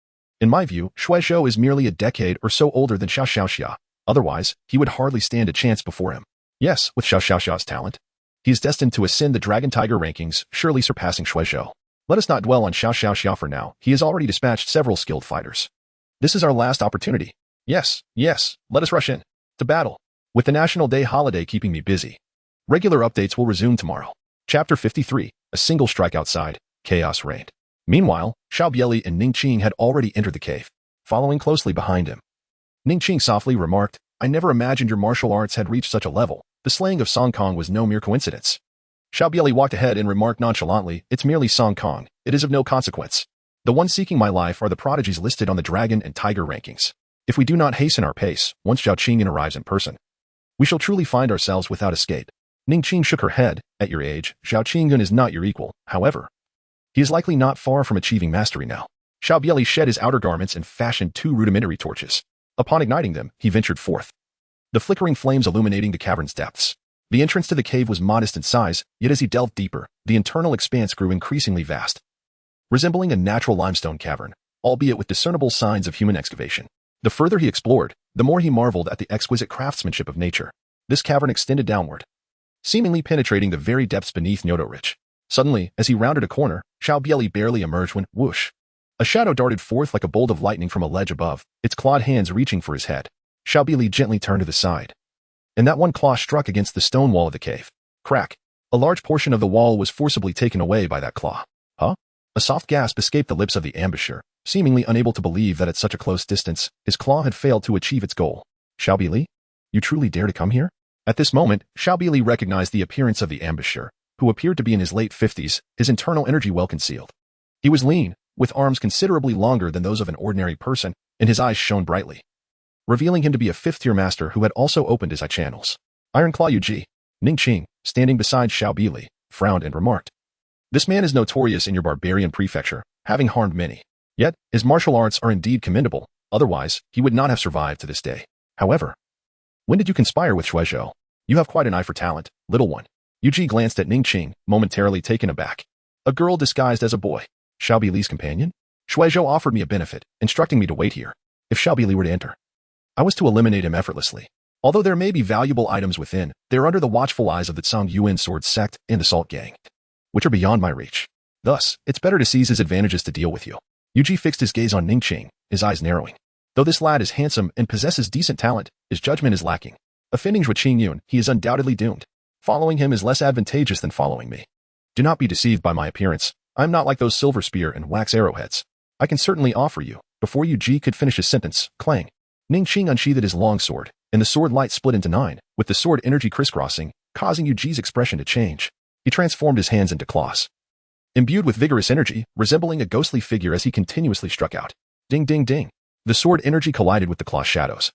Speaker 1: In my view, Shui Zhou is merely a decade or so older than Xiao Xiaoxia. Otherwise, he would hardly stand a chance before him. Yes, with Xiao Xiaoxia's talent, he is destined to ascend the Dragon Tiger rankings, surely surpassing Shui Zhou. Let us not dwell on Xiao Xiaoxia for now. He has already dispatched several skilled fighters. This is our last opportunity. Yes, let us rush in to battle. With the National Day holiday keeping me busy, regular updates will resume tomorrow. Chapter 53, a single strike outside, chaos reigned. Meanwhile, Xiao Bie Li and Ning Qing had already entered the cave, following closely behind him. Ning Qing softly remarked, I never imagined your martial arts had reached such a level. The slaying of Song Kong was no mere coincidence. Xiao Bie Li walked ahead and remarked nonchalantly, it's merely Song Kong. It is of no consequence. The ones seeking my life are the prodigies listed on the Dragon and Tiger rankings. If we do not hasten our pace, once Zhao Qingyan arrives in person, we shall truly find ourselves without escape. Ning Qing shook her head. At your age, Zhao Qingyan is not your equal. However, he is likely not far from achieving mastery now. Xiao Bie Li shed his outer garments and fashioned 2 rudimentary torches. Upon igniting them, he ventured forth, the flickering flames illuminating the cavern's depths. The entrance to the cave was modest in size, yet as he delved deeper, the internal expanse grew increasingly vast, resembling a natural limestone cavern, albeit with discernible signs of human excavation. The further he explored, the more he marveled at the exquisite craftsmanship of nature. This cavern extended downward, seemingly penetrating the very depths beneath Nyoto Ridge. Suddenly, as he rounded a corner, Xiao Bie Li barely emerged when, whoosh, a shadow darted forth like a bolt of lightning from a ledge above, its clawed hands reaching for his head. Xiao Bie Li gently turned to the side, and that one claw struck against the stone wall of the cave. Crack! A large portion of the wall was forcibly taken away by that claw. Huh? A soft gasp escaped the lips of the ambusher, seemingly unable to believe that at such a close distance, his claw had failed to achieve its goal. Xiao Bie Li? You truly dare to come here? At this moment, Xiao Bie Li recognized the appearance of the ambusher, who appeared to be in his late 50s, his internal energy well concealed. He was lean, with arms considerably longer than those of an ordinary person, and his eyes shone brightly, revealing him to be a 5th-tier master who had also opened his eye channels. Iron Claw Yuji. Ning Qing, standing beside Xiao Bie Li, frowned and remarked, this man is notorious in your barbarian prefecture, having harmed many. Yet, his martial arts are indeed commendable, otherwise, he would not have survived to this day. However, when did you conspire with Shui Zhou? You have quite an eye for talent, little one. Yuji glanced at Ning Qing, momentarily taken aback. A girl disguised as a boy. Xiao Bie Li's companion? Shui Zhou offered me a benefit, instructing me to wait here. If Xiao Bie Li were to enter, I was to eliminate him effortlessly. Although there may be valuable items within, they're under the watchful eyes of the Tsang Yuan Sword sect and the Salt Gang, which are beyond my reach. Thus, it's better to seize his advantages to deal with you. Yuji fixed his gaze on Ning Qing, his eyes narrowing. Though this lad is handsome and possesses decent talent, his judgment is lacking. Offending Zhuo Qingyun, he is undoubtedly doomed. Following him is less advantageous than following me. Do not be deceived by my appearance. I'm not like those silver spear and wax arrowheads. I can certainly offer you. Before Yuji could finish his sentence, clang. Ning Qing unsheathed his long sword, and the sword light split into 9, with the sword energy crisscrossing, causing Yuji's expression to change. He transformed his hands into claws, imbued with vigorous energy, resembling a ghostly figure as he continuously struck out. Ding ding ding. The sword energy collided with the claw shadows,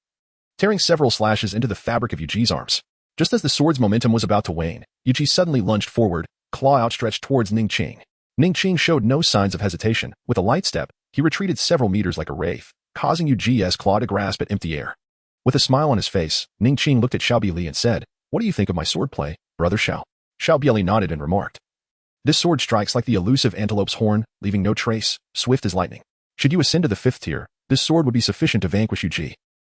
Speaker 1: tearing several slashes into the fabric of Yuji's arms. Just as the sword's momentum was about to wane, Yuji suddenly lunged forward, claw outstretched towards Ning Qing. Ning Qing showed no signs of hesitation. With a light step, he retreated several meters like a wraith, causing Yuji's claw to grasp at empty air. With a smile on his face, Ning Qing looked at Xiao Bie Li and said, "What do you think of my swordplay, brother Xiao?" Xiao Bie Li nodded and remarked, "This sword strikes like the elusive antelope's horn, leaving no trace, swift as lightning. Should you ascend to the 5th tier, this sword would be sufficient to vanquish Yuji.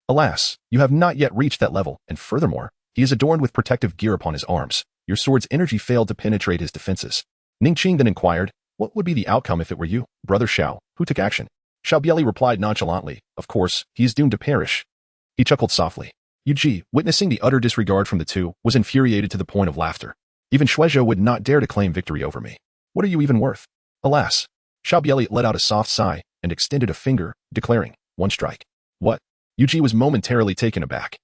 Speaker 1: Alas, you have not yet reached that level, and furthermore, he is adorned with protective gear upon his arms. Your sword's energy failed to penetrate his defenses." Ning Qing then inquired, "What would be the outcome if it were you, brother Xiao, who took action?" Xiao Bie Li replied nonchalantly, "Of course, he is doomed to perish." He chuckled softly. Yuji, witnessing the utter disregard from the two, was infuriated to the point of laughter. "Even Shuizhou would not dare to claim victory over me. What are you even worth?" Alas. Xiao Bie Li let out a soft sigh and extended a finger, declaring, "One strike." "What?" Yuji was momentarily taken aback,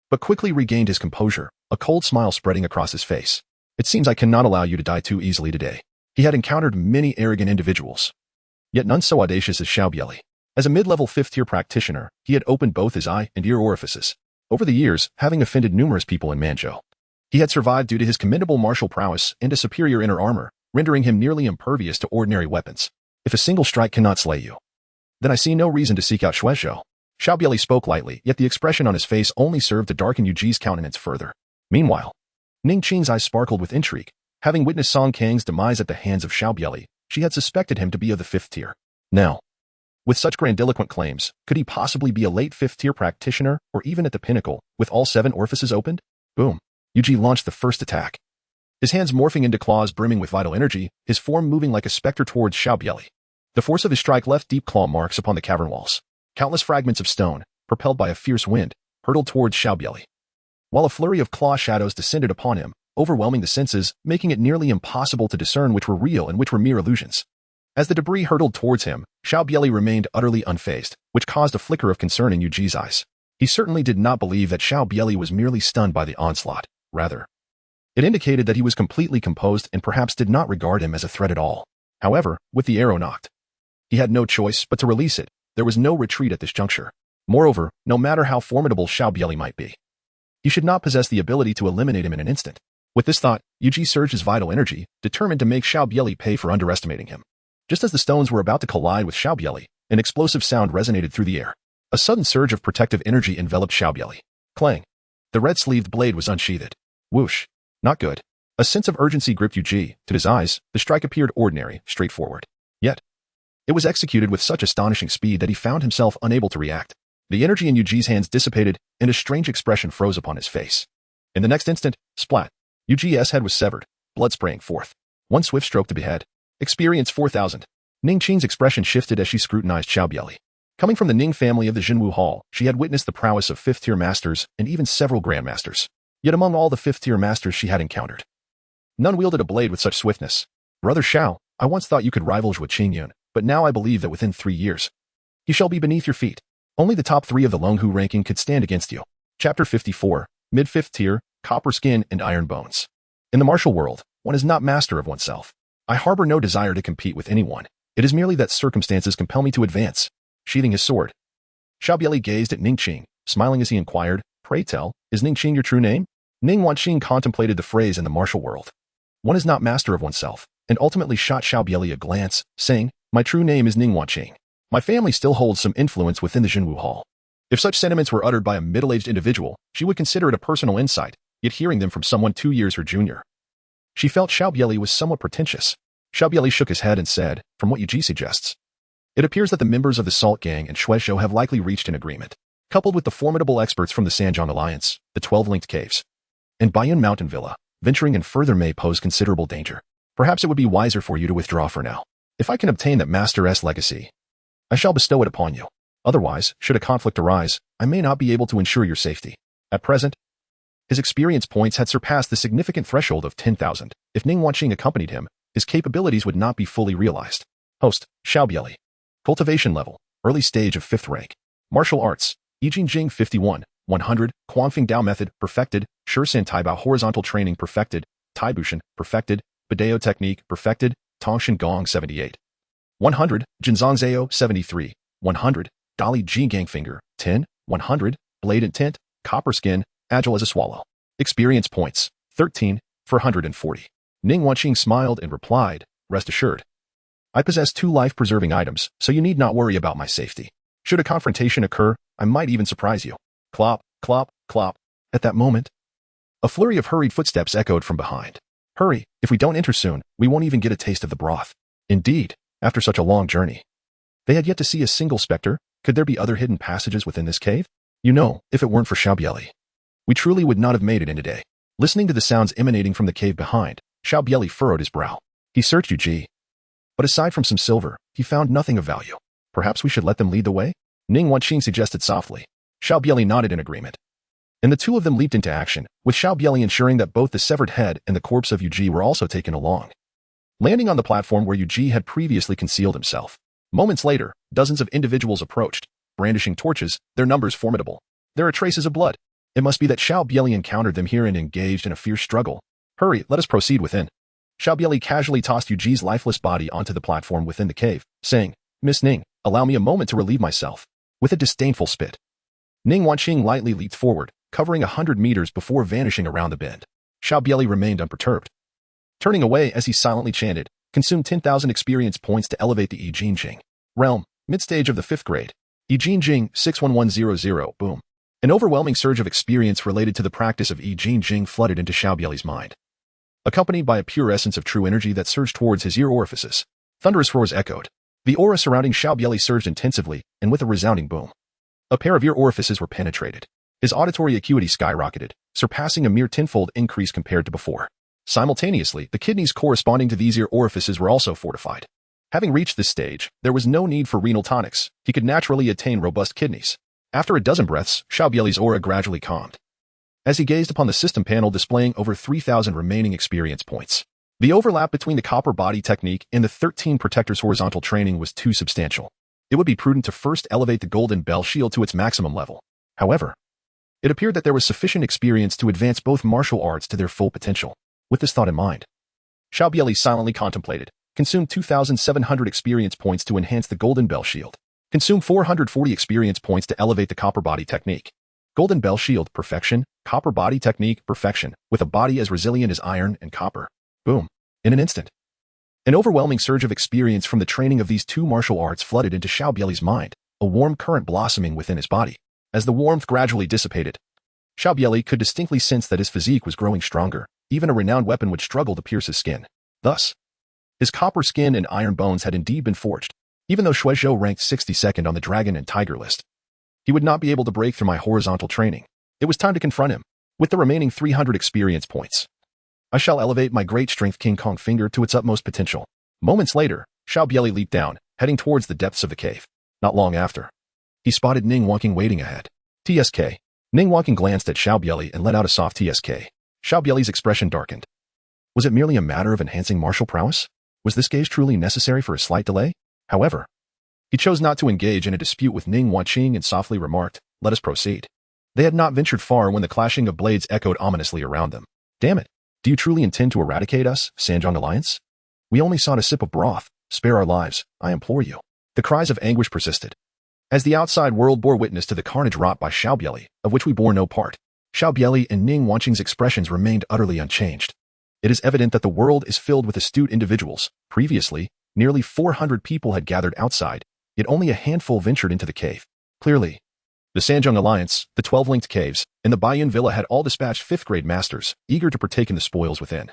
Speaker 1: but quickly regained his composure, a cold smile spreading across his face. "It seems I cannot allow you to die too easily today." He had encountered many arrogant individuals, yet none so audacious as Xiao Bie Li. As a mid-level 5th-tier practitioner, he had opened both his eye and ear orifices. Over the years, having offended numerous people in Manzhou, he had survived due to his commendable martial prowess and a superior inner armor, rendering him nearly impervious to ordinary weapons. "If a single strike cannot slay you, then I see no reason to seek out Shuizhou." Xiao Bie Li spoke lightly, yet the expression on his face only served to darken Yuji's countenance further. Meanwhile, Ning Qing's eyes sparkled with intrigue. Having witnessed Song Kang's demise at the hands of Xiao Bie Li, she had suspected him to be of the 5th tier. Now, with such grandiloquent claims, could he possibly be a late 5th-tier practitioner, or even at the pinnacle, with all 7 orifices opened? Boom. Yuji launched the first attack, his hands morphing into claws brimming with vital energy, his form moving like a specter towards Xiao Bie Li. The force of his strike left deep claw marks upon the cavern walls. Countless fragments of stone, propelled by a fierce wind, hurtled towards Xiao Bie Li, while a flurry of claw shadows descended upon him, overwhelming the senses, making it nearly impossible to discern which were real and which were mere illusions. As the debris hurtled towards him, Xiao Bie Li remained utterly unfazed, which caused a flicker of concern in Yuji's eyes. He certainly did not believe that Xiao Bie Li was merely stunned by the onslaught. Rather, it indicated that he was completely composed and perhaps did not regard him as a threat at all. However, with the arrow knocked, he had no choice but to release it. There was no retreat at this juncture. Moreover, no matter how formidable Xiao Bie Li might be, he should not possess the ability to eliminate him in an instant. With this thought, Yuji surged his vital energy, determined to make Xiao Bie Li pay for underestimating him. Just as the stones were about to collide with Xiao Bie Li, an explosive sound resonated through the air. A sudden surge of protective energy enveloped Xiao Bie Li. Clang. The red-sleeved blade was unsheathed. Whoosh. Not good. A sense of urgency gripped Yuji. To his eyes, the strike appeared ordinary, straightforward. Yet, it was executed with such astonishing speed that he found himself unable to react. The energy in Yuji's hands dissipated, and a strange expression froze upon his face. In the next instant, splat. Yuji's head was severed, blood spraying forth. One swift stroke to behead. Experience 4,000. Ning Qing's expression shifted as she scrutinized Xiao Bie Li. Coming from the Ning family of the Jinwu Hall, she had witnessed the prowess of 5th-tier masters and even several grandmasters. Yet among all the 5th-tier masters she had encountered, none wielded a blade with such swiftness. "Brother Xiao, I once thought you could rival Zhuo Qingyun, but now I believe that within 3 years, he shall be beneath your feet. Only the top 3 of the Longhu ranking could stand against you." Chapter 54, Mid-5th Tier, Copper Skin and Iron Bones. In the martial world, one is not master of oneself. I harbor no desire to compete with anyone. It is merely that circumstances compel me to advance. Sheathing his sword, Xiao Bie Li gazed at Ning Qing, smiling as he inquired, "Pray tell, is Ning Qing your true name?" Ning Wanqing contemplated the phrase in the martial world. One is not master of oneself, and ultimately shot Xiao Bie Li a glance, saying, "My true name is Ning Wanqing. My family still holds some influence within the Jinwu Hall." If such sentiments were uttered by a middle-aged individual, she would consider it a personal insight, yet hearing them from someone 2 years her junior, she felt Xiao Bie Li was somewhat pretentious. Xiao Bie Li shook his head and said, "From what Yuji suggests, it appears that the members of the Salt Gang and Shuizhou have likely reached an agreement. Coupled with the formidable experts from the Sanjiang Alliance, the 12 linked caves, and Baiyun Mountain Villa, venturing in further may pose considerable danger. Perhaps it would be wiser for you to withdraw for now. If I can obtain that Master's legacy, I shall bestow it upon you. Otherwise, should a conflict arise, I may not be able to ensure your safety." At present, his experience points had surpassed the significant threshold of 10,000. If Ning Wanqing accompanied him, his capabilities would not be fully realized. Host, Xiao Bie Li. Cultivation level, early stage of 5th rank. Martial arts, Yijing Jing 51, 100, Quanfeng Dao method, perfected, Shursan Taibao horizontal training, perfected, Taibushan, perfected, Badeo technique, perfected, Tongshan Gong 78. 100, Jinzong Zhao 73, 100, Dali Ji Gang Finger, 10, 100, Blade Intent, Copper Skin, agile as a swallow. Experience points, 13, for 140. Ning Wanqing smiled and replied, rest assured. I possess 2 life-preserving items, so you need not worry about my safety. Should a confrontation occur, I might even surprise you. Clop, clop, clop. At that moment, a flurry of hurried footsteps echoed from behind. Hurry, if we don't enter soon, we won't even get a taste of the broth. Indeed, after such a long journey, they had yet to see a single specter. Could there be other hidden passages within this cave? You know, if it weren't for Xiao Bie Li, we truly would not have made it in today. Listening to the sounds emanating from the cave behind, Xiao Bie Li furrowed his brow. He searched Yuji, but aside from some silver, he found nothing of value. Perhaps we should let them lead the way? Ning Wanqing suggested softly. Xiao Bie Li nodded in agreement, and the two of them leaped into action, with Xiao Bie Li ensuring that both the severed head and the corpse of Yuji were also taken along. Landing on the platform where Yuji had previously concealed himself. Moments later, dozens of individuals approached, brandishing torches, their numbers formidable. There are traces of blood. It must be that Xiao Bie Li encountered them here and engaged in a fierce struggle. Hurry, let us proceed within. Xiao Bie Li casually tossed Yuji's lifeless body onto the platform within the cave, saying, Miss Ning, allow me a moment to relieve myself. With a disdainful spit, Ning Wanqing lightly leaped forward, covering 100 meters before vanishing around the bend. Xiao Bie Li remained unperturbed, turning away as he silently chanted, consume 10,000 experience points to elevate the Yi Jing. Realm, mid-stage of the 5th grade. Yi Jing 61100, boom. An overwhelming surge of experience related to the practice of Yi Jing flooded into Xiao Bie Li's mind, accompanied by a pure essence of true energy that surged towards his ear orifices. Thunderous roars echoed. The aura surrounding Xiao Bie Li surged intensively, and with a resounding boom, a pair of ear orifices were penetrated. His auditory acuity skyrocketed, surpassing a mere tenfold increase compared to before. Simultaneously, the kidneys corresponding to these ear orifices were also fortified. Having reached this stage, there was no need for renal tonics. He could naturally attain robust kidneys. After a dozen breaths, Xiao Bie Li's aura gradually calmed, as he gazed upon the system panel displaying over 3,000 remaining experience points. The overlap between the copper body technique and the 13 protectors' horizontal training was too substantial. It would be prudent to first elevate the golden bell shield to its maximum level. However, it appeared that there was sufficient experience to advance both martial arts to their full potential. With this thought in mind, Xiao Bie Li silently contemplated. Consume 2,700 experience points to enhance the golden bell shield. Consume 440 experience points to elevate the copper body technique. Golden bell shield, perfection. Copper body technique, perfection, with a body as resilient as iron and copper. Boom. In an instant, an overwhelming surge of experience from the training of these two martial arts flooded into Xiao Bie Li's mind, a warm current blossoming within his body. As the warmth gradually dissipated, Xiao Bie Li could distinctly sense that his physique was growing stronger. Even a renowned weapon would struggle to pierce his skin. Thus, his copper skin and iron bones had indeed been forged. Even though Shui Zhou ranked 62nd on the dragon and tiger list, he would not be able to break through my horizontal training. It was time to confront him. With the remaining 300 experience points, I shall elevate my great strength King Kong finger to its utmost potential. Moments later, Xiao Bie Li leaped down, heading towards the depths of the cave. Not long after, he spotted Ning Wanqing waiting ahead. TSK. Ning Wanqing glanced at Xiao Bie Li and let out a soft TSK. Xiao Bie Li's expression darkened. Was it merely a matter of enhancing martial prowess? Was this gauge truly necessary for a slight delay? However, he chose not to engage in a dispute with Ning Wanqing and softly remarked, let us proceed. They had not ventured far when the clashing of blades echoed ominously around them. Damn it! Do you truly intend to eradicate us, Sanjiang Alliance? We only sought a sip of broth. Spare our lives, I implore you. The cries of anguish persisted, as the outside world bore witness to the carnage wrought by Xiao Bie Li, of which we bore no part. Xiao Bie Li and Ning Wanqing's expressions remained utterly unchanged. It is evident that the world is filled with astute individuals. Previously, nearly 400 people had gathered outside, yet only a handful ventured into the cave. Clearly, the Sanjiang Alliance, the 12 linked caves, and the Baiyun Villa had all dispatched 5th grade masters, eager to partake in the spoils within.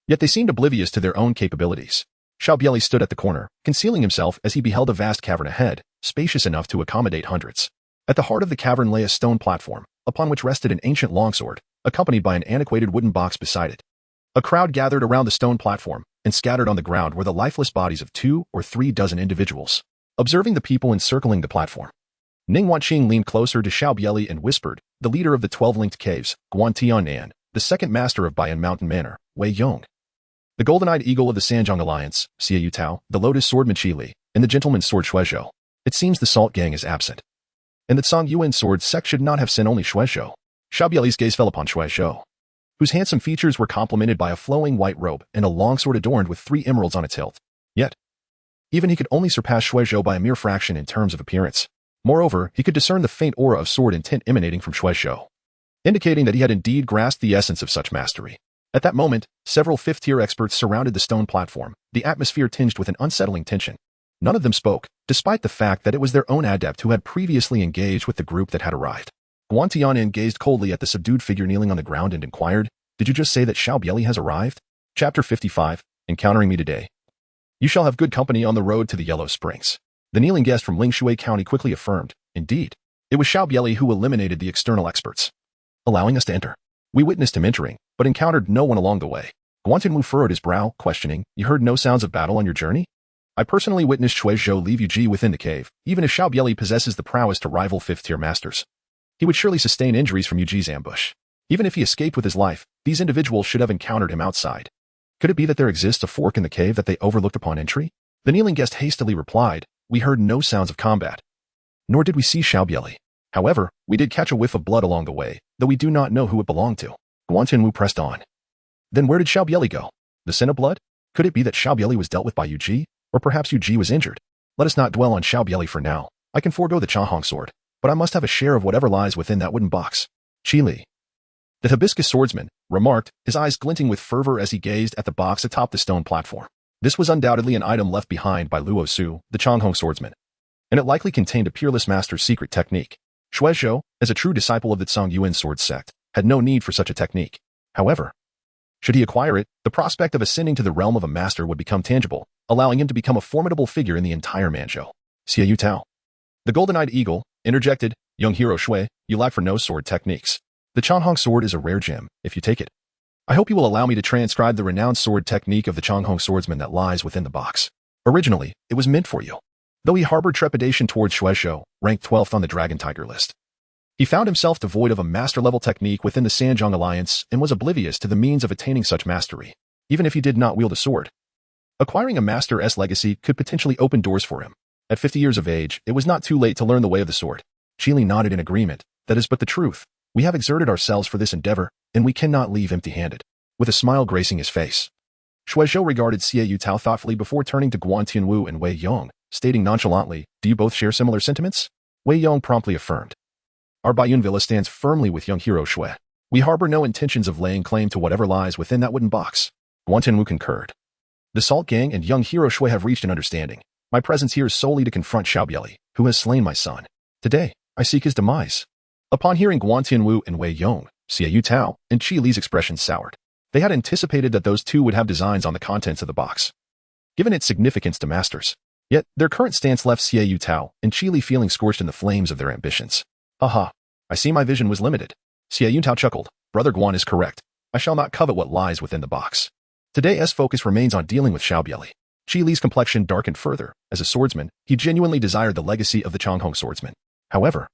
Speaker 1: Yet they seemed oblivious to their own capabilities. Xiao Bie Li stood at the corner, concealing himself as he beheld a vast cavern ahead, spacious enough to accommodate hundreds. At the heart of the cavern lay a stone platform, upon which rested an ancient longsword, accompanied by an antiquated wooden box beside it. A crowd gathered around the stone platform, and scattered on the ground were the lifeless bodies of 2 or 3 dozen individuals. Observing the people encircling the platform, Ning Wanqing leaned closer to Xiao Bie Li and whispered, the leader of the 12 linked caves, Guan Tianan, the second master of Baiyun Mountain Manor, Wei Yong, the golden-eyed eagle of the Sanjiang Alliance, Xie Yu Tao, the lotus swordman Qi Li, and the gentleman's sword Shui Zhou. It seems the Salt Gang is absent, and that Song Yuan's sword sect should not have sent only Shui Zhou. Xiao Bie Li's gaze fell upon Shui Zhou, whose handsome features were complemented by a flowing white robe and a long sword adorned with 3 emeralds on its hilt. Yet, even he could only surpass Shui Zhou by a mere fraction in terms of appearance. Moreover, he could discern the faint aura of sword intent emanating from Shui Zhou, indicating that he had indeed grasped the essence of such mastery. At that moment, several 5th-tier experts surrounded the stone platform, the atmosphere tinged with an unsettling tension. None of them spoke, despite the fact that it was their own adept who had previously engaged with the group that had arrived. Guan Tianin gazed coldly at the subdued figure kneeling on the ground and inquired, "Did you just say that Xiao Bie Li has arrived?" Chapter 55, Encountering Me Today. "You shall have good company on the road to the Yellow Springs." The kneeling guest from Lingshui County quickly affirmed, "Indeed. It was Xiao Bie Li who eliminated the external experts, allowing us to enter. We witnessed him entering, but encountered no one along the way." Guan Tianwu furrowed his brow, questioning, "You heard no sounds of battle on your journey?" "I personally witnessed Shui Zhou leave Yu Ji within the cave. Even if Xiao Bie Li possesses the prowess to rival fifth-tier masters, he would surely sustain injuries from Yu Ji's ambush. Even if he escaped with his life, these individuals should have encountered him outside. Could it be that there exists a fork in the cave that they overlooked upon entry?" The kneeling guest hastily replied, "We heard no sounds of combat. Nor did we see Xiao Bie Li. However, we did catch a whiff of blood along the way, though we do not know who it belonged to." Guan Tianwu pressed on. "Then where did Xiao Bie Li go? The scent of blood? Could it be that Xiao Bie Li was dealt with by Yu Ji? Or perhaps Yu Ji was injured? Let us not dwell on Xiao Bie Li for now. I can forego the Chahong sword, but I must have a share of whatever lies within that wooden box." Qi Li, the hibiscus swordsman, remarked, his eyes glinting with fervor as he gazed at the box atop the stone platform. This was undoubtedly an item left behind by Luo Su, the Changhong swordsman, and it likely contained a peerless master's secret technique. Shui Zhou, as a true disciple of the Tsang Yuan sword sect, had no need for such a technique. However, should he acquire it, the prospect of ascending to the realm of a master would become tangible, allowing him to become a formidable figure in the entire Manzhou. Xie Yu Tao, the golden-eyed eagle, interjected, "Young hero Shui, you lack for no sword techniques. The Changhong sword is a rare gem, if you take it. I hope you will allow me to transcribe the renowned sword technique of the Changhong swordsman that lies within the box. Originally, it was meant for you." Though he harbored trepidation towards Shui Zhou, ranked 12th on the Dragon Tiger list, he found himself devoid of a master-level technique within the Sanjiang Alliance and was oblivious to the means of attaining such mastery, even if he did not wield a sword. Acquiring a Master's legacy could potentially open doors for him. At 50 years of age, it was not too late to learn the way of the sword. Qi Li nodded in agreement. "That is but the truth. We have exerted ourselves for this endeavor, and we cannot leave empty-handed." With a smile gracing his face, Shui Zhou regarded Xie Yu Tao thoughtfully before turning to Guan Tianwu and Wei Yong, stating nonchalantly, "Do you both share similar sentiments?" Wei Yong promptly affirmed. "Our Baiyun Villa stands firmly with young hero Shui. We harbor no intentions of laying claim to whatever lies within that wooden box." Guan Tianwu concurred. "The Salt Gang and young hero Shui have reached an understanding. My presence here is solely to confront Xiao Bie Li, who has slain my son. Today, I seek his demise." Upon hearing Guan Tianwu and Wei Yong, Xie Yu Tao and Qi Li's expressions soured. They had anticipated that those two would have designs on the contents of the box, given its significance to masters. Yet, their current stance left Xie Yu Tao and Qi Li feeling scorched in the flames of their ambitions. "Haha, I see my vision was limited." Xie Yu Tao chuckled. "Brother Guan is correct. I shall not covet what lies within the box. Today's focus remains on dealing with Xiao Bie Li." Qi Li's complexion darkened further. As a swordsman, he genuinely desired the legacy of the Changhong swordsman. However,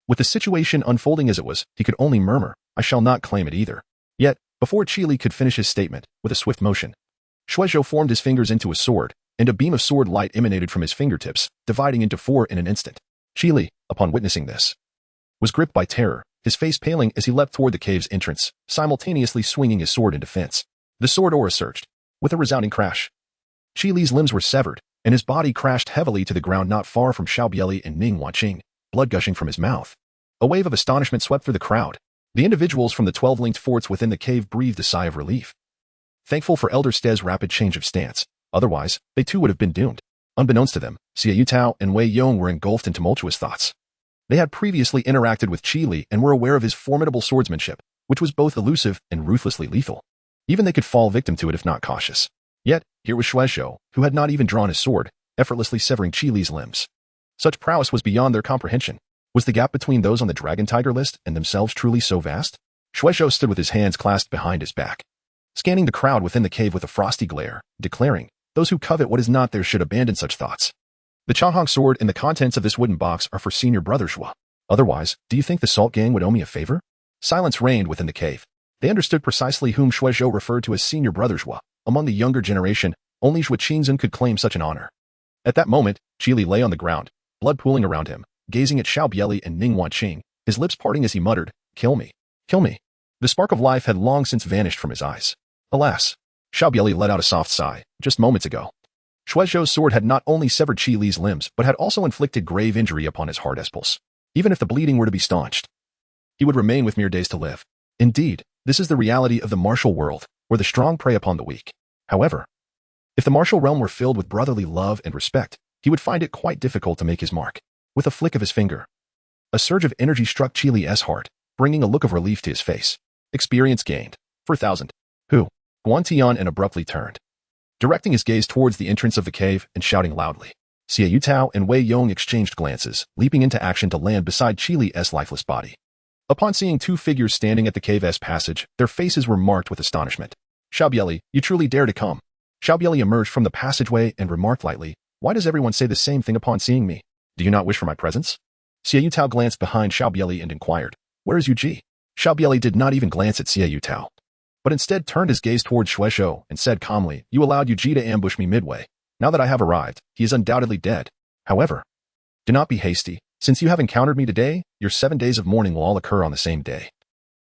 Speaker 1: with the situation unfolding as it was, he could only murmur, "I shall not claim it either." Yet, before Qi Li could finish his statement, with a swift motion, Shui Zhou formed his fingers into a sword, and a beam of sword light emanated from his fingertips, dividing into four in an instant. Qi Li, upon witnessing this, was gripped by terror, his face paling as he leapt toward the cave's entrance, simultaneously swinging his sword in defense. The sword aura surged. With a resounding crash, Qi Li's limbs were severed, and his body crashed heavily to the ground not far from Xiao Bie Li and Ning Wanqing, blood gushing from his mouth. A wave of astonishment swept through the crowd. The individuals from the 12 linked forts within the cave breathed a sigh of relief, thankful for Elder Ste's rapid change of stance. Otherwise, they too would have been doomed. Unbeknownst to them, Xie Yu Tao and Wei Yong were engulfed in tumultuous thoughts. They had previously interacted with Qi Li and were aware of his formidable swordsmanship, which was both elusive and ruthlessly lethal. Even they could fall victim to it if not cautious. Yet, here was Shui Zhou, who had not even drawn his sword, effortlessly severing Qi Li's limbs. Such prowess was beyond their comprehension. Was the gap between those on the Dragon Tiger list and themselves truly so vast? Shui Zhou stood with his hands clasped behind his back, scanning the crowd within the cave with a frosty glare, declaring, "Those who covet what is not theirs should abandon such thoughts. The Changhong sword and the contents of this wooden box are for senior brother Zhua. Otherwise, do you think the Salt Gang would owe me a favor?" Silence reigned within the cave. They understood precisely whom Shui Zhou referred to as senior brother Zhua. Among the younger generation, only Zhua Qingzhen could claim such an honor. At that moment, Qi Li lay on the ground, blood pooling around him, gazing at Xiao Bie Li and Ning Wanqing, his lips parting as he muttered, "Kill me. Kill me." The spark of life had long since vanished from his eyes. Alas, Xiao Bie Li let out a soft sigh, just moments ago. Shui Zhou's sword had not only severed Qi Li's limbs but had also inflicted grave injury upon his heart pulse. Even if the bleeding were to be staunched, he would remain with mere days to live. Indeed, this is the reality of the martial world, where the strong prey upon the weak. However, If the martial realm were filled with brotherly love and respect, he would find it quite difficult to make his mark. With a flick of his finger, a surge of energy struck Qi Li's heart, bringing a look of relief to his face. Experience gained. 4,000. Who? Guan Tian and abruptly turned, directing his gaze towards the entrance of the cave and shouting loudly. Xiao Tao and Wei Yong exchanged glances, leaping into action to land beside Qi Li's lifeless body. Upon seeing two figures standing at the cave's passage, their faces were marked with astonishment. Xiao Bie Li, you truly dare to come. Xiao Bie Li emerged from the passageway and remarked lightly, why does everyone say the same thing upon seeing me? Do you not wish for my presence? Xiao Tao glanced behind Xiao Bie Li and inquired, where is Yu Ji? Xiao Bie Li did not even glance at Xiao Tao, but instead turned his gaze towards Shueisho and said calmly, you allowed Yu Ji to ambush me midway. Now that I have arrived, he is undoubtedly dead. However, do not be hasty. Since you have encountered me today, your 7 days of mourning will all occur on the same day,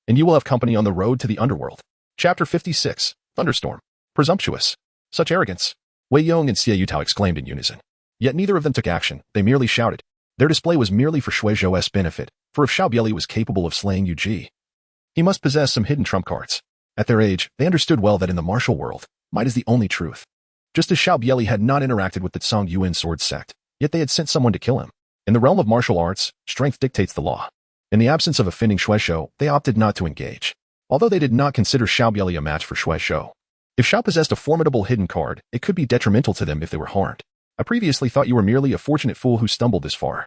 Speaker 1: and you will have company on the road to the underworld. Chapter 56. Thunderstorm. Presumptuous. Such arrogance. Wei Yong and Xiao Tao exclaimed in unison. Yet neither of them took action, they merely shouted. Their display was merely for Shueisho's benefit, for if Xiao Bie Li was capable of slaying Yu Ji, he must possess some hidden trump cards. At their age, they understood well that in the martial world, might is the only truth. Just as Xiao Bie Li had not interacted with the Tsang Yuan sword sect, yet they had sent someone to kill him. In the realm of martial arts, strength dictates the law. In the absence of offending Shueisho, they opted not to engage. Although they did not consider Xiao Bie Li a match for Shueisho. If Xiao possessed a formidable hidden card, it could be detrimental to them if they were harmed. I previously thought you were merely a fortunate fool who stumbled this far.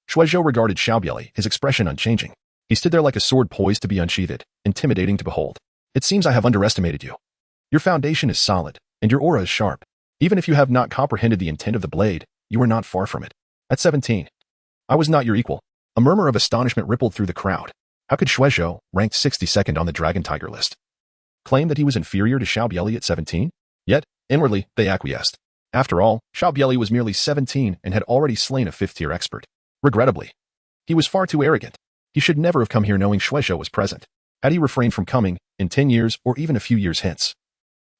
Speaker 1: Shueisho regarded Xiao Bie Li, his expression unchanging. He stood there like a sword poised to be unsheathed, intimidating to behold. It seems I have underestimated you. Your foundation is solid, and your aura is sharp. Even if you have not comprehended the intent of the blade, you are not far from it. At 17, I was not your equal. A murmur of astonishment rippled through the crowd. How could Shueisho, ranked 62nd on the Dragon Tiger list, claim that he was inferior to Xiao Bie Li at 17? Yet, inwardly, they acquiesced. After all, Xiao Bie Li was merely 17 and had already slain a 5th-tier expert. Regrettably, he was far too arrogant. He should never have come here knowing Shueisho was present. Had he refrained from coming, in 10 years or even a few years hence,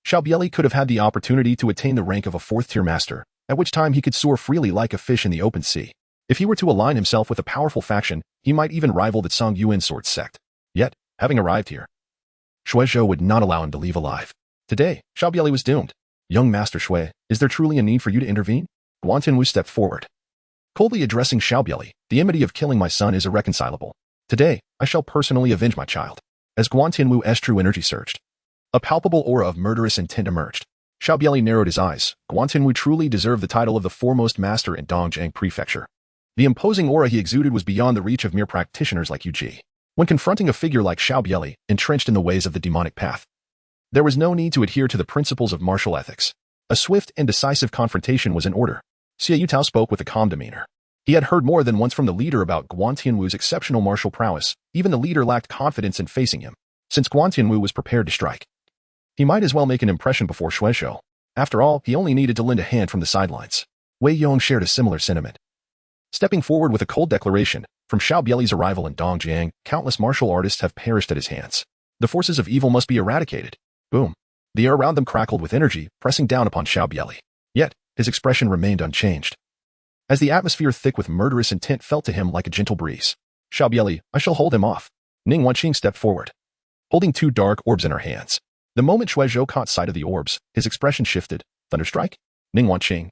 Speaker 1: Xiao Bie Li could have had the opportunity to attain the rank of a 4th-tier master, at which time he could soar freely like a fish in the open sea. If he were to align himself with a powerful faction, he might even rival the Tsang Yuan sword sect. Yet, having arrived here, Shueisho would not allow him to leave alive. Today, Xiao Bie Li was doomed. Young Master Shui, is there truly a need for you to intervene? Guan Tianwu stepped forward, coldly addressing Xiao Bie Li. The enmity of killing my son is irreconcilable. Today, I shall personally avenge my child. As Guan Tianwu's true energy surged, a palpable aura of murderous intent emerged. Xiao Bie Li narrowed his eyes. Guan Tianwu truly deserved the title of the foremost master in Dongjiang Prefecture. The imposing aura he exuded was beyond the reach of mere practitioners like Yu Ji. When confronting a figure like Xiao Bie Li, entrenched in the ways of the demonic path, there was no need to adhere to the principles of martial ethics. A swift and decisive confrontation was in order. Xiao Tao spoke with a calm demeanor. He had heard more than once from the leader about Guan Tianwu's exceptional martial prowess. Even the leader lacked confidence in facing him. Since Guan Tianwu was prepared to strike, he might as well make an impression before Shueisho. After all, he only needed to lend a hand from the sidelines. Wei Yong shared a similar sentiment. Stepping forward with a cold declaration, from Xiao Bie Li's arrival in Dongjiang, countless martial artists have perished at his hands. The forces of evil must be eradicated. Boom. The air around them crackled with energy, pressing down upon Xiao Bie Li. Yet, his expression remained unchanged, as the atmosphere thick with murderous intent felt to him like a gentle breeze. Xiao Bie Li, I shall hold him off. Ning Wanqing stepped forward, holding 2 dark orbs in her hands. The moment Shueisho caught sight of the orbs, his expression shifted. Thunderstrike? Ning Wanqing,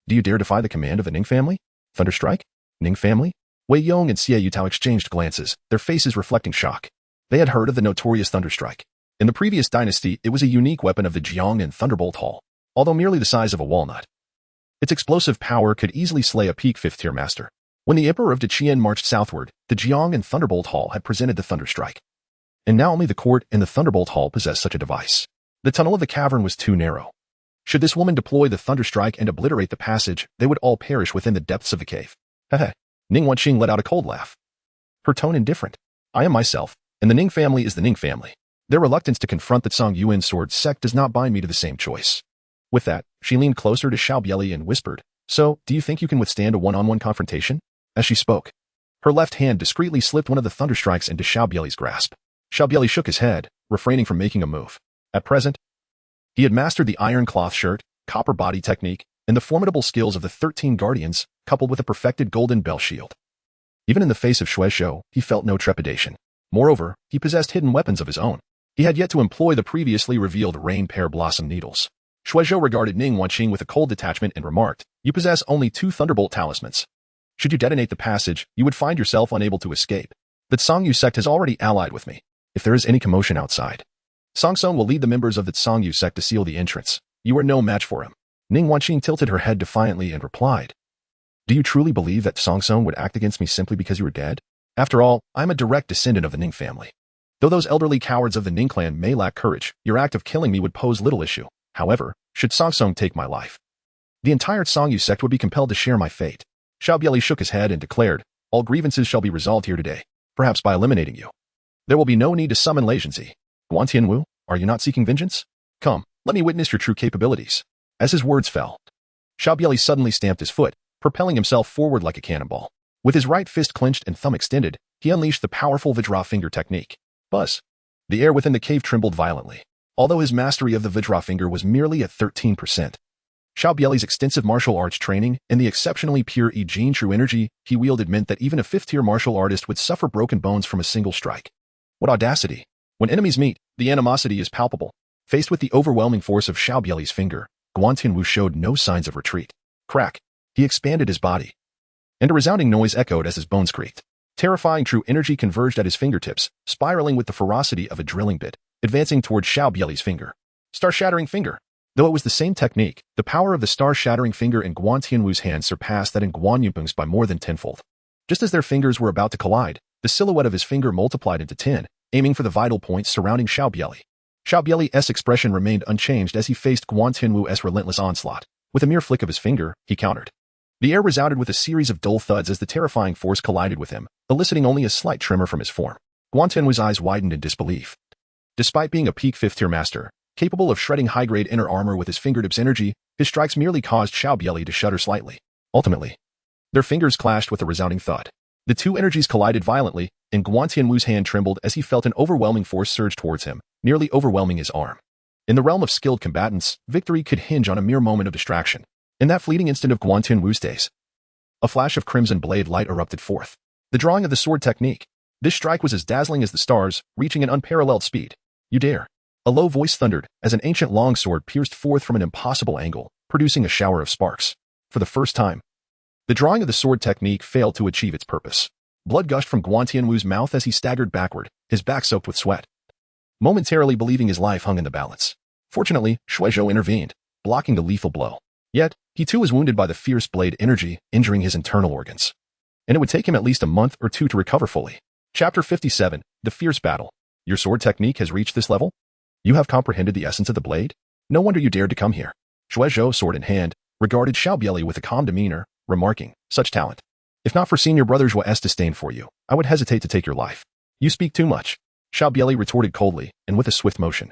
Speaker 1: do you dare defy the command of the Ning family? Thunderstrike? Ning family? Wei Yong and Xiao Tao exchanged glances, their faces reflecting shock. They had heard of the notorious Thunderstrike. In the previous dynasty, it was a unique weapon of the Jiang and Thunderbolt Hall, although merely the size of a walnut. Its explosive power could easily slay a peak 5th-tier master. When the Emperor of Daqian marched southward, the Jiang and Thunderbolt Hall had presented the Thunderstrike. And now only the court and the Thunderbolt Hall possessed such a device. The tunnel of the cavern was too narrow. Should this woman deploy the Thunderstrike and obliterate the passage, they would all perish within the depths of the cave. Heh. Ning Wanqing let out a cold laugh, her tone indifferent. I am myself, and the Ning family is the Ning family. Their reluctance to confront the Tsang Yuan sword sect does not bind me to the same choice. With that, she leaned closer to Xiao Bie Li and whispered, so, do you think you can withstand a one-on-one confrontation? As she spoke, her left hand discreetly slipped one of the Thunderstrikes into Xiao Bie Li's grasp. Xiao Bie Li shook his head, refraining from making a move. At present, he had mastered the iron cloth shirt, copper body technique, and the formidable skills of the 13 guardians, coupled with a perfected golden bell shield. Even in the face of Shueisho, he felt no trepidation. Moreover, he possessed hidden weapons of his own. He had yet to employ the previously revealed rain pear blossom needles. Shuizhou regarded Ning Wanqing with a cold detachment and remarked, "You possess only 2 Thunderbolt talismans. Should you detonate the passage, you would find yourself unable to escape. The Tsangyu sect has already allied with me. If there is any commotion outside, Songsong will lead the members of the Tsangyu sect to seal the entrance. You are no match for him." Ning Wanqing tilted her head defiantly and replied, "Do you truly believe that Songsong would act against me simply because you are dead? After all, I am a direct descendant of the Ning family. Though those elderly cowards of the Ning clan may lack courage, your act of killing me would pose little issue. However, should Songsong take my life, the entire Tsangyu sect would be compelled to share my fate." Xiao Bie Li shook his head and declared, "All grievances shall be resolved here today, perhaps by eliminating you. There will be no need to summon Lei Zhenzi. Guan Tianwu, are you not seeking vengeance? Come, let me witness your true capabilities." As his words fell, Xiao Bie Li suddenly stamped his foot, propelling himself forward like a cannonball. With his right fist clenched and thumb extended, he unleashed the powerful Vajra finger technique. Buzz! The air within the cave trembled violently, although his mastery of the Vajra finger was merely at 13%. Xiao Bie Li's extensive martial arts training and the exceptionally pure I Jin true energy he wielded meant that even a 5th-tier martial artist would suffer broken bones from a single strike. What audacity! When enemies meet, the animosity is palpable. Faced with the overwhelming force of Xiao Bie Li's finger, Guan Tianwu showed no signs of retreat. Crack! He expanded his body, and a resounding noise echoed as his bones creaked. Terrifying true energy converged at his fingertips, spiraling with the ferocity of a drilling bit, advancing toward Xiao Bie Li's finger. Star-shattering finger! Though it was the same technique, the power of the star-shattering finger in Guan Tianwu's hand surpassed that in Guan Yupeng's by more than tenfold. Just as their fingers were about to collide, the silhouette of his finger multiplied into 10, aiming for the vital points surrounding Xiao Bie Li. Xiao Bie Li's expression remained unchanged as he faced Guan Tianwu's relentless onslaught. With a mere flick of his finger, he countered. The air resounded with a series of dull thuds as the terrifying force collided with him, eliciting only a slight tremor from his form. Guan Tianwu's eyes widened in disbelief. Despite being a peak 5th-tier master, capable of shredding high-grade inner armor with his fingertips' energy, his strikes merely caused Xiao Bie Li to shudder slightly. Ultimately, their fingers clashed with a resounding thud. The two energies collided violently, and Guan Tianwu's hand trembled as he felt an overwhelming force surge towards him, nearly overwhelming his arm. In the realm of skilled combatants, victory could hinge on a mere moment of distraction. In that fleeting instant of Guan Tianwu's days, a flash of crimson blade light erupted forth. The drawing of the sword technique. This strike was as dazzling as the stars, reaching an unparalleled speed. "You dare!" A low voice thundered as an ancient longsword pierced forth from an impossible angle, producing a shower of sparks. For the first time, the drawing of the sword technique failed to achieve its purpose. Blood gushed from Guan Tianwu's mouth as he staggered backward, his back soaked with sweat, momentarily believing his life hung in the balance. Fortunately, Shuizhou intervened, blocking the lethal blow. Yet, he too was wounded by the fierce blade energy, injuring his internal organs. And it would take him at least a month or two to recover fully. Chapter 57, The Fierce Battle. Your sword technique has reached this level? You have comprehended the essence of the blade? No wonder you dared to come here. Shuizhou, sword in hand, regarded Xiao Bie Li with a calm demeanor, remarking, "Such talent. If not for senior brother Zhuo's disdain for you, I would hesitate to take your life. You speak too much." Xiao Bie Li retorted coldly, and with a swift motion,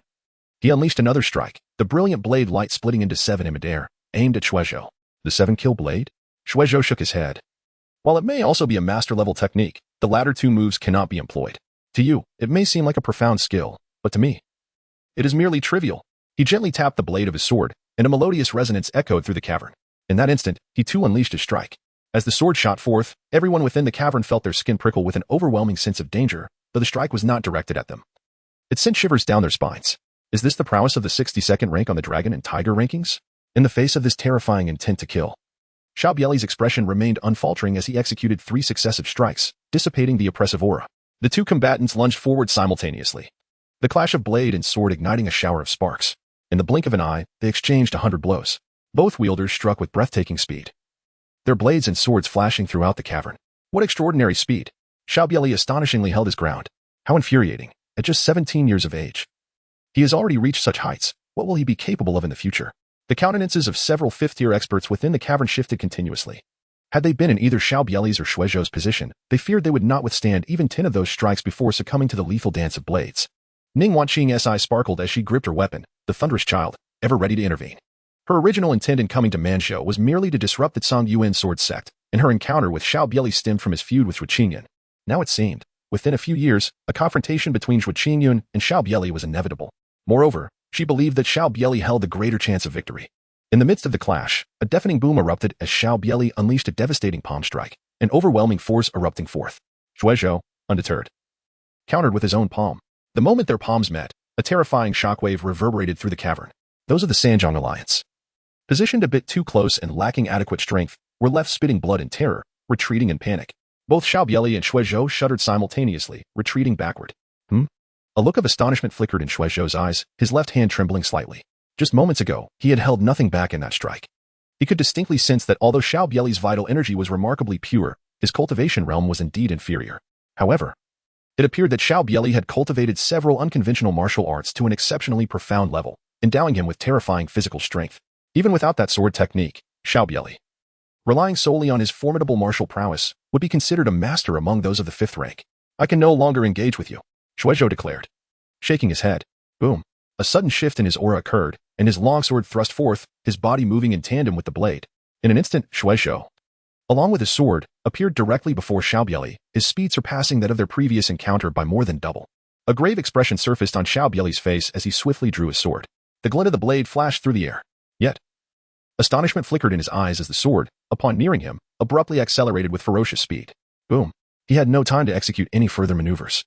Speaker 1: he unleashed another strike, the brilliant blade light splitting into 7 in midair, aimed at Shuizhou. The 7-kill blade? Shuizhou shook his head. While it may also be a master-level technique, the latter 2 moves cannot be employed. To you, it may seem like a profound skill, but to me, it is merely trivial. He gently tapped the blade of his sword, and a melodious resonance echoed through the cavern. In that instant, he too unleashed his strike. As the sword shot forth, everyone within the cavern felt their skin prickle with an overwhelming sense of danger, though the strike was not directed at them. It sent shivers down their spines. Is this the prowess of the 62nd rank on the Dragon and Tiger rankings? In the face of this terrifying intent to kill, Xiao Bie Li's expression remained unfaltering as he executed 3 successive strikes, dissipating the oppressive aura. The 2 combatants lunged forward simultaneously, the clash of blade and sword igniting a shower of sparks. In the blink of an eye, they exchanged 100 blows. Both wielders struck with breathtaking speed, their blades and swords flashing throughout the cavern. What extraordinary speed! Xiao Bie Li astonishingly held his ground. How infuriating, at just 17 years of age. He has already reached such heights. What will he be capable of in the future? The countenances of several 5th-tier experts within the cavern shifted continuously. Had they been in either Xiao Bie Li's or Shuizhou's position, they feared they would not withstand even 10 of those strikes before succumbing to the lethal dance of blades. Ning Wanqing's eyes sparkled as she gripped her weapon, the thunderous child, ever ready to intervene. Her original intent in coming to Manzhou was merely to disrupt the Tsang sword sect, and her encounter with Xiao Bie Li stemmed from his feud with Zhuo Qingyun. Now it seemed, within a few years, a confrontation between Zhuo Qingyun and Xiao Bie Li was inevitable. Moreover, she believed that Xiao Bie Li held the greater chance of victory. In the midst of the clash, a deafening boom erupted as Xiao Bie Li unleashed a devastating palm strike, an overwhelming force erupting forth. Shuizhou, undeterred, countered with his own palm. The moment their palms met, a terrifying shockwave reverberated through the cavern. Those of the Sanjiang alliance, positioned a bit too close and lacking adequate strength, were left spitting blood in terror, retreating in panic. Both Xiao Bie Li and Shuizhou shuddered simultaneously, retreating backward. A look of astonishment flickered in Shuizhou's eyes, his left hand trembling slightly. Just moments ago, he had held nothing back in that strike. He could distinctly sense that although Xiao Bie Li's vital energy was remarkably pure, his cultivation realm was indeed inferior. However, it appeared that Xiao Bie Li had cultivated several unconventional martial arts to an exceptionally profound level, endowing him with terrifying physical strength. Even without that sword technique, Xiao Bie Li, relying solely on his formidable martial prowess, would be considered a master among those of the 5th rank. I can no longer engage with you, Shuizhou declared. Shaking his head. Boom. A sudden shift in his aura occurred, and his longsword thrust forth, his body moving in tandem with the blade. In an instant, Shuizhou, along with his sword, appeared directly before Xiao Bie Li, his speed surpassing that of their previous encounter by more than double. A grave expression surfaced on Xiao Bie Li's face as he swiftly drew his sword. The glint of the blade flashed through the air. Yet, astonishment flickered in his eyes as the sword, upon nearing him, abruptly accelerated with ferocious speed. Boom. He had no time to execute any further maneuvers.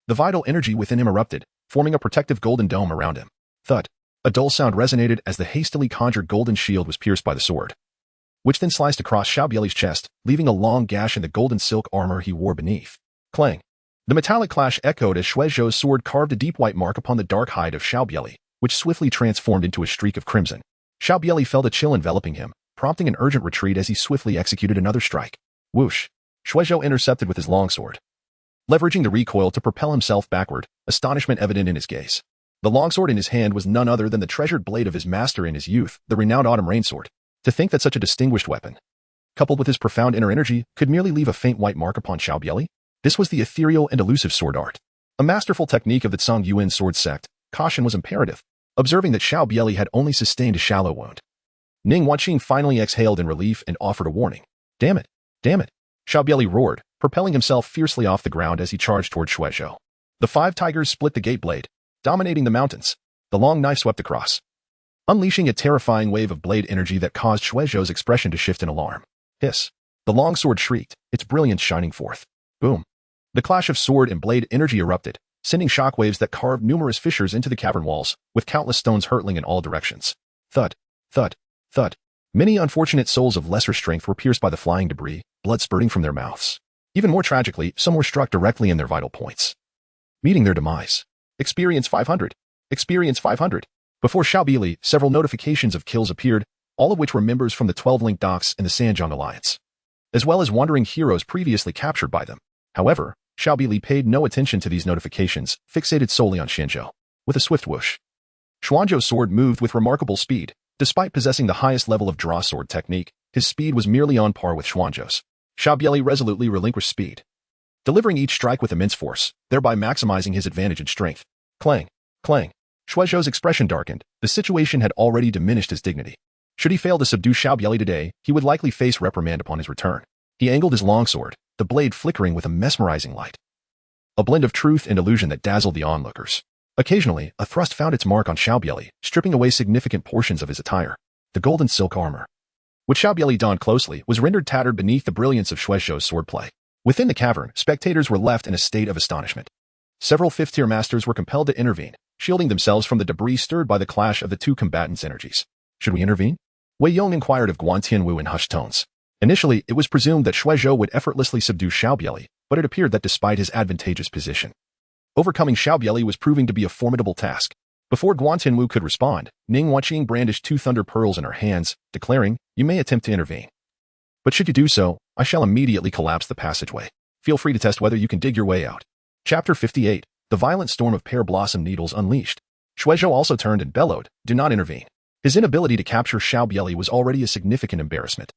Speaker 1: The vital energy within him erupted, forming a protective golden dome around him. Thud. A dull sound resonated as the hastily conjured golden shield was pierced by the sword, which then sliced across Xiao Bie Li's chest, leaving a long gash in the golden silk armor he wore beneath. Clang. The metallic clash echoed as Shuizhou's sword carved a deep white mark upon the dark hide of Xiao Bie Li, which swiftly transformed into a streak of crimson. Xiao Bie Li felt a chill enveloping him, prompting an urgent retreat as he swiftly executed another strike. Whoosh. Shuizhou intercepted with his longsword, leveraging the recoil to propel himself backward, astonishment evident in his gaze. The longsword in his hand was none other than the treasured blade of his master in his youth, the renowned autumn rainsword. To think that such a distinguished weapon, coupled with his profound inner energy, could merely leave a faint white mark upon Xiao Bie Li? This was the ethereal and elusive sword art, a masterful technique of the Tsang Yuan sword sect. Caution was imperative, observing that Xiao Bie Li had only sustained a shallow wound. Ning Wanqing finally exhaled in relief and offered a warning. Damn it! Damn it! Xiao Bie Li roared, propelling himself fiercely off the ground as he charged toward Shuizhou. The 5 tigers split the gate blade, dominating the mountains. The long knife swept across, unleashing a terrifying wave of blade energy that caused Shuizhou's expression to shift in alarm. Hiss. The longsword shrieked, its brilliance shining forth. Boom. The clash of sword and blade energy erupted, sending shockwaves that carved numerous fissures into the cavern walls, with countless stones hurtling in all directions. Thud. Thud. Thud. Many unfortunate souls of lesser strength were pierced by the flying debris, blood spurting from their mouths. Even more tragically, some were struck directly in their vital points, meeting their demise. Experience 500. Experience 500. Before Xiao Bie Li, several notifications of kills appeared, all of which were members from the 12 Link Docks and the Sanjiang Alliance, as well as wandering heroes previously captured by them. However, Xiao Bie Li paid no attention to these notifications, fixated solely on Xuanzhou. With a swift whoosh, Xuanzhou's sword moved with remarkable speed. Despite possessing the highest level of draw sword technique, his speed was merely on par with Xuanzhou's. Xiao Bie Li resolutely relinquished speed, delivering each strike with immense force, thereby maximizing his advantage in strength. Clang. Clang. Shuizhou's expression darkened. The situation had already diminished his dignity. Should he fail to subdue Xiao Bie Li today, he would likely face reprimand upon his return. He angled his longsword, the blade flickering with a mesmerizing light, a blend of truth and illusion that dazzled the onlookers. Occasionally, a thrust found its mark on Xiao Bie Li, stripping away significant portions of his attire. The golden silk armor, which Xiao Bie Li donned closely, was rendered tattered beneath the brilliance of Shuizhou's swordplay. Within the cavern, spectators were left in a state of astonishment. Several 5th-tier masters were compelled to intervene, shielding themselves from the debris stirred by the clash of the two combatants' energies. Should we intervene? Wei Yong inquired of Guan Tianwu in hushed tones. Initially, it was presumed that Shuizhou would effortlessly subdue Xiao Bie Li, but it appeared that despite his advantageous position, overcoming Xiao Bie Li was proving to be a formidable task. Before Guan Tianwu could respond, Ning Wanqing brandished 2 thunder pearls in her hands, declaring, "You may attempt to intervene, but should you do so, I shall immediately collapse the passageway. Feel free to test whether you can dig your way out." Chapter 58. The violent storm of pear blossom needles unleashed. Shuizhou also turned and bellowed, "Do not intervene." His inability to capture Xiao Bie Li was already a significant embarrassment.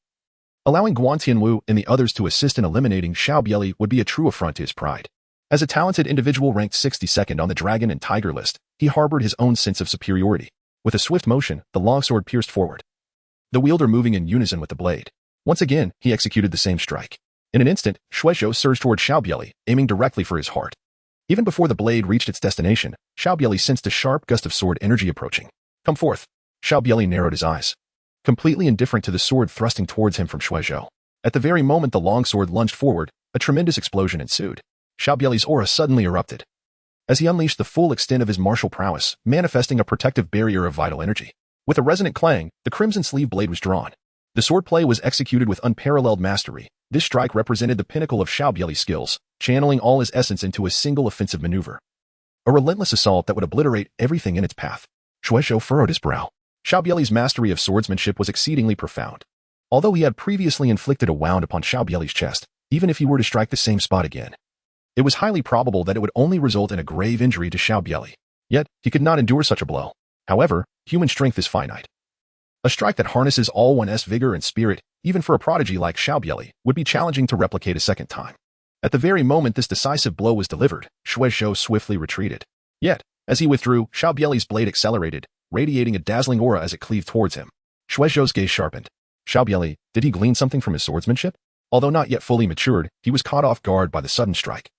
Speaker 1: Allowing Guan Tianwu and the others to assist in eliminating Xiao Bie Li would be a true affront to his pride. As a talented individual ranked 62nd on the dragon and tiger list, he harbored his own sense of superiority. With a swift motion, the longsword pierced forward, the wielder moving in unison with the blade. Once again, he executed the same strike. In an instant, Shuizhou surged toward Xiao Bie Li, aiming directly for his heart. Even before the blade reached its destination, Xiao Bie Li sensed a sharp gust of sword energy approaching. "Come forth." Xiao Bie Li narrowed his eyes, completely indifferent to the sword thrusting towards him from Shuizhou. At the very moment the longsword lunged forward, a tremendous explosion ensued. Xiao Bie Li's aura suddenly erupted, as he unleashed the full extent of his martial prowess, manifesting a protective barrier of vital energy. With a resonant clang, the crimson sleeve blade was drawn. The swordplay was executed with unparalleled mastery. This strike represented the pinnacle of Xiao Bie Li's skills, channeling all his essence into a single offensive maneuver. A relentless assault that would obliterate everything in its path. Shuizhou furrowed his brow. Xiao Bie Li's mastery of swordsmanship was exceedingly profound. Although he had previously inflicted a wound upon Xiao Bie Li's chest, even if he were to strike the same spot again, it was highly probable that it would only result in a grave injury to Xiao Bie Li. Yet, he could not endure such a blow. However, human strength is finite. A strike that harnesses all one's vigor and spirit, even for a prodigy like Xiao Bie Li, would be challenging to replicate a second time. At the very moment this decisive blow was delivered, Shuizhou swiftly retreated. Yet, as he withdrew, Xiao Bie Li's blade accelerated, radiating a dazzling aura as it cleaved towards him. Shuizhou's gaze sharpened. Xiao Bie Li, did he glean something from his swordsmanship? Although not yet fully matured, he was caught off guard by the sudden strike,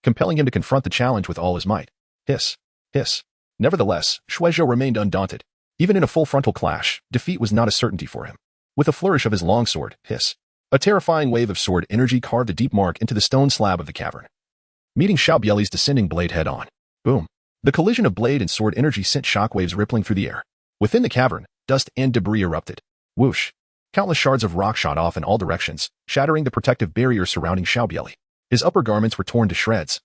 Speaker 1: compelling him to confront the challenge with all his might. Hiss. Hiss. Nevertheless, Shuizhou remained undaunted. Even in a full frontal clash, defeat was not a certainty for him. With a flourish of his longsword, hiss, a terrifying wave of sword energy carved a deep mark into the stone slab of the cavern, meeting Xiao Bie Li's descending blade head-on. Boom. The collision of blade and sword energy sent shockwaves rippling through the air. Within the cavern, dust and debris erupted. Whoosh. Countless shards of rock shot off in all directions, shattering the protective barrier surrounding Xiao Bie Li. His upper garments were torn to shreds,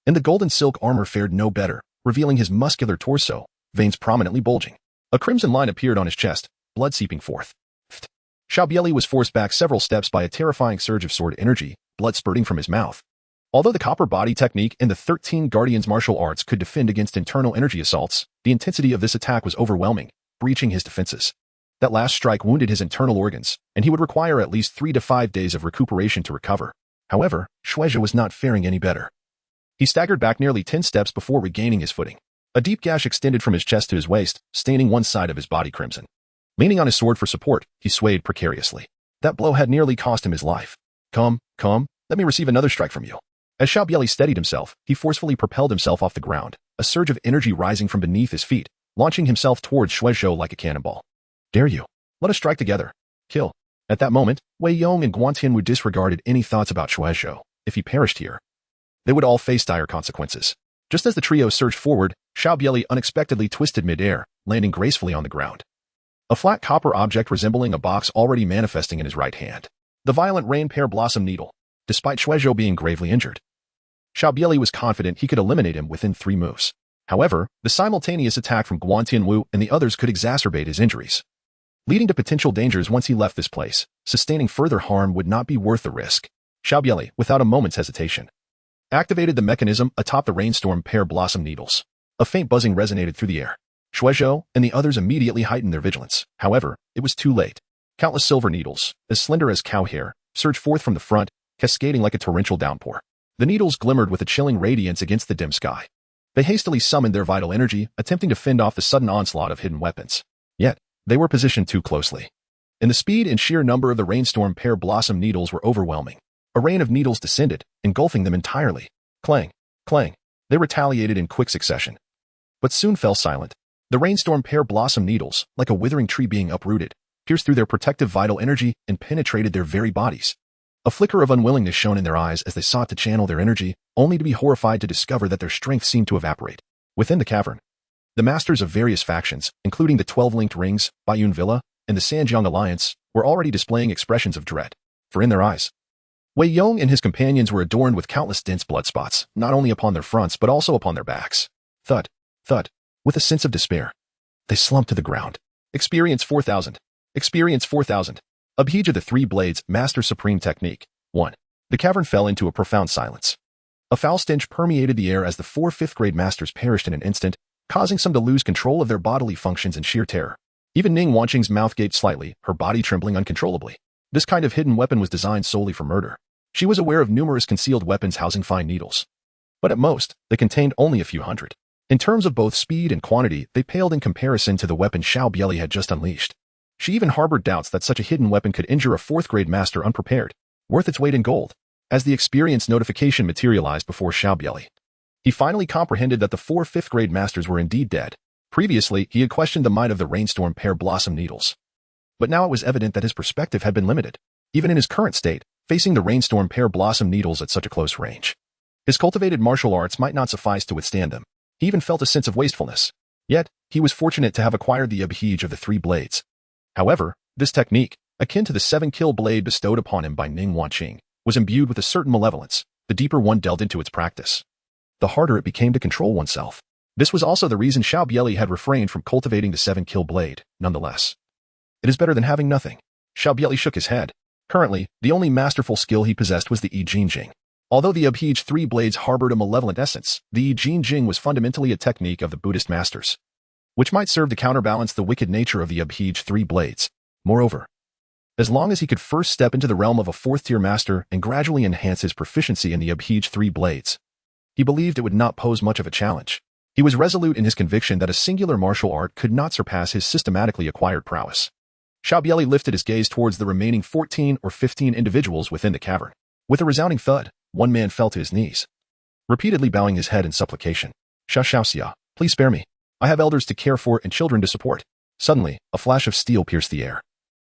Speaker 1: and the golden silk armor fared no better, revealing his muscular torso, veins prominently bulging. A crimson line appeared on his chest, blood seeping forth. Xiao Bie Li was forced back several steps by a terrifying surge of sword energy, blood spurting from his mouth. Although the copper body technique and the 13 Guardians martial arts could defend against internal energy assaults, the intensity of this attack was overwhelming, breaching his defenses. That last strike wounded his internal organs, and he would require at least 3 to 5 days of recuperation to recover. However, Shuizhou was not faring any better. He staggered back nearly 10 steps before regaining his footing. A deep gash extended from his chest to his waist, staining one side of his body crimson. Leaning on his sword for support, he swayed precariously. That blow had nearly cost him his life. Come, let me receive another strike from you. As Xiao Bie Li steadied himself, he forcefully propelled himself off the ground, a surge of energy rising from beneath his feet, launching himself towards Shuizhou like a cannonball. Dare you? Let us strike together. Kill. At that moment, Wei Yong and Guan Tianwu disregarded any thoughts about Shuizhou. If he perished here, they would all face dire consequences. Just as the trio surged forward, Xiao Bie Li unexpectedly twisted mid-air, landing gracefully on the ground. A flat copper object resembling a box already manifesting in his right hand. The violent rain pear blossom needle. Despite Shuizhou being gravely injured, Xiao Bie Li was confident he could eliminate him within 3 moves. However, the simultaneous attack from Guan Tianwu and the others could exacerbate his injuries, leading to potential dangers once he left this place. Sustaining further harm would not be worth the risk. Xiao Bie Li, without a moment's hesitation, activated the mechanism atop the rainstorm pear blossom needles. A faint buzzing resonated through the air. Shuizhou and the others immediately heightened their vigilance. However, it was too late. Countless silver needles, as slender as cow hair, surged forth from the front, cascading like a torrential downpour. The needles glimmered with a chilling radiance against the dim sky. They hastily summoned their vital energy, attempting to fend off the sudden onslaught of hidden weapons. Yet, they were positioned too closely, and the speed and sheer number of the rainstorm pear blossom needles were overwhelming. A rain of needles descended, engulfing them entirely. Clang, clang. They retaliated in quick succession, but soon fell silent. The rainstorm pear blossom needles, like a withering tree being uprooted, pierced through their protective vital energy and penetrated their very bodies. A flicker of unwillingness shone in their eyes as they sought to channel their energy, only to be horrified to discover that their strength seemed to evaporate. Within the cavern, the masters of various factions, including the 12 linked rings, Baiyun Villa, and the Sanjiang Alliance, were already displaying expressions of dread. For in their eyes, Wei Yong and his companions were adorned with countless dense blood spots, not only upon their fronts but also upon their backs. Thud, thud. With a sense of despair, they slumped to the ground. Experience 4,000. Experience 4,000. Abhija the Three Blades Master Supreme Technique. 1. The cavern fell into a profound silence. A foul stench permeated the air as the 4 5th-grade masters perished in an instant, causing some to lose control of their bodily functions in sheer terror. Even Ning Wanqing's mouth gaped slightly, her body trembling uncontrollably. This kind of hidden weapon was designed solely for murder. She was aware of numerous concealed weapons housing fine needles, but at most, they contained only a few hundred. In terms of both speed and quantity, they paled in comparison to the weapon Xiao Bie Li had just unleashed. She even harbored doubts that such a hidden weapon could injure a 4th-grade master unprepared, worth its weight in gold. As the experience notification materialized before Xiao Bie Li, he finally comprehended that the 4 5th-grade masters were indeed dead. Previously, he had questioned the might of the rainstorm pear blossom needles, but now it was evident that his perspective had been limited. Even in his current state, facing the rainstorm pear blossom needles at such a close range, his cultivated martial arts might not suffice to withstand them. He even felt a sense of wastefulness. Yet, he was fortunate to have acquired the abhij of the 3 blades. However, this technique, akin to the 7-kill blade bestowed upon him by Ning Wanqing, was imbued with a certain malevolence, the deeper one delved into its practice. The harder it became to control oneself. This was also the reason Xiao Bie Li had refrained from cultivating the 7-kill blade, nonetheless. It is better than having nothing. Xiao Bie Li shook his head. Currently, the only masterful skill he possessed was the I Jing. Although the abhij 3 blades harbored a malevolent essence, the I Jing was fundamentally a technique of the Buddhist masters, which might serve to counterbalance the wicked nature of the abhij 3 blades. Moreover, as long as he could first step into the realm of a 4th-tier master and gradually enhance his proficiency in the abhij 3 blades, he believed it would not pose much of a challenge. He was resolute in his conviction that a singular martial art could not surpass his systematically acquired prowess. Xiao Bie Li lifted his gaze towards the remaining 14 or 15 individuals within the cavern. With a resounding thud, one man fell to his knees, repeatedly bowing his head in supplication. Xiao, please spare me. I have elders to care for and children to support. Suddenly, a flash of steel pierced the air,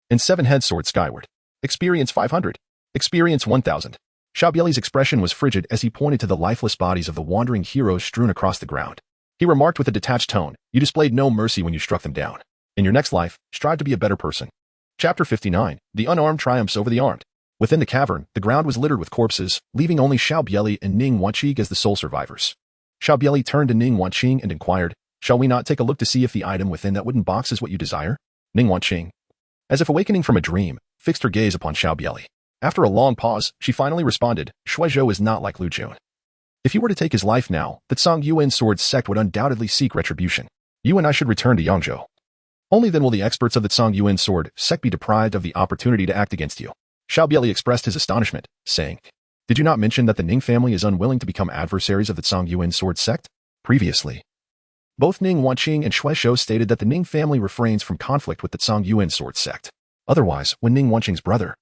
Speaker 1: and 7 heads soared skyward. Experience 500. Experience 1,000. Xiao Bie Li's expression was frigid as he pointed to the lifeless bodies of the wandering heroes strewn across the ground. He remarked with a detached tone, "You displayed no mercy when you struck them down. In your next life, strive to be a better person." Chapter 59. The unarmed triumphs over the armed. Within the cavern, the ground was littered with corpses, leaving only Xiao Bie Li and Ning Wanqing as the sole survivors. Xiao Bie Li turned to Ning Wanqing and inquired, "Shall we not take a look to see if the item within that wooden box is what you desire?" Ning Wanqing, as if awakening from a dream, fixed her gaze upon Xiao Bie Li. After a long pause, she finally responded, "Shuizhou is not like Lu Jun. If he were to take his life now, the Tsang Yuan sword sect would undoubtedly seek retribution. You and I should return to Yangzhou. Only then will the experts of the Tsang Yuan sword sect be deprived of the opportunity to act against you." Xiao Bie Li expressed his astonishment, saying, "Did you not mention that the Ning family is unwilling to become adversaries of the Tsang Yuan sword sect?" Previously, both Ning Wanqing and Shuizhou stated that the Ning family refrains from conflict with the Tsang Yuan sword sect. Otherwise, when Ning Wanqing's brother,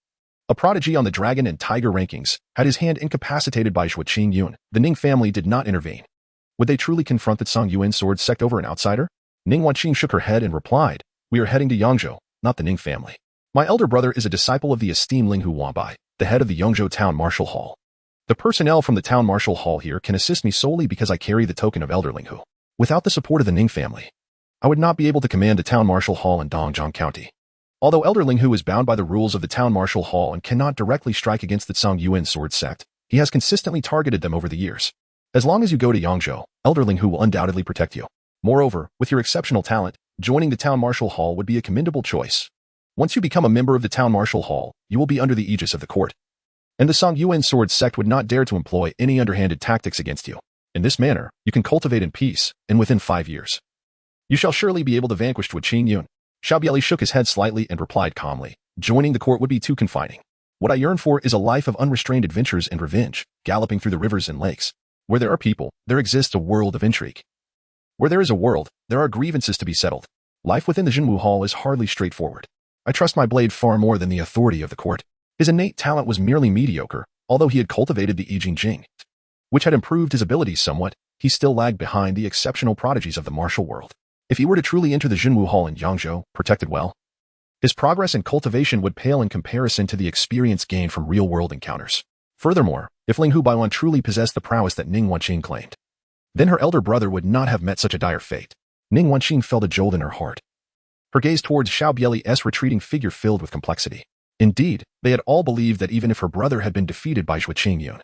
Speaker 1: a prodigy on the dragon and tiger rankings, had his hand incapacitated by Zhuqing Yun, the Ning family did not intervene. Would they truly confront the Tsang Yuan sword sect over an outsider? Ning Wanqing shook her head and replied, "We are heading to Yangzhou, not the Ning family. My elder brother is a disciple of the esteemed Linghu Wabai, the head of the Yangzhou Town Martial Hall. The personnel from the Town Martial Hall here can assist me solely because I carry the token of Elder Linghu. Without the support of the Ning family, I would not be able to command the Town Martial Hall in Dongjiang County. Although Elder Linghu is bound by the rules of the Town Martial Hall and cannot directly strike against the Tsang Yuan sword sect, he has consistently targeted them over the years. As long as you go to Yangzhou, Elder Linghu will undoubtedly protect you. Moreover, with your exceptional talent, joining the Town Martial Hall would be a commendable choice. Once you become a member of the Town Martial Hall, you will be under the aegis of the court, and the Tsang Yuan sword sect would not dare to employ any underhanded tactics against you. In this manner, you can cultivate in peace, and within 5 years, you shall surely be able to vanquish Zhuqing Yun." Xiao Bie Li shook his head slightly and replied calmly, "Joining the court would be too confining. What I yearn for is a life of unrestrained adventures and revenge, galloping through the rivers and lakes. Where there are people, there exists a world of intrigue. Where there is a world, there are grievances to be settled. Life within the Jinwu Hall is hardly straightforward. I trust my blade far more than the authority of the court." His innate talent was merely mediocre, although he had cultivated the I Jing, which had improved his abilities somewhat. He still lagged behind the exceptional prodigies of the martial world. If he were to truly enter the Jinwu Hall in Yangzhou, protected well, his progress in cultivation would pale in comparison to the experience gained from real-world encounters. Furthermore, if Linghu Baiwan truly possessed the prowess that Ning Wanqing claimed, then her elder brother would not have met such a dire fate. Ning Wanqing felt a jolt in her heart. Her gaze towards Xiao Bie Li's retreating figure filled with complexity. Indeed, they had all believed that even if her brother had been defeated by Zhuqing Yun,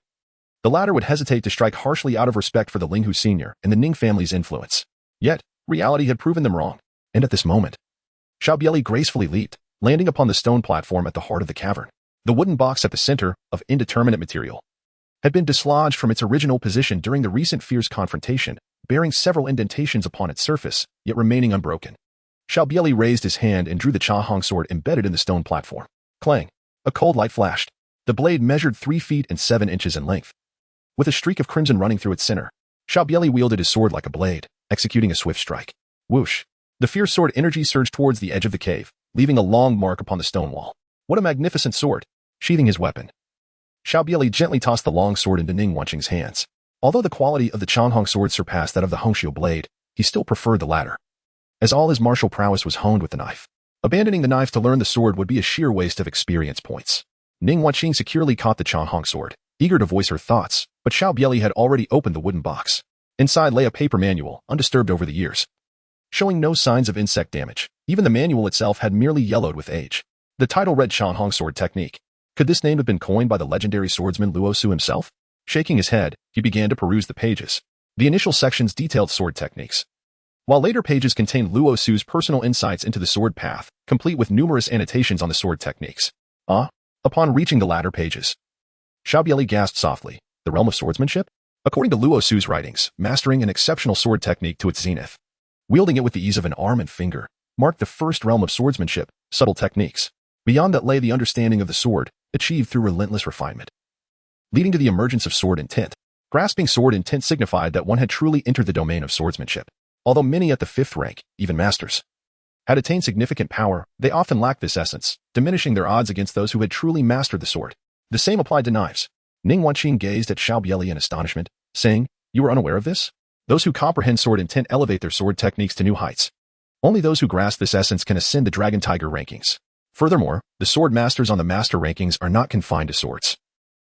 Speaker 1: the latter would hesitate to strike harshly out of respect for the Linghu senior and the Ning family's influence. Yet, reality had proven them wrong, and at this moment, Xiao Bie Li gracefully leaped, landing upon the stone platform at the heart of the cavern. The wooden box at the center, of indeterminate material, had been dislodged from its original position during the recent fierce confrontation, bearing several indentations upon its surface, yet remaining unbroken. Xiao Bie Li raised his hand and drew the Chahong sword embedded in the stone platform. Clang! A cold light flashed. The blade measured 3 feet and 7 inches in length, with a streak of crimson running through its center. Xiao Bie Li wielded his sword like a blade, executing a swift strike. Whoosh! The fierce sword energy surged towards the edge of the cave, leaving a long mark upon the stone wall. What a magnificent sword! Sheathing his weapon, Xiao Bie Li gently tossed the long sword into Ning Wanqing's hands. Although the quality of the Changhong sword surpassed that of the Hongxiu blade, he still preferred the latter, as all his martial prowess was honed with the knife. Abandoning the knife to learn the sword would be a sheer waste of experience points. Ning Wanqing securely caught the Changhong sword, eager to voice her thoughts, but Xiao Bie Li had already opened the wooden box. Inside lay a paper manual, undisturbed over the years. showing no signs of insect damage. Even the manual itself had merely yellowed with age. The title read Shanhong Sword Technique. Could this name have been coined by the legendary swordsman Luo Su himself? Shaking his head, he began to peruse the pages. The initial sections detailed sword techniques, while later pages contained Luo Su's personal insights into the sword path, complete with numerous annotations on the sword techniques. Upon reaching the latter pages, Xiao Bie Li gasped softly. The realm of swordsmanship? According to Luo Su's writings, mastering an exceptional sword technique to its zenith, wielding it with the ease of an arm and finger, marked the first realm of swordsmanship, subtle techniques. Beyond that lay the understanding of the sword, achieved through relentless refinement, leading to the emergence of sword intent. Grasping sword intent signified that one had truly entered the domain of swordsmanship. Although many at the 5th rank, even masters, had attained significant power, they often lacked this essence, diminishing their odds against those who had truly mastered the sword. The same applied to knives. Ning Wanqing gazed at Xiao Bie Li in astonishment, saying, "You were unaware of this? Those who comprehend sword intent elevate their sword techniques to new heights. Only those who grasp this essence can ascend the Dragon Tiger rankings. Furthermore, the sword masters on the master rankings are not confined to swords.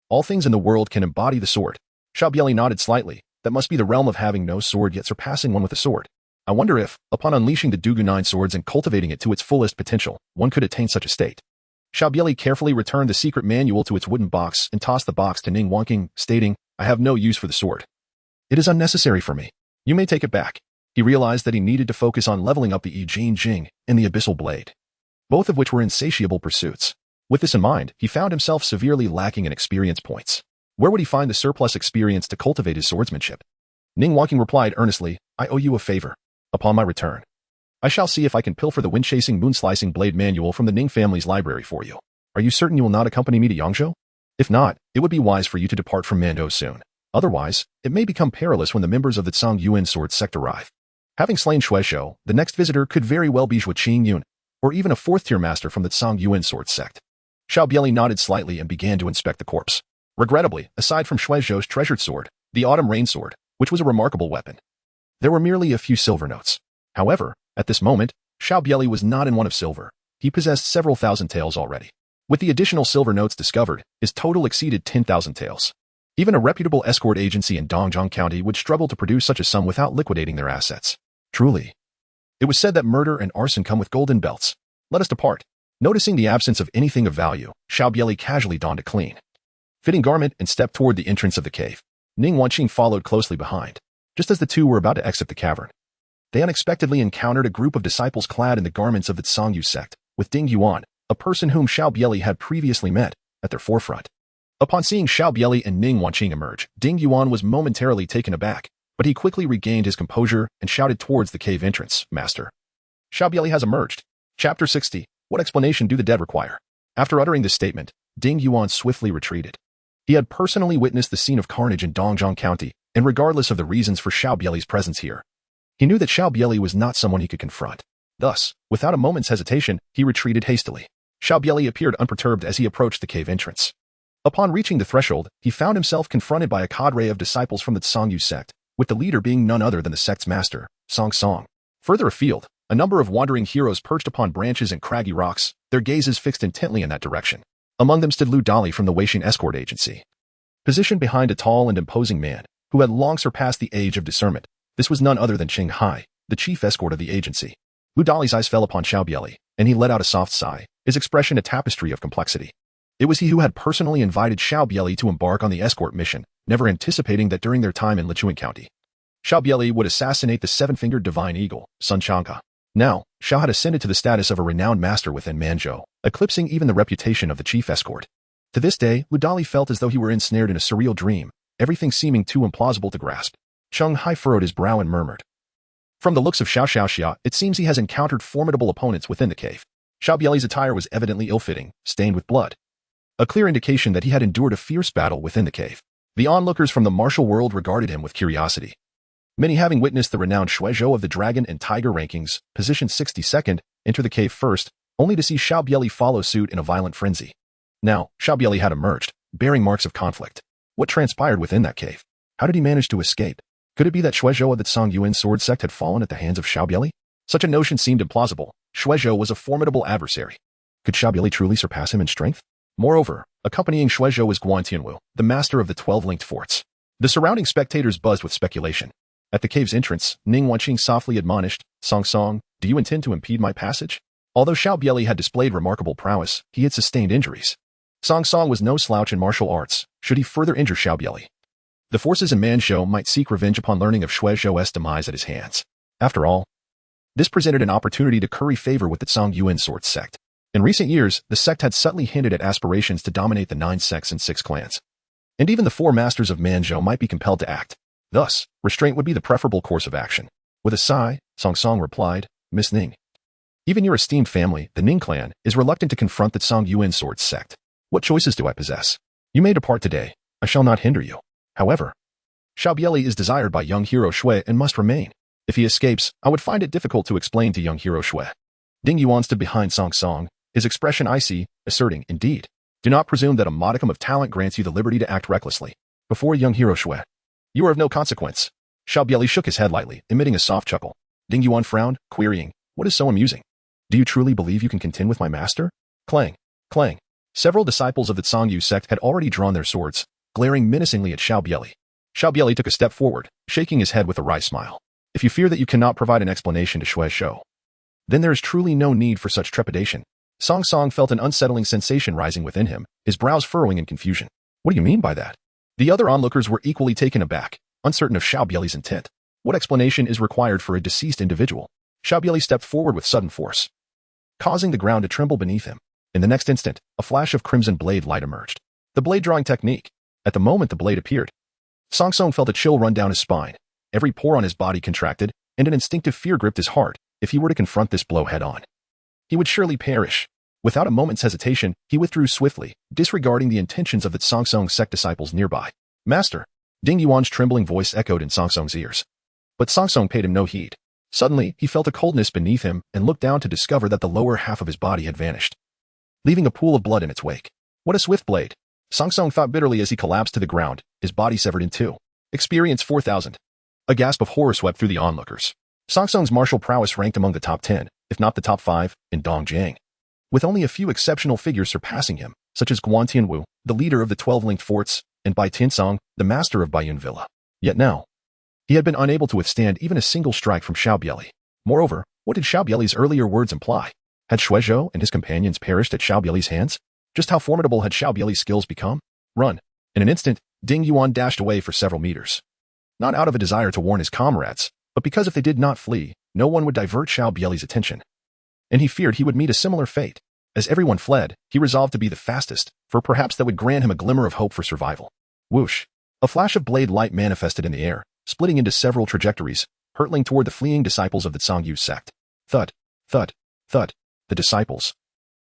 Speaker 1: All things in the world can embody the sword." Xiao Bie Li nodded slightly. That must be the realm of having no sword yet surpassing one with a sword. I wonder if, upon unleashing the Dugu 9 swords and cultivating it to its fullest potential, one could attain such a state. Xiao Bie Li carefully returned the secret manual to its wooden box and tossed the box to Ning Wanqing, stating, "I have no use for the sword. It is unnecessary for me. You may take it back." He realized that he needed to focus on leveling up the Yi Jing and the Abyssal Blade, both of which were insatiable pursuits. With this in mind, he found himself severely lacking in experience points. Where would he find the surplus experience to cultivate his swordsmanship? Ning Wanqing replied earnestly, "I owe you a favor. Upon my return, I shall see if I can pilfer the wind-chasing moon-slicing blade manual from the Ning family's library for you. Are you certain you will not accompany me to Yangzhou? If not, it would be wise for you to depart from Mando soon. Otherwise, it may become perilous when the members of the Tsang Yuan sword sect arrive." Having slain Shuizhou, the next visitor could very well be Zhuo Qingyun, or even a 4th-tier master from the Tsang Yuan sword sect. Xiao Bie Li nodded slightly and began to inspect the corpse. Regrettably, aside from Shuizhou's treasured sword, the Autumn Rain sword, which was a remarkable weapon, there were merely a few silver notes. However, at this moment, Xiao Bie Li was not in one of silver. He possessed several thousand taels already. With the additional silver notes discovered, his total exceeded 10,000 taels. Even a reputable escort agency in Dongjiang County would struggle to produce such a sum without liquidating their assets. Truly, it was said that murder and arson come with golden belts. Let us depart. Noticing the absence of anything of value, Xiao Bie Li casually donned a clean fitting garment and stepped toward the entrance of the cave. Ning Wanqing followed closely behind. Just as the two were about to exit the cavern, they unexpectedly encountered a group of disciples clad in the garments of the Tsangyu sect, with Ding Yuan, a person whom Xiao Bie Li had previously met, at their forefront. Upon seeing Xiao Bie Li and Ning Wanqing emerge, Ding Yuan was momentarily taken aback, but he quickly regained his composure and shouted towards the cave entrance, "Master, Xiao Bie Li has emerged." Chapter 60. What explanation do the dead require? After uttering this statement, Ding Yuan swiftly retreated. He had personally witnessed the scene of carnage in Dongjiang County, and regardless of the reasons for Xiao Bie Li's presence here, he knew that Xiao Bie Li was not someone he could confront. Thus, without a moment's hesitation, he retreated hastily. Xiao Bie Li appeared unperturbed as he approached the cave entrance. Upon reaching the threshold, he found himself confronted by a cadre of disciples from the Tsangyu sect, with the leader being none other than the sect's master, Song Song. Further afield, a number of wandering heroes perched upon branches and craggy rocks, their gazes fixed intently in that direction. Among them stood Lu Dali from the Weixin escort agency. Positioned behind a tall and imposing man, who had long surpassed the age of discernment, this was none other than Qing Hai, the chief escort of the agency. Lu Dali's eyes fell upon Xiao Bie Li, and he let out a soft sigh, his expression a tapestry of complexity. It was he who had personally invited Xiao Bie Li to embark on the escort mission, never anticipating that during their time in Lichuan County, Xiao Bie Li would assassinate the seven-fingered divine eagle, Sun Changke. Now, Xiao had ascended to the status of a renowned master within Manzhou, eclipsing even the reputation of the chief escort. To this day, Lu Dali felt as though he were ensnared in a surreal dream, everything seeming too implausible to grasp. Qing Hai furrowed his brow and murmured, "From the looks of Xiao Xiaoxia, it seems he has encountered formidable opponents within the cave." Xiao Bie Li's attire was evidently ill-fitting, stained with blood, a clear indication that he had endured a fierce battle within the cave. The onlookers from the martial world regarded him with curiosity, many having witnessed the renowned Shuizhou of the Dragon and Tiger rankings, positioned 62nd, enter the cave first, only to see Xiao Bie Li follow suit in a violent frenzy. Now, Xiao Bie Li had emerged, bearing marks of conflict. What transpired within that cave? How did he manage to escape? Could it be that Shuizhou of the Tsang Yuan sword sect had fallen at the hands of Xiao Bie Li? Such a notion seemed implausible. Shuizhou was a formidable adversary. Could Xiao Bie Li truly surpass him in strength? Moreover, accompanying Shuizhou was Guan Tianwu, the master of the 12 linked forts. The surrounding spectators buzzed with speculation. At the cave's entrance, Ning Wanqing softly admonished, Song Song, do you intend to impede my passage? Although Xiao Bie Li had displayed remarkable prowess, he had sustained injuries. Song Song was no slouch in martial arts, should he further injure Xiao Bie Li. The forces in Manzhou might seek revenge upon learning of Shui Zhou's demise at his hands. After all, this presented an opportunity to curry favor with the Zhang Yuan sword sect. In recent years, the sect had subtly hinted at aspirations to dominate the 9 sects and 6 clans. And even the 4 masters of Manzhou might be compelled to act. Thus, restraint would be the preferable course of action. With a sigh, Song Song replied, Miss Ning. Even your esteemed family, the Ning clan, is reluctant to confront the Zhang Yuan sword sect. What choices do I possess? You may depart today. I shall not hinder you. However, Xiao Bie Li is desired by young hero Shui and must remain. If he escapes, I would find it difficult to explain to young hero Shui. Ding Yuan stood behind Song Song, his expression icy, asserting, indeed. Do not presume that a modicum of talent grants you the liberty to act recklessly. Before young hero Shui, you are of no consequence. Xiao Bie Li shook his head lightly, emitting a soft chuckle. Ding Yuan frowned, querying, what is so amusing? Do you truly believe you can contend with my master? Clang, clang. Several disciples of the Zhangyu sect had already drawn their swords, glaring menacingly at Xiao Bie Li. Xiao Bie Li took a step forward, shaking his head with a wry smile. If you fear that you cannot provide an explanation to Shui Zhou, then there is truly no need for such trepidation. Song Song felt an unsettling sensation rising within him, his brows furrowing in confusion. What do you mean by that? The other onlookers were equally taken aback, uncertain of Xiao Bie Li's intent. What explanation is required for a deceased individual? Xiao Bie Li stepped forward with sudden force, causing the ground to tremble beneath him. In the next instant, a flash of crimson blade light emerged. The blade drawing technique. At the moment the blade appeared, Song Song felt a chill run down his spine. Every pore on his body contracted, and an instinctive fear gripped his heart. If he were to confront this blow head-on, he would surely perish. Without a moment's hesitation, he withdrew swiftly, disregarding the intentions of the Song Song sect disciples nearby. Master! Ding Yuan's trembling voice echoed in Song Song's ears. But Song Song paid him no heed. Suddenly, he felt a coldness beneath him and looked down to discover that the lower half of his body had vanished, leaving a pool of blood in its wake. What a swift blade! Song Song thought bitterly as he collapsed to the ground, his body severed in 2. Experience 4,000. A gasp of horror swept through the onlookers. Song Song's martial prowess ranked among the top 10, if not the top 5, in Dongjiang, with only a few exceptional figures surpassing him, such as Guan Tianwu, the leader of the 12 linked forts, and Bai Tiansong, the master of Baiyun Villa. Yet now, he had been unable to withstand even a single strike from Xiao Bie Li. Moreover, what did Xiao Bie Li's earlier words imply? Had Shui Zhou and his companions perished at Xiao Bie Li's hands? Just how formidable had Xiao Bie Li's skills become? Run! In an instant, Ding Yuan dashed away for several meters. Not out of a desire to warn his comrades, but because if they did not flee, no one would divert Xiao Bie Li's attention. And he feared he would meet a similar fate. As everyone fled, he resolved to be the fastest, for perhaps that would grant him a glimmer of hope for survival. Whoosh! A flash of blade light manifested in the air, splitting into several trajectories, hurtling toward the fleeing disciples of the Zhangyu sect. Thud, thud, thud. The disciples,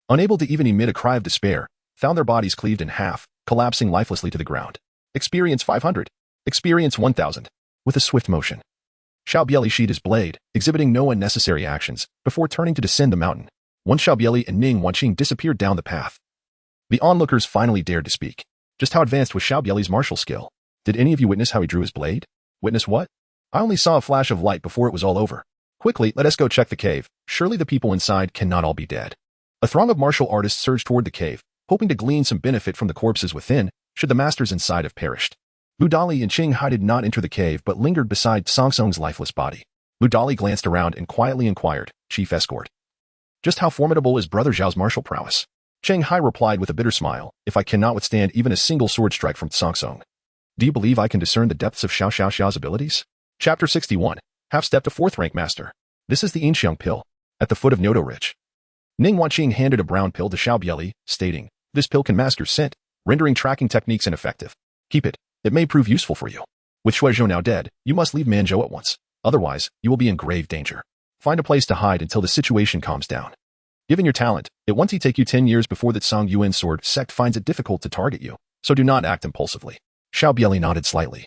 Speaker 1: unable to even emit a cry of despair, found their bodies cleaved in half, collapsing lifelessly to the ground. Experience 500. Experience 1,000. With a swift motion, Xiao Bie Li sheathed his blade, exhibiting no unnecessary actions, before turning to descend the mountain. Once Xiao Bie Li and Ning Wanqing disappeared down the path, the onlookers finally dared to speak. Just how advanced was Xiao Bie Li's martial skill? Did any of you witness how he drew his blade? Witness what? I only saw a flash of light before it was all over. Quickly, let us go check the cave. Surely the people inside cannot all be dead. A throng of martial artists surged toward the cave, hoping to glean some benefit from the corpses within, should the masters inside have perished. Lu Dali and Qing Hai did not enter the cave but lingered beside Song Song's lifeless body. Lu Dali glanced around and quietly inquired, Chief Escort, just how formidable is Brother Zhao's martial prowess? Qing Hai replied with a bitter smile, if I cannot withstand even a single sword strike from Song Song, do you believe I can discern the depths of Xiao's abilities? Chapter 61. Half-step to 4th rank master. This is the Inxiang pill, at the foot of Nodo Ridge. Ning Wanqing handed a brown pill to Xiao Bie Li, stating, this pill can master scent, rendering tracking techniques ineffective. Keep it. It may prove useful for you. With Shui Zhou now dead, you must leave Manzhou at once. Otherwise, you will be in grave danger. Find a place to hide until the situation calms down. Given your talent, it won't take you 10 years before the Zhang Yuan sword sect finds it difficult to target you, so do not act impulsively. Xiao Bie Li nodded slightly,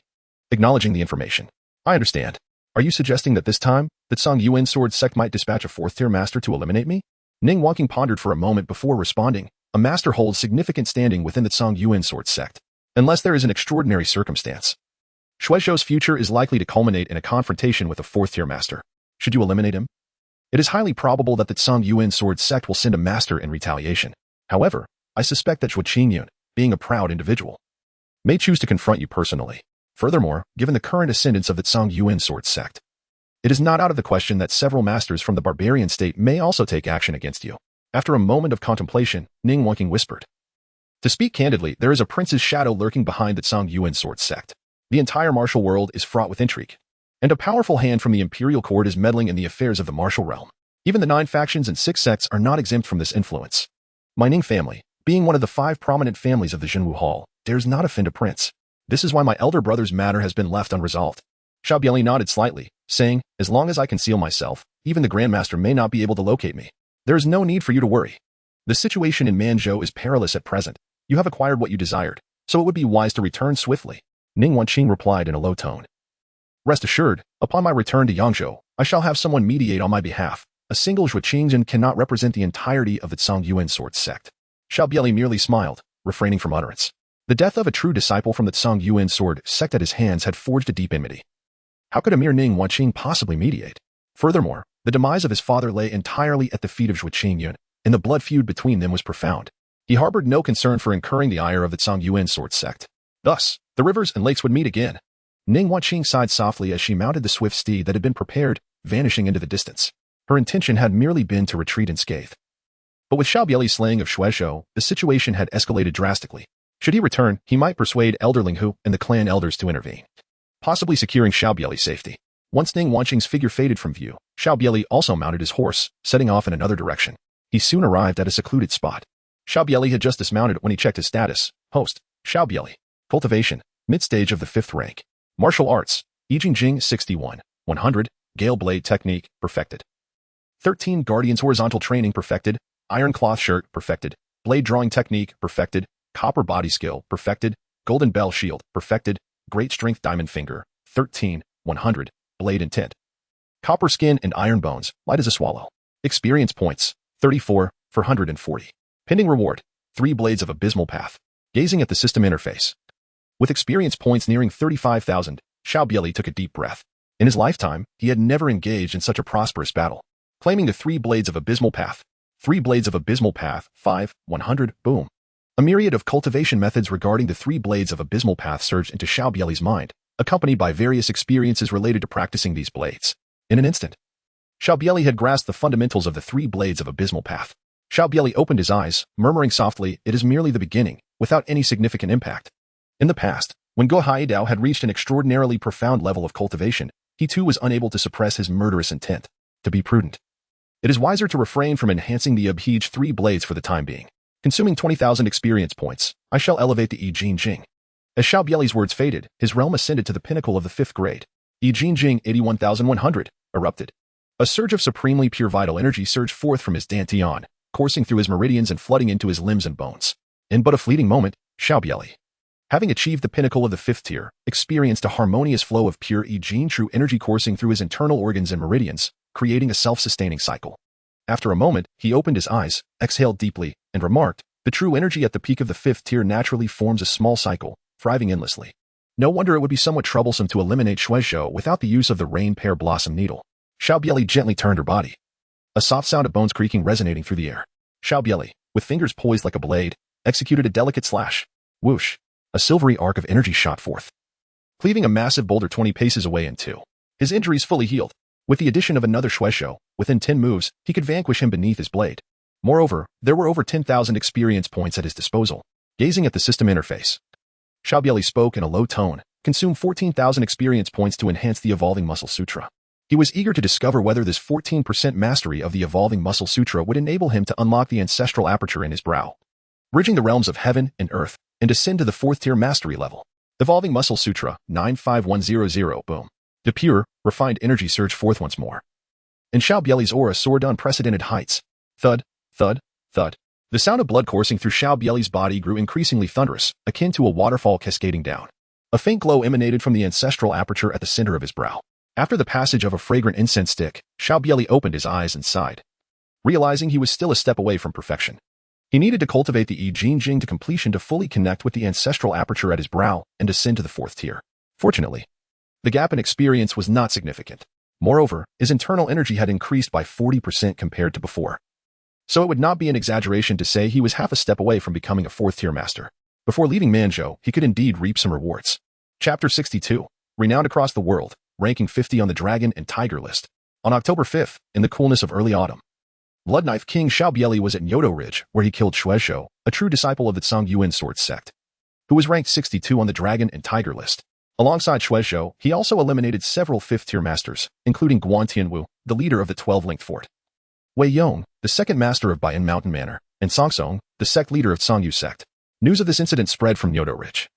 Speaker 1: acknowledging the information. I understand. Are you suggesting that this time, the Zhang Yuan sword sect might dispatch a 4th-tier master to eliminate me? Ning Wanqing pondered for a moment before responding. A master holds significant standing within the Zhang Yuan sword sect, unless there is an extraordinary circumstance. Shui Zhou's future is likely to culminate in a confrontation with a 4th-tier master. Should you eliminate him, it is highly probable that the Zhang Yuan sword sect will send a master in retaliation. However, I suspect that Shui Qingyun, being a proud individual, may choose to confront you personally. Furthermore, given the current ascendance of the Tsang Yuan sword sect, it is not out of the question that several masters from the barbarian state may also take action against you. After a moment of contemplation, Ning Wanqing whispered, "To speak candidly, there is a prince's shadow lurking behind the Tsang Yuan sword sect. The entire martial world is fraught with intrigue, and a powerful hand from the imperial court is meddling in the affairs of the martial realm. Even the 9 factions and 6 sects are not exempt from this influence. My Ning family, being one of the 5 prominent families of the Zhenwu Hall, dares not offend a prince. This is why my elder brother's matter has been left unresolved." Xiao Bie Li nodded slightly, saying, "As long as I conceal myself, even the Grandmaster may not be able to locate me. There is no need for you to worry. The situation in Manzhou is perilous at present. You have acquired what you desired, so it would be wise to return swiftly." Ning Wanqing replied in a low tone, "Rest assured, upon my return to Yangzhou, I shall have someone mediate on my behalf. A single Zhuqingjin cannot represent the entirety of the Tsang Yuan sword sect." Xiao Bie Li merely smiled, refraining from utterance. The death of a true disciple from the Tsang Yuan sword sect at his hands had forged a deep enmity. How could a mere Ning Wanqing possibly mediate? Furthermore, the demise of his father lay entirely at the feet of Zhuqingyun, and the blood feud between them was profound. He harbored no concern for incurring the ire of the Tsang Yuan sword sect. Thus, the rivers and lakes would meet again. Ning Wanqing sighed softly as she mounted the swift steed that had been prepared, vanishing into the distance. Her intention had merely been to retreat unscathed. But with Xiao Bie Li's slaying of Shuizhou, the situation had escalated drastically. Should he return, he might persuade Elder Ling Hu and the clan elders to intervene, possibly securing Xiao Bie Li's safety. Once Ning Wanqing's figure faded from view, Xiao Bie Li also mounted his horse, setting off in another direction. He soon arrived at a secluded spot. Xiao Bie Li had just dismounted when he checked his status. Host, Xiao Bie Li. Cultivation, mid-stage of the 5th rank. Martial arts, I Ching Jing 61, 100, Gale Blade technique, perfected. 13 Guardian's horizontal training, perfected. Iron cloth shirt, perfected. Blade drawing technique, perfected. Copper body skill, perfected. Golden bell shield, perfected. Great strength diamond finger, 13, 100, blade intent. Copper skin and iron bones, light as a swallow. Experience points, 34, 440. Pending reward, 3 blades of abysmal path. Gazing at the system interface. With experience points nearing 35,000, Xiao Bie Li took a deep breath. In his lifetime, he had never engaged in such a prosperous battle. Claiming the 3 blades of abysmal path. 3 blades of abysmal path, 5, 100, boom. A myriad of cultivation methods regarding the 3 blades of abysmal path surged into Xiao Bie Li's mind, accompanied by various experiences related to practicing these blades. In an instant, Xiao Bie Li had grasped the fundamentals of the 3 blades of abysmal path. Xiao Bie Li opened his eyes, murmuring softly, "It is merely the beginning," without any significant impact. In the past, when Guo Haidao had reached an extraordinarily profound level of cultivation, he too was unable to suppress his murderous intent. To be prudent, it is wiser to refrain from enhancing the Abhij 3 blades for the time being. Consuming 20,000 experience points, I shall elevate the I Ching Jing. As Xiao Bie Li's words faded, his realm ascended to the pinnacle of the 5th grade. I Ching Jing 81,100 erupted. A surge of supremely pure vital energy surged forth from his dantian, coursing through his meridians and flooding into his limbs and bones. In but a fleeting moment, Xiao Bie Li, having achieved the pinnacle of the 5th tier, experienced a harmonious flow of pure I Ching true energy coursing through his internal organs and meridians, creating a self-sustaining cycle. After a moment, he opened his eyes, exhaled deeply, and remarked, "The true energy at the peak of the 5th tier naturally forms a small cycle, thriving endlessly. No wonder it would be somewhat troublesome to eliminate Shuizhou without the use of the rain pear blossom needle." Xiao Bie Li gently turned her body. A soft sound of bones creaking resonating through the air. Xiao Bie Li, with fingers poised like a blade, executed a delicate slash. Whoosh! A silvery arc of energy shot forth, cleaving a massive boulder 20 paces away in 2. His injuries fully healed. With the addition of another Shuizhou, within 10 moves, he could vanquish him beneath his blade. Moreover, there were over 10,000 experience points at his disposal. Gazing at the system interface, Xiao Bie Li spoke in a low tone, "Consume 14,000 experience points to enhance the Evolving Muscle Sutra." He was eager to discover whether this 14% mastery of the Evolving Muscle Sutra would enable him to unlock the ancestral aperture in his brow, bridging the realms of heaven and earth, and ascend to the 4th tier mastery level. Evolving Muscle Sutra, 95100, boom. The pure, refined energy surged forth once more. And Xiao Bie Li's aura soared to unprecedented heights. Thud, thud, thud. The sound of blood coursing through Xiao Bie Li's body grew increasingly thunderous, akin to a waterfall cascading down. A faint glow emanated from the ancestral aperture at the center of his brow. After the passage of a fragrant incense stick, Xiao Bie Li opened his eyes and sighed, realizing he was still a step away from perfection. He needed to cultivate the I Ching Jing to completion to fully connect with the ancestral aperture at his brow and ascend to the 4th tier. Fortunately, the gap in experience was not significant. Moreover, his internal energy had increased by 40% compared to before. So it would not be an exaggeration to say he was half a step away from becoming a 4th tier master. Before leaving Manzhou, he could indeed reap some rewards. Chapter 62. Renowned across the world, ranking 50 on the Dragon and Tiger list. On October 5th, in the coolness of early autumn, Bloodknife King Xiao Bie Li was at Nyoto Ridge, where he killed Shuizhou, a true disciple of the Tsang Yuan sword sect, who was ranked 62 on the Dragon and Tiger list. Alongside Shuizhou, he also eliminated several fifth-tier masters, including Guan Tianwu, the leader of the 12-linked fort, Wei Yong, the second master of Bayan Mountain Manor, and Song Song, the sect leader of Tsangyu sect. News of this incident spread from Nyoto Ridge,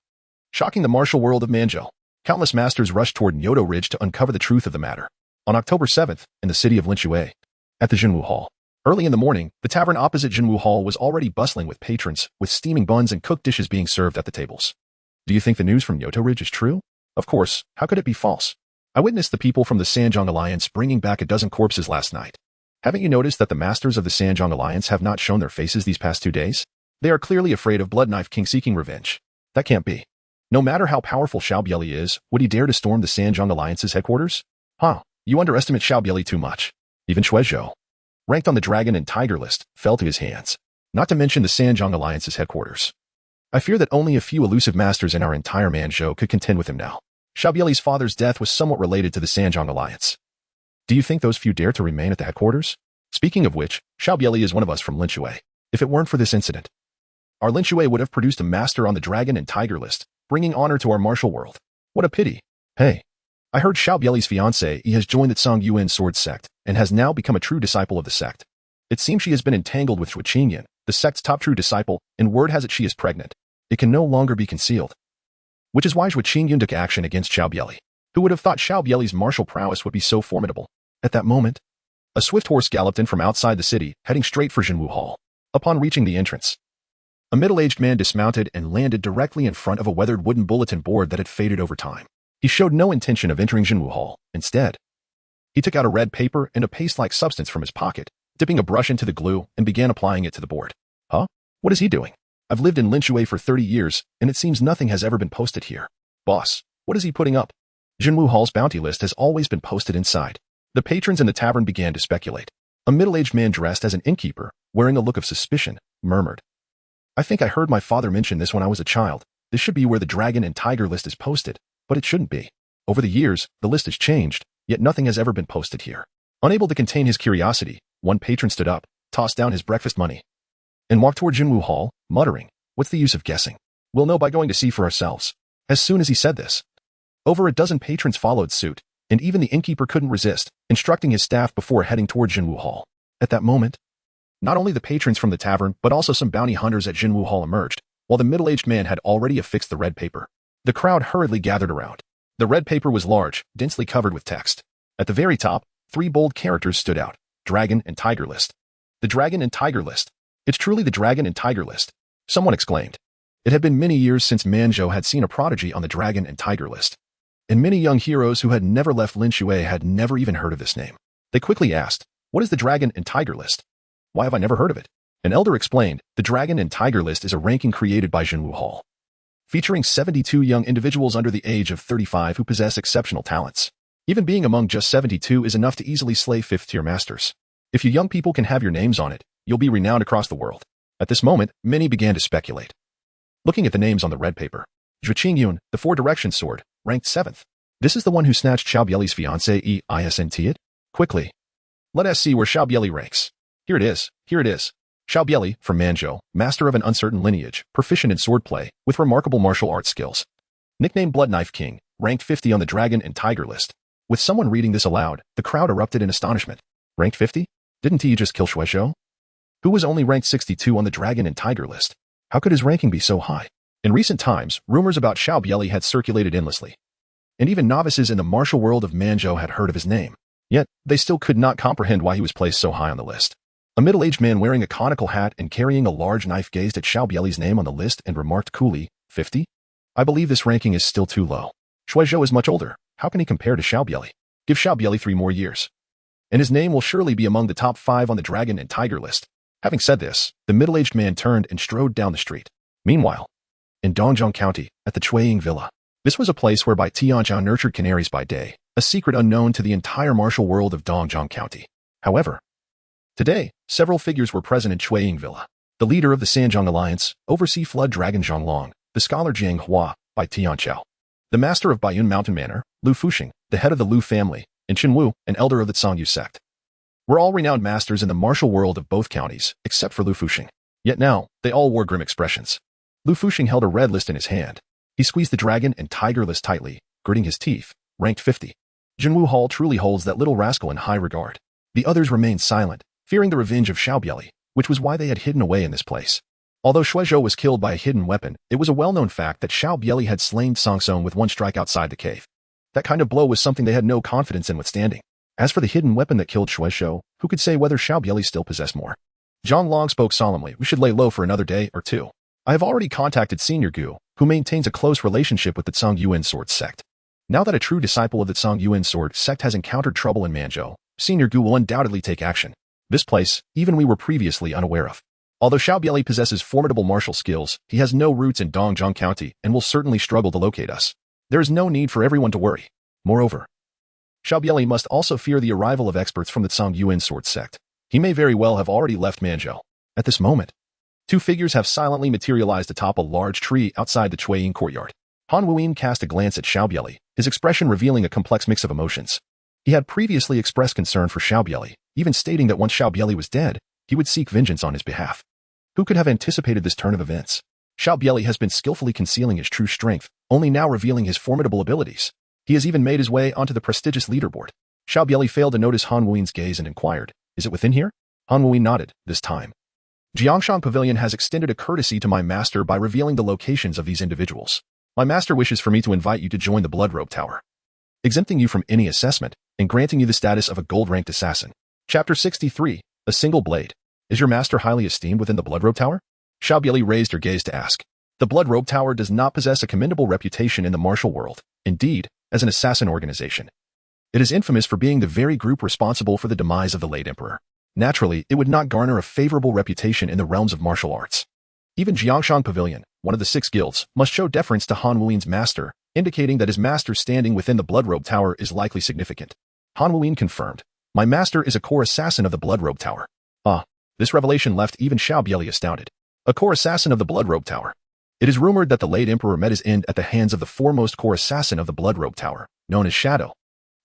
Speaker 1: shocking the martial world of Manzhou. Countless masters rushed toward Nyoto Ridge to uncover the truth of the matter. On October 7th, in the city of Linshui, at the Jinwu Hall. Early in the morning, the tavern opposite Jinwu Hall was already bustling with patrons, with steaming buns and cooked dishes being served at the tables. Do you think the news from Nyoto Ridge is true? Of course, how could it be false? I witnessed the people from the Sanjiang Alliance bringing back a dozen corpses last night. Haven't you noticed that the masters of the Sanjiang Alliance have not shown their faces these past 2 days? They are clearly afraid of Bloodknife King seeking revenge. That can't be. No matter how powerful Xiao Bie Li is, would he dare to storm the Sanjiang Alliance's headquarters? You underestimate Xiao Bie Li too much. Even Shuizhou, ranked on the Dragon and Tiger list, fell to his hands. Not to mention the Sanjiang Alliance's headquarters. I fear that only a few elusive masters in our entire Manzhou could contend with him now. Xiao Bie Li's father's death was somewhat related to the Sanjiang Alliance. Do you think those few dare to remain at the headquarters? Speaking of which, Xiao Bie Li is one of us from Linshui. If it weren't for this incident, our Linshui would have produced a master on the Dragon and Tiger list, bringing honor to our martial world. What a pity. Hey, I heard Xiao Bie Li's fiancée has joined the Tsang Yuan sword sect and has now become a true disciple of the sect. It seems she has been entangled with Shui Qingyan, the sect's top true disciple, and word has it she is pregnant. It can no longer be concealed. Which is why Shui Qingyan took action against Xiao Bie Li. Who would have thought Xiao Bie Li's martial prowess would be so formidable? At that moment, a swift horse galloped in from outside the city, heading straight for Jinwu Hall. Upon reaching the entrance, a middle-aged man dismounted and landed directly in front of a weathered wooden bulletin board that had faded over time. He showed no intention of entering Jinwu Hall. Instead, he took out a red paper and a paste-like substance from his pocket, dipping a brush into the glue, and began applying it to the board. What is he doing? I've lived in Linshui for 30 years, and it seems nothing has ever been posted here. Boss, what is he putting up? Jinwu Hall's bounty list has always been posted inside. The patrons in the tavern began to speculate. A middle-aged man dressed as an innkeeper, wearing a look of suspicion, murmured, I think I heard my father mention this when I was a child. This should be where the Dragon and Tiger list is posted, but it shouldn't be. Over the years, the list has changed, yet nothing has ever been posted here. Unable to contain his curiosity, one patron stood up, tossed down his breakfast money, and walked toward Jinwu Hall, muttering, what's the use of guessing? We'll know by going to see for ourselves. As soon as he said this, over a dozen patrons followed suit, and even the innkeeper couldn't resist, instructing his staff before heading toward Jinwu Hall. At that moment, not only the patrons from the tavern, but also some bounty hunters at Jinwu Hall emerged, while the middle-aged man had already affixed the red paper. The crowd hurriedly gathered around. The red paper was large, densely covered with text. At the very top, 3 bold characters stood out, Dragon and Tiger list. The Dragon and Tiger list. It's truly the Dragon and Tiger list, someone exclaimed. It had been many years since Manzhou had seen a prodigy on the Dragon and Tiger list, and many young heroes who had never left Linshui had never even heard of this name. They quickly asked, what is the Dragon and Tiger list? Why have I never heard of it? An elder explained, the Dragon and Tiger list is a ranking created by Jinwu Hall, featuring 72 young individuals under the age of 35 who possess exceptional talents. Even being among just 72 is enough to easily slay fifth-tier masters. If you young people can have your names on it, you'll be renowned across the world. At this moment, many began to speculate. Looking at the names on the red paper, Shui Qingyan, the 4-direction sword, ranked 7th. This is the one who snatched Xiao Bie Li's fiancée it? Quickly, let us see where Xiao Bie Li ranks. Here it is. Xiao Bie Li, from Manzhou, master of an uncertain lineage, proficient in swordplay, with remarkable martial arts skills. Nicknamed Bloodknife King, ranked 50 on the Dragon and Tiger list. With someone reading this aloud, the crowd erupted in astonishment. Ranked 50? Didn't he just kill Shuizhou? Who was only ranked 62 on the Dragon and Tiger list? How could his ranking be so high? In recent times, rumors about Xiao Bie Li had circulated endlessly, and even novices in the martial world of Manzhou had heard of his name. Yet, they still could not comprehend why he was placed so high on the list. A middle-aged man wearing a conical hat and carrying a large knife gazed at Xiao Bie Li's name on the list and remarked coolly, 50? I believe this ranking is still too low. Shuizhou is much older. How can he compare to Xiao Bie Li? Give Xiao Bie Li 3 more years, and his name will surely be among the top 5 on the Dragon and Tiger list. Having said this, the middle-aged man turned and strode down the street. Meanwhile, in Dongjiang County, at the Chuiying Villa, this was a place whereby Tianzhao nurtured canaries by day, a secret unknown to the entire martial world of Dongjiang County. However, today, several figures were present in Chuiying Villa. The leader of the Sanjiang Alliance, Oversea Flood Dragon Zhonglong, the scholar Jiang Hua, by Tianzhao, the master of Baiyun Mountain Manor, Lu Fuxing, the head of the Lu family, and Qin Wu, an elder of the Zhongyu sect, were all renowned masters in the martial world of both counties, except for Lu Fuxing. Yet now, they all wore grim expressions. Lu Fuxing held a red list in his hand. He squeezed the dragon and tiger list tightly, gritting his teeth. Ranked 50. Jinwu Hall truly holds that little rascal in high regard. The others remained silent, fearing the revenge of Xiao Bie Li, which was why they had hidden away in this place. Although Shuizhou was killed by a hidden weapon, it was a well-known fact that Xiao Bie Li had slain Song Song with one strike outside the cave. That kind of blow was something they had no confidence in withstanding. As for the hidden weapon that killed Shuizhou, who could say whether Xiao Bie Li still possessed more? Zhang Long spoke solemnly. We should lay low for another day or two. I have already contacted Senior Gu, who maintains a close relationship with the Zhang Yuan sword sect. Now that a true disciple of the Zhang Yuan sword sect has encountered trouble in Manzhou, Senior Gu will undoubtedly take action. This place, even we were previously unaware of. Although Xiao Bie Li possesses formidable martial skills, he has no roots in Dongzhong County and will certainly struggle to locate us. There is no need for everyone to worry. Moreover, Xiao Bie Li must also fear the arrival of experts from the Zhang Yuan sword sect. He may very well have already left Manzhou. At this moment, two figures have silently materialized atop a large tree outside the Chuiying courtyard. Han Wuyin cast a glance at Xiao Bie Li, his expression revealing a complex mix of emotions. He had previously expressed concern for Xiao Bie Li, even stating that once Xiao Bie Li was dead, he would seek vengeance on his behalf. Who could have anticipated this turn of events? Xiao Bie Li has been skillfully concealing his true strength, only now revealing his formidable abilities. He has even made his way onto the prestigious leaderboard. Xiao Bie Li failed to notice Han Wuyin's gaze and inquired, "Is it within here?" Han Wuyin nodded, this time. Jiangshan Pavilion has extended a courtesy to my master by revealing the locations of these individuals. My master wishes for me to invite you to join the Blood Robe Tower, exempting you from any assessment and granting you the status of a gold-ranked assassin. Chapter 63, A Single Blade. Is your master highly esteemed within the Blood Robe Tower? Xiao Bie Li raised her gaze to ask. The Blood Robe Tower does not possess a commendable reputation in the martial world. Indeed, as an assassin organization, it is infamous for being the very group responsible for the demise of the late emperor. Naturally, it would not garner a favorable reputation in the realms of martial arts. Even Jiangshan Pavilion, one of the 6 guilds, must show deference to Han Wuyin's master, indicating that his master's standing within the Blood Robe Tower is likely significant. Han Wuyin confirmed, my master is a core assassin of the Blood Robe Tower. This revelation left even Xiao Bie Li astounded. A core assassin of the Blood Robe Tower. It is rumored that the late emperor met his end at the hands of the foremost core assassin of the Blood Robe Tower, known as Shadow.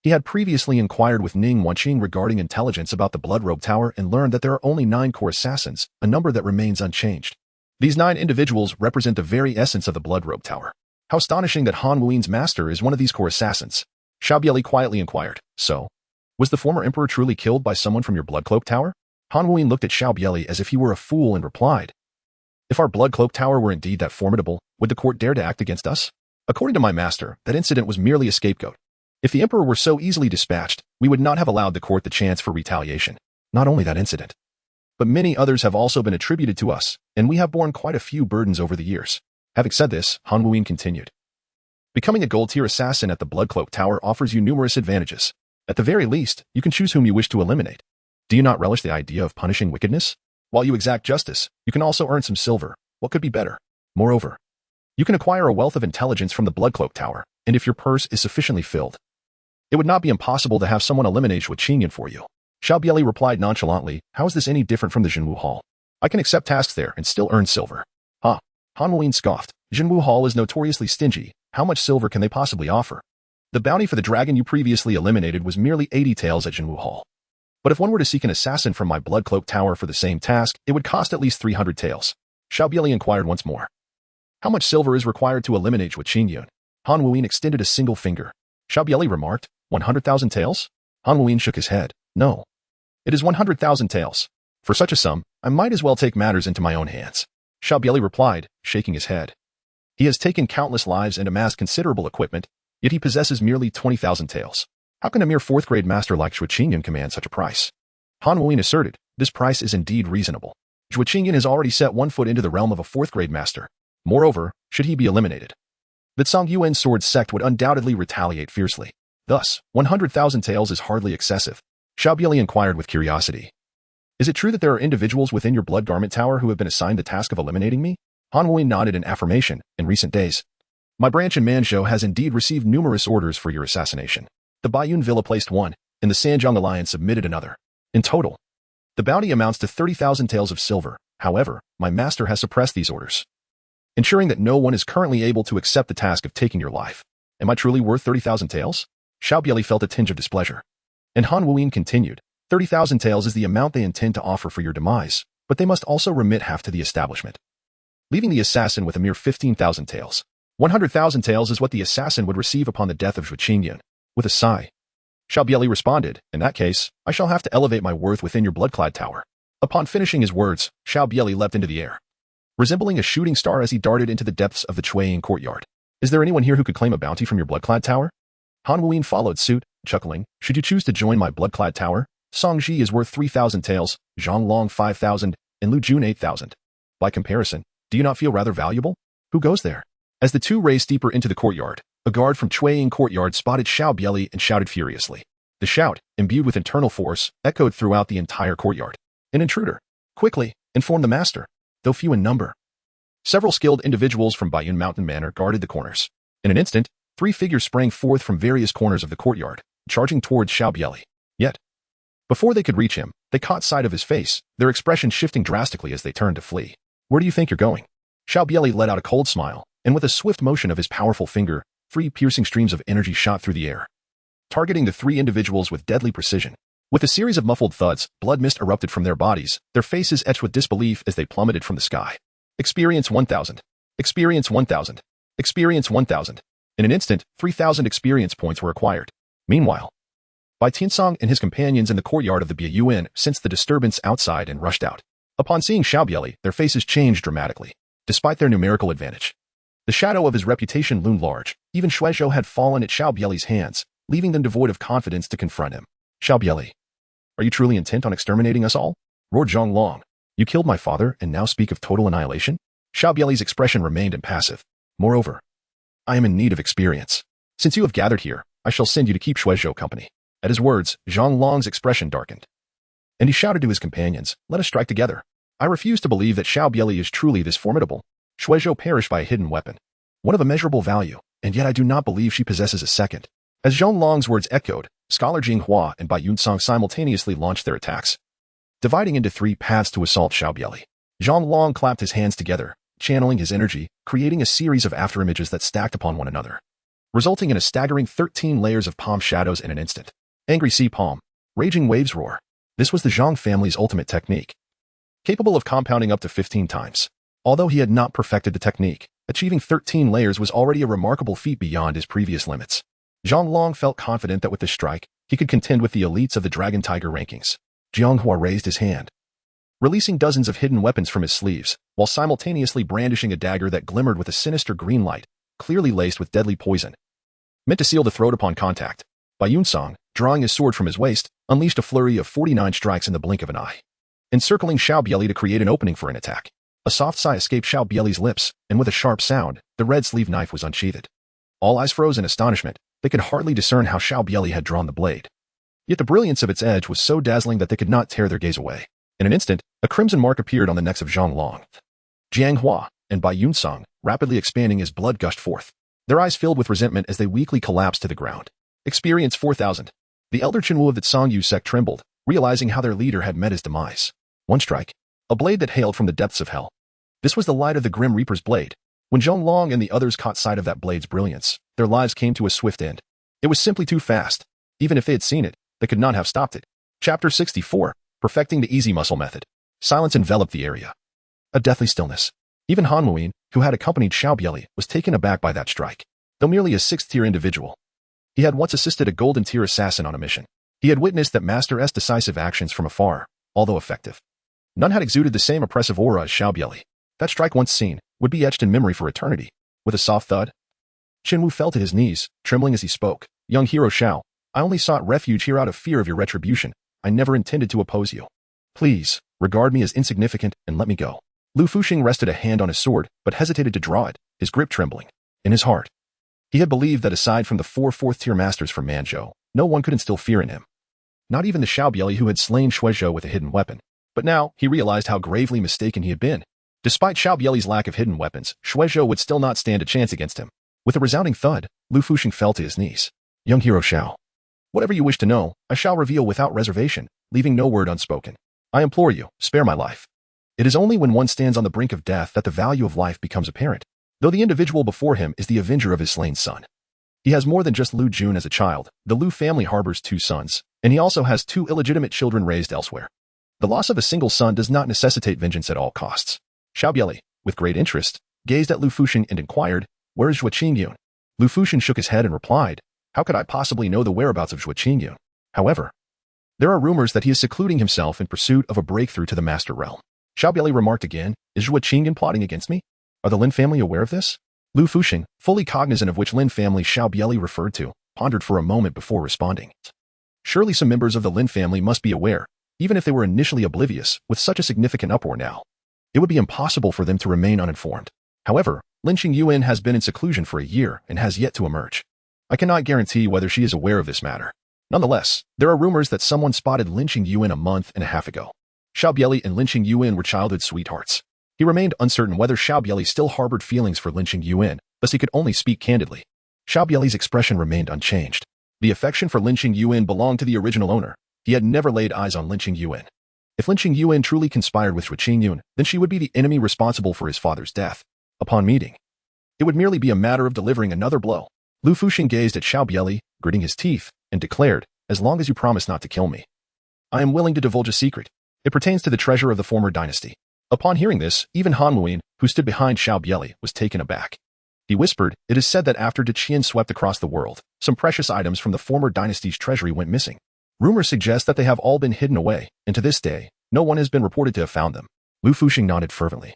Speaker 1: He had previously inquired with Ning Wanqing regarding intelligence about the Blood Robe Tower and learned that there are only 9 core assassins, a number that remains unchanged. These 9 individuals represent the very essence of the Blood Robe Tower. How astonishing that Han Wuyin's master is one of these core assassins. Xiao Bie Li quietly inquired, so, was the former emperor truly killed by someone from your Blood Cloak Tower? Han Wuyin looked at Xiao Bie Li as if he were a fool and replied, if our Blood Cloak Tower were indeed that formidable, would the court dare to act against us? According to my master, that incident was merely a scapegoat. If the emperor were so easily dispatched, we would not have allowed the court the chance for retaliation. Not only that incident, but many others have also been attributed to us, and we have borne quite a few burdens over the years. Having said this, Han Wuyin continued. Becoming a gold-tier assassin at the Blood Cloak Tower offers you numerous advantages. At the very least, you can choose whom you wish to eliminate. Do you not relish the idea of punishing wickedness? While you exact justice, you can also earn some silver. What could be better? Moreover, you can acquire a wealth of intelligence from the Blood Cloak Tower, and if your purse is sufficiently filled, it would not be impossible to have someone eliminate Xue Qingyun for you. Xiao Bie Li replied nonchalantly, how is this any different from the Jinwu Hall? I can accept tasks there and still earn silver. Han Wuyin scoffed. Jinwu Hall is notoriously stingy. How much silver can they possibly offer? The bounty for the dragon you previously eliminated was merely 80 taels at Jinwu Hall. But if one were to seek an assassin from my Blood Cloak Tower for the same task, it would cost at least 300 taels. Xiao Bie Li inquired once more. How much silver is required to eliminate Xue Qingyun? Han Wuyin extended a single finger. Xiao Bie Li remarked, 100,000 taels? Han Wuyin shook his head. No. It is 100,000 taels. For such a sum, I might as well take matters into my own hands. Xiao Bie Li replied, shaking his head. He has taken countless lives and amassed considerable equipment, yet he possesses merely 20,000 taels. How can a mere 4th-grade master like Xue Qingyun command such a price? Han Wuyin asserted, this price is indeed reasonable. Xue Qingyun has already set 1 foot into the realm of a 4th-grade master. Moreover, should he be eliminated, the Zhang Yuan sword sect would undoubtedly retaliate fiercely. Thus, 100,000 taels is hardly excessive. Xiao Bie Li inquired with curiosity. Is it true that there are individuals within your Blood Garment Tower who have been assigned the task of eliminating me? Han Wuyin nodded in affirmation. In recent days, my branch in Manzhou has indeed received numerous orders for your assassination. The Baiyun Villa placed one, and the Sanjiang Alliance submitted another. In total, the bounty amounts to 30,000 taels of silver. However, my master has suppressed these orders, ensuring that no one is currently able to accept the task of taking your life. Am I truly worth 30,000 taels? Xiao Bie Li felt a tinge of displeasure. And Han Wuyin continued, 30,000 taels is the amount they intend to offer for your demise, but they must also remit half to the establishment, leaving the assassin with a mere 15,000 taels. 100,000 taels is what the assassin would receive upon the death of Zhu Qingyun. With a sigh, Xiao Bie Li responded, in that case, I shall have to elevate my worth within your blood-clad tower. Upon finishing his words, Xiao Bie Li leapt into the air, resembling a shooting star as he darted into the depths of the Chuayin courtyard. Is there anyone here who could claim a bounty from your blood-clad tower? Han Wuyin followed suit, chuckling, should you choose to join my blood-clad tower? Song Ji is worth 3,000 taels, Zhang Long 5,000, and Lu Jun 8,000. By comparison, do you not feel rather valuable? Who goes there? As the two raced deeper into the courtyard, a guard from Chuayin courtyard spotted Xiao Bie Li and shouted furiously. The shout, imbued with internal force, echoed throughout the entire courtyard. An intruder. Quickly, inform the master. Though few in number, several skilled individuals from Baiyun Mountain Manor guarded the corners. In an instant, 3 figures sprang forth from various corners of the courtyard, charging towards Xiao Bie Li. Yet, before they could reach him, they caught sight of his face, their expression shifting drastically as they turned to flee. Where do you think you're going? Xiao Bie Li let out a cold smile, and with a swift motion of his powerful finger, 3 piercing streams of energy shot through the air, targeting the 3 individuals with deadly precision. With a series of muffled thuds, blood mist erupted from their bodies, their faces etched with disbelief as they plummeted from the sky. Experience 1,000. Experience 1,000. Experience 1,000. In an instant, 3,000 experience points were acquired. Meanwhile, Bai Tiansong and his companions in the courtyard of the Biayuan sensed the disturbance outside and rushed out. Upon seeing Xiao Bie Li, their faces changed dramatically. Despite their numerical advantage, the shadow of his reputation loomed large. Even Shuizhou had fallen at Xiao Bie Li's hands, leaving them devoid of confidence to confront him. Xiao Bie Li, are you truly intent on exterminating us all? Roared Zhang Long. You killed my father and now speak of total annihilation? Xiao Bie Li's expression remained impassive. Moreover, I am in need of experience. Since you have gathered here, I shall send you to keep Shuizhou company. At his words, Zhang Long's expression darkened, and he shouted to his companions, let us strike together. I refuse to believe that Xiao Bie Li is truly this formidable. Shuizhou perished by a hidden weapon, one of immeasurable value, and yet I do not believe she possesses a second. As Zhang Long's words echoed, Scholar Jing Hua and Bai Yunsong simultaneously launched their attacks, dividing into 3 paths to assault Xiao Bie Li. Zhang Long clapped his hands together, channeling his energy, creating a series of afterimages that stacked upon one another, resulting in a staggering 13 layers of palm shadows in an instant. Angry sea palm, raging waves roar. This was the Zhang family's ultimate technique, capable of compounding up to 15 times. Although he had not perfected the technique, achieving 13 layers was already a remarkable feat beyond his previous limits. Zhang Long felt confident that with this strike, he could contend with the elites of the Dragon Tiger rankings. Jiang Hua raised his hand, releasing dozens of hidden weapons from his sleeves, while simultaneously brandishing a dagger that glimmered with a sinister green light, clearly laced with deadly poison, meant to seal the throat upon contact. Bai Yunsong, drawing his sword from his waist, unleashed a flurry of 49 strikes in the blink of an eye, encircling Xiao Bie Li to create an opening for an attack. A soft sigh escaped Xiao Bie Li's lips, and with a sharp sound, the red sleeve knife was unsheathed. All eyes froze in astonishment. They could hardly discern how Xiao Bie Li had drawn the blade. Yet the brilliance of its edge was so dazzling that they could not tear their gaze away. In an instant, a crimson mark appeared on the necks of Zhang Long, Jiang Hua, and Bai Yunsong, rapidly expanding as blood gushed forth. Their eyes filled with resentment as they weakly collapsed to the ground. Experience 4,000. The elder Chenwu of the Songyu sect trembled, realizing how their leader had met his demise. One strike. A blade that hailed from the depths of hell. This was the light of the Grim Reaper's blade. When Zhang Long and the others caught sight of that blade's brilliance, their lives came to a swift end. It was simply too fast. Even if they had seen it, they could not have stopped it. Chapter 64. Perfecting the Easy Muscle Method. Silence enveloped the area. A deathly stillness. Even Han Wuyin, who had accompanied Xiao Bie Li, was taken aback by that strike. Though merely a 6th-tier individual, he had once assisted a golden-tier assassin on a mission. He had witnessed that Master's decisive actions from afar, although effective. None had exuded the same oppressive aura as Xiao Bie Li. That strike once seen would be etched in memory for eternity. With a soft thud, Chenwu fell to his knees, trembling as he spoke. Young hero Xiao, I only sought refuge here out of fear of your retribution. I never intended to oppose you. Please, regard me as insignificant and let me go. Lu Fuxing rested a hand on his sword, but hesitated to draw it, his grip trembling. In his heart, he had believed that aside from the 4 4th-tier masters from Manzhou, no one could instill fear in him. Not even the Xiao Bie Li who had slain Shuizhou with a hidden weapon. But now, he realized how gravely mistaken he had been. Despite Xiao Bie Li's lack of hidden weapons, Shuizhou would still not stand a chance against him. With a resounding thud, Lu Fuxing fell to his knees. Young hero Xiao, whatever you wish to know, I shall reveal without reservation, leaving no word unspoken. I implore you, spare my life. It is only when one stands on the brink of death that the value of life becomes apparent, though the individual before him is the avenger of his slain son. He has more than just Lu Jun as a child. The Lu family harbors 2 sons, and he also has 2 illegitimate children raised elsewhere. The loss of a single son does not necessitate vengeance at all costs. Xiao Bie Li, with great interest, gazed at Lu Fusheng and inquired, "Where is Zhuo Qingyun?" Lu Fusheng shook his head and replied, "How could I possibly know the whereabouts of Zhuo Qingyun? However, there are rumors that he is secluding himself in pursuit of a breakthrough to the Master Realm." Xiao Bie Li remarked again, "Is Zhuo Qingyun plotting against me? Are the Lin family aware of this?" Lu Fusheng, fully cognizant of which Lin family Xiao Bie Li referred to, pondered for a moment before responding. Surely some members of the Lin family must be aware, even if they were initially oblivious, with such a significant uproar now. It would be impossible for them to remain uninformed. However, Lin Qingyuan has been in seclusion for a year and has yet to emerge. I cannot guarantee whether she is aware of this matter. Nonetheless, there are rumors that someone spotted Lin Qingyuan a month and a half ago. Xiao Bie Li and Lin Qingyuan were childhood sweethearts. He remained uncertain whether Xiao Bie Li still harbored feelings for Lin Qingyuan, thus he could only speak candidly. Xiao Bie Li's expression remained unchanged. The affection for Lin Qingyuan belonged to the original owner. He had never laid eyes on Lin Qingyuan. If Lin Qingyuan truly conspired with Zhuo Qingyun, then she would be the enemy responsible for his father's death. Upon meeting, it would merely be a matter of delivering another blow. Lu Fusheng gazed at Xiao Bie Li, gritting his teeth, and declared, "As long as you promise not to kill me, I am willing to divulge a secret. It pertains to the treasure of the former dynasty." Upon hearing this, even Han Muin, who stood behind Xiao Bie Li, was taken aback. He whispered, "It is said that after De Qian swept across the world, some precious items from the former dynasty's treasury went missing. Rumors suggest that they have all been hidden away, and to this day, no one has been reported to have found them." Lu Fusheng nodded fervently.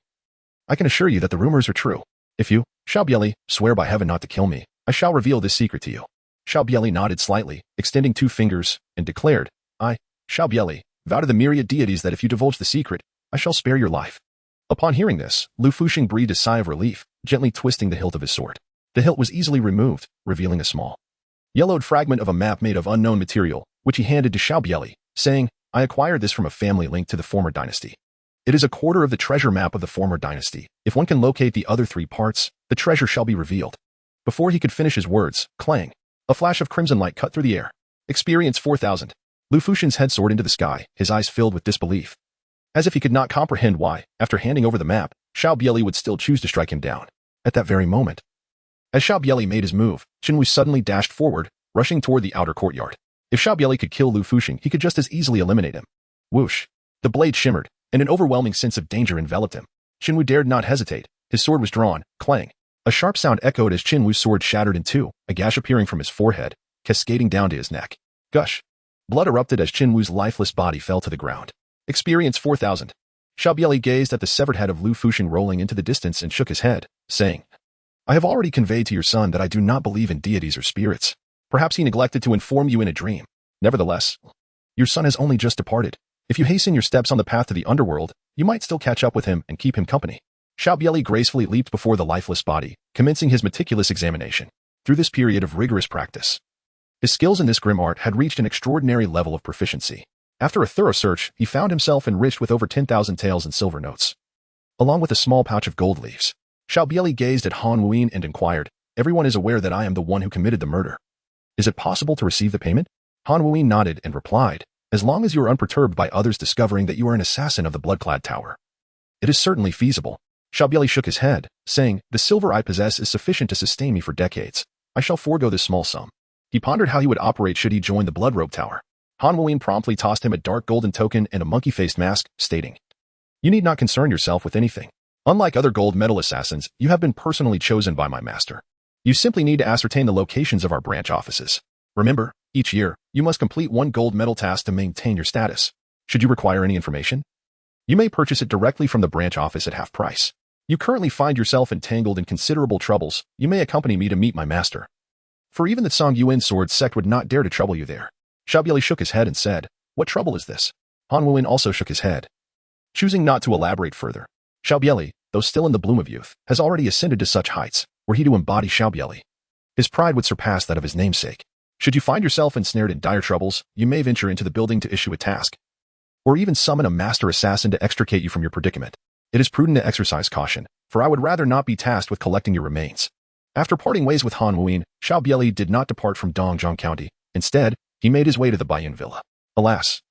Speaker 1: "I can assure you that the rumors are true. If you, Xiao Bie Li, swear by heaven not to kill me, I shall reveal this secret to you." Xiao Bie Li nodded slightly, extending 2 fingers, and declared, "I, Xiao Bie Li, vow to the myriad deities that if you divulge the secret, I shall spare your life." Upon hearing this, Lu Fusheng breathed a sigh of relief, gently twisting the hilt of his sword. The hilt was easily removed, revealing a small, yellowed fragment of a map made of unknown material, which he handed to Xiao Bie Li, saying, "I acquired this from a family linked to the former dynasty. It is a quarter of the treasure map of the former dynasty. If one can locate the other 3 parts, the treasure shall be revealed." Before he could finish his words, clang, a flash of crimson light cut through the air. Experience 4,000. Lu Fusheng's head soared into the sky, his eyes filled with disbelief. As if he could not comprehend why, after handing over the map, Xiao Bie Li would still choose to strike him down. At that very moment, as Xiao Bie Li made his move, Qin Wu suddenly dashed forward, rushing toward the outer courtyard. If Xiao Bie Li could kill Lu Fusheng, he could just as easily eliminate him. Whoosh! The blade shimmered, and an overwhelming sense of danger enveloped him. Qin Wu dared not hesitate. His sword was drawn, clang. A sharp sound echoed as Qin Wu's sword shattered in 2, a gash appearing from his forehead, cascading down to his neck. Gush! Blood erupted as Qin Wu's lifeless body fell to the ground. Experience 4,000. Xiao Bie Li gazed at the severed head of Lu Fusheng rolling into the distance and shook his head, saying, "I have already conveyed to your son that I do not believe in deities or spirits. Perhaps he neglected to inform you in a dream. Nevertheless, your son has only just departed. If you hasten your steps on the path to the underworld, you might still catch up with him and keep him company." Xiao Bie Li gracefully leaped before the lifeless body, commencing his meticulous examination. Through this period of rigorous practice, his skills in this grim art had reached an extraordinary level of proficiency. After a thorough search, he found himself enriched with over 10,000 taels and silver notes, along with a small pouch of gold leaves. Xiao Bie Li gazed at Han Muin and inquired, "Everyone is aware that I am the one who committed the murder. Is it possible to receive the payment?" Han Muin nodded and replied, "As long as you are unperturbed by others discovering that you are an assassin of the blood-clad tower, it is certainly feasible." Xiao Bie Li shook his head, saying, "The silver I possess is sufficient to sustain me for decades. I shall forego this small sum." He pondered how he would operate should he join the blood robe tower. Han Muin promptly tossed him a dark golden token and a monkey-faced mask, stating, "You need not concern yourself with anything. Unlike other gold medal assassins, you have been personally chosen by my master. You simply need to ascertain the locations of our branch offices. Remember, each year, you must complete 1 gold medal task to maintain your status. Should you require any information, you may purchase it directly from the branch office at half price. You currently find yourself entangled in considerable troubles. You may accompany me to meet my master. For even the Song Yuan sword sect would not dare to trouble you there." Xiao Bie Li shook his head and said, "What trouble is this?" Han Muin also shook his head, choosing not to elaborate further. Xiao Bie Li, though still in the bloom of youth, has already ascended to such heights, were he to embody Xiao Bie Li, his pride would surpass that of his namesake. Should you find yourself ensnared in dire troubles, you may venture into the building to issue a task, or even summon a master assassin to extricate you from your predicament. It is prudent to exercise caution, for I would rather not be tasked with collecting your remains." After parting ways with Han Muin, Xiao Bie Li did not depart from Dongzhong County. Instead, he made his way to the Baiyun Villa. Alas,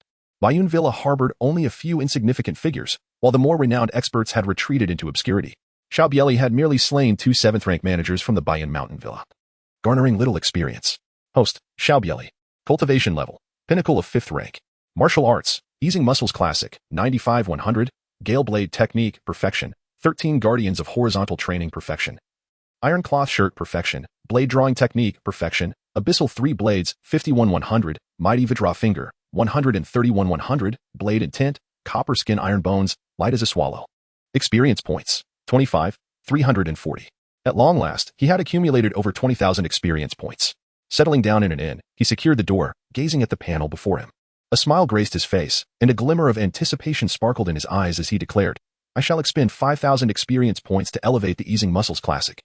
Speaker 1: Baiyun Villa harbored only a few insignificant figures, while the more renowned experts had retreated into obscurity. Xiao Bie Li had merely slain 2 7th-rank managers from the Baiyun Mountain Villa. garnering little experience. Host, Xiao Bie Li. Cultivation level, pinnacle of 5th rank. Martial arts, easing muscles classic, 95-100, gale blade technique, perfection, 13 guardians of horizontal training, perfection. Iron cloth shirt, perfection, blade drawing technique, perfection, abyssal 3 blades, 51-100, mighty vidra finger, 131-100, blade intent, copper skin iron bones, light as a swallow. Experience points, 25, 340. At long last, he had accumulated over 20,000 experience points. Settling down in an inn, he secured the door, gazing at the panel before him. A smile graced his face, and a glimmer of anticipation sparkled in his eyes as he declared, I shall expend 5,000 experience points to elevate the Easing Muscles Classic.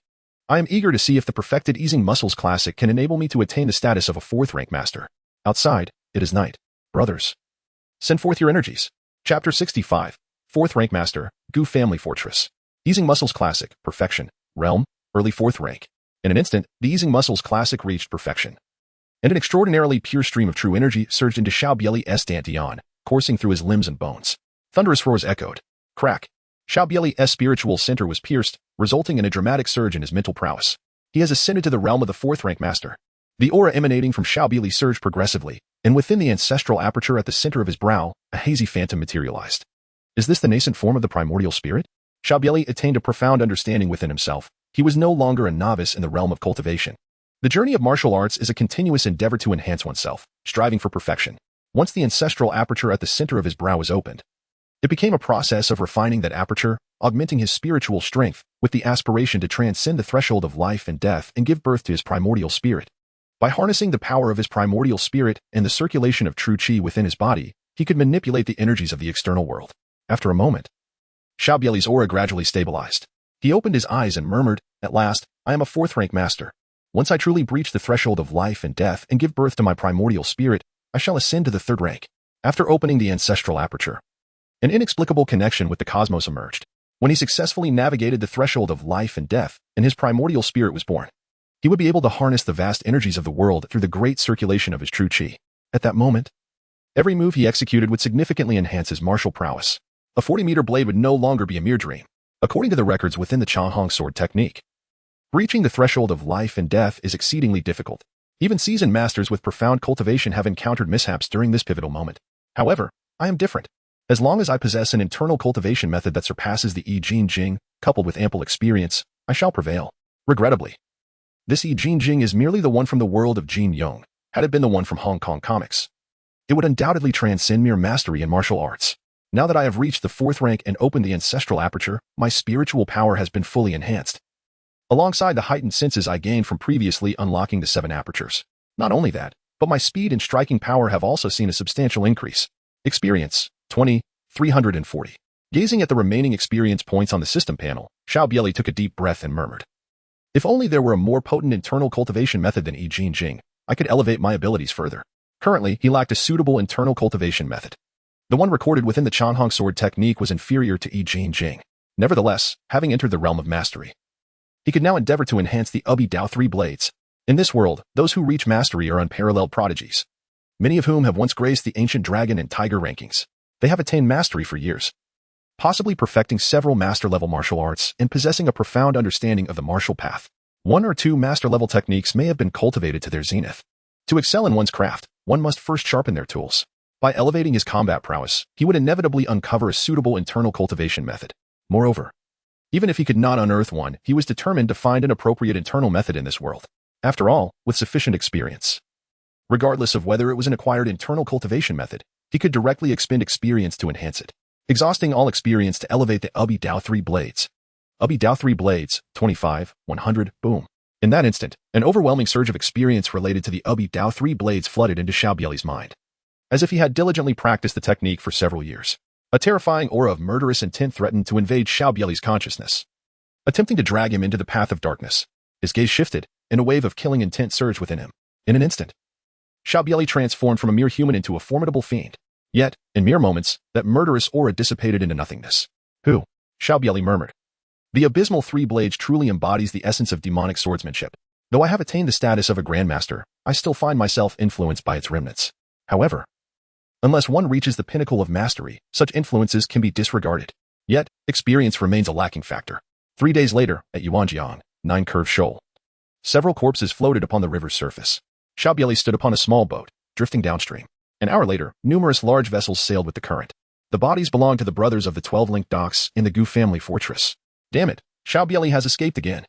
Speaker 1: I am eager to see if the perfected Easing Muscles Classic can enable me to attain the status of a 4th rank master. Outside, it is night. Brothers, send forth your energies. Chapter 65, 4th rank master, Gu Family Fortress. Easing Muscles Classic, perfection, realm, early 4th rank. In an instant, the Easing Muscles Classic reached perfection. And an extraordinarily pure stream of true energy surged into Xiao Bie Li's dantian, coursing through his limbs and bones. Thunderous roars echoed. Crack. Xiao Bie Li's spiritual center was pierced, resulting in a dramatic surge in his mental prowess. He has ascended to the realm of the 4th rank master. The aura emanating from Xiao Bie Li surged progressively, and within the ancestral aperture at the center of his brow, a hazy phantom materialized. Is this the nascent form of the primordial spirit? Xiao Bie Li attained a profound understanding within himself. He was no longer a novice in the realm of cultivation. The journey of martial arts is a continuous endeavor to enhance oneself, striving for perfection. Once the ancestral aperture at the center of his brow was opened, it became a process of refining that aperture, augmenting his spiritual strength, with the aspiration to transcend the threshold of life and death and give birth to his primordial spirit. By harnessing the power of his primordial spirit and the circulation of true qi within his body, he could manipulate the energies of the external world. After a moment, Xiao Bie Li's aura gradually stabilized. He opened his eyes and murmured, At last, I am a 4th rank master. Once I truly breach the threshold of life and death and give birth to my primordial spirit, I shall ascend to the 3rd rank. After opening the ancestral aperture, an inexplicable connection with the cosmos emerged. When he successfully navigated the threshold of life and death, and his primordial spirit was born, he would be able to harness the vast energies of the world through the great circulation of his true qi. At that moment, every move he executed would significantly enhance his martial prowess. A 40-meter blade would no longer be a mere dream. According to the records within the Changhong sword technique, breaching the threshold of life and death is exceedingly difficult. Even seasoned masters with profound cultivation have encountered mishaps during this pivotal moment. However, I am different. As long as I possess an internal cultivation method that surpasses the Yi Jing Jing, coupled with ample experience, I shall prevail. Regrettably, this Yi Jing Jing is merely the one from the world of Jin Yong. Had it been the one from Hong Kong comics, it would undoubtedly transcend mere mastery in martial arts. Now that I have reached the 4th rank and opened the ancestral aperture, my spiritual power has been fully enhanced, alongside the heightened senses I gained from previously unlocking the 7 apertures. Not only that, but my speed and striking power have also seen a substantial increase. Experience, 20, 340. Gazing at the remaining experience points on the system panel, Xiao Bie Li took a deep breath and murmured, If only there were a more potent internal cultivation method than Yi Jing Jing, I could elevate my abilities further. Currently, he lacked a suitable internal cultivation method. The one recorded within the Changhong sword technique was inferior to Yi Jing Jing. Nevertheless, having entered the realm of mastery, he could now endeavor to enhance the Ubi Dao 3 blades. In this world, those who reach mastery are unparalleled prodigies, many of whom have once graced the ancient dragon and tiger rankings. They have attained mastery for years, possibly perfecting several master-level martial arts and possessing a profound understanding of the martial path. 1 or 2 master-level techniques may have been cultivated to their zenith. To excel in one's craft, one must first sharpen their tools. By elevating his combat prowess, he would inevitably uncover a suitable internal cultivation method. Moreover, even if he could not unearth one, he was determined to find an appropriate internal method in this world. After all, with sufficient experience, regardless of whether it was an acquired internal cultivation method, he could directly expend experience to enhance it, exhausting all experience to elevate the Ubi Dao 3 blades. Ubi Dao 3 blades, 25, 100, boom. In that instant, an overwhelming surge of experience related to the Ubi Dao 3 blades flooded into Xiao Bie Li's mind, as if he had diligently practiced the technique for several years. A terrifying aura of murderous intent threatened to invade Xiao Bie Li's consciousness, attempting to drag him into the path of darkness. His gaze shifted, and a wave of killing intent surged within him. In an instant, Xiao Bie Li transformed from a mere human into a formidable fiend. Yet, in mere moments, that murderous aura dissipated into nothingness. Who? Xiao Bie Li murmured. The abysmal 3 blades truly embodies the essence of demonic swordsmanship. Though I have attained the status of a Grandmaster, I still find myself influenced by its remnants. However, unless one reaches the pinnacle of mastery, such influences can be disregarded. Yet, experience remains a lacking factor. 3 days later, at Yuanjiang, 9 Curve Shoal. Several corpses floated upon the river's surface. Xiao Bie Li stood upon a small boat, drifting downstream. An hour later, numerous large vessels sailed with the current. The bodies belonged to the brothers of the 12 docks in the Gu family fortress. Damn it, Xiao Bie Li has escaped again.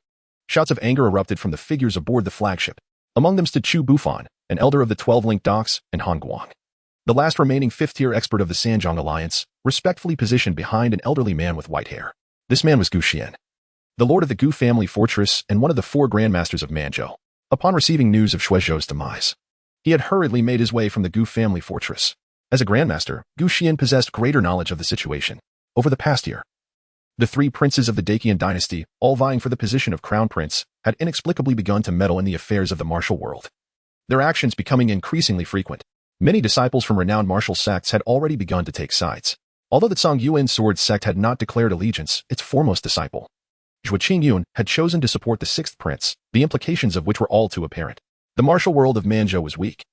Speaker 1: Shouts of anger erupted from the figures aboard the flagship. Among them stood Chu Bufan, an elder of the 12 docks, and Han Guang, the last remaining fifth-tier expert of the Sanjiang alliance, respectfully positioned behind an elderly man with white hair. This man was Gu Xian, the lord of the Gu family fortress and one of the 4 grandmasters of Manzhou. Upon receiving news of Shuizhou's demise, he had hurriedly made his way from the Gu family fortress. As a grandmaster, Gu Xian possessed greater knowledge of the situation. Over the past year, the 3 princes of the Great Qian Dynasty, all vying for the position of crown prince, had inexplicably begun to meddle in the affairs of the martial world, their actions becoming increasingly frequent. Many disciples from renowned martial sects had already begun to take sides. Although the Songyuan sword sect had not declared allegiance, its foremost disciple, Zhuo Qingyun, had chosen to support the 6th prince, the implications of which were all too apparent. The martial world of Manzhou was weak.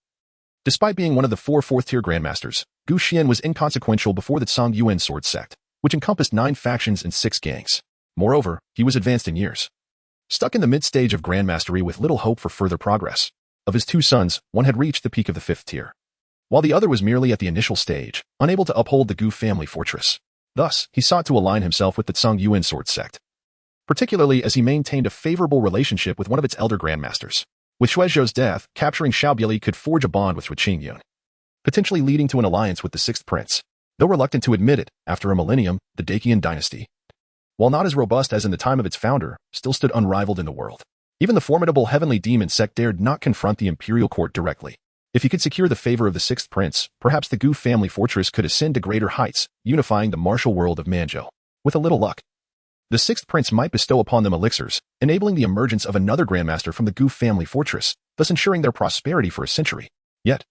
Speaker 1: Despite being one of the 4 fourth-tier grandmasters, Gu Xian was inconsequential before the Songyuan sword sect, which encompassed 9 factions and 6 gangs. Moreover, he was advanced in years, stuck in the mid-stage of grandmastery with little hope for further progress. Of his 2 sons, one had reached the peak of the 5th tier, while the other was merely at the initial stage, unable to uphold the Gu family fortress. Thus, he sought to align himself with the Songyuan sword sect, particularly as he maintained a favorable relationship with one of its elder grandmasters. With Shuizhou's death, capturing Xiao Bie Li could forge a bond with Zhuo Qingyun, potentially leading to an alliance with the 6th prince. Though reluctant to admit it, after a millennium, the Great Qian Dynasty, while not as robust as in the time of its founder, still stood unrivaled in the world. Even the formidable heavenly demon sect dared not confront the imperial court directly. If he could secure the favor of the 6th prince, perhaps the Gu family fortress could ascend to greater heights, unifying the martial world of Manzhou. With a little luck, the 6th prince might bestow upon them elixirs, enabling the emergence of another grandmaster from the Gu family fortress, thus ensuring their prosperity for a century. Yet,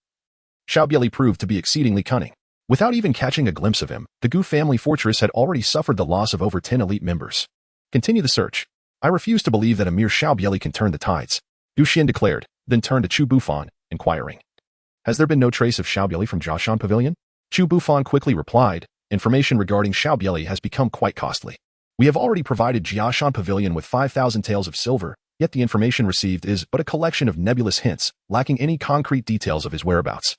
Speaker 1: Xiao Bie Li proved to be exceedingly cunning. Without even catching a glimpse of him, the Gu family fortress had already suffered the loss of over 10 elite members. Continue the search. I refuse to believe that a mere Xiao Bie Li can turn the tides, Gu Xian declared, then turned to Chu Bufan, inquiring, has there been no trace of Xiao Bie Li from Jiashan Pavilion? Chu Bufan quickly replied, information regarding Xiao Bie Li has become quite costly. We have already provided Jiashan Pavilion with 5,000 taels of silver, yet the information received is but a collection of nebulous hints, lacking any concrete details of his whereabouts.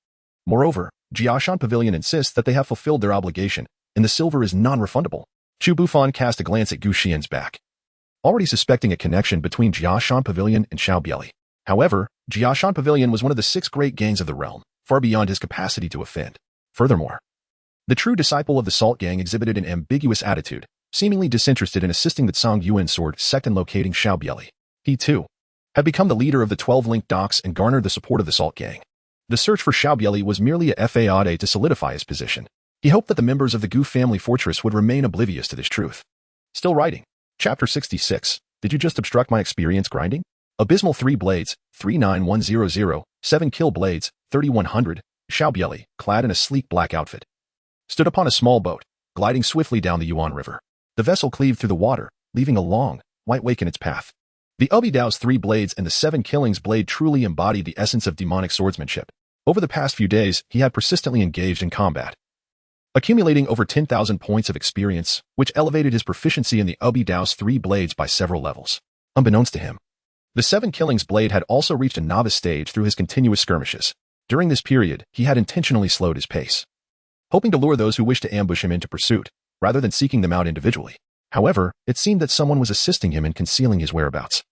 Speaker 1: Moreover, Jiashan Pavilion insists that they have fulfilled their obligation, and the silver is non-refundable. Chu Bufan cast a glance at Gu Xian's back, already suspecting a connection between Jiashan Pavilion and Xiao Bie Li. However, Jiashan Pavilion was one of the 6 great gangs of the realm, far beyond his capacity to offend. Furthermore, the true disciple of the Salt Gang exhibited an ambiguous attitude, seemingly disinterested in assisting the Songyuan sword sect in locating Xiao Bie Li. He, too, had become the leader of the 12 docks and garnered the support of the Salt Gang. The search for Xiao Bie Li was merely a fade to solidify his position. He hoped that the members of the Gu family fortress would remain oblivious to this truth. Still writing. Chapter 66. Did you just obstruct my experience grinding? Abysmal 3 blades, 39100, 7 kill blades, 3100, Xiao Bie Li, clad in a sleek black outfit, stood upon a small boat, gliding swiftly down the Yuan River. The vessel cleaved through the water, leaving a long, white wake in its path. The Ubidao's 3 blades and the 7 killings blade truly embodied the essence of demonic swordsmanship. Over the past few days, he had persistently engaged in combat, accumulating over 10,000 points of experience, which elevated his proficiency in the Ubidao's 3 blades by several levels. Unbeknownst to him, the 7 killings blade had also reached a novice stage through his continuous skirmishes. During this period, he had intentionally slowed his pace, hoping to lure those who wished to ambush him into pursuit, rather than seeking them out individually. However, it seemed that someone was assisting him in concealing his whereabouts.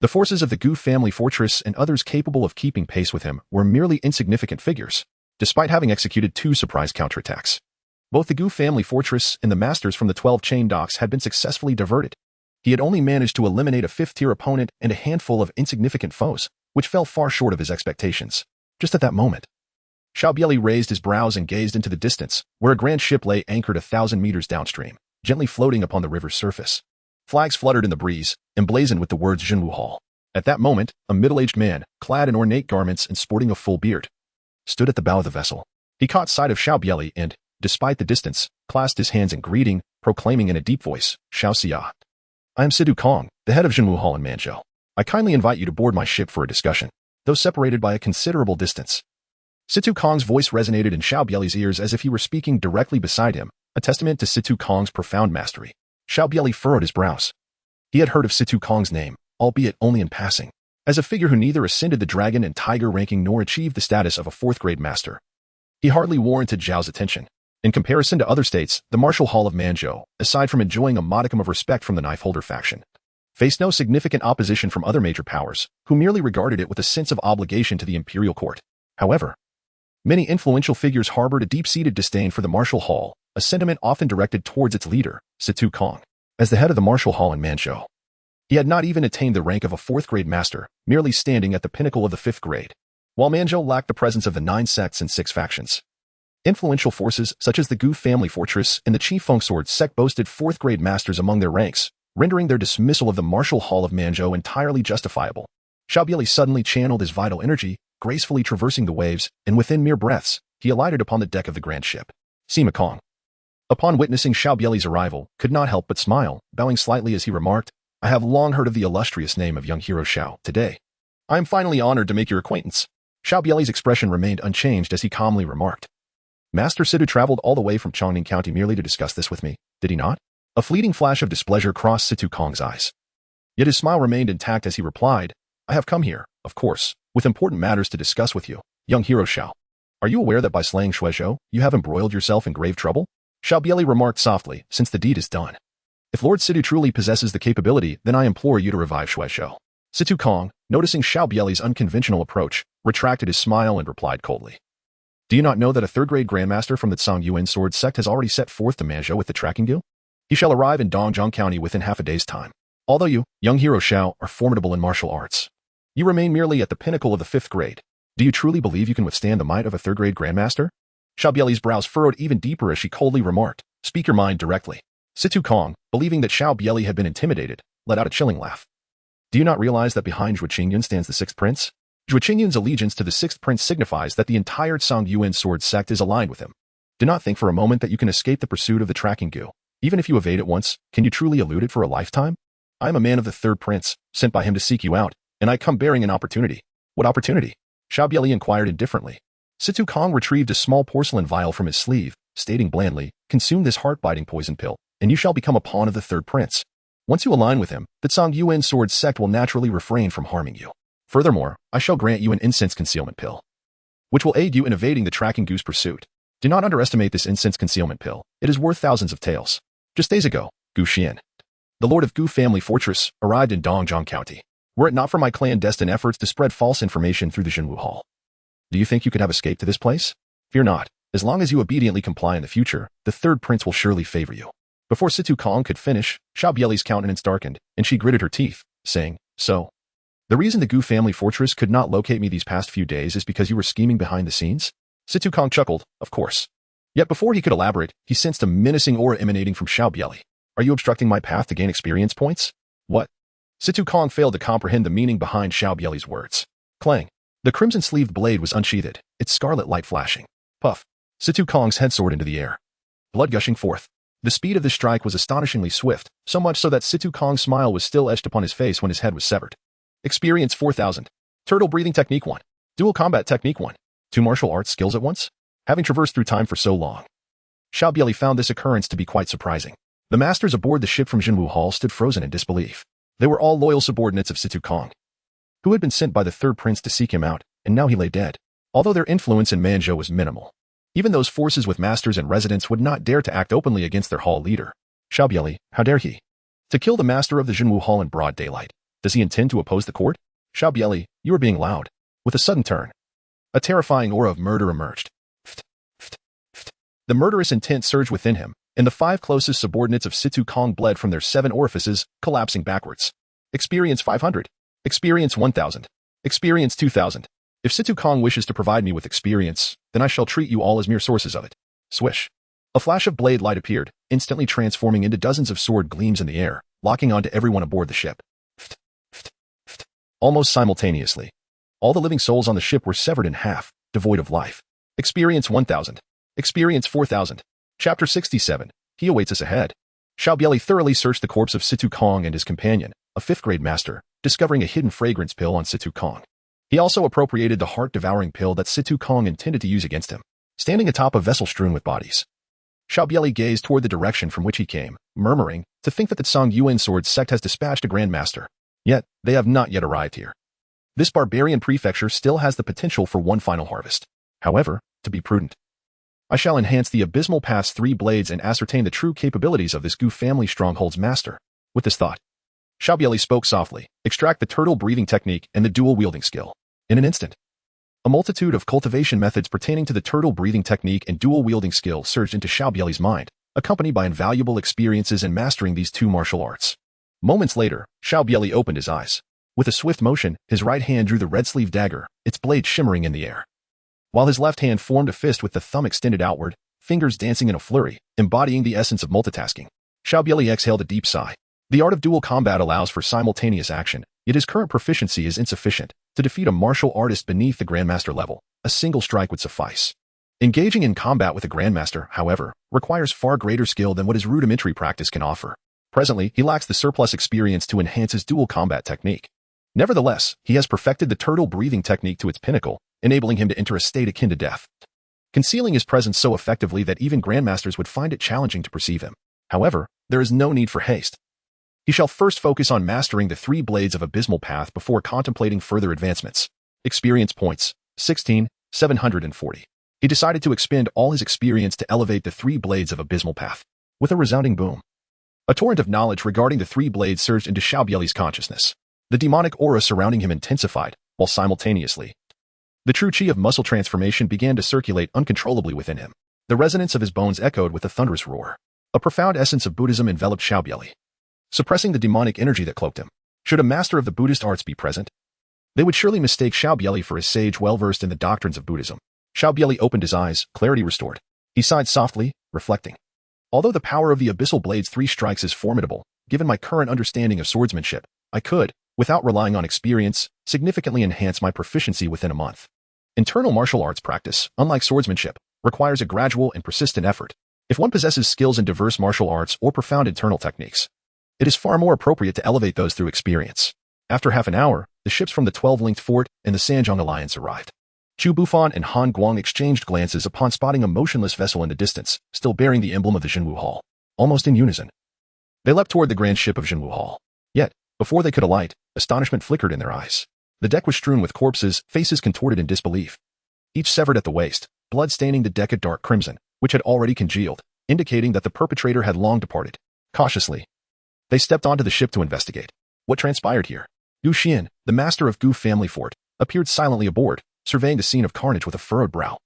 Speaker 1: The forces of the Gu family fortress and others capable of keeping pace with him were merely insignificant figures, despite having executed 2 surprise counterattacks. Both the Gu family fortress and the masters from the 12 chain docks had been successfully diverted. He had only managed to eliminate a 5th-tier opponent and a handful of insignificant foes, which fell far short of his expectations. Just at that moment, Xiao Bie Li raised his brows and gazed into the distance, where a grand ship lay anchored 1,000 meters downstream, gently floating upon the river's surface. Flags fluttered in the breeze, emblazoned with the words Zhenwu Hall. At that moment, a middle-aged man, clad in ornate garments and sporting a full beard, stood at the bow of the vessel. He caught sight of Xiao Bie Li and, despite the distance, clasped his hands in greeting, proclaiming in a deep voice, Xiao Xia. I am Sidu Kong, the head of Zhenwu Hall in Manzhou. I kindly invite you to board my ship for a discussion, though separated by a considerable distance. Situ Kong's voice resonated in Xiao Bie Li's ears as if he were speaking directly beside him, a testament to Situ Kong's profound mastery. Xiao Bie Li furrowed his brows. He had heard of Situ Kong's name, albeit only in passing. as a figure who neither ascended the dragon and tiger ranking nor achieved the status of a fourth-grade master. He hardly warranted Zhao's attention. In comparison to other states, the martial hall of Manzhou, aside from enjoying a modicum of respect from the knife-holder faction, faced no significant opposition from other major powers, who merely regarded it with a sense of obligation to the imperial court. However, many influential figures harbored a deep-seated disdain for the martial hall, a sentiment often directed towards its leader, Situ Kong. As the head of the martial hall in Manzhou, he had not even attained the rank of a fourth-grade master, merely standing at the pinnacle of the fifth grade. While Manzhou lacked the presence of the 9 sects and 6 factions, influential forces such as the Gu family fortress and the Qi Feng Sword sect boasted fourth-grade masters among their ranks, rendering their dismissal of the martial hall of Manzhou entirely justifiable. Xiao Bie Li suddenly channeled his vital energy, gracefully traversing the waves, and within mere breaths, he alighted upon the deck of the grand ship. Sima Kong, upon witnessing Xiao Bie Li's arrival, could not help but smile, bowing slightly as he remarked, "I have long heard of the illustrious name of young hero Xiao. Today, I am finally honored to make your acquaintance." Xiao Bie Li's expression remained unchanged as he calmly remarked, "Master Situ traveled all the way from Chongning County merely to discuss this with me, did he not?" A fleeting flash of displeasure crossed Situ Kong's eyes. Yet his smile remained intact as he replied, "I have come here, of course, with important matters to discuss with you, young hero Xiao. Are you aware that by slaying Shuizhou, you have embroiled yourself in grave trouble?" Xiao Bie Li remarked softly, "Since the deed is done. If Lord Situ truly possesses the capability, then I implore you to revive Shuizhou." Situ Kong, noticing Xiao Bie Li's unconventional approach, retracted his smile and replied coldly, "Do you not know that a third-grade Grandmaster from the Yuan sword sect has already set forth to Manzhou with the tracking guild? He shall arrive in Dongzhong County within half a day's time. Although you, young hero Xiao, are formidable in martial arts, you remain merely at the pinnacle of the 5th grade. Do you truly believe you can withstand the might of a third-grade Grandmaster?" Xiao Bie Li's brows furrowed even deeper as she coldly remarked, "Speak your mind directly." Situ Kong, believing that Xiao Bie Li had been intimidated, let out a chilling laugh. "Do you not realize that behind Zhuo Qingyun stands the 6th prince? Zhuo Qingyun's allegiance to the 6th prince signifies that the entire Yuan sword sect is aligned with him. Do not think for a moment that you can escape the pursuit of the tracking gu. Even if you evade it once, can you truly elude it for a lifetime? I am a man of the 3rd prince, sent by him to seek you out, and I come bearing an opportunity." "What opportunity?" Xiao Bie Li inquired indifferently. Situ Kong retrieved a small porcelain vial from his sleeve, stating blandly, "Consume this heart-biting poison pill, and you shall become a pawn of the 3rd prince. Once you align with him, the Yuan sword sect will naturally refrain from harming you. Furthermore, I shall grant you an incense concealment pill, which will aid you in evading the tracking gu's pursuit. Do not underestimate this incense concealment pill. It is worth thousands of taels." Just days ago, Gu Xian, the lord of Gu family fortress, arrived in Dongzhong County, were it not for my clandestine efforts to spread false information through the Jinwu Hall. Do you think you could have escaped to this place? Fear not. As long as you obediently comply in the future, the 3rd prince will surely favor you." Before Situ Kong could finish, Xiao Bie Li's countenance darkened, and she gritted her teeth, saying, "So, the reason the Gu family fortress could not locate me these past few days is because you were scheming behind the scenes?" Situ Kong chuckled, "Of course." Yet before he could elaborate, he sensed a menacing aura emanating from Xiao Bie Li. "Are you obstructing my path to gain experience points?" "What?" Situ Kong failed to comprehend the meaning behind Xiao Bie Li's words. Clang. The crimson-sleeved blade was unsheathed, its scarlet light flashing. Puff. Situ Kong's head soared into the air, blood gushing forth. The speed of the strike was astonishingly swift, so much so that Situ Kong's smile was still etched upon his face when his head was severed. Experience 4000. Turtle breathing technique 1. Dual combat technique 1. 2 martial arts skills at once? Having traversed through time for so long, Xiao Bie Li found this occurrence to be quite surprising. The masters aboard the ship from Jinwu Hall stood frozen in disbelief. They were all loyal subordinates of Situ Kong, who had been sent by the 3rd prince to seek him out, and now he lay dead. Although their influence in Manzhou was minimal, even those forces with masters and residents would not dare to act openly against their hall leader. Xiao Bie Li, how dare he? To kill the master of the Jinwu Hall in broad daylight. Does he intend to oppose the court? Xiao Bie Li, you are being loud. With a sudden turn, a terrifying aura of murder emerged. The murderous intent surged within him, and the 5 closest subordinates of Situ Kong bled from their 7 orifices, collapsing backwards. Experience 500. Experience 1000. Experience 2000. If Situ Kong wishes to provide me with experience, then I shall treat you all as mere sources of it. Swish. A flash of blade light appeared, instantly transforming into dozens of sword gleams in the air, locking onto everyone aboard the ship. Almost simultaneously, all the living souls on the ship were severed in half, devoid of life. Experience 1000. Experience 4000. Chapter 67. He awaits us ahead. Xiao Bie Li thoroughly searched the corpse of Situ Kong and his companion, a 5th-grade master, discovering a hidden fragrance pill on Situ Kong. He also appropriated the heart-devouring pill that Situ Kong intended to use against him. Standing atop a vessel strewn with bodies, Xiao Bie Li gazed toward the direction from which he came, murmuring, "To think that the Yuan sword sect has dispatched a Grandmaster. Yet, they have not yet arrived here." This barbarian prefecture still has the potential for one final harvest. However, to be prudent, I shall enhance the abysmal path's 3 blades and ascertain the true capabilities of this Gu family stronghold's master. With this thought, Xiao Bie Li spoke softly, extract the turtle breathing technique and the dual wielding skill. In an instant, a multitude of cultivation methods pertaining to the turtle breathing technique and dual wielding skill surged into Xiao Bie Li's mind, accompanied by invaluable experiences in mastering these 2 martial arts. Moments later, Xiao Bie Li opened his eyes. With a swift motion, his right hand drew the red-sleeved dagger, its blade shimmering in the air, while his left hand formed a fist with the thumb extended outward, fingers dancing in a flurry, embodying the essence of multitasking. Xiao Bie Li exhaled a deep sigh. The art of dual combat allows for simultaneous action, yet his current proficiency is insufficient. To defeat a martial artist beneath the Grandmaster level, a single strike would suffice. Engaging in combat with a Grandmaster, however, requires far greater skill than what his rudimentary practice can offer. Presently, he lacks the surplus experience to enhance his dual combat technique. Nevertheless, he has perfected the turtle breathing technique to its pinnacle, enabling him to enter a state akin to death, concealing his presence so effectively that even Grandmasters would find it challenging to perceive him. However, there is no need for haste. He shall first focus on mastering the 3 blades of abysmal path before contemplating further advancements. Experience points, 16,740. He decided to expend all his experience to elevate the 3 blades of abysmal path. With a resounding boom, a torrent of knowledge regarding the 3 blades surged into Xiao Bie Li's consciousness. The demonic aura surrounding him intensified, while simultaneously, the true chi of muscle transformation began to circulate uncontrollably within him. The resonance of his bones echoed with a thunderous roar. A profound essence of Buddhism enveloped Xiao Bie Li, suppressing the demonic energy that cloaked him. Should a master of the Buddhist arts be present, they would surely mistake Xiao Bie Li for a sage well-versed in the doctrines of Buddhism. Xiao Bie Li opened his eyes, clarity restored. He sighed softly, reflecting. Although the power of the Abyssal Blade's 3 strikes is formidable, given my current understanding of swordsmanship, I could, without relying on experience, significantly enhance my proficiency within a month. Internal martial arts practice, unlike swordsmanship, requires a gradual and persistent effort. If one possesses skills in diverse martial arts or profound internal techniques, it is far more appropriate to elevate those through experience. After half an hour, the ships from the 12-linked fort and the Sanjiang alliance arrived. Chu Bufan and Han Guang exchanged glances upon spotting a motionless vessel in the distance, still bearing the emblem of the Jinwu Hall. Almost in unison, they leapt toward the grand ship of Jinwu Hall. Yet, before they could alight, astonishment flickered in their eyes. The deck was strewn with corpses, faces contorted in disbelief, each severed at the waist, blood staining the deck a dark crimson, which had already congealed, indicating that the perpetrator had long departed. Cautiously, they stepped onto the ship to investigate. What transpired here? Gu Xian, the master of Gu family fort, appeared silently aboard, surveying the scene of carnage with a furrowed brow.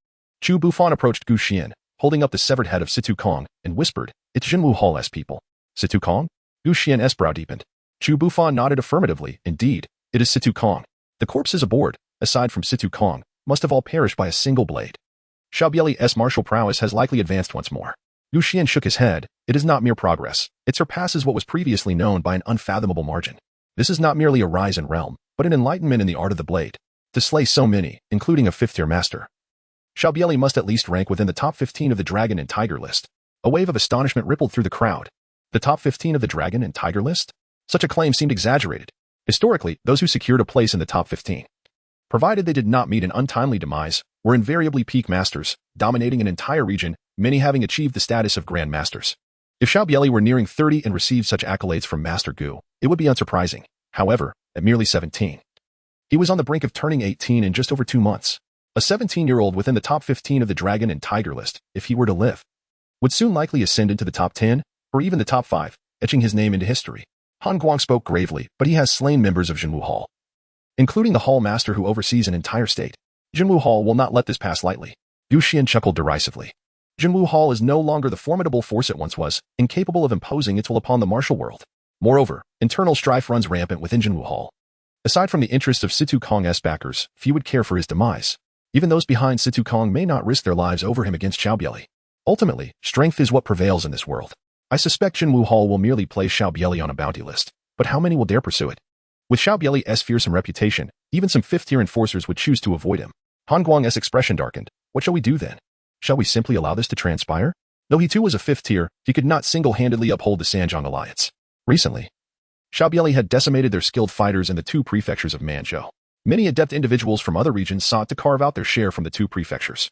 Speaker 1: Chu Bufan approached Gu Xian, holding up the severed head of Situ Kong, and whispered, "It's Jinwu Hall's people." Situ Kong? Gu Xian's brow deepened. Chu Bufan nodded affirmatively. Indeed, it is Situ Kong. The corpses aboard, aside from Situ Kong, must have all perished by a single blade. Xiao Bie Li's martial prowess has likely advanced once more. Gu Xian shook his head. It is not mere progress. It surpasses what was previously known by an unfathomable margin. This is not merely a rise in realm, but an enlightenment in the art of the blade. To slay so many, including a 5th-tier master, Xiao Bie Li must at least rank within the top 15 of the Dragon and Tiger list. A wave of astonishment rippled through the crowd. The top 15 of the Dragon and Tiger list? Such a claim seemed exaggerated. Historically, those who secured a place in the top 15, provided they did not meet an untimely demise, were invariably peak masters, dominating an entire region, many having achieved the status of Grandmasters. If Xiao Bie Li were nearing 30 and received such accolades from Master Gu, it would be unsurprising. However, at merely 17, he was on the brink of turning 18 in just over 2 months. A 17-year-old within the top 15 of the Dragon and Tiger list, if he were to live, would soon likely ascend into the top 10, or even the top 5, etching his name into history. Han Guang spoke gravely, but he has slain members of Jinwu Hall, including the Hall Master who oversees an entire state. Jinwu Hall will not let this pass lightly. Gu Xian chuckled derisively. Jinwu Hall is no longer the formidable force it once was, incapable of imposing its will upon the martial world. Moreover, internal strife runs rampant within Jinwu Hall. Aside from the interests of Situ Kong's backers, few would care for his demise. Even those behind Situ Kong may not risk their lives over him against Xiao Bie Li. Ultimately, strength is what prevails in this world. I suspect Jinwu Hall will merely place Xiao Bie Li on a bounty list, but how many will dare pursue it? With Xiao Bie Li's fearsome reputation, even some 5th-tier enforcers would choose to avoid him. Han Guang's expression darkened. What shall we do then? Shall we simply allow this to transpire? Though he too was a 5th tier, he could not single-handedly uphold the Sanjiang alliance. Recently, Xiao Bie Li had decimated their skilled fighters in the 2 prefectures of Manzhou. Many adept individuals from other regions sought to carve out their share from the 2 prefectures.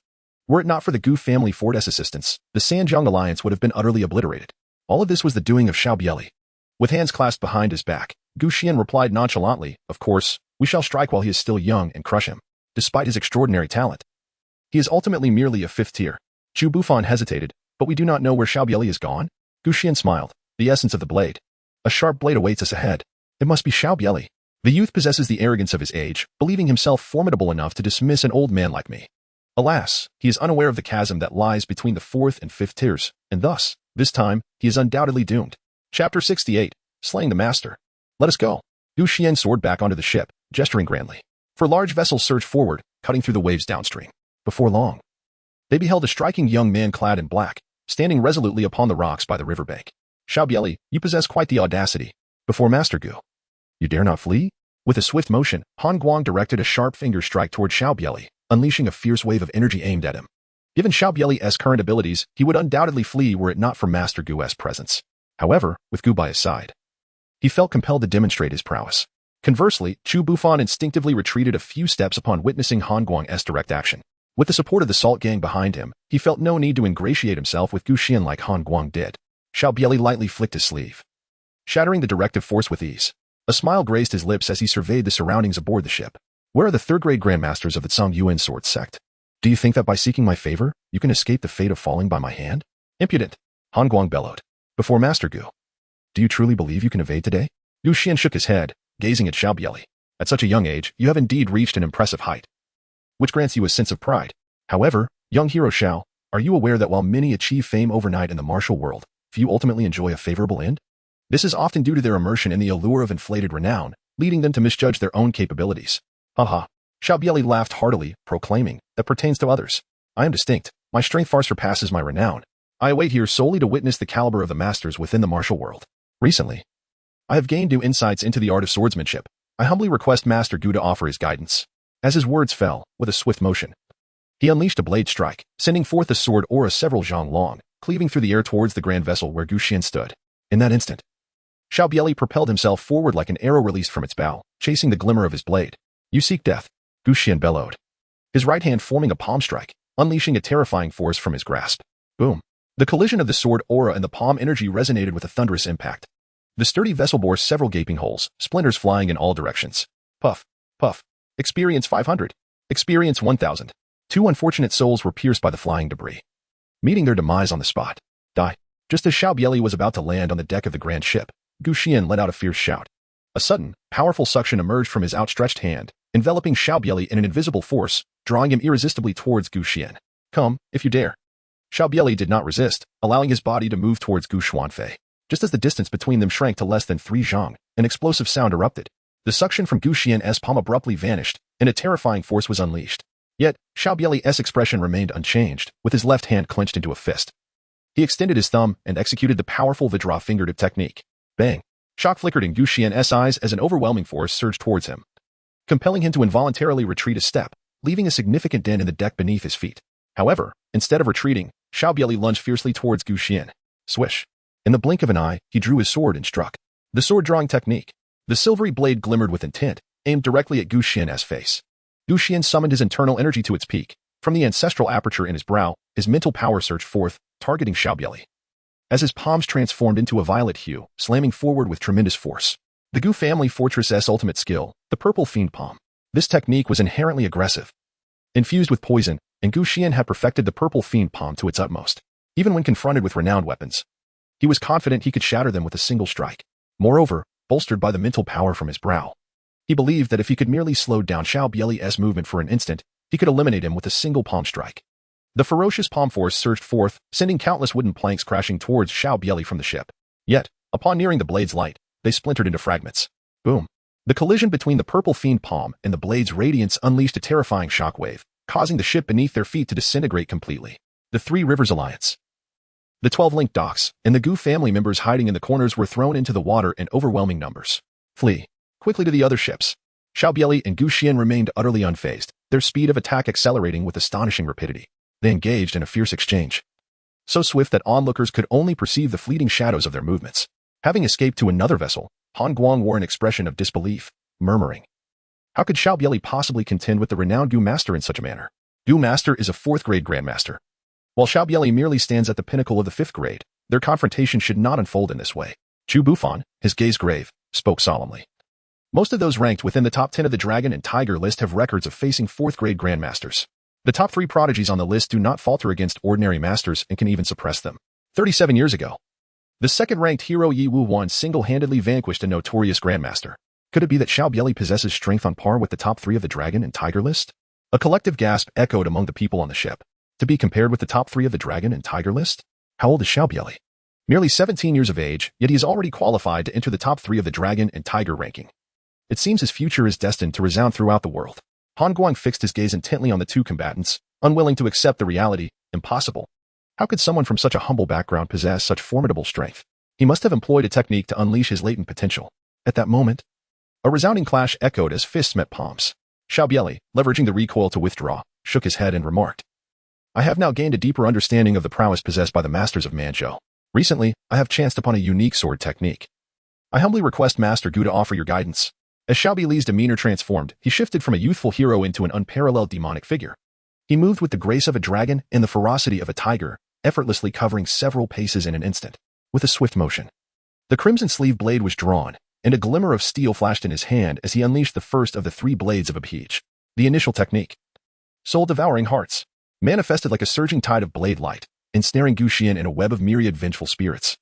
Speaker 1: Were it not for the Gu family fort's assistance, the Sanjiang alliance would have been utterly obliterated. All of this was the doing of Xiao Bie Li. With hands clasped behind his back, Gu Xian replied nonchalantly, "Of course, We shall strike while he is still young and crush him, despite his extraordinary talent. He is ultimately merely a fifth tier. Chu Bufan hesitated, but we do not know where Xiao Bie Li is gone? Gu Xian smiled. The essence of the blade. A sharp blade awaits us ahead. It must be Xiao Bie Li. The youth possesses the arrogance of his age, believing himself formidable enough to dismiss an old man like me. Alas, he is unaware of the chasm that lies between the fourth and fifth tiers, and thus, this time, he is undoubtedly doomed. Chapter 68. Slaying the Master. Let us go. Gu Xian soared back onto the ship, gesturing grandly. For large vessels surged forward, cutting through the waves downstream. Before long, they beheld a striking young man clad in black, standing resolutely upon the rocks by the riverbank. Xiao Bie Li, you possess quite the audacity. Before Master Gu, you dare not flee? With a swift motion, Han Guang directed a sharp finger strike toward Xiao Bie Li, unleashing a fierce wave of energy aimed at him. Given Xiao Bie Li's current abilities, he would undoubtedly flee were it not for Master Gu's presence. However, with Gu by his side, he felt compelled to demonstrate his prowess. Conversely, Chu Bufan instinctively retreated a few steps upon witnessing Han Guang's direct action. With the support of the Salt Gang behind him, he felt no need to ingratiate himself with Gu Xian like Han Guang did. Xiao Bie Li lightly flicked his sleeve, shattering the directive force with ease. A smile graced his lips as he surveyed the surroundings aboard the ship. Where are the third-grade Grandmasters of the Tsang Yuan sword sect? Do you think that by seeking my favor, you can escape the fate of falling by my hand? Impudent! Han Guang bellowed. Before Master Gu, do you truly believe you can evade today? Gu Xian shook his head, gazing at Xiao Bie Li. At such a young age, you have indeed reached an impressive height, which grants you a sense of pride. However, young hero Xiao, are you aware that while many achieve fame overnight in the martial world, few ultimately enjoy a favorable end? This is often due to their immersion in the allure of inflated renown, leading them to misjudge their own capabilities. Haha. Xiao Bie Li laughed heartily, proclaiming, that pertains to others. I am distinct. My strength far surpasses my renown. I await here solely to witness the caliber of the masters within the martial world. Recently, I have gained new insights into the art of swordsmanship. I humbly request Master Gu to offer his guidance. As his words fell, with a swift motion, he unleashed a blade strike, sending forth a sword aura several zhang long, cleaving through the air towards the grand vessel where Gu Xian stood. In that instant, Xiao Bie Li propelled himself forward like an arrow released from its bow, chasing the glimmer of his blade. You seek death, Gu Xian bellowed, his right hand forming a palm strike, unleashing a terrifying force from his grasp. Boom. The collision of the sword aura and the palm energy resonated with a thunderous impact. The sturdy vessel bore several gaping holes, splinters flying in all directions. Puff, puff. Experience 500. Experience 1000. Two unfortunate souls were pierced by the flying debris, meeting their demise on the spot. Die. Just as Xiao Bie Li was about to land on the deck of the grand ship, Gu Xian let out a fierce shout. A sudden, powerful suction emerged from his outstretched hand, enveloping Xiao Bie Li in an invisible force, drawing him irresistibly towards Gu Xian. Come, if you dare. Xiao Bie Li did not resist, allowing his body to move towards Gu Xuanfei. Just as the distance between them shrank to less than 3 zhang, an explosive sound erupted. The suction from Gu Xian's palm abruptly vanished, and a terrifying force was unleashed. Yet, Xiao Bie Li's expression remained unchanged, with his left hand clenched into a fist. He extended his thumb and executed the powerful Vajra fingertip technique. Bang! Shock flickered in Gu Xian's eyes as an overwhelming force surged towards him, compelling him to involuntarily retreat a step, leaving a significant dent in the deck beneath his feet. However, instead of retreating, Xiao Bie Li lunged fiercely towards Gu Xian. Swish! In the blink of an eye, he drew his sword and struck. The sword-drawing technique. The silvery blade glimmered with intent, aimed directly at Gu Xian's face. Gu Xian summoned his internal energy to its peak. From the ancestral aperture in his brow, his mental power surged forth, targeting Xiao Bie Li. As his palms transformed into a violet hue, slamming forward with tremendous force. The Gu family fortress's ultimate skill, the purple fiend palm. This technique was inherently aggressive, infused with poison, and Gu Xian had perfected the purple fiend palm to its utmost. Even when confronted with renowned weapons, he was confident he could shatter them with a single strike. Moreover, bolstered by the mental power from his brow, he believed that if he could merely slow down Xiao Bie Li's movement for an instant, he could eliminate him with a single palm strike. The ferocious palm force surged forth, sending countless wooden planks crashing towards Xiao Bie Li from the ship. Yet, upon nearing the blade's light, they splintered into fragments. Boom. The collision between the purple fiend palm and the blade's radiance unleashed a terrifying shockwave, causing the ship beneath their feet to disintegrate completely. The Three Rivers Alliance, the 12 linked docks, and the Gu family members hiding in the corners were thrown into the water in overwhelming numbers. Flee quickly to the other ships. Xiao Bie Li and Gu Xian remained utterly unfazed, their speed of attack accelerating with astonishing rapidity. They engaged in a fierce exchange, so swift that onlookers could only perceive the fleeting shadows of their movements. Having escaped to another vessel, Han Guang wore an expression of disbelief, murmuring, how could Xiao Bie Li possibly contend with the renowned Gu Master in such a manner? Gu Master is a 4th-grade Grandmaster, while Xiao Bie Li merely stands at the pinnacle of the 5th grade. Their confrontation should not unfold in this way. Chu Bufan, his gaze grave, spoke solemnly. Most of those ranked within the top 10 of the Dragon and Tiger list have records of facing 4th-grade Grandmasters. The top 3 prodigies on the list do not falter against ordinary masters and can even suppress them. 37 years ago, the second-ranked hero Yi Wu-wan single-handedly vanquished a notorious Grandmaster. Could it be that Xiao Bie Li possesses strength on par with the top 3 of the Dragon and Tiger list? A collective gasp echoed among the people on the ship. To be compared with the top 3 of the Dragon and Tiger list? How old is Xiao Bie Li? Merely 17 years of age, yet he is already qualified to enter the top 3 of the Dragon and Tiger ranking. It seems his future is destined to resound throughout the world. Han Guang fixed his gaze intently on the two combatants, unwilling to accept the reality. Impossible. How could someone from such a humble background possess such formidable strength? He must have employed a technique to unleash his latent potential. At that moment, a resounding clash echoed as fists met palms. Xiao Bie Li, leveraging the recoil to withdraw, shook his head and remarked, "I have now gained a deeper understanding of the prowess possessed by the masters of Manzhou. Recently, I have chanced upon a unique sword technique. I humbly request Master Gu to offer your guidance." As Xiao Bie Li's demeanor transformed, he shifted from a youthful hero into an unparalleled demonic figure. He moved with the grace of a dragon and the ferocity of a tiger, effortlessly covering several paces in an instant. With a swift motion, the crimson sleeve blade was drawn, and a glimmer of steel flashed in his hand as he unleashed the first of the 3 blades of abound. The initial technique, soul-devouring hearts, manifested like a surging tide of blade light, ensnaring Gu Xian in a web of myriad vengeful spirits.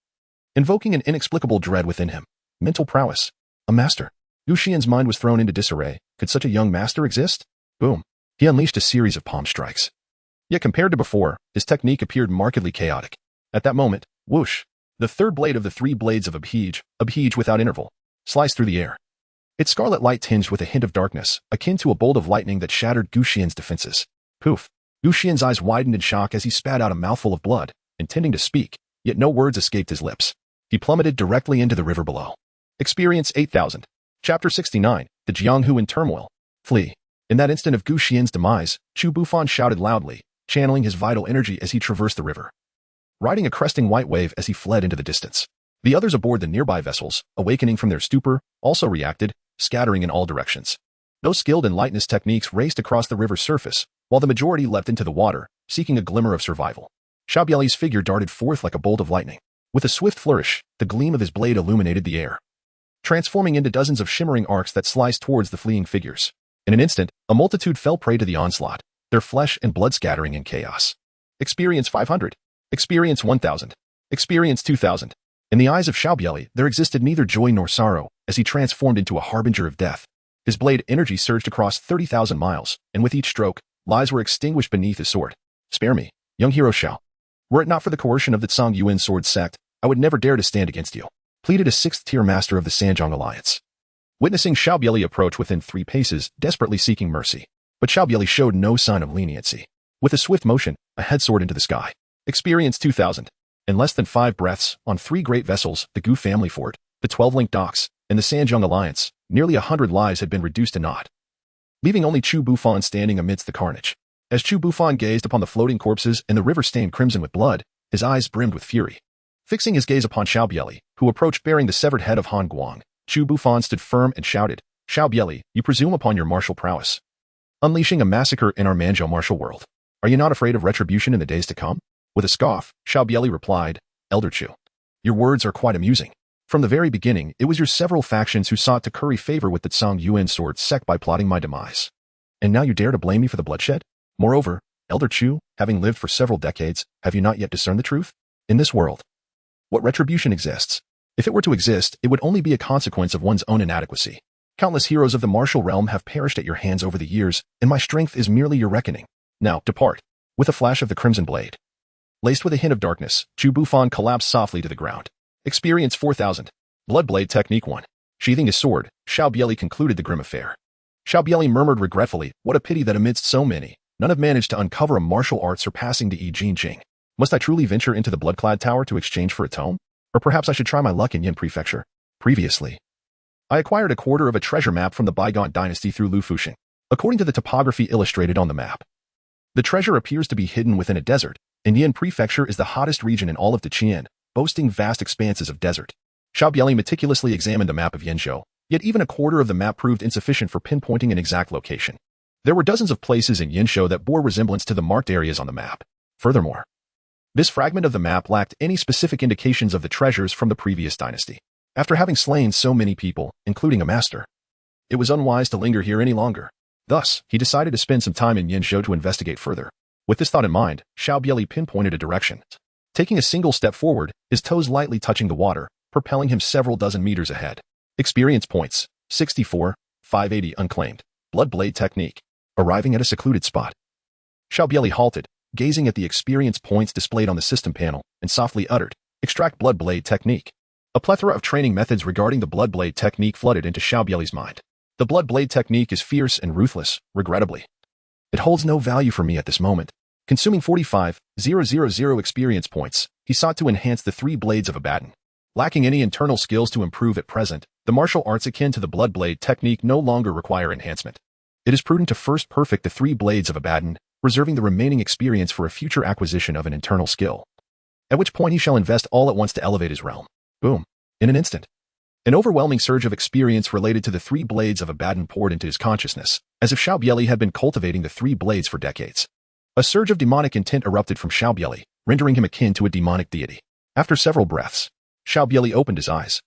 Speaker 1: Invoking an inexplicable dread within him. Mental prowess. A master. Gu Xian's mind was thrown into disarray. Could such a young master exist? Boom. He unleashed a series of palm strikes. Yet compared to before, his technique appeared markedly chaotic. At that moment, whoosh, the third blade of the 3 blades of abound without interval, sliced through the air. Its scarlet light tinged with a hint of darkness, akin to a bolt of lightning that shattered Gu Xian's defenses. Poof. Gu Xian's eyes widened in shock as he spat out a mouthful of blood, intending to speak, yet no words escaped his lips. He plummeted directly into the river below. Experience 8000. Chapter 69, The Jianghu in Turmoil. Flee. In that instant of Gu Xian's demise, Chu Bufan shouted loudly, channeling his vital energy as he traversed the river, riding a cresting white wave as he fled into the distance. The others aboard the nearby vessels, awakening from their stupor, also reacted, scattering in all directions. Those skilled in lightness techniques raced across the river's surface, while the majority leapt into the water, seeking a glimmer of survival. Xiao Bie Li's figure darted forth like a bolt of lightning. With a swift flourish, the gleam of his blade illuminated the air, transforming into dozens of shimmering arcs that sliced towards the fleeing figures. In an instant, a multitude fell prey to the onslaught, their flesh and blood scattering in chaos. Experience 500. Experience 1000. Experience 2000. In the eyes of Xiao Bie Li, there existed neither joy nor sorrow, as he transformed into a harbinger of death. His blade energy surged across 30,000 miles, and with each stroke, lives were extinguished beneath his sword. Spare me, young hero Xiao. Were it not for the coercion of the Tsang Yuan sword sect, I would never dare to stand against you, pleaded a 6th-tier master of the Sanjiang Alliance. Witnessing Xiao Bie Li approach within 3 paces, desperately seeking mercy. But Xiao Bie Li showed no sign of leniency. With a swift motion, a head soared into the sky. Experience 2000. In less than 5 breaths, on 3 great vessels, the Gu family fort, the 12-link docks, and the Sanjiang Alliance, nearly 100 lives had been reduced to naught, leaving only Chu Bufan standing amidst the carnage. As Chu Bufan gazed upon the floating corpses and the river stained crimson with blood, his eyes brimmed with fury. Fixing his gaze upon Xiao Bie Li, who approached bearing the severed head of Han Guang, Chu Bufan stood firm and shouted, "Xiao Bie Li, you presume upon your martial prowess, unleashing a massacre in our Manzhou martial world. Are you not afraid of retribution in the days to come?" With a scoff, Xiao Bie Li replied, "Elder Chu, your words are quite amusing. From the very beginning, it was your several factions who sought to curry favor with the Tsang Yuan sword sect by plotting my demise. And now you dare to blame me for the bloodshed? Moreover, Elder Chu, having lived for several decades, have you not yet discerned the truth? In this world, what retribution exists? If it were to exist, it would only be a consequence of one's own inadequacy. Countless heroes of the martial realm have perished at your hands over the years, and my strength is merely your reckoning. Now, depart." With a flash of the crimson blade, laced with a hint of darkness, Chu Bufan collapsed softly to the ground. Experience 4000. Bloodblade Technique 1. Sheathing his sword, Xiao Bie Li concluded the grim affair. Xiao Bie Li murmured regretfully, "What a pity that amidst so many, none have managed to uncover a martial art surpassing the Yi Jinjing. Must I truly venture into the blood-clad tower to exchange for a tome? Or perhaps I should try my luck in Yin Prefecture. Previously, I acquired a quarter of a treasure map from the Great Qian Dynasty through Lufushing. According to the topography illustrated on the map, the treasure appears to be hidden within a desert, and Yin Prefecture is the hottest region in all of Daqian, boasting vast expanses of desert. Xiao Bie Li meticulously examined the map of Yinzhou, yet even a quarter of the map proved insufficient for pinpointing an exact location. There were dozens of places in Yinzhou that bore resemblance to the marked areas on the map. Furthermore, this fragment of the map lacked any specific indications of the treasures from the previous dynasty. After having slain so many people, including a master, It was unwise to linger here any longer. Thus, he decided to spend some time in Yinzhou to investigate further. With this thought in mind, Xiao Bie Li pinpointed a direction. Taking a single step forward, his toes lightly touching the water, propelling him several dozen meters ahead. Experience points, 64, 580 unclaimed. Bloodblade technique. Arriving at a secluded spot, Xiao Bie Li halted, gazing at the experience points displayed on the system panel, and softly uttered, "Extract Bloodblade technique." A plethora of training methods regarding the Bloodblade technique flooded into Xiao Bie Li's mind. The Bloodblade technique is fierce and ruthless, regrettably. It holds no value for me at this moment. Consuming 45,000 experience points, he sought to enhance the 3 blades of Abaddon. Lacking any internal skills to improve at present, the martial arts akin to the Bloodblade technique no longer require enhancement. It is prudent to first perfect the 3 blades of Abaddon, reserving the remaining experience for a future acquisition of an internal skill. At which point he shall invest all at once to elevate his realm. Boom. In an instant. An overwhelming surge of experience related to the 3 blades of Abaddon poured into his consciousness, as if Xiao Bie Li had been cultivating the 3 blades for decades. A surge of demonic intent erupted from Xiao Bie Li, rendering him akin to a demonic deity. After several breaths, Xiao Bie Li opened his eyes,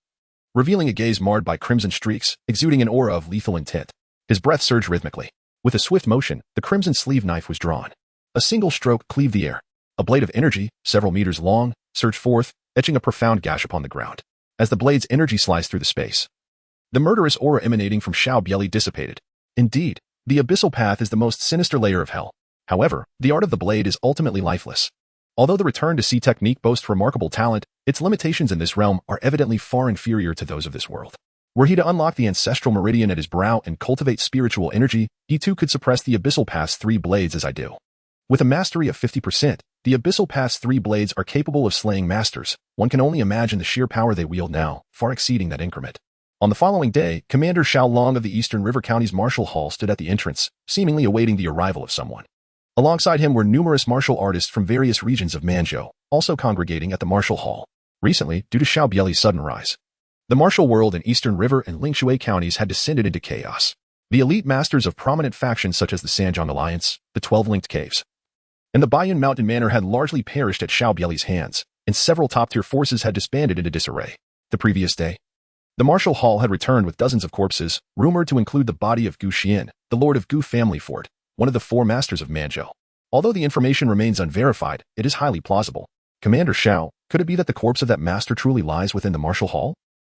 Speaker 1: revealing a gaze marred by crimson streaks, exuding an aura of lethal intent. His breath surged rhythmically. With a swift motion, the crimson sleeve knife was drawn. A single stroke cleaved the air. A blade of energy, several meters long, surged forth, etching a profound gash upon the ground. As the blade's energy sliced through the space, the murderous aura emanating from Xiao Bie Li dissipated. Indeed, the abyssal path is the most sinister layer of hell. However, the art of the blade is ultimately lifeless. Although the return to sea technique boasts remarkable talent, its limitations in this realm are evidently far inferior to those of this world. Were he to unlock the ancestral meridian at his brow and cultivate spiritual energy, he too could suppress the abyssal path's 3 blades as I do. With a mastery of 50%, the abyssal path's 3 blades are capable of slaying masters. One can only imagine the sheer power they wield now, far exceeding that increment. On the following day, Commander Xiao Long of the Eastern River County's Martial Hall stood at the entrance, seemingly awaiting the arrival of someone. Alongside him were numerous martial artists from various regions of Manzhou, also congregating at the Martial Hall. Recently, due to Xiao Bie Li's sudden rise, the martial world in Eastern River and Lingshui counties had descended into chaos. The elite masters of prominent factions such as the Sanjiang Alliance, the 12 Linked Caves, and the Baiyun Mountain Manor had largely perished at Xiao Bie Li's hands, and several top-tier forces had disbanded into disarray. The previous day, the Martial Hall had returned with dozens of corpses, rumored to include the body of Gu Xian, the Lord of Gu Family Fort, one of the 4 masters of Manzhou. Although the information remains unverified, it is highly plausible. Commander Xiao, could it be that the corpse of that master truly lies within the Martial Hall?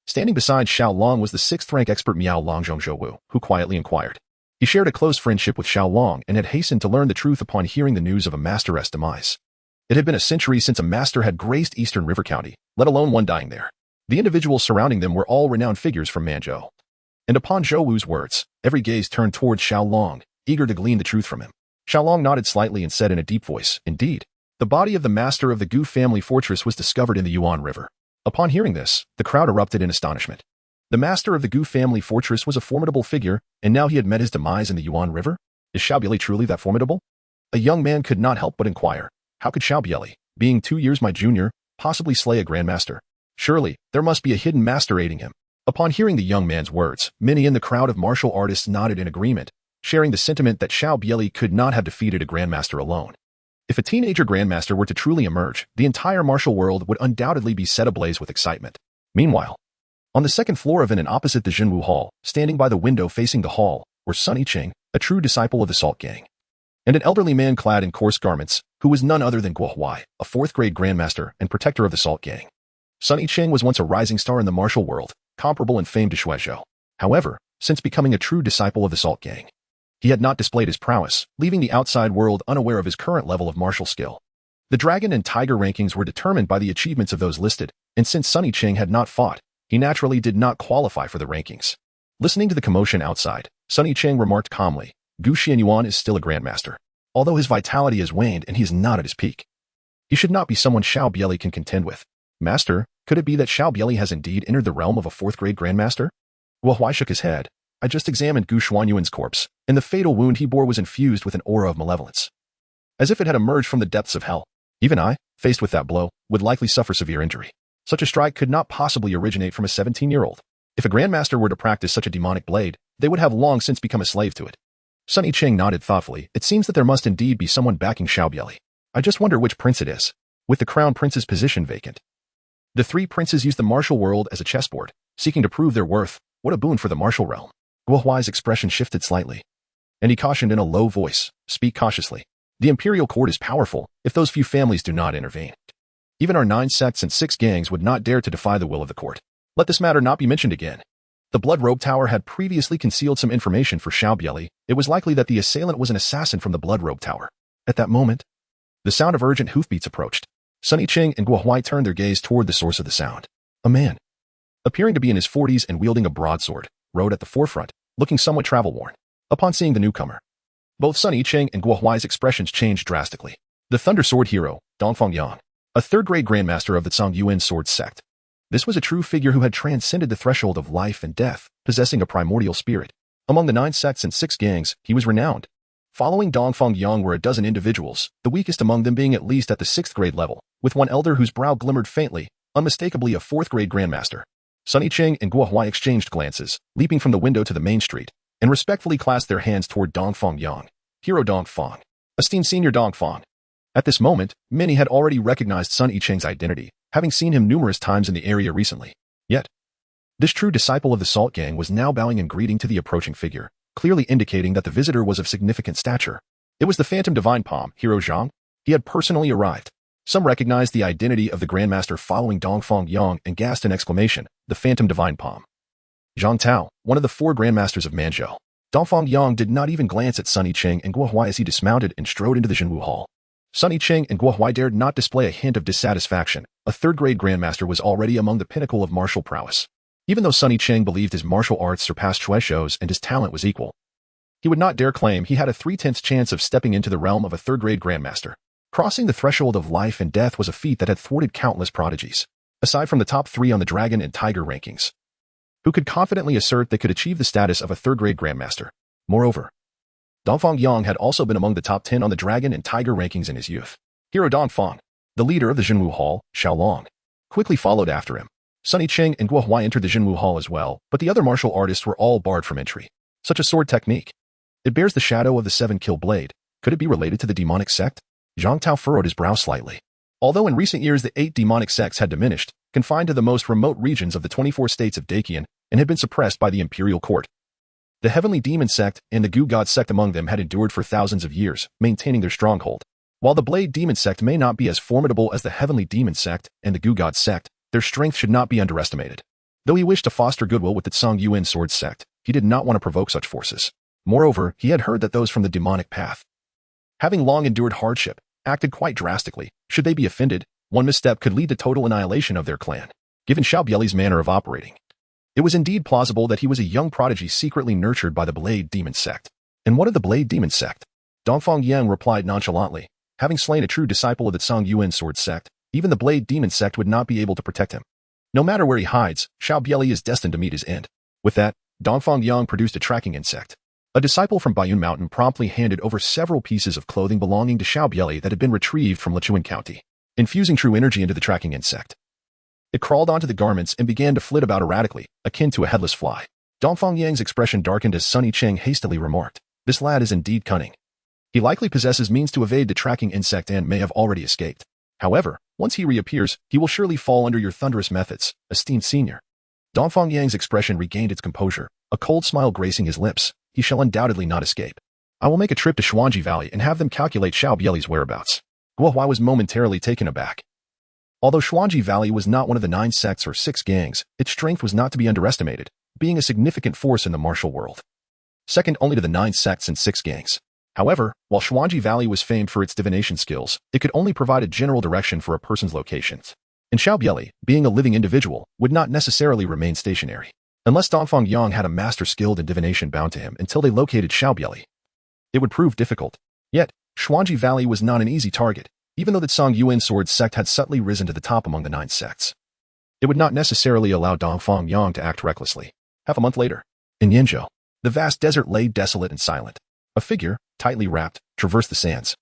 Speaker 1: Standing beside Xiao Long was the 6th-rank expert Miao Longzhong Zhouwu, who quietly inquired. He shared a close friendship with Xiao Long and had hastened to learn the truth upon hearing the news of a master's demise. It had been a century since a master had graced Eastern River County, let alone one dying there. The individuals surrounding them were all renowned figures from Manzhou. And upon Zhouwu's words, every gaze turned towards Xiao Long, eager to glean the truth from him. Xiao Long nodded slightly and said in a deep voice, "Indeed, the body of the master of the Gu family fortress was discovered in the Yuan River." Upon hearing this, the crowd erupted in astonishment. The master of the Gu family fortress was a formidable figure, and now he had met his demise in the Yuan River? Is Xiao Bie Li truly that formidable? A young man could not help but inquire, how could Xiao Bie Li, being 2 years my junior, possibly slay a Grandmaster? Surely, there must be a hidden master aiding him. Upon hearing the young man's words, many in the crowd of martial artists nodded in agreement, sharing the sentiment that Xiao Bie Li could not have defeated a Grandmaster alone. If a teenager Grandmaster were to truly emerge, the entire martial world would undoubtedly be set ablaze with excitement. Meanwhile, on the 2nd floor of an inn opposite the Jinwu Hall, standing by the window facing the hall, were Sun Yiqing, a true disciple of the Salt Gang, and an elderly man clad in coarse garments, who was none other than Guo Huai, a 4th-grade Grandmaster and protector of the Salt Gang. Sun Yiqing was once a rising star in the martial world, comparable in fame to Shuai. However, since becoming a true disciple of the Salt Gang, he had not displayed his prowess, leaving the outside world unaware of his current level of martial skill. The Dragon and Tiger rankings were determined by the achievements of those listed, and since Sun Yiqing had not fought, he naturally did not qualify for the rankings. Listening to the commotion outside, Sun Yiqing remarked calmly, Gu Xianyuan is still a Grandmaster, although his vitality has waned and he is not at his peak. He should not be someone Xiao Bie Li can contend with. Master, could it be that Xiao Bie Li has indeed entered the realm of a 4th-grade Grandmaster? Guo Huai shook his head. I just examined Gu Xuanyuan's corpse, and the fatal wound he bore was infused with an aura of malevolence, as if it had emerged from the depths of hell. Even I, faced with that blow, would likely suffer severe injury. Such a strike could not possibly originate from a 17-year-old. If a Grandmaster were to practice such a demonic blade, they would have long since become a slave to it. Sun Yiqing nodded thoughtfully. It seems that there must indeed be someone backing Xiao Bie Li. I just wonder which prince it is, with the crown prince's position vacant. The 3 princes used the martial world as a chessboard, seeking to prove their worth. What a boon for the martial realm. Guo Huai's expression shifted slightly, and he cautioned in a low voice, "Speak cautiously. The imperial court is powerful if those few families do not intervene. Even our 9 sects and 6 gangs would not dare to defy the will of the court. Let this matter not be mentioned again." The Blood Robe Tower had previously concealed some information for Xiao Bie Li. It was likely that the assailant was an assassin from the Blood Robe Tower. At that moment, the sound of urgent hoofbeats approached. Sun Yiqing and Guo Huai turned their gaze toward the source of the sound. A man, appearing to be in his 40s and wielding a broadsword, rode at the forefront, looking somewhat travel-worn. Upon seeing the newcomer, both Sun Yiqing and Guo Huai's expressions changed drastically. The Thunder Sword hero, Dongfang Yang, a third-grade Grandmaster of the Zhongyuan Sword sect. This was a true figure who had transcended the threshold of life and death, possessing a primordial spirit. Among the 9 sects and 6 gangs, he was renowned. Following Dongfang Yang were a dozen individuals, the weakest among them being at least at the 6th grade level, with one elder whose brow glimmered faintly, unmistakably a 4th-grade Grandmaster. Sun Yiqing and Guo Huai exchanged glances, leaping from the window to the main street, and respectfully clasped their hands toward Dongfang Yang. "Hero Dongfang. Esteemed Senior Dongfang." At this moment, many had already recognized Sun Yiqing's identity, having seen him numerous times in the area recently. Yet, this true disciple of the Salt Gang was now bowing in greeting to the approaching figure, clearly indicating that the visitor was of significant stature. It was the Phantom Divine Palm, Hero Zhang. He had personally arrived. Some recognized the identity of the Grandmaster following Dongfang Yang and gasped an exclamation, "The Phantom Divine Palm." Zhang Tao, one of the 4 Grandmasters of Manzhou. Dongfang Yang did not even glance at Sun Yiqing and Guo Huai as he dismounted and strode into the Zhenwu Hall. Sun Yiqing and Guo Huai dared not display a hint of dissatisfaction. A 3rd-grade Grandmaster was already among the pinnacle of martial prowess. Even though Sun Yiqing believed his martial arts surpassed Shueishao's and his talent was equal, he would not dare claim he had a 3/10 chance of stepping into the realm of a 3rd-grade Grandmaster. Crossing the threshold of life and death was a feat that had thwarted countless prodigies. Aside from the top 3 on the Dragon and Tiger rankings, who could confidently assert they could achieve the status of a 3rd-grade Grandmaster. Moreover, Dongfang Yang had also been among the top 10 on the Dragon and Tiger rankings in his youth. Hero Dongfang, the leader of the Zhenwu Hall, Xiaolong, quickly followed after him. Sun Yiqing and Guo Huai entered the Zhenwu Hall as well, but the other martial artists were all barred from entry. Such a sword technique. It bears the shadow of the 7-kill blade. Could it be related to the demonic sect? Zhang Tao furrowed his brow slightly. Although in recent years the 8 demonic sects had diminished, confined to the most remote regions of the 24 states of Daqian, and had been suppressed by the imperial court, the Heavenly Demon sect and the Gu God sect among them had endured for thousands of years, maintaining their stronghold. While the Blade Demon sect may not be as formidable as the Heavenly Demon sect and the Gu God sect, their strength should not be underestimated. Though he wished to foster goodwill with the Zhongyuan Sword sect, he did not want to provoke such forces. Moreover, he had heard that those from the demonic path, having long endured hardship, acted quite drastically. Should they be offended, one misstep could lead to total annihilation of their clan. Given Xiao Bie Li's manner of operating, it was indeed plausible that he was a young prodigy secretly nurtured by the Blade Demon sect. And what of the Blade Demon sect? Dongfang Yang replied nonchalantly. Having slain a true disciple of the Zhongyuan Sword sect, even the Blade Demon sect would not be able to protect him. No matter where he hides, Xiao Bie Li is destined to meet his end. With that, Dongfang Yang produced a tracking insect. A disciple from Bayun Mountain promptly handed over several pieces of clothing belonging to Xiao Bie Li that had been retrieved from Lichuan County. Infusing true energy into the tracking insect, it crawled onto the garments and began to flit about erratically, akin to a headless fly. Dongfang Yang's expression darkened as Sun Yiqing hastily remarked, "This lad is indeed cunning. He likely possesses means to evade the tracking insect and may have already escaped. However, once he reappears, he will surely fall under your thunderous methods, esteemed senior." Dongfang Yang's expression regained its composure, a cold smile gracing his lips. "He shall undoubtedly not escape. I will make a trip to Xuanji Valley and have them calculate Xiao Bie Li's whereabouts." Guo Huai was momentarily taken aback. Although Xuanji Valley was not one of the 9 sects or 6 gangs, its strength was not to be underestimated, being a significant force in the martial world, second only to the 9 sects and 6 gangs. However, while Xuanji Valley was famed for its divination skills, it could only provide a general direction for a person's locations. And Xiao Bie Li, being a living individual, would not necessarily remain stationary. Unless Dongfang Yang had a master skilled in divination bound to him until they located Xiao Bie Li, it would prove difficult. Yet, Xuanji Valley was not an easy target, even though the Zhongyuan Sword sect had subtly risen to the top among the 9 sects. It would not necessarily allow Dongfang Yang to act recklessly. Half a month later, in Yanzhou, the vast desert lay desolate and silent. A figure, tightly wrapped, traversed the sands.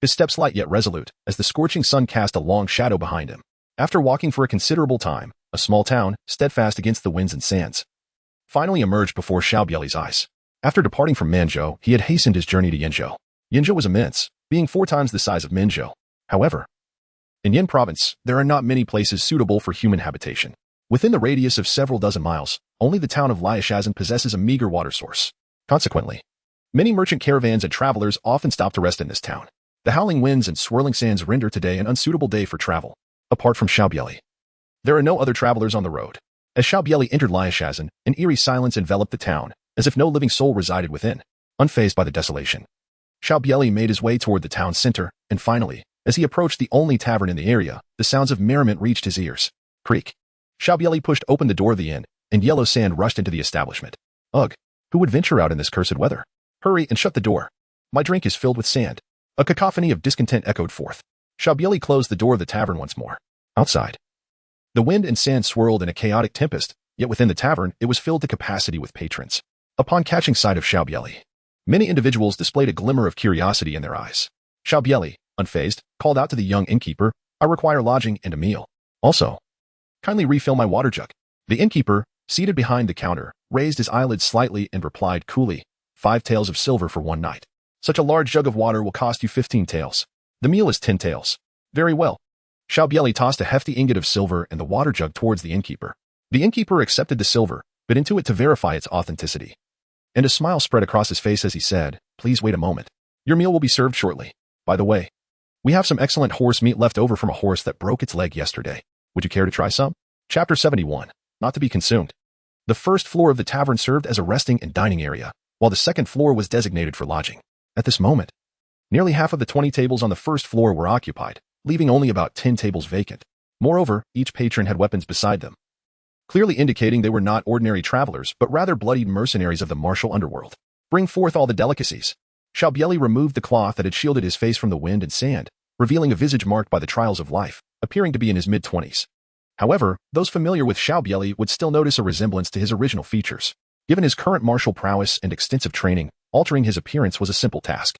Speaker 1: His steps light yet resolute, as the scorching sun cast a long shadow behind him. After walking for a considerable time, a small town, steadfast against the winds and sands, finally emerged before Xiao Bie Li's eyes. After departing from Manzhou, he had hastened his journey to Yanzhou. Yanzhou was immense, being 4 times the size of Manzhou. However, in Yin province, there are not many places suitable for human habitation. Within the radius of several dozen miles, only the town of Liashazen possesses a meager water source. Consequently, many merchant caravans and travelers often stop to rest in this town. The howling winds and swirling sands render today an unsuitable day for travel. Apart from Xiao Bie Li, there are no other travelers on the road. As Xiao Bie Li entered Liashazen, an eerie silence enveloped the town, as if no living soul resided within. Unfazed by the desolation, Xiao Bie Li made his way toward the town's center, and finally, as he approached the only tavern in the area, the sounds of merriment reached his ears. Creak. Xiao Bie Li pushed open the door of the inn, and yellow sand rushed into the establishment. Ugh, who would venture out in this cursed weather? Hurry and shut the door. My drink is filled with sand. A cacophony of discontent echoed forth. Xiao Bie Li closed the door of the tavern once more. Outside, the wind and sand swirled in a chaotic tempest, yet within the tavern it was filled to capacity with patrons. Upon catching sight of Xiao Bie Li, many individuals displayed a glimmer of curiosity in their eyes. Xiao Bie Li, unfazed, called out to the young innkeeper, "I require lodging and a meal. Also, kindly refill my water jug." The innkeeper, seated behind the counter, raised his eyelids slightly and replied coolly, 5 taels of silver for 1 night. Such a large jug of water will cost you 15 taels. The meal is 10 taels. Very well. Xiao Bie Li tossed a hefty ingot of silver and the water jug towards the innkeeper. The innkeeper accepted the silver, bit into it to verify its authenticity. And a smile spread across his face as he said, "Please wait a moment. Your meal will be served shortly. By the way, we have some excellent horse meat left over from a horse that broke its leg yesterday. Would you care to try some?" Chapter 71. Not to be consumed. The first floor of the tavern served as a resting and dining area, while the second floor was designated for lodging. At this moment, nearly half of the 20 tables on the first floor were occupied, leaving only about 10 tables vacant. Moreover, each patron had weapons beside them, clearly indicating they were not ordinary travelers, but rather bloodied mercenaries of the martial underworld. "Bring forth all the delicacies." Xiao Bie Li removed the cloth that had shielded his face from the wind and sand, revealing a visage marked by the trials of life, appearing to be in his mid-20s. However, those familiar with Xiao Bie Li would still notice a resemblance to his original features. Given his current martial prowess and extensive training, altering his appearance was a simple task.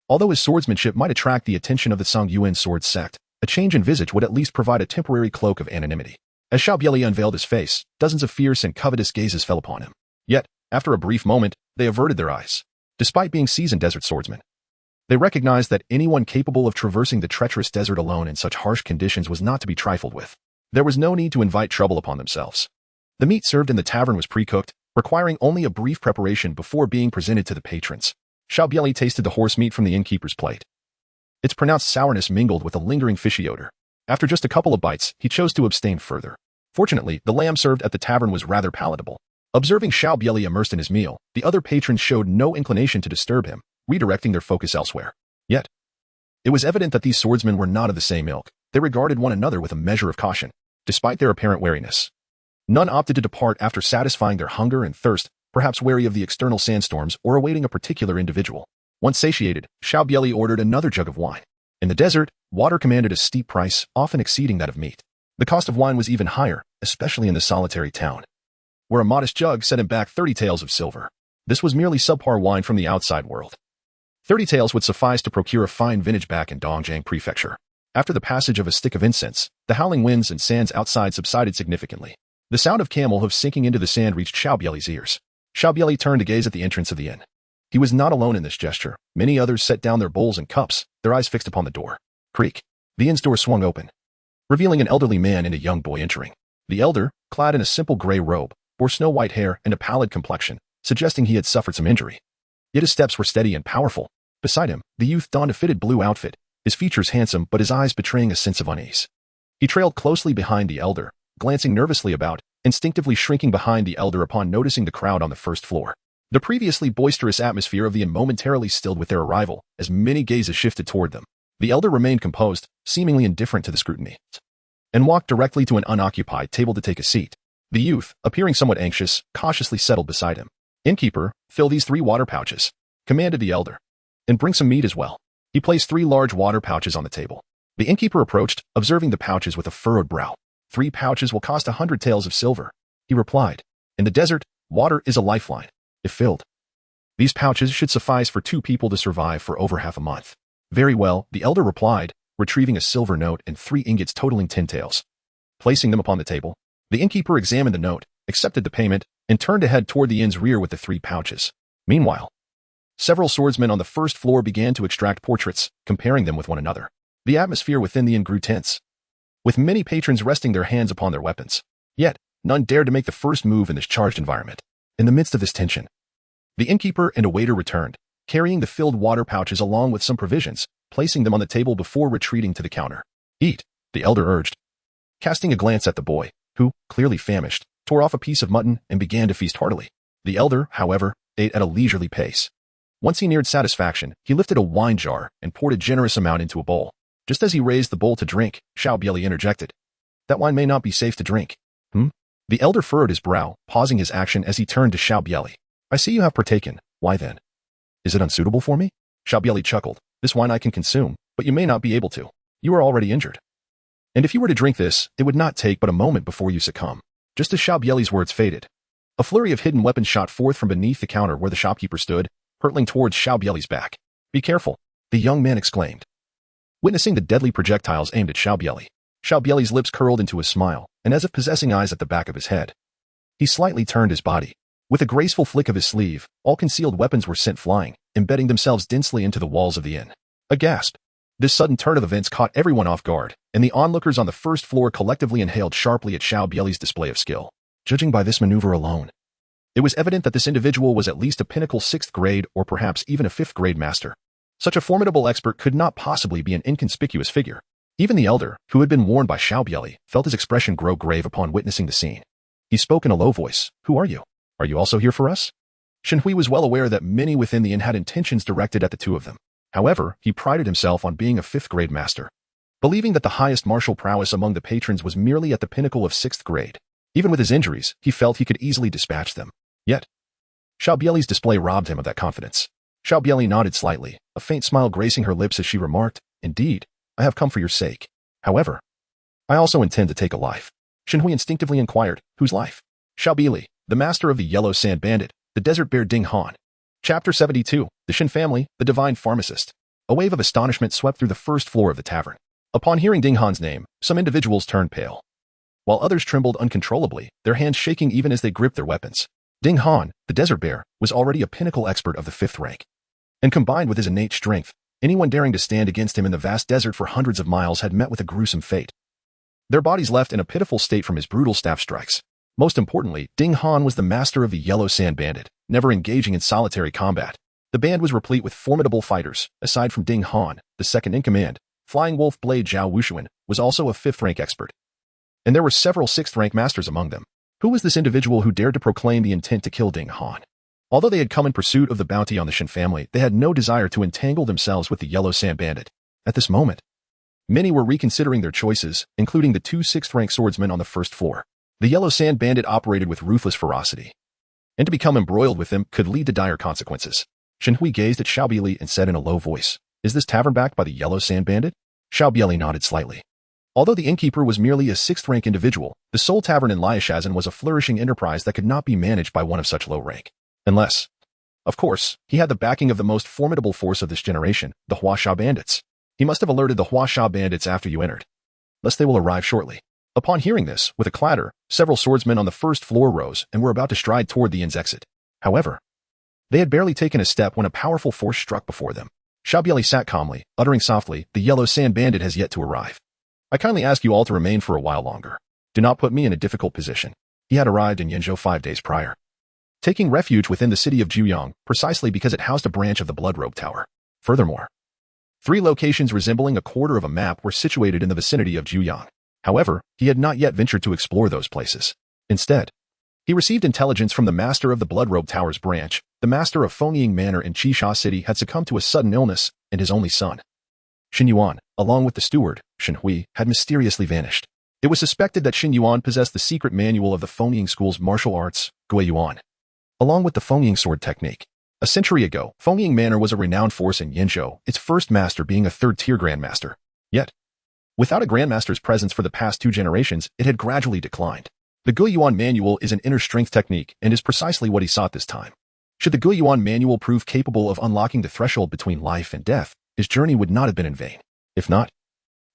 Speaker 1: Although his swordsmanship might attract the attention of the Songyuan sword sect, a change in visage would at least provide a temporary cloak of anonymity. As Xiao Bie Li unveiled his face, dozens of fierce and covetous gazes fell upon him. Yet, after a brief moment, they averted their eyes. Despite being seasoned desert swordsmen, they recognized that anyone capable of traversing the treacherous desert alone in such harsh conditions was not to be trifled with. There was no need to invite trouble upon themselves. The meat served in the tavern was pre-cooked, requiring only a brief preparation before being presented to the patrons. Xiao Bie Li tasted the horse meat from the innkeeper's plate. Its pronounced sourness mingled with a lingering fishy odor. After just a couple of bites, he chose to abstain further. Fortunately, the lamb served at the tavern was rather palatable. Observing Xiao Bie Li immersed in his meal, the other patrons showed no inclination to disturb him, redirecting their focus elsewhere. Yet, it was evident that these swordsmen were not of the same ilk. They regarded one another with a measure of caution, despite their apparent wariness. None opted to depart after satisfying their hunger and thirst, perhaps wary of the external sandstorms or awaiting a particular individual. Once satiated, Xiao Bie Li ordered another jug of wine. In the desert, water commanded a steep price, often exceeding that of meat. The cost of wine was even higher, especially in the solitary town, where a modest jug set him back 30 taels of silver. This was merely subpar wine from the outside world. 30 taels would suffice to procure a fine vintage back in Dongjiang Prefecture. After the passage of a stick of incense, the howling winds and sands outside subsided significantly. The sound of camel hooves sinking into the sand reached Xiao Bie Li's ears. Xiao Bie Li turned to gaze at the entrance of the inn. He was not alone in this gesture. Many others set down their bowls and cups, their eyes fixed upon the door. Creak. The inn's door swung open, revealing an elderly man and a young boy entering. The elder, clad in a simple gray robe, bore snow-white hair and a pallid complexion, suggesting he had suffered some injury. Yet his steps were steady and powerful. Beside him, the youth donned a fitted blue outfit, his features handsome but his eyes betraying a sense of unease. He trailed closely behind the elder, glancing nervously about, instinctively shrinking behind the elder upon noticing the crowd on the first floor. The previously boisterous atmosphere of the inn momentarily stilled with their arrival, as many gazes shifted toward them. The elder remained composed, seemingly indifferent to the scrutiny, and walked directly to an unoccupied table to take a seat. The youth, appearing somewhat anxious, cautiously settled beside him. "Innkeeper, fill these 3 water pouches," commanded the elder. "And bring some meat as well." He placed 3 large water pouches on the table. The innkeeper approached, observing the pouches with a furrowed brow. 3 pouches will cost 100 taels of silver," he replied. "In the desert, water is a lifeline. If filled, these pouches should suffice for 2 people to survive for over half a month." "Very well," the elder replied, retrieving a silver note and 3 ingots totaling 10 taels. Placing them upon the table, the innkeeper examined the note, accepted the payment, and turned to head toward the inn's rear with the 3 pouches. Meanwhile, several swordsmen on the first floor began to extract portraits, comparing them with one another. The atmosphere within the inn grew tense, with many patrons resting their hands upon their weapons. Yet, None dared to make the first move in this charged environment. In the midst of this tension, the innkeeper and a waiter returned, carrying the filled water pouches along with some provisions, placing them on the table before retreating to the counter. Eat, the elder urged, casting a glance at the boy, who, clearly famished, tore off a piece of mutton and began to feast heartily. The elder, however, ate at a leisurely pace. Once he neared satisfaction, he lifted a wine jar and poured a generous amount into a bowl. Just as he raised the bowl to drink, Xiao Bie Li interjected, "That wine may not be safe to drink." The elder furrowed his brow, pausing his action as he turned to Xiao Bie Li. "I see you have partaken. Why then? Is it unsuitable for me?" Xiao Bie Li chuckled. "This wine I can consume, but you may not be able to. You are already injured. And if you were to drink this, it would not take but a moment before you succumb." Just as Xiao Bie Li's words faded, a flurry of hidden weapons shot forth from beneath the counter where the shopkeeper stood, hurtling towards Xiao Bie Li's back. "Be careful," the young man exclaimed. Witnessing the deadly projectiles aimed at Xiao Bie Li, Xiao Bie Li's lips curled into a smile, and as if possessing eyes at the back of his head, he slightly turned his body. With a graceful flick of his sleeve, all concealed weapons were sent flying, embedding themselves densely into the walls of the inn. A gasp! This sudden turn of events caught everyone off guard, and the onlookers on the first floor collectively inhaled sharply at Xiao Bie Li's display of skill. Judging by this maneuver alone, it was evident that this individual was at least a pinnacle 6th grade or perhaps even a 5th grade master. Such a formidable expert could not possibly be an inconspicuous figure. Even the elder, who had been warned by Xiao Bie Li, felt his expression grow grave upon witnessing the scene. He spoke in a low voice. "Who are you? Are you also here for us?" Shen Hui was well aware that many within the inn had intentions directed at the two of them. However, he prided himself on being a 5th grade master, believing that the highest martial prowess among the patrons was merely at the pinnacle of 6th grade. Even with his injuries, he felt he could easily dispatch them. Yet, Xiao Bie Li's display robbed him of that confidence. Xiao Bie Li nodded slightly, a faint smile gracing her lips as she remarked, "Indeed, I have come for your sake. However, I also intend to take a life." Shen Hui instinctively inquired, "Whose life?" "Xiao Bie Li, the master of the Yellow Sand Bandit, the Desert Bear Ding Han." Chapter 72, The Shen Family, the Divine Pharmacist. A wave of astonishment swept through the first floor of the tavern. Upon hearing Ding Han's name, some individuals turned pale, while others trembled uncontrollably, their hands shaking even as they gripped their weapons. Ding Han, the Desert Bear, was already a pinnacle expert of the 5th rank. And combined with his innate strength, anyone daring to stand against him in the vast desert for hundreds of miles had met with a gruesome fate. Their bodies left in a pitiful state from his brutal staff strikes. Most importantly, Ding Han was the master of the Yellow Sand Bandit, never engaging in solitary combat. The band was replete with formidable fighters. Aside from Ding Han, the second in command, Flying Wolf Blade Zhao Wushuan was also a 5th rank expert. And there were several 6th rank masters among them. Who was this individual who dared to proclaim the intent to kill Ding Han? Although they had come in pursuit of the bounty on the Shen family, they had no desire to entangle themselves with the Yellow Sand Bandit. At this moment, many were reconsidering their choices, including the 2 6th rank swordsmen on the first floor. The Yellow Sand Bandit operated with ruthless ferocity, and to become embroiled with them could lead to dire consequences. Shen Hui gazed at Xiao Bie Li and said in a low voice, "Is this tavern backed by the Yellow Sand Bandit?" Xiao Bie Li nodded slightly. Although the innkeeper was merely a 6th rank individual, the Soul Tavern in Liashazen was a flourishing enterprise that could not be managed by one of such low rank. Unless, of course, he had the backing of the most formidable force of this generation, the Huasha Bandits. He must have alerted the Huasha Bandits after you entered, lest they will arrive shortly. Upon hearing this, with a clatter, several swordsmen on the first floor rose and were about to stride toward the inn's exit. However, they had barely taken a step when a powerful force struck before them. Xiao Bie Li sat calmly, uttering softly, "The Yellow Sand Bandit has yet to arrive. I kindly ask you all to remain for a while longer. Do not put me in a difficult position." He had arrived in Yenzhou 5 days prior, taking refuge within the city of Juyang precisely because it housed a branch of the Blood Robe Tower. Furthermore, 3 locations resembling a quarter of a map were situated in the vicinity of Juyang. However, he had not yet ventured to explore those places. Instead, he received intelligence from the master of the Blood Robe Tower's branch. The master of Fengying Manor in Qisha City had succumbed to a sudden illness, and his only son, Xin Yuan, along with the steward, Shen Hui, had mysteriously vanished. It was suspected that Xin Yuan possessed the secret manual of the Fengying School's martial arts, Gui Yuan, along with the Fengying sword technique. A century ago, Fengying Manor was a renowned force in Yenzhou, its first master being a 3rd-tier Grandmaster. Yet, without a Grandmaster's presence for the past 2 generations, it had gradually declined. The Gui Yuan manual is an inner strength technique and is precisely what he sought this time. Should the Gui Yuan manual prove capable of unlocking the threshold between life and death, his journey would not have been in vain. If not,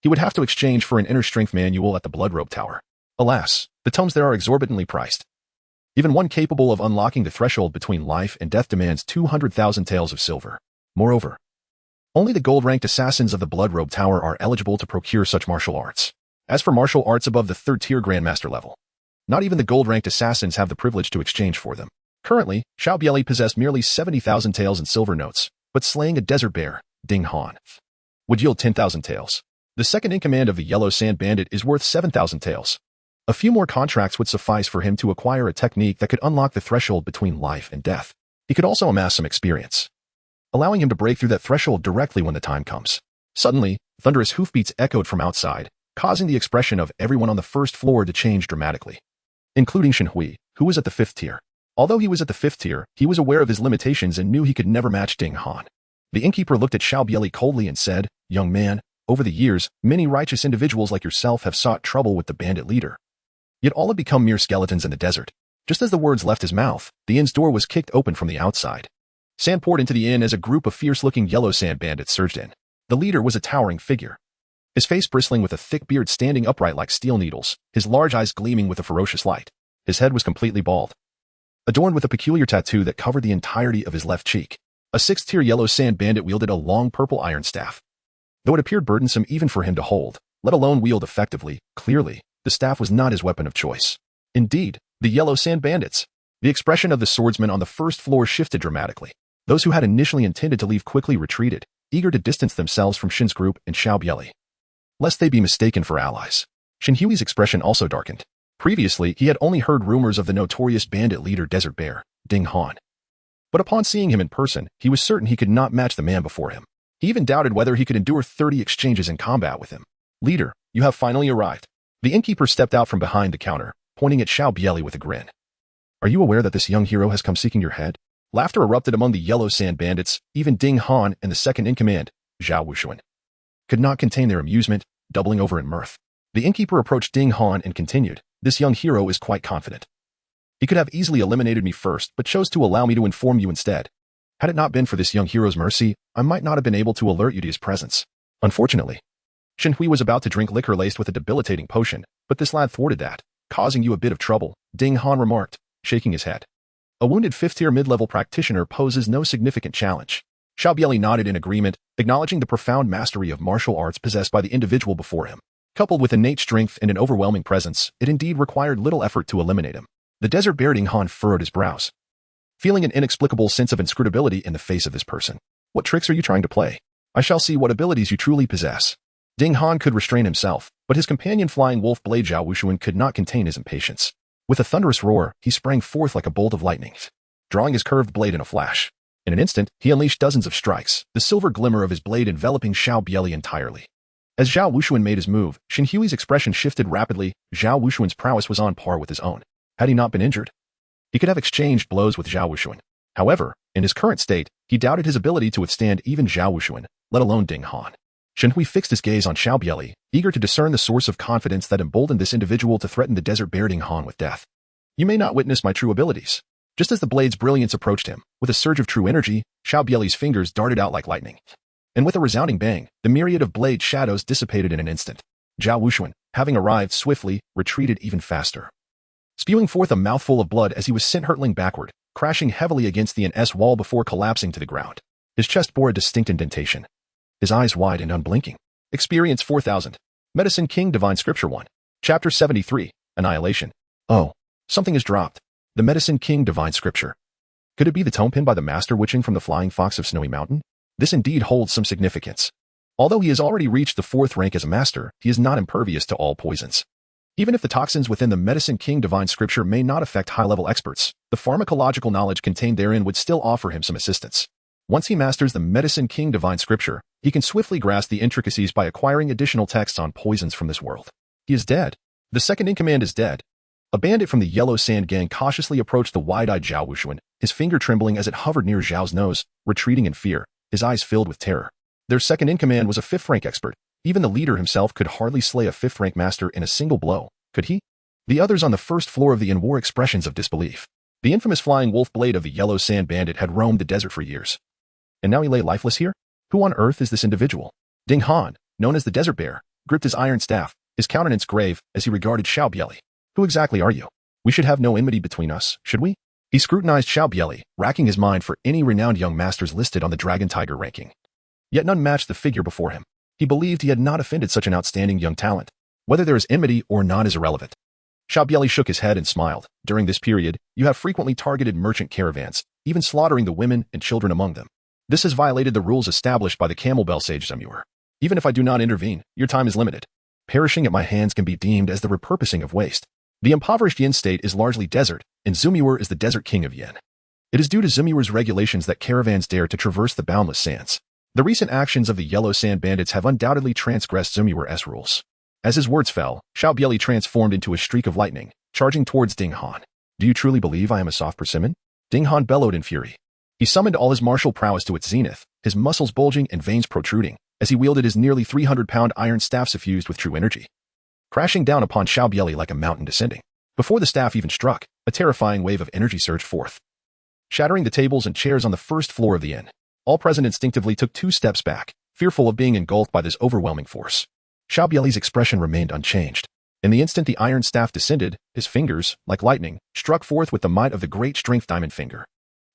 Speaker 1: he would have to exchange for an inner strength manual at the Blood Robe Tower. Alas, the tomes there are exorbitantly priced. Even one capable of unlocking the threshold between life and death demands 200,000 taels of silver. Moreover, only the gold-ranked assassins of the Blood Robe Tower are eligible to procure such martial arts. As for martial arts above the 3rd-tier Grandmaster level, Not even the gold-ranked assassins have the privilege to exchange for them. Currently, Xiao Bie Li possessed merely 70,000 taels and silver notes, but slaying a desert bear, Ding Han, would yield 10,000 taels. The second-in-command of the Yellow Sand Bandit is worth 7,000 taels. A few more contracts would suffice for him to acquire a technique that could unlock the threshold between life and death. He could also amass some experience, allowing him to break through that threshold directly when the time comes. Suddenly, thunderous hoofbeats echoed from outside, causing the expression of everyone on the first floor to change dramatically, including Shen Hui, who was at the 5th tier. Although he was at the 5th tier, he was aware of his limitations and knew he could never match Ding Han. The innkeeper looked at Xiao Bie Li coldly and said, "Young man, over the years, many righteous individuals like yourself have sought trouble with the bandit leader. Yet all have become mere skeletons in the desert." Just as the words left his mouth, the inn's door was kicked open from the outside. Sand poured into the inn as a group of fierce-looking yellow sand bandits surged in. The leader was a towering figure, his face bristling with a thick beard standing upright like steel needles, his large eyes gleaming with a ferocious light. His head was completely bald, adorned with a peculiar tattoo that covered the entirety of his left cheek. A 6th-tier yellow sand bandit wielded a long purple iron staff. Though it appeared burdensome even for him to hold, let alone wield effectively, clearly, the staff was not his weapon of choice. Indeed, the yellow sand bandits. The expression of the swordsmen on the first floor shifted dramatically. Those who had initially intended to leave quickly retreated, eager to distance themselves from Shin's group and Xiao Bie Li, lest they be mistaken for allies. Shen Hui's expression also darkened. Previously, he had only heard rumors of the notorious bandit leader Desert Bear, Ding Han. But upon seeing him in person, he was certain he could not match the man before him. He even doubted whether he could endure 30 exchanges in combat with him. "Leader, you have finally arrived." The innkeeper stepped out from behind the counter, pointing at Xiao Bie Li with a grin. "Are you aware that this young hero has come seeking your head?" Laughter erupted among the yellow sand bandits. Even Ding Han and the second-in-command, Zhao Wushuan, could not contain their amusement, doubling over in mirth. The innkeeper approached Ding Han and continued, "This young hero is quite confident. He could have easily eliminated me first, but chose to allow me to inform you instead. Had it not been for this young hero's mercy, I might not have been able to alert you to his presence. Unfortunately." Shen Hui was about to drink liquor laced with a debilitating potion, but this lad thwarted that, "Causing you a bit of trouble," Ding Han remarked, shaking his head. "A wounded 5th-tier mid-level practitioner poses no significant challenge." Xiao Bie Li nodded in agreement, acknowledging the profound mastery of martial arts possessed by the individual before him. Coupled with innate strength and an overwhelming presence, it indeed required little effort to eliminate him. The desert bear Ding Han furrowed his brows, feeling an inexplicable sense of inscrutability in the face of this person. "What tricks are you trying to play? I shall see what abilities you truly possess." Ding Han could restrain himself, but his companion flying wolf blade Zhao Wushuan could not contain his impatience. With a thunderous roar, he sprang forth like a bolt of lightning, drawing his curved blade in a flash. In an instant, he unleashed dozens of strikes, the silver glimmer of his blade enveloping Xiao Bie Li entirely. As Zhao Wushuan made his move, Shen Hui's expression shifted rapidly. Zhao Wushuan's prowess was on par with his own. Had he not been injured, he could have exchanged blows with Zhao Wushuan. However, in his current state, he doubted his ability to withstand even Zhao Wushuan, let alone Ding Han. Shen Hui fixed his gaze on Xiao Bie Li, eager to discern the source of confidence that emboldened this individual to threaten the desert bear Ding Han with death. "You may not witness my true abilities." Just as the blade's brilliance approached him, with a surge of true energy, Xiao Bie Li's fingers darted out like lightning. And with a resounding bang, the myriad of blade shadows dissipated in an instant. Zhao Wushuan, having arrived swiftly, retreated even faster, spewing forth a mouthful of blood as he was sent hurtling backward, crashing heavily against the NS wall before collapsing to the ground. His chest bore a distinct indentation, his eyes wide and unblinking. Experience 4000. Medicine King Divine Scripture 1. Chapter 73. Annihilation. Oh, something is dropped. The Medicine King Divine Scripture. Could it be the tome pin by the Master Witching from the Flying Fox of Snowy Mountain? This indeed holds some significance. Although he has already reached the 4th rank as a master, he is not impervious to all poisons. Even if the toxins within the Medicine King Divine Scripture may not affect high-level experts, the pharmacological knowledge contained therein would still offer him some assistance. Once he masters the Medicine King Divine Scripture, he can swiftly grasp the intricacies by acquiring additional texts on poisons from this world. He is dead. The second-in-command is dead. A bandit from the Yellow Sand Gang cautiously approached the wide-eyed Zhao Wushuan, his finger trembling as it hovered near Zhao's nose, retreating in fear, his eyes filled with terror. Their second-in-command was a 5th-rank expert. Even the leader himself could hardly slay a 5th-rank master in a single blow, could he? The others on the first floor of the inn wore expressions of disbelief. The infamous flying wolf blade of the Yellow Sand Bandit had roamed the desert for years. And now he lay lifeless here? Who on earth is this individual? Ding Han, known as the Desert Bear, gripped his iron staff, his countenance grave as he regarded Xiao Bie Li. "Who exactly are you? We should have no enmity between us, should we?" He scrutinized Xiao Bie Li, racking his mind for any renowned young masters listed on the Dragon Tiger ranking. Yet none matched the figure before him. He believed he had not offended such an outstanding young talent. Whether there is enmity or not is irrelevant. Xiao Bie Li shook his head and smiled. During this period, you have frequently targeted merchant caravans, even slaughtering the women and children among them. This has violated the rules established by the Camel Bell Sage Zemur. Even if I do not intervene, your time is limited. Perishing at my hands can be deemed as the repurposing of waste. The impoverished Yin state is largely desert, and Zemur is the desert king of Yin. It is due to Zemur's regulations that caravans dare to traverse the boundless sands. The recent actions of the Yellow Sand Bandits have undoubtedly transgressed Zemur's rules. As his words fell, Xiao Bie Li transformed into a streak of lightning, charging towards Ding Han. Do you truly believe I am a soft persimmon? Ding Han bellowed in fury. He summoned all his martial prowess to its zenith, his muscles bulging and veins protruding, as he wielded his nearly 300-pound iron staff suffused with true energy, crashing down upon Xiao Bie Li like a mountain descending. Before the staff even struck, a terrifying wave of energy surged forth, shattering the tables and chairs on the first floor of the inn. All present instinctively took 2 steps back, fearful of being engulfed by this overwhelming force. Xiao Bie Li's expression remained unchanged. In the instant the iron staff descended, his fingers, like lightning, struck forth with the might of the great strength diamond finger.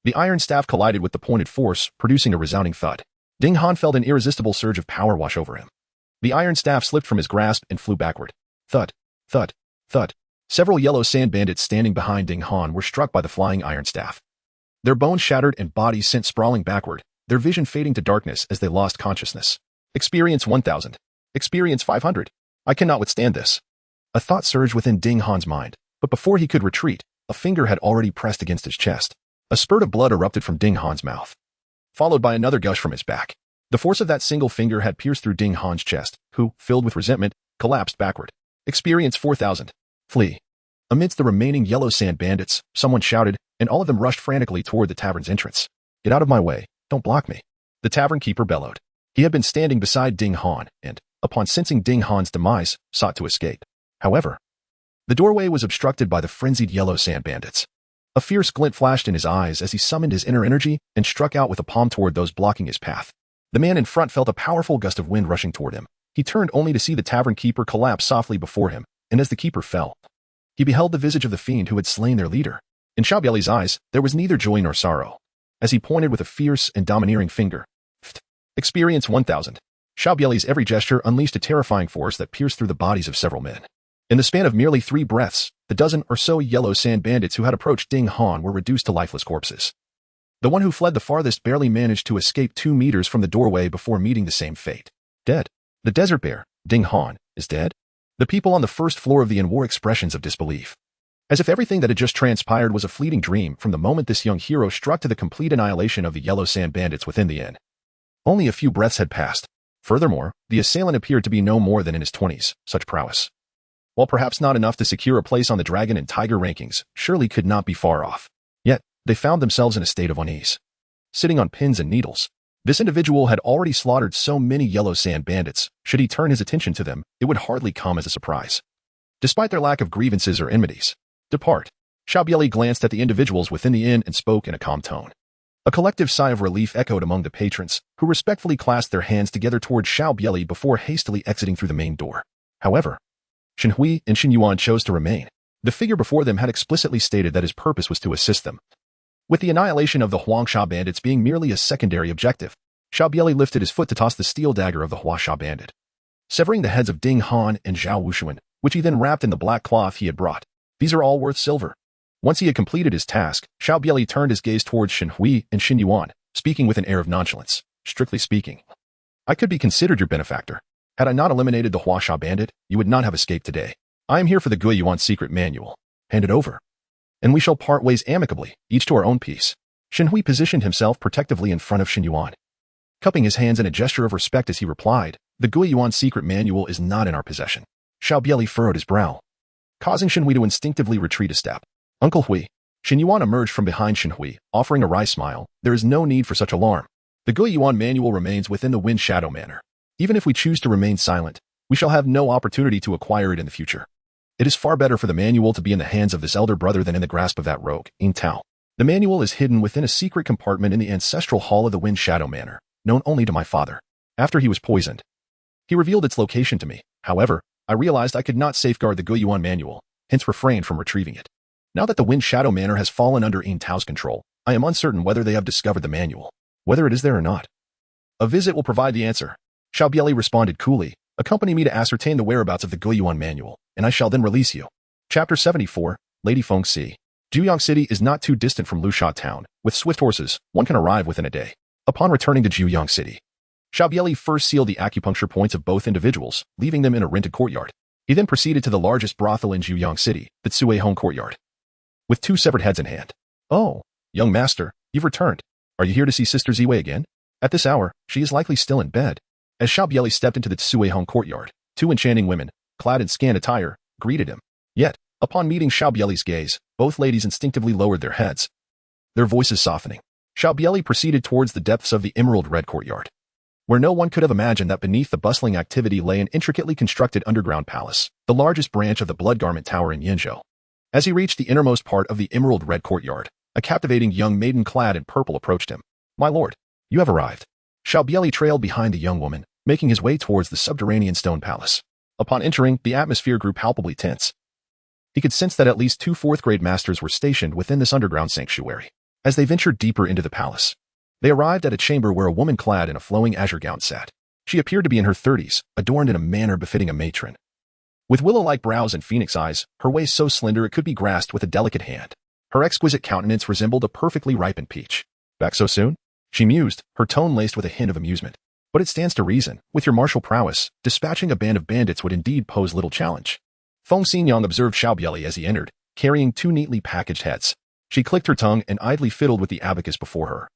Speaker 1: The iron staff collided with the pointed force, producing a resounding thud. Ding Han felt an irresistible surge of power wash over him. The iron staff slipped from his grasp and flew backward. Thud, thud, thud. Several yellow sand bandits standing behind Ding Han were struck by the flying iron staff. Their bones shattered and bodies sent sprawling backward, their vision fading to darkness as they lost consciousness. Experience 1000. Experience 500. I cannot withstand this. A thought surged within Ding Han's mind, but before he could retreat, a finger had already pressed against his chest. A spurt of blood erupted from Ding Han's mouth, followed by another gush from his back. The force of that single finger had pierced through Ding Han's chest, who, filled with resentment, collapsed backward. Experience 4000. Flee. Amidst the remaining yellow sand bandits, someone shouted, and all of them rushed frantically toward the tavern's entrance. Get out of my way. Don't block me. The tavern keeper bellowed. He had been standing beside Ding Han, and, upon sensing Ding Han's demise, sought to escape. However, the doorway was obstructed by the frenzied yellow sand bandits. A fierce glint flashed in his eyes as he summoned his inner energy and struck out with a palm toward those blocking his path. The man in front felt a powerful gust of wind rushing toward him. He turned only to see the tavern keeper collapse softly before him, and as the keeper fell, he beheld the visage of the fiend who had slain their leader. In Xiao Bie Li's eyes, there was neither joy nor sorrow, as he pointed with a fierce and domineering finger. Experience 1000. Xiao Bie Li's every gesture unleashed a terrifying force that pierced through the bodies of several men. In the span of merely 3 breaths, the dozen or so yellow sand bandits who had approached Ding Han were reduced to lifeless corpses. The one who fled the farthest barely managed to escape 2 meters from the doorway before meeting the same fate. Dead. The desert bear, Ding Han, is dead? The people on the first floor of the inn wore expressions of disbelief, as if everything that had just transpired was a fleeting dream from the moment this young hero struck to the complete annihilation of the yellow sand bandits within the inn. Only a few breaths had passed. Furthermore, the assailant appeared to be no more than in his 20s. Such prowess, while perhaps not enough to secure a place on the dragon and tiger rankings, surely could not be far off. Yet, they found themselves in a state of unease. Sitting on pins and needles, this individual had already slaughtered so many yellow sand bandits. Should he turn his attention to them, it would hardly come as a surprise. Despite their lack of grievances or enmities. Depart. Xiao Bie Li glanced at the individuals within the inn and spoke in a calm tone. A collective sigh of relief echoed among the patrons, who respectfully clasped their hands together toward Xiao Bie Li before hastily exiting through the main door. However, Shen Hui and Xin Yuan chose to remain. The figure before them had explicitly stated that his purpose was to assist them, with the annihilation of the Huangsha bandits being merely a secondary objective. Xiao Bie Li lifted his foot to toss the steel dagger of the Huangsha bandit, severing the heads of Ding Han and Zhao Wushuan, which he then wrapped in the black cloth he had brought. These are all worth silver. Once he had completed his task, Xiao Bie Li turned his gaze towards Shen Hui and Xin Yuan, speaking with an air of nonchalance. Strictly speaking, I could be considered your benefactor. Had I not eliminated the Huangsha bandit, you would not have escaped today. I am here for the Gui Yuan secret manual. Hand it over, and we shall part ways amicably, each to our own peace. Shen Hui positioned himself protectively in front of Xin Yuan, cupping his hands in a gesture of respect as he replied, the Gui Yuan secret manual is not in our possession. Xiao Bie Li furrowed his brow, causing Shen Hui to instinctively retreat a step. Uncle Hui. Xin Yuan emerged from behind Shen Hui, offering a wry smile. There is no need for such alarm. The Gui Yuan manual remains within the Wind Shadow Manor. Even if we choose to remain silent, we shall have no opportunity to acquire it in the future. It is far better for the manual to be in the hands of this elder brother than in the grasp of that rogue, Yin Tao. The manual is hidden within a secret compartment in the ancestral hall of the Wind Shadow Manor, known only to my father. After he was poisoned, he revealed its location to me. However, I realized I could not safeguard the Gui Yuan manual, hence refrained from retrieving it. Now that the Wind Shadow Manor has fallen under Yin Tao's control, I am uncertain whether they have discovered the manual, whether it is there or not. A visit will provide the answer. Xiao Bie Li responded coolly. Accompany me to ascertain the whereabouts of the Gui Yuan manual, and I shall then release you. Chapter 74, Lady Feng Si. Juyang City is not too distant from Lusha Town. With swift horses, one can arrive within a day. Upon returning to Juyang City, Xiao Bie Li first sealed the acupuncture points of both individuals, leaving them in a rented courtyard. He then proceeded to the largest brothel in Juyang City, the Tsui Hong Courtyard, with two severed heads in hand. "Oh, young master, you've returned. Are you here to see Sister Ziwei again? At this hour, she is likely still in bed." As Xiao Bie Li stepped into the Tsui Hong Courtyard, two enchanting women, clad in scant attire, greeted him. Yet, upon meeting Xiao Bie Li's gaze, both ladies instinctively lowered their heads, their voices softening. Xiao Bie Li proceeded towards the depths of the emerald red courtyard, where no one could have imagined that beneath the bustling activity lay an intricately constructed underground palace, the largest branch of the Blood Garment Tower in Yinzhou. As he reached the innermost part of the emerald red courtyard, a captivating young maiden clad in purple approached him. "My lord, you have arrived." Xiao Bie Li trailed behind the young woman, making his way towards the subterranean stone palace. Upon entering, the atmosphere grew palpably tense. He could sense that at least two fourth-grade masters were stationed within this underground sanctuary. As they ventured deeper into the palace, they arrived at a chamber where a woman clad in a flowing azure gown sat. She appeared to be in her 30s, adorned in a manner befitting a matron. With willow-like brows and phoenix eyes, her waist so slender it could be grasped with a delicate hand. Her exquisite countenance resembled a perfectly ripened peach. "Back so soon?" she mused, her tone laced with a hint of amusement. "But it stands to reason, with your martial prowess, dispatching a band of bandits would indeed pose little challenge." Feng Xinyang observed Xiao Bie Li as he entered, carrying two neatly packaged heads. She clicked her tongue and idly fiddled with the abacus before her,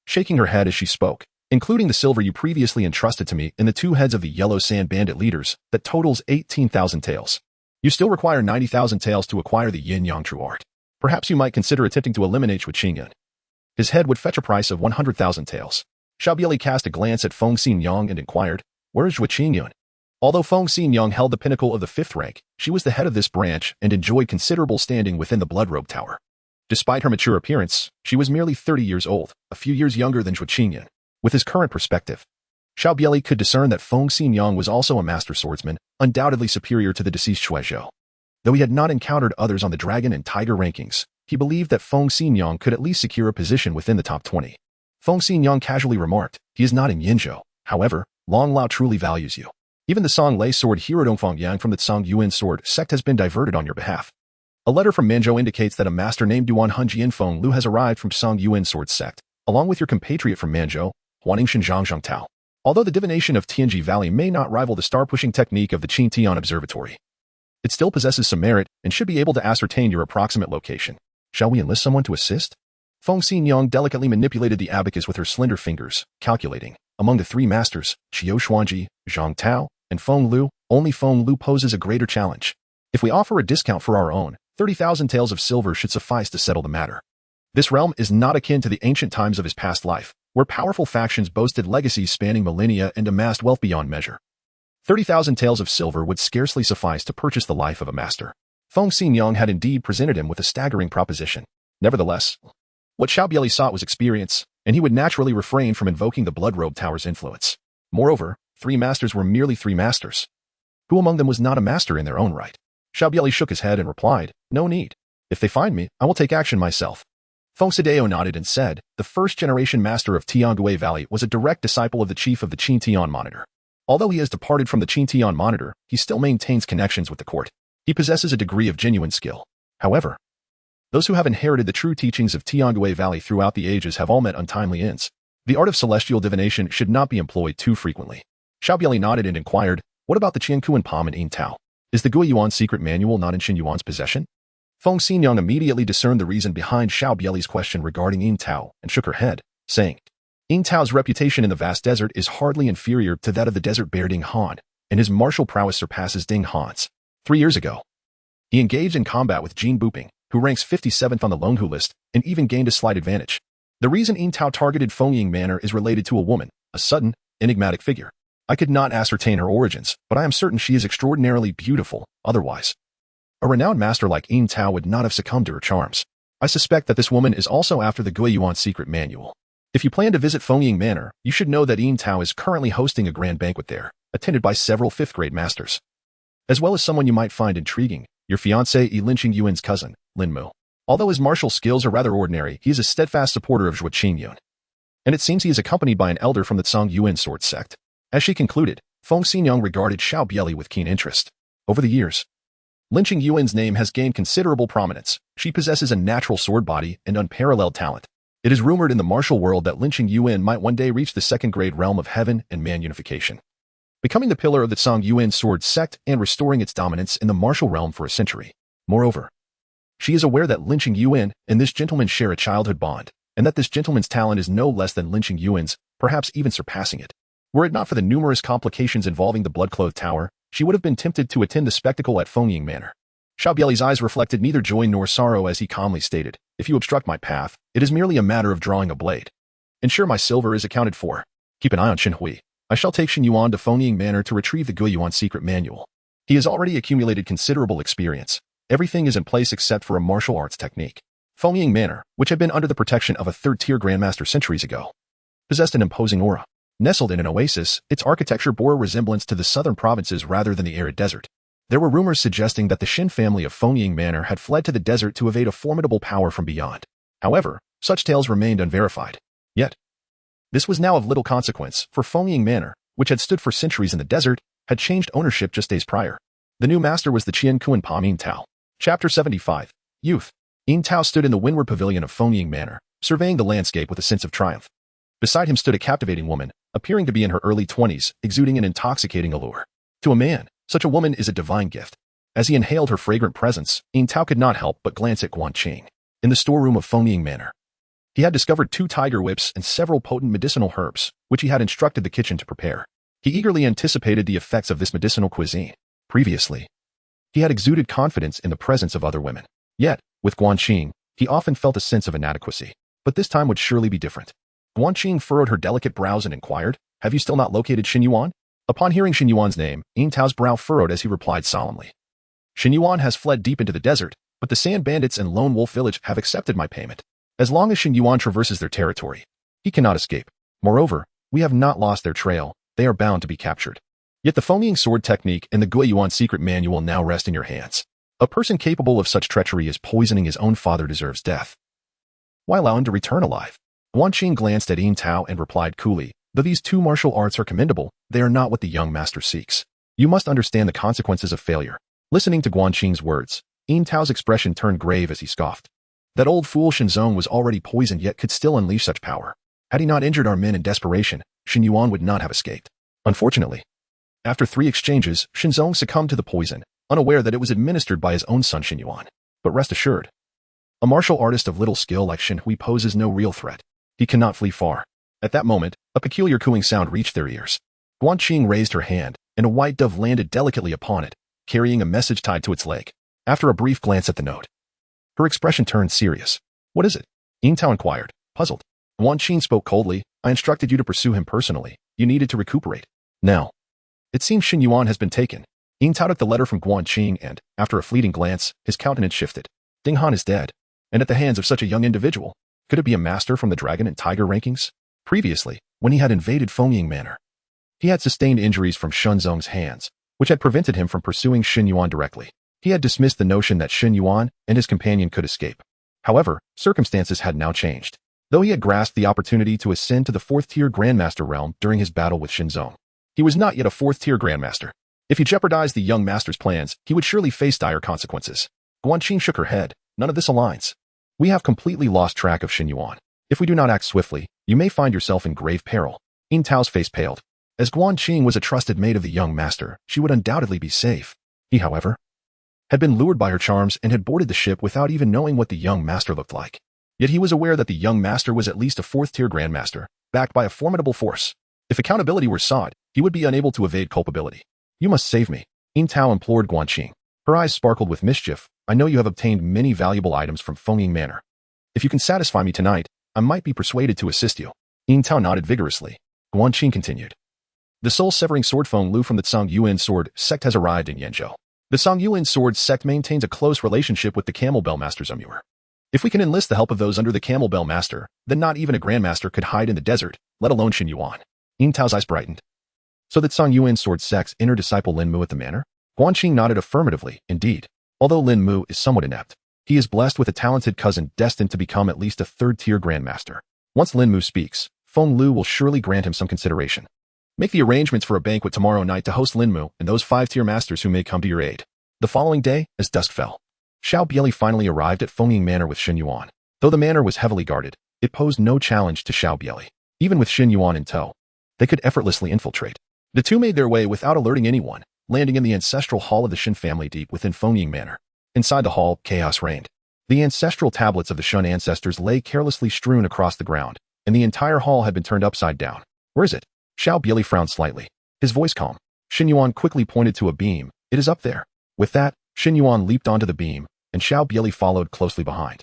Speaker 1: shaking her head as she spoke. "Including the silver you previously entrusted to me in the two heads of the Yellow Sand Bandit leaders, that totals 18,000 taels. You still require 90,000 taels to acquire the Yin-Yang True Art. Perhaps you might consider attempting to eliminate Xue Qingyun. His head would fetch a price of 100,000 taels." Xiao Bie Li cast a glance at Feng Xinyang and inquired, "Where is Xue Qingyun?" Although Feng Xinyang held the pinnacle of the 5th rank, she was the head of this branch and enjoyed considerable standing within the Blood Robe Tower. Despite her mature appearance, she was merely 30 years old, a few years younger than Xue Qingyun. With his current perspective, Xiao Bie Li could discern that Feng Xinyang was also a master swordsman, undoubtedly superior to the deceased Xue Zhou. Though he had not encountered others on the Dragon and Tiger rankings, he believed that Feng Xinyang could at least secure a position within the top 20. Feng Xinyang casually remarked, "He is not in Yinzhou. However, Long Lao truly values you. Even the Song Lei sword hero Dongfang Yang from the Song Yuan sword sect has been diverted on your behalf." A letter from Manzhou indicates that a master named Duan Hunjian Feng Lu has arrived from Song Yuan sword sect, along with your compatriot from Manzhou, Huaningshan Zhang Tao. Although the divination of Tianji Valley may not rival the star-pushing technique of the Qingtian Observatory, it still possesses some merit and should be able to ascertain your approximate location. Shall we enlist someone to assist? Feng Xinyang delicately manipulated the abacus with her slender fingers, calculating. Among the three masters, Qiu Xuanji, Zhang Tao, and Feng Lu, only Feng Lu poses a greater challenge. If we offer a discount for our own, 30,000 taels of silver should suffice to settle the matter. This realm is not akin to the ancient times of his past life, where powerful factions boasted legacies spanning millennia and amassed wealth beyond measure. 30,000 taels of silver would scarcely suffice to purchase the life of a master. Feng Xinyang had indeed presented him with a staggering proposition. Nevertheless, what Xiao Bie Li sought was experience, and he would naturally refrain from invoking the Blood Robe Tower's influence. Moreover, three masters were merely three masters. Who among them was not a master in their own right? Xiao Bie Li shook his head and replied, "No need. If they find me, I will take action myself." Feng Sideo nodded and said, "The first-generation master of Tiangui Valley was a direct disciple of the chief of the Qingtian Monitor. Although he has departed from the Qingtian Monitor, he still maintains connections with the court. He possesses a degree of genuine skill. However, those who have inherited the true teachings of Tiangui Valley throughout the ages have all met untimely ends. The art of celestial divination should not be employed too frequently." Xiao Bie Li nodded and inquired, "What about the Qiankuan Palm and Yin Tao? Is the Gui Yuan secret manual not in Xin Yuan's possession?" Feng Xinyang immediately discerned the reason behind Xiao Bie Li's question regarding Yin Tao and shook her head, saying, "Yin Tao's reputation in the vast desert is hardly inferior to that of the desert bear Ding Han, and his martial prowess surpasses Ding Han's. 3 years ago, he engaged in combat with Jin Buping, who ranks 57th on the Longhu list, and even gained a slight advantage. The reason Yin Tao targeted Fengying Manor is related to a woman, a sudden, enigmatic figure. I could not ascertain her origins, but I am certain she is extraordinarily beautiful, otherwise a renowned master like Yin Tao would not have succumbed to her charms. I suspect that this woman is also after the Gui Yuan secret manual. If you plan to visit Fengying Manor, you should know that Yin Tao is currently hosting a grand banquet there, attended by several 5th-grade masters, as well as someone you might find intriguing, your fiancé Yi Linqing Yuan's cousin, Lin Mu. Although his martial skills are rather ordinary, he is a steadfast supporter of Xue Qingyun, and it seems he is accompanied by an elder from the Song Yuan sword sect." As she concluded, Feng Xinyang regarded Xiao Bie Li with keen interest. Over the years, Lin Qingyuan's name has gained considerable prominence. She possesses a natural sword body and unparalleled talent. It is rumored in the martial world that Lin Qingyuan might one day reach the second-grade realm of heaven and man unification, becoming the pillar of the Songyuan sword sect and restoring its dominance in the martial realm for a century. Moreover, she is aware that Lin Qingyuan and this gentleman share a childhood bond, and that this gentleman's talent is no less than Lin Qingyuan's, perhaps even surpassing it. Were it not for the numerous complications involving the blood-clothed tower, she would have been tempted to attend the spectacle at Fengying Manor. Xiao Bie Li's eyes reflected neither joy nor sorrow as he calmly stated, "If you obstruct my path, it is merely a matter of drawing a blade. Ensure my silver is accounted for. Keep an eye on Shen Hui. I shall take Shen Yuan to Fengying Manor to retrieve the Guiyuan secret manual. He has already accumulated considerable experience. Everything is in place except for a martial arts technique." Fengying Manor, which had been under the protection of a third-tier Grandmaster centuries ago, possessed an imposing aura. Nestled in an oasis, its architecture bore a resemblance to the southern provinces rather than the arid desert. There were rumors suggesting that the Shen family of Fengying Manor had fled to the desert to evade a formidable power from beyond. However, such tales remained unverified. Yet, this was now of little consequence, for Fengying Manor, which had stood for centuries in the desert, had changed ownership just days prior. The new master was the Qian Kuan Pa Yin Tao. Chapter 75. Youth. Yin Tao stood in the windward pavilion of Fengying Manor, surveying the landscape with a sense of triumph. Beside him stood a captivating woman, appearing to be in her early 20s, exuding an intoxicating allure. To a man, such a woman is a divine gift. As he inhaled her fragrant presence, Yin Tao could not help but glance at Guanqing. In the storeroom of Fengying Manor, he had discovered 2 tiger whips and several potent medicinal herbs, which he had instructed the kitchen to prepare. He eagerly anticipated the effects of this medicinal cuisine. Previously, he had exuded confidence in the presence of other women. Yet, with Guanqing, he often felt a sense of inadequacy. But this time would surely be different. Guanqing furrowed her delicate brows and inquired, "Have you still not located Shen Yuan?" Upon hearing Shen Yuan's name, Yin Tao's brow furrowed as he replied solemnly, "Shen Yuan has fled deep into the desert, but the sand bandits and lone wolf village have accepted my payment. As long as Shen Yuan traverses their territory, he cannot escape. Moreover, we have not lost their trail. They are bound to be captured. Yet the Fengying sword technique and the Guiyuan secret manual now rest in your hands. A person capable of such treachery as poisoning his own father deserves death. Why allow him to return alive?" Guanqing glanced at Yin Tao and replied coolly, "Though these 2 martial arts are commendable, they are not what the young master seeks. You must understand the consequences of failure." Listening to Guanqing's words, Yin Tao's expression turned grave as he scoffed. That old fool Shenzong was already poisoned yet could still unleash such power. Had he not injured our men in desperation, Shen Yuan would not have escaped. Unfortunately, after 3 exchanges, Shenzong succumbed to the poison, unaware that it was administered by his own son Shen Yuan. But rest assured, a martial artist of little skill like Shen Hui poses no real threat. He cannot flee far. At that moment, a peculiar cooing sound reached their ears. Guanqing raised her hand, and a white dove landed delicately upon it, carrying a message tied to its leg. After a brief glance at the note, her expression turned serious. "What is it?" Yin Tao inquired, puzzled. Guanqing spoke coldly, "I instructed you to pursue him personally. You needed to recuperate. Now, it seems Shen Yuan has been taken." Yin Tao took the letter from Guanqing and, after a fleeting glance, his countenance shifted. Ding Han is dead, and at the hands of such a young individual. Could it be a master from the dragon and tiger rankings? Previously, when he had invaded Fengying Manor, he had sustained injuries from Shenzong's hands, which had prevented him from pursuing Shen Yuan directly. He had dismissed the notion that Shen Yuan and his companion could escape. However, circumstances had now changed. Though he had grasped the opportunity to ascend to the 4th-tier Grandmaster realm during his battle with Shenzong, he was not yet a 4th-tier Grandmaster. If he jeopardized the young master's plans, he would surely face dire consequences. Guanqing shook her head. "None of this aligns. We have completely lost track of Shen Yuan. If we do not act swiftly, you may find yourself in grave peril." Yin Tao's face paled. As Guanqing was a trusted mate of the young master, she would undoubtedly be safe. He, however, had been lured by her charms and had boarded the ship without even knowing what the young master looked like. Yet he was aware that the young master was at least a 4th-tier Grandmaster, backed by a formidable force. If accountability were sought, he would be unable to evade culpability. "You must save me," Yin Tao implored Guanqing. Her eyes sparkled with mischief. "I know you have obtained many valuable items from Fengying Manor. If you can satisfy me tonight, I might be persuaded to assist you." Yin Tao nodded vigorously. Guanqing continued. "The soul-severing sword Feng Lu from the Songyuan sword sect has arrived in Yanzhou. The Songyuan sword sect maintains a close relationship with the Camel Bell Master Zumuer. If we can enlist the help of those under the Camel Bell Master, then not even a Grandmaster could hide in the desert, let alone Shen Yuan." Yin Tao's eyes brightened. "So that Songyuan sword sect's inner disciple Lin Mu at the manor?" Guanqing nodded affirmatively. "Indeed. Although Lin Mu is somewhat inept, he is blessed with a talented cousin destined to become at least a 3rd-tier Grandmaster. Once Lin Mu speaks, Feng Lu will surely grant him some consideration. Make the arrangements for a banquet tomorrow night to host Lin Mu and those 5-tier masters who may come to your aid." The following day, as dusk fell, Xiao Bie Li finally arrived at Fengying Manor with Xin Yuan. Though the manor was heavily guarded, it posed no challenge to Xiao Bie Li. Even with Xin Yuan in tow, they could effortlessly infiltrate. The two made their way without alerting anyone, landing in the ancestral hall of the Xin family deep within Fengying Manor. Inside the hall, chaos reigned. The ancestral tablets of the Shun ancestors lay carelessly strewn across the ground, and the entire hall had been turned upside down. Where is it? Xiao Bie Li frowned slightly, his voice calm. Xin Yuan quickly pointed to a beam. It is up there. With that, Xin Yuan leaped onto the beam, and Xiao Bie Li followed closely behind.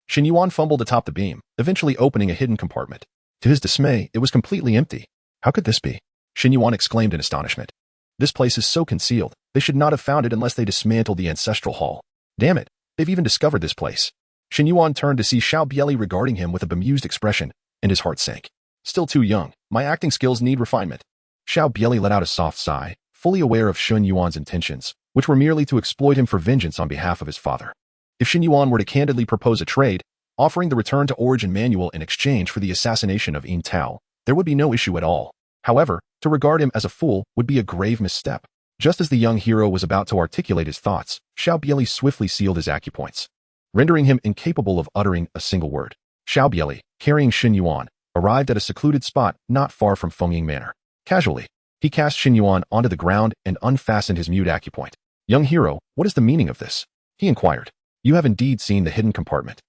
Speaker 1: Xin Yuan fumbled atop the beam, eventually opening a hidden compartment. To his dismay, it was completely empty. How could this be? Xin Yuan exclaimed in astonishment. This place is so concealed, they should not have found it unless they dismantled the ancestral hall. Damn it, they've even discovered this place. Xin Yuan turned to see Xiao Bie Li regarding him with a bemused expression, and his heart sank. Still too young, my acting skills need refinement. Xiao Bie Li let out a soft sigh, fully aware of Xin Yuan's intentions, which were merely to exploit him for vengeance on behalf of his father. If Xin Yuan were to candidly propose a trade, offering the return to origin manual in exchange for the assassination of Yin Tao, there would be no issue at all. However, to regard him as a fool would be a grave misstep. Just as the young hero was about to articulate his thoughts, Xiao Bie Li swiftly sealed his acupoints, rendering him incapable of uttering a single word. Xiao Bie Li, carrying Xin Yuan, arrived at a secluded spot not far from Fengying Manor. Casually, he cast Xin Yuan onto the ground and unfastened his mute acupoint. Young hero, what is the meaning of this? He inquired. You have indeed seen the hidden compartment.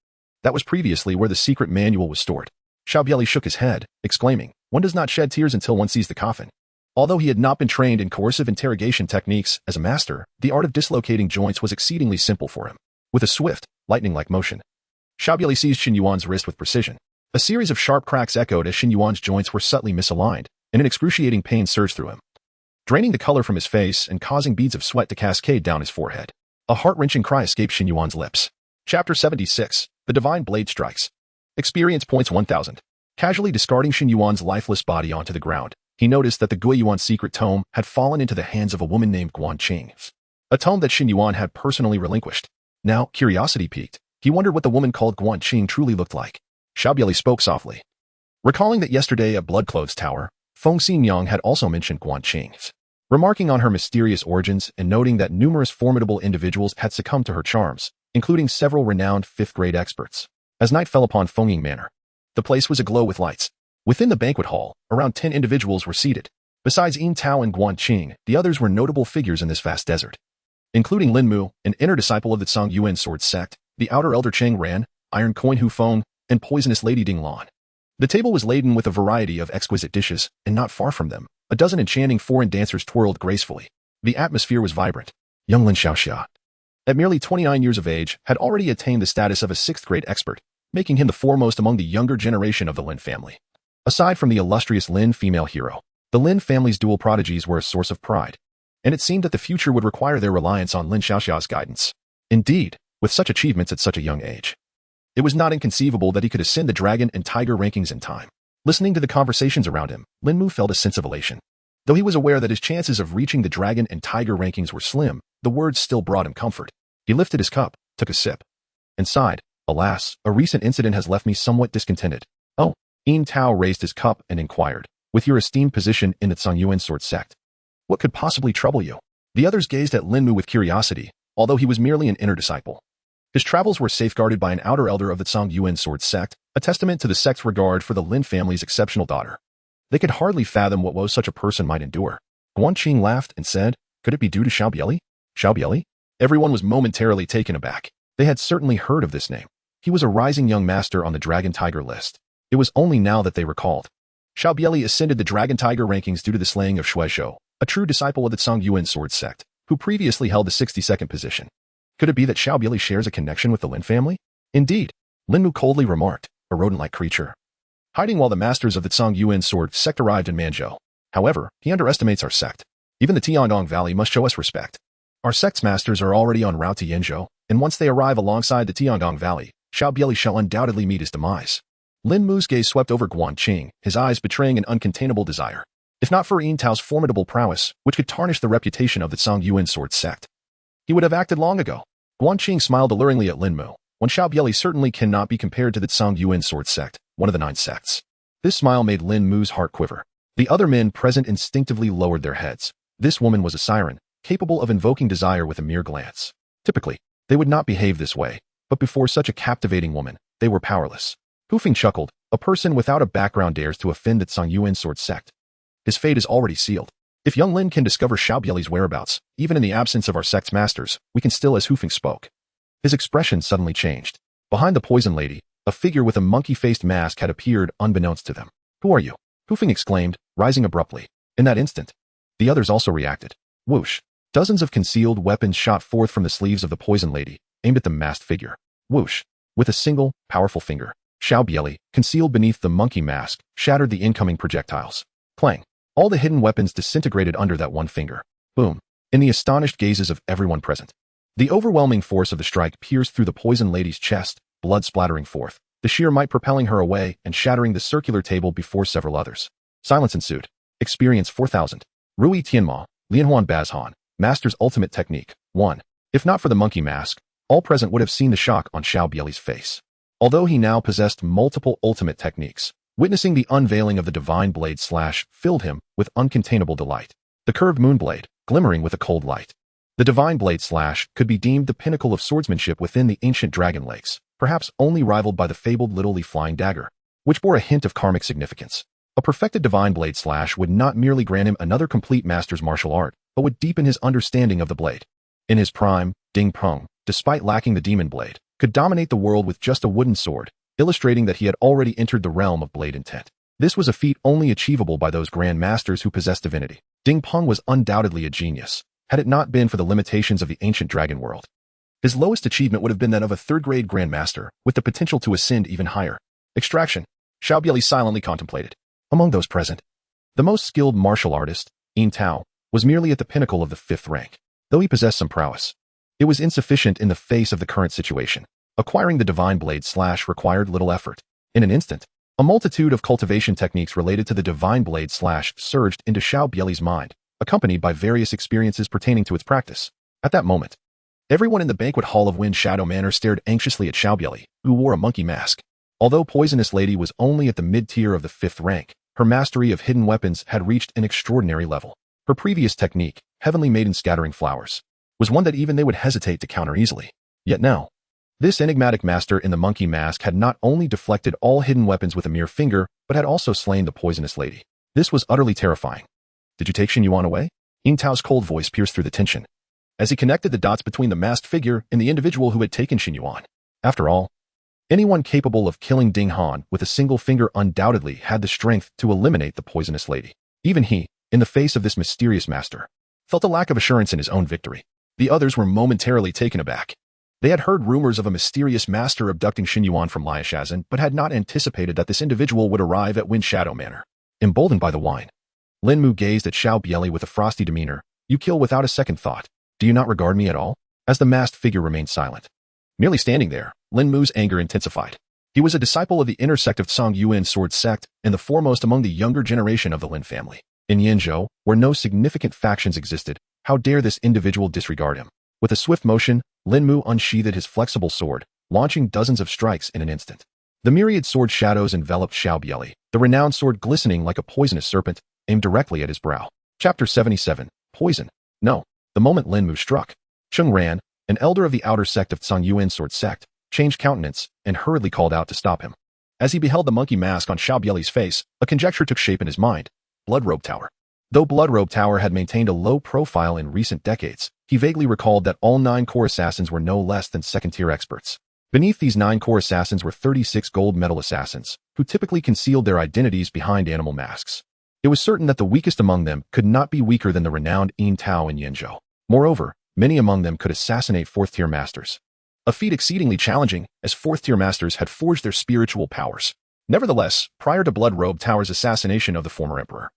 Speaker 1: That was previously where the secret manual was stored. Xiao Bie Li shook his head, exclaiming, one does not shed tears until one sees the coffin. Although he had not been trained in coercive interrogation techniques as a master, the art of dislocating joints was exceedingly simple for him. With a swift, lightning-like motion, Xiao Bie Li seized Xin Yuan's wrist with precision. A series of sharp cracks echoed as Xin Yuan's joints were subtly misaligned, and an excruciating pain surged through him, draining the color from his face and causing beads of sweat to cascade down his forehead. A heart-wrenching cry escaped Xin Yuan's lips. Chapter 76, The Divine Blade Strikes. Experience points 1000. Casually discarding Xin Yuan's lifeless body onto the ground, he noticed that the Guiyuan secret tome had fallen into the hands of a woman named Guanqing, a tome that Xin Yuan had personally relinquished. Now, curiosity piqued. He wondered what the woman called Guanqing truly looked like. Xiao Bie Li spoke softly, recalling that yesterday at Bloodclothes Tower, Feng Xinyang had also mentioned Guanqing, remarking on her mysterious origins and noting that numerous formidable individuals had succumbed to her charms, including several renowned fifth-grade experts. As night fell upon Fengying Manor, the place was aglow with lights. Within the banquet hall, around 10 individuals were seated. Besides Yin Tao and Guanqing, the others were notable figures in this vast desert, including Lin Mu, an inner disciple of the Tsang Yuan sword sect, the outer elder Cheng Ran, Iron Coin Hu Feng, and poisonous Lady Ding Lan. The table was laden with a variety of exquisite dishes, and not far from them, a dozen enchanting foreign dancers twirled gracefully. The atmosphere was vibrant. Young Lin Xiaoxia, at merely 29 years of age, had already attained the status of a sixth-grade expert, making him the foremost among the younger generation of the Lin family. Aside from the illustrious Lin female hero, the Lin family's dual prodigies were a source of pride, and it seemed that the future would require their reliance on Lin Xiaoxia's guidance. Indeed, with such achievements at such a young age, it was not inconceivable that he could ascend the dragon and tiger rankings in time. Listening to the conversations around him, Lin Mu felt a sense of elation. Though he was aware that his chances of reaching the dragon and tiger rankings were slim, the words still brought him comfort. He lifted his cup, took a sip, and sighed. Alas, a recent incident has left me somewhat discontented. Oh, Yin Tao raised his cup and inquired, with your esteemed position in the Tsang Yuan sword sect, what could possibly trouble you? The others gazed at Lin Mu with curiosity, although he was merely an inner disciple. His travels were safeguarded by an outer elder of the Tsang Yuan sword sect, a testament to the sect's regard for the Lin family's exceptional daughter. They could hardly fathom what woes such a person might endure. Guanqing laughed and said, could it be due to Xiao Bie Li? Xiao Bie Li? Everyone was momentarily taken aback. They had certainly heard of this name. He was a rising young master on the Dragon Tiger list. It was only now that they recalled. Xiao Bie Li ascended the Dragon Tiger rankings due to the slaying of Shui Shou, a true disciple of the Tsang Yuan sword sect, who previously held the 62nd position. Could it be that Xiao Bie Li shares a connection with the Lin family? Indeed, Lin Mu coldly remarked, a rodent-like creature, hiding while the masters of the Tsang Yuan sword sect arrived in Manzhou. However, he underestimates our sect. Even the Tiangong Valley must show us respect. Our sect's masters are already en route to Yanzhou, and once they arrive alongside the Tiangong Valley, Xiao Bie Li shall undoubtedly meet his demise. Lin Mu's gaze swept over Guanqing, his eyes betraying an uncontainable desire. If not for Yin Tao's formidable prowess, which could tarnish the reputation of the Tsang Yuan sword sect, he would have acted long ago. Guanqing smiled alluringly at Lin Mu. One Xiao Bie Li certainly cannot be compared to the Tsang Yuan sword sect, one of the 9 sects. This smile made Lin Mu's heart quiver. The other men present instinctively lowered their heads. This woman was a siren, capable of invoking desire with a mere glance. Typically, they would not behave this way, but before such a captivating woman, they were powerless. Hu Feng chuckled. A person without a background dares to offend the Zhongyuan sword sect. His fate is already sealed. If young Lin can discover Xiao Bie Li's whereabouts, even in the absence of our sect's masters, we can still, as Hu Feng spoke. His expression suddenly changed. Behind the poison lady, a figure with a monkey-faced mask had appeared unbeknownst to them. Who are you? Hu Feng exclaimed, rising abruptly. In that instant, the others also reacted. Whoosh. Dozens of concealed weapons shot forth from the sleeves of the poison lady, aimed at the masked figure. Whoosh. With a single, powerful finger, Xiao Bie Li, concealed beneath the monkey mask, shattered the incoming projectiles. Clang. All the hidden weapons disintegrated under that one finger. Boom. In the astonished gazes of everyone present. The overwhelming force of the strike pierced through the poison lady's chest, blood splattering forth, the sheer might propelling her away and shattering the circular table before several others. Silence ensued. Experience 4000. Rui Tianma, Lianhuan Bazhan, Master's Ultimate Technique, 1. If not for the monkey mask, all present would have seen the shock on Xiao Bie Li's face. Although he now possessed multiple ultimate techniques, witnessing the unveiling of the divine blade slash filled him with uncontainable delight. The curved moon blade, glimmering with a cold light. The divine blade slash could be deemed the pinnacle of swordsmanship within the ancient dragon lakes, perhaps only rivaled by the fabled little leaf flying dagger, which bore a hint of karmic significance. A perfected divine blade slash would not merely grant him another complete master's martial art, but would deepen his understanding of the blade. In his prime, Ding Peng, despite lacking the demon blade, could dominate the world with just a wooden sword, illustrating that he had already entered the realm of blade intent. This was a feat only achievable by those grandmasters who possessed divinity. Ding Peng was undoubtedly a genius, had it not been for the limitations of the ancient dragon world. His lowest achievement would have been that of a third-grade grandmaster, with the potential to ascend even higher. Extraction. Xiao Bie Li silently contemplated. Among those present, the most skilled martial artist, Yin Tao, was merely at the pinnacle of the 5th rank. Though he possessed some prowess, it was insufficient in the face of the current situation. Acquiring the divine blade slash required little effort. In an instant, a multitude of cultivation techniques related to the divine blade slash surged into Xiao Bie Li's mind, accompanied by various experiences pertaining to its practice. At that moment, everyone in the banquet hall of Wind Shadow Manor stared anxiously at Xiao Bie Li, who wore a monkey mask. Although Poisonous Lady was only at the mid-tier of the 5th rank, her mastery of hidden weapons had reached an extraordinary level. Her previous technique, Heavenly Maiden Scattering Flowers, was one that even they would hesitate to counter easily. Yet now, this enigmatic master in the monkey mask had not only deflected all hidden weapons with a mere finger, but had also slain the Poisonous Lady. This was utterly terrifying. Did you take Xin Yuan away? Yin Tao's cold voice pierced through the tension, as he connected the dots between the masked figure and the individual who had taken Xin Yuan. After all, anyone capable of killing Ding Han with a single finger undoubtedly had the strength to eliminate the Poisonous Lady. Even he, in the face of this mysterious master, felt a lack of assurance in his own victory. The others were momentarily taken aback. They had heard rumors of a mysterious master abducting Xin Yuan from Liashazan, but had not anticipated that this individual would arrive at Wind Shadow Manor. Emboldened by the wine, Lin Mu gazed at Xiao Bie Li with a frosty demeanor. You kill without a second thought. Do you not regard me at all? As the masked figure remained silent. Merely standing there, Lin Mu's anger intensified. He was a disciple of the inner sect of Zhongyuan sword sect and the foremost among the younger generation of the Lin family. In Yanzhou, where no significant factions existed, how dare this individual disregard him? With a swift motion, Lin Mu unsheathed his flexible sword, launching dozens of strikes in an instant. The myriad sword shadows enveloped Xiao Bie Li, the renowned sword glistening like a poisonous serpent, aimed directly at his brow. Chapter 77. Poison. No. The moment Lin Mu struck, Cheng Ran, an elder of the outer sect of Zhongyuan sword sect, changed countenance and hurriedly called out to stop him. As he beheld the monkey mask on Xiao Bie Li's face, a conjecture took shape in his mind. Bloodrobe Tower. Though Bloodrobe Tower had maintained a low profile in recent decades, he vaguely recalled that all 9 core assassins were no less than second-tier experts. Beneath these 9 core assassins were 36 gold medal assassins, who typically concealed their identities behind animal masks. It was certain that the weakest among them could not be weaker than the renowned Yin Tao in Yanzhou. Moreover, many among them could assassinate 4th-tier masters. A feat exceedingly challenging, as 4th-tier masters had forged their spiritual powers. Nevertheless, prior to Bloodrobe Tower's assassination of the former emperor,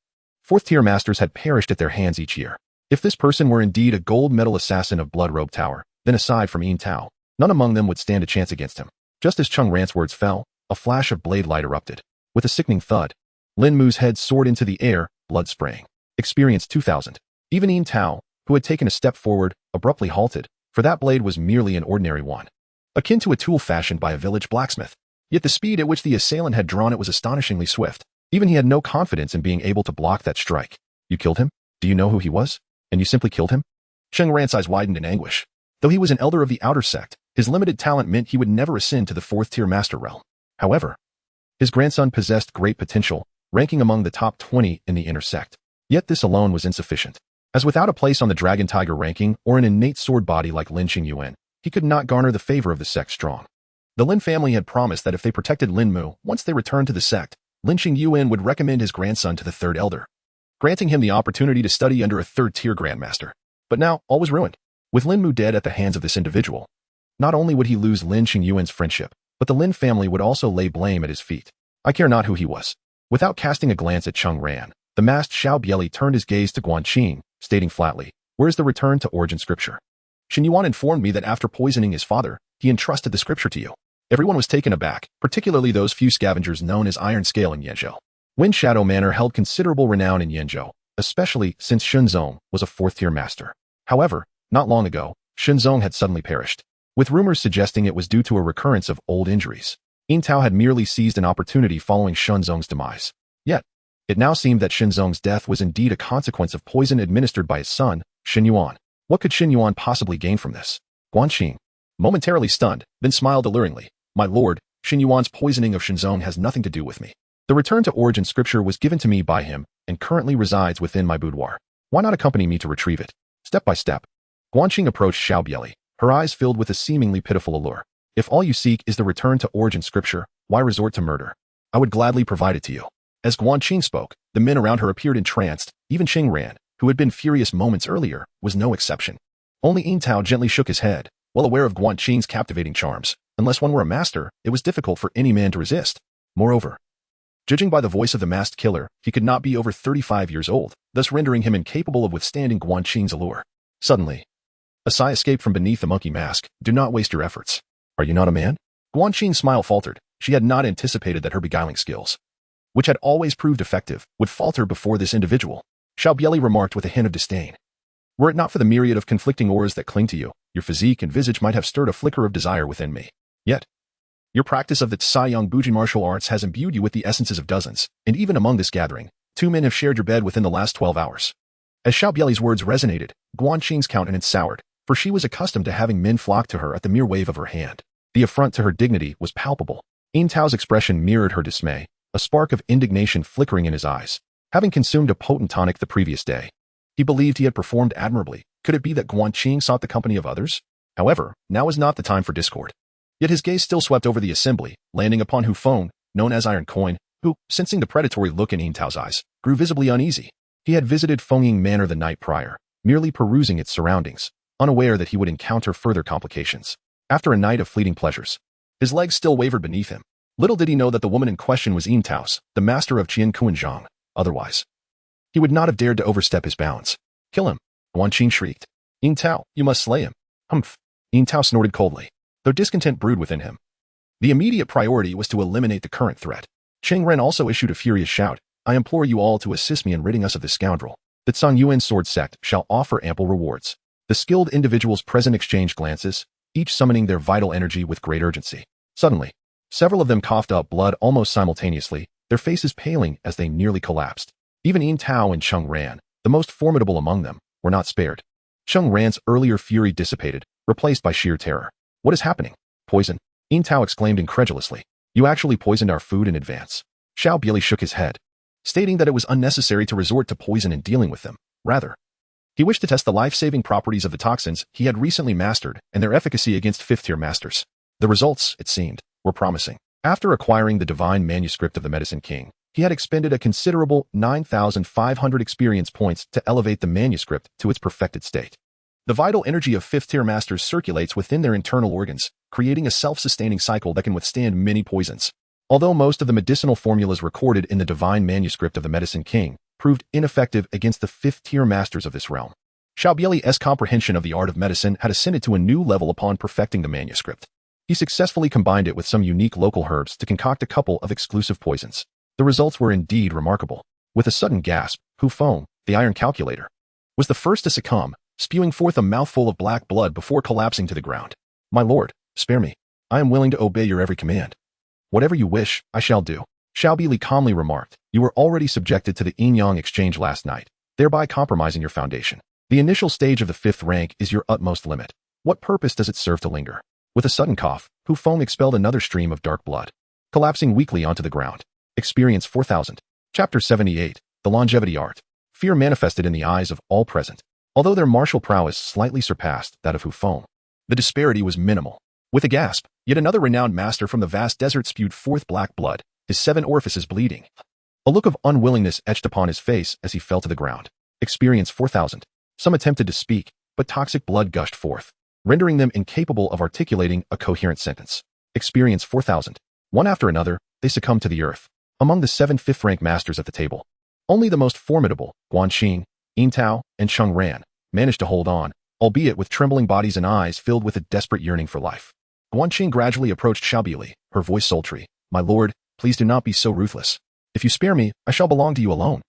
Speaker 1: 4th-tier masters had perished at their hands each year. If this person were indeed a gold medal assassin of Bloodrobe Tower, then aside from Yin Tao, none among them would stand a chance against him. Just as Cheng Ran's words fell, a flash of blade light erupted. With a sickening thud, Lin Mu's head soared into the air, blood spraying. Experience 2000. Even Yin Tao, who had taken a step forward, abruptly halted, for that blade was merely an ordinary one, akin to a tool fashioned by a village blacksmith. Yet the speed at which the assailant had drawn it was astonishingly swift. Even he had no confidence in being able to block that strike. You killed him? Do you know who he was? And you simply killed him? Cheng Ran's eyes widened in anguish. Though he was an elder of the outer sect, his limited talent meant he would never ascend to the fourth-tier master realm. However, his grandson possessed great potential, ranking among the top 20 in the inner sect. Yet this alone was insufficient. As without a place on the Dragon Tiger ranking or an innate sword body like Lin Qingyuan, he could not garner the favor of the sect strong. The Lin family had promised that if they protected Lin Mu once they returned to the sect, Lin Qingyuan would recommend his grandson to the third elder, granting him the opportunity to study under a third-tier grandmaster. But now, all was ruined. With Lin Mu dead at the hands of this individual, not only would he lose Lin Qingyuan's friendship, but the Lin family would also lay blame at his feet. I care not who he was. Without casting a glance at Cheng Ran, the masked Xiao Bie Li turned his gaze to Guanqing, stating flatly, "Where is the return to origin scripture?" Xin Yuan informed me that after poisoning his father, he entrusted the scripture to you. Everyone was taken aback, particularly those few scavengers known as Iron Scale in Yanzhou. Wind Shadow Manor held considerable renown in Yanzhou, especially since Shenzong was a fourth-tier master. However, not long ago, Shenzong had suddenly perished, with rumors suggesting it was due to a recurrence of old injuries. Yin Tao had merely seized an opportunity following Shenzong's demise. Yet, it now seemed that Shenzong's death was indeed a consequence of poison administered by his son, Xin Yuan. What could Xin Yuan possibly gain from this? Guanqing, momentarily stunned, then smiled alluringly. "My lord, Xin Yuan's poisoning of Shenzong has nothing to do with me. The return to origin scripture was given to me by him and currently resides within my boudoir. Why not accompany me to retrieve it?" Step by step, Guanqing approached Xiao Bie Li, her eyes filled with a seemingly pitiful allure. "If all you seek is the return to origin scripture, why resort to murder? I would gladly provide it to you." As Guanqing spoke, the men around her appeared entranced. Even Cheng Ran, who had been furious moments earlier, was no exception. Only Yin Tao gently shook his head, well aware of Guanqing's captivating charms. Unless one were a master, it was difficult for any man to resist. Moreover, judging by the voice of the masked killer, he could not be over 35 years old, thus rendering him incapable of withstanding Guanqing's allure. Suddenly, a sigh escaped from beneath the monkey mask. "Do not waste your efforts. Are you not a man?" Guanqing's smile faltered. She had not anticipated that her beguiling skills, which had always proved effective, would falter before this individual. Xiao Bie Li remarked with a hint of disdain. "Were it not for the myriad of conflicting auras that cling to you, your physique and visage might have stirred a flicker of desire within me. Yet, your practice of the Scion Bujin martial arts has imbued you with the essences of dozens, and even among this gathering, 2 men have shared your bed within the last 12 hours. As Xiao Bie Li's words resonated, Guanqing's countenance soured, for she was accustomed to having men flock to her at the mere wave of her hand. The affront to her dignity was palpable. Yin Tao's expression mirrored her dismay, a spark of indignation flickering in his eyes. Having consumed a potent tonic the previous day, he believed he had performed admirably. Could it be that Guanqing sought the company of others? However, now was not the time for discord. Yet his gaze still swept over the assembly, landing upon Hu Feng, known as Iron Coin, who, sensing the predatory look in Yin Tao's eyes, grew visibly uneasy. He had visited Fengying Manor the night prior, merely perusing its surroundings, unaware that he would encounter further complications. After a night of fleeting pleasures, his legs still wavered beneath him. Little did he know that the woman in question was Yin Tao's, the master of Qian Kuanzhang. Otherwise, he would not have dared to overstep his bounds. "Kill him," Guanqing shrieked. "Yin Tao, you must slay him." "Humph," Yin Tao snorted coldly, though discontent brewed within him. The immediate priority was to eliminate the current threat. Cheng Ren also issued a furious shout. "I implore you all to assist me in ridding us of this scoundrel. The Tsang Yuan sword sect shall offer ample rewards." The skilled individuals present exchanged glances, each summoning their vital energy with great urgency. Suddenly, several of them coughed up blood almost simultaneously, their faces paling as they nearly collapsed. Even Yin Tao and Cheng Ran, the most formidable among them, were not spared. Cheng Ran's earlier fury dissipated, replaced by sheer terror. "What is happening? Poison?" Yin Tao exclaimed incredulously. "You actually poisoned our food in advance." Xiao Bie Li shook his head, stating that it was unnecessary to resort to poison in dealing with them. Rather, he wished to test the life-saving properties of the toxins he had recently mastered and their efficacy against fifth-tier masters. The results, it seemed, were promising. After acquiring the divine manuscript of the Medicine King, he had expended a considerable 9,500 experience points to elevate the manuscript to its perfected state. The vital energy of fifth-tier masters circulates within their internal organs, creating a self-sustaining cycle that can withstand many poisons. Although most of the medicinal formulas recorded in the divine manuscript of the Medicine King proved ineffective against the fifth-tier masters of this realm, Xiao Bie Li's comprehension of the art of medicine had ascended to a new level upon perfecting the manuscript. He successfully combined it with some unique local herbs to concoct a couple of exclusive poisons. The results were indeed remarkable. With a sudden gasp, Hu Feng, the iron calculator, was the first to succumb, spewing forth a mouthful of black blood before collapsing to the ground. "My lord, spare me. I am willing to obey your every command." "Whatever you wish, I shall do," Xiao Bie Li calmly remarked. "You were already subjected to the yin-yang exchange last night, thereby compromising your foundation. The initial stage of the 5th rank is your utmost limit. What purpose does it serve to linger? With a sudden cough, Hu Feng expelled another stream of dark blood, collapsing weakly onto the ground. Experience 4000. Chapter 78. The Longevity Art. Fear manifested in the eyes of all present. Although their martial prowess slightly surpassed that of Hu Feng, the disparity was minimal. With a gasp, yet another renowned master from the vast desert spewed forth black blood, his 7 orifices bleeding. A look of unwillingness etched upon his face as he fell to the ground. Experience 4000. Some attempted to speak, but toxic blood gushed forth, rendering them incapable of articulating a coherent sentence. Experience 4000. One after another, they succumbed to the earth. Among the 7 5th-rank masters at the table, only the most formidable, Guanxing, Yin Tao, and Cheng Ran, managed to hold on, albeit with trembling bodies and eyes filled with a desperate yearning for life. Guanxing gradually approached Xiao Bie Li, her voice sultry. "My lord, please do not be so ruthless. If you spare me, I shall belong to you alone.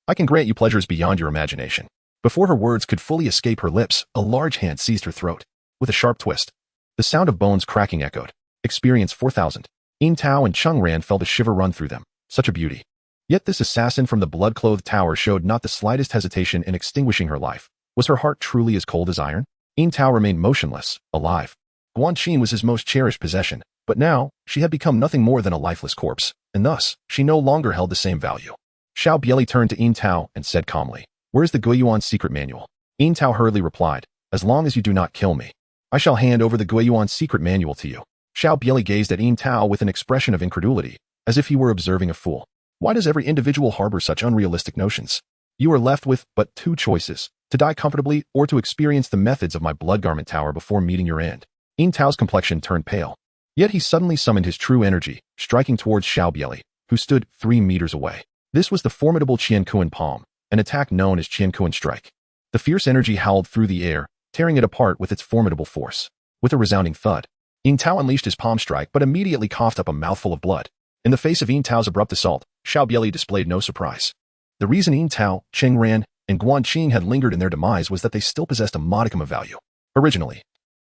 Speaker 1: I can grant you pleasures beyond your imagination." Before her words could fully escape her lips, a large hand seized her throat. With a sharp twist, the sound of bones cracking echoed. Experience 4000. Yin Tao and Cheng Ran felt a shiver run through them. Such a beauty. Yet this assassin from the blood-clothed tower showed not the slightest hesitation in extinguishing her life. Was her heart truly as cold as iron? Yin Tao remained motionless, alive. Guanxing was his most cherished possession, but now she had become nothing more than a lifeless corpse, and thus she no longer held the same value. Xiao Bie Li turned to Yin Tao and said calmly, "Where is the Guiyuan secret manual?" Yin Tao hurriedly replied, "As long as you do not kill me, I shall hand over the Guiyuan secret manual to you." Xiao Bie Li gazed at Yin Tao with an expression of incredulity, as if he were observing a fool. Why does every individual harbor such unrealistic notions? You are left with but 2 choices, to die comfortably or to experience the methods of my blood garment tower before meeting your end. Yin Tao's complexion turned pale. Yet he suddenly summoned his true energy, striking towards Xiao Bie Li, who stood 3 meters away. This was the formidable Qian Kuan Palm, an attack known as Qian Kuan Strike. The fierce energy howled through the air, tearing it apart with its formidable force. With a resounding thud, Yin Tao unleashed his palm strike but immediately coughed up a mouthful of blood. In the face of Yin Tao's abrupt assault, Xiao Bie Li displayed no surprise. The reason Yin Tao, Cheng Ran, and Guanxing had lingered in their demise was that they still possessed a modicum of value. Originally,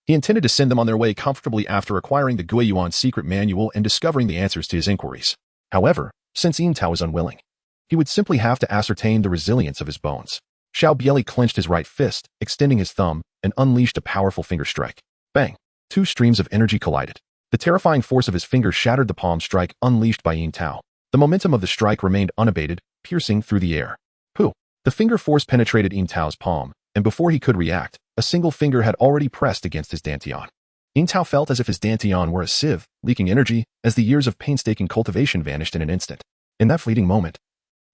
Speaker 1: he intended to send them on their way comfortably after acquiring the Guiyuan secret manual and discovering the answers to his inquiries. However, since Yin Tao was unwilling, he would simply have to ascertain the resilience of his bones. Xiao Bie Li clenched his right fist, extending his thumb, and unleashed a powerful finger strike. Bang! 2 streams of energy collided. The terrifying force of his fingers shattered the palm strike unleashed by Yin Tao. The momentum of the strike remained unabated, piercing through the air. Pooh! The finger force penetrated Yin Tao's palm, and before he could react, a single finger had already pressed against his dantian. Yin Tao felt as if his dantian were a sieve, leaking energy, as the years of painstaking cultivation vanished in an instant. In that fleeting moment,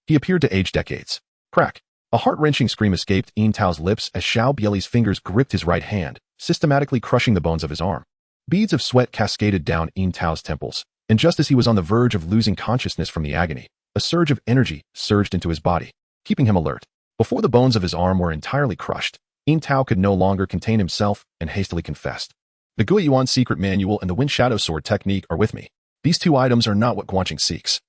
Speaker 1: he appeared to age decades. Crack! A heart-wrenching scream escaped Yin Tao's lips as Xiao Bie Li's fingers gripped his right hand, systematically crushing the bones of his arm. Beads of sweat cascaded down Yin Tao's temples, and just as he was on the verge of losing consciousness from the agony, a surge of energy surged into his body, keeping him alert. Before the bones of his arm were entirely crushed, Yin Tao could no longer contain himself and hastily confessed, "The Guiyuan secret manual and the Wind Shadow Sword technique are with me. These 2 items are not what Guanxing seeks.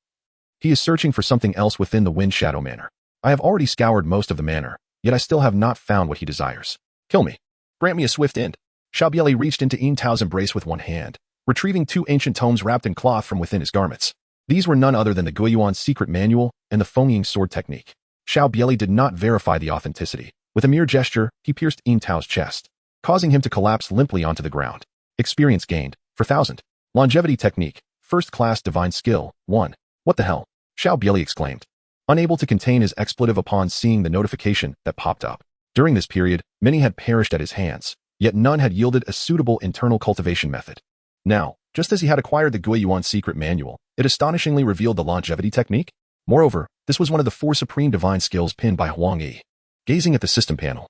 Speaker 1: He is searching for something else within the Wind Shadow Manor. I have already scoured most of the manor, yet I still have not found what he desires. Kill me. Grant me a swift end." Xiao Bie Li reached into Yin Tao's embrace with one hand, retrieving 2 ancient tomes wrapped in cloth from within his garments. These were none other than the Guiyuan secret manual and the Fengying sword technique. Xiao Bie Li did not verify the authenticity. With a mere gesture, he pierced Yin Tao's chest, causing him to collapse limply onto the ground. Experience gained, 4000. Longevity technique, 1st class divine skill, 1. What the hell? Xiao Bie Li exclaimed, unable to contain his expletive upon seeing the notification that popped up. During this period, many had perished at his hands, yet none had yielded a suitable internal cultivation method. Now, just as he had acquired the Guiyuan secret manual, it astonishingly revealed the longevity technique. Moreover, this was one of the 4 supreme divine skills pinned by Huang Yi. Gazing at the system panel,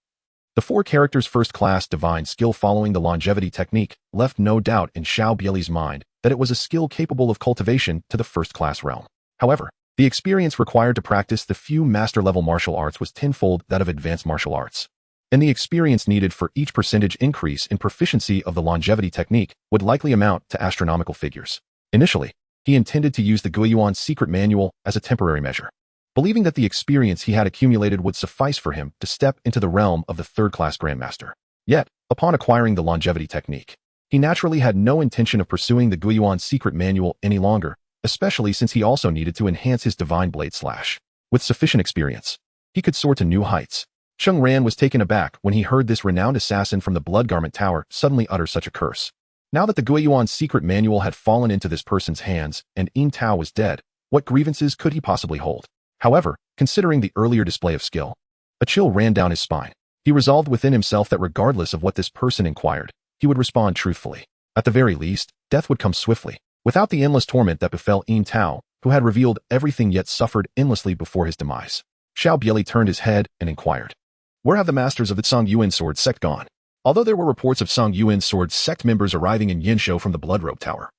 Speaker 1: the 4 characters' 1st class divine skill following the longevity technique left no doubt in Xiao Bie Li's mind that it was a skill capable of cultivation to the 1st class realm. However, the experience required to practice the few master-level martial arts was tenfold that of advanced martial arts, and the experience needed for each percentage increase in proficiency of the longevity technique would likely amount to astronomical figures. Initially, he intended to use the Guiyuan secret manual as a temporary measure, believing that the experience he had accumulated would suffice for him to step into the realm of the 3rd-class Grandmaster. Yet, upon acquiring the longevity technique, he naturally had no intention of pursuing the Guiyuan secret manual any longer, especially since he also needed to enhance his divine blade slash. With sufficient experience, he could soar to new heights. Cheng Ran was taken aback when he heard this renowned assassin from the Blood Garment Tower suddenly utter such a curse. Now that the Guiyuan secret manual had fallen into this person's hands and Yin Tao was dead, what grievances could he possibly hold? However, considering the earlier display of skill, a chill ran down his spine. He resolved within himself that regardless of what this person inquired, he would respond truthfully. At the very least, death would come swiftly, without the endless torment that befell Yin Tao, who had revealed everything yet suffered endlessly before his demise. Xiao Bie Li turned his head and inquired, "Where have the masters of the Song Yuan sword sect gone?" Although there were reports of Song Yuan sword sect members arriving in Yinshou from the Blood Robe Tower,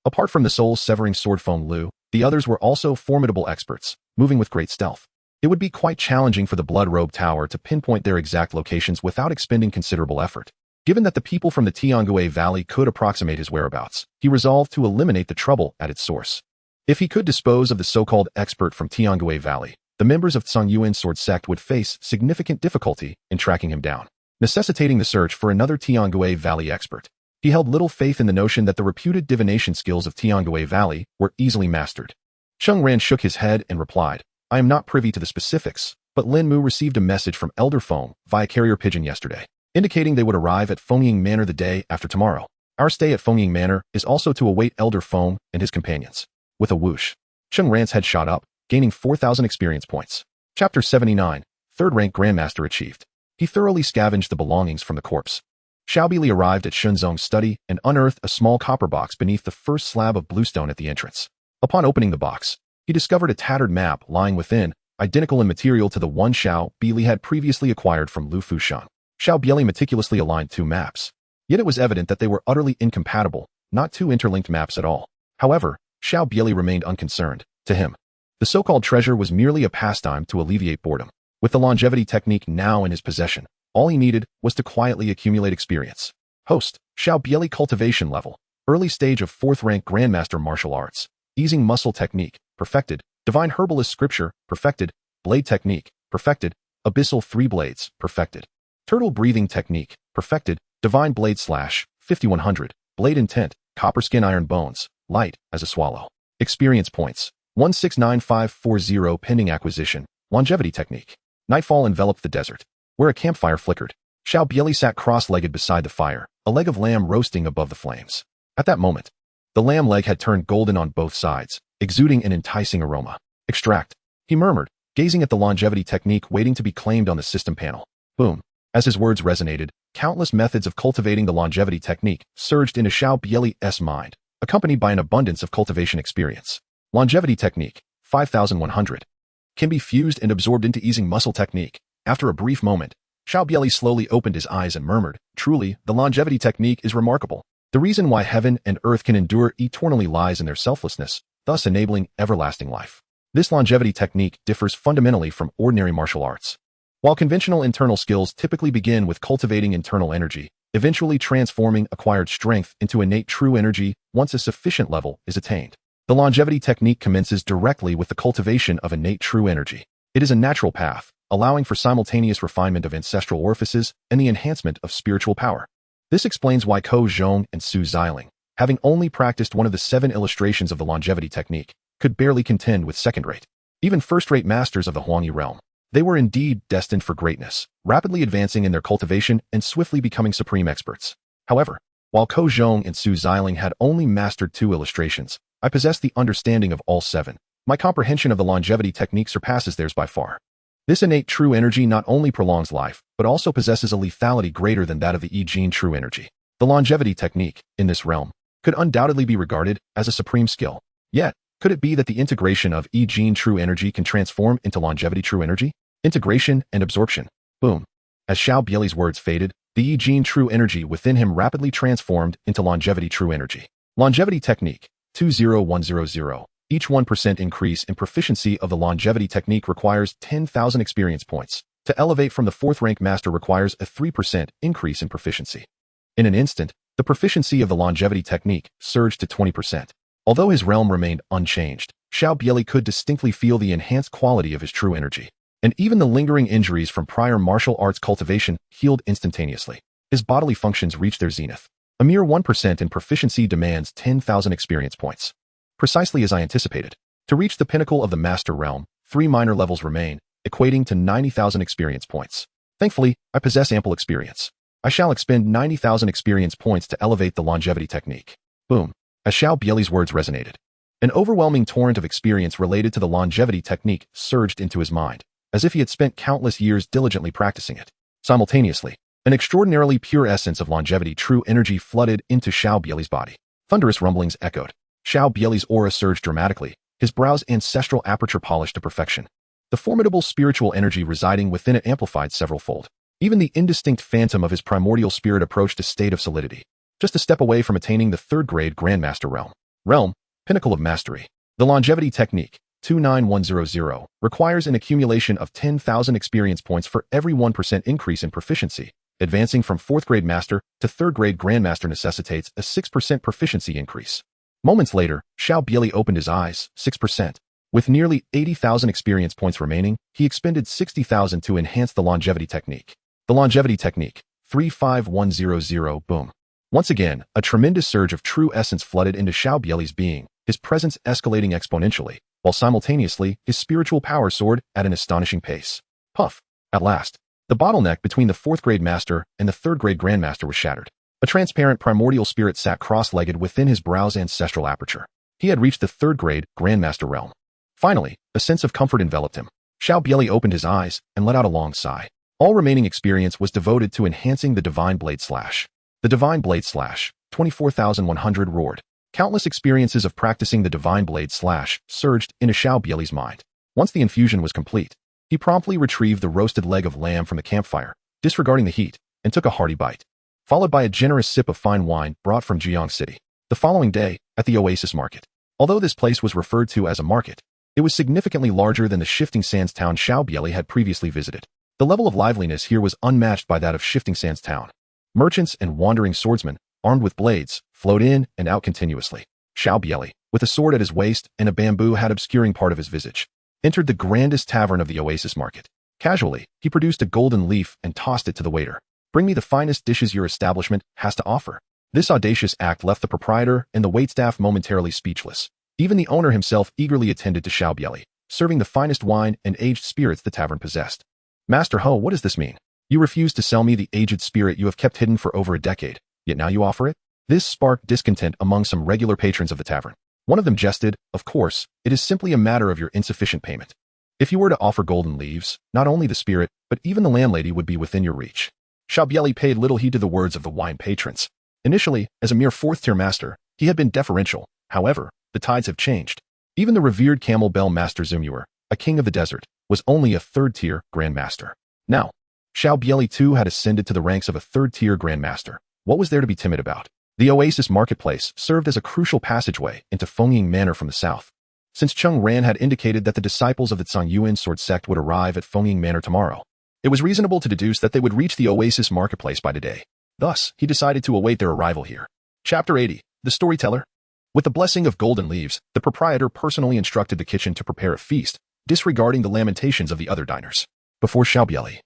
Speaker 1: apart from the soul-severing sword Feng Lu, the others were also formidable experts, moving with great stealth. It would be quite challenging for the Blood Robe Tower to pinpoint their exact locations without expending considerable effort. Given that the people from the Tiangui Valley could approximate his whereabouts, he resolved to eliminate the trouble at its source. If he could dispose of the so-called expert from Tiangui Valley, the members of Song Yuan sword sect would face significant difficulty in tracking him down, necessitating the search for another Tiangui Valley expert. He held little faith in the notion that the reputed divination skills of Tiangui Valley were easily mastered. Cheng Ran shook his head and replied, "I am not privy to the specifics, but Lin Mu received a message from Elder Feng via carrier pigeon yesterday, indicating they would arrive at Fengying Manor the day after tomorrow. Our stay at Fengying Manor is also to await Elder Feng and his companions." With a whoosh, Cheng Ran's head shot up, gaining 4,000 experience points. Chapter 79, Third Rank Grandmaster Achieved. He thoroughly scavenged the belongings from the corpse. Xiao Bie Li arrived at Shunzong's study and unearthed a small copper box beneath the first slab of bluestone at the entrance. Upon opening the box, he discovered a tattered map lying within, identical in material to the one Xiao Bie Li had previously acquired from Lu Fushan. Xiao Bie Li meticulously aligned two maps. Yet it was evident that they were utterly incompatible, not two interlinked maps at all. However, Xiao Bie Li remained unconcerned. To him, the so-called treasure was merely a pastime to alleviate boredom. With the longevity technique now in his possession, all he needed was to quietly accumulate experience. Host, Xiao Bie Li cultivation level, early stage of 4th rank Grandmaster martial arts, easing muscle technique, perfected, divine herbalist scripture, perfected, blade technique, perfected, abyssal 3 blades, perfected, turtle breathing technique, perfected, divine blade slash, 5100, blade intent, copper skin iron bones, light as a swallow. Experience points, 169540 pending acquisition, longevity technique. Nightfall enveloped the desert, where a campfire flickered. Xiao Bie Li sat cross-legged beside the fire, a leg of lamb roasting above the flames. At that moment, the lamb leg had turned golden on both sides, exuding an enticing aroma. Extract, he murmured, gazing at the longevity technique waiting to be claimed on the system panel. Boom. As his words resonated, countless methods of cultivating the longevity technique surged into Xiao Bie Li's mind, accompanied by an abundance of cultivation experience. Longevity technique, 5100. Can be fused and absorbed into easing muscle technique. After a brief moment, Xiao Bie Li slowly opened his eyes and murmured, "Truly, the longevity technique is remarkable. The reason why heaven and earth can endure eternally lies in their selflessness, thus enabling everlasting life. This longevity technique differs fundamentally from ordinary martial arts. While conventional internal skills typically begin with cultivating internal energy, eventually transforming acquired strength into innate true energy once a sufficient level is attained. The longevity technique commences directly with the cultivation of innate true energy. It is a natural path, allowing for simultaneous refinement of ancestral orifices and the enhancement of spiritual power. This explains why Ko Zhong and Su Xiling, having only practiced one of the 7 illustrations of the longevity technique, could barely contend with second-rate, even first-rate masters of the Huangyi realm. They were indeed destined for greatness, rapidly advancing in their cultivation and swiftly becoming supreme experts. However, while Ko Zhong and Su Xiling had only mastered 2 illustrations, I possess the understanding of all 7. My comprehension of the longevity technique surpasses theirs by far. This innate true energy not only prolongs life, but also possesses a lethality greater than that of the Yi Jin true energy. The longevity technique, in this realm, could undoubtedly be regarded as a supreme skill. Yet, could it be that the integration of Yi Jin true energy can transform into longevity true energy? Integration and absorption. Boom. As Xiao Bie Li's words faded, the Yi Jin true energy within him rapidly transformed into longevity true energy. Longevity technique, 20100. Each 1% increase in proficiency of the longevity technique requires 10,000 experience points. To elevate from the 4th rank master requires a 3% increase in proficiency. In an instant, the proficiency of the longevity technique surged to 20%. Although his realm remained unchanged, Xiao Bie Li could distinctly feel the enhanced quality of his true energy. And even the lingering injuries from prior martial arts cultivation healed instantaneously. His bodily functions reached their zenith. A mere 1% in proficiency demands 10,000 experience points. Precisely as I anticipated. To reach the pinnacle of the master realm, 3 minor levels remain, equating to 90,000 experience points. Thankfully, I possess ample experience. I shall expend 90,000 experience points to elevate the longevity technique. Boom. As Xiao Bie Li's words resonated, an overwhelming torrent of experience related to the longevity technique surged into his mind, as if he had spent countless years diligently practicing it. Simultaneously, an extraordinarily pure essence of longevity true energy flooded into Xiao Bie Li's body. Thunderous rumblings echoed. Xiao Bie Li's aura surged dramatically, his brow's ancestral aperture polished to perfection. The formidable spiritual energy residing within it amplified several-fold. Even the indistinct phantom of his primordial spirit approached a state of solidity, just a step away from attaining the third-grade Grandmaster realm. Pinnacle of mastery. The longevity technique, 29100, requires an accumulation of 10,000 experience points for every 1% increase in proficiency. Advancing from 4th-grade Master to 3rd-grade Grandmaster necessitates a 6% proficiency increase. Moments later, Xiao Bie Li opened his eyes, 6%. With nearly 80,000 experience points remaining, he expended 60,000 to enhance the longevity technique. The longevity technique, 35100, boom. Once again, a tremendous surge of true essence flooded into Xiao Bie Li's being, his presence escalating exponentially, while simultaneously, his spiritual power soared at an astonishing pace. Puff. At last, the bottleneck between the 4th-grade Master and the 3rd-grade Grandmaster was shattered. A transparent primordial spirit sat cross-legged within his brow's ancestral aperture. He had reached the 3rd-grade Grandmaster realm. Finally, a sense of comfort enveloped him. Xiao Bie Li opened his eyes and let out a long sigh. All remaining experience was devoted to enhancing the Divine Blade Slash. The Divine Blade Slash, 24,100 roared. Countless experiences of practicing the Divine Blade Slash surged into Xiao Bie Li's mind. Once the infusion was complete, he promptly retrieved the roasted leg of lamb from the campfire, disregarding the heat, and took a hearty bite, followed by a generous sip of fine wine brought from Jiang City. The following day, at the Oasis Market. Although this place was referred to as a market, it was significantly larger than the Shifting Sands town Xiao Bie Li had previously visited. The level of liveliness here was unmatched by that of Shifting Sands town. Merchants and wandering swordsmen, armed with blades, flowed in and out continuously. Xiao Bie Li, with a sword at his waist and a bamboo hat obscuring part of his visage, entered the grandest tavern of the Oasis Market. Casually, he produced a golden leaf and tossed it to the waiter. Bring me the finest dishes your establishment has to offer. This audacious act left the proprietor and the waitstaff momentarily speechless. Even the owner himself eagerly attended to Xiao Bie Li, serving the finest wine and aged spirits the tavern possessed. Master Ho, what does this mean? You refuse to sell me the aged spirit you have kept hidden for over a decade, yet now you offer it? This sparked discontent among some regular patrons of the tavern. One of them jested, of course, it is simply a matter of your insufficient payment. If you were to offer golden leaves, not only the spirit, but even the landlady would be within your reach. Xiao Bie Li paid little heed to the words of the wine patrons. Initially, as a mere 4th-tier master, he had been deferential. However, the tides have changed. Even the revered Camel Bell Master Zumuer, a king of the desert, was only a 3rd-tier Grandmaster. Now, Xiao Bie Li too had ascended to the ranks of a 3rd-tier Grandmaster. What was there to be timid about? The Oasis Marketplace served as a crucial passageway into Fengying Manor from the south. Since Cheng Ran had indicated that the disciples of the Zhongyuan sword sect would arrive at Fengying Manor tomorrow, it was reasonable to deduce that they would reach the Oasis Marketplace by today. Thus, he decided to await their arrival here. Chapter 80. The Storyteller. With the blessing of golden leaves, the proprietor personally instructed the kitchen to prepare a feast, disregarding the lamentations of the other diners. Before Xiao Bie Li,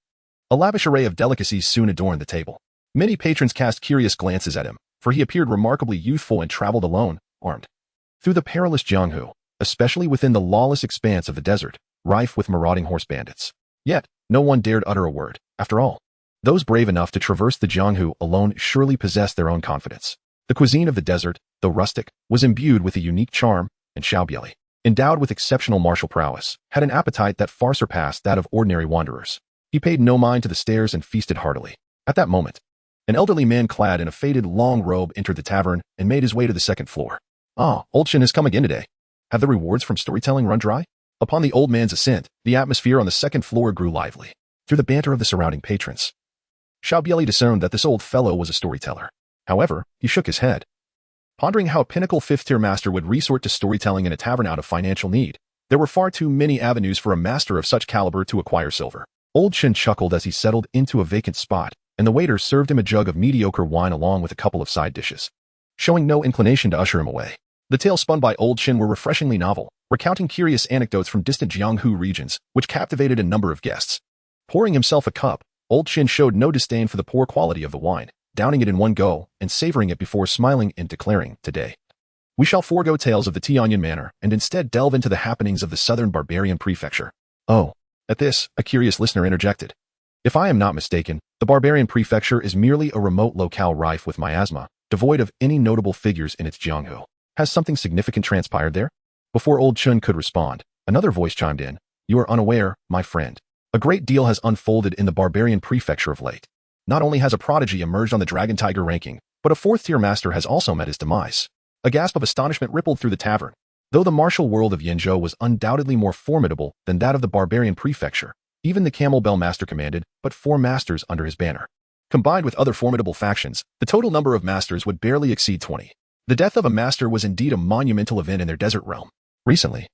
Speaker 1: a lavish array of delicacies soon adorned the table. Many patrons cast curious glances at him, for he appeared remarkably youthful and traveled alone, armed. Through the perilous Jianghu, especially within the lawless expanse of the desert, rife with marauding horse bandits. Yet, no one dared utter a word. After all, those brave enough to traverse the Jianghu alone surely possessed their own confidence. The cuisine of the desert, though rustic, was imbued with a unique charm, and Xiao Bie Li, endowed with exceptional martial prowess, had an appetite that far surpassed that of ordinary wanderers. He paid no mind to the stares and feasted heartily. At that moment, an elderly man clad in a faded long robe entered the tavern and made his way to the 2nd floor. Ah, Old Shin has come again today. Have the rewards from storytelling run dry? Upon the old man's ascent, the atmosphere on the 2nd floor grew lively. Through the banter of the surrounding patrons, Xiao Bie Li discerned that this old fellow was a storyteller. However, he shook his head, pondering how a pinnacle 5th-tier master would resort to storytelling in a tavern out of financial need. There were far too many avenues for a master of such caliber to acquire silver. Old Shin chuckled as he settled into a vacant spot, and the waiter served him a jug of mediocre wine along with a couple of side dishes, showing no inclination to usher him away. The tales spun by Old Shin were refreshingly novel, recounting curious anecdotes from distant Jianghu regions, which captivated a number of guests. Pouring himself a cup, Old Shin showed no disdain for the poor quality of the wine, downing it in one go and savoring it before smiling and declaring, "Today, we shall forego tales of the Tianyan manor and instead delve into the happenings of the southern barbarian prefecture." Oh, at this, a curious listener interjected. If I am not mistaken, the barbarian prefecture is merely a remote locale rife with miasma, devoid of any notable figures in its jianghu. Has something significant transpired there? Before Old Chun could respond, another voice chimed in. You are unaware, my friend. A great deal has unfolded in the barbarian prefecture of late. Not only has a prodigy emerged on the Dragon Tiger ranking, but a fourth-tier master has also met his demise. A gasp of astonishment rippled through the tavern. Though the martial world of Yinzhou was undoubtedly more formidable than that of the barbarian prefecture, even the Camel Bell Master commanded but 4 masters under his banner. Combined with other formidable factions, the total number of masters would barely exceed 20. The death of a master was indeed a monumental event in their desert realm. Recently,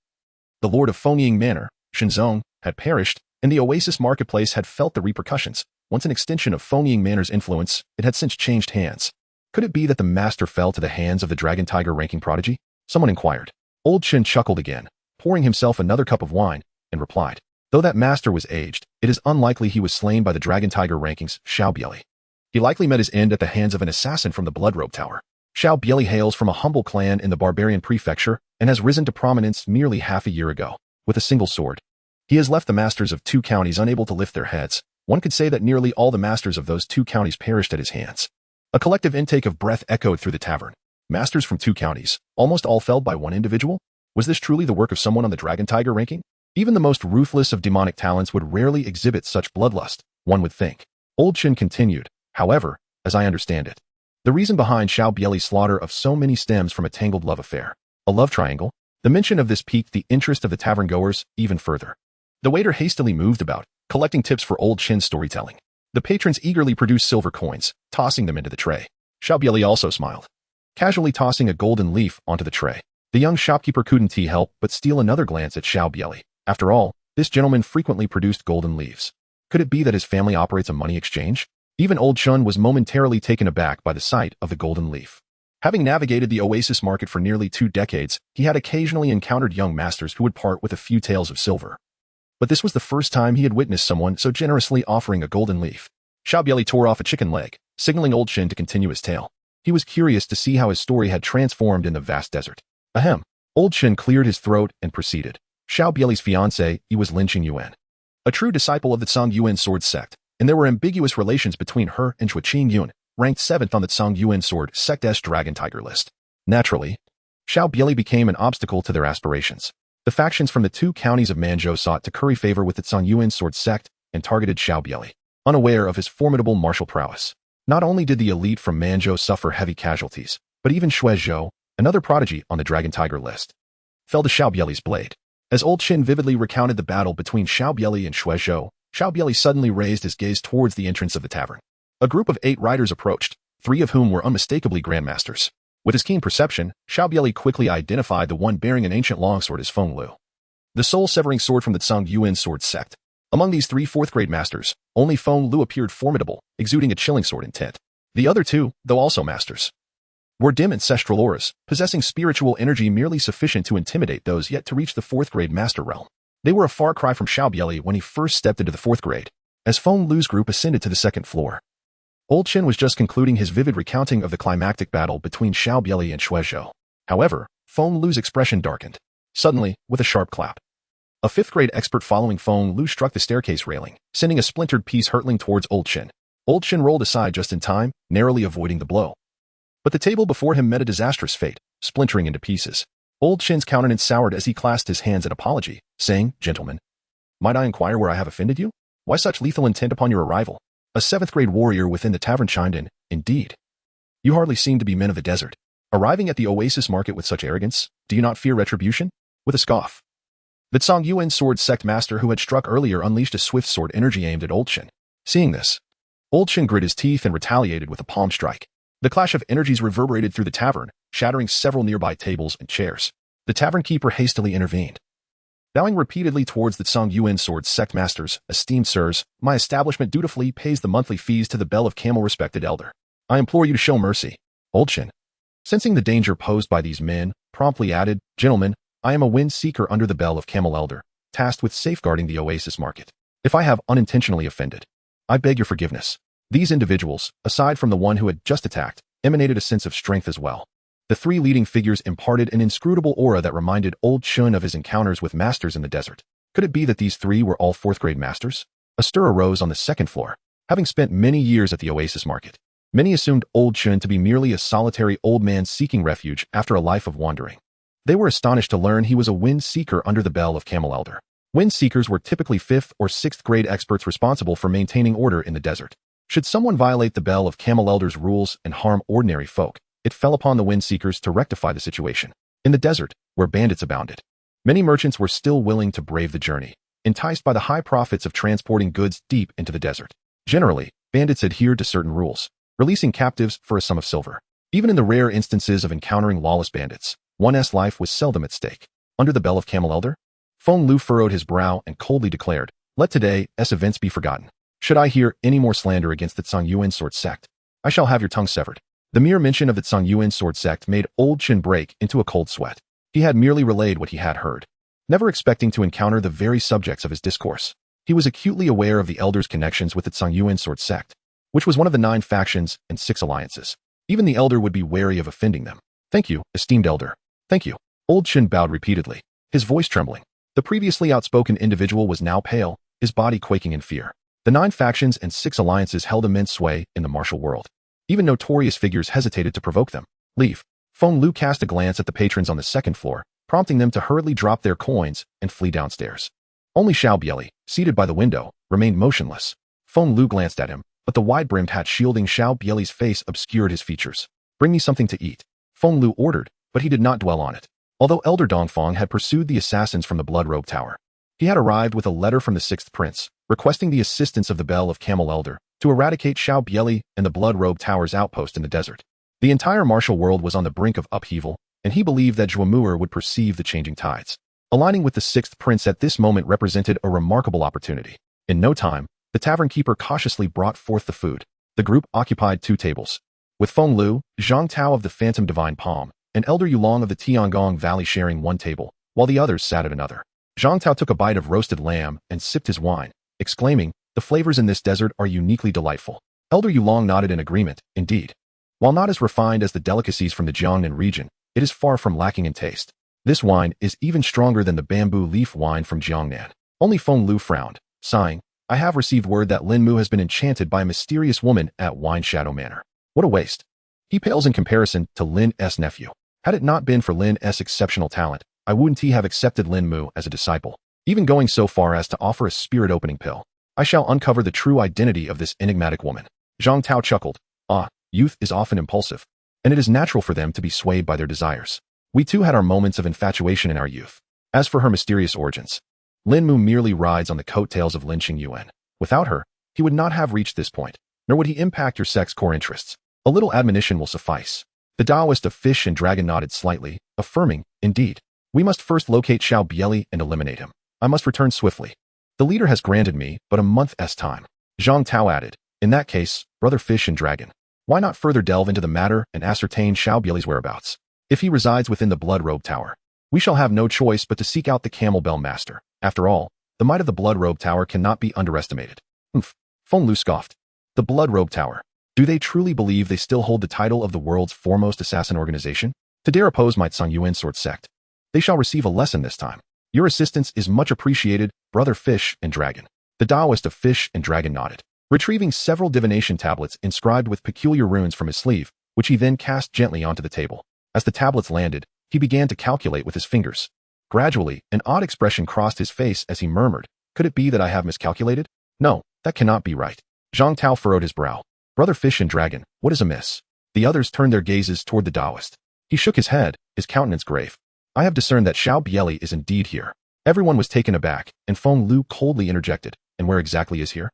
Speaker 1: the lord of Fengying Manor, Shenzong, had perished, and the Oasis Marketplace had felt the repercussions. Once an extension of Fengying Manor's influence, it had since changed hands. Could it be that the master fell to the hands of the Dragon Tiger ranking prodigy? Someone inquired. Old Chin chuckled again, pouring himself another cup of wine, and replied, though that master was aged, it is unlikely he was slain by the Dragon Tiger ranking's Xiao Bie Li. He likely met his end at the hands of an assassin from the Bloodrobe Tower. Xiao Bie Li hails from a humble clan in the barbarian prefecture and has risen to prominence merely half a year ago, with a single sword. He has left the masters of 2 counties unable to lift their heads. One could say that nearly all the masters of those 2 counties perished at his hands. A collective intake of breath echoed through the tavern. Masters from 2 counties, almost all felled by one individual? Was this truly the work of someone on the Dragon Tiger ranking? Even the most ruthless of demonic talents would rarely exhibit such bloodlust, one would think. Old Chin continued, however, as I understand it. The reason behind Xiao Bie Li's slaughter of so many stems from a tangled love affair. A love triangle? The mention of this piqued the interest of the tavern goers even further. The waiter hastily moved about, collecting tips for Old Chin's storytelling. The patrons eagerly produced silver coins, tossing them into the tray. Xiao Bie Li also smiled, casually tossing a golden leaf onto the tray. The young shopkeeper couldn't help but steal another glance at Xiao Bie Li. After all, this gentleman frequently produced golden leaves. Could it be that his family operates a money exchange? Even Old Chun was momentarily taken aback by the sight of the golden leaf. Having navigated the Oasis market for nearly 2 decades, he had occasionally encountered young masters who would part with a few taels of silver. But this was the first time he had witnessed someone so generously offering a golden leaf. Xiao Bie Li tore off a chicken leg, signaling Old Chin to continue his tale. He was curious to see how his story had transformed in the vast desert. Ahem. Old Chin cleared his throat and proceeded. Xiao Bie Li's fiancée was Lin Qingyuan, a true disciple of the Tsongyuan sword sect, and there were ambiguous relations between her and Qingyuan, ranked 7th on the Tsongyuan sword sect's Dragon Tiger list. Naturally, Xiao Bie Li became an obstacle to their aspirations. The factions from the 2 counties of Manzhou sought to curry favor with the Tsongyuan sword sect and targeted Xiao Bie Li, unaware of his formidable martial prowess. Not only did the elite from Manzhou suffer heavy casualties, but even Shuezhou, another prodigy on the Dragon Tiger list, fell to Xiao Bie Li's blade. As Old Chin vividly recounted the battle between Xiao Bie Li and Shuezhou, Xiao Bie Li suddenly raised his gaze towards the entrance of the tavern. A group of 8 riders approached, 3 of whom were unmistakably grandmasters. With his keen perception, Xiao Bie Li quickly identified the one bearing an ancient longsword as Feng Lu, the soul-severing sword from the Tsongyuan sword sect. Among these 3 4th-grade masters, only Feng Lu appeared formidable, exuding a chilling sword intent. The other 2, though also masters, were dim ancestral auras, possessing spiritual energy merely sufficient to intimidate those yet to reach the 4th-grade master realm. They were a far cry from Xiao Bie Li when he first stepped into the 4th grade. As Feng Lu's group ascended to the 2nd floor, Old Chin was just concluding his vivid recounting of the climactic battle between Xiao Bie Li and Shuezhou. However, Feng Lu's expression darkened. Suddenly, with a sharp clap, a 5th-grade expert following Feng Lu struck the staircase railing, sending a splintered piece hurtling towards Old Chin. Old Chin rolled aside just in time, narrowly avoiding the blow. But the table before him met a disastrous fate, splintering into pieces. Old Chin's countenance soured as he clasped his hands in apology, saying, Gentlemen, might I inquire where I have offended you? Why such lethal intent upon your arrival? A 7th-grade warrior within the tavern chimed in, Indeed. You hardly seem to be men of the desert. Arriving at the Oasis market with such arrogance, do you not fear retribution? With a scoff, the Tsongyuan sword sect master who had struck earlier unleashed a swift sword energy aimed at Old Chin. Seeing this, Old Chin grit his teeth and retaliated with a palm strike. The clash of energies reverberated through the tavern, shattering several nearby tables and chairs. The tavern keeper hastily intervened, bowing repeatedly towards the Tsongyuan sword sect masters. Esteemed sirs, my establishment dutifully pays the monthly fees to the Bell of Camel respected elder. I implore you to show mercy. Old Chin, sensing the danger posed by these men, promptly added, Gentlemen, I am a wind seeker under the Bell of Camel elder, tasked with safeguarding the Oasis market. If I have unintentionally offended, I beg your forgiveness. These individuals, aside from the one who had just attacked, emanated a sense of strength as well. The 3 leading figures imparted an inscrutable aura that reminded Old Chun of his encounters with masters in the desert. Could it be that these 3 were all 4th-grade masters? A stir arose on the second floor. Having spent many years at the Oasis Market, many assumed Old Chun to be merely a solitary old man seeking refuge after a life of wandering. They were astonished to learn he was a wind seeker under the bell of Camel Elder. Wind seekers were typically 5th or 6th grade experts responsible for maintaining order in the desert. Should someone violate the bell of Camel Elder's rules and harm ordinary folk, it fell upon the wind seekers to rectify the situation. In the desert, where bandits abounded, many merchants were still willing to brave the journey, enticed by the high profits of transporting goods deep into the desert. Generally, bandits adhered to certain rules, releasing captives for a sum of silver. Even in the rare instances of encountering lawless bandits, one's life was seldom at stake. Under the bell of Camel Elder, Feng Lu furrowed his brow and coldly declared, "Let today's events be forgotten. Should I hear any more slander against the Zhongyuan sword sect, I shall have your tongue severed." The mere mention of the Zhongyuan sword sect made Old Chun break into a cold sweat. He had merely relayed what he had heard, never expecting to encounter the very subjects of his discourse. He was acutely aware of the elders' connections with the Zhongyuan sword sect, which was one of the 9 factions and 6 alliances. Even the elder would be wary of offending them. "Thank you, esteemed elder. Thank you." Old Chun bowed repeatedly, his voice trembling. The previously outspoken individual was now pale, his body quaking in fear. The 9 factions and 6 alliances held immense sway in the martial world. Even notorious figures hesitated to provoke them. "Leave." Feng Lu cast a glance at the patrons on the second floor, prompting them to hurriedly drop their coins and flee downstairs. Only Xiao Bie Li, seated by the window, remained motionless. Feng Lu glanced at him, but the wide-brimmed hat shielding Xiao Bie Li's face obscured his features. "Bring me something to eat," Feng Lu ordered, but he did not dwell on it. Although Elder Dongfang had pursued the assassins from the Blood Robe Tower, he had arrived with a letter from the 6th Prince, requesting the assistance of the Bell of Camel Elder to eradicate Xiao Bie Li and the Blood Robe Tower's outpost in the desert. The entire martial world was on the brink of upheaval, and he believed that Zhuomuer would perceive the changing tides. Aligning with the 6th Prince at this moment represented a remarkable opportunity. In no time, the tavern keeper cautiously brought forth the food. The group occupied 2 tables, with Feng Lu, Zhang Tao of the Phantom Divine Palm, and Elder Yulong of the Tiangong Valley sharing one table, while the others sat at another. Zhang Tao took a bite of roasted lamb and sipped his wine, exclaiming, "The flavors in this desert are uniquely delightful." Elder Yulong nodded in agreement, indeed. While not as refined as the delicacies from the Jiangnan region, it is far from lacking in taste. This wine is even stronger than the bamboo leaf wine from Jiangnan. Only Feng Lu frowned, sighing, "I have received word that Lin Mu has been enchanted by a mysterious woman at Wine Shadow Manor. What a waste. He pales in comparison to Lin's nephew. Had it not been for Lin's exceptional talent, I wouldn't he have accepted Lin Mu as a disciple, even going so far as to offer a spirit-opening pill. I shall uncover the true identity of this enigmatic woman." Zhang Tao chuckled. Youth is often impulsive, and it is natural for them to be swayed by their desires. We too had our moments of infatuation in our youth. As for her mysterious origins, Lin Mu merely rides on the coattails of Lin Qingyuan. Without her, he would not have reached this point, nor would he impact your sect's core interests. A little admonition will suffice. The Daoist of Fish and Dragon nodded slightly, affirming, "Indeed. We must first locate Xiao Bie Li and eliminate him. I must return swiftly. The leader has granted me but a month's time." Zhang Tao added, "In that case, Brother Fish and Dragon, why not further delve into the matter and ascertain Xiao Bie Li's whereabouts? If he resides within the Blood Robe Tower, we shall have no choice but to seek out the Camel Bell Master. After all, the might of the Blood Robe Tower cannot be underestimated." Feng Lu scoffed. "The Blood Robe Tower. Do they truly believe they still hold the title of the world's foremost assassin organization? To dare oppose my Zhongyuan sword sect, they shall receive a lesson this time. Your assistance is much appreciated, Brother Fish and Dragon." The Daoist of Fish and Dragon nodded, retrieving several divination tablets inscribed with peculiar runes from his sleeve, which he then cast gently onto the table. As the tablets landed, he began to calculate with his fingers. Gradually, an odd expression crossed his face as he murmured, "Could it be that I have miscalculated? No, that cannot be right." Zhang Tao furrowed his brow. "Brother Fish and Dragon, what is amiss?" The others turned their gazes toward the Daoist. He shook his head, his countenance grave. "I have discerned that Xiao Bie Li is indeed here." Everyone was taken aback, and Feng Lu coldly interjected, "And where exactly is here?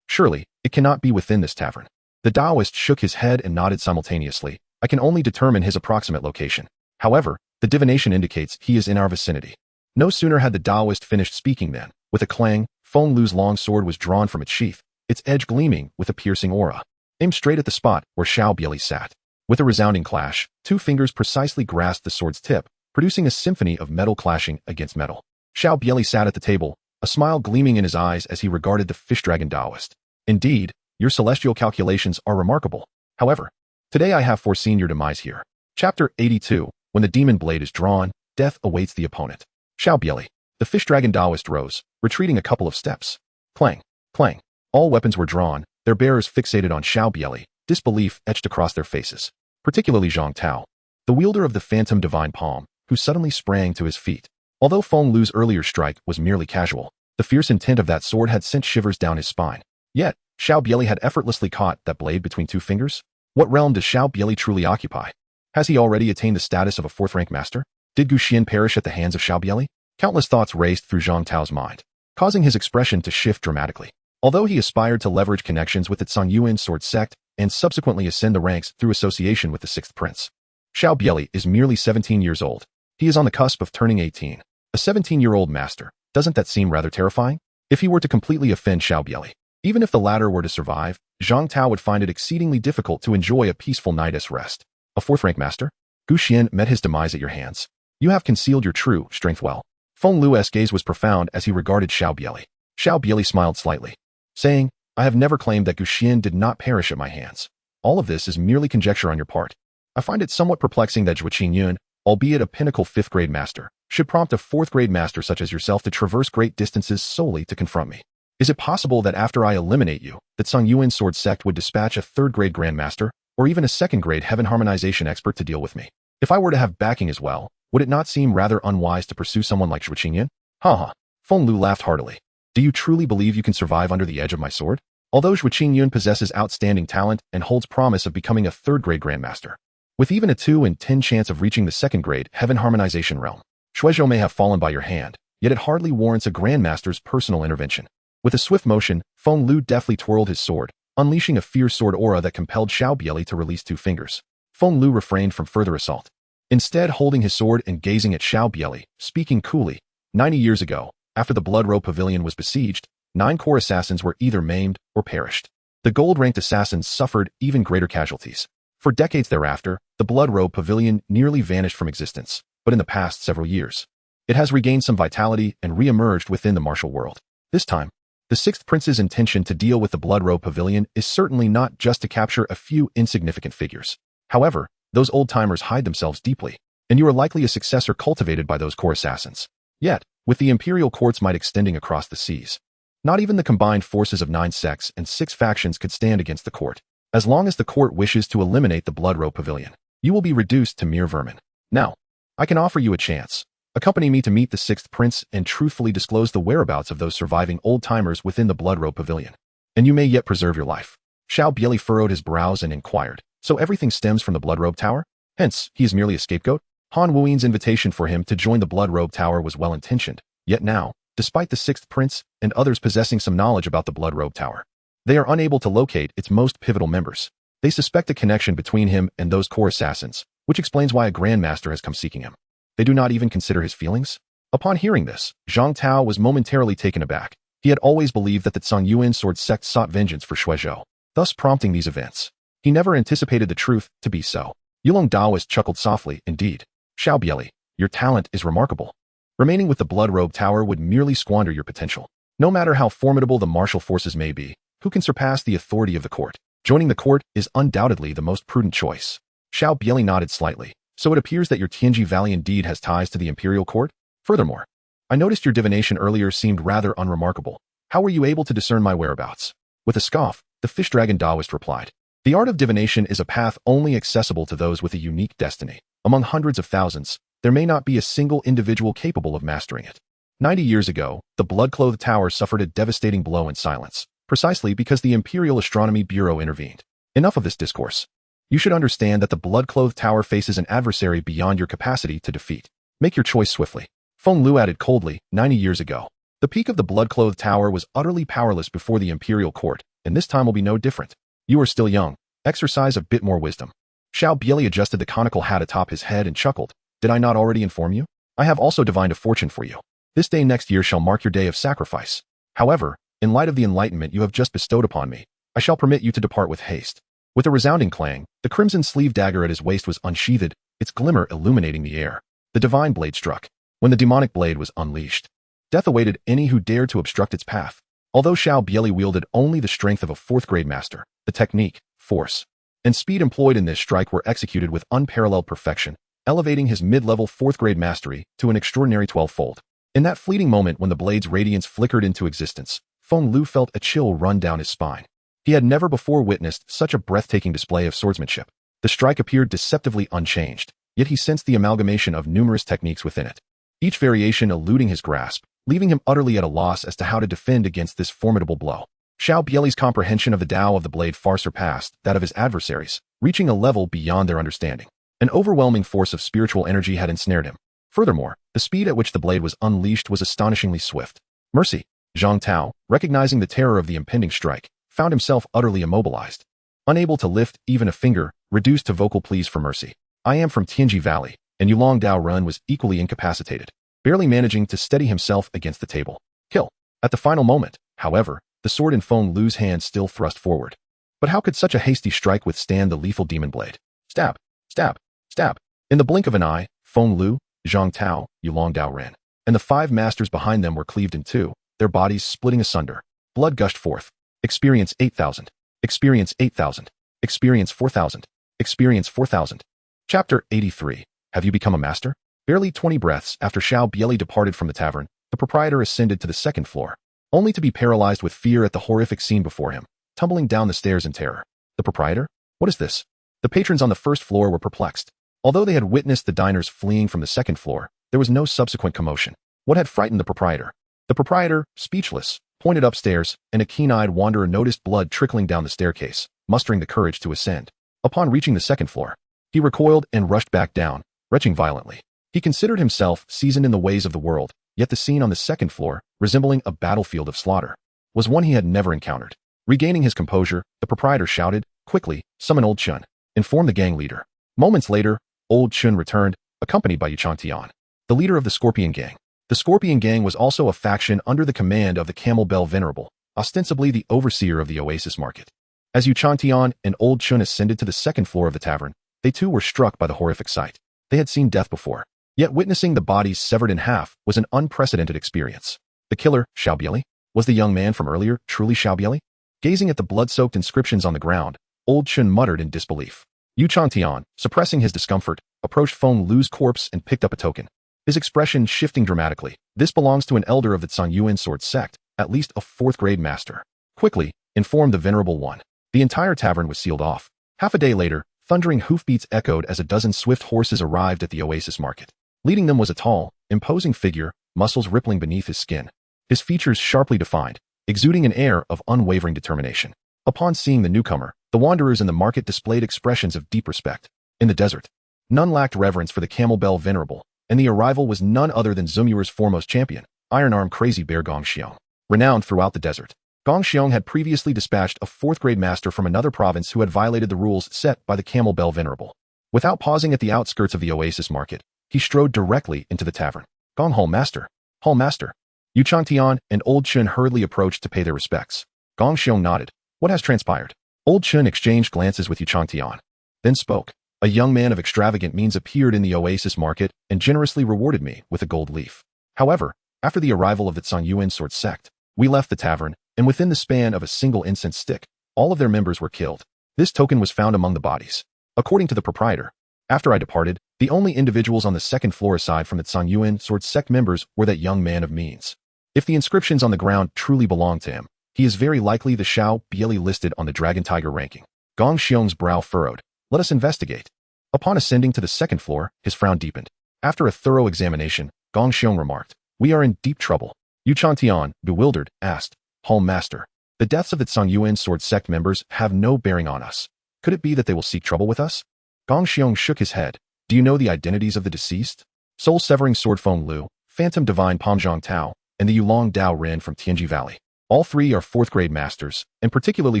Speaker 1: Surely, it cannot be within this tavern." The Daoist shook his head and nodded simultaneously. "I can only determine his approximate location. However, the divination indicates he is in our vicinity." No sooner had the Daoist finished speaking than, with a clang, Feng Lu's long sword was drawn from its sheath, its edge gleaming with a piercing aura, aimed straight at the spot where Xiao Bie Li sat. With a resounding clash, 2 fingers precisely grasped the sword's tip, producing a symphony of metal clashing against metal. Xiao Bie Li sat at the table, a smile gleaming in his eyes as he regarded the fish dragon Daoist. "Indeed, your celestial calculations are remarkable. However, today I have foreseen your demise here." Chapter 82. When the demon blade is drawn, death awaits the opponent. Xiao Bie Li. The fish dragon Daoist rose, retreating a couple of steps. Clang, Clang. All weapons were drawn, their bearers fixated on Xiao Bie Li, disbelief etched across their faces. Particularly Zhang Tao, the wielder of the phantom divine palm, who suddenly sprang to his feet. Although Feng Lu's earlier strike was merely casual, the fierce intent of that sword had sent shivers down his spine. Yet, Xiao Bie Li had effortlessly caught that blade between two fingers. What realm does Xiao Bie Li truly occupy? Has he already attained the status of a fourth-rank master? Did Guxian perish at the hands of Xiao Bie Li? Countless thoughts raced through Zhang Tao's mind, causing his expression to shift dramatically. Although he aspired to leverage connections with the Songyuan sword sect and subsequently ascend the ranks through association with the sixth prince, Xiao Bie Li is merely 17 years old. He is on the cusp of turning 18. A 17-year-old master. Doesn't that seem rather terrifying? If he were to completely offend Xiao Bie Li, even if the latter were to survive, Zhang Tao would find it exceedingly difficult to enjoy a peaceful night's rest. A fourth-rank master? Guxian met his demise at your hands. You have concealed your true strength well. Feng Lu's gaze was profound as he regarded Xiao Bie Li. Xiao Bie Li smiled slightly, saying, I have never claimed that Guxian did not perish at my hands. All of this is merely conjecture on your part. I find it somewhat perplexing that Zhuo Qingyun, albeit a pinnacle 5th grade master, should prompt a 4th grade master such as yourself to traverse great distances solely to confront me. Is it possible that after I eliminate you, that Songyuan sword sect would dispatch a 3rd grade grandmaster, or even a 2nd grade heaven harmonization expert to deal with me? If I were to have backing as well, would it not seem rather unwise to pursue someone like Zhuo Qingyun? Ha. Feng Lu laughed heartily. Do you truly believe you can survive under the edge of my sword? Although Zhuo Qingyun possesses outstanding talent and holds promise of becoming a 3rd grade grandmaster, with even a 2 in 10 chance of reaching the 2nd grade heaven harmonization realm, Shuizhou may have fallen by your hand, yet it hardly warrants a grandmaster's personal intervention. With a swift motion, Feng Lu deftly twirled his sword, unleashing a fierce sword aura that compelled Xiao Bie Li to release 2 fingers. Feng Lu refrained from further assault, instead holding his sword and gazing at Xiao Bie Li, speaking coolly. 90 years ago, after the Blood Robe Pavilion was besieged, 9 core assassins were either maimed or perished. The gold-ranked assassins suffered even greater casualties. For decades thereafter, the Blood Robe Pavilion nearly vanished from existence, but in the past several years, it has regained some vitality and re-emerged within the martial world. This time, the 6th Prince's intention to deal with the Blood Robe Pavilion is certainly not just to capture a few insignificant figures. However, those old-timers hide themselves deeply, and you are likely a successor cultivated by those core assassins. Yet, with the imperial court's might extending across the seas, not even the combined forces of 9 sects and 6 factions could stand against the court. As long as the court wishes to eliminate the Blood Robe Pavilion, you will be reduced to mere vermin. Now, I can offer you a chance. Accompany me to meet the 6th Prince and truthfully disclose the whereabouts of those surviving old-timers within the Blood Robe Pavilion, and you may yet preserve your life. Xiao Bie Li furrowed his brows and inquired, so everything stems from the Blood Robe Tower? Hence, he is merely a scapegoat? Han Wuyin's invitation for him to join the Blood Robe Tower was well-intentioned, yet now, despite the 6th Prince and others possessing some knowledge about the Blood Robe Tower, they are unable to locate its most pivotal members. They suspect a connection between him and those core assassins, which explains why a grandmaster has come seeking him. They do not even consider his feelings? Upon hearing this, Zhang Tao was momentarily taken aback. He had always believed that the Songyuan sword sect sought vengeance for Shuizhou, thus prompting these events. He never anticipated the truth to be so. Yulong Daoist chuckled softly, indeed. Xiao Bie Li, your talent is remarkable. Remaining with the Blood Robe Tower would merely squander your potential. No matter how formidable the martial forces may be, who can surpass the authority of the court? Joining the court is undoubtedly the most prudent choice. Xiao Bie Li nodded slightly. So it appears that your Tianji Valley indeed has ties to the imperial court? Furthermore, I noticed your divination earlier seemed rather unremarkable. How were you able to discern my whereabouts? With a scoff, the fish dragon Daoist replied, the art of divination is a path only accessible to those with a unique destiny. Among hundreds of thousands, there may not be a single individual capable of mastering it. 90 years ago, the blood-clothed tower suffered a devastating blow in silence, precisely because the Imperial Astronomy Bureau intervened. Enough of this discourse. You should understand that the blood-clothed tower faces an adversary beyond your capacity to defeat. Make your choice swiftly. Feng Lu added coldly, 90 years ago. The peak of the blood-clothed tower was utterly powerless before the Imperial Court, and this time will be no different. You are still young. Exercise a bit more wisdom. Xiao Bie Li adjusted the conical hat atop his head and chuckled. Did I not already inform you? I have also divined a fortune for you. This day next year shall mark your day of sacrifice. However, in light of the enlightenment you have just bestowed upon me, I shall permit you to depart with haste. With a resounding clang, the crimson sleeve dagger at his waist was unsheathed, its glimmer illuminating the air. The divine blade struck. When the demonic blade was unleashed, death awaited any who dared to obstruct its path. Although Xiao Bie Li wielded only the strength of a 4th grade master, the technique, force, and speed employed in this strike were executed with unparalleled perfection, elevating his mid-level 4th grade mastery to an extraordinary 12-fold. In that fleeting moment when the blade's radiance flickered into existence, Feng Lu felt a chill run down his spine. He had never before witnessed such a breathtaking display of swordsmanship. The strike appeared deceptively unchanged, yet he sensed the amalgamation of numerous techniques within it, each variation eluding his grasp, leaving him utterly at a loss as to how to defend against this formidable blow. Xiao Bie Li's comprehension of the Tao of the blade far surpassed that of his adversaries, reaching a level beyond their understanding. An overwhelming force of spiritual energy had ensnared him. Furthermore, the speed at which the blade was unleashed was astonishingly swift. Mercy! Zhang Tao, recognizing the terror of the impending strike, found himself utterly immobilized. Unable to lift even a finger, reduced to vocal pleas for mercy. I am from Tianji Valley, and Yulong Dao Run was equally incapacitated, barely managing to steady himself against the table. Kill. At the final moment, however, the sword in Feng Lu's hand still thrust forward. But how could such a hasty strike withstand the lethal demon blade? Stab! Stab! Stab! In the blink of an eye, Feng Lu, Zhang Tao, Yulong Dao Ren, and the 5 masters behind them were cleaved in two, their bodies splitting asunder. Blood gushed forth. Experience 8,000. Experience 8,000. Experience 4,000. Experience 4,000. Chapter 83. Have you become a master? Barely 20 breaths after Xiao Bie Li departed from the tavern, the proprietor ascended to the second floor, only to be paralyzed with fear at the horrific scene before him, tumbling down the stairs in terror. The proprietor? What is this? The patrons on the first floor were perplexed. Although they had witnessed the diners fleeing from the second floor, there was no subsequent commotion. What had frightened the proprietor? The proprietor, speechless, pointed upstairs, and a keen-eyed wanderer noticed blood trickling down the staircase, mustering the courage to ascend. Upon reaching the second floor, he recoiled and rushed back down, retching violently. He considered himself seasoned in the ways of the world, yet the scene on the second floor, resembling a battlefield of slaughter, was one he had never encountered. Regaining his composure, the proprietor shouted, "Quickly, summon Old Chun. Inform the gang leader." Moments later, Old Chun returned, accompanied by Yuchang Tian, the leader of the Scorpion Gang. The Scorpion Gang was also a faction under the command of the Camel Bell Venerable, ostensibly the overseer of the Oasis Market. As Yuchang Tian and Old Chun ascended to the second floor of the tavern, they too were struck by the horrific sight. They had seen death before, yet witnessing the bodies severed in half was an unprecedented experience. The killer, Xiao Bie Li? Was the young man from earlier truly Xiao Bie Li? Gazing at the blood-soaked inscriptions on the ground, Old Chun muttered in disbelief. Yuchang Tian, suppressing his discomfort, approached Feng Lu's corpse and picked up a token. His expression shifting dramatically. This belongs to an elder of the Yuan sword sect, at least a 4th-grade master. Quickly, informed the venerable one. The entire tavern was sealed off. Half a day later, thundering hoofbeats echoed as a dozen swift horses arrived at the Oasis Market. Leading them was a tall, imposing figure, muscles rippling beneath his skin. His features sharply defined, exuding an air of unwavering determination. Upon seeing the newcomer, the wanderers in the market displayed expressions of deep respect. In the desert, none lacked reverence for the Camel Bell Venerable, and the arrival was none other than Zumuir's foremost champion, Iron Arm Crazy Bear Gong Xiong. Renowned throughout the desert, Gong Xiong had previously dispatched a 4th-grade master from another province who had violated the rules set by the Camel Bell Venerable. Without pausing at the outskirts of the Oasis Market, he strode directly into the tavern. Gong Hall Master. Hall Master. Yuchang Tian and Old Chun hurriedly approached to pay their respects. Gong Xiong nodded. What has transpired? Old Chun exchanged glances with Yuchang Tian, then spoke. A young man of extravagant means appeared in the Oasis Market and generously rewarded me with a gold leaf. However, after the arrival of the Yuan sword sect, we left the tavern, and within the span of a single incense stick, all of their members were killed. This token was found among the bodies. According to the proprietor, after I departed, the only individuals on the second floor aside from the Yuan sword sect members were that young man of means. If the inscriptions on the ground truly belong to him, he is very likely the Xiao Bie Li listed on the Dragon Tiger ranking. Gong Xiong's brow furrowed. Let us investigate. Upon ascending to the second floor, his frown deepened. After a thorough examination, Gong Xiong remarked, "We are in deep trouble." Yuchang Tian, bewildered, asked, "Hall Master, the deaths of the Yuan sword sect members have no bearing on us. Could it be that they will seek trouble with us?" Gong Xiong shook his head. "Do you know the identities of the deceased? Soul-severing sword Feng Lu, Phantom Divine Pomzhong Tao, and the Yulong Dao Ren from Tianji Valley. All 3 are 4th-grade masters, and particularly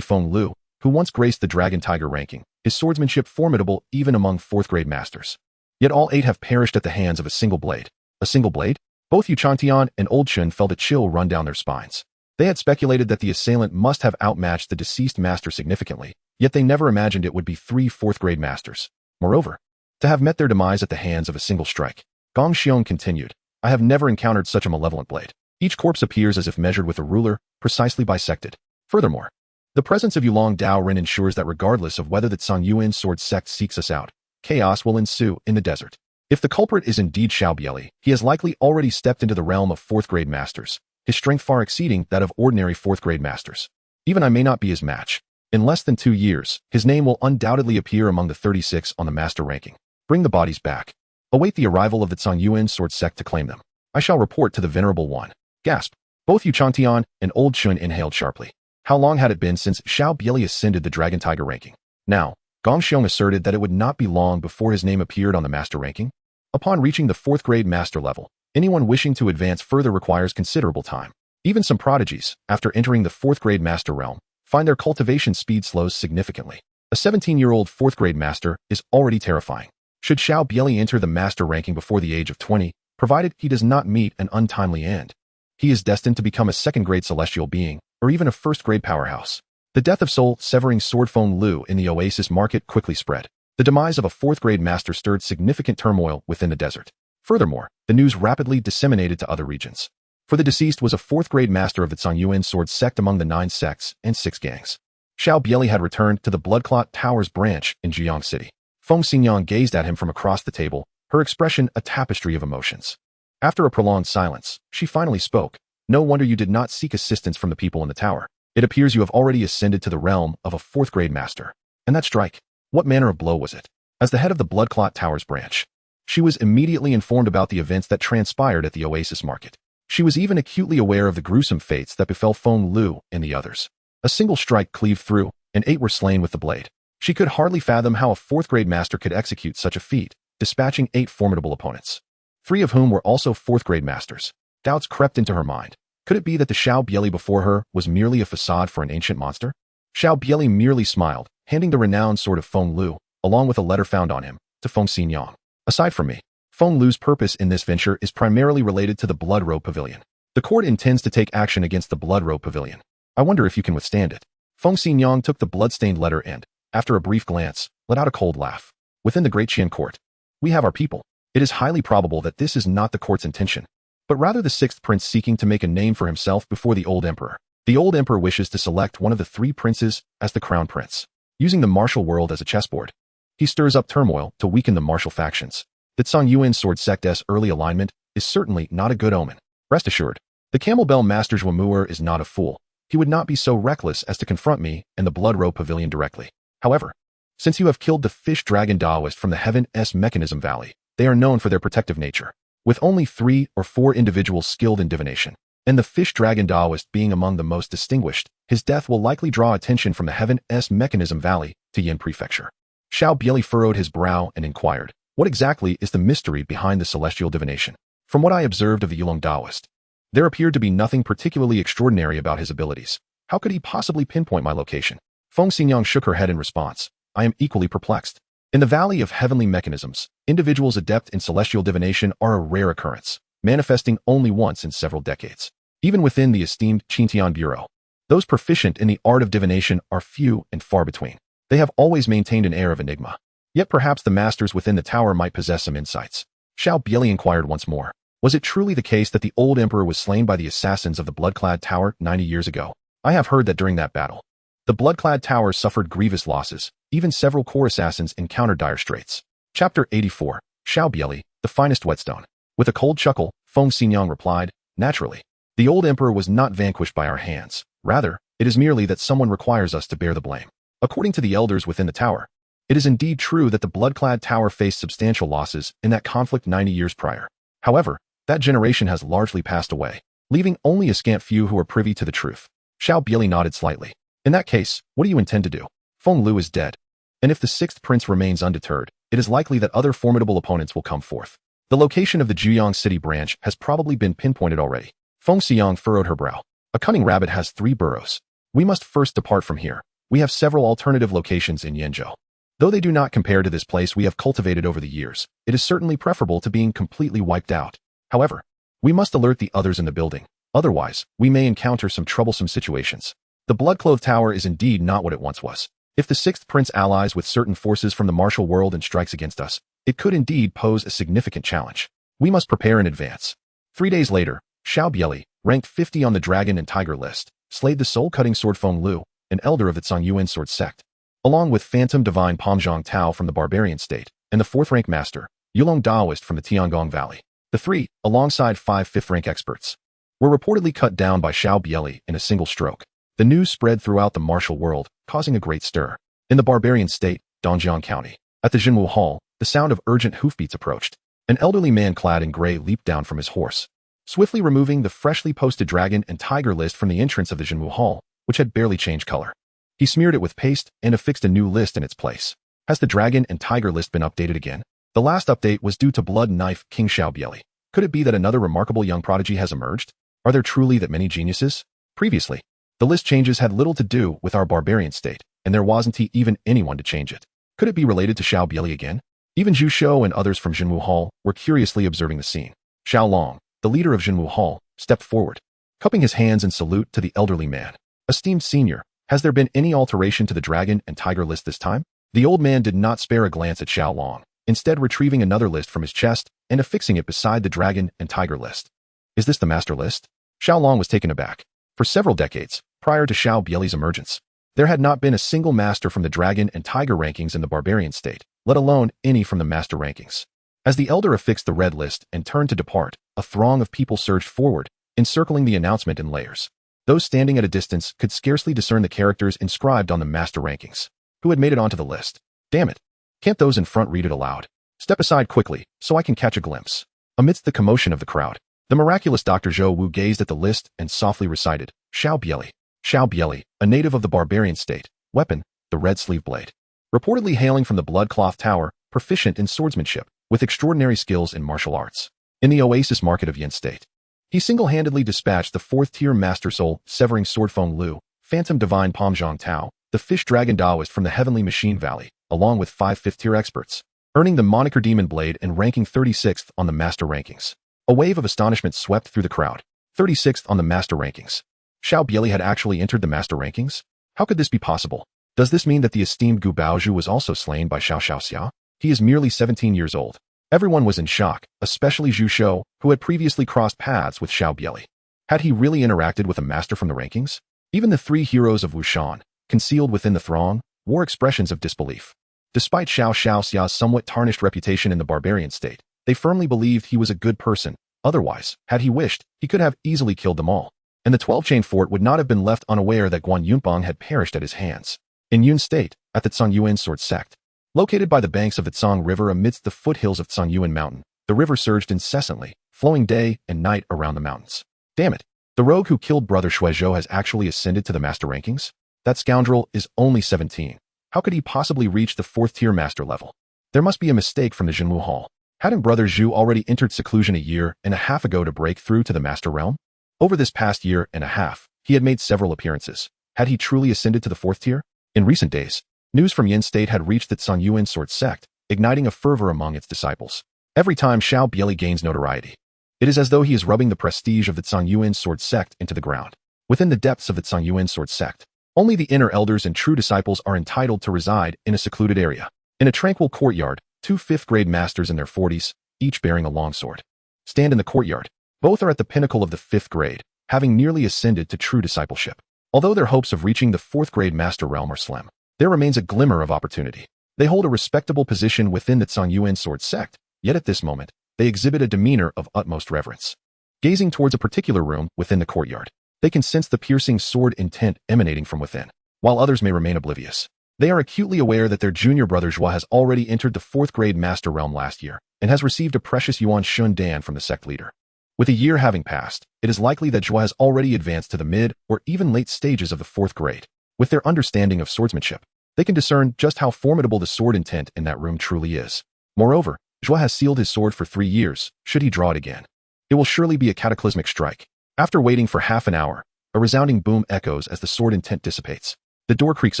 Speaker 1: Feng Lu, who once graced the Dragon Tiger ranking, his swordsmanship formidable even among 4th-grade masters. Yet all 8 have perished at the hands of a single blade." A single blade? Both Yuchang Tian and Old Chun felt a chill run down their spines. They had speculated that the assailant must have outmatched the deceased master significantly, yet they never imagined it would be 3 4th-grade masters. Moreover, to have met their demise at the hands of a single strike. Gong Xiong continued, "I have never encountered such a malevolent blade. Each corpse appears as if measured with a ruler, precisely bisected. Furthermore, the presence of Yulong Dao Ren ensures that regardless of whether the Yuan sword sect seeks us out, chaos will ensue in the desert. If the culprit is indeed Xiao Bie Li, he has likely already stepped into the realm of 4th-grade masters. his strength far exceeding that of ordinary fourth-grade masters. Even I may not be his match. In less than 2 years, his name will undoubtedly appear among the 36 on the master ranking. Bring the bodies back. Await the arrival of the Zhongyuan sword sect to claim them. I shall report to the Venerable One. Gasp. Both Yu Changtian and Old Chun inhaled sharply. How long had it been since Xiao Bie Li ascended the Dragon Tiger ranking? Now, Gong Xiong asserted that it would not be long before his name appeared on the master ranking. Upon reaching the 4th grade master level, anyone wishing to advance further requires considerable time. Even some prodigies, after entering the 4th grade master realm, find their cultivation speed slows significantly. A 17-year-old 4th grade master is already terrifying. Should Xiao Bie Li enter the master ranking before the age of 20, provided he does not meet an untimely end, he is destined to become a 2nd grade celestial being, or even a 1st grade powerhouse. The death of soul-severing sword Feng Lu in the Oasis market quickly spread. The demise of a 4th grade master stirred significant turmoil within the desert. Furthermore, the news rapidly disseminated to other regions. For the deceased was a 4th grade master of the Zhongyuan sword sect among the 9 sects and 6 gangs. Xiao Bie Li had returned to the Bloodclot Towers branch in Jiang City. Feng Xingyang gazed at him from across the table, her expression a tapestry of emotions. After a prolonged silence, she finally spoke. No wonder you did not seek assistance from the people in the tower. It appears you have already ascended to the realm of a 4th grade master. And that strike, what manner of blow was it? As the head of the Bloodclot Towers branch, she was immediately informed about the events that transpired at the Oasis market. She was even acutely aware of the gruesome fates that befell Feng Lu and the others. A single strike cleaved through, and 8 were slain with the blade. She could hardly fathom how a 4th grade master could execute such a feat, dispatching 8 formidable opponents, 3 of whom were also 4th grade masters. Doubts crept into her mind. Could it be that the Xiao Bie Li before her was merely a facade for an ancient monster? Xiao Bie Li merely smiled, handing the renowned sword of Feng Lu, along with a letter found on him, to Feng Xingyang. Aside from me, Feng Lu's purpose in this venture is primarily related to the Blood Robe Pavilion. The court intends to take action against the Blood Robe Pavilion. I wonder if you can withstand it. Feng Xingyang took the blood-stained letter and, after a brief glance, let out a cold laugh. Within the Great Qian court, we have our people. It is highly probable that this is not the court's intention, but rather the 6th prince seeking to make a name for himself before the old emperor. The old emperor wishes to select one of the 3 princes as the crown prince. Using the martial world as a chessboard, he stirs up turmoil to weaken the martial factions. The Zhongyuan sword sect's early alignment is certainly not a good omen. Rest assured, the Camel Bell Master Zhuamuer is not a fool. He would not be so reckless as to confront me and the Blood Robe Pavilion directly. However, since you have killed the fish dragon Daoist from the Heaven's Mechanism Valley, they are known for their protective nature. With only 3 or 4 individuals skilled in divination, and the fish dragon Daoist being among the most distinguished, his death will likely draw attention from the Heaven's Mechanism Valley to Yin Prefecture. Xiao Bie Li furrowed his brow and inquired, what exactly is the mystery behind the celestial divination? From what I observed of the Yulong Daoist, there appeared to be nothing particularly extraordinary about his abilities. How could he possibly pinpoint my location? Feng Xingyang shook her head in response. I am equally perplexed. In the Valley of Heavenly Mechanisms, individuals adept in celestial divination are a rare occurrence, manifesting only once in several decades. Even within the esteemed Qintian Bureau, those proficient in the art of divination are few and far between. They have always maintained an air of enigma. Yet perhaps the masters within the tower might possess some insights. Xiao Bie Li inquired once more. Was it truly the case that the old emperor was slain by the assassins of the Bloodclad Tower 90 years ago? I have heard that during that battle, the Bloodclad Tower suffered grievous losses. Even several core assassins encountered dire straits. Chapter 84. Xiao Bie Li, the finest whetstone. With a cold chuckle, Feng Xingyang replied, naturally. The old emperor was not vanquished by our hands. Rather, it is merely that someone requires us to bear the blame. According to the elders within the tower, it is indeed true that the Bloodclad Tower faced substantial losses in that conflict 90 years prior. However, that generation has largely passed away, leaving only a scant few who are privy to the truth. Xiao Bie Li nodded slightly. In that case, what do you intend to do? Feng Lu is dead, and if the 6th prince remains undeterred, it is likely that other formidable opponents will come forth. The location of the Juyang City branch has probably been pinpointed already. Feng Xiang furrowed her brow. A cunning rabbit has 3 burrows. We must first depart from here. We have several alternative locations in Yenzhou. Though they do not compare to this place we have cultivated over the years, it is certainly preferable to being completely wiped out. However, we must alert the others in the building. Otherwise, we may encounter some troublesome situations. The Bloodclothed Tower is indeed not what it once was. If the 6th prince allies with certain forces from the martial world and strikes against us, it could indeed pose a significant challenge. We must prepare in advance. 3 days later, Xiao Bie Li, ranked 50 on the Dragon and Tiger list, slayed the soul-cutting sword Feng Lu, an elder of the Zhongyuan sword sect, along with Phantom Divine Pomzhong Tao from the Barbarian State, and the 4th-rank master, Yulong Daoist from the Tiangong Valley. The 3, alongside 5 5th-rank experts, were reportedly cut down by Xiao Bie Li in a single stroke. The news spread throughout the martial world, causing a great stir. In the barbarian state, Dongjiang County, at the Jinwu Hall, the sound of urgent hoofbeats approached. An elderly man clad in gray leaped down from his horse, swiftly removing the freshly posted dragon and tiger list from the entrance of the Jinwu Hall, which had barely changed color. He smeared it with paste and affixed a new list in its place. Has the dragon and tiger list been updated again? The last update was due to Blood Knife King Xiao Bie Li. Could it be that another remarkable young prodigy has emerged? Are there truly that many geniuses? Previously, the list changes had little to do with our barbarian state, and there wasn't even anyone to change it. Could it be related to Xiao Bie Li again? Even Zhu Shou and others from Jinwu Hall were curiously observing the scene. Xiao Long, the leader of Jinwu Hall, stepped forward, cupping his hands in salute to the elderly man. Esteemed senior, has there been any alteration to the dragon and tiger list this time? The old man did not spare a glance at Xiao Long, instead retrieving another list from his chest and affixing it beside the dragon and tiger list. Is this the master list? Xiao Long was taken aback. For several decades, prior to Xiao Bie Li's emergence, there had not been a single master from the dragon and tiger rankings in the barbarian state, let alone any from the master rankings. As the elder affixed the red list and turned to depart, a throng of people surged forward, encircling the announcement in layers. Those standing at a distance could scarcely discern the characters inscribed on the master rankings. Who had made it onto the list? Damn it. Can't those in front read it aloud? Step aside quickly, so I can catch a glimpse. Amidst the commotion of the crowd, the miraculous Dr. Zhou Wu gazed at the list and softly recited, Xiao Bie Li. Xiao Bie Li, a native of the barbarian state. Weapon, the red sleeve blade. Reportedly hailing from the Bloodcloth Tower, proficient in swordsmanship, with extraordinary skills in martial arts. In the Oasis market of Yin State, he single-handedly dispatched the 4th-tier Master Soul, Severing Sword Feng Lu, Phantom Divine Pomzhong Tao, the Fish Dragon Daoist from the Heavenly Machine Valley, along with 5 5th-tier experts, earning the moniker Demon Blade and ranking 36th on the Master Rankings. A wave of astonishment swept through the crowd. 36th on the Master Rankings. Xiao Bie Li had actually entered the Master Rankings? How could this be possible? Does this mean that the esteemed Gu Baozhu was also slain by Xiao Xiaoxia? He is merely 17 years old. Everyone was in shock, especially Zhu Shou, who had previously crossed paths with Xiao Bie Li. Had he really interacted with a master from the rankings? Even the 3 heroes of Wushan, concealed within the throng, wore expressions of disbelief. Despite Xiao Xiaoxia's somewhat tarnished reputation in the barbarian state, they firmly believed he was a good person. Otherwise, had he wished, he could have easily killed them all, and the 12-chain fort would not have been left unaware that Guan Yunbang had perished at his hands. In Yun State, at the Tsongyuan Sword Sect, located by the banks of the Tsong River amidst the foothills of Tsongyuan Mountain, the river surged incessantly, flowing day and night around the mountains. Damn it! The rogue who killed Brother Shuizhou has actually ascended to the master rankings? That scoundrel is only 17. How could he possibly reach the 4th-tier master level? There must be a mistake from the Jinwu Hall. Hadn't Brother Zhu already entered seclusion a year and a half ago to break through to the master realm? Over this past year and a half, he had made several appearances. Had he truly ascended to the 4th tier? In recent days, news from Yin State had reached the Tsongyuan Sword Sect, igniting a fervor among its disciples. Every time Xiao Bie Li gains notoriety, it is as though he is rubbing the prestige of the Tsongyuan Sword Sect into the ground. Within the depths of the Tsongyuan Sword Sect, only the inner elders and true disciples are entitled to reside in a secluded area. In a tranquil courtyard, 2 5th-grade masters in their 40s, each bearing a longsword, stand in the courtyard. Both are at the pinnacle of the 5th grade, having nearly ascended to true discipleship. Although their hopes of reaching the 4th grade master realm are slim, there remains a glimmer of opportunity. They hold a respectable position within the Tsongyuan Sword Sect, yet at this moment, they exhibit a demeanor of utmost reverence. Gazing towards a particular room within the courtyard, they can sense the piercing sword intent emanating from within, while others may remain oblivious. They are acutely aware that their junior brother Zhua has already entered the 4th grade master realm last year, and has received a precious Yuan Shun Dan from the sect leader. With a year having passed, it is likely that Zhua has already advanced to the mid or even late stages of the 4th grade. With their understanding of swordsmanship, they can discern just how formidable the sword intent in that room truly is. Moreover, Zhua has sealed his sword for 3 years, should he draw it again. It will surely be a cataclysmic strike. After waiting for half an hour, a resounding boom echoes as the sword intent dissipates. The door creaks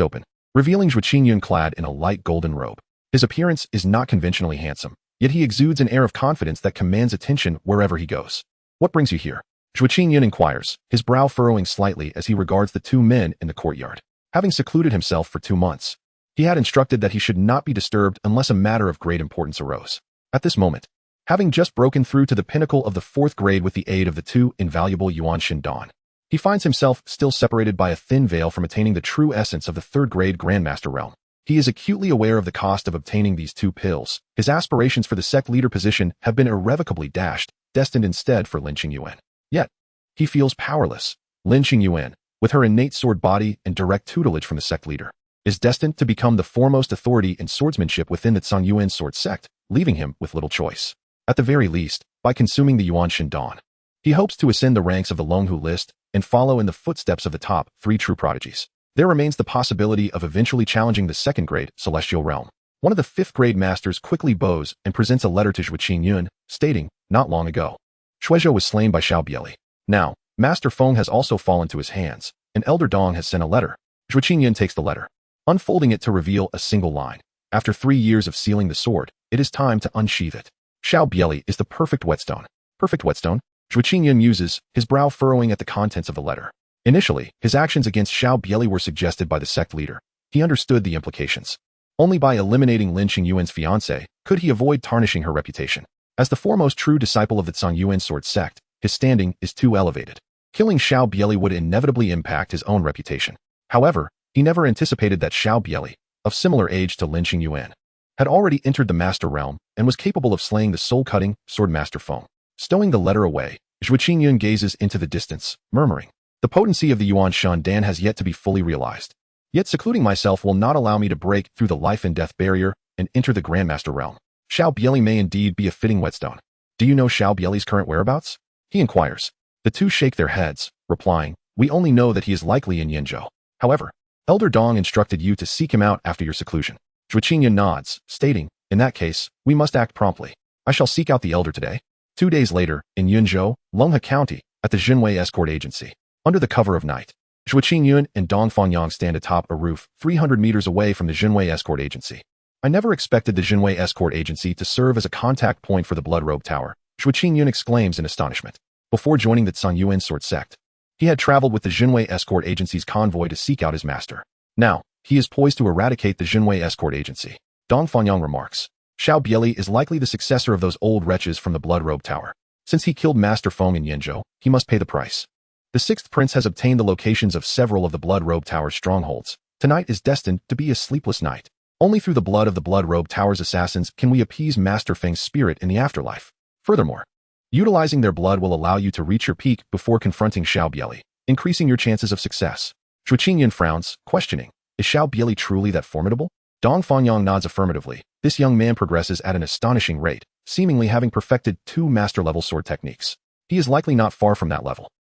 Speaker 1: open, revealing Zhuo Qingyun clad in a light golden robe. His appearance is not conventionally handsome, yet he exudes an air of confidence that commands attention wherever he goes. What brings you here? Zhuo Qingyun inquires, his brow furrowing slightly as he regards the 2 men in the courtyard. Having secluded himself for 2 months, he had instructed that he should not be disturbed unless a matter of great importance arose. At this moment, having just broken through to the pinnacle of the 4th grade with the aid of the 2 invaluable Yuan Shin Dan, he finds himself still separated by a thin veil from attaining the true essence of the 3rd grade Grandmaster realm. He is acutely aware of the cost of obtaining these 2 pills. His aspirations for the sect leader position have been irrevocably dashed, destined instead for Lin Qingyuan. Yet, He feels powerless. Lin Qingyuan, with her innate sword body and direct tutelage from the sect leader, is destined to become the foremost authority in swordsmanship within the Zhongyuan sword sect, leaving him with little choice. At the very least, by consuming the Yuan Shindan, he hopes to ascend the ranks of the Longhu list and follow in the footsteps of the top 3 true prodigies. There remains the possibility of eventually challenging the second-grade celestial realm. One of the 5th-grade masters quickly bows and presents a letter to Zhuo Qingyun, stating, not long ago, Shuizhou was slain by Xiao Bie Li. Now, Master Feng has also fallen to his hands, and Elder Dong has sent a letter. Zhuo Qingyun takes the letter, unfolding it to reveal a single line. After 3 years of sealing the sword, it is time to unsheath it. Xiao Bie Li is the perfect whetstone. Perfect whetstone? Zhuo Qingyun muses, his brow furrowing at the contents of the letter. Initially, his actions against Xiao Bie Li were suggested by the sect leader. He understood the implications. Only by eliminating Lin Qingyuan's fiancée could he avoid tarnishing her reputation. As the foremost true disciple of the Zhongyuan sword sect, his standing is too elevated. Killing Xiao Bie Li would inevitably impact his own reputation. However, he never anticipated that Xiao Bie Li, of similar age to Lin Qingyuan, had already entered the master realm and was capable of slaying the soul-cutting sword master Feng. Stowing the letter away, Zhuo Qingyun gazes into the distance, murmuring, the potency of the Yuan Shandan has yet to be fully realized. Yet secluding myself will not allow me to break through the life and death barrier and enter the Grandmaster realm. Xiao Bie Li may indeed be a fitting whetstone. Do you know Xiao Bie Li's current whereabouts? He inquires. The two shake their heads, replying, we only know that he is likely in Yenzhou. However, Elder Dong instructed you to seek him out after your seclusion. Zhuo Qingyun nods, stating, in that case, we must act promptly. I shall seek out the elder today. 2 days later, in Yunzhou, Longhe County, at the Jinwei Escort Agency, under the cover of night, Zhuo Qingyun and Dong Fangyang stand atop a roof 300 meters away from the Jinwei Escort Agency. I never expected the Jinwei Escort Agency to serve as a contact point for the Blood Robe Tower, Zhuo Qingyun exclaims in astonishment. Before joining the Zhongyuan sword sect, he had traveled with the Jinwei Escort Agency's convoy to seek out his master. Now, he is poised to eradicate the Jinwei Escort Agency. Dong Fangyang remarks, Xiao Bie Li is likely the successor of those old wretches from the Blood Robe Tower. Since he killed Master Feng in Yenzhou, he must pay the price. The 6th Prince has obtained the locations of several of the Blood Robe Tower's strongholds. Tonight is destined to be a sleepless night. Only through the blood of the Blood Robe Tower's assassins can we appease Master Feng's spirit in the afterlife. Furthermore, utilizing their blood will allow you to reach your peak before confronting Xiao Bie Li, increasing your chances of success. Zhuo Qingyun frowns, questioning, is Xiao Bie Li truly that formidable? Dong Fangyang nods affirmatively. This young man progresses at an astonishing rate, seemingly having perfected 2 master-level sword techniques. He is likely not far from that level.